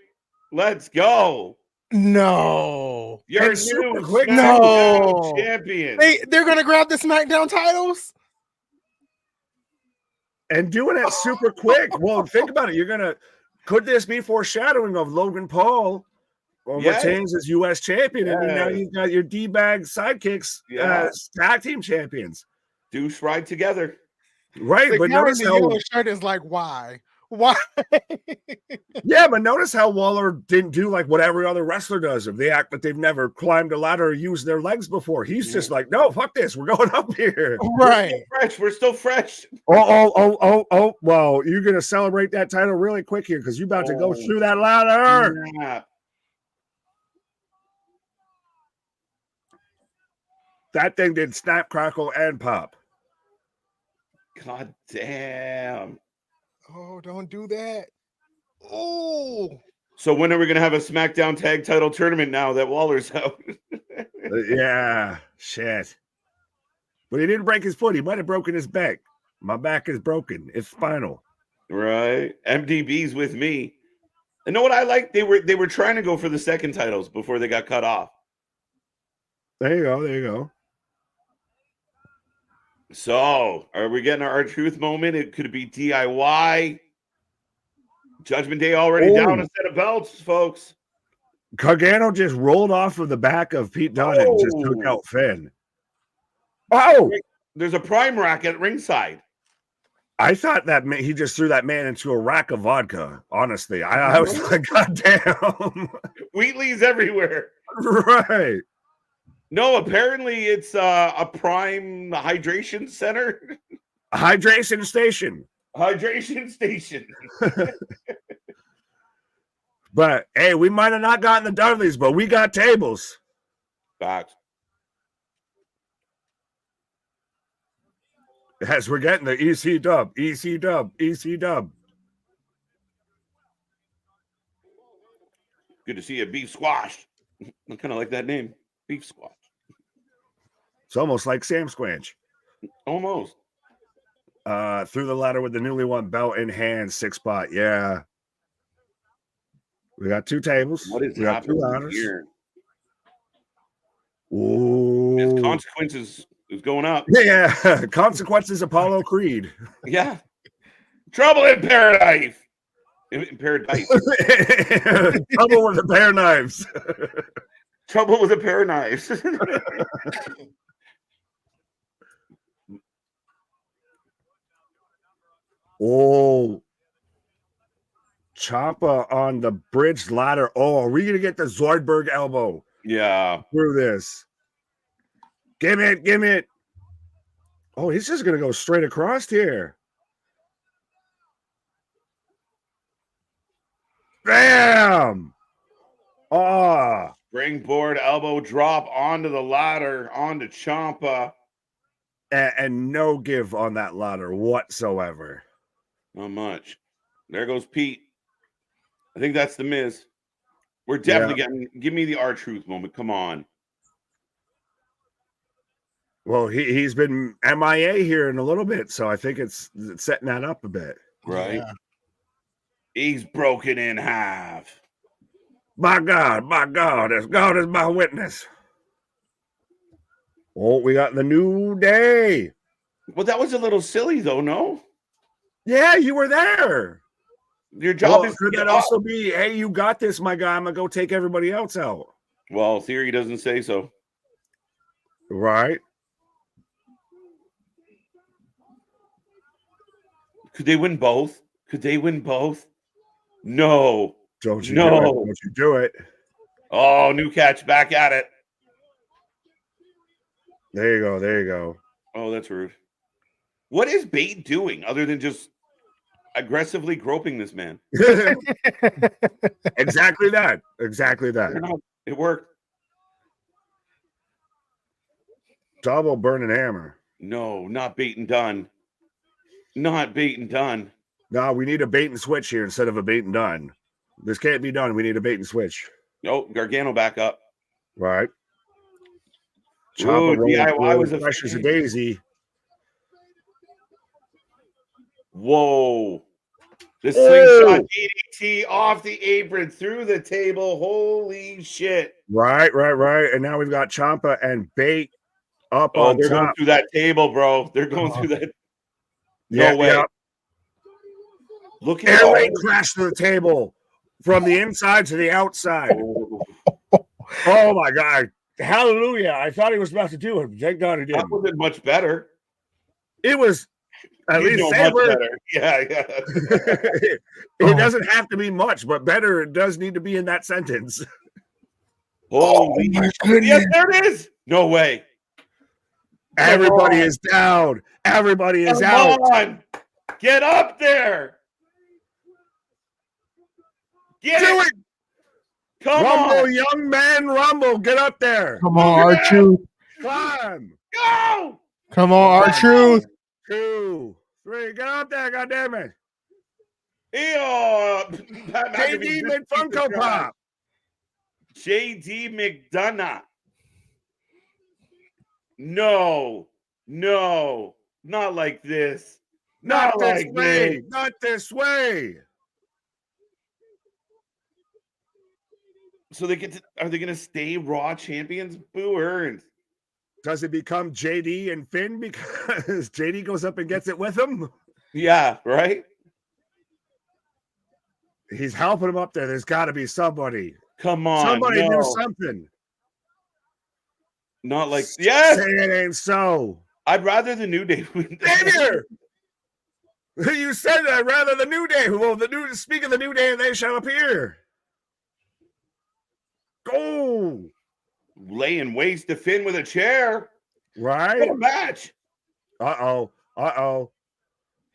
Let's go. No. You're And super new quick. No. champion. They're going to grab the SmackDown titles? And doing it super quick. Well, think about it. Could this be foreshadowing of Logan Paul retains as U.S. champion, and now Yes. you've got your D-bag sidekicks tag team champions. Deuce ride together. Right, The but guy in notice the how yellow shirt is like, why? Why? yeah, but notice how Waller didn't do like what every other wrestler does. If they act like they've never climbed a ladder or used their legs before, he's just like, no, fuck this, we're going up here. Right. We're still fresh. Oh. Well, you're gonna celebrate that title really quick here because you're about to go through that ladder. Yeah. That thing did snap, crackle, and pop. God damn. Oh, don't do that. Oh. So when are we going to have a SmackDown tag title tournament now that Waller's out? Yeah, shit. But he didn't break his foot. He might have broken his back. My back is broken. It's spinal. Right. MDB's with me. You know what I like? They were trying to go for the second titles before they got cut off. There you go. There you go. So, are we getting our truth moment? It could be DIY. Judgment Day already down a set of belts, folks. Gargano just rolled off of the back of Pete Dunne and just took out Finn. Oh! There's a prime rack at ringside. I thought that he just threw that man into a rack of vodka, honestly. I was like, God damn. Wheatley's everywhere. Right. No, apparently it's a prime hydration center. Hydration station. Hydration station. But, hey, we might have not gotten the Dudleys, but we got tables. Facts. As we're getting the EC dub. Good to see you, Beef Squash. I kind of like that name, Beef Squash. It's almost like Sam Squanch. Almost. Through the ladder with the newly won belt in hand, 6 spot. Yeah. We got 2 tables. What is we got 2 ladders here? Ooh. His consequences is going up. Yeah. Consequences, Apollo Creed. Yeah. Trouble in paradise. In paradise. Trouble with a pair of knives. Trouble with a pair of knives. Oh. Ciampa on the bridge ladder. Oh, are we going to get the Zoidberg elbow? Yeah. Through this. Give it. Oh, he's just going to go straight across here. Bam! Springboard elbow drop onto the ladder, onto Ciampa. And no give on that ladder whatsoever. Not much. There goes Pete. I think that's the Miz. We're definitely getting. Give me the R-Truth moment. Come on. Well, he's been MIA here in a little bit, so I think it's setting that up a bit. Right. Yeah. He's broken in half. My God, as God is my witness. Oh, we got the New Day. Well, that was a little silly, though, no? Yeah, you were there. Your job is could that also be, hey, you got this, my guy. I'm going to go take everybody else out. Well, theory doesn't say so. Right. Could they win both? No. Don't you do it. Oh, new catch. Back at it. There you go. Oh, that's rude. What is Bate doing other than just aggressively groping this man? Exactly that. It worked. Double burning hammer. No, not Bate and done. Not Bate and done. No, we need a bait and switch here instead of a bait and done. This can't be done. We need a bait and switch. Oh, Gargano back up. Right. Ooh, DIY was fresh as a daisy. Whoa. The slingshot DDT off the apron through the table. Holy shit. Right. And now we've got Ciampa and Bate up on they're top. going through that table, bro. They're going through that. No way. Yeah. Look at air raid crash to the table from the inside to the outside. Oh my God. Hallelujah. I thought he was about to do it. Thank God he That didn't. wasn't much better. It was at You least know, safer. much better. Yeah. It doesn't have to be much, but better it does need to be in that sentence. Holy my shit. goodness. Yes, there it is. No way. Everybody is down. Everybody is Come out. on. Get up there. Get Do it. it. Come Rumble, on. young man, rumble. Get up there. Come on, R-Truth. Climb. Go. Come on, R-Truth. 2, 3. Get up there, goddammit. JD JD McFunko Pop. JD McDonough. No, not like this. Not this like way. this. Not this way. So are they gonna stay Raw champions? Boo earned. Does it become JD and Finn because JD goes up and gets it with him? Yeah, right. He's helping him up there. There's got to be somebody. Come on, Somebody no. do something. Not like yes. Say it ain't so. I'd rather the New Day win. Xavier! You said that rather the New Day. Well, speak of the New Day, and they shall appear. Go. Laying waste to Finn with a chair. Right? What a match. Uh-oh.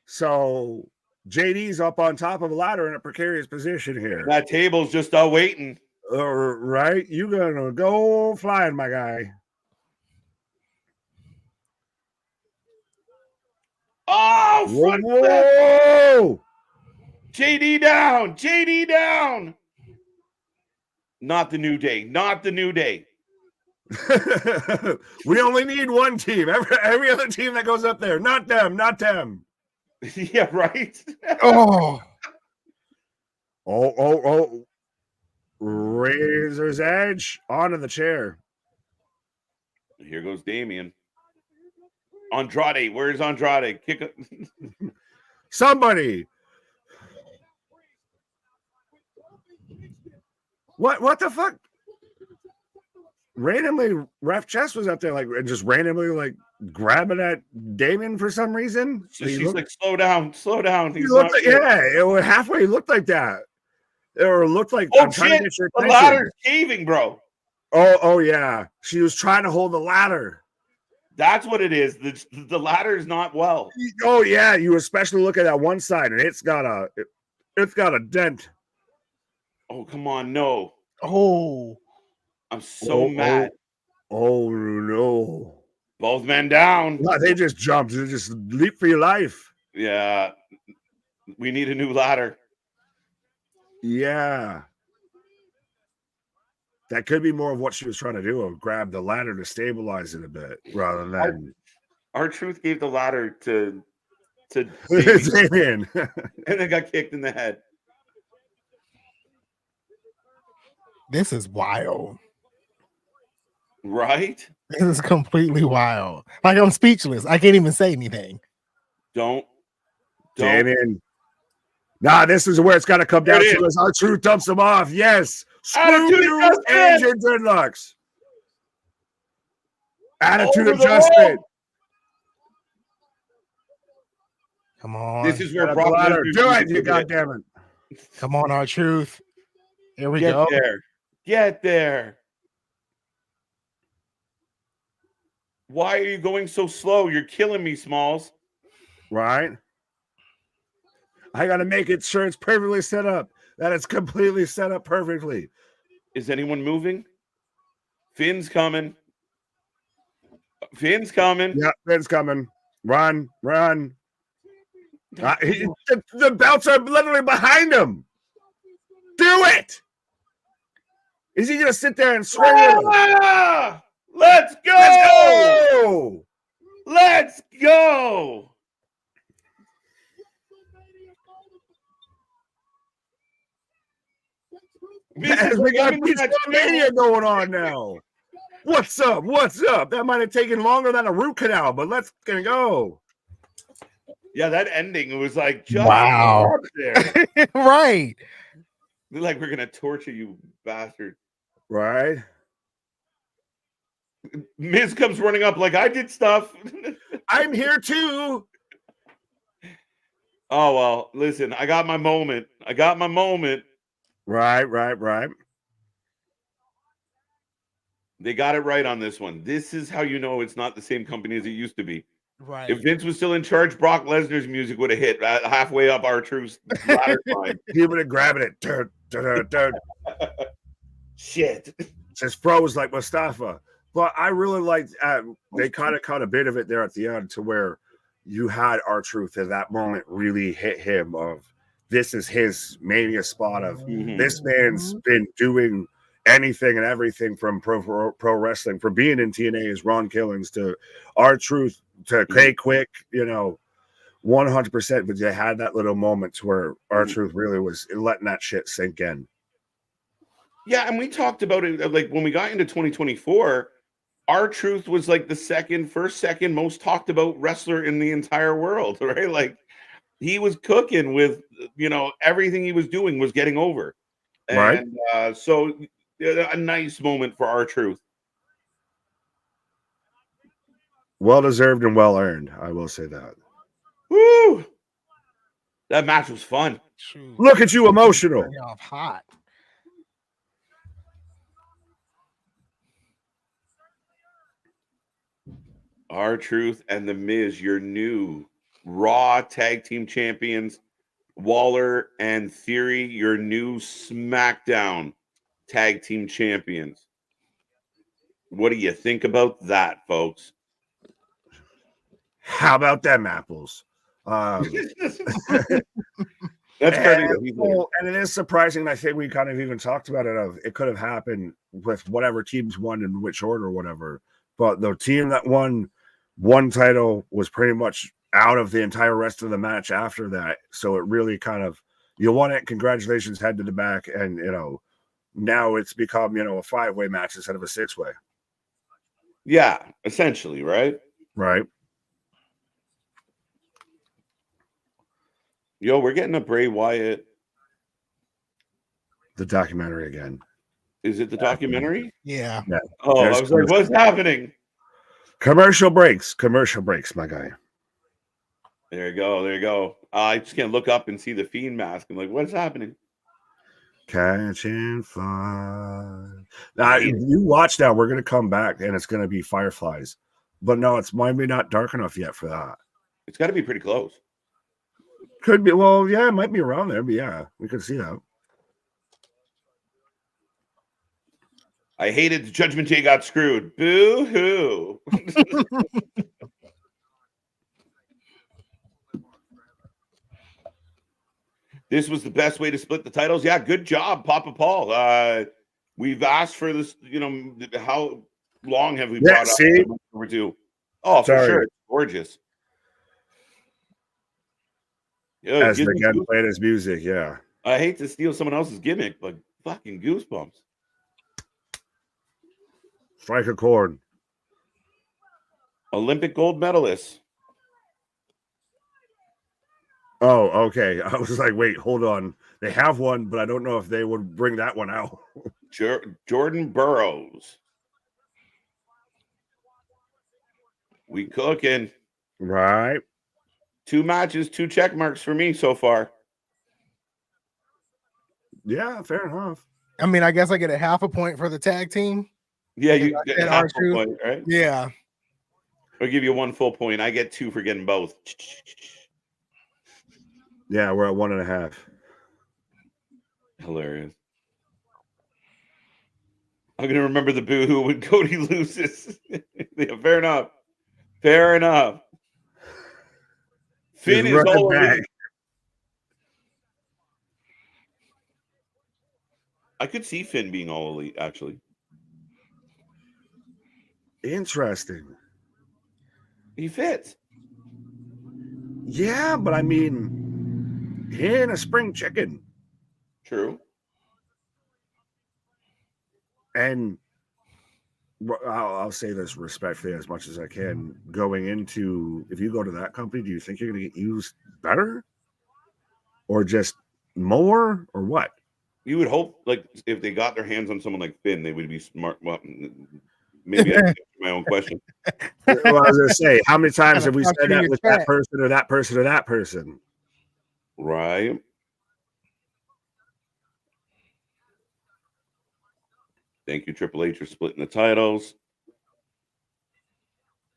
So JD's up on top of a ladder in a precarious position here. That table's just all waiting. Right? You gonna go flying, my guy. Oh, front flip. Whoa! JD down. JD down. Not the New Day. Not the New Day. We only need one team. Every other team that goes up there. Not them. Not them. Yeah, right. Oh, Razor's Edge onto the chair. Here goes Damien. Andrade. Where's Andrade? Kick it. Somebody. What the fuck? Randomly, Ref Chess was up there, like, just randomly, like, grabbing at Damien for some reason. She's like, slow down. He's Looked like, it halfway looked like that. Or looked like, oh, I'm trying to shit. get your The attention. ladder's caving, bro. Oh, yeah. She was trying to hold the ladder. That's what it is. The ladder is not well. Oh, yeah. You especially look at that one side, and it's got a dent. Oh, come on. No. oh. I'm so mad. Oh, no. Both men down. No, they just jumped. They just leap for your life. Yeah. We need a new ladder. Yeah. That could be more of what she was trying to do, of grab the ladder to stabilize it a bit, rather than R-Truth gave the ladder to Damien. and then got kicked in the head. This is wild. Right? This is completely wild. Like, I'm speechless. I can't even say anything. Don't. Damien. Nah, this is where it's got to come down It to as R-Truth dumps him off. Yes. Attitude Screw you adjustment. and your dreadlocks. Attitude Over the adjustment. rope. Come on. This is where Got Brock the ladder. Lesnar Do it, used you to do it. goddammit. Come on, R-Truth. Here we Get go. there. Get there. Why are you going so slow? You're killing me, Smalls. Right? I got to make it sure it's perfectly set up. That it's completely set up perfectly. Is anyone moving? Finn's coming. Finn's coming. Yeah, Finn's coming. Run. The belts are literally behind him. Do it. Is he going to sit there and swing with him? Ah! Let's go! Let's go! Let's go! As we got Mania going on now. What's up? That might have taken longer than a root canal, but let's go. Yeah, that ending, it was like just Wow. up there. Right. They're like, we're gonna torture you, bastard. Right? Miz comes running up like, I did stuff. I'm here too. Oh, well, listen, I got my moment. Right. They got it right on this one. This is how you know it's not the same company as it used to be. Right. If Vince was still in charge, Brock Lesnar's music would have hit halfway up R-Truth's ladder climb. He would have grabbing it. Dun, dun, dun. Shit. Just froze like Mustafa. But I really liked they kind of caught a bit of it there at the end to where you had R-Truth at that moment really hit him of this is his Mania spot of this man's been doing anything and everything from pro wrestling, from being in TNA as Ron Killings to R-Truth to K-Quick, 100%. But you had that little moment where R-Truth really was letting that shit sink in. Yeah, and we talked about it like when we got into 2024, R-Truth was like the second most talked about wrestler in the entire world, right? Like he was cooking with, everything he was doing was getting over. And so a nice moment for R-Truth. Well deserved and well earned, I will say that. Woo! That match was fun. Look at you, emotional. Off hot. R-Truth and The Miz, your new Raw Tag Team Champions. Waller and Theory, your new SmackDown Tag Team Champions. What do you think about that, folks? How about them apples? That's pretty cool. And it is surprising. I think we kind of even talked about it. It could have happened with whatever teams won in which order or whatever. But the team that won one title was pretty much out of the entire rest of the match after that. So it really kind of, you won it. Congratulations, head to the back. And, now it's become, a 5-way match instead of a 6-way. Yeah, essentially, right? Right. Yo, we're getting a Bray Wyatt. The documentary again. Is it the documentary? Yeah. Oh, I was like, what's happening? Commercial breaks, my guy. There you go. I just can't look up and see the Fiend mask. I'm like, what's happening? Catching fly. Now, you watch now. We're going to come back, and it's going to be Fireflies. But no, it's maybe not dark enough yet for that. It's got to be pretty close. Could be. Well, yeah, it might be around there. But yeah, we could see that. I hated the Judgment Day got screwed. Boo-hoo. This was the best way to split the titles. Yeah, good job, Papa Paul. We've asked for this, how long have we brought up overdue? Oh, for sure. It's gorgeous. As the again played his music, yeah. I hate to steal someone else's gimmick, but fucking goosebumps. Strike a chord. Olympic gold medalist. Oh, okay. I was like, wait, hold on. They have one, but I don't know if they would bring that one out. Jordan Burroughs. We cooking. Right. 2 matches, 2 check marks for me so far. Yeah, fair enough. I mean, I guess I get a half a point for the tag team. Yeah, you get half a point, right? Yeah. I'll give you 1 full point. I get 2 for getting both. Yeah, we're at 1.5. Hilarious. I'm going to remember the boo-hoo when Cody loses. Yeah, fair enough. Finn is all elite. I could see Finn being all elite, actually. Interesting. He fits. Yeah, but I mean, he ain't a spring chicken. True. And I'll say this respectfully as much as I can. Going into, if you go to that company, do you think you're going to get used better? Or just more? Or what? You would hope, like, if they got their hands on someone like Finn, they would be smart. Well, maybe I my own question. Well, I was going to say, how many times have we Talk said to that your with chat. that person or that person or that person? Right. Thank you, Triple H, for splitting the titles.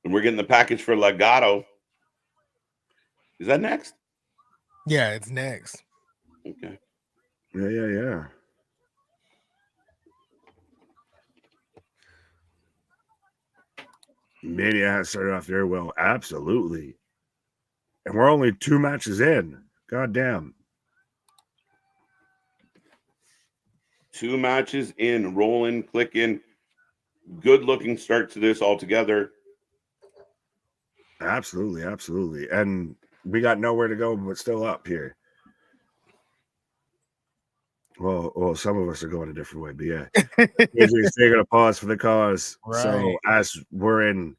And we're getting the package for Legato. Is that next? Yeah, it's next. Okay. Yeah. Mania has started off very well. Absolutely. And we're only 2 matches in. God damn. 2 matches in, rolling, clicking. Good looking start to this altogether. Absolutely. And we got nowhere to go, but still up here. Well, some of us are going a different way, but yeah. AJ's taking a pause for the cause. Right. So as we're in,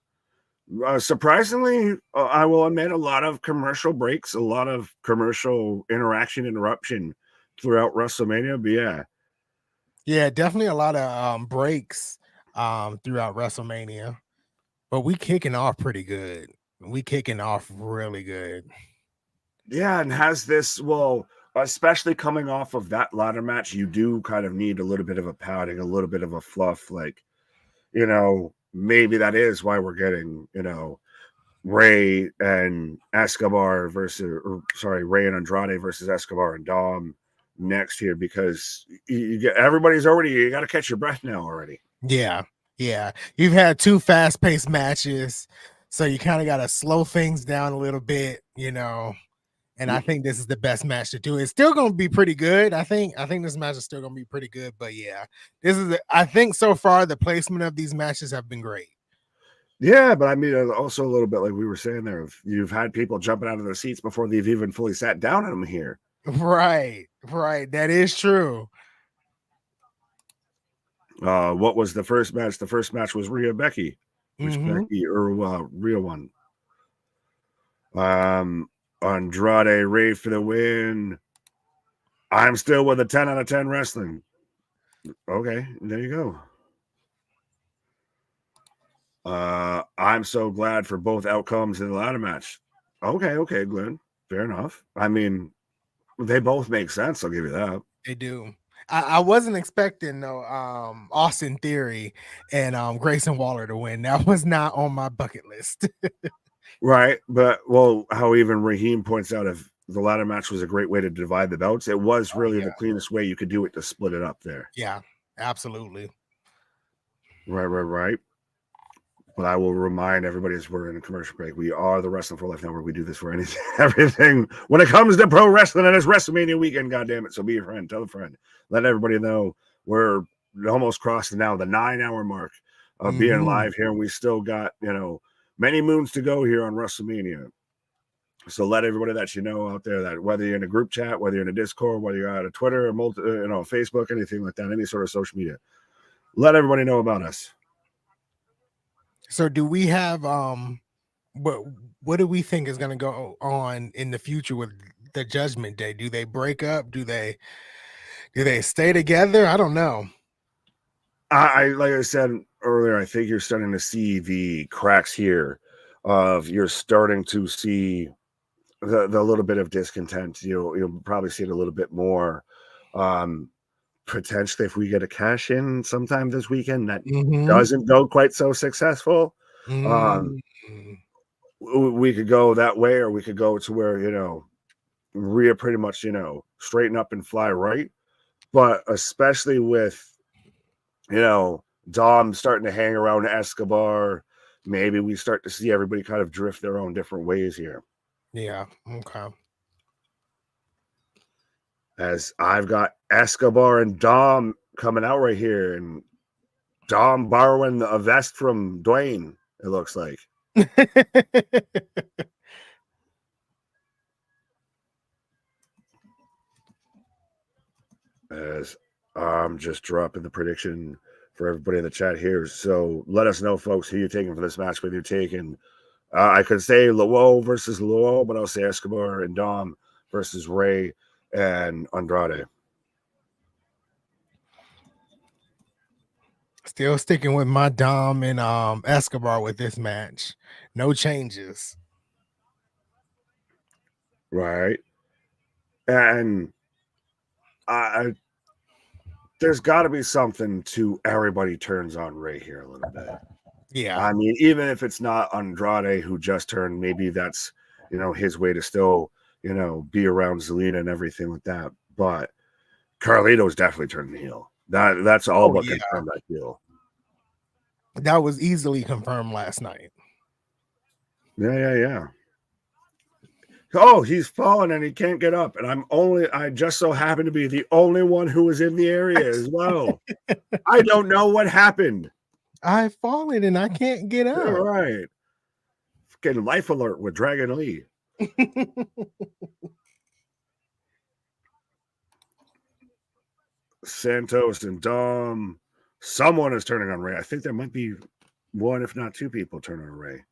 surprisingly, I will admit, a lot of commercial breaks, a lot of commercial interruption throughout WrestleMania. But yeah, definitely a lot of breaks throughout WrestleMania. But we kicking off pretty good. We kicking off really good. Yeah, and has this, well, especially coming off of that ladder match, you do kind of need a little bit of a padding, a little bit of a fluff. Like, maybe that is why we're getting, Ray and Escobar Ray and Andrade versus Escobar and Dom next here, because you get everybody's already, you got to catch your breath now already. Yeah. You've had 2 fast-paced matches, so you kind of got to slow things down a little bit, And I think this is the best match to do. It's still going to be pretty good. I think this match is still going to be pretty good. But yeah, I think so far the placement of these matches have been great. Yeah, but I mean, also a little bit like we were saying there, you've had people jumping out of their seats before they've even fully sat down in them here. Right. That is true. What was the first match? The first match was Rhea Becky, which Mm-hmm. Rhea won. Andrade Ray for the win. I'm still with a 10 out of 10 wrestling. Okay, there you go. I'm so glad for both outcomes in the ladder match. Okay, Glenn. Fair enough. I mean, they both make sense. I'll give you that. They do. I wasn't expecting Austin Theory and Grayson Waller to win. That was not on my bucket list. Right, but how even Raheem points out, if the ladder match was a great way to divide the belts, it was really the cleanest way you could do it to split it up there. Yeah, absolutely. Right. But I will remind everybody, as we're in a commercial break, we are the Wrestling for Life Network. We do this for anything, everything when it comes to pro wrestling, and it's WrestleMania weekend. God damn it! So be a friend, tell a friend, let everybody know we're almost crossing now the 9-hour mark of being live here, and we still got many moons to go here on WrestleMania. So let everybody that out there, that whether you're in a group chat, whether you're in a Discord, whether you're on a Twitter or Facebook, anything like that, any sort of social media, let everybody know about us. So do we have what do we think is going to go on in the future with the Judgment Day? Do they break up? Do they stay together? I don't know. I like I said earlier, I think you're starting to see the cracks here you're starting to see the little bit of discontent. You'll probably see it a little bit more potentially if we get a cash in sometime this weekend that doesn't go quite so successful. We could go that way, or we could go to where Rhea pretty much straighten up and fly right. But especially with Dom starting to hang around Escobar, maybe we start to see everybody kind of drift their own different ways here. Yeah. Okay. As I've got Escobar and Dom coming out right here, and Dom borrowing a vest from Dwayne, it looks like. As I'm just dropping the prediction for everybody in the chat here. So let us know, folks, who you're taking for this match, whether you're taking I could say Luo versus Luo, but I'll say Escobar and Dom versus Ray and Andrade. Still sticking with my Dom and Escobar with this match. No changes. Right. And I there's got to be something to everybody turns on Ray here a little bit. Yeah. I mean, even if it's not Andrade who just turned, maybe that's, his way to still, be around Zelina and everything like that. But Carlito's definitely turning heel. That's all but confirmed, I feel. That was easily confirmed last night. Yeah. Oh, he's fallen and he can't get up. And I just so happen to be the only one who was in the area as well. I don't know what happened. I've fallen and I can't get up. All right. Getting life alert with Dragon Lee. Santos and Dom. Someone is turning on Ray. I think there might be one, if not two people turning on Ray.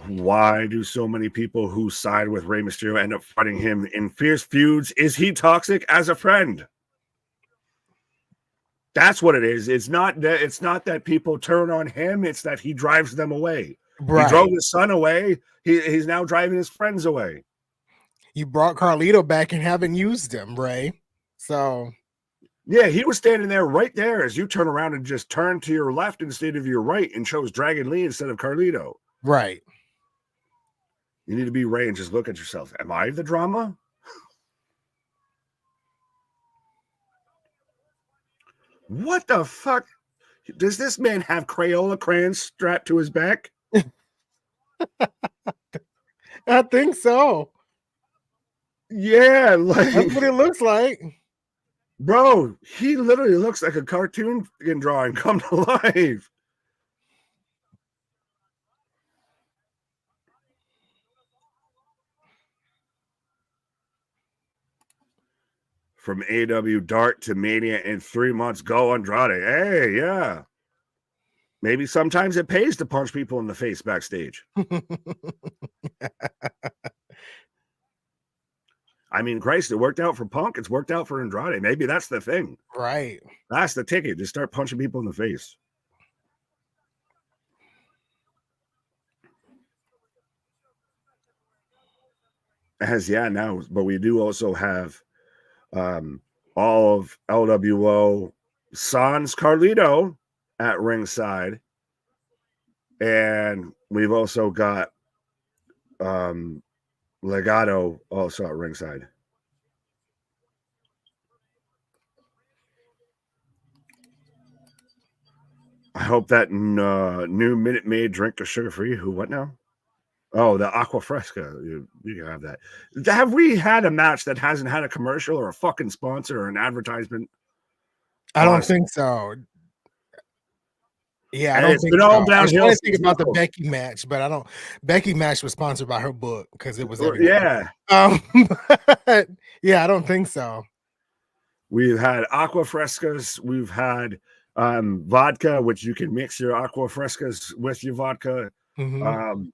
Why do so many people who side with Rey Mysterio end up fighting him in fierce feuds? Is he toxic as a friend? That's what it is. It's not that people turn on him. It's that he drives them away. Right. He drove his son away. He's now driving his friends away. You brought Carlito back and haven't used him, Ray. So, yeah, he was standing there right there as you turn around and just turn to your left instead of your right and chose Dragon Lee instead of Carlito. Right. You need to be Ray and just look at yourself. Am I the drama? What the fuck? Does this man have Crayola crayons strapped to his back? I think so. Yeah, that's what it looks like. Bro, he literally looks like a cartoon drawing come to life. From AW Dark to Mania in 3 months. Go Andrade. Hey, yeah. Maybe sometimes it pays to punch people in the face backstage. I mean, Christ, it worked out for Punk. It's worked out for Andrade. Maybe that's the thing. Right. That's the ticket. Just start punching people in the face. Now, but we do also have all of LWO Sans Carlito at ringside. And we've also got Legado also at ringside. I hope that new Minute Maid drink is sugar-free. What now? Oh, the Aqua Fresca. You can have that. Have we had a match that hasn't had a commercial or a fucking sponsor or an advertisement? I don't think so. Yeah, I don't think been so. all downhill. I was thinking about the Becky match, but I don't. Becky match was sponsored by her book because it was everywhere. Yeah, I don't think so. We've had Aqua Frescas. We've had vodka, which you can mix your Aqua Frescas with your vodka. Mm-hmm.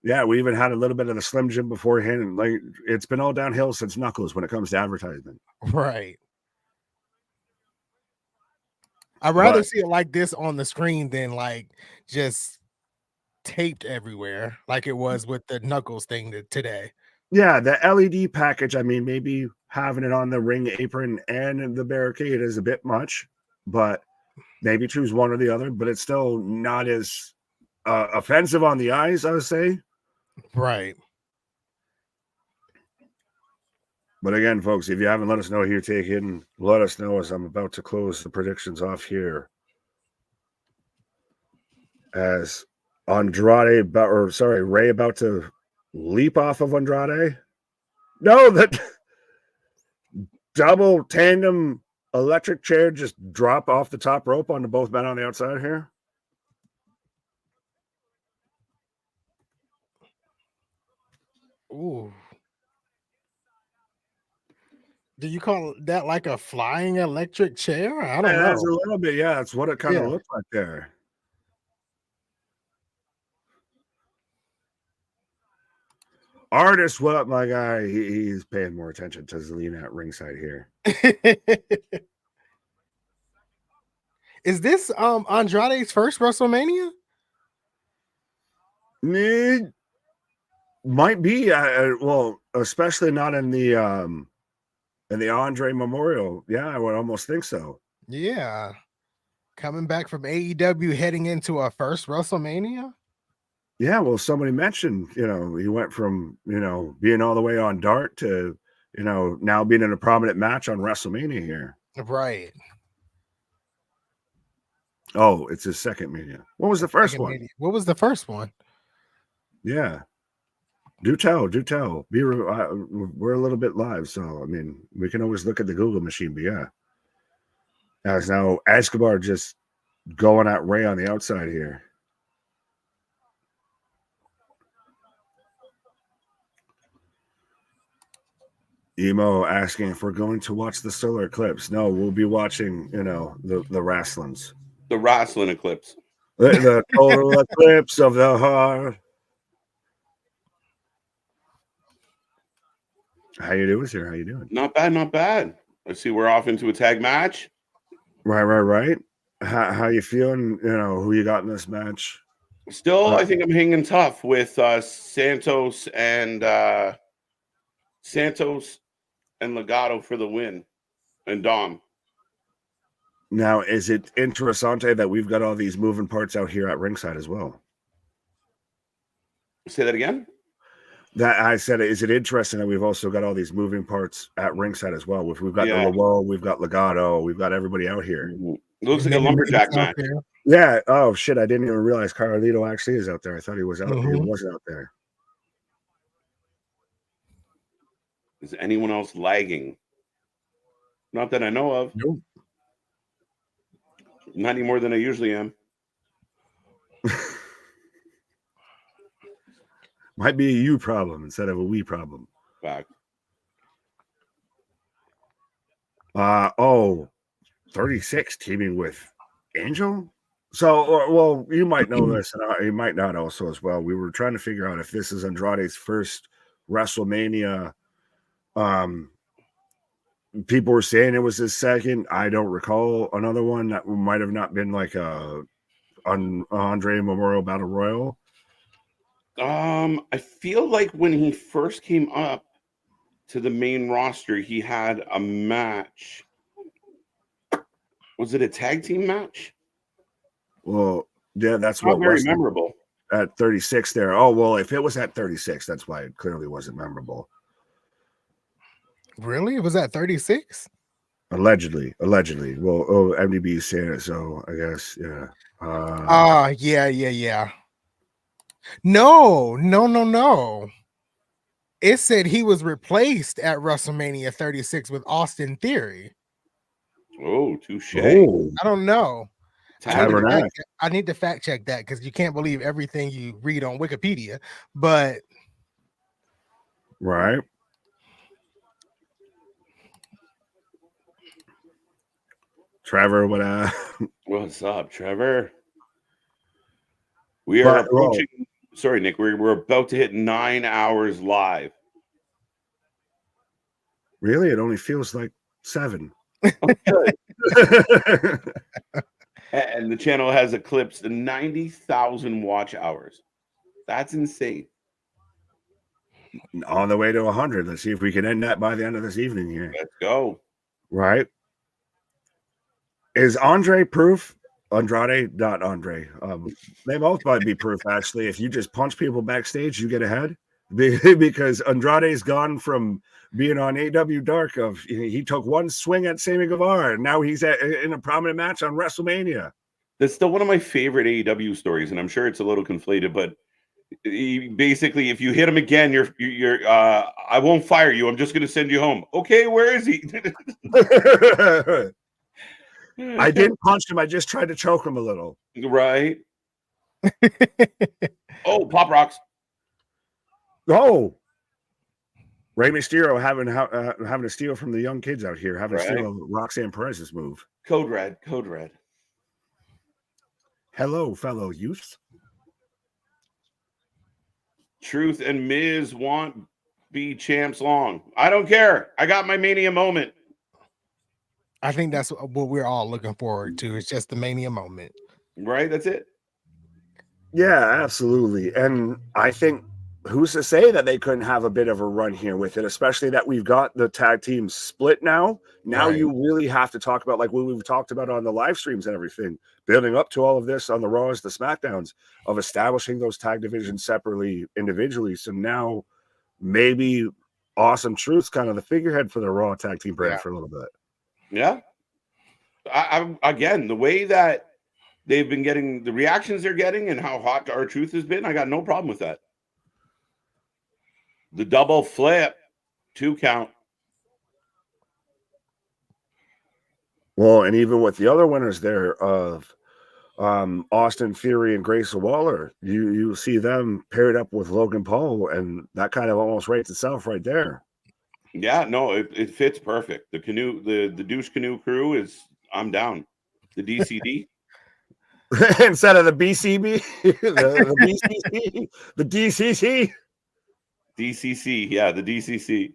Yeah, we even had a little bit of the Slim Jim beforehand, and like it's been all downhill since Knuckles when it comes to advertisement. Right. I'd rather see it like this on the screen than like just taped everywhere, like it was with the Knuckles thing today. Yeah, the LED package. I mean, maybe having it on the ring apron and the barricade is a bit much, but maybe choose one or the other. But it's still not as offensive on the eyes, I would say. Right. But again, folks, if you haven't let us know who you're taking, let us know as I'm about to close the predictions off here. As Ray about to leap off of Andrade. No, that double tandem electric chair just drop off the top rope onto both men on the outside here. Ooh. Do you call that like a flying electric chair? I don't know. It's a little bit, yeah. That's what it kind of looks like there. Artist, what up, my guy? He's paying more attention to Zelina at ringside here. Is this Andrade's first WrestleMania? Might be. Well, especially not in the Andre Memorial. Yeah, I would almost think so. Yeah. Coming back from AEW, heading into a first WrestleMania. Yeah, well, somebody mentioned, he went from, being all the way on Dart to, now being in a prominent match on WrestleMania here. Right. Oh, it's his second Mania. What was the first one? Mania. What was the first one? Yeah. Do tell. We're a little bit live, so I mean, we can always look at the Google machine, but yeah. As now Escobar just going at Ray on the outside here. Emo asking if we're going to watch the solar eclipse. No, we'll be watching, the wrestlings. The wrestling eclipse. The total eclipse of the heart. How you doing, sir? How you doing? Not bad, not bad. Let's see, we're off into a tag match. Right. How you feeling? Who you got in this match? Still, I think I'm hanging tough with Santos and Legato for the win, and Dom. Now, is it interessante that we've got all these moving parts out here at ringside as well? Say that again? That I said, is it interesting that we've also got all these moving parts at ringside as well? We've got the Lowell, we've got Legato, we've got everybody out here. It looks like a lumberjack match. Yeah. Oh shit! I didn't even realize Carlito actually is out there. I thought he was out. He wasn't out there. Is anyone else lagging? Not that I know of. Nope. Not any more than I usually am. Might be a you problem instead of a we problem. Fact. 36 teaming with Angel. So, well, you might know this, and you might not also as well. We were trying to figure out if this is Andrade's first WrestleMania. People were saying it was his second. I don't recall another one that might have not been like a Andre Memorial Battle Royal. I feel like when he first came up to the main roster, he had a match. Was it a tag team match? Well, yeah, that's not what very was memorable at 36 there. Oh, well, if it was at 36, that's why it clearly wasn't memorable. Really? It was at 36? Allegedly. Well, MDB is saying it, so I guess, yeah. Yeah. No. It said he was replaced at WrestleMania 36 with Austin Theory. Oh, touche. Oh. I don't know. I need to fact check that because you can't believe everything you read on Wikipedia. But right. Trevor, what's up, Trevor? We are approaching. Sorry, Nick. We're about to hit 9 hours live. Really? It only feels like 7. And the channel has eclipsed 90,000 watch hours. That's insane. On the way to 100. Let's see if we can end that by the end of this evening here. Let's go. Right. Is Andre proof? Andrade, not Andre. They both might be proof, actually. If you just punch people backstage, you get ahead. Because Andrade's gone from being on AW Dark of he took one swing at Sammy Guevara, and now he's in a prominent match on WrestleMania. That's still one of my favorite AEW stories, and I'm sure it's a little conflated, but basically, if you hit him again, you're I won't fire you. I'm just going to send you home. Okay, where is he? I didn't punch him. I just tried to choke him a little. Right. Oh, Pop Rocks. Oh, Rey Mysterio having to steal from the young kids out here, having to steal Roxanne Perez's move. Code Red. Hello, fellow youths. Truth and Miz won't be champs long. I don't care. I got my Mania moment. I think that's what we're all looking forward to. It's just the Mania moment. Right? That's it. Yeah, absolutely. And I think who's to say that they couldn't have a bit of a run here with it, especially that we've got the tag team split now. Now Right. you really have to talk about like what we've talked about on the live streams and everything, building up to all of this on the Raws, the SmackDowns, of establishing those tag divisions separately, individually. So now maybe Awesome Truth's kind of the figurehead for the Raw tag team brand for a little bit. Yeah. I again, the way that they've been getting the reactions they're getting and how hot our truth has been, I got no problem with that. The double flip, 2 count. Well, and even with the other winners there of Austin Theory and Grayson Waller, you see them paired up with Logan Paul, and that kind of almost rates itself right there. Yeah, no, it fits perfect. The canoe, the douche canoe crew is, I'm down. The DCD. Instead of the BCB, the BCC, the DCC. DCC, yeah, the DCC.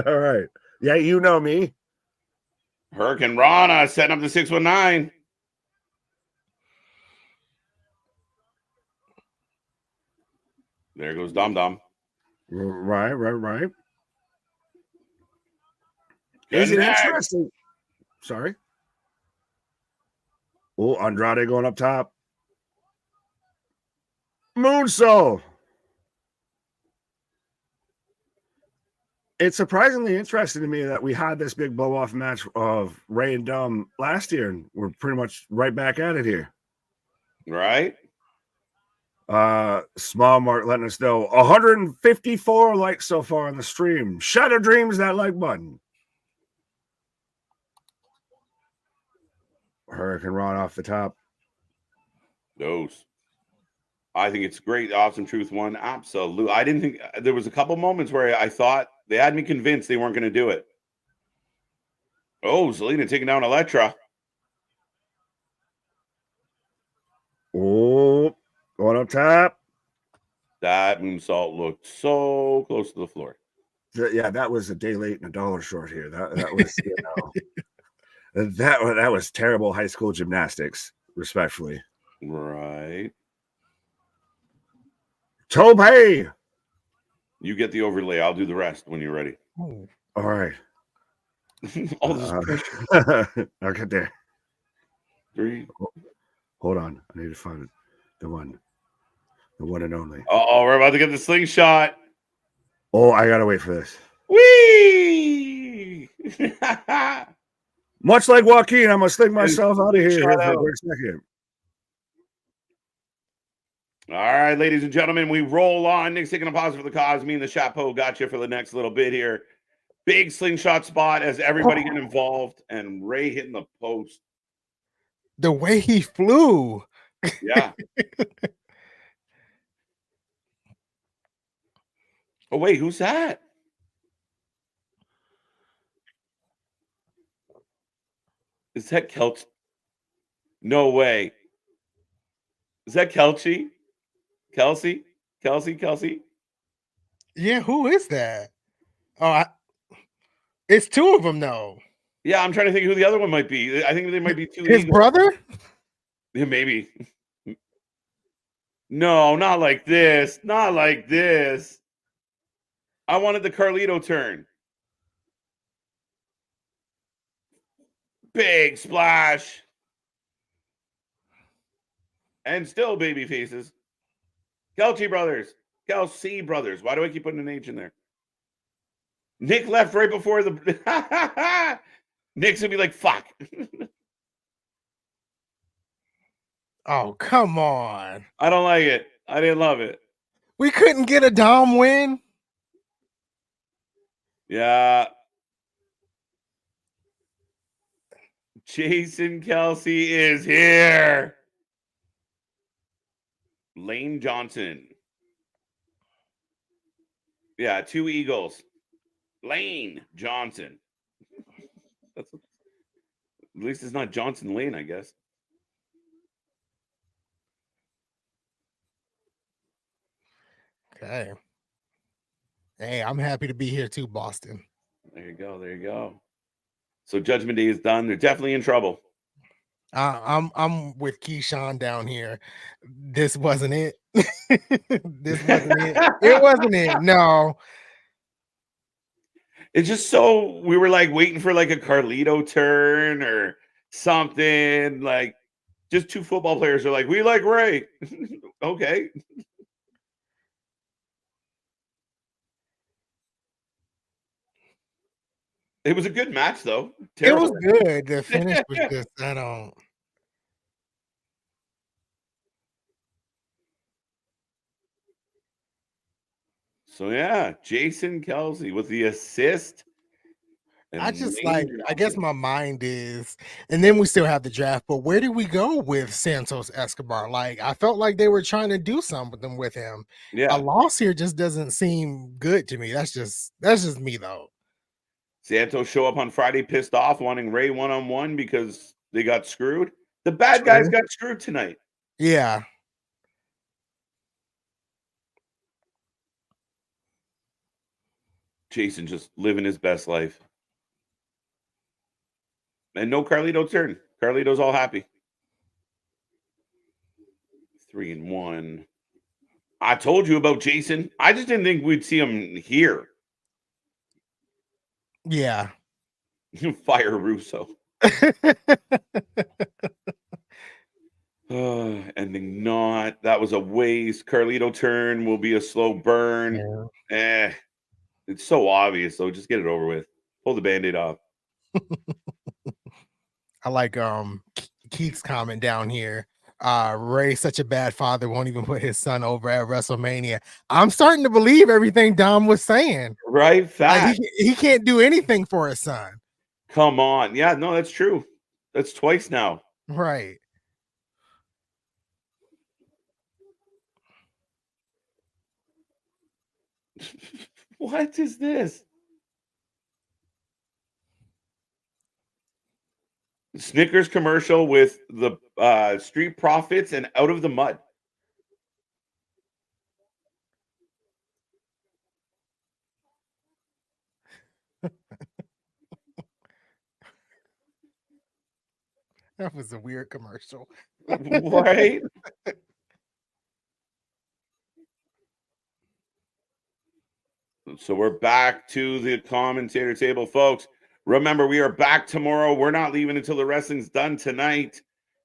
All right. Yeah, you know me. Hurricane Rana setting up the 619. There goes Dom Dom. Right. Is it interesting? Sorry. Oh, Andrade going up top. Moonsault. It's surprisingly interesting to me that we had this big blow-off match of Ray and Dom last year, and we're pretty much right back at it here. Right? Small Mark letting us know 154 likes so far on the stream. Shadow Dreams that like button. Hurricane Rod off the top. Those. I think it's great. Awesome Truth won. Absolutely. I didn't think there was a couple moments where I thought they had me convinced they weren't going to do it. Oh, Zelina taking down Elektra. Oh, going up top. That moonsault looked so close to the floor. Yeah, that was a day late and a dollar short here. That was, you know, that was terrible high school gymnastics, respectfully. Right. Tope. You get the overlay. I'll do the rest when you're ready. All right. All this pressure. I'll get there. 3. Hold on. I need to find the one and only. Oh, we're about to get the slingshot. Oh, I gotta wait for this. Whee! Much like Joaquin, I'm gonna sling myself out of here for a quick second. All right, ladies and gentlemen, we roll on. Nick's taking a pause for the cause. Me and the Chapeau got you for the next little bit here. Big slingshot spot as everybody get involved, and Ray hitting the post. The way he flew. Yeah. Oh, wait, who's that? Is that Kelch? No way. Is that Kelchi? Kelsey? Yeah, who is that? Oh, it's 2 of them, though. Yeah, I'm trying to think who the other one might be. I think they might be 2. His brother? Yeah, maybe. No, not like this. Not like this. I wanted the Carlito turn. Big splash. And still baby faces. Kelsey brothers. Kelsey brothers. Why do I keep putting an H in there? Nick left right before the... Nick's going to be like, fuck. Oh, come on. I don't like it. I didn't love it. We couldn't get a Dom win? Yeah. Jason Kelsey is here. Lane Johnson. Yeah, 2 Eagles. Lane Johnson. At least it's not Johnson Lane, I guess. Okay. Hey, I'm happy to be here too, Boston. There you go. So Judgment Day is done. They're definitely in trouble. I'm with Keyshawn down here. This wasn't it. This wasn't it. It wasn't it. No. It's just so we were like waiting for like a Carlito turn or something. Like just two football players are like, we like Ray. Okay. It was a good match though. Terrible. It was good. The finish was just, I don't. So yeah, Jason Kelsey with the assist. I just like, I guess my mind is, and then we still have the draft, but where did we go with Santos Escobar? Like, I felt like they were trying to do something with him. Yeah. A loss here just doesn't seem good to me. That's just me though. Santos show up on Friday pissed off, wanting Ray one-on-one because they got screwed. The bad guys got screwed tonight. Yeah. Jason just living his best life. And no Carlito turn. Carlito's all happy. 3-1. I told you about Jason. I just didn't think we'd see him here. Yeah. Fire Russo. Ending not. That was a waste. Carlito turn will be a slow burn. Yeah. It's so obvious, though. Just get it over with. Pull the Band-Aid off. I like Keith's comment down here. Ray's such a bad father, won't even put his son over at WrestleMania. I'm starting to believe everything Dom was saying. Right? Fact. Like he can't do anything for his son. Come on. Yeah, no, that's true. That's twice now. Right. What is this? Snickers commercial with the Street Profits and Out of the Mud. That was a weird commercial. Right? So we're back to the commentator table, folks. Remember, we are back tomorrow. We're not leaving until the wrestling's done tonight.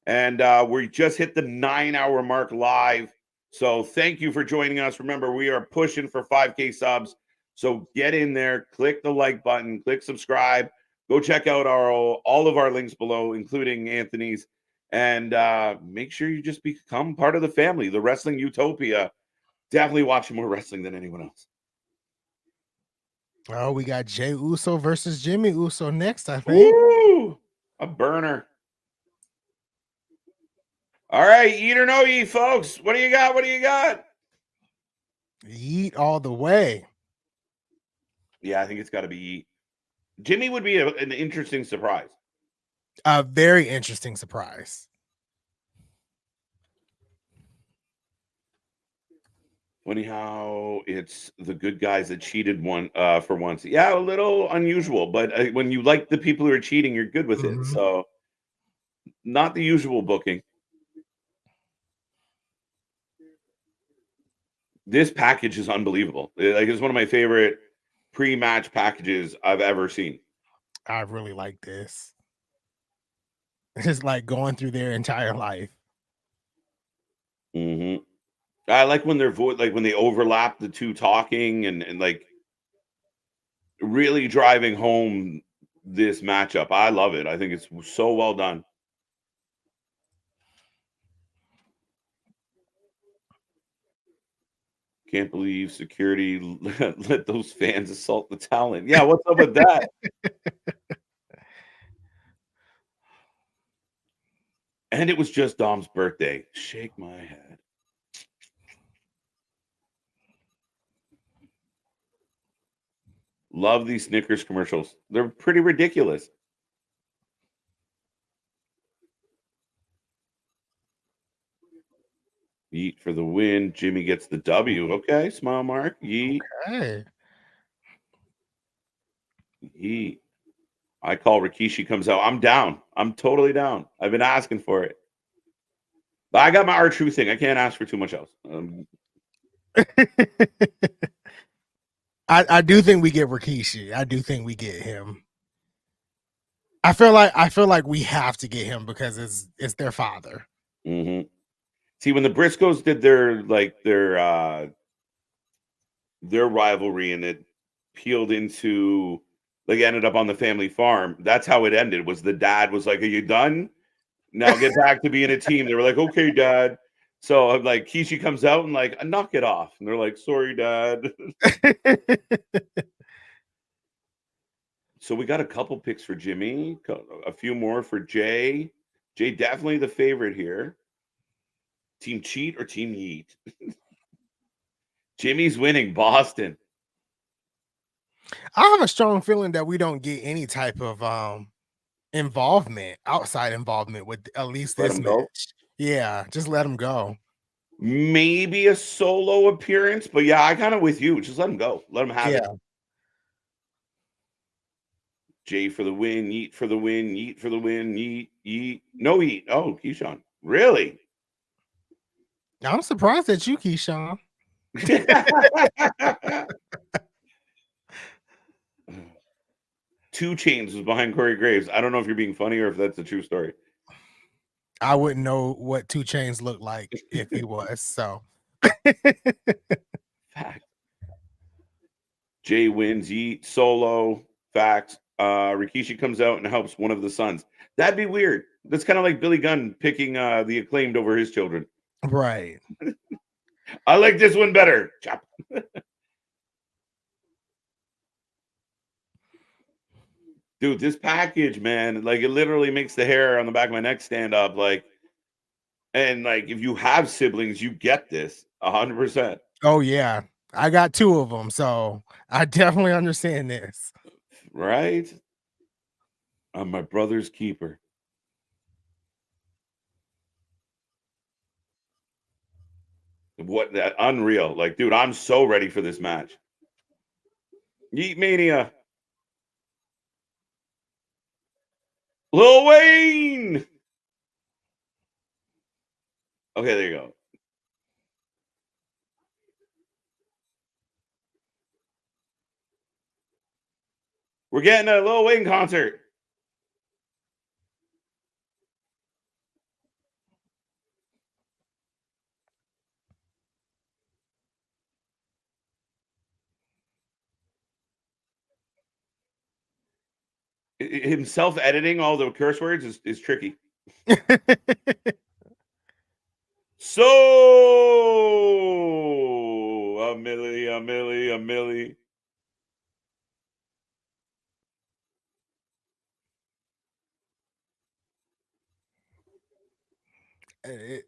And we just hit the 9-hour mark live. So thank you for joining us. Remember, we are pushing for 5K subs. So get in there, click the like button, click subscribe. Go check out all of our links below, including Anthony's. And make sure you just become part of the family, the Wrestling Utopia. Definitely watching more wrestling than anyone else. Oh, we got Jey Uso versus Jimmy Uso next, I think. Ooh, a burner. All right, eat or no eat, folks. What do you got? What do you got? Eat all the way. Yeah, I think it's got to be eat. Jimmy would be an interesting surprise. A very interesting surprise. Funny how it's the good guys that cheated for once. Yeah, a little unusual, but when you like the people who are cheating, you're good with it. So not the usual booking. This package is unbelievable. Like, it's one of my favorite pre-match packages I've ever seen. I really like this. It's like going through their entire life. Mm-hmm. I like when their voice, like when they overlap the two talking and like really driving home this matchup. I love it. I think it's so well done. Can't believe security let those fans assault the talent. Yeah, what's up with that? And it was just Dom's birthday. Shake my head. Love these Snickers commercials. They're pretty ridiculous. Yeet for the win. Jimmy gets the W. Okay, smile mark. Yeet. Okay. Yeet. I call Rikishi comes out. I'm down. I'm totally down. I've been asking for it. But I got my R-Truth thing. I can't ask for too much else. I do think we get Rikishi. I do think we get him. I feel like we have to get him because it's their father. Mm-hmm. See, when the Briscoes did their rivalry and it peeled into ended up on the family farm, that's how it ended. Was the dad was like, "Are you done? Now get back to being a team." They were like, "Okay, Dad." So like Kishi comes out and like, "Knock it off," and they're like, "Sorry, Dad." So we got a couple picks for Jimmy, a few more for Jay. Jay definitely the favorite here. Team Cheat or Team Yeet? Jimmy's winning Boston. I have a strong feeling that we don't get any type of involvement, outside involvement with at least Let this him go. match. Yeah, just let him go. Maybe a solo appearance, but yeah, I kind of with you. Just let him go. Let him have it. Jay for the win, Yeet for the win, Yeet for the win, Yeet, Yeet. No Yeet. Oh, Keyshawn. Really? I'm surprised at you, Keyshawn. 2 Chainz was behind Corey Graves. I don't know if you're being funny or if that's a true story. I wouldn't know what 2 Chainz looked like if he was. So Fact. Jay wins, Yeet solo. Fact. Rikishi comes out and helps one of the sons. That'd be weird. That's kind of like Billy Gunn picking the Acclaimed over his children. Right. I like this one better. Chop. Dude, this package, man, like it literally makes the hair on the back of my neck stand up. Like, and like if you have siblings, you get this 100%. Oh yeah, I got 2 of them, so I definitely understand this. Right? I'm my brother's keeper. What that unreal. Like, dude, I'm so ready for this match. Yeet Mania. Lil Wayne. Okay, there you go. We're getting a Lil Wayne concert. Himself editing all the curse words is tricky. So a milli.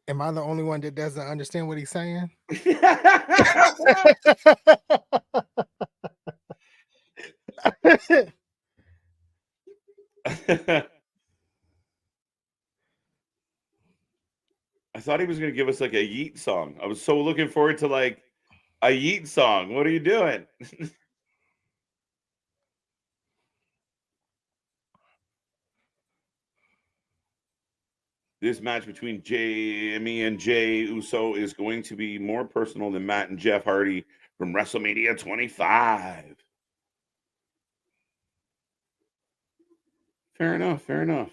Am I the only one that doesn't understand what he's saying? I thought he was going to give us like a Yeet song. I was so looking forward to like a Yeet song. What are you doing? This match between Jamie and Jay Uso is going to be more personal than Matt and Jeff Hardy from WrestleMania 25. Fair enough. Fair enough.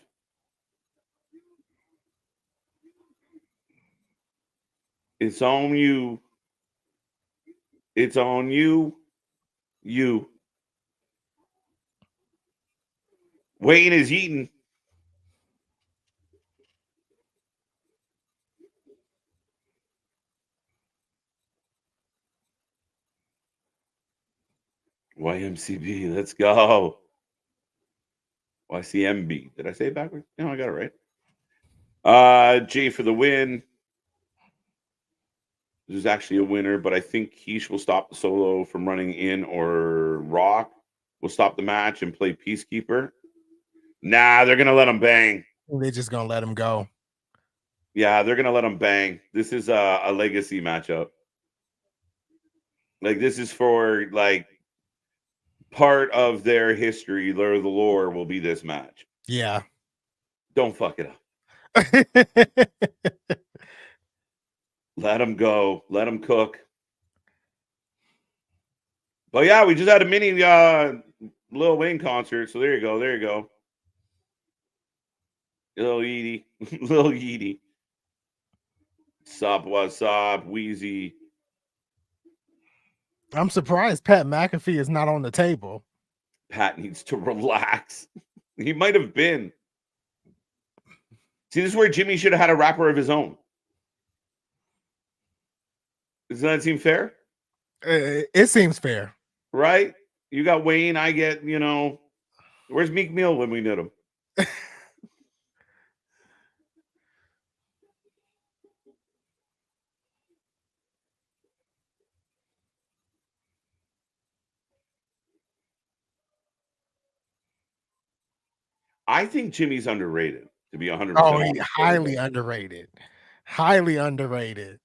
It's on you. It's on you. You. Wayne is eating. YMCB, let's go. YCMB. Did I say it backwards? No, I got it right. Jay for the win. This is actually a winner, but I think Keish will stop the solo from running in, or Rock will stop the match and play Peacekeeper. Nah, they're gonna let him bang. They're just gonna let him go. Yeah, they're gonna let him bang. This is a legacy matchup. Like this is for like part of their history, the lore, will be this match. Yeah. Don't fuck it up. Let them go. Let them cook. But yeah, we just had a mini Lil Wayne concert. So there you go. There you go. Lil Edie. Lil Edie. Sup, what's up, Wheezy? I'm surprised Pat McAfee is not on the table. Pat needs to relax. He might have been. See, this is where Jimmy should have had a rapper of his own. Doesn't that seem fair? It seems fair. Right? You got Wayne, I get, where's Meek Mill when we need him? I think Jimmy's underrated, to be 100%. Oh, he's highly underrated. Highly underrated.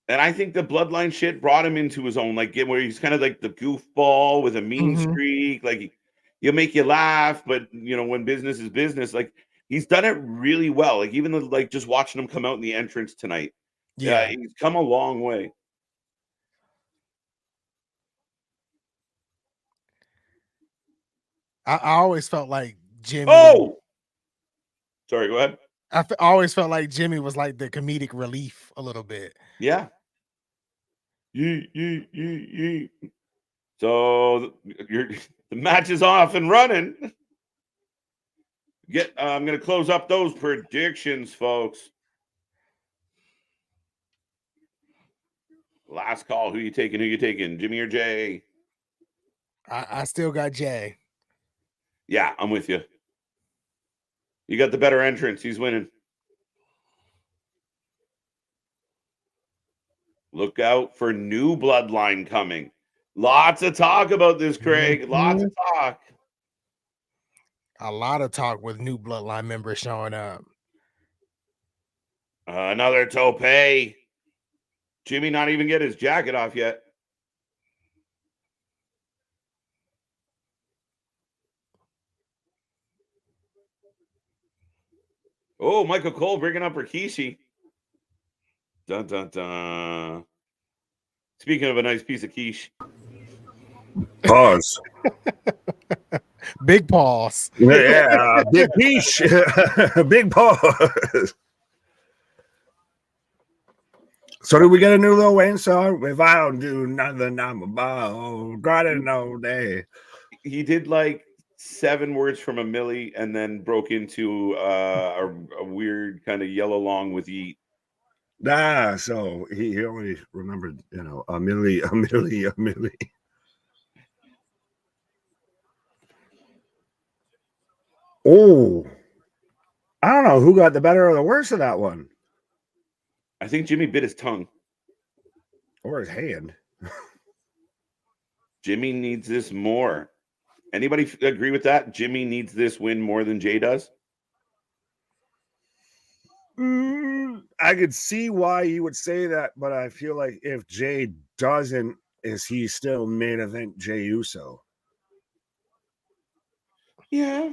And I think the bloodline shit brought him into his own, like, where he's kind of like the goofball with a mean streak. Like, he'll make you laugh, but, when business is business, like, he's done it really well. Like, even like just watching him come out in the entrance tonight. Yeah, he's come a long way. I always felt like Jimmy. Oh, sorry, go ahead. I always felt like Jimmy was like the comedic relief a little bit. Yeah. Yee. So the match is off and running. I'm going to close up those predictions, folks. Last call. Who you taking? Jimmy or Jay? I still got Jay. Yeah, I'm with you. You got the better entrance. He's winning. Look out for new bloodline coming. Lots of talk about this, Craig. Lots of talk. A lot of talk with new bloodline members showing up. Another tope. Jimmy not even get his jacket off yet. Oh, Michael Cole bringing up Rikishi. Dun, dun, dun. Speaking of a nice piece of quiche. Pause. Big pause. Yeah, big quiche. Big pause. So do we get a new Lil Wayne song? If I don't do nothing, I'm a ball. Got it all day. He did like 7 words from a milli and then broke into a weird kind of yell along with Yeet. So he only remembered, a milli. Oh, I don't know who got the better or the worse of that one. I think Jimmy bit his tongue. Or his hand. Jimmy needs this more. Anybody agree with that? Jimmy needs this win more than Jay does? I could see why you would say that, but I feel like if Jay doesn't, is he still main event Jay Uso? Yeah.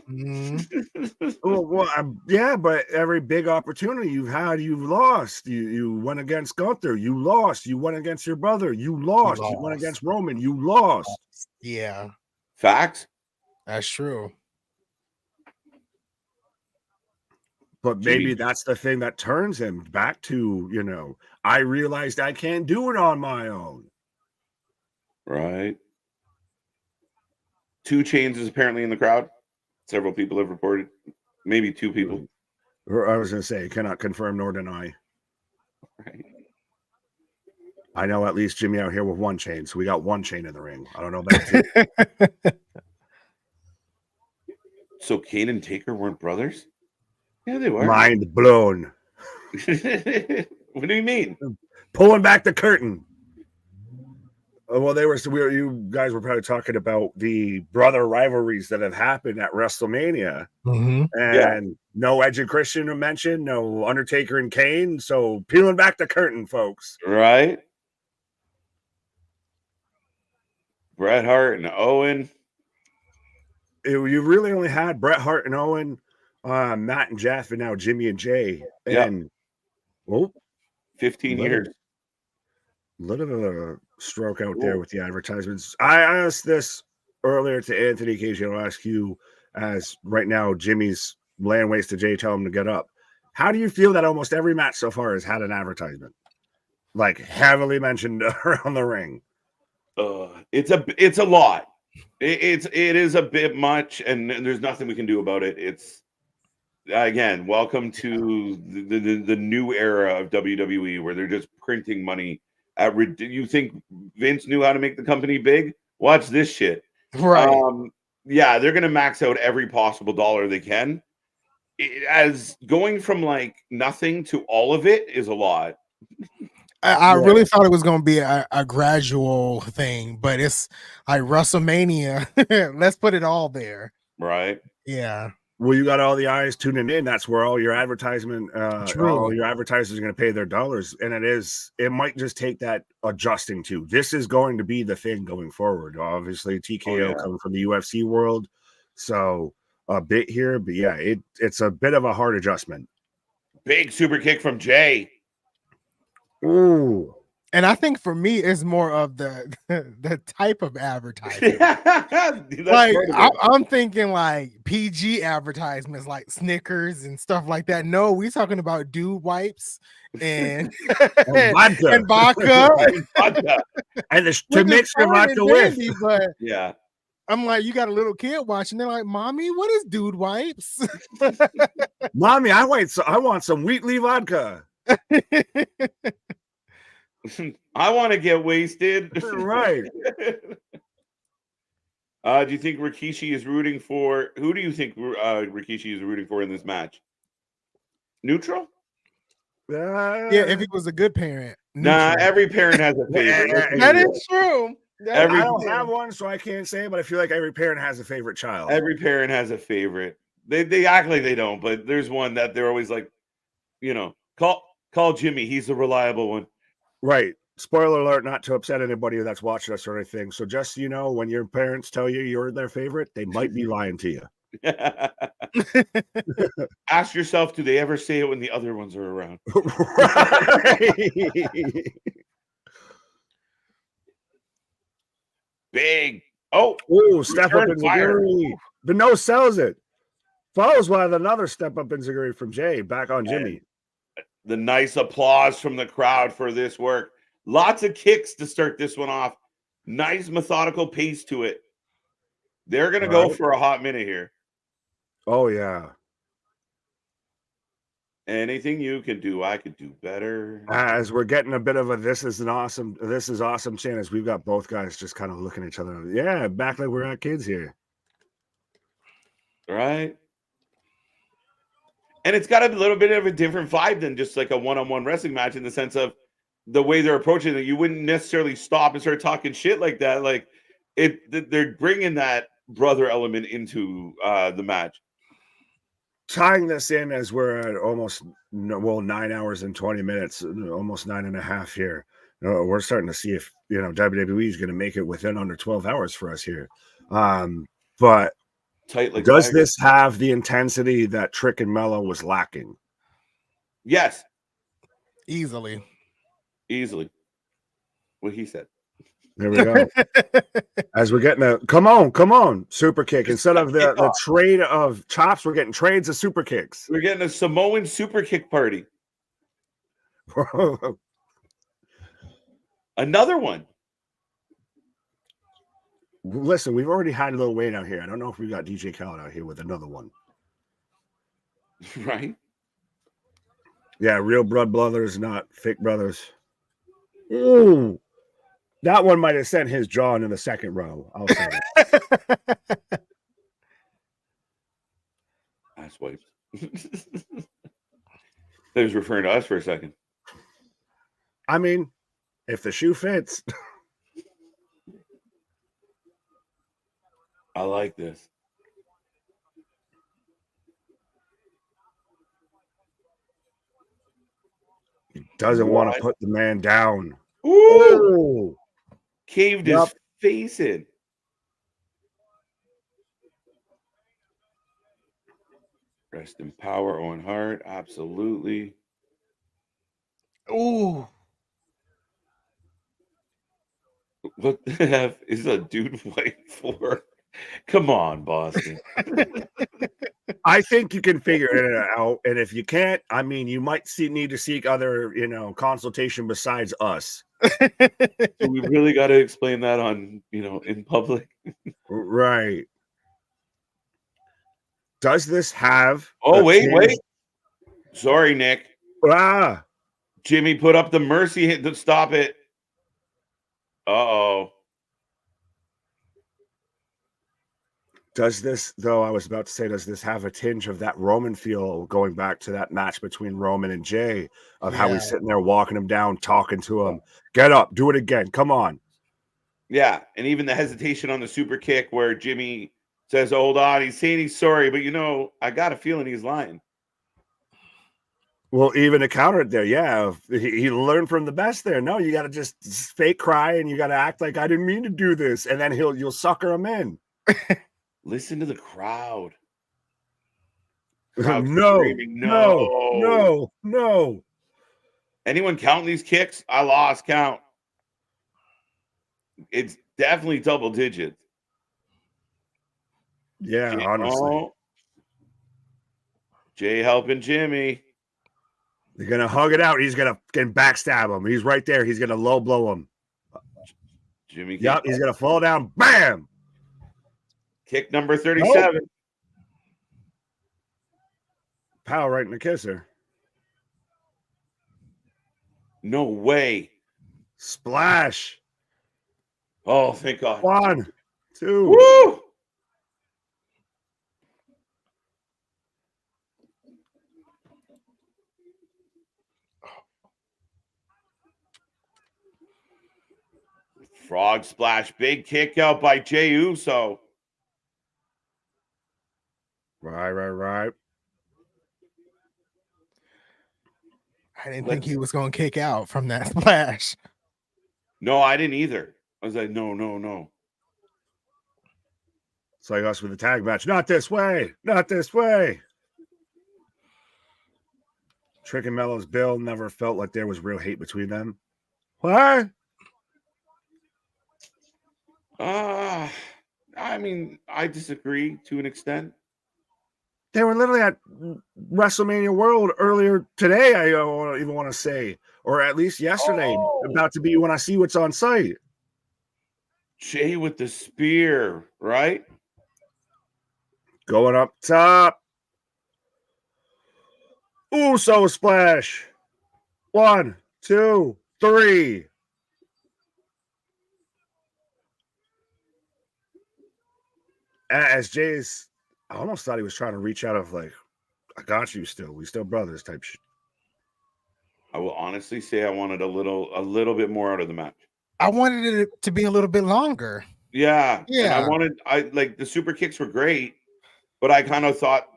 Yeah, but every big opportunity you've had, you've lost. You went against Gunther, you lost. You went against your brother, you lost. You went against Roman, you lost. Yeah. Facts. That's true. But maybe that's the thing that turns him back to, I realized I can't do it on my own. Right. 2 Chainz is apparently in the crowd. Several people have reported. Maybe 2 people. I was going to say, cannot confirm nor deny. Right. I know at least Jimmy out here with 1 chain. So we got 1 chain in the ring. I don't know about 2. So Kane and Taker weren't brothers? Yeah, they were. Mind blown. What do you mean? Pulling back the curtain. Well, you guys were probably talking about the brother rivalries that have happened at WrestleMania. And no Edge and Christian mentioned, no Undertaker and Kane. So peeling back the curtain, folks. Right. Bret Hart and Owen. You really only had Bret Hart and Owen, Matt and Jeff, and now Jimmy and Jay. And 15 years. Little bit of a stroke out there with the advertisements. I asked this earlier to Anthony Gacy. I'll ask you, as right now Jimmy's laying waste to Jay, tell him to get up. How do you feel that almost every match so far has had an advertisement, like heavily mentioned around the ring? It's a lot. It is a bit much, and there's nothing we can do about it. It's again, welcome to the new era of WWE, where they're just printing money. You think Vince knew how to make the company big? Watch this shit. Right. Yeah, they're gonna max out every possible dollar they can. As going from like nothing to all of it is a lot. I really thought it was going to be a gradual thing, but it's like WrestleMania. Let's put it all there. Right. Yeah. Well, you got all the eyes tuning in. That's where all your advertisement, all your advertisers are going to pay their dollars. And it might just take that adjusting to. This is going to be the thing going forward. Obviously, TKO coming from the UFC world. So a bit here, but yeah, it's a bit of a hard adjustment. Big super kick from Jay. Ooh. And I think for me, it's more of the type of advertising. Like I'm thinking like PG advertisements, like Snickers and stuff like that. No, we're talking about dude wipes and vodka. And vodka. And to mix your vodka with. But yeah, I'm like, you got a little kid watching. They're like, "Mommy, what is dude wipes?" Mommy, I want some Wheatley vodka. I want to get wasted. Right. Do you think Rikishi is rooting for? Who do you think Rikishi is rooting for in this match? Neutral? Yeah, if he was a good parent. Neutral. Nah, every parent has a favorite. That is true. I don't have one, so I can't say, but I feel like every parent has a favorite child. Every parent has a favorite. They act like they don't, but there's one that they're always like, call Jimmy. He's the reliable one. Right. Spoiler alert, not to upset anybody that's watching us or anything. So just so you know, when your parents tell you you're their favorite, they might be lying to you. Ask yourself, do they ever say it when the other ones are around? Big. Oh, step up in Zaguri. But no sells it. Follows with another step up in Zaguri from Jay. Back on Jimmy. The nice applause from the crowd for this work. Lots of kicks to start this one off. Nice methodical pace to it. They're going to go for a hot minute here. Oh, yeah. Anything you can do, I could do better. As we're getting a bit of a this is awesome chant, as we've got both guys just kind of looking at each other. Yeah, back like we're at kids here. Right. And it's got a little bit of a different vibe than just like a one-on-one wrestling match, in the sense of the way they're approaching it. You wouldn't necessarily stop and start talking shit like that. Like they're bringing that brother element into the match. Tying this in as we're at almost 9 hours and 20 minutes, almost 9.5 here. We're starting to see if WWE is going to make it within under 12 hours for us here. But tight like does this have the intensity that Trick and Mello was lacking? Yes. Easily. What he said. There we go. As we're getting a come on super kick. Instead of the trade of chops, we're getting trades of super kicks. We're getting a Samoan super kick party. Another one. Listen, we've already had Lil Wayne out here. I don't know if we got DJ Khaled out here with another one. Right? Yeah, real blood brothers, not fake brothers. Ooh. That one might have sent his jaw into the second row. I'll say that. Ass wipes. They was referring to us for a second. I mean, if the shoe fits. I like this. He doesn't want to put the man down. Ooh. Caved his facing? Rest in power, Owen Hart. Absolutely. Ooh. What the F is a dude waiting for? Come on, Boston. I think you can figure it out, and if you can't, I mean, you might need to seek other, consultation besides us. So we really got to explain that on, in public. Right. Does this have? Oh, wait. Sorry, Nick. Ah. Jimmy put up the mercy hit to stop it. Uh-oh. Does this, though, I was about to say, does this have a tinge of that Roman feel going back to that match between Roman and Jay of how he's sitting there walking him down, talking to him, get up, do it again, come on. Yeah, and even the hesitation on the super kick where Jimmy says, hold on, he's saying he's sorry, but I got a feeling he's lying. Well, even to counter it there, yeah, he learned from the best there. No, you got to just fake cry and you got to act like I didn't mean to do this, and then you'll sucker him in. Listen to the crowd. No. Anyone counting these kicks? I lost count. It's definitely double digits. Yeah, honestly. Jay helping Jimmy. They're going to hug it out. He's going to backstab him. He's right there. He's going to low blow him. Jimmy. Yep, he's going to fall down. Bam! Kick number 37. Oh. Pow right in the kisser. No way. Splash. Oh, thank God. 1, 2. Woo! Frog splash. Big kick out by Jey Uso. Right. I didn't think he was going to kick out from that splash. No, I didn't either. I was like, no. It's like us with the tag match. Not this way. Trick and Mello's Bill never felt like there was real hate between them. What? I mean, I disagree to an extent. They were literally at WrestleMania World earlier today, I even want to say, or at least yesterday, about to be when I see what's on site. Jay with the spear, right? Going up top. Uso splash. 1, 2, 3. As Jay's, I almost thought he was trying to reach out of like, I got you still. We still brothers type shit. I will honestly say I wanted a little bit more out of the match. I wanted it to be a little bit longer. Yeah. And I like the super kicks were great, but I kind of thought,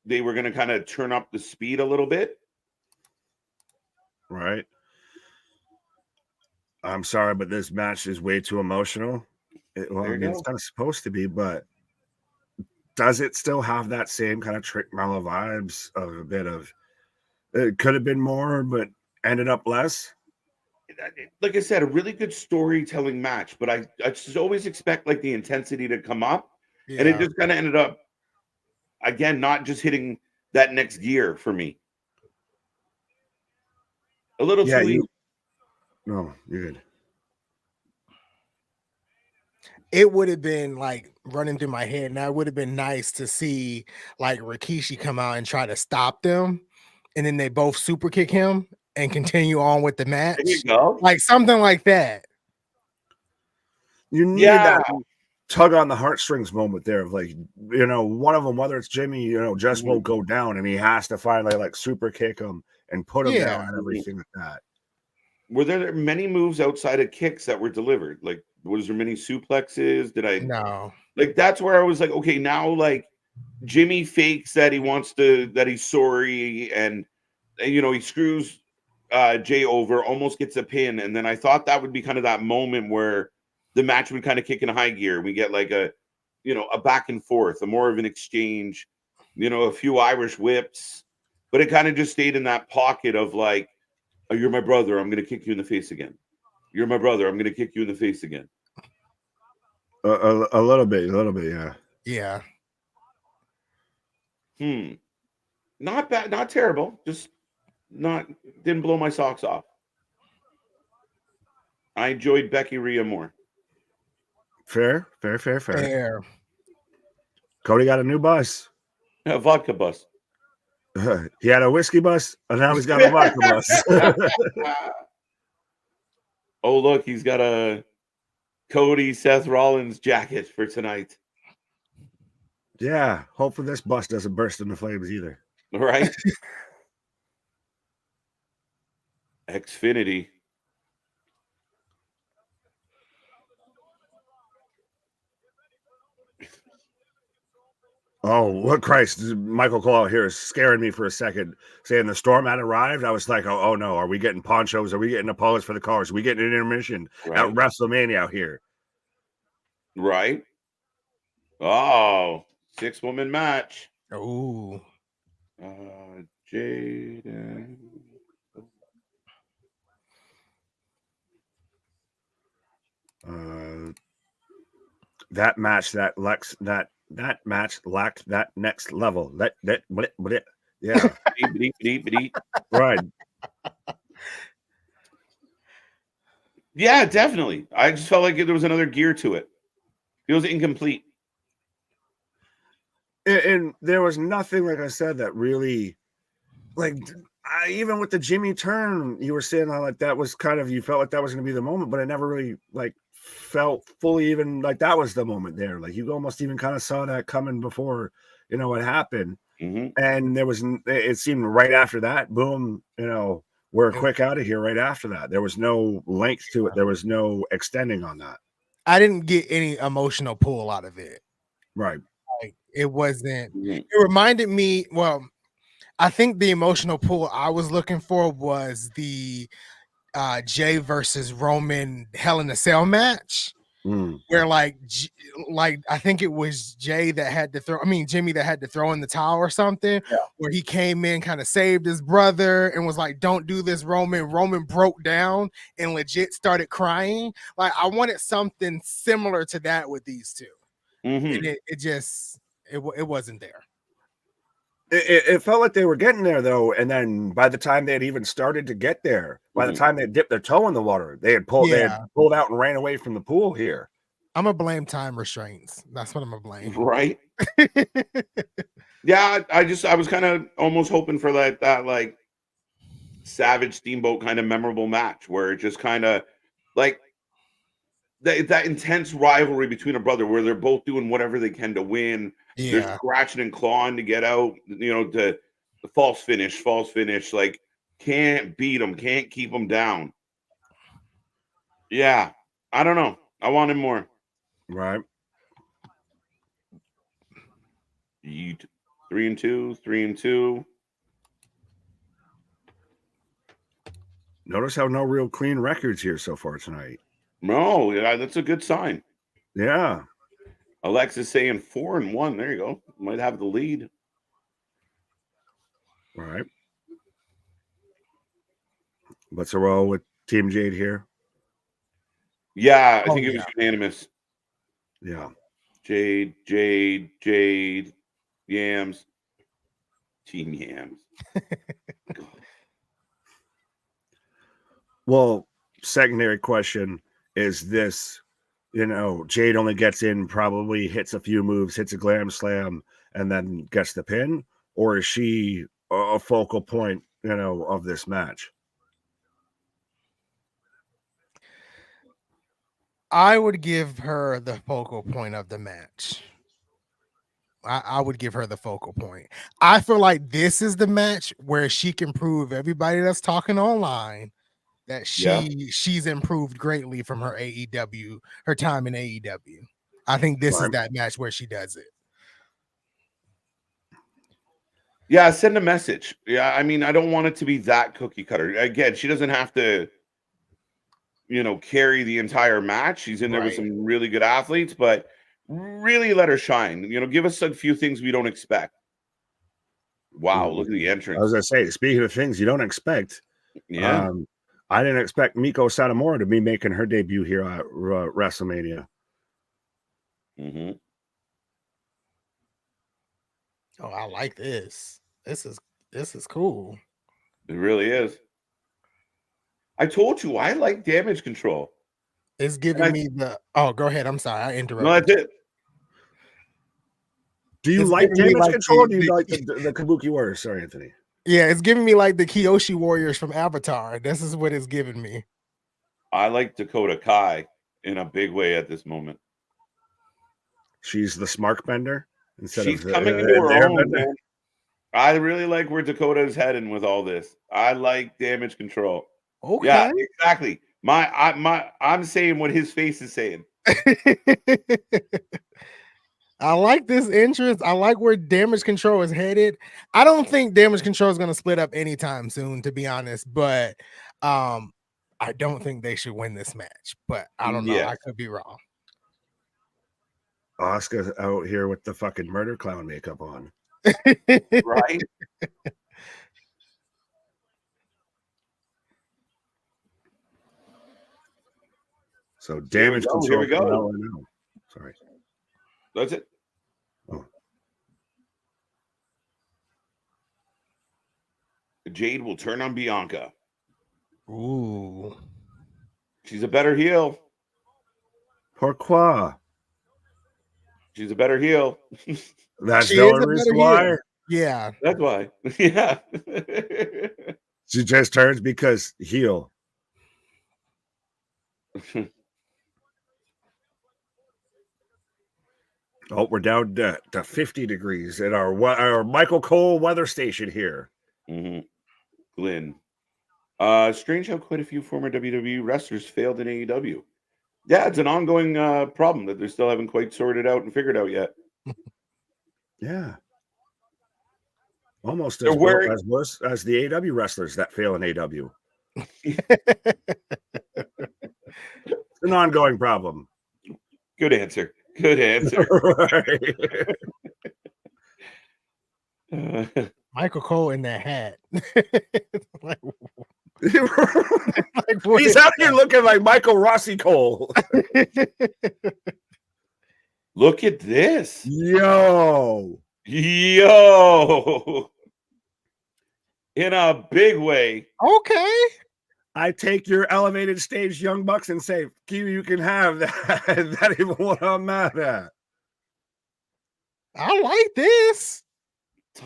they were going to kind of turn up the speed a little bit. Right. I'm sorry, but this match is way too emotional. It's kind of supposed to be, but does it still have that same kind of Trick Mello vibes of a bit of it could have been more, but ended up less? Like I said, a really good storytelling match, but I just always expect like the intensity to come up, and it just kind of ended up again not just hitting that next gear for me. A little too easy. No, you're good. It would have been like running through my head. Now it would have been nice to see like Rikishi come out and try to stop them, and then they both super kick him and continue on with the match. There you go. Like something like that. You need that tug on the heartstrings moment there of like, one of them, whether it's Jimmy, just won't go down, and he has to finally like super kick him and put him down and everything like that. Were there many moves outside of kicks that were delivered? Like, was there many suplexes? No. Like, that's where I was like, okay, now like Jimmy fakes that that he's sorry, and he screws Jay over, almost gets a pin, and then I thought that would be kind of that moment where the match would kind of kick in high gear. We get like a, you know, a back and forth, a more of an exchange, you know, a few Irish whips, but it kind of just stayed in that pocket of like, oh, you're my brother, I'm going to kick you in the face again. You're my brother, I'm going to kick you in the face again. A little bit, yeah. Yeah. Not bad, not terrible. Just didn't blow my socks off. I enjoyed Becky Rhea more. Fair. Cody got a new bus. A vodka bus. He had a whiskey bus, and now he's got a vodka bus. Oh, look, he's got a Cody Seth Rollins jacket for tonight. Yeah, hopefully this bus doesn't burst into flames either. Right? Xfinity. Oh, what Christ! Michael Cole out here is scaring me for a second, saying the storm had arrived. I was like, oh no, are we getting ponchos? Are we getting Apollos for the cars? Are we getting an intermission at WrestleMania out here? Right. Oh, 6-woman match. Ooh. Jade and that match that match lacked that next level. Yeah. Right. Yeah, definitely. I just felt like there was another gear to it. It was incomplete. And there was nothing, like I said, that really, like, even with the Jimmy turn, you were saying like that was kind of, you felt like that was going to be the moment, but I never really like felt fully even like that was the moment there. Like you almost even kind of saw that coming before, you know, what happened. And there was, it seemed right after that, boom, you know, we're quick out of here right after that. There was no length to it. There was no extending on that. I didn't get any emotional pull out of it. Right. Like it wasn't, it reminded me, well, I think the emotional pull I was looking for was the Jay versus Roman Hell in a Cell match, where like I think it was Jimmy that had to throw in the towel or something, where he came in, kind of saved his brother and was like, don't do this, Roman. Roman broke down and legit started crying. Like I wanted something similar to that with these two. And it wasn't there. It felt like they were getting there though, and then by the time they had even started to get there, by the time they dipped their toe in the water, they had pulled out and ran away from the pool here. I'm gonna blame time restraints. That's what I'm gonna blame. Right. Yeah, I was kind of almost hoping for that like Savage Steamboat kind of memorable match where it just kind of like that intense rivalry between a brother where they're both doing whatever they can to win. They're scratching and clawing to get out, you know, to the false finish, like can't beat them, can't keep them down. Yeah, I don't know. I wanted more. Right. 3-2. Notice how no real clean records here so far tonight. No, yeah, that's a good sign. Yeah. Alexis saying 4-1. There you go. Might have the lead. All right. What's the roll with Team Jade here? Yeah, I think it was unanimous. Yeah. Jade, Yams, Team Yams. Well, secondary question is this, you know, Jade only gets in, probably hits a few moves, hits a glam slam, and then gets the pin, or is she a focal point, you know, of this match? I would give her the focal point of the match. I would give her the focal point. I feel like this is the match where she can prove everybody that's talking online that she's improved greatly from her AEW, her time in AEW. I think this is that match where she does it. Yeah, send a message. Yeah, I mean, I don't want it to be that cookie cutter. Again, she doesn't have to carry the entire match. She's in there with some really good athletes, but really let her shine. Give us a few things we don't expect. Wow, look at the entrance. I was gonna say, speaking of things you don't expect, yeah. I didn't expect Miko Satomura to be making her debut here at WrestleMania. Mm-hmm. Oh, I like this. This is cool. It really is. I told you I like Damage Control. It's giving me the. Oh, go ahead. I'm sorry, I interrupted. No, that's it. Do you like Damage Control? Or do you like the Kabuki Warriors? Sorry, Anthony. Yeah, it's giving me like the Kyoshi Warriors from Avatar. This is what it's giving me. I like Dakota Kai in a big way at this moment. She's the Smark Bender instead She's of coming into her own, man. I really like where Dakota is heading with all this. I like Damage Control. Okay. Yeah, exactly. I'm saying what his face is saying. I like this entrance. I like where Damage Control is headed. I don't think Damage Control is going to split up anytime soon, to be honest. But I don't think they should win this match. But I don't know. I could be wrong. Asuka's out here with the fucking murder clown makeup on. Right? So Damage Control. Here we go. Sorry. That's it. Oh. Jade will turn on Bianca. Ooh. She's a better heel. Pourquoi? She's a better heel. That's the only reason why. Heel. Yeah. That's why. Yeah. She just turns because heel. Oh, we're down to 50 degrees at our Michael Cole weather station here. Mm-hmm. Glenn. Strange how quite a few former WWE wrestlers failed in AEW. Yeah, it's an ongoing problem that they still haven't quite sorted out and figured out yet. Yeah. Almost as worse as the AEW wrestlers that fail in AEW. It's an ongoing problem. Good answer. Good answer. Michael Cole in that hat. He's out here looking like Michael Rossi Cole. Look at this. Yo. In a big way. Okay. I take your elevated stage Young Bucks and say, you can have that. That even what I'm mad at. I like this.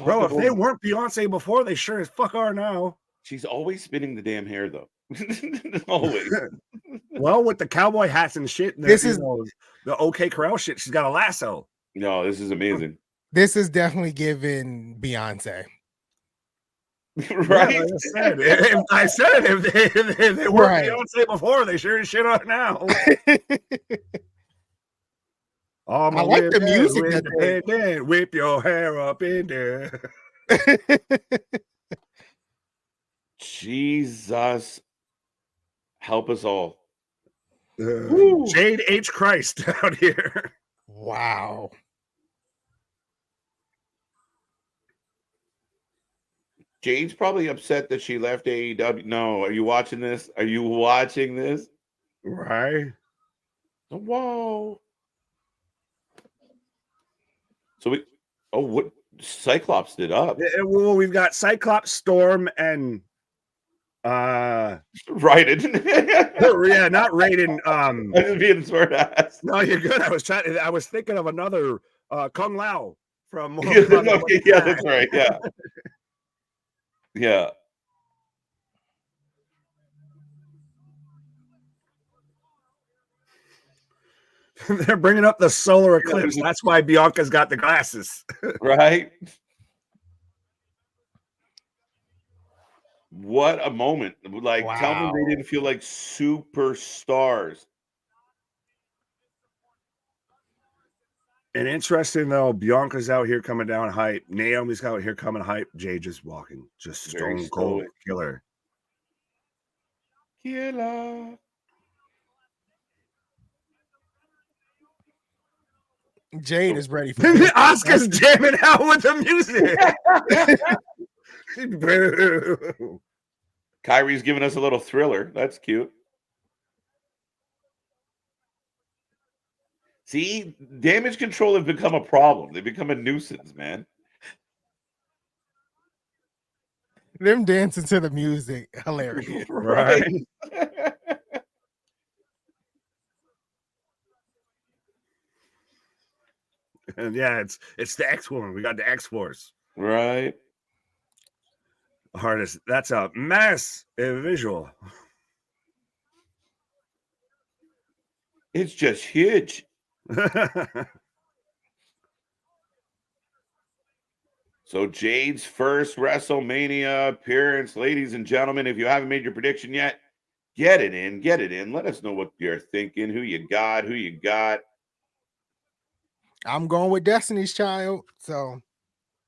Bro, if they weren't Beyonce before, they sure as fuck are now. She's always spinning the damn hair, though. Always. Well, with the cowboy hats and shit, this is the OK Corral shit. She's got a lasso. No, this is amazing. This is definitely giving Beyonce. Right? Yeah, I said if they weren't Beyonce before, they sure as shit are now. I like the music that whip your hair up in there. Jesus, help us all. Jade H. Christ out here. Wow. Jade's probably upset that she left AEW. No, are you watching this? Are you watching this? Right. Whoa. So what Cyclops did up? Well, we've got Cyclops, Storm, and Raiden. Yeah, not Raiden. I'm just being smart ass. No, you're good. I was thinking of another Kung Lao from yeah, that's right. Yeah. Yeah. They're bringing up the solar eclipse. That's why Bianca's got the glasses. Right? What a moment. Like, tell me they didn't feel like superstars. And interesting, though, Bianca's out here coming down hype. Naomi's out here coming hype. Jay just walking. Just stone cold killer. Killer. Jade is ready for this. Oscar's jamming out with the music. Kyrie's giving us a little Thriller. That's cute. See, Damage Control have become a problem. They become a nuisance, man. Them dancing to the music, hilarious. Right. And yeah, it's the X-Woman. We got the X-Force. Right. Hardest. That's a mess in visual. It's just huge. So Jade's first WrestleMania appearance, ladies and gentlemen. If you haven't made your prediction yet, get it in. Get it in. Let us know what you're thinking. Who you got? Who you got? I'm going with Destiny's Child. So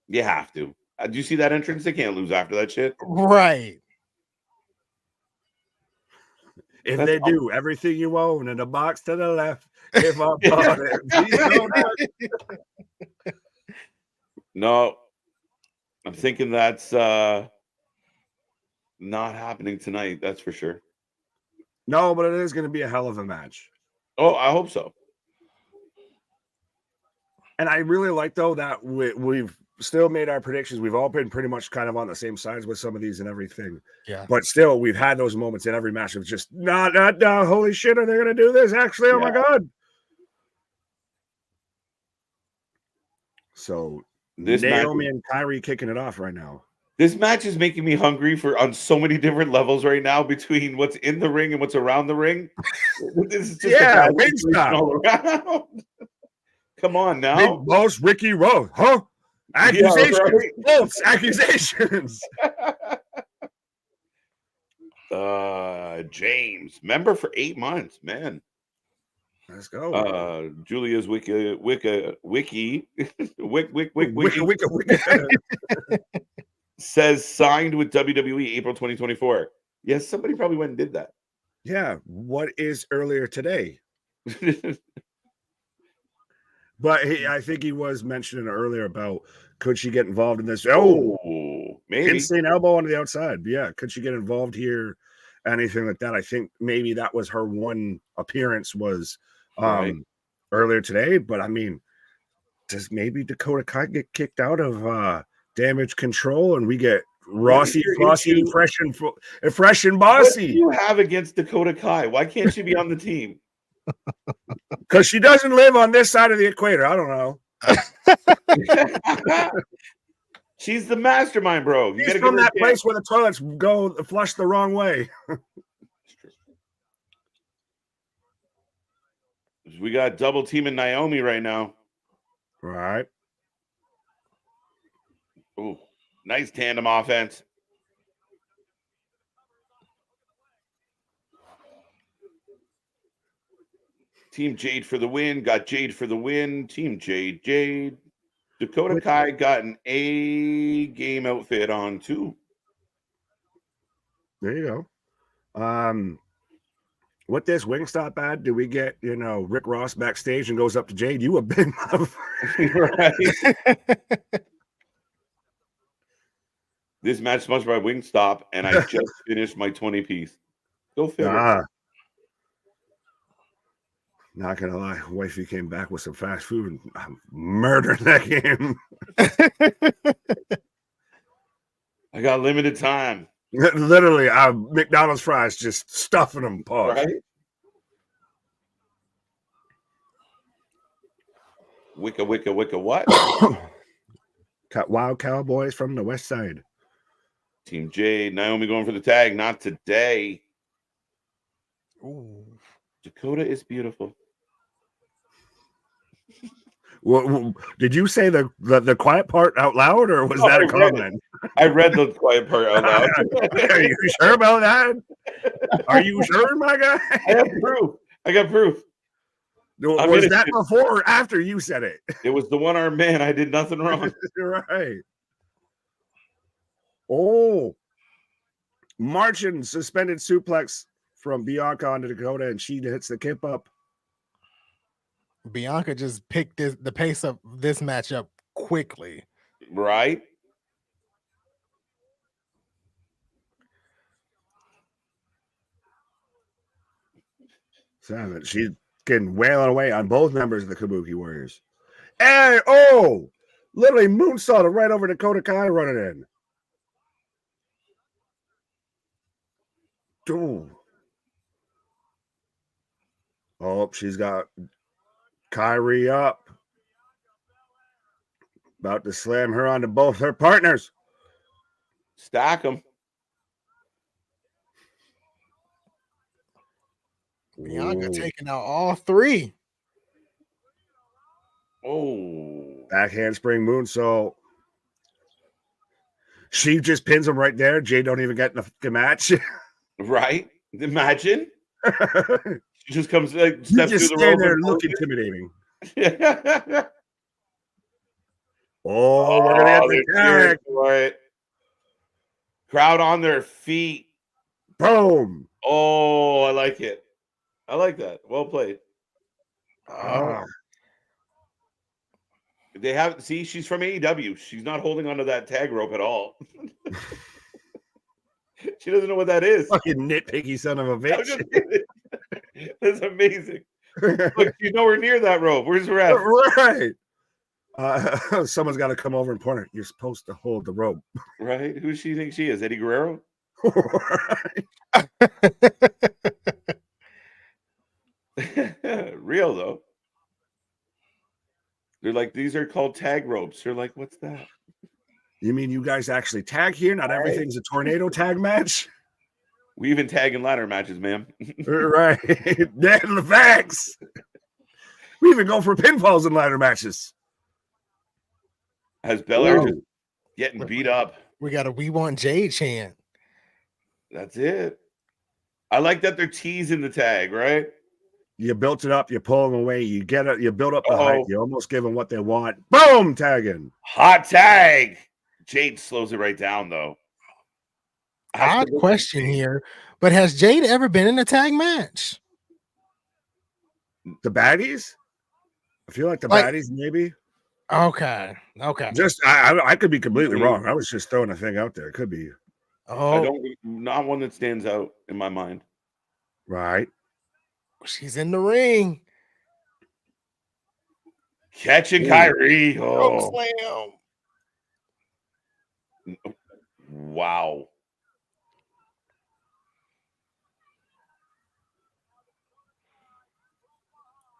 You have to. Do you see that entrance? They can't lose after that shit. right. If That's they do everything you own in the box to the left, if I bought it, No, I'm thinking that's not happening tonight. That's for sure. no, but it is going to be a hell of a match. Oh, I hope so. And I really like though that we've still made our predictions. We've all been pretty much kind of on the same sides with some of these and everything. Yeah. But still, we've had those moments in every match of just not holy shit, are they going to do this? Actually, oh my god. So This Naomi match, and Kyrie kicking it off right now. this match is making me hungry on so many different levels right now between what's in the ring and what's around the ring. This is just Yeah, a bad situation Wingstop. all around. Come on now. Big boss Ricky Rose, huh? Accusations, false accusations. James, member for 8 months, man. Let's go. Julia's wiki says signed with WWE April 2024. Yes, somebody probably went and did that. Yeah, what is earlier today? But I think he was mentioning earlier about could she get involved in this? Oh, maybe. insane elbow on the outside. Yeah, could she get involved here? Anything like that? I think maybe that was her one appearance was Right. earlier today. But I mean, does maybe Dakota Kai get kicked out of Damage Control and we get Rossi, Frosty, fresh and What bossy? do you have against Dakota Kai? Why can't she be on the team? Because she doesn't live on this side of the equator. I don't know. She's the mastermind, bro. You She's from that place where the toilets go flush the wrong way. We got double teaming Naomi right now. Right. Ooh, nice tandem offense. Team Jade for the win. Got Jade for the win. Team Jade. Dakota Kai got an A game outfit on too. There you go. What this Wingstop ad? Do we get Rick Ross backstage and goes up to Jade? You a big motherfucker. Right. This match sponsored by Wingstop, and I just finished my 20-piece. Go figure. Not gonna lie, wifey came back with some fast food and I'm murdering that game. I got limited time. Literally, McDonald's fries just stuffing them. Pause. Right? Wicca, what? Wild Cowboys from the West Side. Team Jade, Naomi going for the tag. Not today. Ooh. Dakota is beautiful. Well, did you say the quiet part out loud, or was that a comment? I read the quiet part out loud. Are you sure about that? Are you sure, my guy? I got proof. Was that before or after you said it? It was the one-armed man. I did nothing wrong. Right. Oh, marching suspended suplex from Bianca onto Dakota, and she hits the kip up. Bianca just picked the pace of this matchup quickly. Right? Savage. She's getting wailing away on both members of the Kabuki Warriors. And oh, literally moonsaulted right over Dakota Kai running in. Ooh. Oh, she's got Kyrie up. About to slam her onto both her partners. Stack them. Bianca taking out all three. Oh. Back handspring moonsault. She just pins him right there. Jay don't even get the match. Right? Imagine. She just comes like You steps just through the stand rope there and look closes intimidating. it. Oh, we're gonna get the they're cheering tag. for it. Crowd on their feet. Boom. Oh, I like it. I like that. Well played. Oh. They have see, she's from AEW. She's not holding onto that tag rope at all. She doesn't know what that is. Fucking nitpicky son of a bitch. That's amazing. Look, she's nowhere near that rope. Where's the ref? Right. Someone's got to come over and point her. You're supposed to hold the rope. Right? Who does she think she is? Eddie Guerrero? Real though. They're like, these are called tag ropes. They're like, what's that? You mean you guys actually tag here? Not everything's a tornado tag match? We even tag in ladder matches, ma'am. Right. That's the facts. We even go for pinfalls in ladder matches. Has Belair just getting beat up. We got a "We Want Jade" chant. That's it. I like that they're teasing the tag, right? You built it up, you pull them away, you get it, you build up the height, you almost give them what they want. Boom, tagging. Hot tag. Jade slows it right down, though. Odd question here, but has Jade ever been in a tag match? The baddies? I feel like the baddies, maybe. Okay. Just I could be completely wrong. I was just throwing a thing out there. It could be. Oh, not one that stands out in my mind. Right. She's in the ring. Catching Kyrie. Oh, slam. Wow.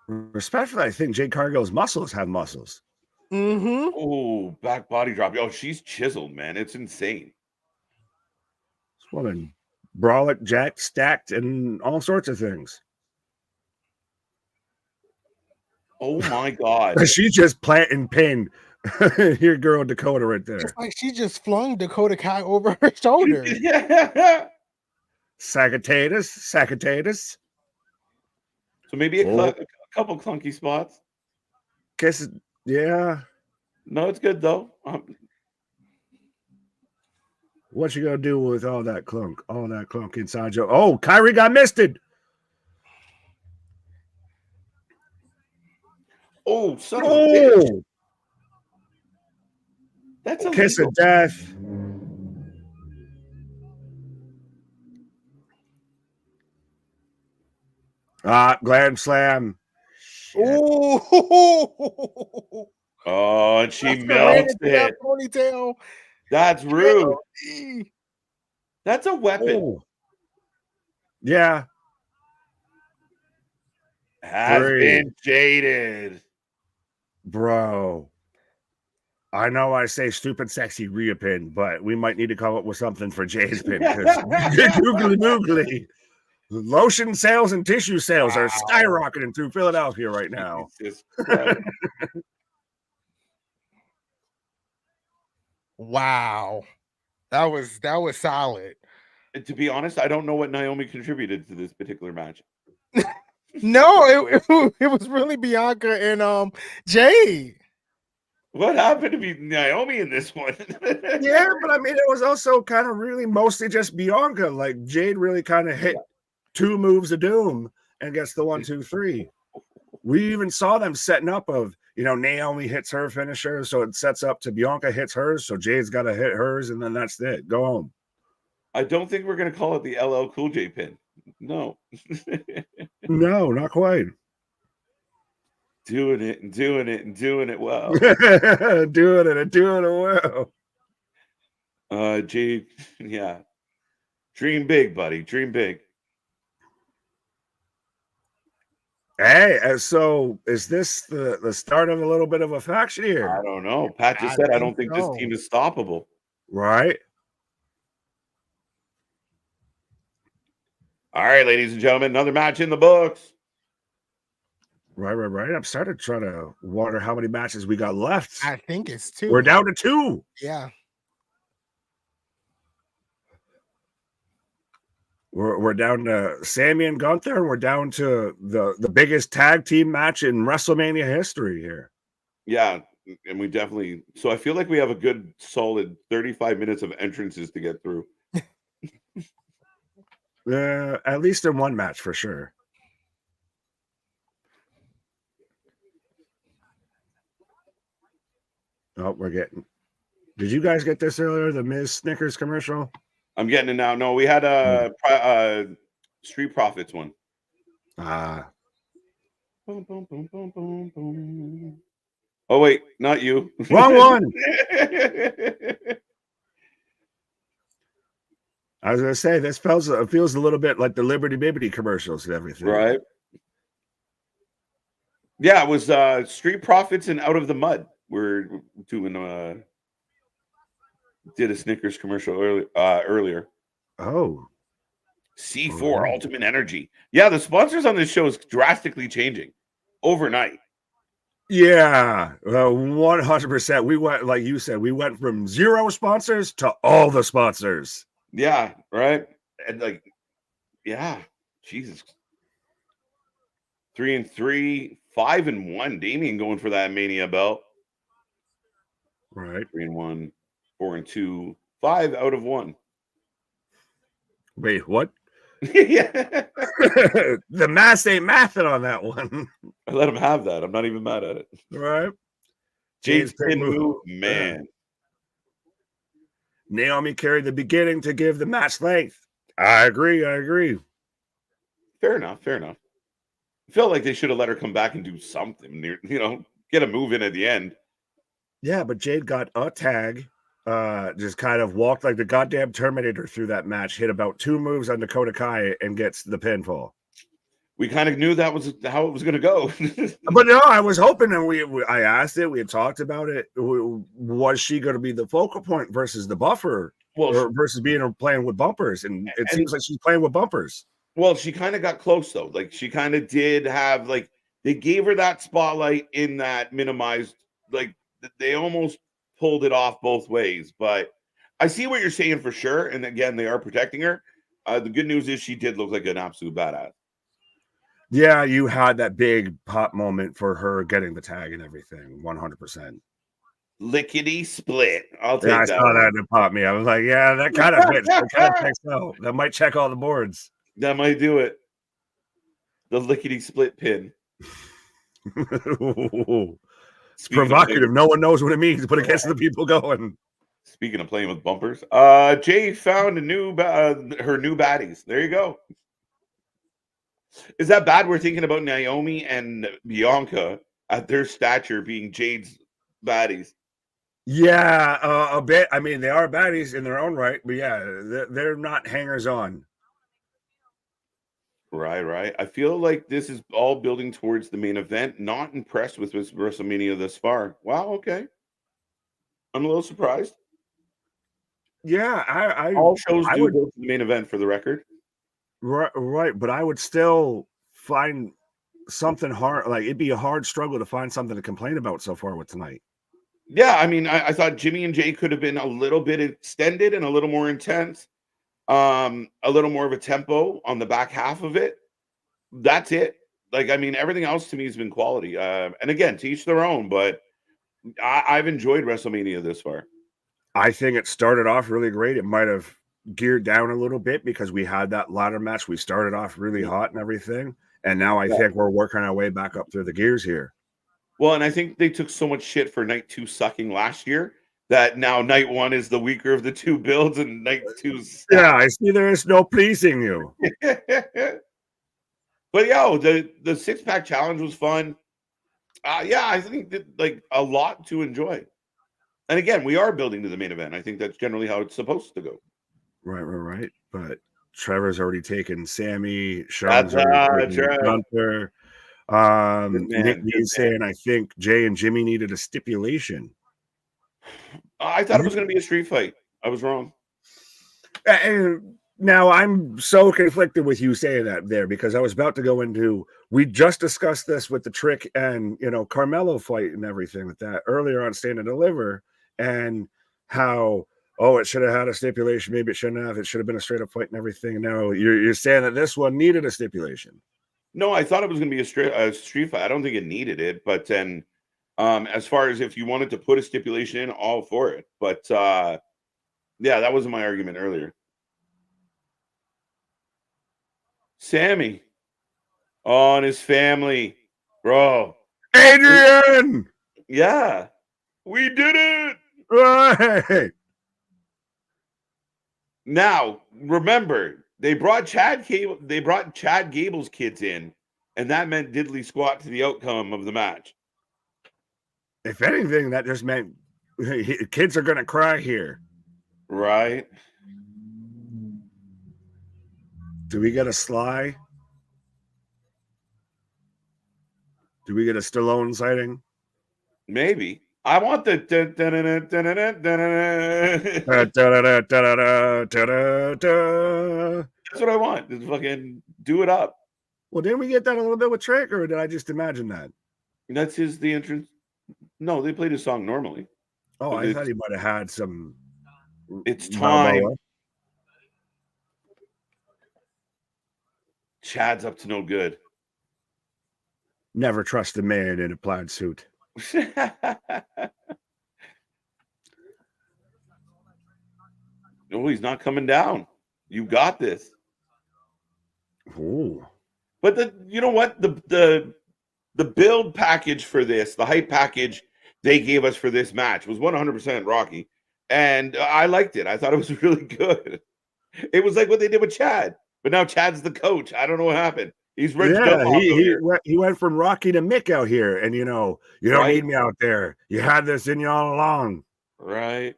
Respectfully, I think Jade Cargill's muscles have muscles. Mm-hmm. Oh, back body drop. Oh, she's chiseled, man. It's insane. This woman, brolic, jacked, stacked, and all sorts of things. Oh my God. She's just planting pin. Here, girl Dakota right there. It's like she just flung Dakota Kai over her shoulder. Sagittarius. So maybe a couple clunky spots. Guess, yeah. No, it's good though. What you gonna do with all that clunk inside you? Oh, Kyrie got misted. Oh, son of a bitch. That's a kiss of death. Glam slam. Oh, and she melts it. Ponytail. That's rude. That's a weapon. Oh. Yeah. Has been jaded. Bro. I know I say stupid, sexy Rhea pin, but we might need to come up with something for Jay's pin because googly. Lotion sales and tissue sales are skyrocketing through Philadelphia right now. Wow. That was solid. And to be honest, I don't know what Naomi contributed to this particular match. No, it was really Bianca and Jade. What happened to be Naomi in this one? Yeah, but I mean, it was also kind of really mostly just Bianca. Like Jade really kind of hit two moves of doom and gets the 1, 2, 3. we even saw them setting up of, you know, Naomi hits her finisher, so it sets up to Bianca hits hers, so Jade's got to hit hers, and then that's it. Go home. I don't think we're going to call it the LL Cool J pin. No. No, not quite. Doing it and doing it and doing it well. Doing it and doing it well. Jade, yeah. Dream big, buddy. Dream big. Hey, so is this the start of a little bit of a faction here? I don't know. Pat just said, I don't think this team is stoppable. Right. All right, ladies and gentlemen, another match in the books. Right. I'm starting to try to wonder how many matches we got left. I think it's 2. We're down to 2. Yeah. We're down to Sammy and Gunther, and we're down to the biggest tag team match in WrestleMania history here. Yeah, and we definitely. So I feel like we have a good, solid 35 minutes of entrances to get through. At least in one match for sure. Oh, we're getting. Did you guys get this earlier? The Miz Snickers commercial? I'm getting it now. No, we had a Street Profits one. Ah. Boom, boom, boom, boom, boom, boom. Oh wait, not you. Wrong one. I was gonna say this feels a little bit like the Liberty Bibbity commercials and everything. Right. Yeah, it was Street Profits and Out of the Mud. We're doing did a Snickers commercial earlier. Oh. C4 Ultimate Energy. Yeah, the sponsors on this show is drastically changing overnight. Yeah, 100%. We went, like you said, we went from 0 sponsors to all the sponsors. Yeah, right. And like, yeah, Jesus. 3-3, 5-1. Damien going for that Mania belt. Right. 3-1, 4-2, 5 out of 1. Wait, what? Yeah. The math ain't mathing on that one. I let him have that. I'm not even mad at it. Right. Jade's pin move, man. Naomi carried the beginning to give the match length. I agree. Fair enough. I felt like they should have let her come back and do something, you know, get a move in at the end. Yeah, but Jade got a tag, just kind of walked like the goddamn Terminator through that match, hit about 2 moves on Dakota Kai and gets the pinfall. We kind of knew that was how it was going to go. But no, I was hoping, and I asked it, we had talked about it. Was she going to be the focal point versus the buffer, or versus playing with bumpers? And it seems like she's playing with bumpers. Well, she kind of got close though. Like she kind of did have, like, they gave her that spotlight in that minimized, like they almost pulled it off both ways. But I see what you're saying for sure. And again, they are protecting her. The good news is she did look like an absolute badass. Yeah, you had that big pop moment for her getting the tag and everything. 100%. Lickety split. I'll take that. I that. saw that and it popped me. I was like, yeah, that kind of fits. That kind of checks out. That might check all the boards. That might do it. The lickety split pin. It's provocative. No one knows what it means, but it gets the people going. Speaking of playing with bumpers, Jay found her new baddies. There you go. Is that bad? We're thinking about Naomi and Bianca at their stature being Jade's baddies. Yeah, a bit. I mean, they are baddies in their own right, but yeah, they're not hangers on. Right. I feel like this is all building towards the main event. Not impressed with this WrestleMania thus far. Wow, okay. I'm a little surprised. Yeah, all shows do go to the main event for the record. Right, but I would still find something hard. Like it'd be a hard struggle to find something to complain about so far with tonight. Yeah, I mean, I thought Jimmy and Jay could have been a little bit extended and a little more intense. A little more of a tempo on the back half of it. That's it. Like, I mean, everything else to me has been quality. And again, to each their own, but I've enjoyed WrestleMania this far. I think it started off really great. It might have geared down a little bit because we had that ladder match. We started off really hot and everything, and now I think we're working our way back up through the gears here. Well, and I think they took so much shit for night 2 sucking last year that now night 1 is the weaker of the two builds, and night 2. Yeah, I see there is no pleasing you. But yo, the 6-pack challenge was fun. Yeah, I think that like a lot to enjoy. And again, we are building to the main event. I think that's generally how it's supposed to go. Right. But Trevor's already taken Sammy. Sean's already taken Gunther. Nick is saying, I think Jay and Jimmy needed a stipulation. I thought it was going to be a street fight. I was wrong. And now I'm so conflicted with you saying that there because I was about to go into. We just discussed this with the Trick and Carmelo fight and everything with that earlier on Stand and Deliver, and how it should have had a stipulation. Maybe it shouldn't have. It should have been a straight up fight and everything. Now you're saying that this one needed a stipulation. No, I thought it was going to be a street fight. I don't think it needed it, but then as far as if you wanted to put a stipulation in, all for it. But yeah, that wasn't my argument earlier. Sammy on his family, bro. Adrian! Yeah, we did it. Right. Now, remember, they brought Chad Gable's kids in, and that meant diddly squat to the outcome of the match. If anything, that just meant kids are going to cry here. Right. Do we get a Sly? Do we get a Stallone sighting? Maybe. I want the that's what I want. Just fucking do it up. Well, didn't we get that a little bit with Trick, or did I just imagine that? That's the entrance. No, they played a song normally. Oh, I thought he might have had some. It's time. Chad's up to no good. Never trust a man in a plaid suit. No, he's not coming down. You got this. Oh. But you know what? The build package for this, the hype package they gave us for this match was 100% Rocky. And I liked it. I thought it was really good. It was like what they did with Chad. But now Chad's the coach. I don't know what happened. He's Rich. Yeah, he went from Rocky to Mick out here. And, you don't need me out there. You had this in you all along. Right.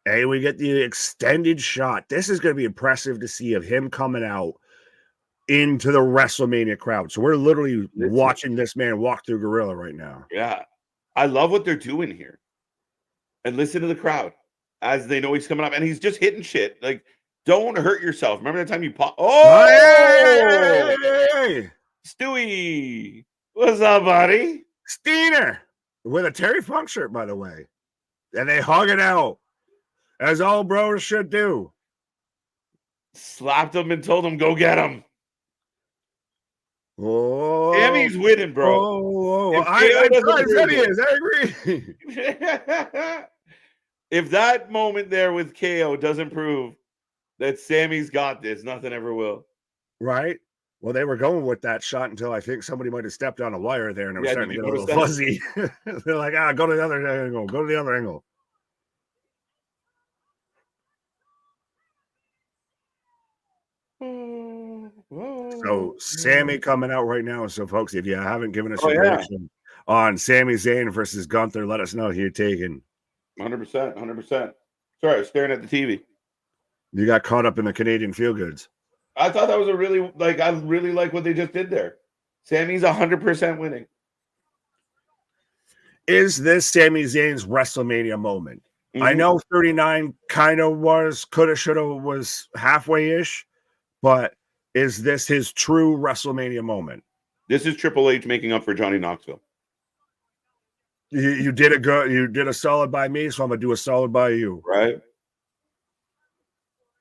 Hey, we get the extended shot. This is going to be impressive to see of him coming out into the WrestleMania crowd. So we're literally watching this man walk through Gorilla right now. Yeah. I love what they're doing here. And listen to the crowd as they know he's coming up. And he's just hitting shit. Like, don't hurt yourself. Remember that time you pop? Oh! Hey! Stewie! What's up, buddy? Steiner! With a Terry Funk shirt, by the way. And they hug it out. As all bros should do. Slapped him and told him, go get him. Oh, Sammy's winning, bro. Oh, I said he is. I agree. If that moment there with KO doesn't prove that Sammy's got this, nothing ever will. Right. Well, they were going with that shot until I think somebody might have stepped on a wire there and it was starting to get a little fuzzy. They're like, go to the other angle. Go to the other angle. So Sammy coming out right now. So folks, if you haven't given us a prediction on Sami Zayn versus Gunther, let us know who you're taking. 100%. Sorry, I was staring at the TV. You got caught up in the Canadian feel goods. I thought that was I really like what they just did there. Sammy's 100% winning. Is this Sami Zayn's WrestleMania moment? Mm-hmm. I know 39 kind of was, coulda, shoulda, was halfway-ish, but is this his true WrestleMania moment? This is Triple H making up for Johnny Knoxville. You did it good. You did a solid by me, so I'm gonna do a solid by you. Right.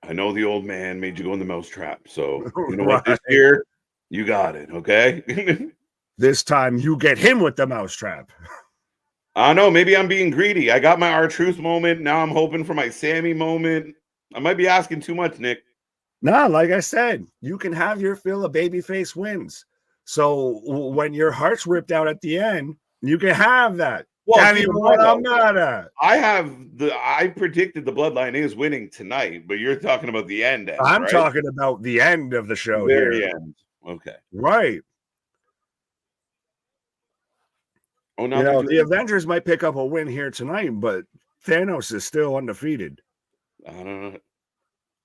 I know the old man made you go in the mousetrap, so you know what? This year, you got it. Okay. This time, you get him with the mousetrap. I know. Maybe I'm being greedy. I got my R-Truth moment. Now I'm hoping for my Sammy moment. I might be asking too much, Nick. No, like I said, you can have your fill of babyface wins. So when your heart's ripped out at the end, you can have that. Well, Tell me what I'm mad at. I predicted the Bloodline is winning tonight, but you're talking about the end. I'm right? talking about the end of the show Very here. end. Okay. Right. Oh, You know, the Avengers might pick up a win here tonight, but Thanos is still undefeated. I don't know.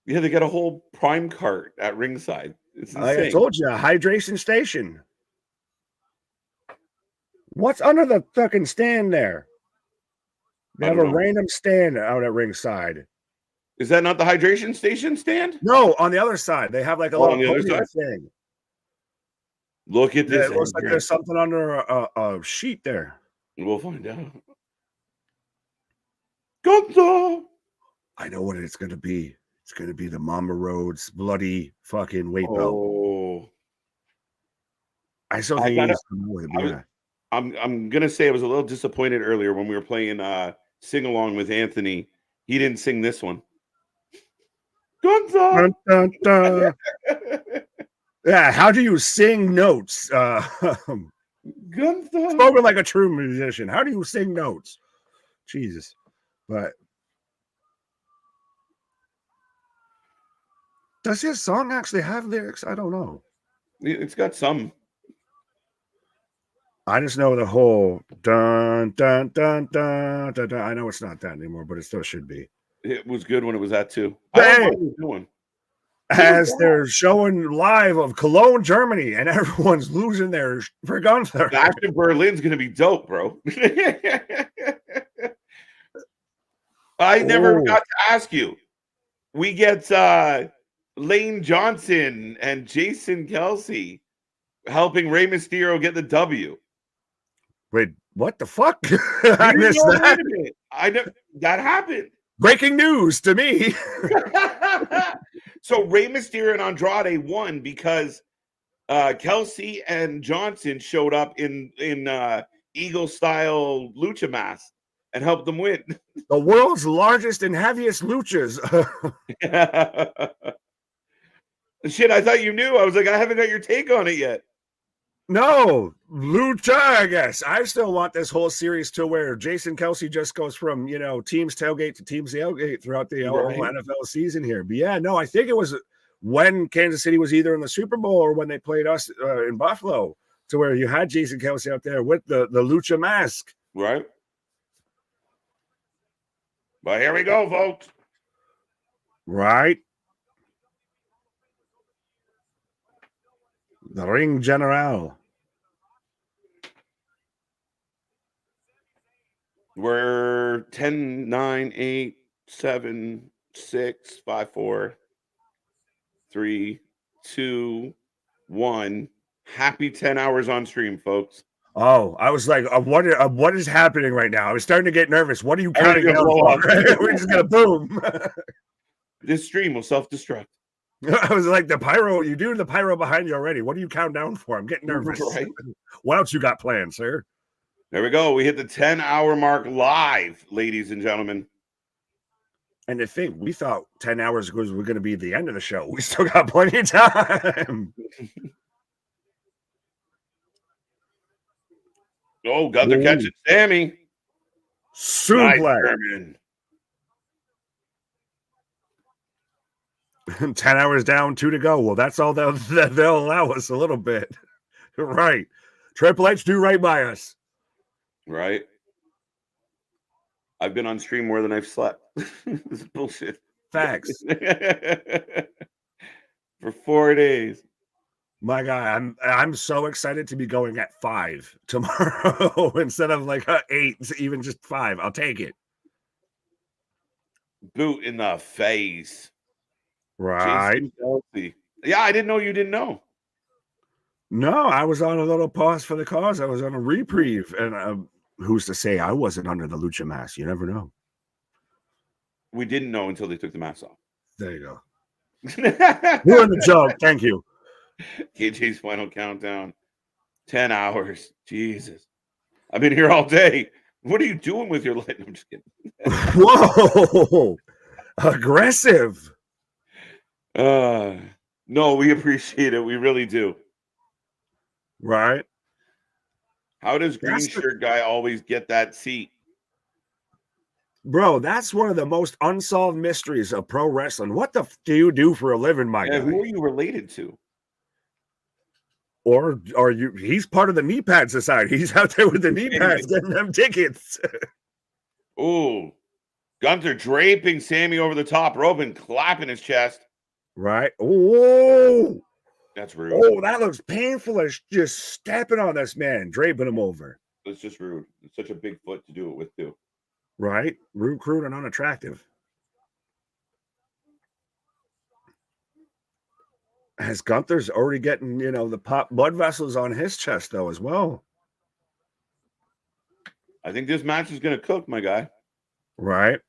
Yeah, they got a whole prime cart at ringside. It's insane. I told you, a hydration station. What's under the fucking stand there? They have a random stand out at ringside. Is that not the hydration station stand? No, on the other side. They have like a little podium thing. Look at this. It looks like there's something under a sheet there. We'll find out. Gunther! I know what it's going to be. It's going to be the Mama Rhodes bloody fucking weight belt. Oh. I still think he's coming with it. I'm going to say I was a little disappointed earlier when we were playing Sing Along with Anthony. He didn't sing this one. Gunther! Dun, dun, dun. Yeah, how do you sing notes? Gunther! Spoken like a true musician. How do you sing notes? Jesus. But does his song actually have lyrics? I don't know. It's got some. I just know the whole dun dun dun dun dun dun. I know it's not that anymore, but it still should be. It was good when it was that too. Hey, I don't know what he's doing. As they're showing live of Cologne, Germany, and everyone's losing their for Gunther. Back to Berlin's gonna be dope, bro. I never got to ask you. We get Lane Johnson and Jason Kelsey helping Rey Mysterio get the W. Wait, what the fuck? I missed that. I know that happened. Breaking news to me. So Rey Mysterio and Andrade won because Kelsey and Johnson showed up in Eagle style lucha mask and helped them win. The world's largest and heaviest luchas. Shit, I thought you knew. I was like, I haven't got your take on it yet. No, lucha, I guess. I still want this whole series to where Jason Kelsey just goes from, you know, team's tailgate to team's tailgate throughout the whole NFL season here. But yeah, no, I think it was when Kansas City was either in the Super Bowl or when they played us in Buffalo, to where you had Jason Kelsey out there with the lucha mask. Right. But here we go, folks. Right. The Ring General. We're 10, 9, 8, 7, 6, 5, 4, 3, 2, 1. Happy 10 hours on stream, folks. Oh, I was like, what is happening right now? I was starting to get nervous. What are you counting down for? We're just going to boom. This stream will self-destruct. I was like, the pyro, you do the pyro behind you already. What do you count down for? I'm getting nervous. Right. What else you got planned, sir? There we go. We hit the 10-hour mark live, ladies and gentlemen. And the thing, we thought 10 hours was going to be the end of the show. We still got plenty of time. Oh, Gunther catching Sammy. Suplex. Nice, 10 hours down, 2 to go. Well, that's all they'll allow us a little bit. Right. Triple H do right by us. Right. I've been on stream more than I've slept. This is bullshit. Facts. For 4 days. My God, I'm so excited to be going at 5 tomorrow instead of like 8, even just 5. I'll take it. Boot in the face. Right. Yeah, I didn't know you didn't know. No, I was on a little pause for the cause. I was on a reprieve, and who's to say I wasn't under the lucha mask? You never know. We didn't know until they took the mask off. There you go. You're in the joke. Thank you. KJ's final countdown. 10 hours. Jesus. I've been here all day. What are you doing with your light? I'm just kidding. Whoa. Aggressive. No, we appreciate it. We really do. Right. How does green That's the- shirt guy always get that seat? Bro, that's one of the most unsolved mysteries of pro wrestling. What the do you do for a living, my guy? Who are you related to? Or are you? He's part of the knee pad society. He's out there with the knee pads getting them tickets. Oh, Gunther draping Sammy over the top rope and clapping his chest. Right. Oh, that's rude. Oh, that looks painful as just stepping on this man, draping him over. It's just rude. It's such a big foot to do it with, too. Right. Rude, crude, and unattractive. As Gunther's already getting, the pop blood vessels on his chest, though, as well. I think this match is going to cook, my guy. Right.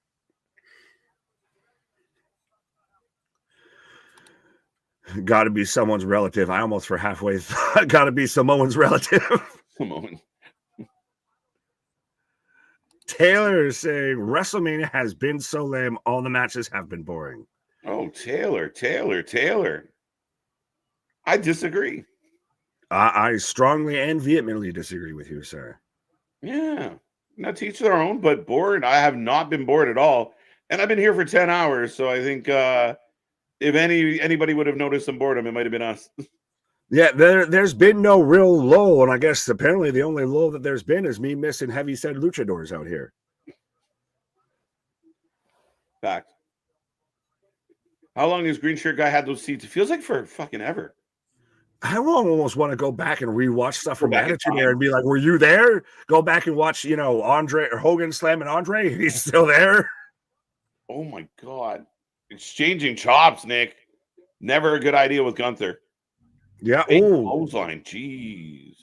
Got to be someone's relative. I almost for halfway got to be Samoan's relative. Samoan. Taylor is saying WrestleMania has been so lame. All the matches have been boring. Oh, Taylor. I disagree. I strongly and vehemently disagree with you, sir. Yeah. Not to each their own, but bored. I have not been bored at all. And I've been here for 10 hours. So I think if anybody would have noticed some boredom, it might have been us. Yeah, there's been no real low, and I guess apparently the only low that there's been is me missing heavy-set luchadors out here. Fact. How long has green shirt guy had those seats? It feels like for fucking ever. I almost want to go back and rewatch stuff from Attitude Era and be like, were you there? Go back and watch, Andre or Hogan slamming Andre. He's still there. Oh my God. Exchanging chops, Nick. Never a good idea with Gunther. Yeah. Oh, clothesline. Jeez.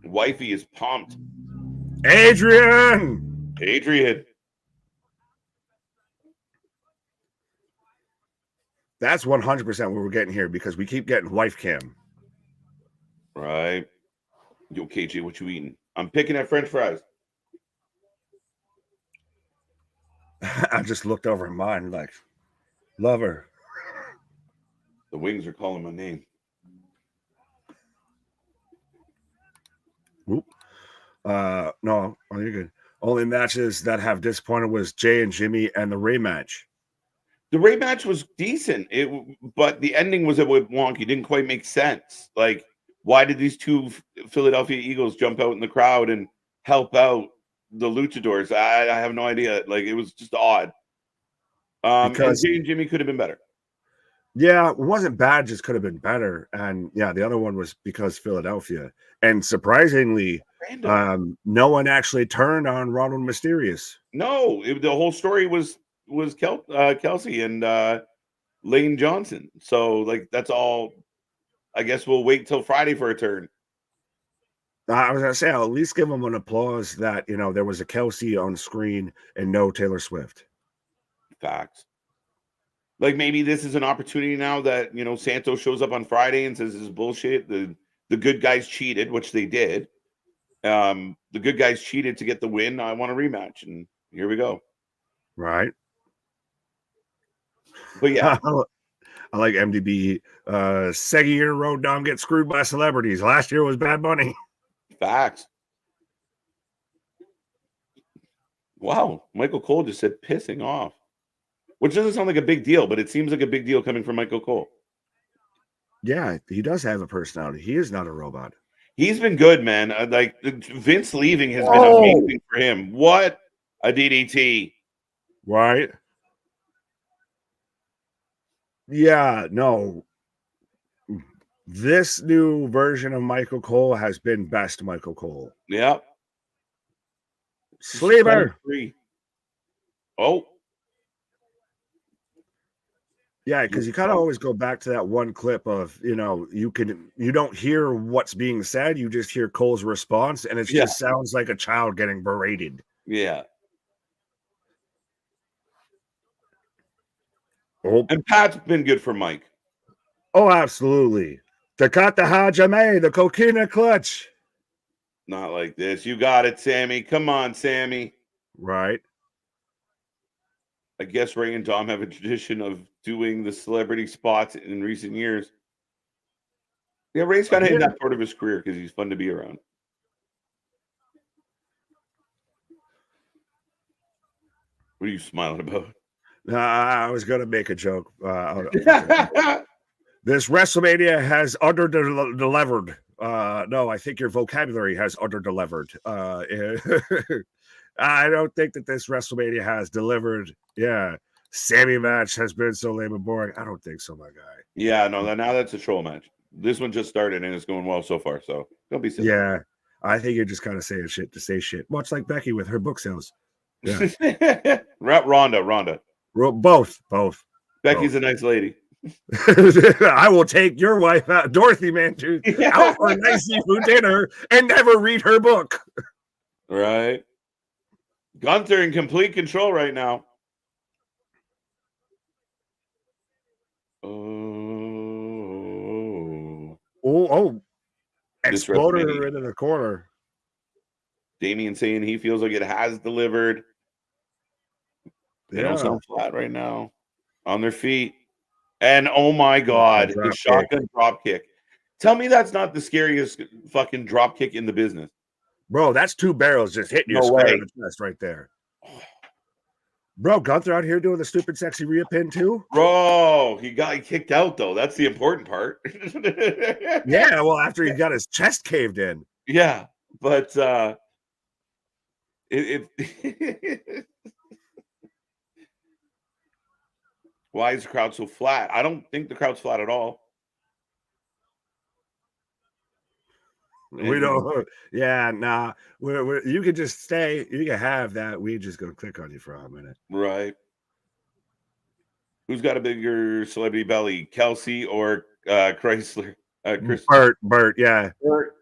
Wifey is pumped. Adrian. That's 100% what we're getting here because we keep getting wife cam. Right. Yo, KJ, what you eating? I'm picking at French fries. I just looked over at mine like, love her. The wings are calling my name. Whoop. No, you're good. Only matches that have disappointed was Jay and Jimmy and the Ray match. The Ray match was decent, but the ending was a bit wonky. Didn't quite make sense. Like, why did these two Philadelphia Eagles jump out in the crowd and help out the Luchadors? I have no idea. Like, it was just odd. Because Jay and Jimmy could have been better. Yeah, it wasn't bad, just could have been better. And yeah, the other one was because Philadelphia. And surprisingly, no one actually turned on Ronald Mysterious. No, the whole story was Kelsey and Lane Johnson. So, like, that's all. I guess we'll wait till Friday for a turn. I was going to say, I'll at least give them an applause that, there was a Kelsey on screen and no Taylor Swift. Facts. Like, maybe this is an opportunity now that, Santos shows up on Friday and says this is bullshit. The good guys cheated, which they did. The good guys cheated to get the win. I want a rematch. And here we go. Right. But yeah. I like MDB. Second year road Dom gets screwed by celebrities. Last year was Bad Bunny. Facts. Wow. Michael Cole just said pissing off. Which doesn't sound like a big deal, but it seems like a big deal coming from Michael Cole. Yeah, he does have a personality. He is not a robot. He's been good, man. Like, Vince leaving has been amazing for him. What a DDT. Right? Yeah, no. This new version of Michael Cole has been best Michael Cole. Yep. Sleeper. Oh. Yeah, because you kind of always go back to that one clip of, you don't hear what's being said, you just hear Cole's response, and it just sounds like a child getting berated. Yeah. Oh. And Pat's been good for Mike. Oh, absolutely. Takata Hajime, the Coquina clutch. Not like this. You got it, Sammy. Come on, Sammy. Right. I guess Ray and Dom have a tradition of doing the celebrity spots in recent years. Yeah, Ray's kind of in that part of his career because he's fun to be around. What are you smiling about? I was going to make a joke. This WrestleMania has under-delivered. No, I think your vocabulary has under-delivered. I don't think that this WrestleMania has delivered. Yeah. Sammy match has been so lame and boring. I don't think so, my guy. Yeah, no, now that's a troll match. This one just started and it's going well so far, so don't be silly. Yeah, I think you're just kind of saying shit to say shit. Much like Becky with her book sales. Yeah. Rhonda. Both. Becky's a nice lady. I will take your wife out, Dorothy Mantu, out for a nice seafood dinner and never read her book. Right. Gunther in complete control right now. Oh. Exploder into the corner. Damien saying he feels like it has delivered. They don't sound flat right now. On their feet. And oh my God, the shotgun drop kick. Tell me that's not the scariest fucking drop kick in the business. Bro, that's two barrels just hitting you square in the chest right there. Bro, Gunther out here doing the stupid sexy Rhea pin too? Bro, he got kicked out though. That's the important part. Yeah, well, after he got his chest caved in. Yeah, but why is the crowd so flat? I don't think the crowd's flat at all. We don't. Yeah, nah. You could just stay. You can have that. We just gonna click on you for a minute. Right. Who's got a bigger celebrity belly, Kelsey or Chrysler? Bert. Yeah. Bert.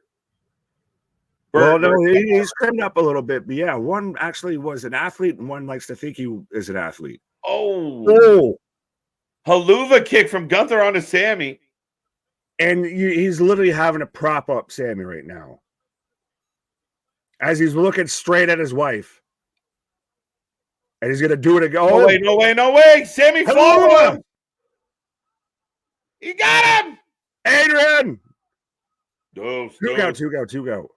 Well, no, he's trimmed up a little bit, but yeah, one actually was an athlete, and one likes to think he is an athlete. Oh. Haluva kick from Gunther onto Sammy. And he's literally having to prop up Sammy right now. As he's looking straight at his wife. And he's going to do it again. Oh, no way. Sammy followed him. He got him. Adrian. Two go.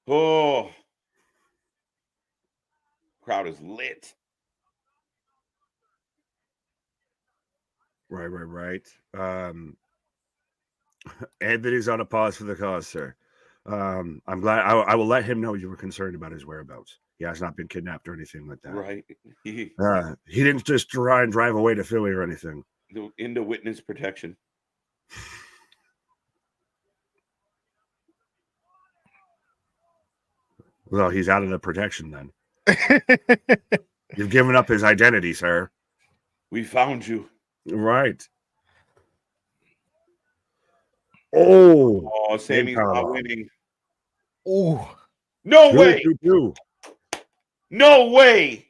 Oh. Crowd is lit. Right. Anthony's on a pause for the cause, sir. I'm glad. I will let him know you were concerned about his whereabouts. He has not been kidnapped or anything like that. Right. He didn't just try and drive away to Philly or anything. Into witness protection. Well, he's out of the protection then. You've given up his identity, sir. We found you. Right. Oh, Sammy's not winning. Oh, no way. No way.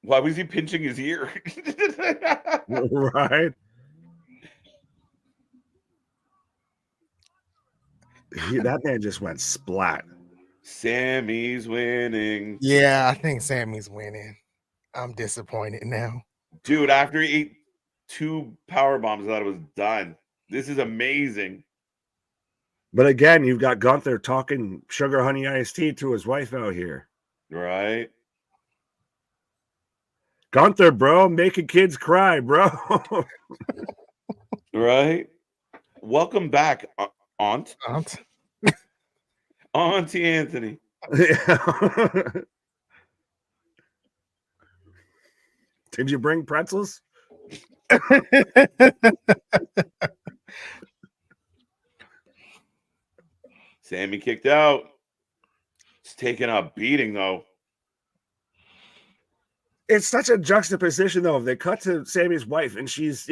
Why was he pinching his ear? Right. That man just went splat. Sammy's winning. Yeah, I think Sammy's winning. I'm disappointed now. Dude, after he ate 2 power bombs, I thought it was done. This is amazing. But again, you've got Gunther talking sugar honey iced tea to his wife out here. Right. Gunther, bro, making kids cry, bro. Right. Welcome back, Auntie Anthony. Did you bring pretzels? Sammy kicked out. He's taking a beating, though. It's such a juxtaposition, though. They cut to Sammy's wife, and she's,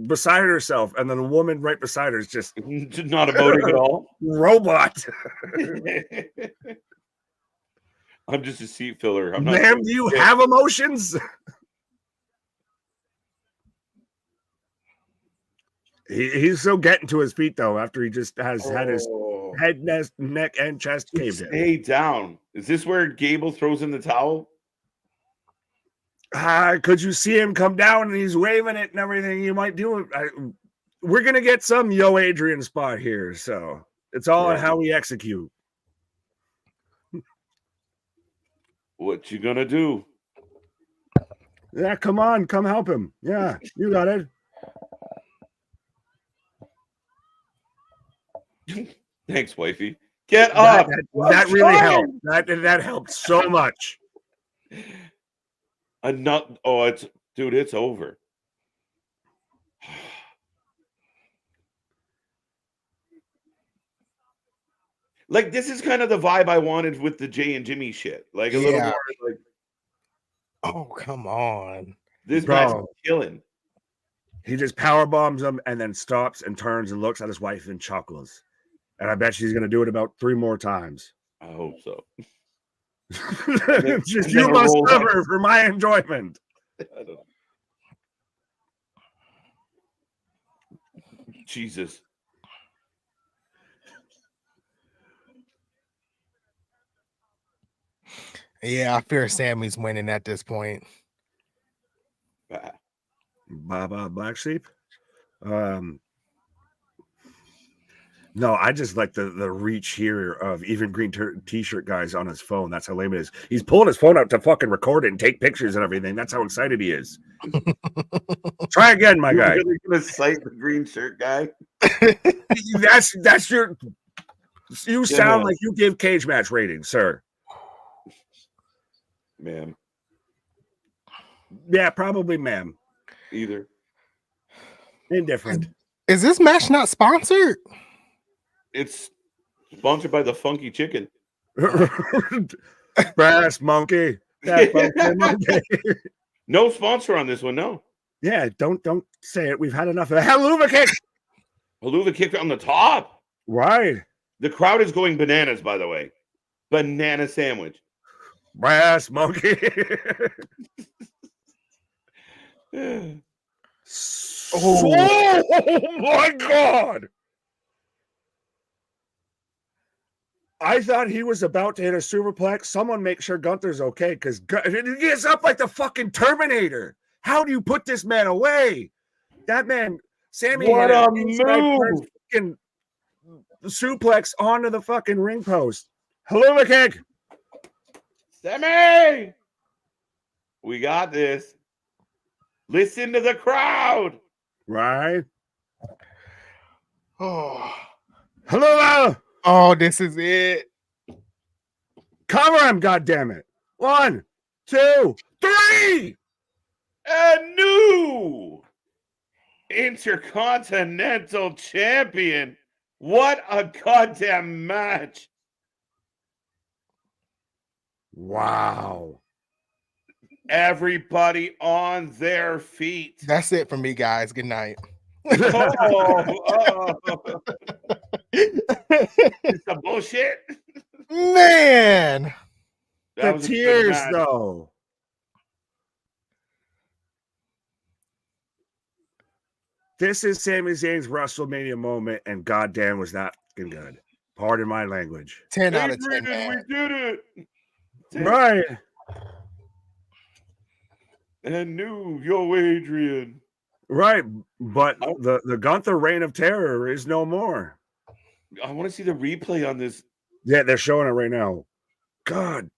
beside herself, and then a woman right beside her is just not emoting at all. Robot. I'm just a seat filler. Ma'am, do you have emotions? He's still getting to his feet though. After he just has had his Oh. head, neck, and chest caved in. Stay down. Is this where Gable throws in the towel? Could you see him come down and he's waving it and everything? You might do it. We're gonna get some Yo Adrian spot here, so it's all on how we execute. What you gonna do? Yeah, come on, come help him. Yeah, you got it. Thanks, wifey. Get up. That really helped. That helped so much. It's over. Like, this is kind of the vibe I wanted with the Jay and Jimmy shit. Like a little more like, oh, come on. This match is killing. He just power bombs him and then stops and turns and looks at his wife and chuckles. And I bet she's gonna do it about 3 more times. I hope so. Just you must suffer for my enjoyment. I don't know. Jesus. Yeah, I fear Sammy's winning at this point. Baba Black Sheep. No, I just like the reach here of even green t-shirt guys on his phone. That's how lame it is. He's pulling his phone out to fucking record it and take pictures and everything. That's how excited he is. Try again, my guy. You're really gonna cite the green shirt guy? That's your. You sound like you give cage match ratings, sir. Ma'am. Yeah, probably, ma'am. Either. Indifferent. Is this match not sponsored? It's sponsored by the Funky Chicken. Brass monkey. Monkey. No sponsor on this one, no. Yeah, don't say it. We've had enough of that. Haluva kick. Haluva kick on the top. Right. The crowd is going bananas, by the way. Banana sandwich. Brass monkey. Oh my God. I thought he was about to hit a superplex. Someone make sure Gunther's okay, because he gets up like the fucking Terminator. How do you put this man away? That man, Sammy, what a move! Fucking suplex onto the fucking ring post. Haluva kick. Sammy, we got this. Listen to the crowd. Right. Oh, Haluva. Oh, this is it. Cover him, goddammit. 1, 2, 3. A new Intercontinental Champion. What a goddamn match. Wow. Everybody on their feet. That's it for me, guys. Good night. It's a bullshit. Man. The tears, though. This is Sami Zayn's WrestleMania moment, and goddamn was that fucking good. Pardon my language. 10 out of 10. We did it. 10. Right. And new Yo Adrian. Right, but the Gunther reign of terror is no more. I want to see the replay on this. Yeah, they're showing it right now. God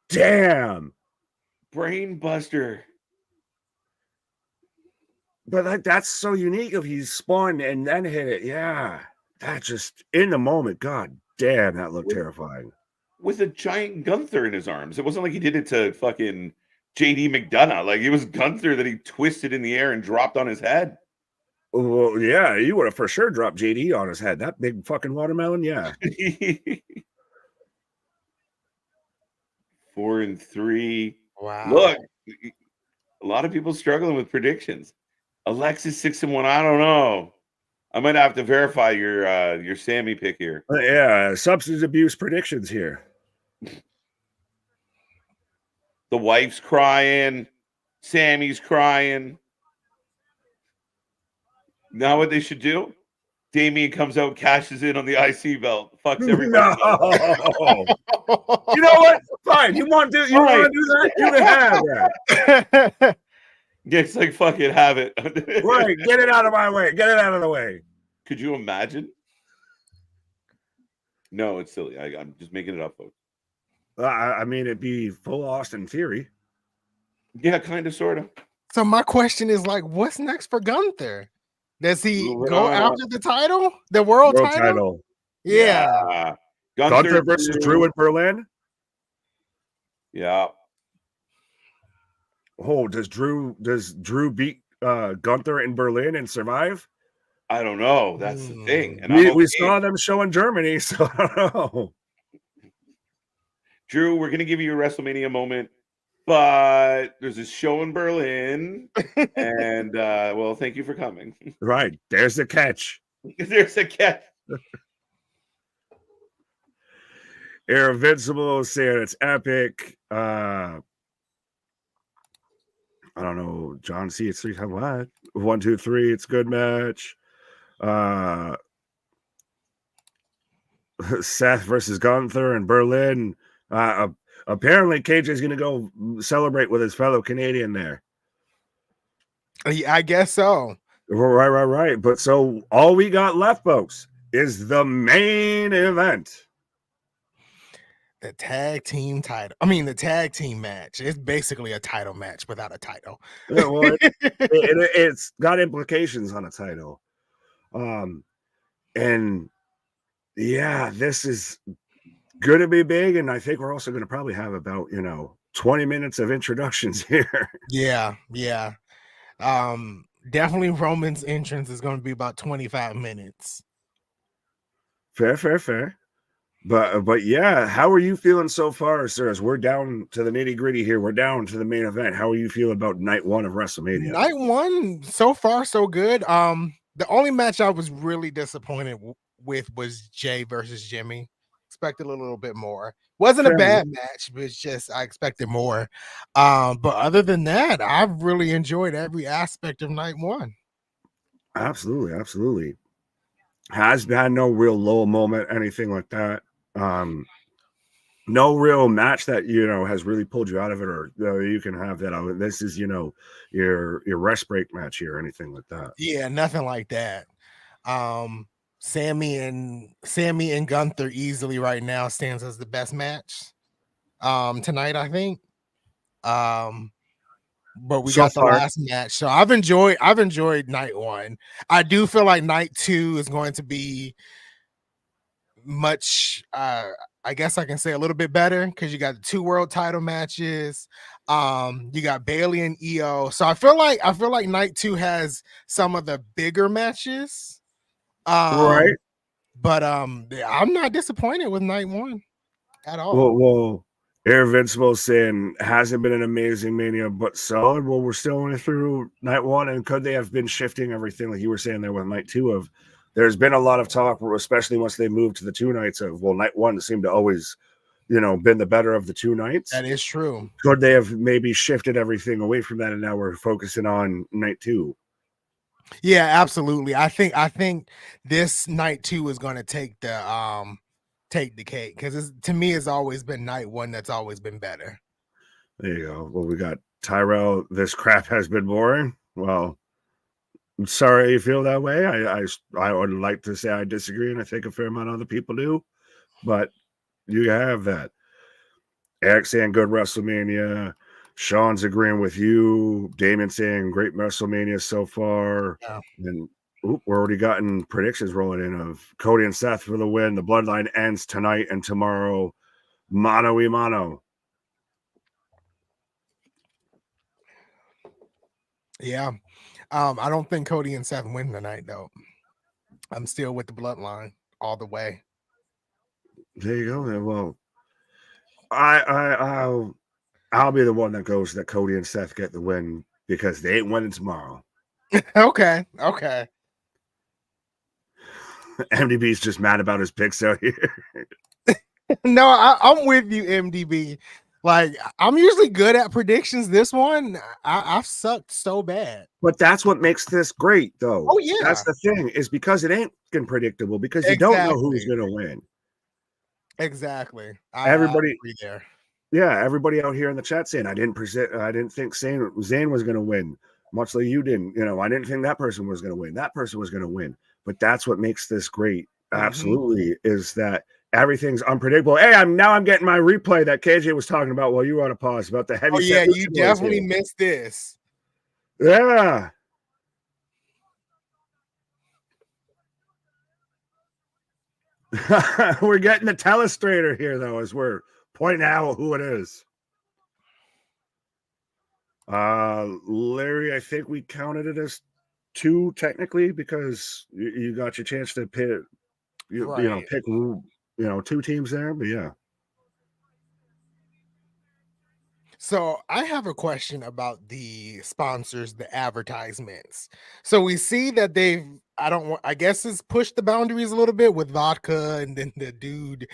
damn. Brain buster. But that's so unique if he spun and then hit it. Yeah. That just in the moment. God damn, that looked terrifying. With a giant Gunther in his arms. It wasn't like he did it to fucking JD McDonough. Like, it was Gunther that he twisted in the air and dropped on his head. Well, yeah, you would have for sure dropped JD on his head. That big fucking watermelon, yeah. 4 and 3. Wow. Look, a lot of people struggling with predictions. Alexis 6 and 1. I don't know. I might have to verify your Sammy pick here. Yeah, substance abuse predictions here. The wife's crying. Sammy's crying. Now what they should do? Damien comes out, cashes in on the IC belt, fucks everybody. No. You know what? Fine. You want to do that? You can have that. It's like, fuck it, have it. Right. Get it out of my way. Get it out of the way. Could you imagine? No, it's silly. I'm just making it up, folks. I mean, it'd be full Austin Theory. Yeah, kind of, sort of. So my question is like, what's next for Gunther? Does he go after the title? The world title? Yeah. Gunther versus Drew in Berlin? Yeah. Oh, does Drew beat Gunther in Berlin and survive? I don't know. That's the thing. And we saw them show in Germany, so I don't know. Drew, we're going to give you a WrestleMania moment, but there's a show in Berlin, and well, thank you for coming. Right. There's the catch. There's a catch. Air Invincible saying it's epic. I don't know. John C. It's 3 times what? 1, 2, 3. It's a good match. Seth versus Gunther in Berlin. Apparently, KJ is going to go celebrate with his fellow Canadian there. I guess so. Right. But so all we got left, folks, is the main event. The tag team title. I mean, the tag team match. It's basically a title match without a title. Yeah, well, it's got implications on a title. And yeah, this is going to be big. And I think we're also going to probably have about, 20 minutes of introductions here. Yeah. Definitely Roman's entrance is going to be about 25 minutes. Fair. But yeah, how are you feeling so far, sir? As we're down to the nitty gritty here, we're down to the main event. How are you feeling about night 1 of WrestleMania? Night 1, so far so good. The only match I was really disappointed with was Jay versus Jimmy. Expected a little bit more. Wasn't a bad match, but it's just I expected more. But other than that, I've really enjoyed every aspect of night 1. Absolutely. Has had no real low moment, anything like that. No real match that has really pulled you out of it, or you can have that. This is your rest break match here, or anything like that. Yeah, nothing like that. Sammy and Gunther easily right now stands as the best match tonight, I think. But we got the last match, so I've enjoyed night 1. I do feel like night 2 is going to be much I guess I can say a little bit better, because you got the 2 world title matches. You got Bayley and EO, so I feel like night 2 has some of the bigger matches. Right. But I'm not disappointed with night 1 at all. Well, Air Invincible saying hasn't been an amazing Mania, but solid. Well, we're still only through night 1, and could they have been shifting everything like you were saying there with night 2 of? There's been a lot of talk, especially once they moved to the 2 nights of, well, night 1 seemed to always, been the better of the 2 nights. That is true. Could they have maybe shifted everything away from that, and now we're focusing on night 2? Yeah, absolutely. I think this night 2 is going to take the cake, because to me it's always been night 1 that's always been better. There you go. Well, we got Tyrell. This crap has been boring. Well, I'm sorry you feel that way. I would like to say I disagree, and I think a fair amount of other people do, but you have that. Eric saying good WrestleMania. Sean's agreeing with you. Damon saying great WrestleMania so far. Yeah. And we're already gotten predictions rolling in of Cody and Seth for the win. The bloodline ends tonight and tomorrow. Mano y mano. Yeah. I don't think Cody and Seth win tonight, though. I'm still with the bloodline all the way. There you go. Well, I'll be the one that goes that Cody and Seth get the win, because they ain't winning tomorrow. Okay. MDB's just mad about his picks out here. No, I'm with you, MDB. Like, I'm usually good at predictions. This one, I've sucked so bad. But that's what makes this great, though. Oh, yeah. That's the thing, is because it ain't predictable, because you don't know who's going to win. Exactly. Everybody, I agree there. yeah, everybody out here in the chat saying, I didn't think Zayn was going to win, much like you didn't. You know, I didn't think that person was going to win. That person was going to win. But that's what makes this great. Absolutely, is that everything's unpredictable. Hey, I'm getting my replay that KJ was talking about while you were on a pause about the heavy. Oh yeah, you definitely missed this. Yeah. We're getting the telestrator here, though, as we're pointing out who it is. Larry, I think we counted it as 2 technically, because you got your chance to pick, pick 2 teams there. But yeah. So I have a question about the sponsors, the advertisements. So we see that I guess it's pushed the boundaries a little bit with vodka and then the dude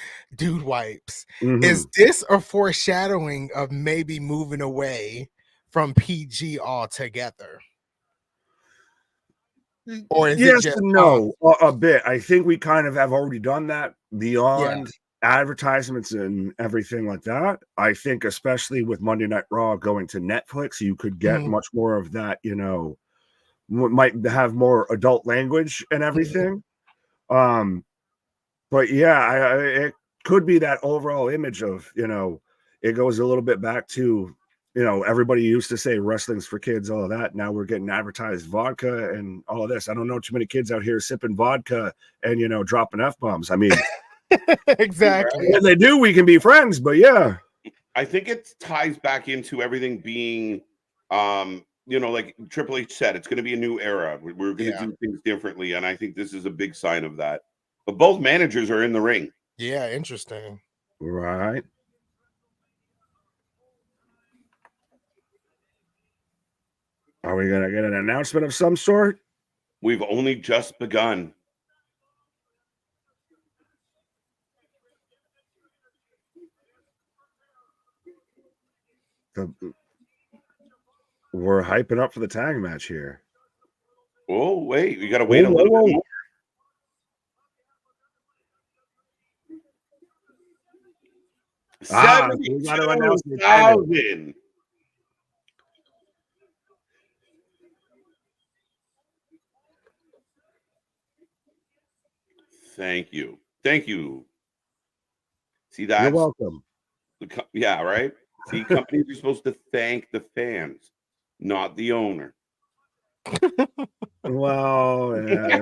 wipes. Is this a foreshadowing of maybe moving away from PG altogether? Or is yes it just and no, a bit. I think we kind of have already done that beyond advertisements and everything like that. I think especially with Monday Night Raw going to Netflix, you could get much more of that, might have more adult language and everything. But yeah, it could be that overall image of, it goes a little bit back to, everybody used to say wrestling's for kids, all of that. Now we're getting advertised vodka and all of this. I don't know too many kids out here sipping vodka and, dropping F-bombs. I mean, exactly. when they do, we can be friends, but yeah. I think it ties back into everything being, like Triple H said, it's going to be a new era. We're going to do things differently. And I think this is a big sign of that. But both managers are in the ring. Yeah, interesting. Right. Are we going to get an announcement of some sort? We've only just begun. We're hyping up for the tag match here. Oh, wait. We got to wait a little bit more. We got to announce the title. Thank you. Thank you. See that? You're welcome. Yeah, right? See, companies are supposed to thank the fans, not the owner. Well, there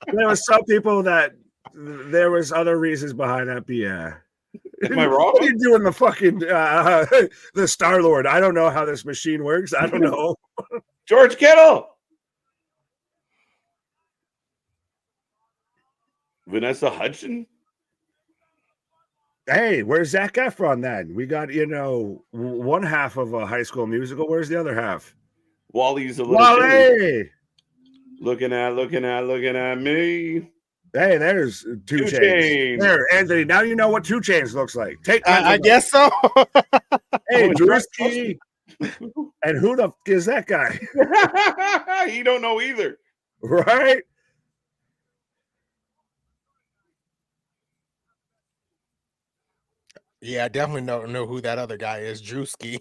was some people that there was other reasons behind that, but yeah. Am I wrong? What are you doing the fucking the Star-Lord? I don't know how this machine works. I don't know. George Kittle. Vanessa Hudson. Hey, where's Zac Efron then? We got, one half of a High School Musical. Where's the other half? Wally's a little Wally. Looking at me. Hey, there's 2 Chainz. There, Anthony. Now you know what 2 Chainz looks like. I guess so. Hey, Drewski. And who the f is that guy? He don't know either. Right? Yeah, I definitely don't know who that other guy is, Drewski.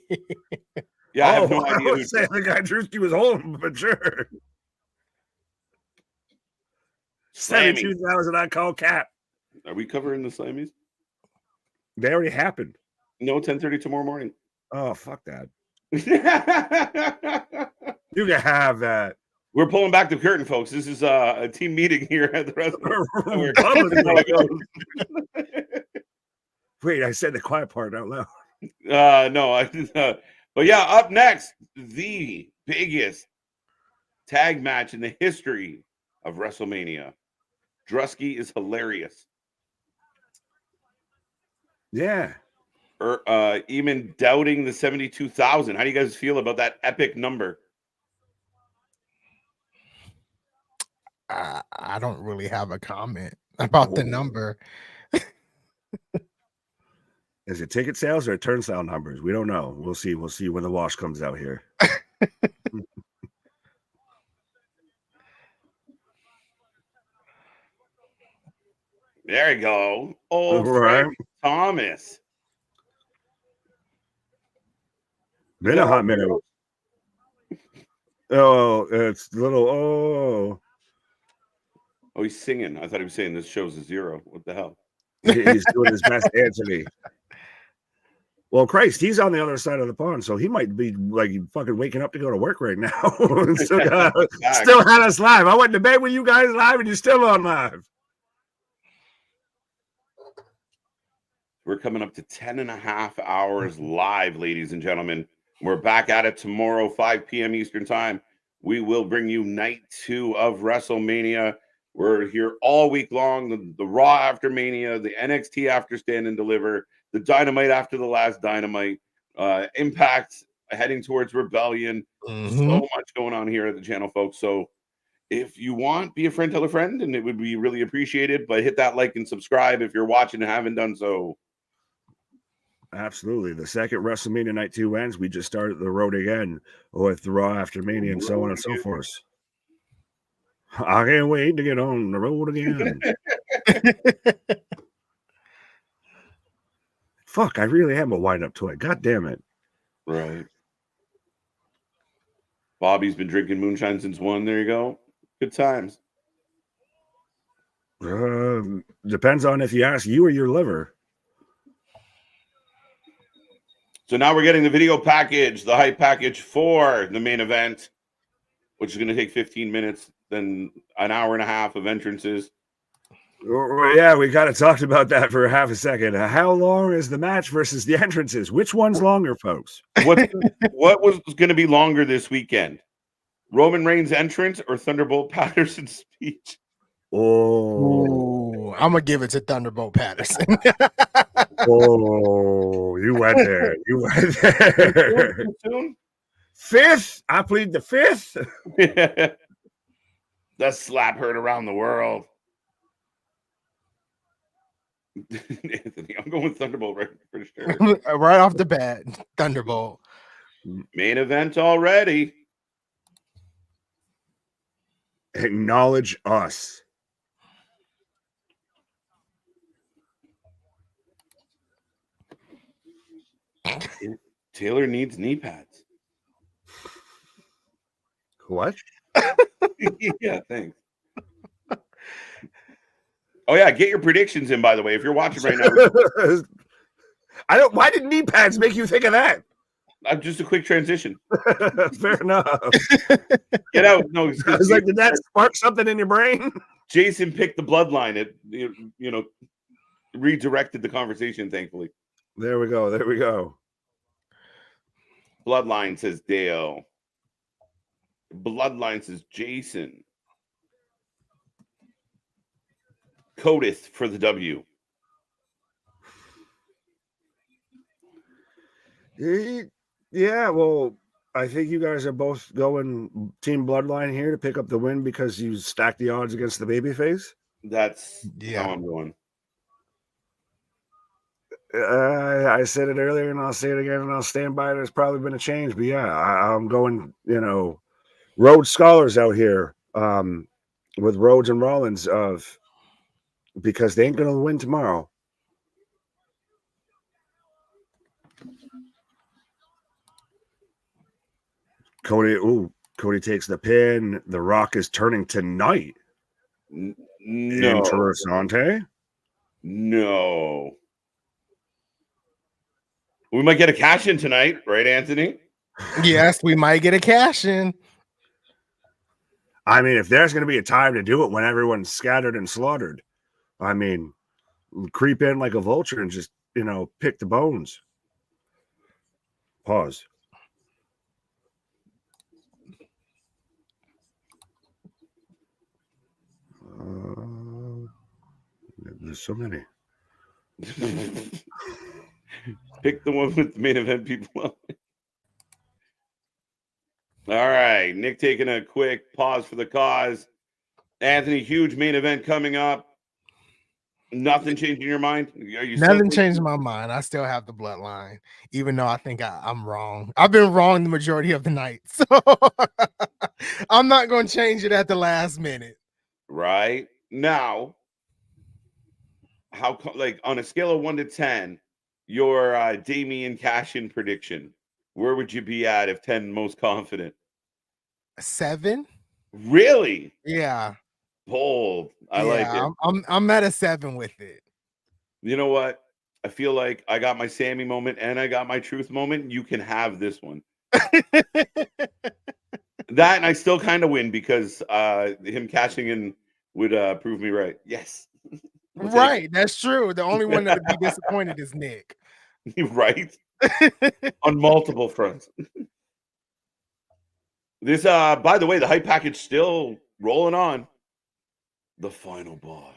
Yeah, I have no idea. I would say the guy Drewski was home, but sure. 72,000 I call cap. Are we covering the Slammies? They already happened. No, 10:30 tomorrow morning. Oh, fuck that. You can have that. We're pulling back the curtain, folks. This is a team meeting here at the restaurant. Wait, I said the quiet part out loud. No, but yeah, up next, the biggest tag match in the history of WrestleMania. Drusky is hilarious. Yeah. Even doubting the 72,000. How do you guys feel about that epic number? I don't really have a comment about the number. Is it ticket sales or turnstile numbers? We don't know. We'll see. We'll see when the wash comes out here. There you go. Old Right. Frank Thomas. Been a hot minute. Oh, it's little. Oh, he's singing. I thought he was saying this show's a 0. What the hell? He's doing his best, Anthony. Well, Christ, he's on the other side of the pond, so he might be like fucking waking up to go to work right now. still had us live. I went to bed with you guys live, and you're still on live. We're coming up to 10.5 hours live, ladies and gentlemen. We're back at it tomorrow, 5 p.m. Eastern time. We will bring you night 2 of WrestleMania. We're here all week long. The Raw after Mania, the NXT after Stand and Deliver, the Dynamite after the last Dynamite, Impact heading towards Rebellion. So much going on here at the channel, folks. So if you want, be a friend, tell a friend, and it would be really appreciated. But hit that like and subscribe if you're watching and haven't done so. Absolutely. The second WrestleMania Night 2 ends, we just started the road again with the Raw after Mania and so on and so forth. I can't wait to get on the road again. Fuck, I really am a wind-up toy. God damn it. Right. Bobby's been drinking moonshine since 1. There you go. Good times. Depends on if you ask you or your liver. So now we're getting the video package, the hype package for the main event, which is going to take 15 minutes, then an hour and a half of entrances. Yeah, we kind of talked about that for half a second. How long is the match versus the entrances? Which one's longer, folks? What was going to be longer this weekend? Roman Reigns' entrance or Thunderbolt Patterson's speech? Oh, I'm gonna give it to Thunderbolt Patterson. Oh, you went there. You went there. Fifth? I plead the fifth. The slap heard around the world. Anthony, I'm going with Thunderbolt right for sure. Right off the bat, Thunderbolt. Main event already. Acknowledge us. Taylor needs knee pads. What? Yeah, thanks. Oh yeah, get your predictions in, by the way, if you're watching right now. Why did knee pads make you think of that? Just a quick transition. Fair enough. Get out. No, I was like, did that spark something in your brain? Jason picked the bloodline. It redirected the conversation, thankfully. There we go. There we go. Bloodline says Dale. Bloodline says Jason. Codith for the W. Yeah, well, I think you guys are both going Team Bloodline here to pick up the win because you stacked the odds against the babyface. That's how I'm going. I said it earlier and I'll say it again and I'll stand by it. There's probably been a change, but yeah, I'm going, Rhodes scholars out here with Rhodes and Rollins because they ain't going to win tomorrow. Cody takes the pin. The Rock is turning tonight. No. Interessante. No. We might get a cash in tonight, right, Anthony? Yes, we might get a cash in. I mean, if there's going to be a time to do it when everyone's scattered and slaughtered, I mean, creep in like a vulture and just, pick the bones. Pause. There's so many. Pick the one with the main event people. All right, Nick taking a quick pause for the cause. Anthony, huge main event coming up. Nothing changed in your mind? Are you Nothing still changed my mind. I still have the bloodline, even though I think I'm wrong. I've been wrong the majority of the night, so I'm not going to change it at the last minute. right now? Like on a scale of 1 to 10, your Damian cash-in prediction, where would you be at if 10 most confident? 7? Really? Yeah. Bold. I like it. I'm at a 7 with it. You know what? I feel like I got my Sammy moment and I got my truth moment. You can have this one. That and I still kind of win because him cashing in would prove me right. Yes. Right, that's true. The only one that'd be disappointed is Nick. Right? On multiple fronts. This by the way, the hype package still rolling on. The final boss.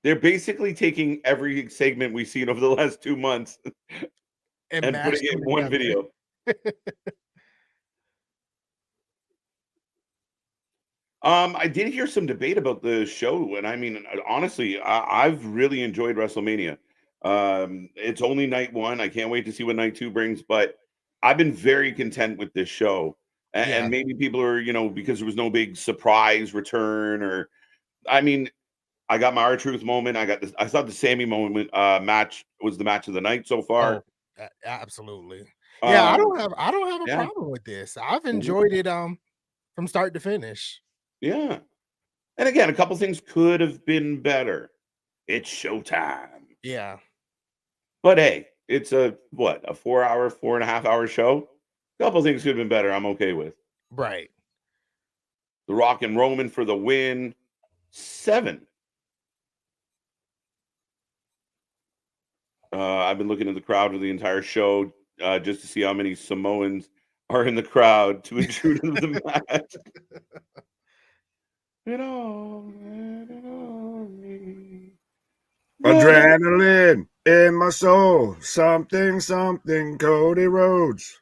They're basically taking every segment we've seen over the last 2 months and putting it in one video. I did hear some debate about the show, and I mean, honestly, I've really enjoyed WrestleMania. It's only night 1. I can't wait to see what night 2 brings, but I've been very content with this show. And maybe people are, because there was no big surprise return, or I mean, I got my R-Truth moment. I thought the Sammy moment match was the match of the night so far. Oh, absolutely. Yeah, I don't have a yeah. problem with this. I've enjoyed it from start to finish. Yeah. And again, a couple things could have been better. It's showtime. Yeah. But hey, it's a 4-hour, 4.5-hour show. A couple things could have been better. I'm okay with. Right. The Rock and Roman for the win. 7. I've been looking at the crowd for the entire show just to see how many Samoans are in the crowd to intrude into the match. Adrenaline in my soul. Something, Cody Rhodes.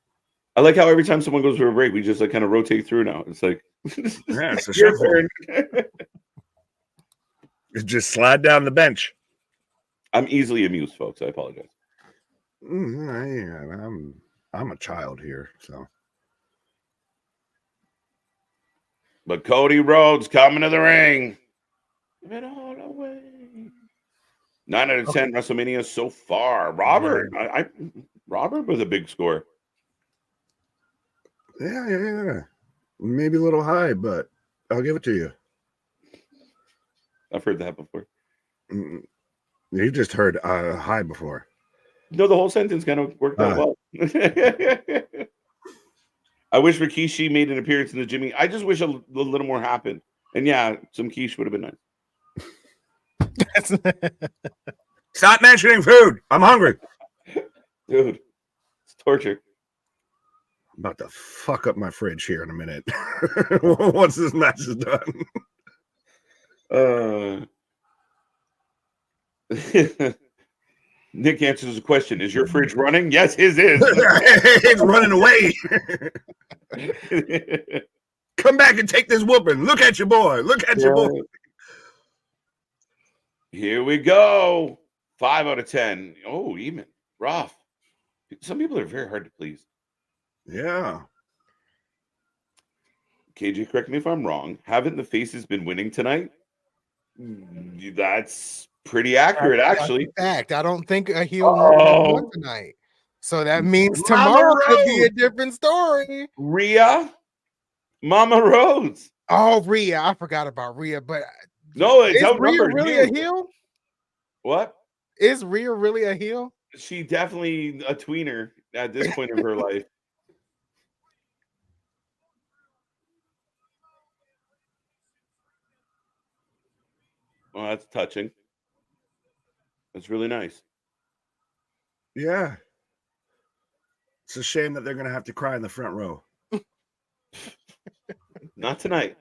I like how every time someone goes for a break, we just kind of rotate through now. It's like, yeah, it's a shuffle. Just slide down the bench. I'm easily amused, folks. I apologize. I'm a child here, so. But Cody Rhodes coming to the ring. Give it all away. 9 out of 10 WrestleMania so far. Robert, Robert with a big score. Yeah. Maybe a little high, but I'll give it to you. I've heard that before. You just heard high before. No, the whole sentence kind of worked out well. I wish Rikishi made an appearance in the Jimmy. I just wish a little more happened. And yeah, some quiche would have been nice. Stop mentioning food. I'm hungry. Dude, it's torture. I'm about to fuck up my fridge here in a minute. Once this match is done. Nick answers the question. Is your fridge running? Yes, his is. It's running away. Come back and take this whooping. Look at your boy. Look at your boy. Here we go. 5 out of 10. Oh, even. Rough. Some people are very hard to please. Yeah. KJ, correct me if I'm wrong. Haven't the faces been winning tonight? That's pretty accurate, actually. In fact, I don't think a heel won tonight. So that means tomorrow could be a different story. Mama Rose. Oh, Rhea. I forgot about Rhea, but no, it's is Rhea really a heel? What? Is Rhea really a heel? She definitely a tweener at this point of her life. Oh, that's touching. That's really nice. Yeah. It's a shame that they're going to have to cry in the front row. Not tonight.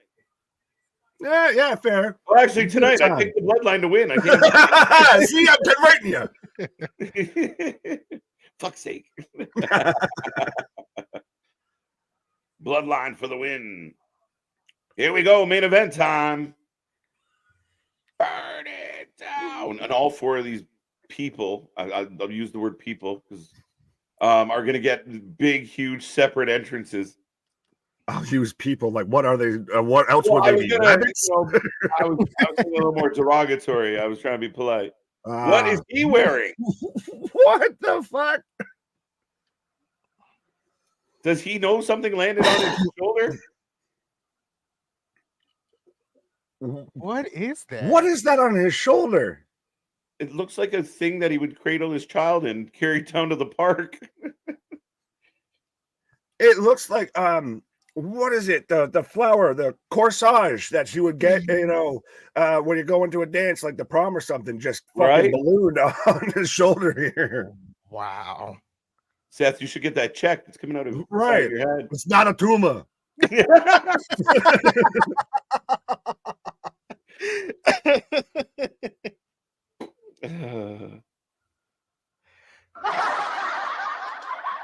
Yeah, fair. Well, actually, tonight I picked the bloodline to win. I can't. See, I'm converting you. Fuck's sake. Bloodline for the win. Here we go. Main event time. Burn it down. And all four of these people, I'll use the word people because are going to get big, huge, separate entrances. I'll use people. Like, what are they? What else would I they was be? gonna, Rabbits? I was being a little more derogatory. I was trying to be polite. What is Ah. he wearing? What the fuck? Does he know something landed on his shoulder? What is that? What is that on his shoulder? It looks like a thing that he would cradle his child and carry down to the park. It looks like what is it? The flower, the corsage that you would get, you know, when you go into a dance like the prom or something, just fucking Right? ballooned on his shoulder here. Wow. Seth, you should get that checked. It's coming out of Right. your head. It's not a tumor.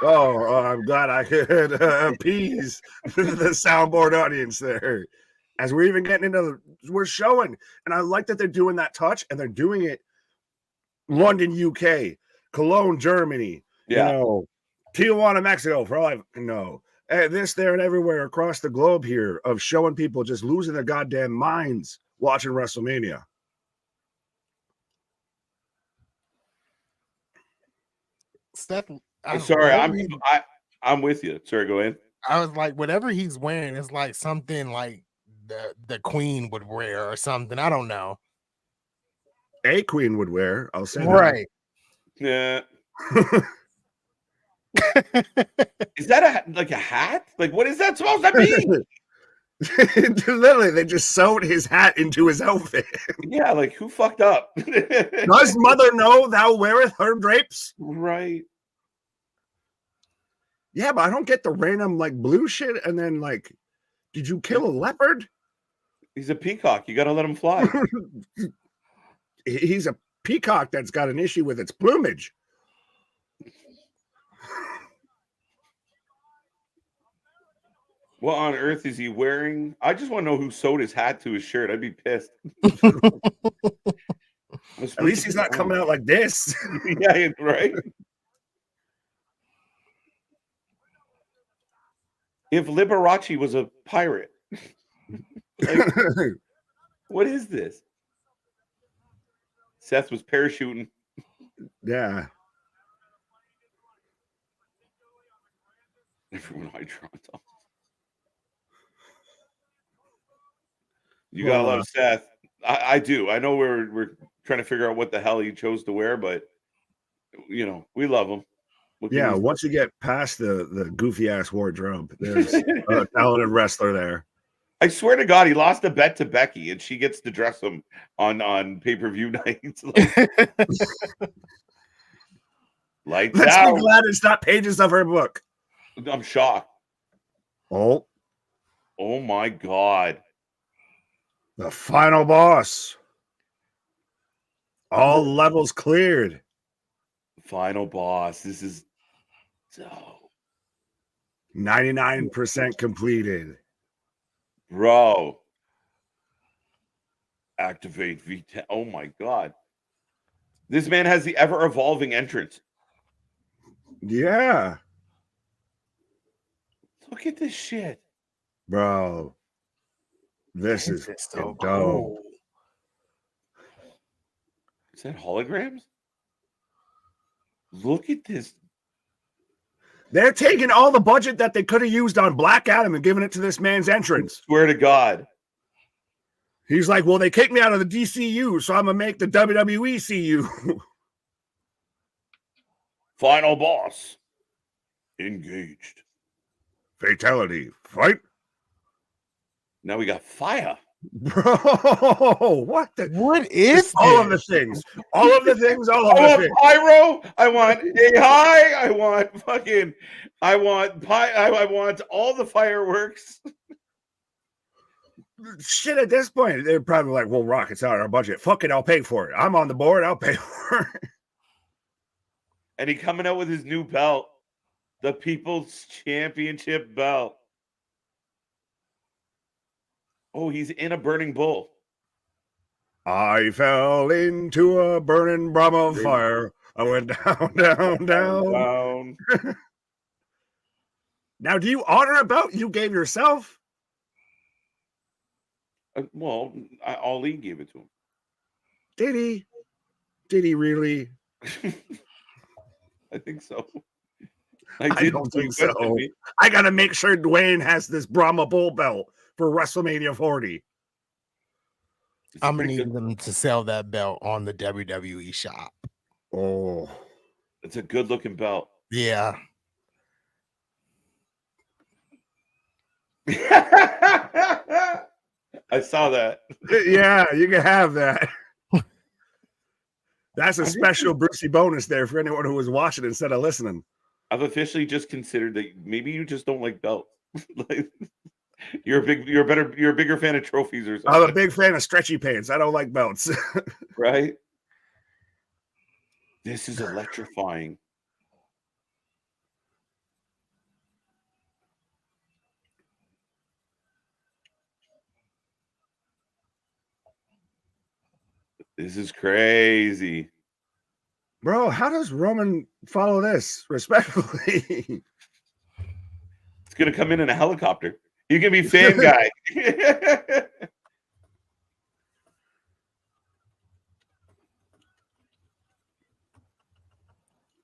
Oh, I'm glad I could appease the soundboard audience there. As we're even getting into we're showing, and I like that they're doing that touch, and they're doing it London, UK, Cologne, Germany, you know, Tijuana, Mexico, for all I know. This, there, and everywhere across the globe here of showing people just losing their goddamn minds watching WrestleMania. Steph, Sorry, I'm with you. Sorry, go ahead. I was like, whatever he's wearing is like something like the queen would wear or something. I don't know. A queen would wear, I'll say right. That. Yeah. Is that like a hat? Like, what is that supposed to be? Literally, they just sewed his hat into his outfit. Yeah, like who fucked up? Does mother know thou weareth her drapes? Right. Yeah, but I don't get the random like blue shit. And then like, did you kill a leopard? He's a peacock. You got to let him fly. He's a peacock that's got an issue with its plumage. What on earth is he wearing? I just want to know who sewed his hat to his shirt. I'd be pissed. At least he's not coming out like this. Yeah, right. If Liberace was a pirate, like, what is this? Seth was parachuting. Yeah. Everyone I Toronto. You gotta love Seth. I do. I know we're trying to figure out what the hell he chose to wear, but you know, we love him. Yeah, once you get past the goofy ass wardrobe, there's a talented wrestler there. I swear to God, he lost a bet to Becky, and she gets to dress him on pay-per-view nights. Lights Let's out. be glad it's not pages of her book. I'm shocked. Oh my God. The final boss. All levels cleared. Final boss. This is so 99% completed. Bro. Activate V10. Oh my God. This man has the ever evolving entrance. Yeah. Look at this shit. Bro. This is so dope. Cool. Is that holograms? Look at this. They're taking all the budget that they could have used on Black Adam and giving it to this man's entrance. I swear to God. He's like, well, they kicked me out of the DCU, so I'm going to make the WWE CU. Final boss. Engaged. Fatality. Fight. Now we got fire. Bro, what is all of the things? All of the things, all of the things. Pyro. I want a high. I want fucking. I want I want all the fireworks. Shit, at this point, they're probably like, well, Rock, it's out of our budget. Fuck it, I'll pay for it. I'm on the board, I'll pay for it. And he coming out with his new belt, the People's Championship belt. Oh, he's in a burning bull. I fell into a burning Brahma fire. I went down, down, down. Now, do you honor a belt you gave yourself? Well, Ali gave it to him. Did he? Did he really? I think so. I don't think so. I got to make sure Dwayne has this Brahma Bull belt for WrestleMania 40. I'm going to need them to sell that belt on the WWE shop. Oh. It's a good looking belt. Yeah. I saw that. Yeah, you can have that. That's a special Brucey bonus there for anyone who was watching instead of listening. I've officially just considered that maybe you just don't like belts. Like, you're a bigger fan of trophies or something. I'm a big fan of stretchy pants. I don't like belts. Right? This is electrifying. This is crazy. Bro, how does Roman follow this? Respectfully. It's going to come in a helicopter. You can be fan guy.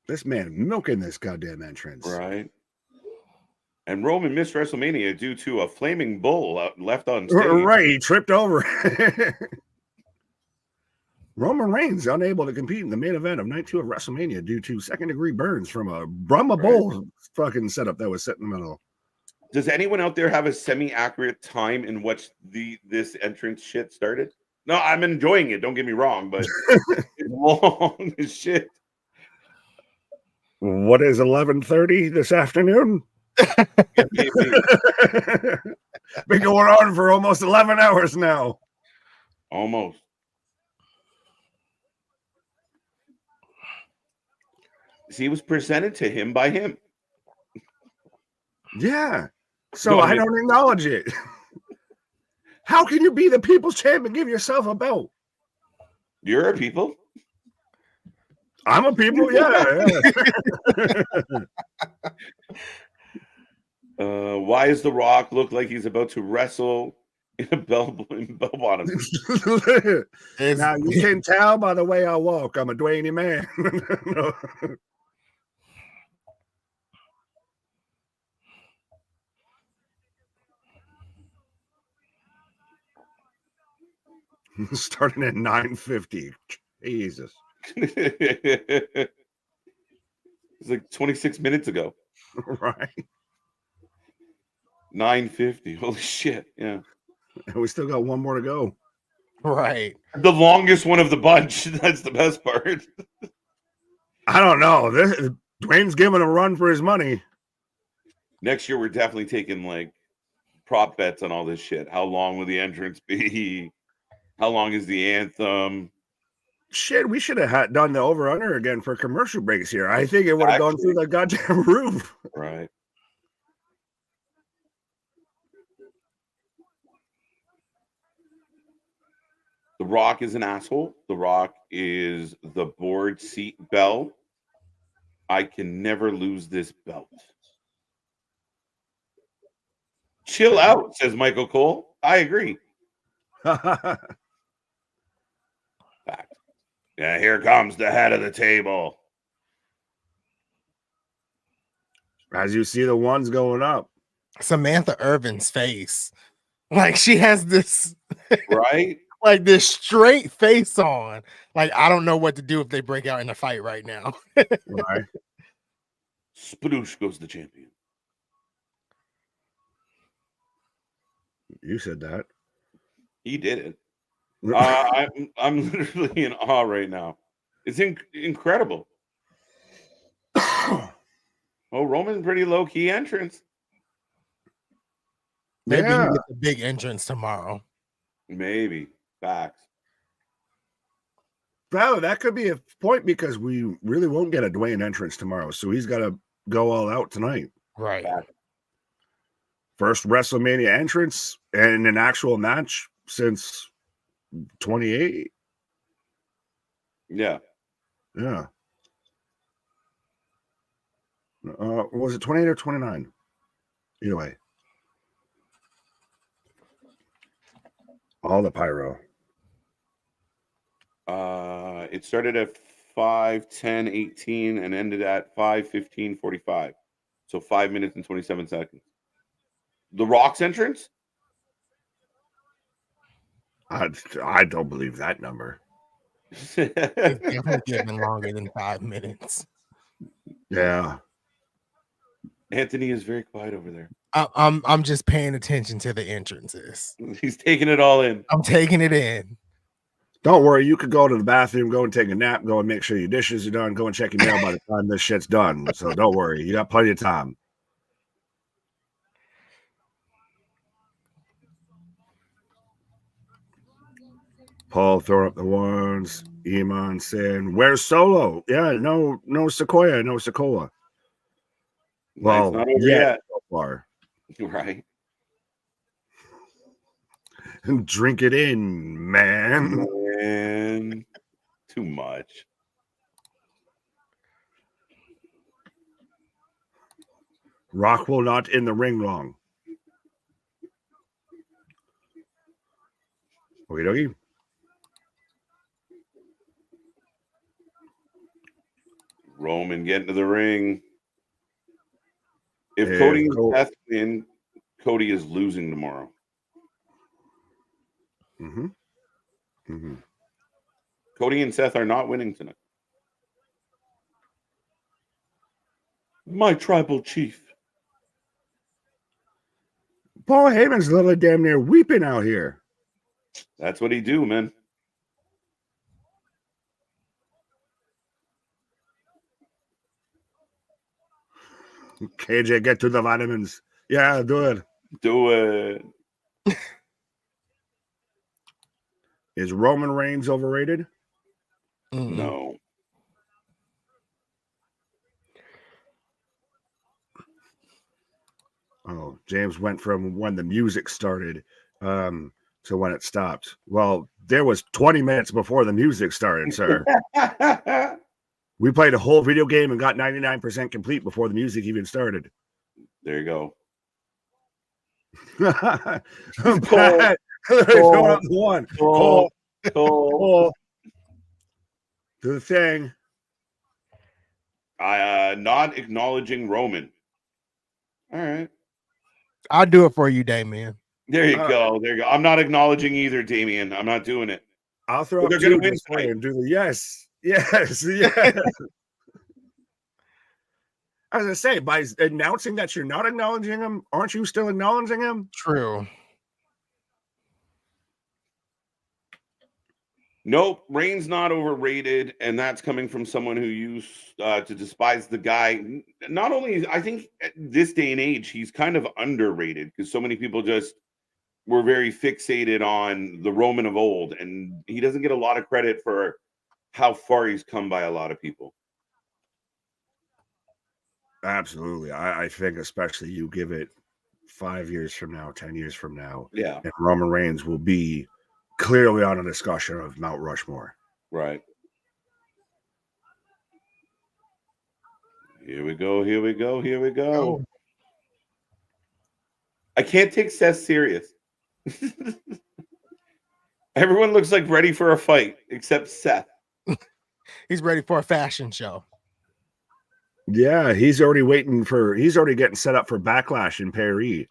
This man milking this goddamn entrance. Right. And Roman missed WrestleMania due to a flaming bull left on stage. Right, he tripped over. Roman Reigns unable to compete in the main event of Night 2 of WrestleMania due to second-degree burns from a Brahma Bull fucking setup that was set in the middle. Does anyone out there have a semi-accurate time in which this entrance shit started? No, I'm enjoying it. Don't get me wrong, but it's long as shit. What is 11:30 this afternoon? Been going on for almost 11 hours now. Almost. See, it was presented to him by him. Yeah. So I don't acknowledge it. How can you be the people's champ and give yourself a belt? You're a people. I'm a people, yeah. Why does The Rock look like he's about to wrestle in bell bottom? Now you can tell by the way I walk, I'm a Dwayne man. No. Starting at 9:50. Jesus. It's like 26 minutes ago. Right. 9:50. Holy shit. Yeah. And we still got one more to go. Right. The longest one of the bunch. That's the best part. I don't know. Dwayne's giving a run for his money. Next year, we're definitely taking like prop bets on all this shit. How long will the entrance be? How long is the anthem? Shit, we should have done the over-under again for commercial breaks here. I think it would have gone through the goddamn roof. Right. The Rock is an asshole. The Rock is the board seat bell. I can never lose this belt. Chill out, says Michael Cole. I agree. Fact. Yeah, here comes the head of the table. As you see the ones going up. Samantha Irvin's face. Like she has this right? Like this straight face on. Like I don't know what to do if they break out in a fight right now. Right. Sploosh goes the champion. You said that. He did it. I'm literally in awe right now. It's incredible. Oh, Roman pretty low key entrance. Maybe he gets a big entrance tomorrow. Maybe. Facts. Bro, that could be a point because we really won't get a Dwayne entrance tomorrow, so he's got to go all out tonight. Right. First WrestleMania entrance and an actual match since 28. Yeah. Yeah. Was it 28 or 29? Either way. All the pyro. It started at 5:10:18 and ended at 5:15:45. So 5 minutes and 27 seconds. The Rock's entrance? I don't believe that number. It's definitely given longer than 5 minutes. Yeah. Anthony is very quiet over there. I'm just paying attention to the entrances. He's taking it all in. I'm taking it in. Don't worry, you could go to the bathroom, go and take a nap, go and make sure your dishes are done, go and check your mail by the time this shit's done. So don't worry, you got plenty of time. Paul throwing up the ones. Iman saying, "Where's Solo?" Yeah, no Sequoia, no Sequoia. Well, Not over yet. So far. Right. Drink it in, man. Man, too much. Rock will not in the ring long. Okie dokie. Roman getting to the ring. If Cody and Seth win, Cody is losing tomorrow. Cody and Seth are not winning tonight. My tribal chief. Paul Heyman's literally damn near weeping out here. That's what he do, man. KJ, get to the vitamins. Yeah, do it. Do it. Is Roman Reigns overrated? No. Oh, James went from when the music started to when it stopped. Well, there was 20 minutes before the music started, sir. We played a whole video game and got 99% complete before the music even started. There you go. Cole. Do the thing. Not acknowledging Roman. All right. I'll do it for you, Damien. There you go. There you go. I'm not acknowledging either, Damien. I'm not doing it. I'll throw up two and do the yes. Yes. Yes. I was going to say, by announcing that you're not acknowledging him, aren't you still acknowledging him? True. Nope. Reigns not overrated, and that's coming from someone who used to despise the guy. Not only, I think at this day and age, he's kind of underrated because so many people just were very fixated on the Roman of old, and he doesn't get a lot of credit for how far he's come by a lot of people. Absolutely. I think especially you give it 5 years from now, 10 years from now. Yeah. And Roman Reigns will be clearly on a discussion of Mount Rushmore. Right. Here we go. Here we go. Here we go. Oh. I can't take Seth serious. Everyone looks like ready for a fight except Seth. He's ready for a fashion show. Yeah, he's already getting set up for Backlash in Paris.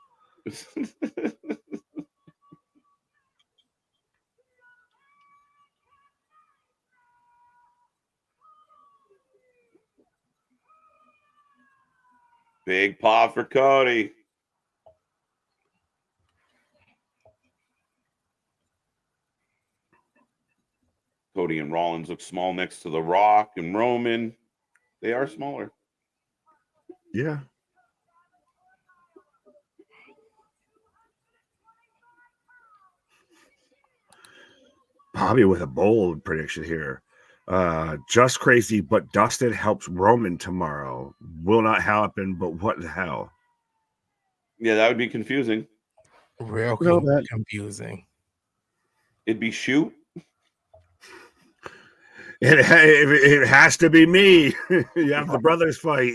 Big pop for Cody. Cody and Rollins look small next to The Rock and Roman. They are smaller. Yeah. Bobby with a bold prediction here. Just crazy, but Dustin helps Roman tomorrow. Will not happen, but what the hell? Yeah, that would be confusing. Real confusing. It'd be shoot. It has to be me. You have the brothers fight.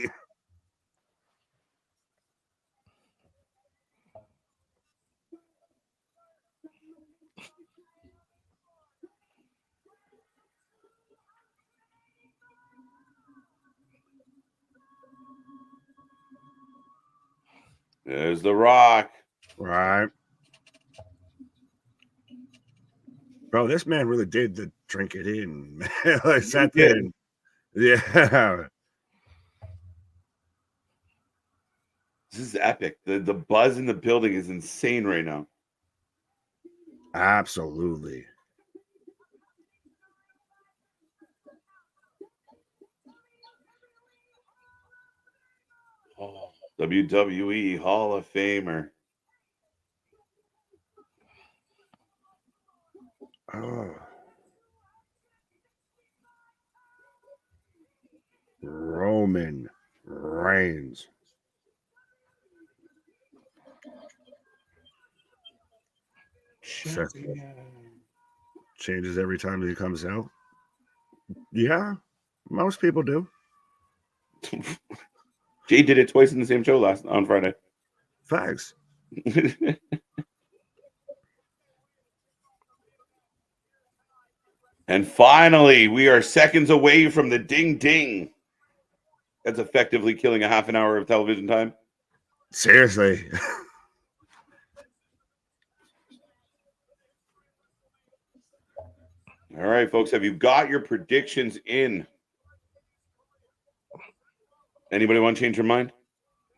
There's The Rock. Right. Bro, this man really did the drink it in. Like, sat there. Yeah. This is epic. The buzz in the building is insane right now. Absolutely. Oh, WWE Hall of Famer. Oh. Roman Reigns. Changes every time he comes out. Yeah, most people do. Jay did it twice in the same show on Friday. Facts. And finally, we are seconds away from the ding ding. That's effectively killing a half an hour of television time. Seriously. All right, folks, have you got your predictions in? Anybody want to change your mind?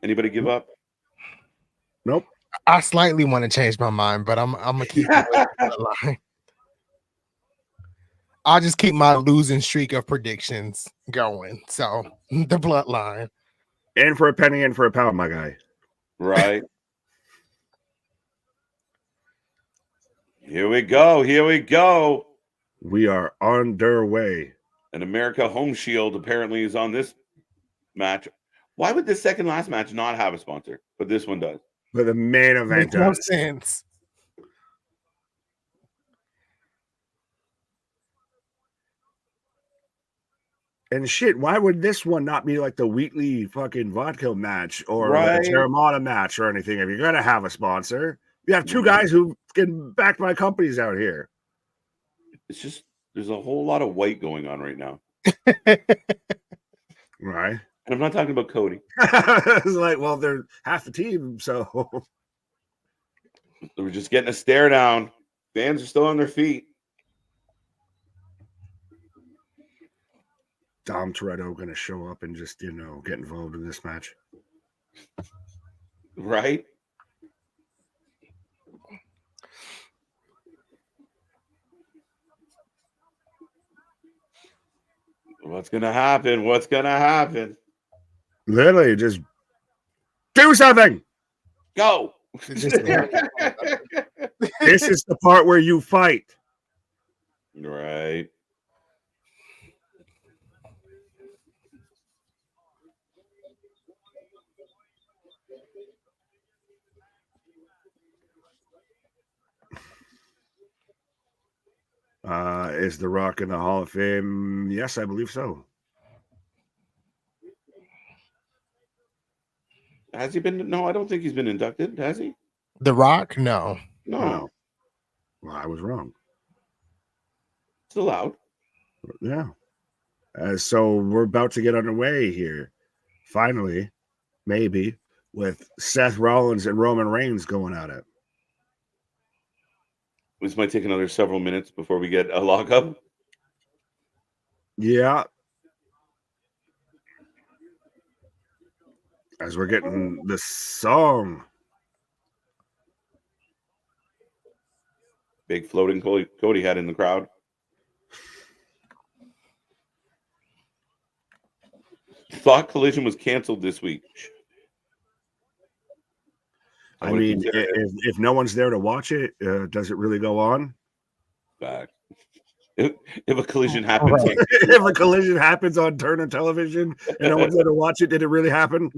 Anybody give up? Nope. I slightly want to change my mind, but I'm gonna keep it the line. I'll just keep my losing streak of predictions going. So the bloodline. In for a penny, in for a pound, my guy. Right. Here we go. Here we go. We are underway. And America Home Shield apparently is on this match. Why would the second last match not have a sponsor? But this one does. But the main event Makes no does. sense. And shit, why would this one not be like the weekly fucking vodka match or Right. the Terramana match or anything? If you're gonna have a sponsor, you have two guys who can back my companies out here. It's just there's a whole lot of white going on right now. Right. And I'm not talking about Cody. It's like, well, they're half the team, so We're just getting a stare down. Fans are still on their feet. Dom Toretto gonna show up and just, get involved in this match. Right? What's gonna happen? What's gonna happen? Literally, just do something. Go. This is the part where you fight. Right. Is The Rock in the Hall of Fame? Yes, I believe so. Has he been? No, I don't think he's been inducted. Has he? The Rock? No. No. Well, I was wrong. It's allowed. Yeah. So we're about to get underway here. Finally, maybe, with Seth Rollins and Roman Reigns going at it. This might take another several minutes before we get a lockup. Yeah. As we're getting the song. Big floating Cody had in the crowd. Thought Collision was canceled this week. I mean, if no one's there to watch it, does it really go on? Back. If a collision happens, if a collision happens on Turner Television and no one's there to watch it, did it really happen?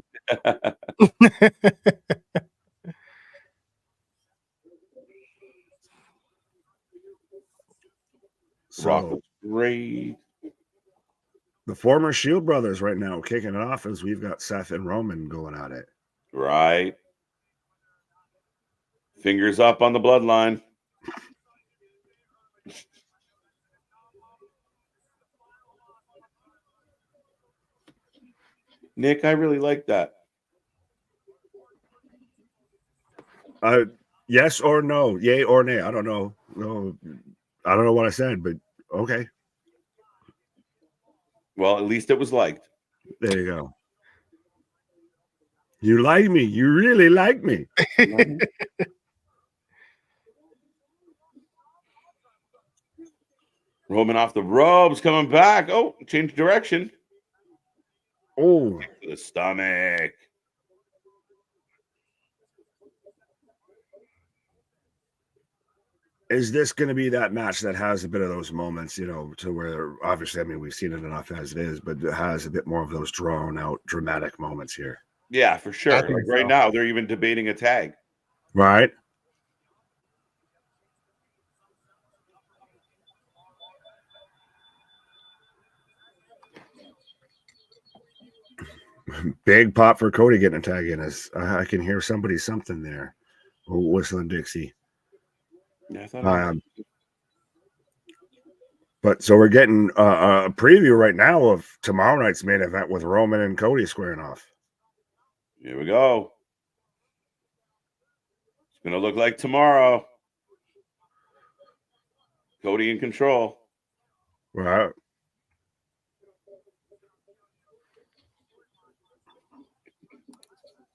Rock looks great. The former Shield brothers right now kicking it off as we've got Seth and Roman going at it. Right. Fingers up on the bloodline. Nick, I really like that. Yes or no, yay or nay. I don't know. No, I don't know what I said, but okay. Well, at least it was liked. There you go. You like me. You really like me. Roman off the ropes, coming back. Oh, change direction. Oh, to the stomach. is this going to be that match that has a bit of those moments, you know, to where obviously, I mean, we've seen it enough as it is, but it has a bit more of those drawn out dramatic moments here? Yeah, for sure. Like right now, they're even debating a tag. Right. Big pop for Cody getting a tag in. As I can hear something there. Whistling Dixie. Yeah, I thought but so we're getting a preview right now of tomorrow night's main event with Roman and Cody squaring off. Here we go. It's going to look like tomorrow. Cody in control. Right.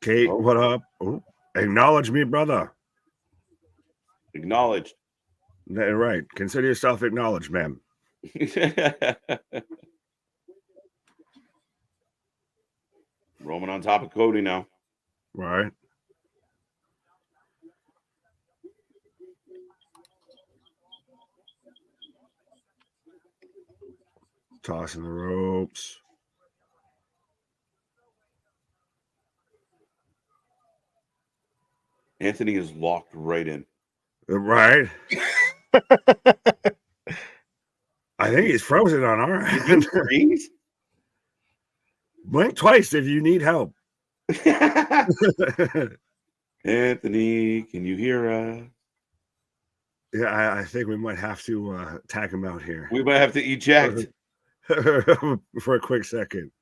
Kate, what up? Oh, acknowledge me, brother. Acknowledged. Right. Consider yourself acknowledged, ma'am. Roman on top of Cody now. Right. Tossing the ropes. Anthony is locked right in. Right. I think he's frozen on our end. Blink twice if you need help. Anthony, can you hear us? Yeah, I think we might have to tag him out here. We might have to eject. For a quick second.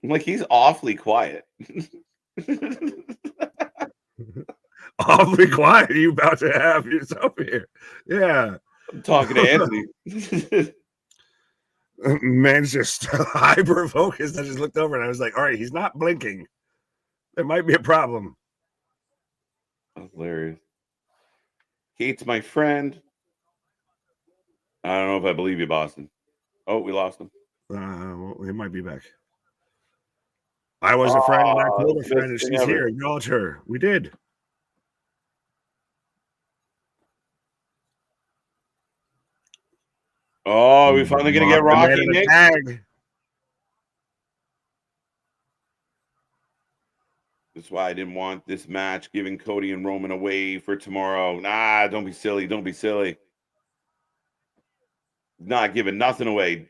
Like, he's awfully quiet. Awfully quiet. You about to have yourself here. Yeah. I'm talking to Anthony. Man's just hyper focused. I just looked over and I was like, all right, he's not blinking. There might be a problem. That's hilarious. Kate's my friend. I don't know if I believe you, Boston. Oh, we lost him. Well, he might be back. I was a friend and I told a friend and she's here. Acknowledge her. We did. Oh, we finally gonna get Rocky, Nick. Tag. That's why I didn't want this match giving Cody and Roman away for tomorrow. Nah, don't be silly. Don't be silly. Not giving nothing away.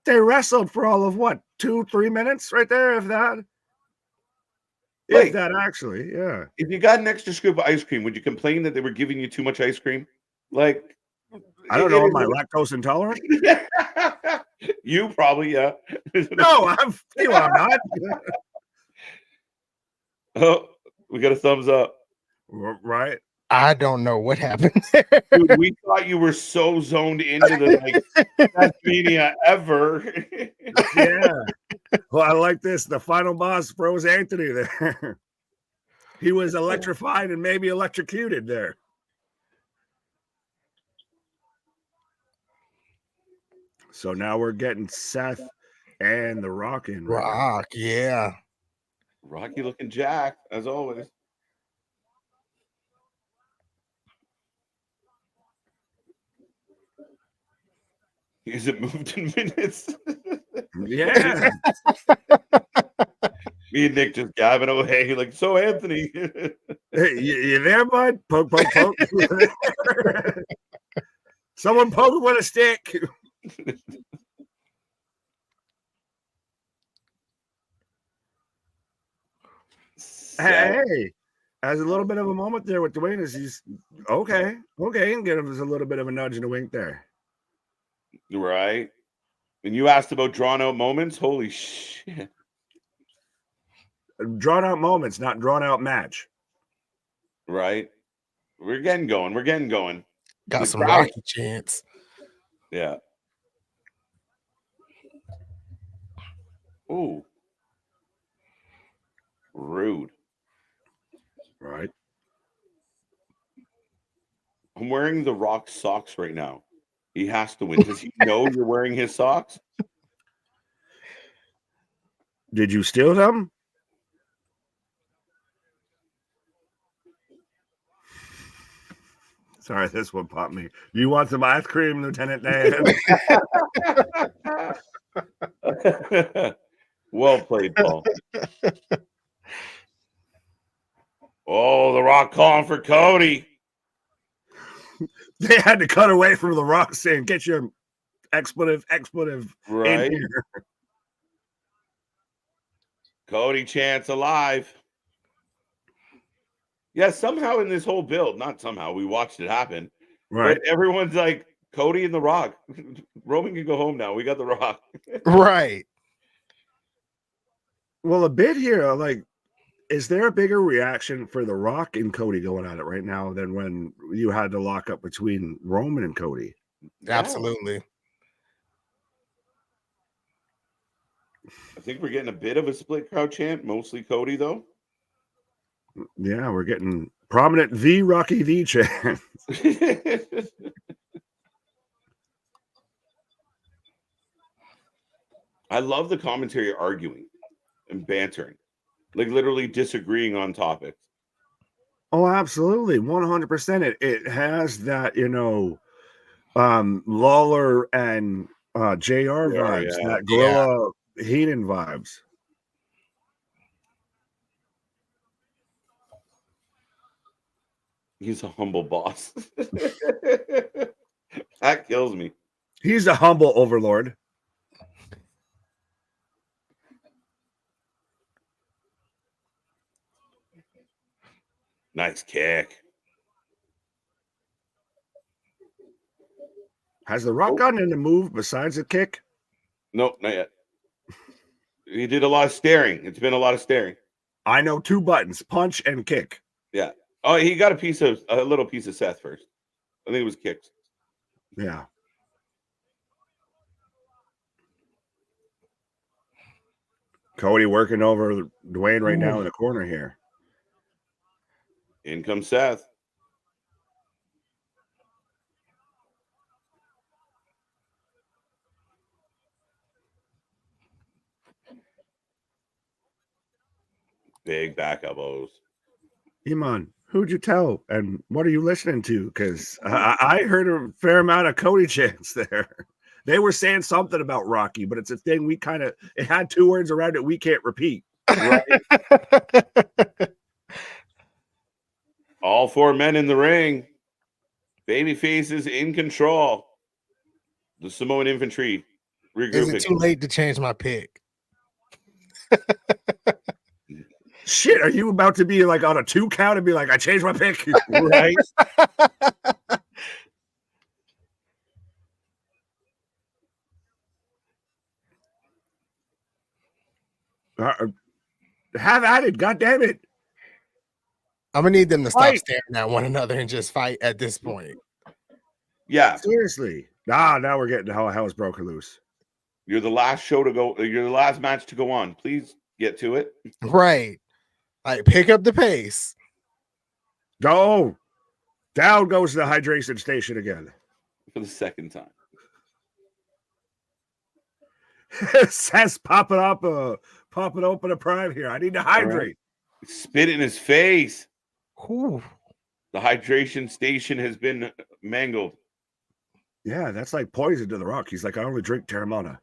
They wrestled for all of what? 2-3 minutes right there, if that. Like, if that actually, yeah. If you got an extra scoop of ice cream, would you complain that they were giving you too much ice cream? Like, I don't know. Am I lactose intolerant? You probably, yeah. No, I'm not. Oh, we got a thumbs up. Right. I don't know what happened. Dude, we thought you were so zoned into the best Mania ever. Yeah. Well, I like this. The final boss froze Anthony there. He was electrified and maybe electrocuted there. So now we're getting Seth and The Rock in. Rock, yeah. Rocky looking jacked, as always. He's it moved in minutes. Yeah. Me and Nick just gabbing away. Like, so Anthony. Hey, you there, bud? Poke, poke, poke. Someone poke him with a stick. Hey, has a little bit of a moment there with Dwayne. Is he's okay, and give us a little bit of a nudge and a wink there. Right. And you asked about drawn out moments. Holy shit. Drawn out moments, not drawn out match. Right. We're getting going. We're getting going. Got The some crowd- Rocky chants. Yeah. Ooh. Rude. Right. I'm wearing the Rock socks right now. He has to win. Does he know you're wearing his socks? Did you steal them? Sorry, this one popped me. You want some ice cream, Lieutenant Dan? Well played, Paul. Oh, the Rock calling for Cody. They had to cut away from the Rock saying, "Get your expletive Right. in here." Cody chants alive. Yeah, somehow in this whole build, not somehow, we watched it happen. Right. But everyone's like, Cody and the Rock. Roman can go home now. We got the Rock. Right. Well, a bit here, like, is there a bigger reaction for the Rock and Cody going at it right now than when you had to lock up between Roman and Cody? Absolutely. I think we're getting a bit of a split crowd chant, mostly Cody, though. Yeah, we're getting prominent the Rocky the chant. I love the commentary arguing and bantering, like literally disagreeing on topics. Oh, absolutely. 100%. It has that, Lawler and JR vibes, yeah. that Gorilla Heenan vibes. He's a humble boss. That kills me. He's a humble overlord. Nice kick. Has The Rock gotten in the move besides the kick? Nope, not yet. He did a lot of staring. It's been a lot of staring. I know 2 buttons, punch and kick. Yeah. Oh, he got a little piece of Seth first. I think it was kicks. Yeah. Cody working over Dwayne right now in the corner here. In comes Seth. Big back elbows. Iman, who'd you tell? And what are you listening to? Because I heard a fair amount of Cody chants there. They were saying something about Rocky, but it's a thing it had 2 words around it we can't repeat. Right? All 4 men in the ring. Baby faces in control. The Samoan infantry regrouping. Is it too late to change my pick? Shit, are you about to be like on a 2 count and be like, I changed my pick? Right? Have at it, God damn it. I'm gonna need them to stop Fight. staring at one another and just fight at this point. Yeah. Seriously. Now we're getting hell's broken loose. You're the last show to go. You're the last match to go on. Please get to it. Right. Like, pick up the pace. Go. Down goes the hydration station again. For the second time. Says popping open a prime here. I need to hydrate. Right. Spit in his face. Ooh. The hydration station has been mangled. Yeah, that's like poison to the Rock. He's like, I only drink Terramana.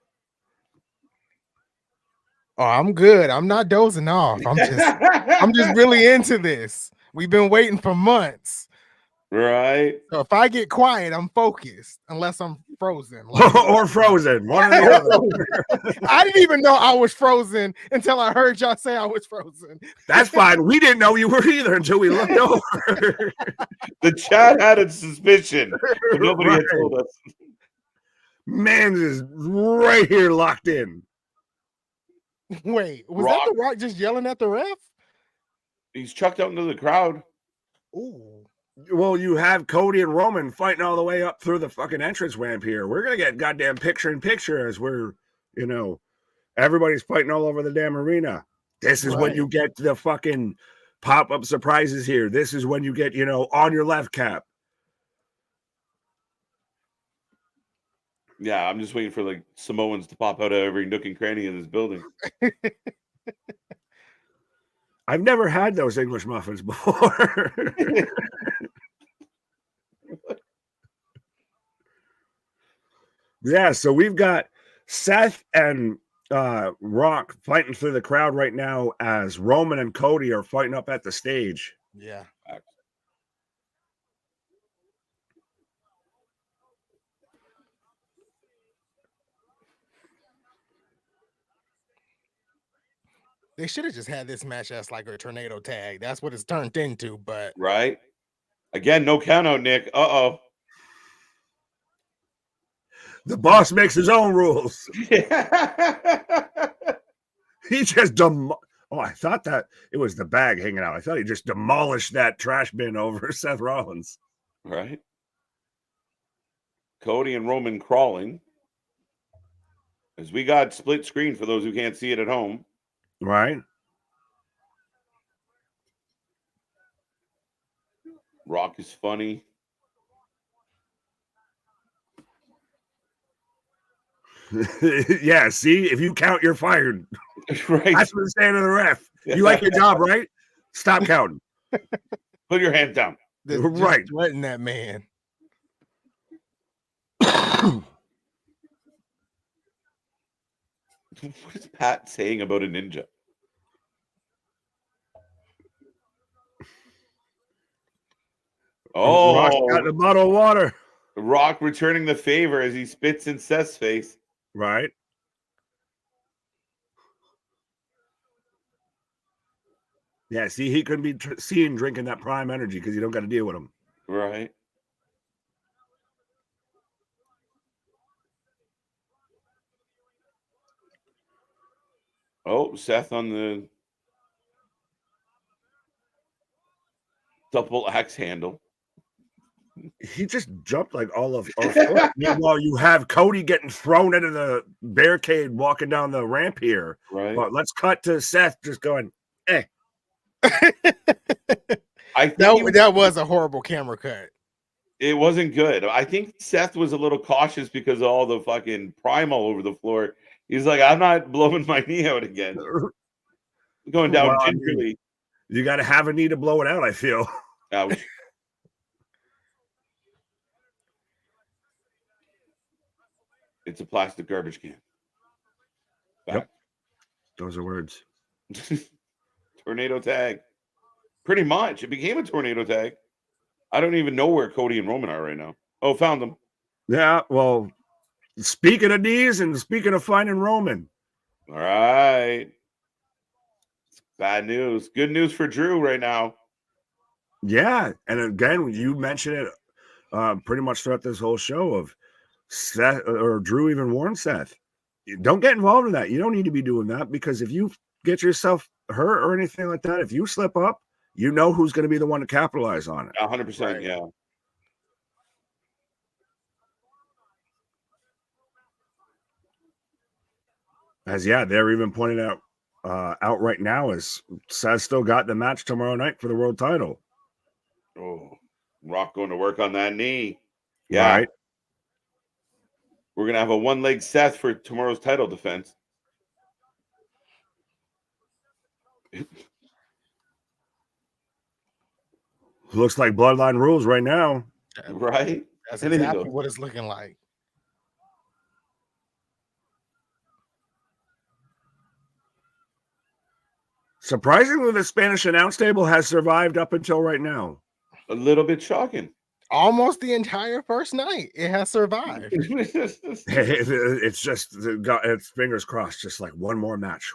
Oh, I'm good. I'm not dozing off. I'm just really into this. We've been waiting for months. Right. So if I get quiet, I'm focused, unless I'm frozen. Like, or frozen, one or the other. I didn't even know I was frozen until I heard y'all say I was frozen. That's fine. We didn't know you were either until we looked over. The chat had a suspicion, but nobody had told us. Man is right here locked in. Wait, was that The Rock just yelling at the ref? He's chucked out into the crowd. Ooh. Well, you have Cody and Roman fighting all the way up through the fucking entrance ramp here. We're going to get goddamn picture-in-picture as we're, everybody's fighting all over the damn arena. This is when you get the fucking pop-up surprises here. This is when you get, on your left cap. Yeah, I'm just waiting for like Samoans to pop out of every nook and cranny in this building. I've never had those English muffins before. Yeah, so we've got Seth and Rock fighting through the crowd right now as Roman and Cody are fighting up at the stage. Yeah. They should have just had this match as like a tornado tag. That's what it's turned into, but right. Again, no count out, Nick. Uh-oh. The boss makes his own rules. He just I thought that it was the bag hanging out. I thought he just demolished that trash bin over Seth Rollins. Right. Cody and Roman crawling. As we got split screen for those who can't see it at home. Right. Rock is funny. Yeah, see, if you count, you're fired. Right. That's what I'm saying to the ref. You like your job, right? Stop counting. Put your hands down. Right. Letting that man. What is Pat saying about a ninja? Oh, Rock's got a bottle of water. Rock returning the favor as he spits in Seth's face. Right. Yeah, see, he couldn't be seen drinking that prime energy because you don't got to deal with him. Right. Oh, Seth on the double axe handle. He just jumped like all of Meanwhile, you have Cody getting thrown into the barricade walking down the ramp here. Right. But let's cut to Seth just going, eh. I think that was a horrible camera cut. It wasn't good. I think Seth was a little cautious because of all the fucking prime all over the floor. He's like, I'm not blowing my knee out again. Going down gingerly. You got to have a knee to blow it out, I feel. Ouch. It's a plastic garbage can. Back. Yep. Those are words. Tornado tag. Pretty much. It became a tornado tag. I don't even know where Cody and Roman are right now. Oh, found them. Yeah, well, speaking of knees and speaking of finding Roman. All right. Bad news. Good news for Drew right now. Yeah, and again, you mentioned it pretty much throughout this whole show of Seth, or Drew even warned Seth, don't get involved in that. You don't need to be doing that because if you get yourself hurt or anything like that, if you slip up, you know who's going to be the one to capitalize on it. 100%, Right. Yeah. As they're even pointing out right now is Seth still got the match tomorrow night for the world title. Oh, Rock going to work on that knee. Yeah. Right. We're going to have a one-leg Seth for tomorrow's title defense. Looks like Bloodline rules right now. Right? That's exactly what it's looking like. Surprisingly, the Spanish announce table has survived up until right now. A little bit shocking. almost the entire first night. It has survived. It's just it's fingers crossed. Just like one more match,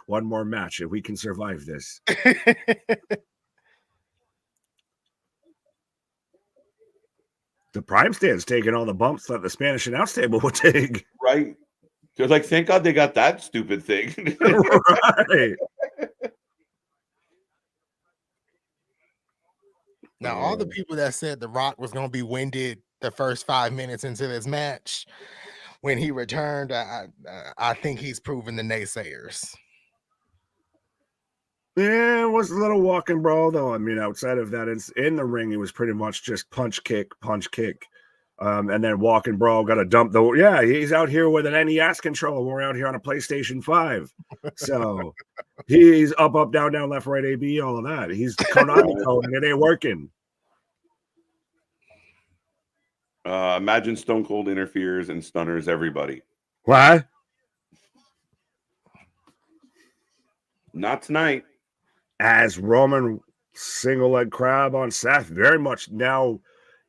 if we can survive this. The Prime Stand's taking all the bumps that the Spanish announce table would take. Right. They're like, thank God they got that stupid thing. Right. Now, all the people that said The Rock was going to be winded the first 5 minutes into this match, when he returned, I think he's proven the naysayers. Yeah, it was a little walking brawl, though. I mean, outside of that, it's in the ring. It was pretty much just punch, kick, and then walking brawl. Got to dump the. Yeah, he's out here with an NES controller. We're out here on a PlayStation 5, so he's up, down, left, right, AB, all of that. He's Konami code, and it ain't working. Imagine Stone Cold interferes and stunners everybody. What? Not tonight. As Roman single leg crab on Seth, very much now,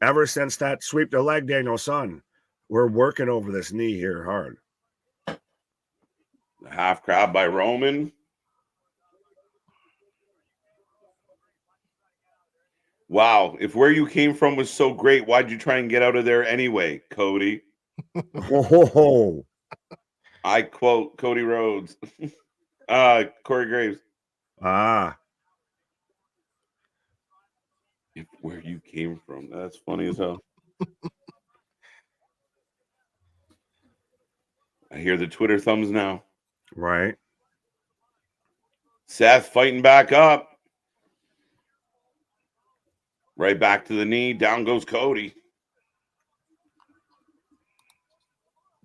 ever since that sweep the leg, Daniel son, we're working over this knee here hard. The half crab by Roman. Wow, if where you came from was so great, why'd you try and get out of there anyway, Cody? Oh. I quote Cody Rhodes. Corey Graves. If where you came from. That's funny as hell. I hear the Twitter thumbs now. Right. Seth fighting back up. Right back to the knee. Down goes Cody.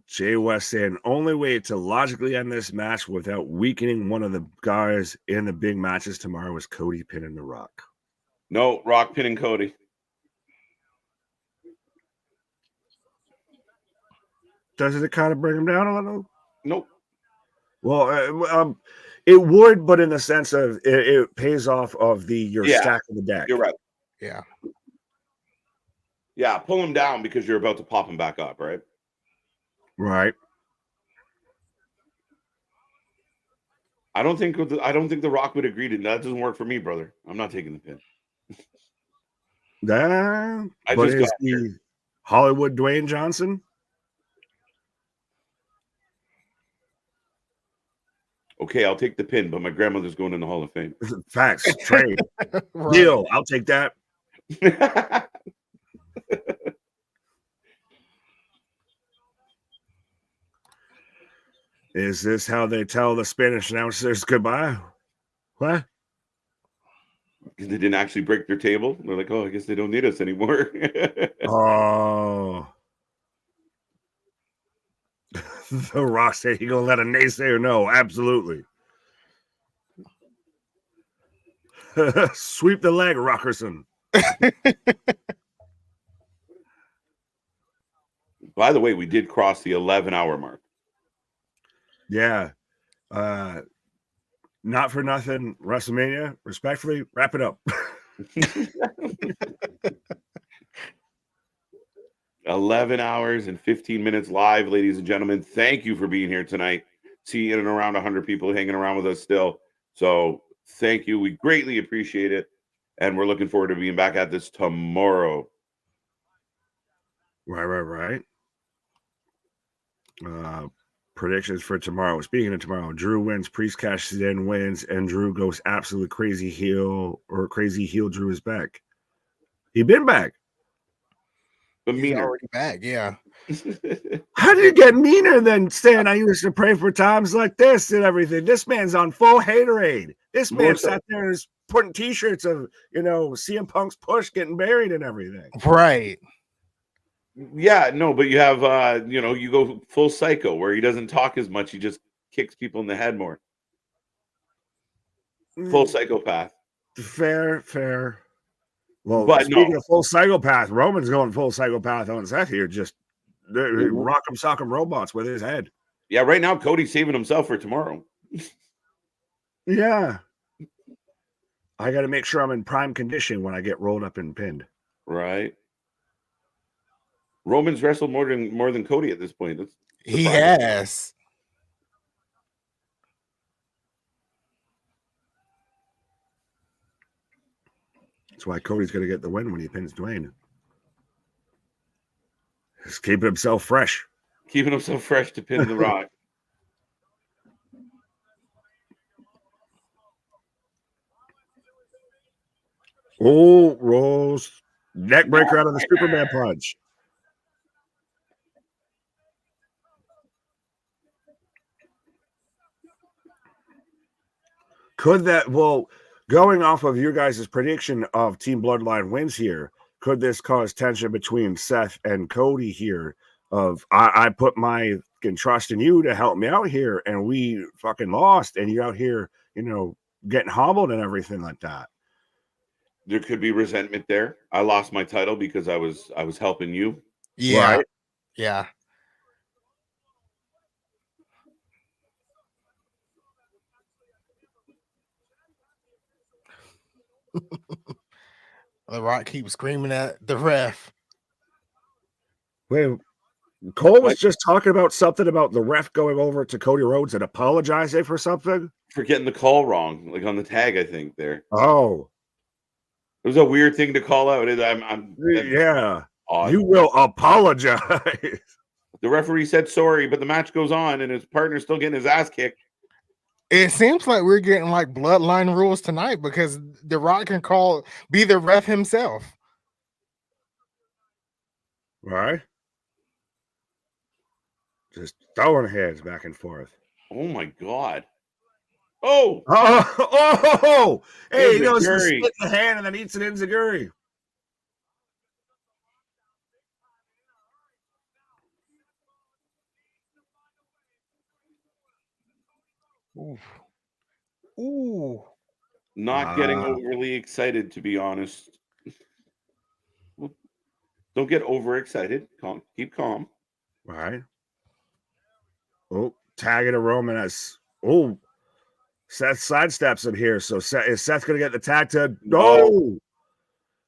Jay West saying only way to logically end this match without weakening one of the guys in the big matches tomorrow is Cody pinning The Rock. No, Rock pinning Cody. Does it kind of bring him down a little? Nope. Well, it would, but in the sense of it pays off of your stack of the deck. You're right. Yeah. Yeah, pull him down because you're about to pop him back up, right? Right. I don't think The Rock would agree to that. Doesn't work for me, brother. I'm not taking the pin. But is the Hollywood Dwayne Johnson? Okay, I'll take the pin, but my grandmother's going in the Hall of Fame. Facts. Trade. Right. Deal. I'll take that. Is this how they tell the Spanish announcers goodbye? What? Because they didn't actually break their table. They're like, oh, I guess they don't need us anymore. Oh. The Rock said he gonna let a naysayer know. Absolutely. Sweep the leg, Rockerson. By the way, we did cross the 11-hour mark. Yeah. Not for nothing, WrestleMania. Respectfully, wrap it up. 11 hours and 15 minutes live, ladies and gentlemen. Thank you for being here tonight. See in and around 100 people hanging around with us still. So thank you. We greatly appreciate it. And we're looking forward to being back at this tomorrow. Right. Predictions for tomorrow. Speaking of tomorrow, Drew wins, Priest cashes in, wins, and Drew goes absolutely crazy heel, or crazy heel Drew is back. He been back. But He's meaner. already back, yeah. How did it get meaner than saying I used to pray for times like this and everything? This man's on full haterade. This man sat there and is putting t-shirts of, CM Punk's push getting buried and everything. Right. Yeah, no, but you have, you go full psycho where he doesn't talk as much. He just kicks people in the head more. Full psychopath. Fair. Well, but speaking of full psychopath, Roman's going full psychopath on Seth here. Just rock'em sock'em robots with his head. Yeah, right now Cody's saving himself for tomorrow. Yeah. I got to make sure I'm in prime condition when I get rolled up and pinned. Right. Roman's wrestled more than Cody at this point. That's He surprising. has. That's why Cody's going to get the win when he pins Dwayne. He's keeping himself fresh. Keeping himself fresh to pin The Rock. Oh, rolls. Neck breaker out of the Superman punch. Could that, well, going off of your guys' prediction of Team Bloodline wins here, could this cause tension between Seth and Cody here? Of I put my trust in you to help me out here, and we fucking lost, and you're out here, you know, getting hobbled and everything like that. There could be resentment there. I lost my title because I was helping you. Yeah. Right? Yeah. The Rock keeps screaming at the ref. Wait, Cole was just talking about something about the ref going over to Cody Rhodes and apologizing for something. For getting the call wrong, like on the tag, I think there. Oh, It was a weird thing to call out. yeah. Odd. You will apologize. The referee said sorry, but the match goes on, and his partner's still getting his ass kicked. It seems like we're getting like bloodline rules tonight because The Rock can be the ref himself. Right? Just throwing hands back and forth. Oh my god! Oh! Hey, he goes to Enziguri. split the hand and then eats an enziguri. Ooh. Ooh. Not getting overly excited, to be honest. Don't get overexcited. Keep calm. Right. Oh, tagging a Roman as Seth sidesteps him here. So is Seth going to get the tag to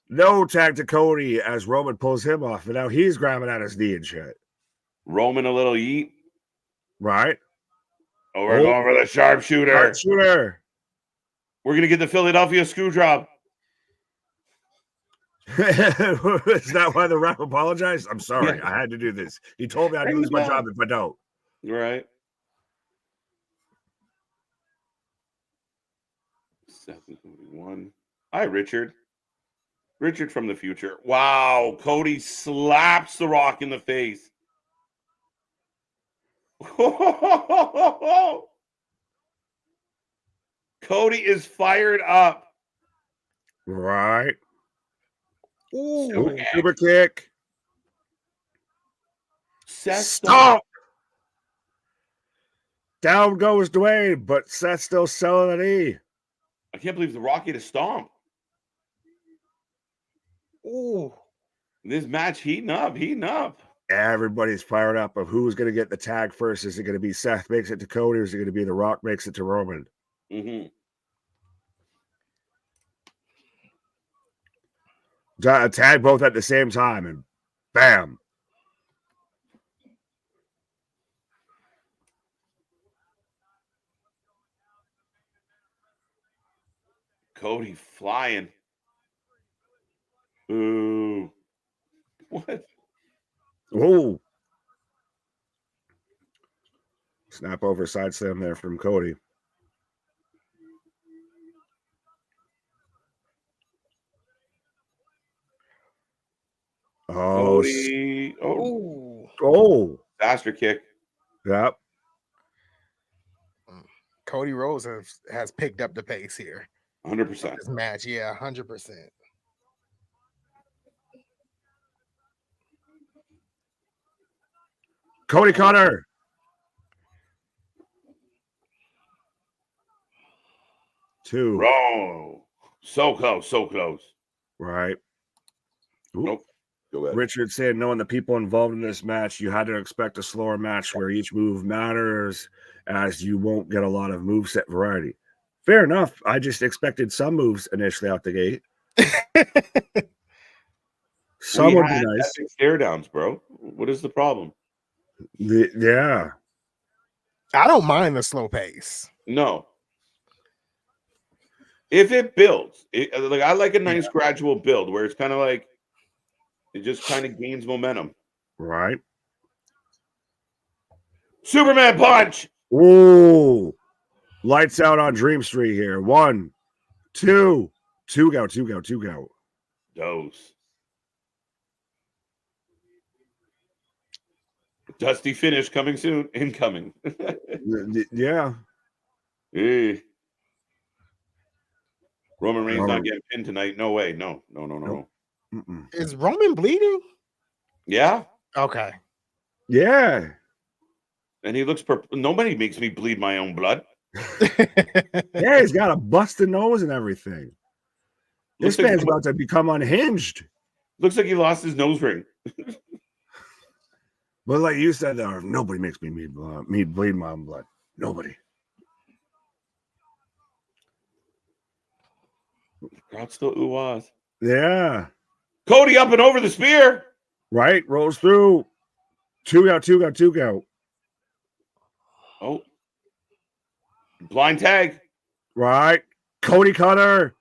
no tag to Cody as Roman pulls him off, and now he's grabbing at his knee and shit. Roman a little yeet. Right. Oh, we're going for the sharpshooter. Sharpshooter. We're gonna get the Philadelphia screw job. Is that why the ref apologized? I'm sorry. Yeah. I had to do this. He told me I'd lose my job if I don't. Right. Seven, one. Hi, Richard. Richard from the future. Wow. Cody slaps The Rock in the face. Cody is fired up. Right. Ooh. Super kick. Seth Stop. Down goes Dwayne, but Seth's still selling an E. I can't believe The Rock hit a stomp. Ooh. This match heating up. Everybody's fired up of who's going to get the tag first. Is it going to be Seth makes it to Cody, or is it going to be The Rock makes it to Roman? Mm-hmm. Tag both at the same time, and bam. Cody flying. Ooh. What? Oh. Snap over side slam there from Cody. Oh. Cody. Oh. Faster kick. Yep. Cody Rhodes has picked up the pace here. 100%. This match, yeah, 100%. Cody Cutter. Two. Oh, so close. Right. Ooh. Nope. Go ahead. Richard said, knowing the people involved in this match, you had to expect a slower match where each move matters, as you won't get a lot of moveset variety. Fair enough. I just expected some moves initially out the gate. Some We would be had nice. epic stare downs, bro. What is the problem? Yeah. I don't mind the slow pace. No. If it builds, like I like a nice gradual build where it's kind of like it just kind of gains momentum. Right. Superman punch. Ooh. Lights out on Dream Street here. 1, 2. Two go. Dose. Dusty finish coming soon. Incoming. Yeah. Hey. Roman Reigns Oh. not getting pinned tonight. No way. No. Nope. Mm-mm. Is Roman bleeding? Yeah. Okay. Yeah. And he looks nobody makes me bleed my own blood. Yeah, he's got a busted nose and everything. This Looks man's like, about to become unhinged. looks like he lost his nose ring. But like you said, nobody makes me bleed my own blood. Nobody. Crowd still ooh-ahs. Yeah. Cody up and over the spear. Right. Rolls through. Two go. Oh. Blind tag. Right. Cody Cutter.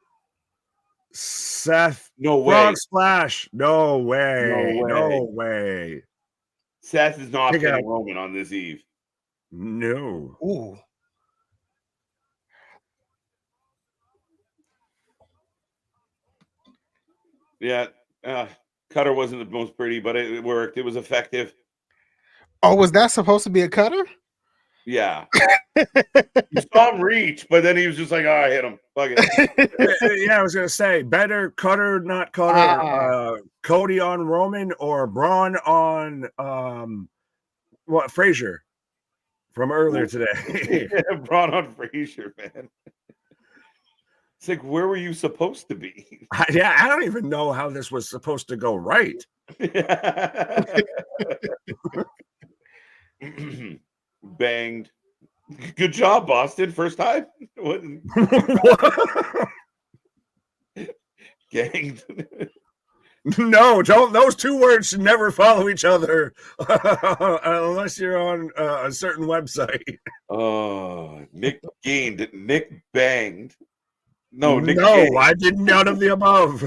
Seth. No way. Frog splash. No way. No way. No way. Seth is not Kick pinning out. Roman on this eve. No. Ooh. Yeah. Cutter wasn't the most pretty, but it worked. It was effective. Oh, was that supposed to be a cutter? Yeah. You saw him reach, but then he was just like, "Oh, I hit him. Fuck it." Yeah, I was gonna say better Cutter, not Cutter. Cody on Roman or Braun on Frazier from earlier today. Brought on Frazier, man. It's like, where were you supposed to be? Yeah, I don't even know how this was supposed to go right. Banged. Good job, Boston. First time. Ganged. No, don't. Those two words should never follow each other unless you're on a certain website. Oh, Nick gained. Nick banged. No, Nick. No, ganged. I did none of the above.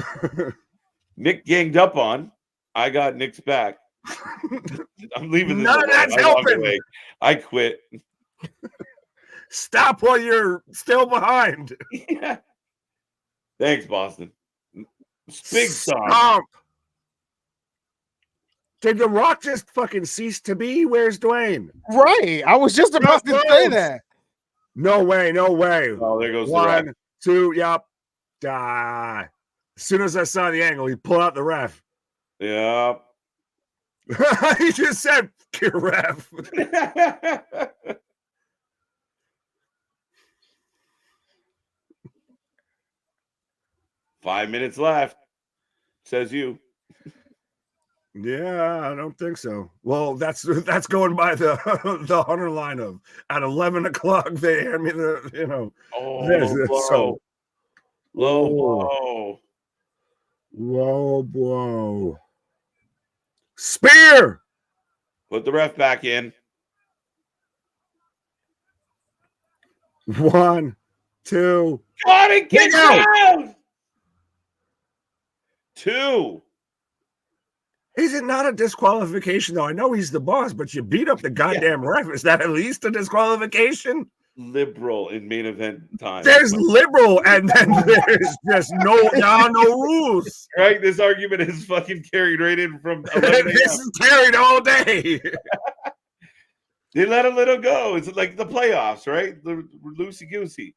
Nick ganged up on. I got Nick's back. I'm leaving this. None of that's helping. Away. I quit. Stop while you're still behind. Yeah. Thanks, Boston. Big song. Stomp. Did The Rock just fucking cease to be? Where's Dwayne? Right. I was just about to say that. No way. Oh, there goes the ref. 1, 2, yep. As soon as I saw the angle, he pulled out the ref. Yeah. He just said, ref. 5 minutes left, says you. Yeah, I don't think so. Well, that's going by the Hunter line of at 11 o'clock. They hand me the Oh, low blow. Low blow. Spear. Put the ref back in. 1, 2. Got it. Get out. 2. Is it not a disqualification, though? I know he's the boss, but you beat up the goddamn ref. Is that at least a disqualification? Liberal in main event time. There's liberal, and then there's just no rules. Right? This argument is fucking carried right in from 11 This is carried all day. They let a little go. It's like the playoffs, right? The loosey-goosey.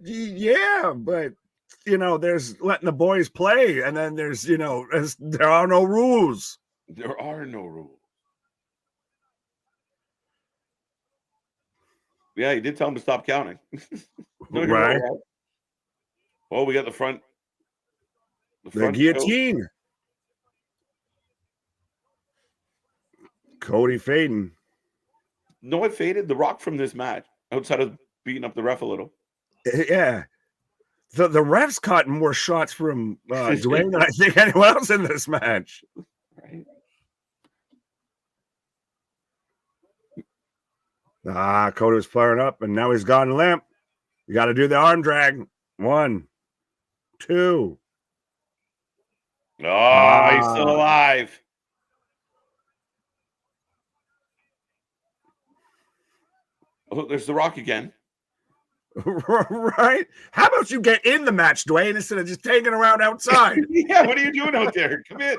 Yeah, but there's letting the boys play, and then there's there are no rules. There are no rules. Yeah, he did tell him to stop counting. Right. Oh, we got the front. The guillotine. Coat. Cody fading. No, it faded The Rock from this match outside of beating up the ref a little. Yeah. The refs caught more shots from Dwayne than I think anyone else in this match. Right. Cody was flaring up, and now he's gone limp. You got to do the arm drag. 1, 2. Oh, he's still alive. Oh, there's The Rock again. Right? How about you get in the match, Dwayne, instead of just taking around outside? Yeah, what are you doing out there? Come in.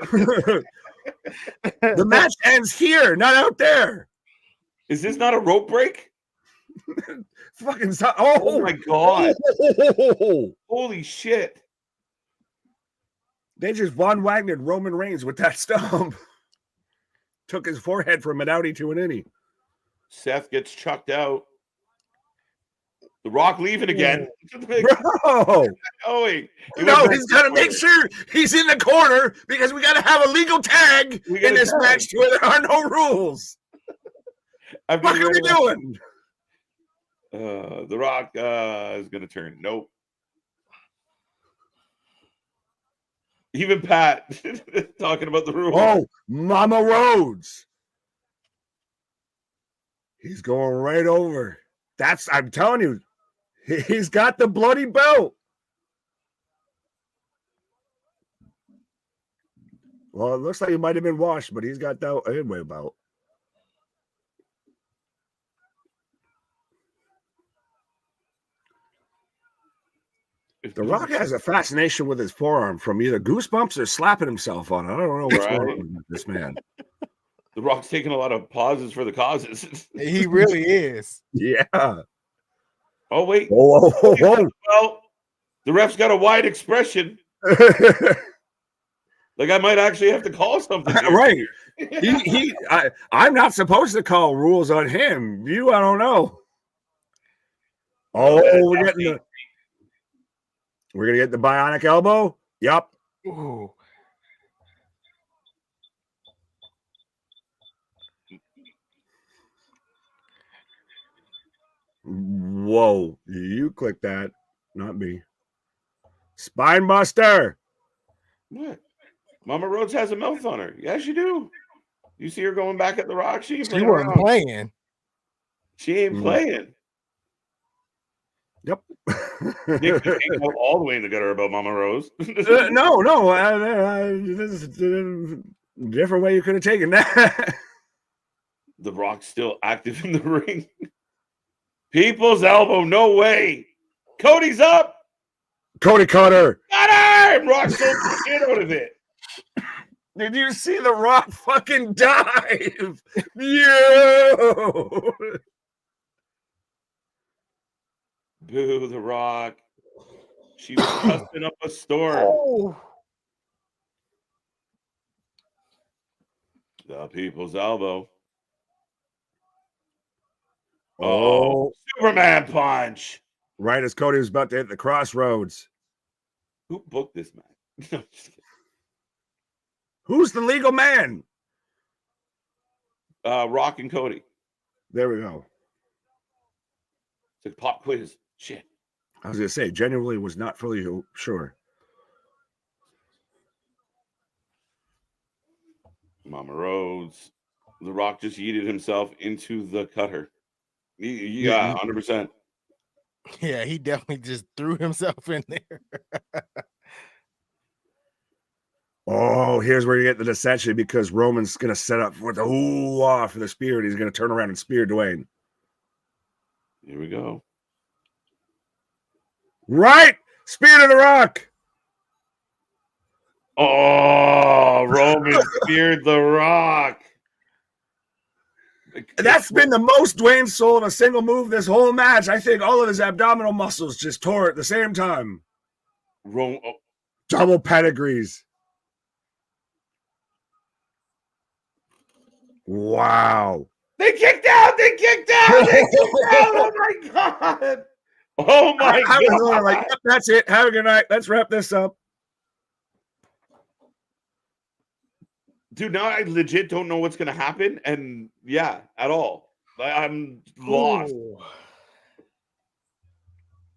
The match ends here, not out there. Is this not a rope break? Fucking oh my god. Holy shit. They just Von Wagner Roman Reigns with that stomp. Took his forehead from an outie to an innie. Seth gets chucked out. The Rock leaving again. Bro. Oh, wait. No, he's got to make sure he's in the corner because we got to have a legal tag in this match where there are no rules. What are we doing? The Rock is going to turn. Nope. Even Pat talking about the rules. Oh, Mama Rhodes. He's going right over. I'm telling you, he's got the bloody belt. Well, it looks like he might have been washed, but he's got that anyway belt. The Rock has a fascination with his forearm from either goosebumps or slapping himself on it. I don't know what's going on with this man. The Rock's taking a lot of pauses for the causes. He really is. Yeah. Oh, wait. Well, the ref's got a wide expression. Like I might actually have to call something. Right. I'm not supposed to call rules on him. I don't know. Oh, we're gonna get the bionic elbow. Yep. Ooh. Whoa, you click that, not me. Spine buster. What? Mama Rhodes has a mouth on her. Yes, you do. You see her going back at the Rock. She wasn't playing. She ain't playing. Yep. Nick came out all the way in the gutter about Mama Rose. No. This is a different way you could have taken that. The Rock's still active in the ring. People's elbow, no way. Cody's up. Cody Cutter. Got him. Rock sold the shit out of it. Did you see the Rock fucking dive? Yo. Boo, the Rock. She was busting up a storm. Oh. The People's elbow. Oh, Superman punch. Right as Cody was about to hit the crossroads. Who booked this match? Who's the legal man? Rock and Cody. There we go. It's a pop quiz. Shit. I was going to say, genuinely was not fully sure. Mama Rhodes. The Rock just yeeted himself into the cutter. Yeah, 100%. Yeah, he definitely just threw himself in there. Oh, here's where you get the dissension because Roman's going to set up with the ooh-ah for the spear, and he's going to turn around and spear Dwayne. Here we go. Right! Spear to the Rock! Oh, Roman speared the Rock. That's been the most Dwayne sold in a single move this whole match. I think all of his abdominal muscles just tore at the same time. Double pedigrees. Wow. They kicked out. They kicked out. They kicked out. Oh, my God. Oh, my God. Like, yep, that's it. Have a good night. Let's wrap this up. Dude, now I legit don't know what's going to happen. And yeah, at all. I'm lost. Ooh.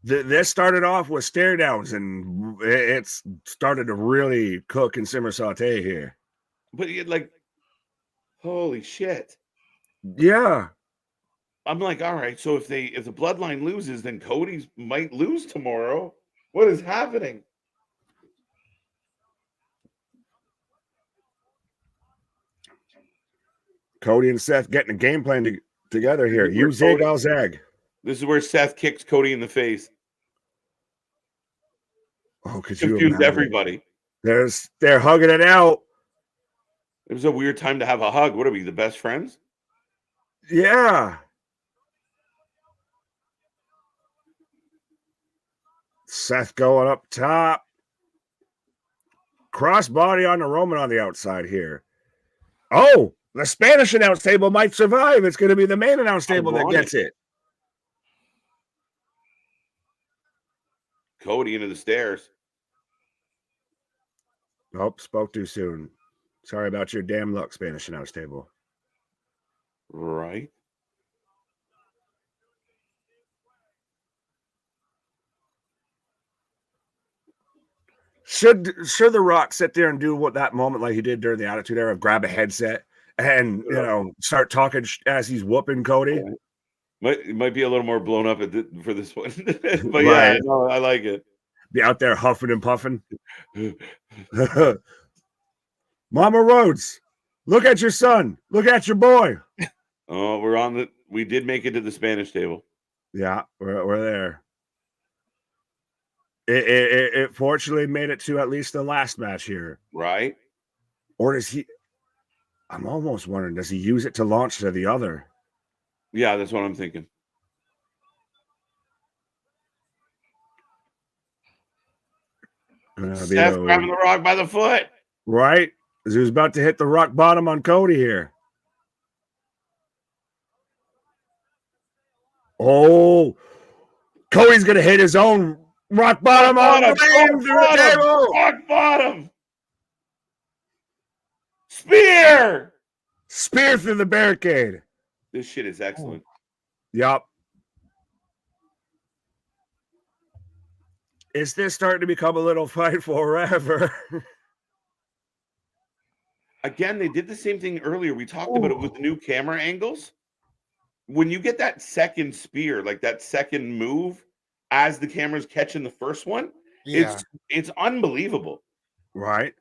This started off with stare downs, and it's started to really cook and simmer saute here. But you're like, holy shit. Yeah. I'm like, all right, so if the bloodline loses, then Cody's might lose tomorrow. What is happening? Cody and Seth getting a game plan together here. You zig, I'll zag. This is where Seth kicks Cody in the face. Oh, could you Confused imagine? everybody. They're hugging it out. It was a weird time to have a hug. What are we, the best friends? Yeah. Seth going up top. Crossbody on the Roman on the outside here. Oh, the Spanish announce table might survive. It's going to be the main announce table that gets it. Cody into the stairs. Oh, spoke too soon. Sorry about your damn luck, Spanish announce table. Right. Should The Rock sit there and do what that moment like he did during the Attitude Era of grab a headset and, start talking as he's whooping Cody? Might be a little more blown up for this one. But right. Yeah, no, I like it. Be out there huffing and puffing. Mama Rhodes, look at your son. Look at your boy. Oh, we did make it to the Spanish table. Yeah, we're there. It fortunately made it to at least the last match here. Right. Or does he? I'm almost wondering, does he use it to launch to the other? Yeah, that's what I'm thinking. Seth grabbing the Rock by the foot. Right. As he was about to hit the rock bottom on Cody here. Oh, Cody's going to hit his own rock bottom on the table. Rock bottom. Spear through the barricade. This shit is excellent. Yup. Is this starting to become a little fight forever? Again, they did the same thing earlier. We talked about it with the new camera angles. When you get that second spear, like that second move, as the camera's catching the first one, it's unbelievable. Right.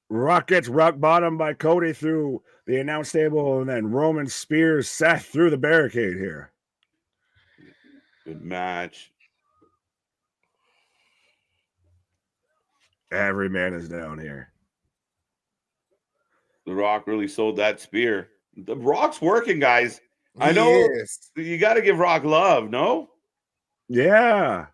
Rock gets rock bottom by Cody through the announce table, and then Roman spears Seth through the barricade here. Good match. Every man is down here. The Rock really sold that spear. The Rock's working, guys. I know you got to give Rock love, no? Yeah.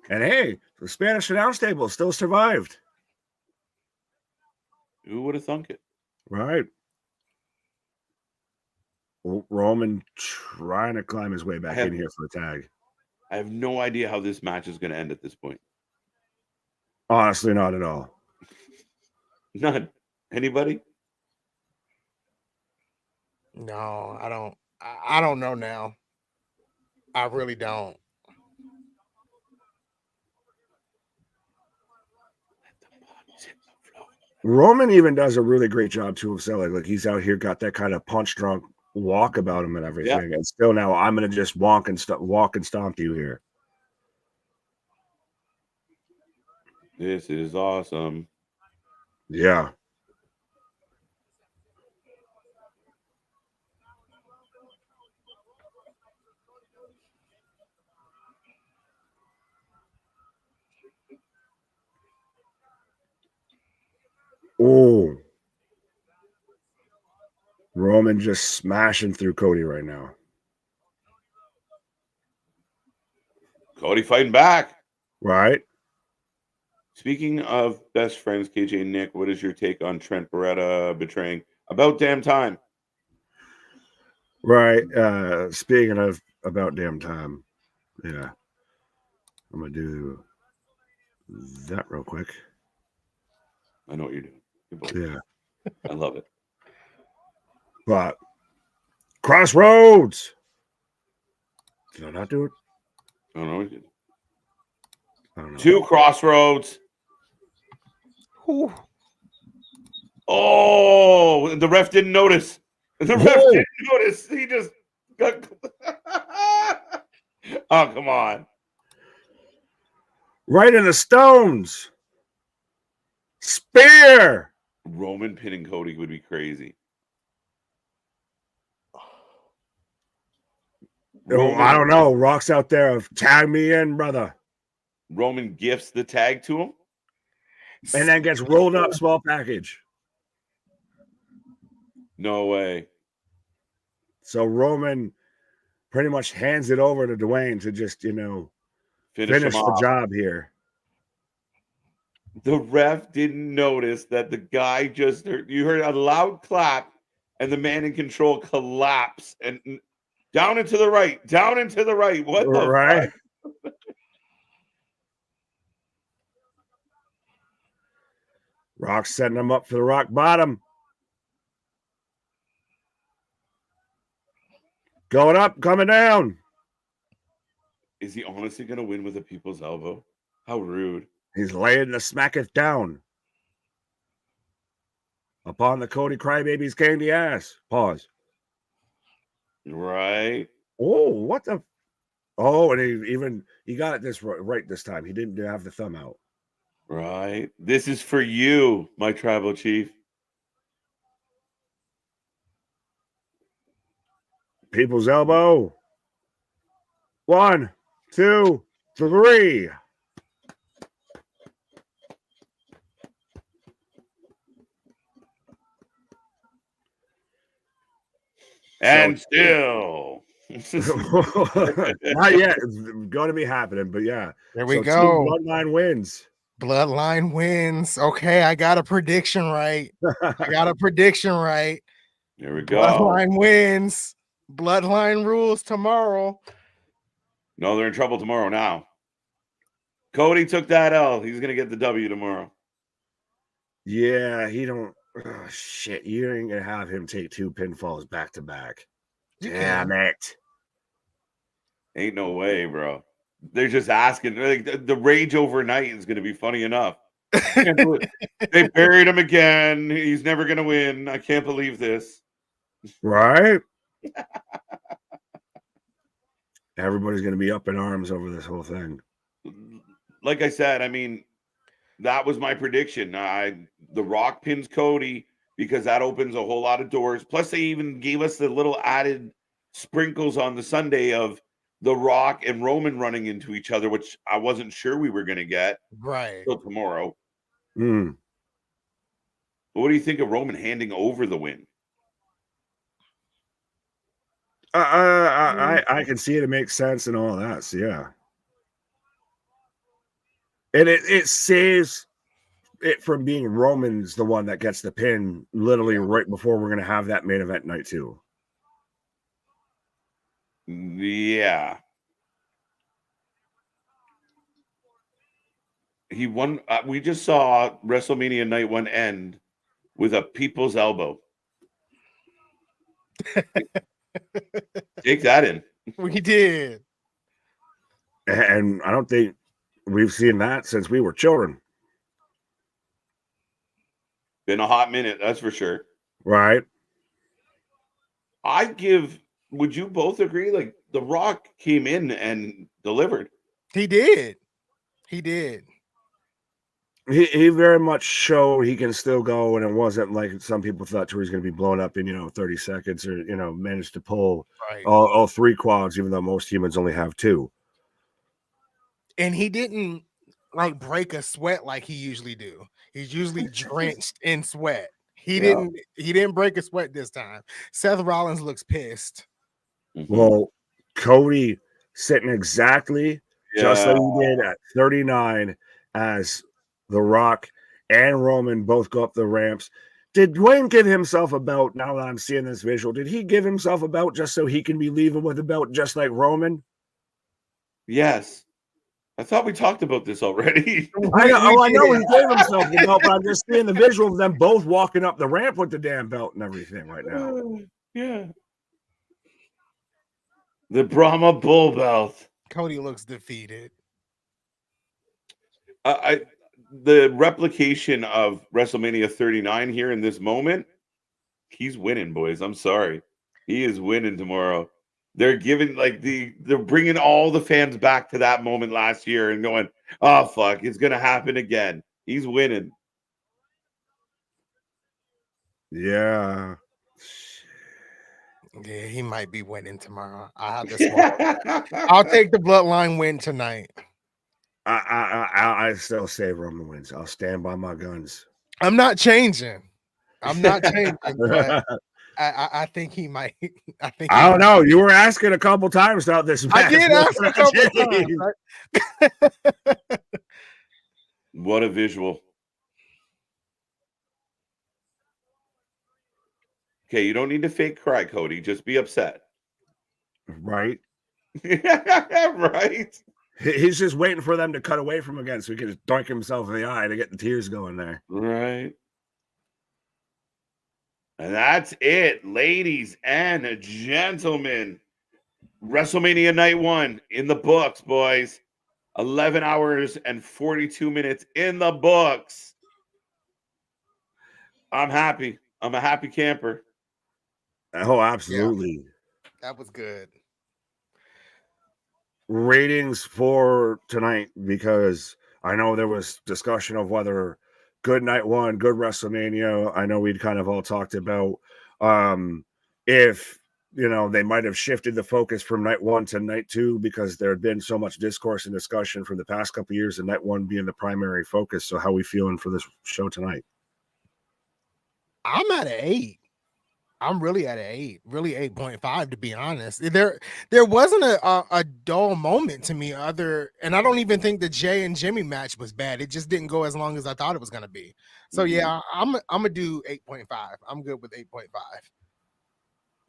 And hey, the Spanish announce table still survived. Who would have thunk it? Right. Roman trying to climb his way back in here for a tag. I have no idea how this match is going to end at this point. Honestly, not at all. None. Anybody? No, I don't. I don't know now. I really don't. Roman even does a really great job too of selling. Like he's out here got that kind of punch drunk walk about him and everything. And still now I'm gonna just walk and stomp you here. This is awesome. Yeah. Oh. Roman just smashing through Cody right now. Cody fighting back. Right. Speaking of best friends, KJ and Nick, what is your take on Trent Beretta betraying About Damn Time? Right. Speaking of About Damn Time. Yeah. I'm going to do that real quick. I know what you're doing. Yeah. I love it. But Crossroads. Did I not do it? I don't know. I don't know. 2 Crossroads. Whew. Oh, the ref didn't notice. The ref didn't notice. He just got. Oh, come on. Right in the stones. Spear. Roman pinning Cody would be crazy. Oh, I don't know. Rock's out there. Tag me in, brother. Roman gifts the tag to him. And then gets rolled up small package. No way. So Roman pretty much hands it over to Dwayne to just, finish the job here. The ref didn't notice that the guy just heard, you heard a loud clap and the man in control collapse and down and to the right, down and to the right. What the right? fuck? Rock's setting him up for the rock bottom. Going up, coming down. Is he honestly going to win with a people's elbow? How rude. He's laying the smacketh down. Upon the Cody Crybaby's candy ass. Pause. Right. Oh, what the? Oh, and he got it this right this time. He didn't have the thumb out. Right. This is for you, my tribal chief. People's elbow. 1, 2, 3. And still. Not yet. It's going to be happening, but yeah. There we go. Bloodline wins. Bloodline wins. Okay, I got a prediction right. I got a prediction right. There we go. Bloodline wins. Bloodline rules tomorrow. No, they're in trouble tomorrow now. Cody took that L. He's going to get the W tomorrow. Yeah, he don't. Oh, shit, you ain't going to have him take 2 pinfalls back to back. Damn it. Ain't no way, bro. They're just asking. Like, the rage overnight is going to be funny enough. They buried him again. He's never going to win. I can't believe this. Right? Everybody's going to be up in arms over this whole thing. Like I said, I mean, that was my prediction. The Rock pins Cody because that opens a whole lot of doors. Plus, they even gave us the little added sprinkles on the Sunday of The Rock and Roman running into each other, which I wasn't sure we were going to get. Right. Till tomorrow. Mm. What do you think of Roman handing over the win? I can see it. It makes sense and all that. So, yeah. And it saves it from being Roman's the one that gets the pin literally right before we're going to have that main event night too. Yeah. He won. We just saw WrestleMania night 1 end with a people's elbow. Take that in. We did. And I don't think we've seen that since we were children. Been a hot minute, that's for sure. Right. Would you both agree? Like, The Rock came in and delivered. He did. He did. He very much showed he can still go, and it wasn't like some people thought he was going to be blown up in 30 seconds, or managed to pull all 3 quads, even though most humans only have 2. And he didn't like break a sweat like he usually do. He's usually drenched in sweat. He didn't break a sweat this time. Seth Rollins looks pissed. Well, Cody sitting exactly just like he did at 39 as The Rock and Roman both go up the ramps. Did Dwayne give himself a belt? Now that I'm seeing this visual, did he give himself a belt just so he can be leaving with a belt just like Roman? Yes. I thought we talked about this already. I know he gave himself the belt, but I'm just seeing the visual of them both walking up the ramp with the damn belt and everything right now. Yeah. The Brahma Bull belt. Cody looks defeated. The replication of WrestleMania 39 here in this moment, he's winning, boys. I'm sorry. He is winning tomorrow. They're giving they're bringing all the fans back to that moment last year and going, oh fuck, it's gonna happen again. He's winning. Yeah. Yeah, he might be winning tomorrow. I have this one. I'll take the bloodline win tonight. I still say Roman wins. I'll stand by my guns. I'm not changing. But I think he might. I don't know. You were asking a couple times about this match. I did ask a couple times. What a visual. Okay, you don't need to fake cry, Cody. Just be upset. Right. Right. He's just waiting for them to cut away from him again so he can just dunk himself in the eye to get the tears going there. Right. And that's it, ladies and gentlemen. WrestleMania Night 1 in the books, boys. 11 hours and 42 minutes in the books. I'm happy. I'm a happy camper. Oh, absolutely. Yeah, that was good. Ratings for tonight, because I know there was discussion of whether good night one, good WrestleMania. I know we'd kind of all talked about if they might have shifted the focus from night one to night two because there had been so much discourse and discussion for the past couple of years, and night one being the primary focus. So how are we feeling for this show tonight? I'm at an 8. I'm really at an 8, really 8.5 to be honest. There wasn't a dull moment to me and I don't even think the Jay and Jimmy match was bad. It just didn't go as long as I thought it was going to be. So yeah, I'm gonna do 8.5. I'm good with 8.5.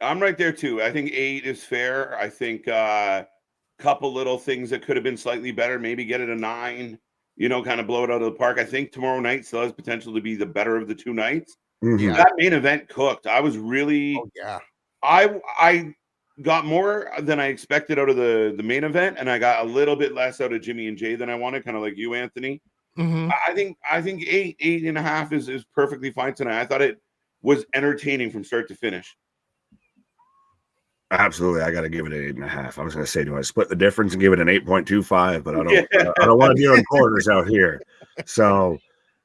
I'm right there too. I think 8 is fair. I think couple little things that could have been slightly better, maybe get it a 9, kind of blow it out of the park. I think tomorrow night still has potential to be the better of the 2 nights. Mm-hmm. Yeah. That main event cooked. I was really I got more than I expected out of the main event, and I got a little bit less out of Jimmy and Jay than I wanted, kind of like you, Anthony. Mm-hmm. I think 8.5 is perfectly fine tonight. I thought it was entertaining from start to finish. Absolutely, I got to give it an 8.5. I was going to say, do I split the difference and give it an 8.25? But I don't. I don't want to deal in quarters out here. So,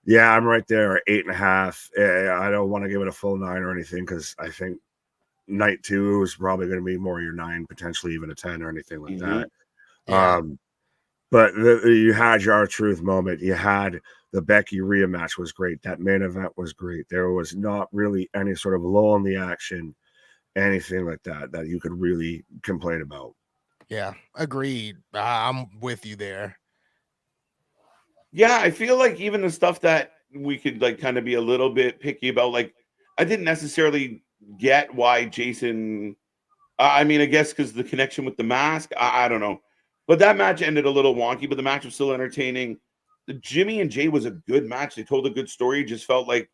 yeah, I'm right there at 8.5. I don't want to give it a full 9 or anything because I think night 2 is probably going to be more your 9, potentially even a 10 or anything like that. Yeah. But you had your R-Truth moment. You had the Becky Rhea match was great. That main event was great. There was not really any sort of lull in the action, anything like that you could really complain about. Yeah, agreed. I'm with you there. Yeah, I feel like even the stuff that we could kind of be a little bit picky about, I didn't necessarily get why Jason. I mean, I guess because the connection with the mask. I don't know, but that match ended a little wonky. But the match was still entertaining. The Jimmy and Jay was a good match. They told a good story. It just felt like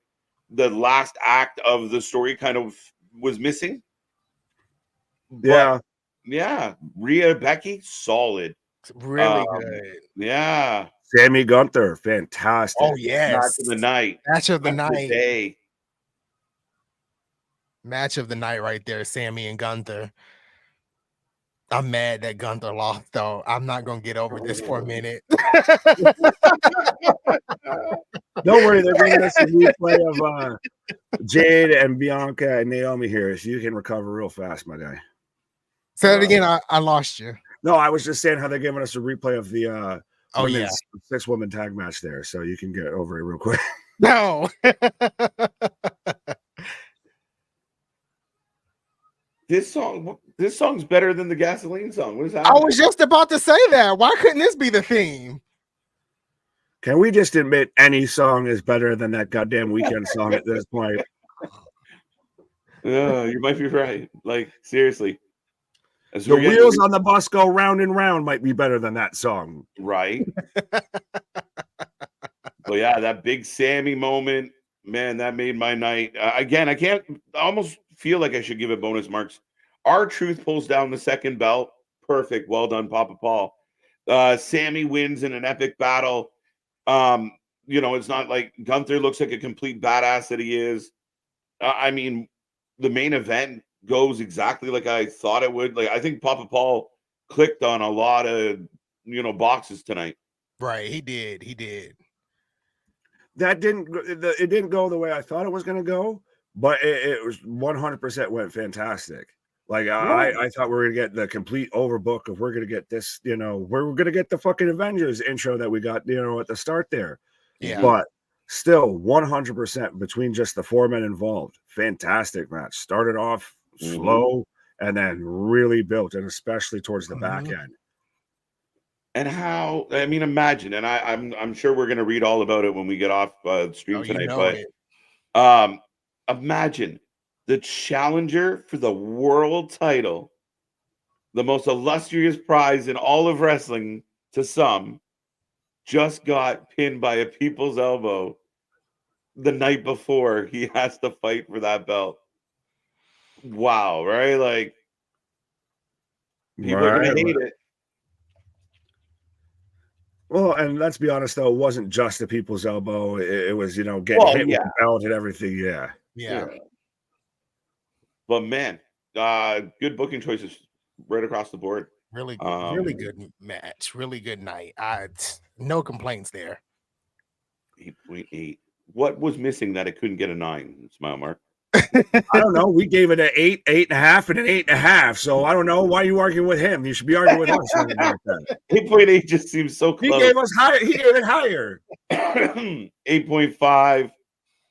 the last act of the story kind of was missing. But, yeah. Rhea, Becky, solid. Really good. Yeah. Sammy Gunther, fantastic. Oh, yes. Match of the night. Match of the night. Day. Match of the night right there, Sammy and Gunther. I'm mad that Gunther lost, though. I'm not going to get over this for a minute. Don't worry, they're bringing us a replay of Jade and Bianca and Naomi here, so you can recover real fast, my guy. Say that again. I lost you. No, I was just saying how they're giving us a replay of the 6-woman tag match there, so you can get over it real quick. No. This song's better than the gasoline song. What is that? I was just about to say that. Why couldn't this be the theme? Can we just admit any song is better than that goddamn Weekend song at this point? You might be right. Seriously. As The we're getting wheels on the bus go round and round might be better than that song. right. But yeah, that big Sammy moment, man, that made my night. Again, I almost feel like I should give it bonus marks. R-Truth pulls down the second belt. Perfect. Well done, Papa Paul. Sammy wins in an epic battle. It's not like Gunther looks like a complete badass that he is. I mean, the main event goes exactly like I thought it would. Like, I think Papa Paul clicked on a lot of, boxes tonight. Right. He did. That it didn't go the way I thought it was going to go, but it was 100% went fantastic. Like I thought we were going to get the complete overbook of we're going to get this, we're going to get the fucking Avengers intro that we got, at the start there. Yeah. But still 100% between just the four men involved. Fantastic match. Started off slow and then really built, and especially towards the back end. And imagine, and I'm sure we're going to read all about it when we get off stream tonight. But imagine the challenger for the world title, the most illustrious prize in all of wrestling to some, just got pinned by a people's elbow the night before he has to fight for that belt. Wow, right? Like, people are going to hate it. Well, and let's be honest, though, it wasn't just the people's elbow. It was, getting hit with the belt and everything. Yeah. But man, good booking choices right across the board. Really good match. Really good night. No complaints there. 8.8. What was missing that it couldn't get a 9? Smile mark. I don't know. We gave it an 8, 8.5, and an 8.5. So I don't know why you arguing with him. You should be arguing with us. 8.8 just seems so close. He gave us higher. He gave it higher. 8.5.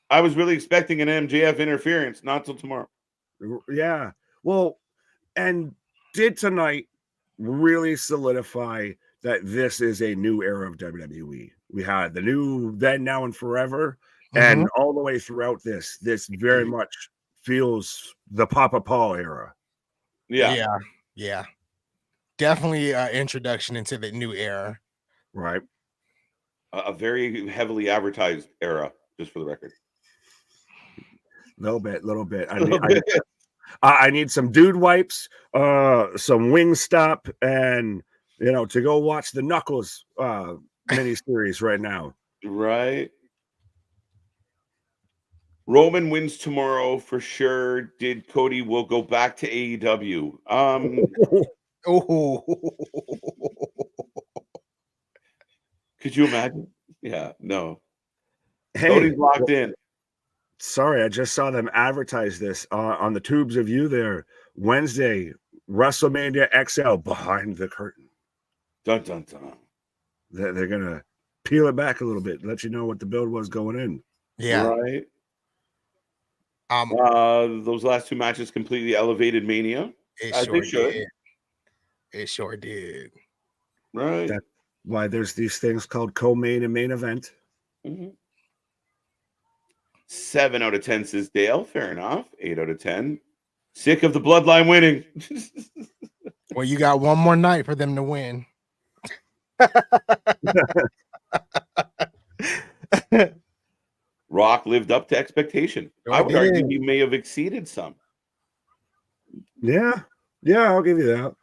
I was really expecting an MJF interference. Not till tomorrow. Yeah. Well, and did tonight really solidify that this is a new era of WWE? We had the new then, now, and forever. And all the way throughout this very much feels the Papa Paul era. Yeah. Definitely introduction into the new era. Right. A very heavily advertised era, just for the record. Little bit. I need some dude wipes, some Wingstop, and to go watch the Knuckles miniseries right now. Right. Roman wins tomorrow for sure. Did Cody will go back to AEW? Could you imagine? Yeah, no. Hey, Cody's locked in. Sorry, I just saw them advertise this on the tubes of you there. Wednesday, WrestleMania XL behind the curtain. Dun dun dun. They're gonna peel it back a little bit, let you know what the build was going in. Yeah. Right. Those last two matches completely elevated Mania. It sure did. Right. That's why there's these things called co-main and main event. 7 out of 10 says Dale. Fair enough. 8 out of 10. Sick of the bloodline winning. Well, you got one more night for them to win. Rock lived up to expectation. I would argue he may have exceeded some. Yeah, I'll give you that.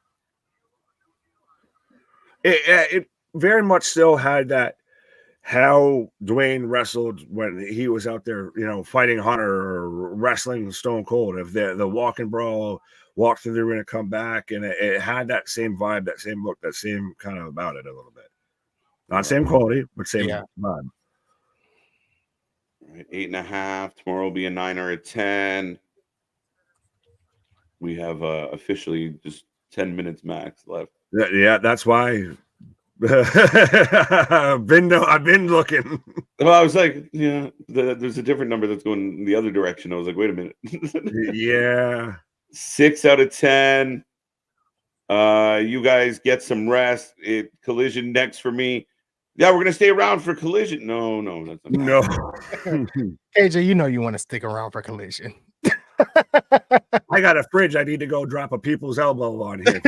It very much still had that how Dwayne wrestled when he was out there, fighting Hunter or wrestling Stone Cold. If the walk and brawl, walk through the arena, come back, and it had that same vibe, that same look, that same kind of about it a little bit. Not same quality, but same vibe. 8.5. Tomorrow will be a 9 or a 10. We have officially just 10 minutes max left. Yeah, that's why. I've been looking. Well, I was like, there's a different number that's going the other direction. I was like, wait a minute. Yeah. 6 out of 10. You guys get some rest. Collision next for me. Yeah, we're gonna stay around for Collision. No, that's not no. AJ, you want to stick around for Collision. I got a fridge. I need to go drop a people's elbow on here.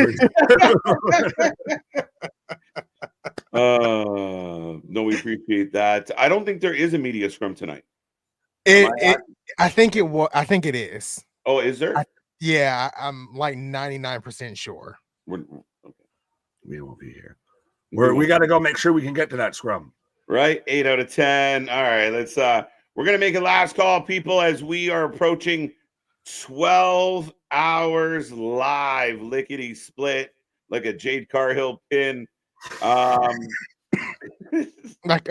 No, we appreciate that. I don't think there is a media scrum tonight. I think it is. Oh, is there? Yeah, I'm like 99% sure. We won't be here. We got to go make sure we can get to that scrum. Right, 8 out of 10. All right, let's. We're gonna make a last call, people, as we are approaching 12 hours live, lickety split, like a Jade Carhill pin. Like,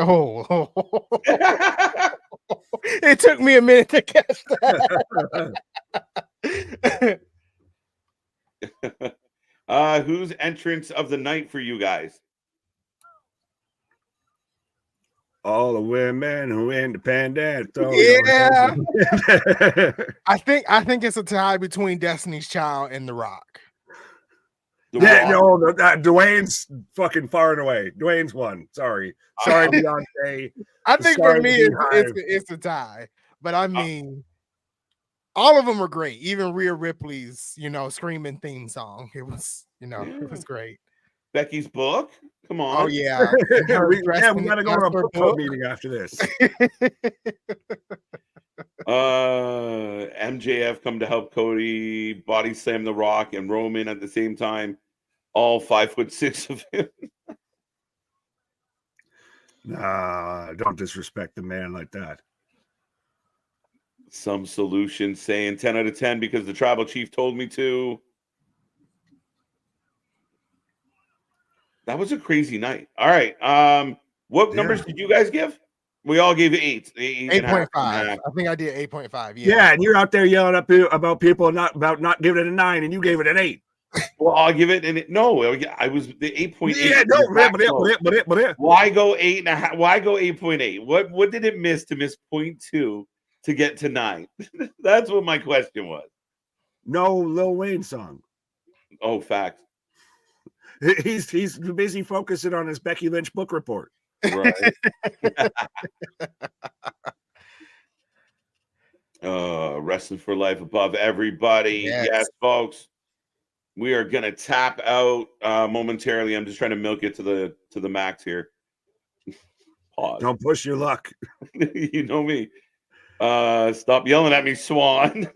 it took me a minute to catch that. Who's entrance of the night for you guys? All the women who independent. Yeah. I think it's a tie between Destiny's Child and The Rock. Dwayne's fucking far and away. Dwayne's won. Sorry, Beyonce. I think for me it's a tie. But I mean, all of them are great. Even Rhea Ripley's, screaming theme song. It was, it was great. Becky's book. Come on. Oh yeah. We gotta go to a book club meeting after this. MJF come to help Cody body slam The Rock and Roman at the same time. All 5'6" of him. Nah, don't disrespect the man like that. Some solution saying 10 out of 10 because the tribal chief told me to. That was a crazy night. All right. What numbers did you guys give? We all gave 8. 8.5. I think I did 8.5. Yeah, and you're out there yelling about people about not giving it a 9, and you gave it an 8. Well, I'll give it I was the 8.8. Yeah, no, why go 8.5? Why go 8.8? What did it miss to miss 0.2 to get to 9? That's what my question was. No Lil Wayne song. Oh, facts. He's busy focusing on his Becky Lynch book report. Right. Wrestling for life above everybody. Yes, folks. We are gonna tap out momentarily. I'm just trying to milk it to the max here. Pause. Don't push your luck. You know me. Stop yelling at me, Swan.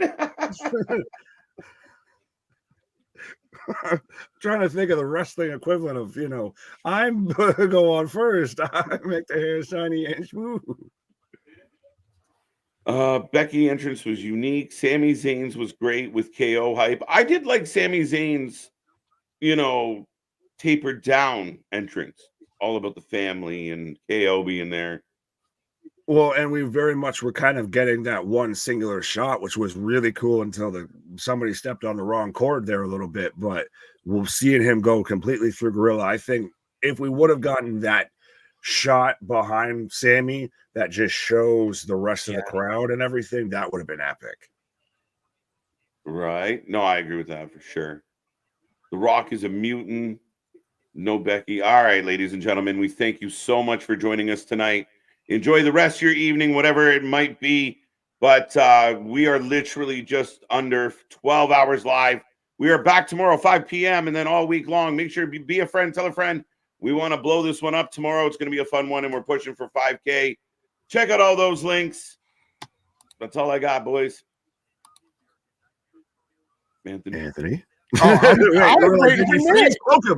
Trying to think of the wrestling equivalent of, I'm gonna go on first. I make the hair shiny and smooth. Becky entrance was unique. Sami Zayn's was great with KO hype. I did like Sami Zayn's, tapered down entrance. All about the family and KO being there. Well, and we very much were kind of getting that one singular shot, which was really cool until somebody stepped on the wrong cord there a little bit. But we're seeing him go completely through Gorilla. I think if we would have gotten that shot behind Sammy that just shows the rest of the crowd and everything, that would have been epic. Right. No, I agree with that for sure. The Rock is a mutant. No Becky. All right, ladies and gentlemen, we thank you so much for joining us tonight. Enjoy the rest of your evening, whatever it might be. But we are literally just under 12 hours live. We are back tomorrow, 5 p.m., and then all week long. Make sure to be a friend, tell a friend. We want to blow this one up tomorrow. It's going to be a fun one, and we're pushing for 5K. Check out all those links. That's all I got, boys. Anthony? Anthony? Oh, I'm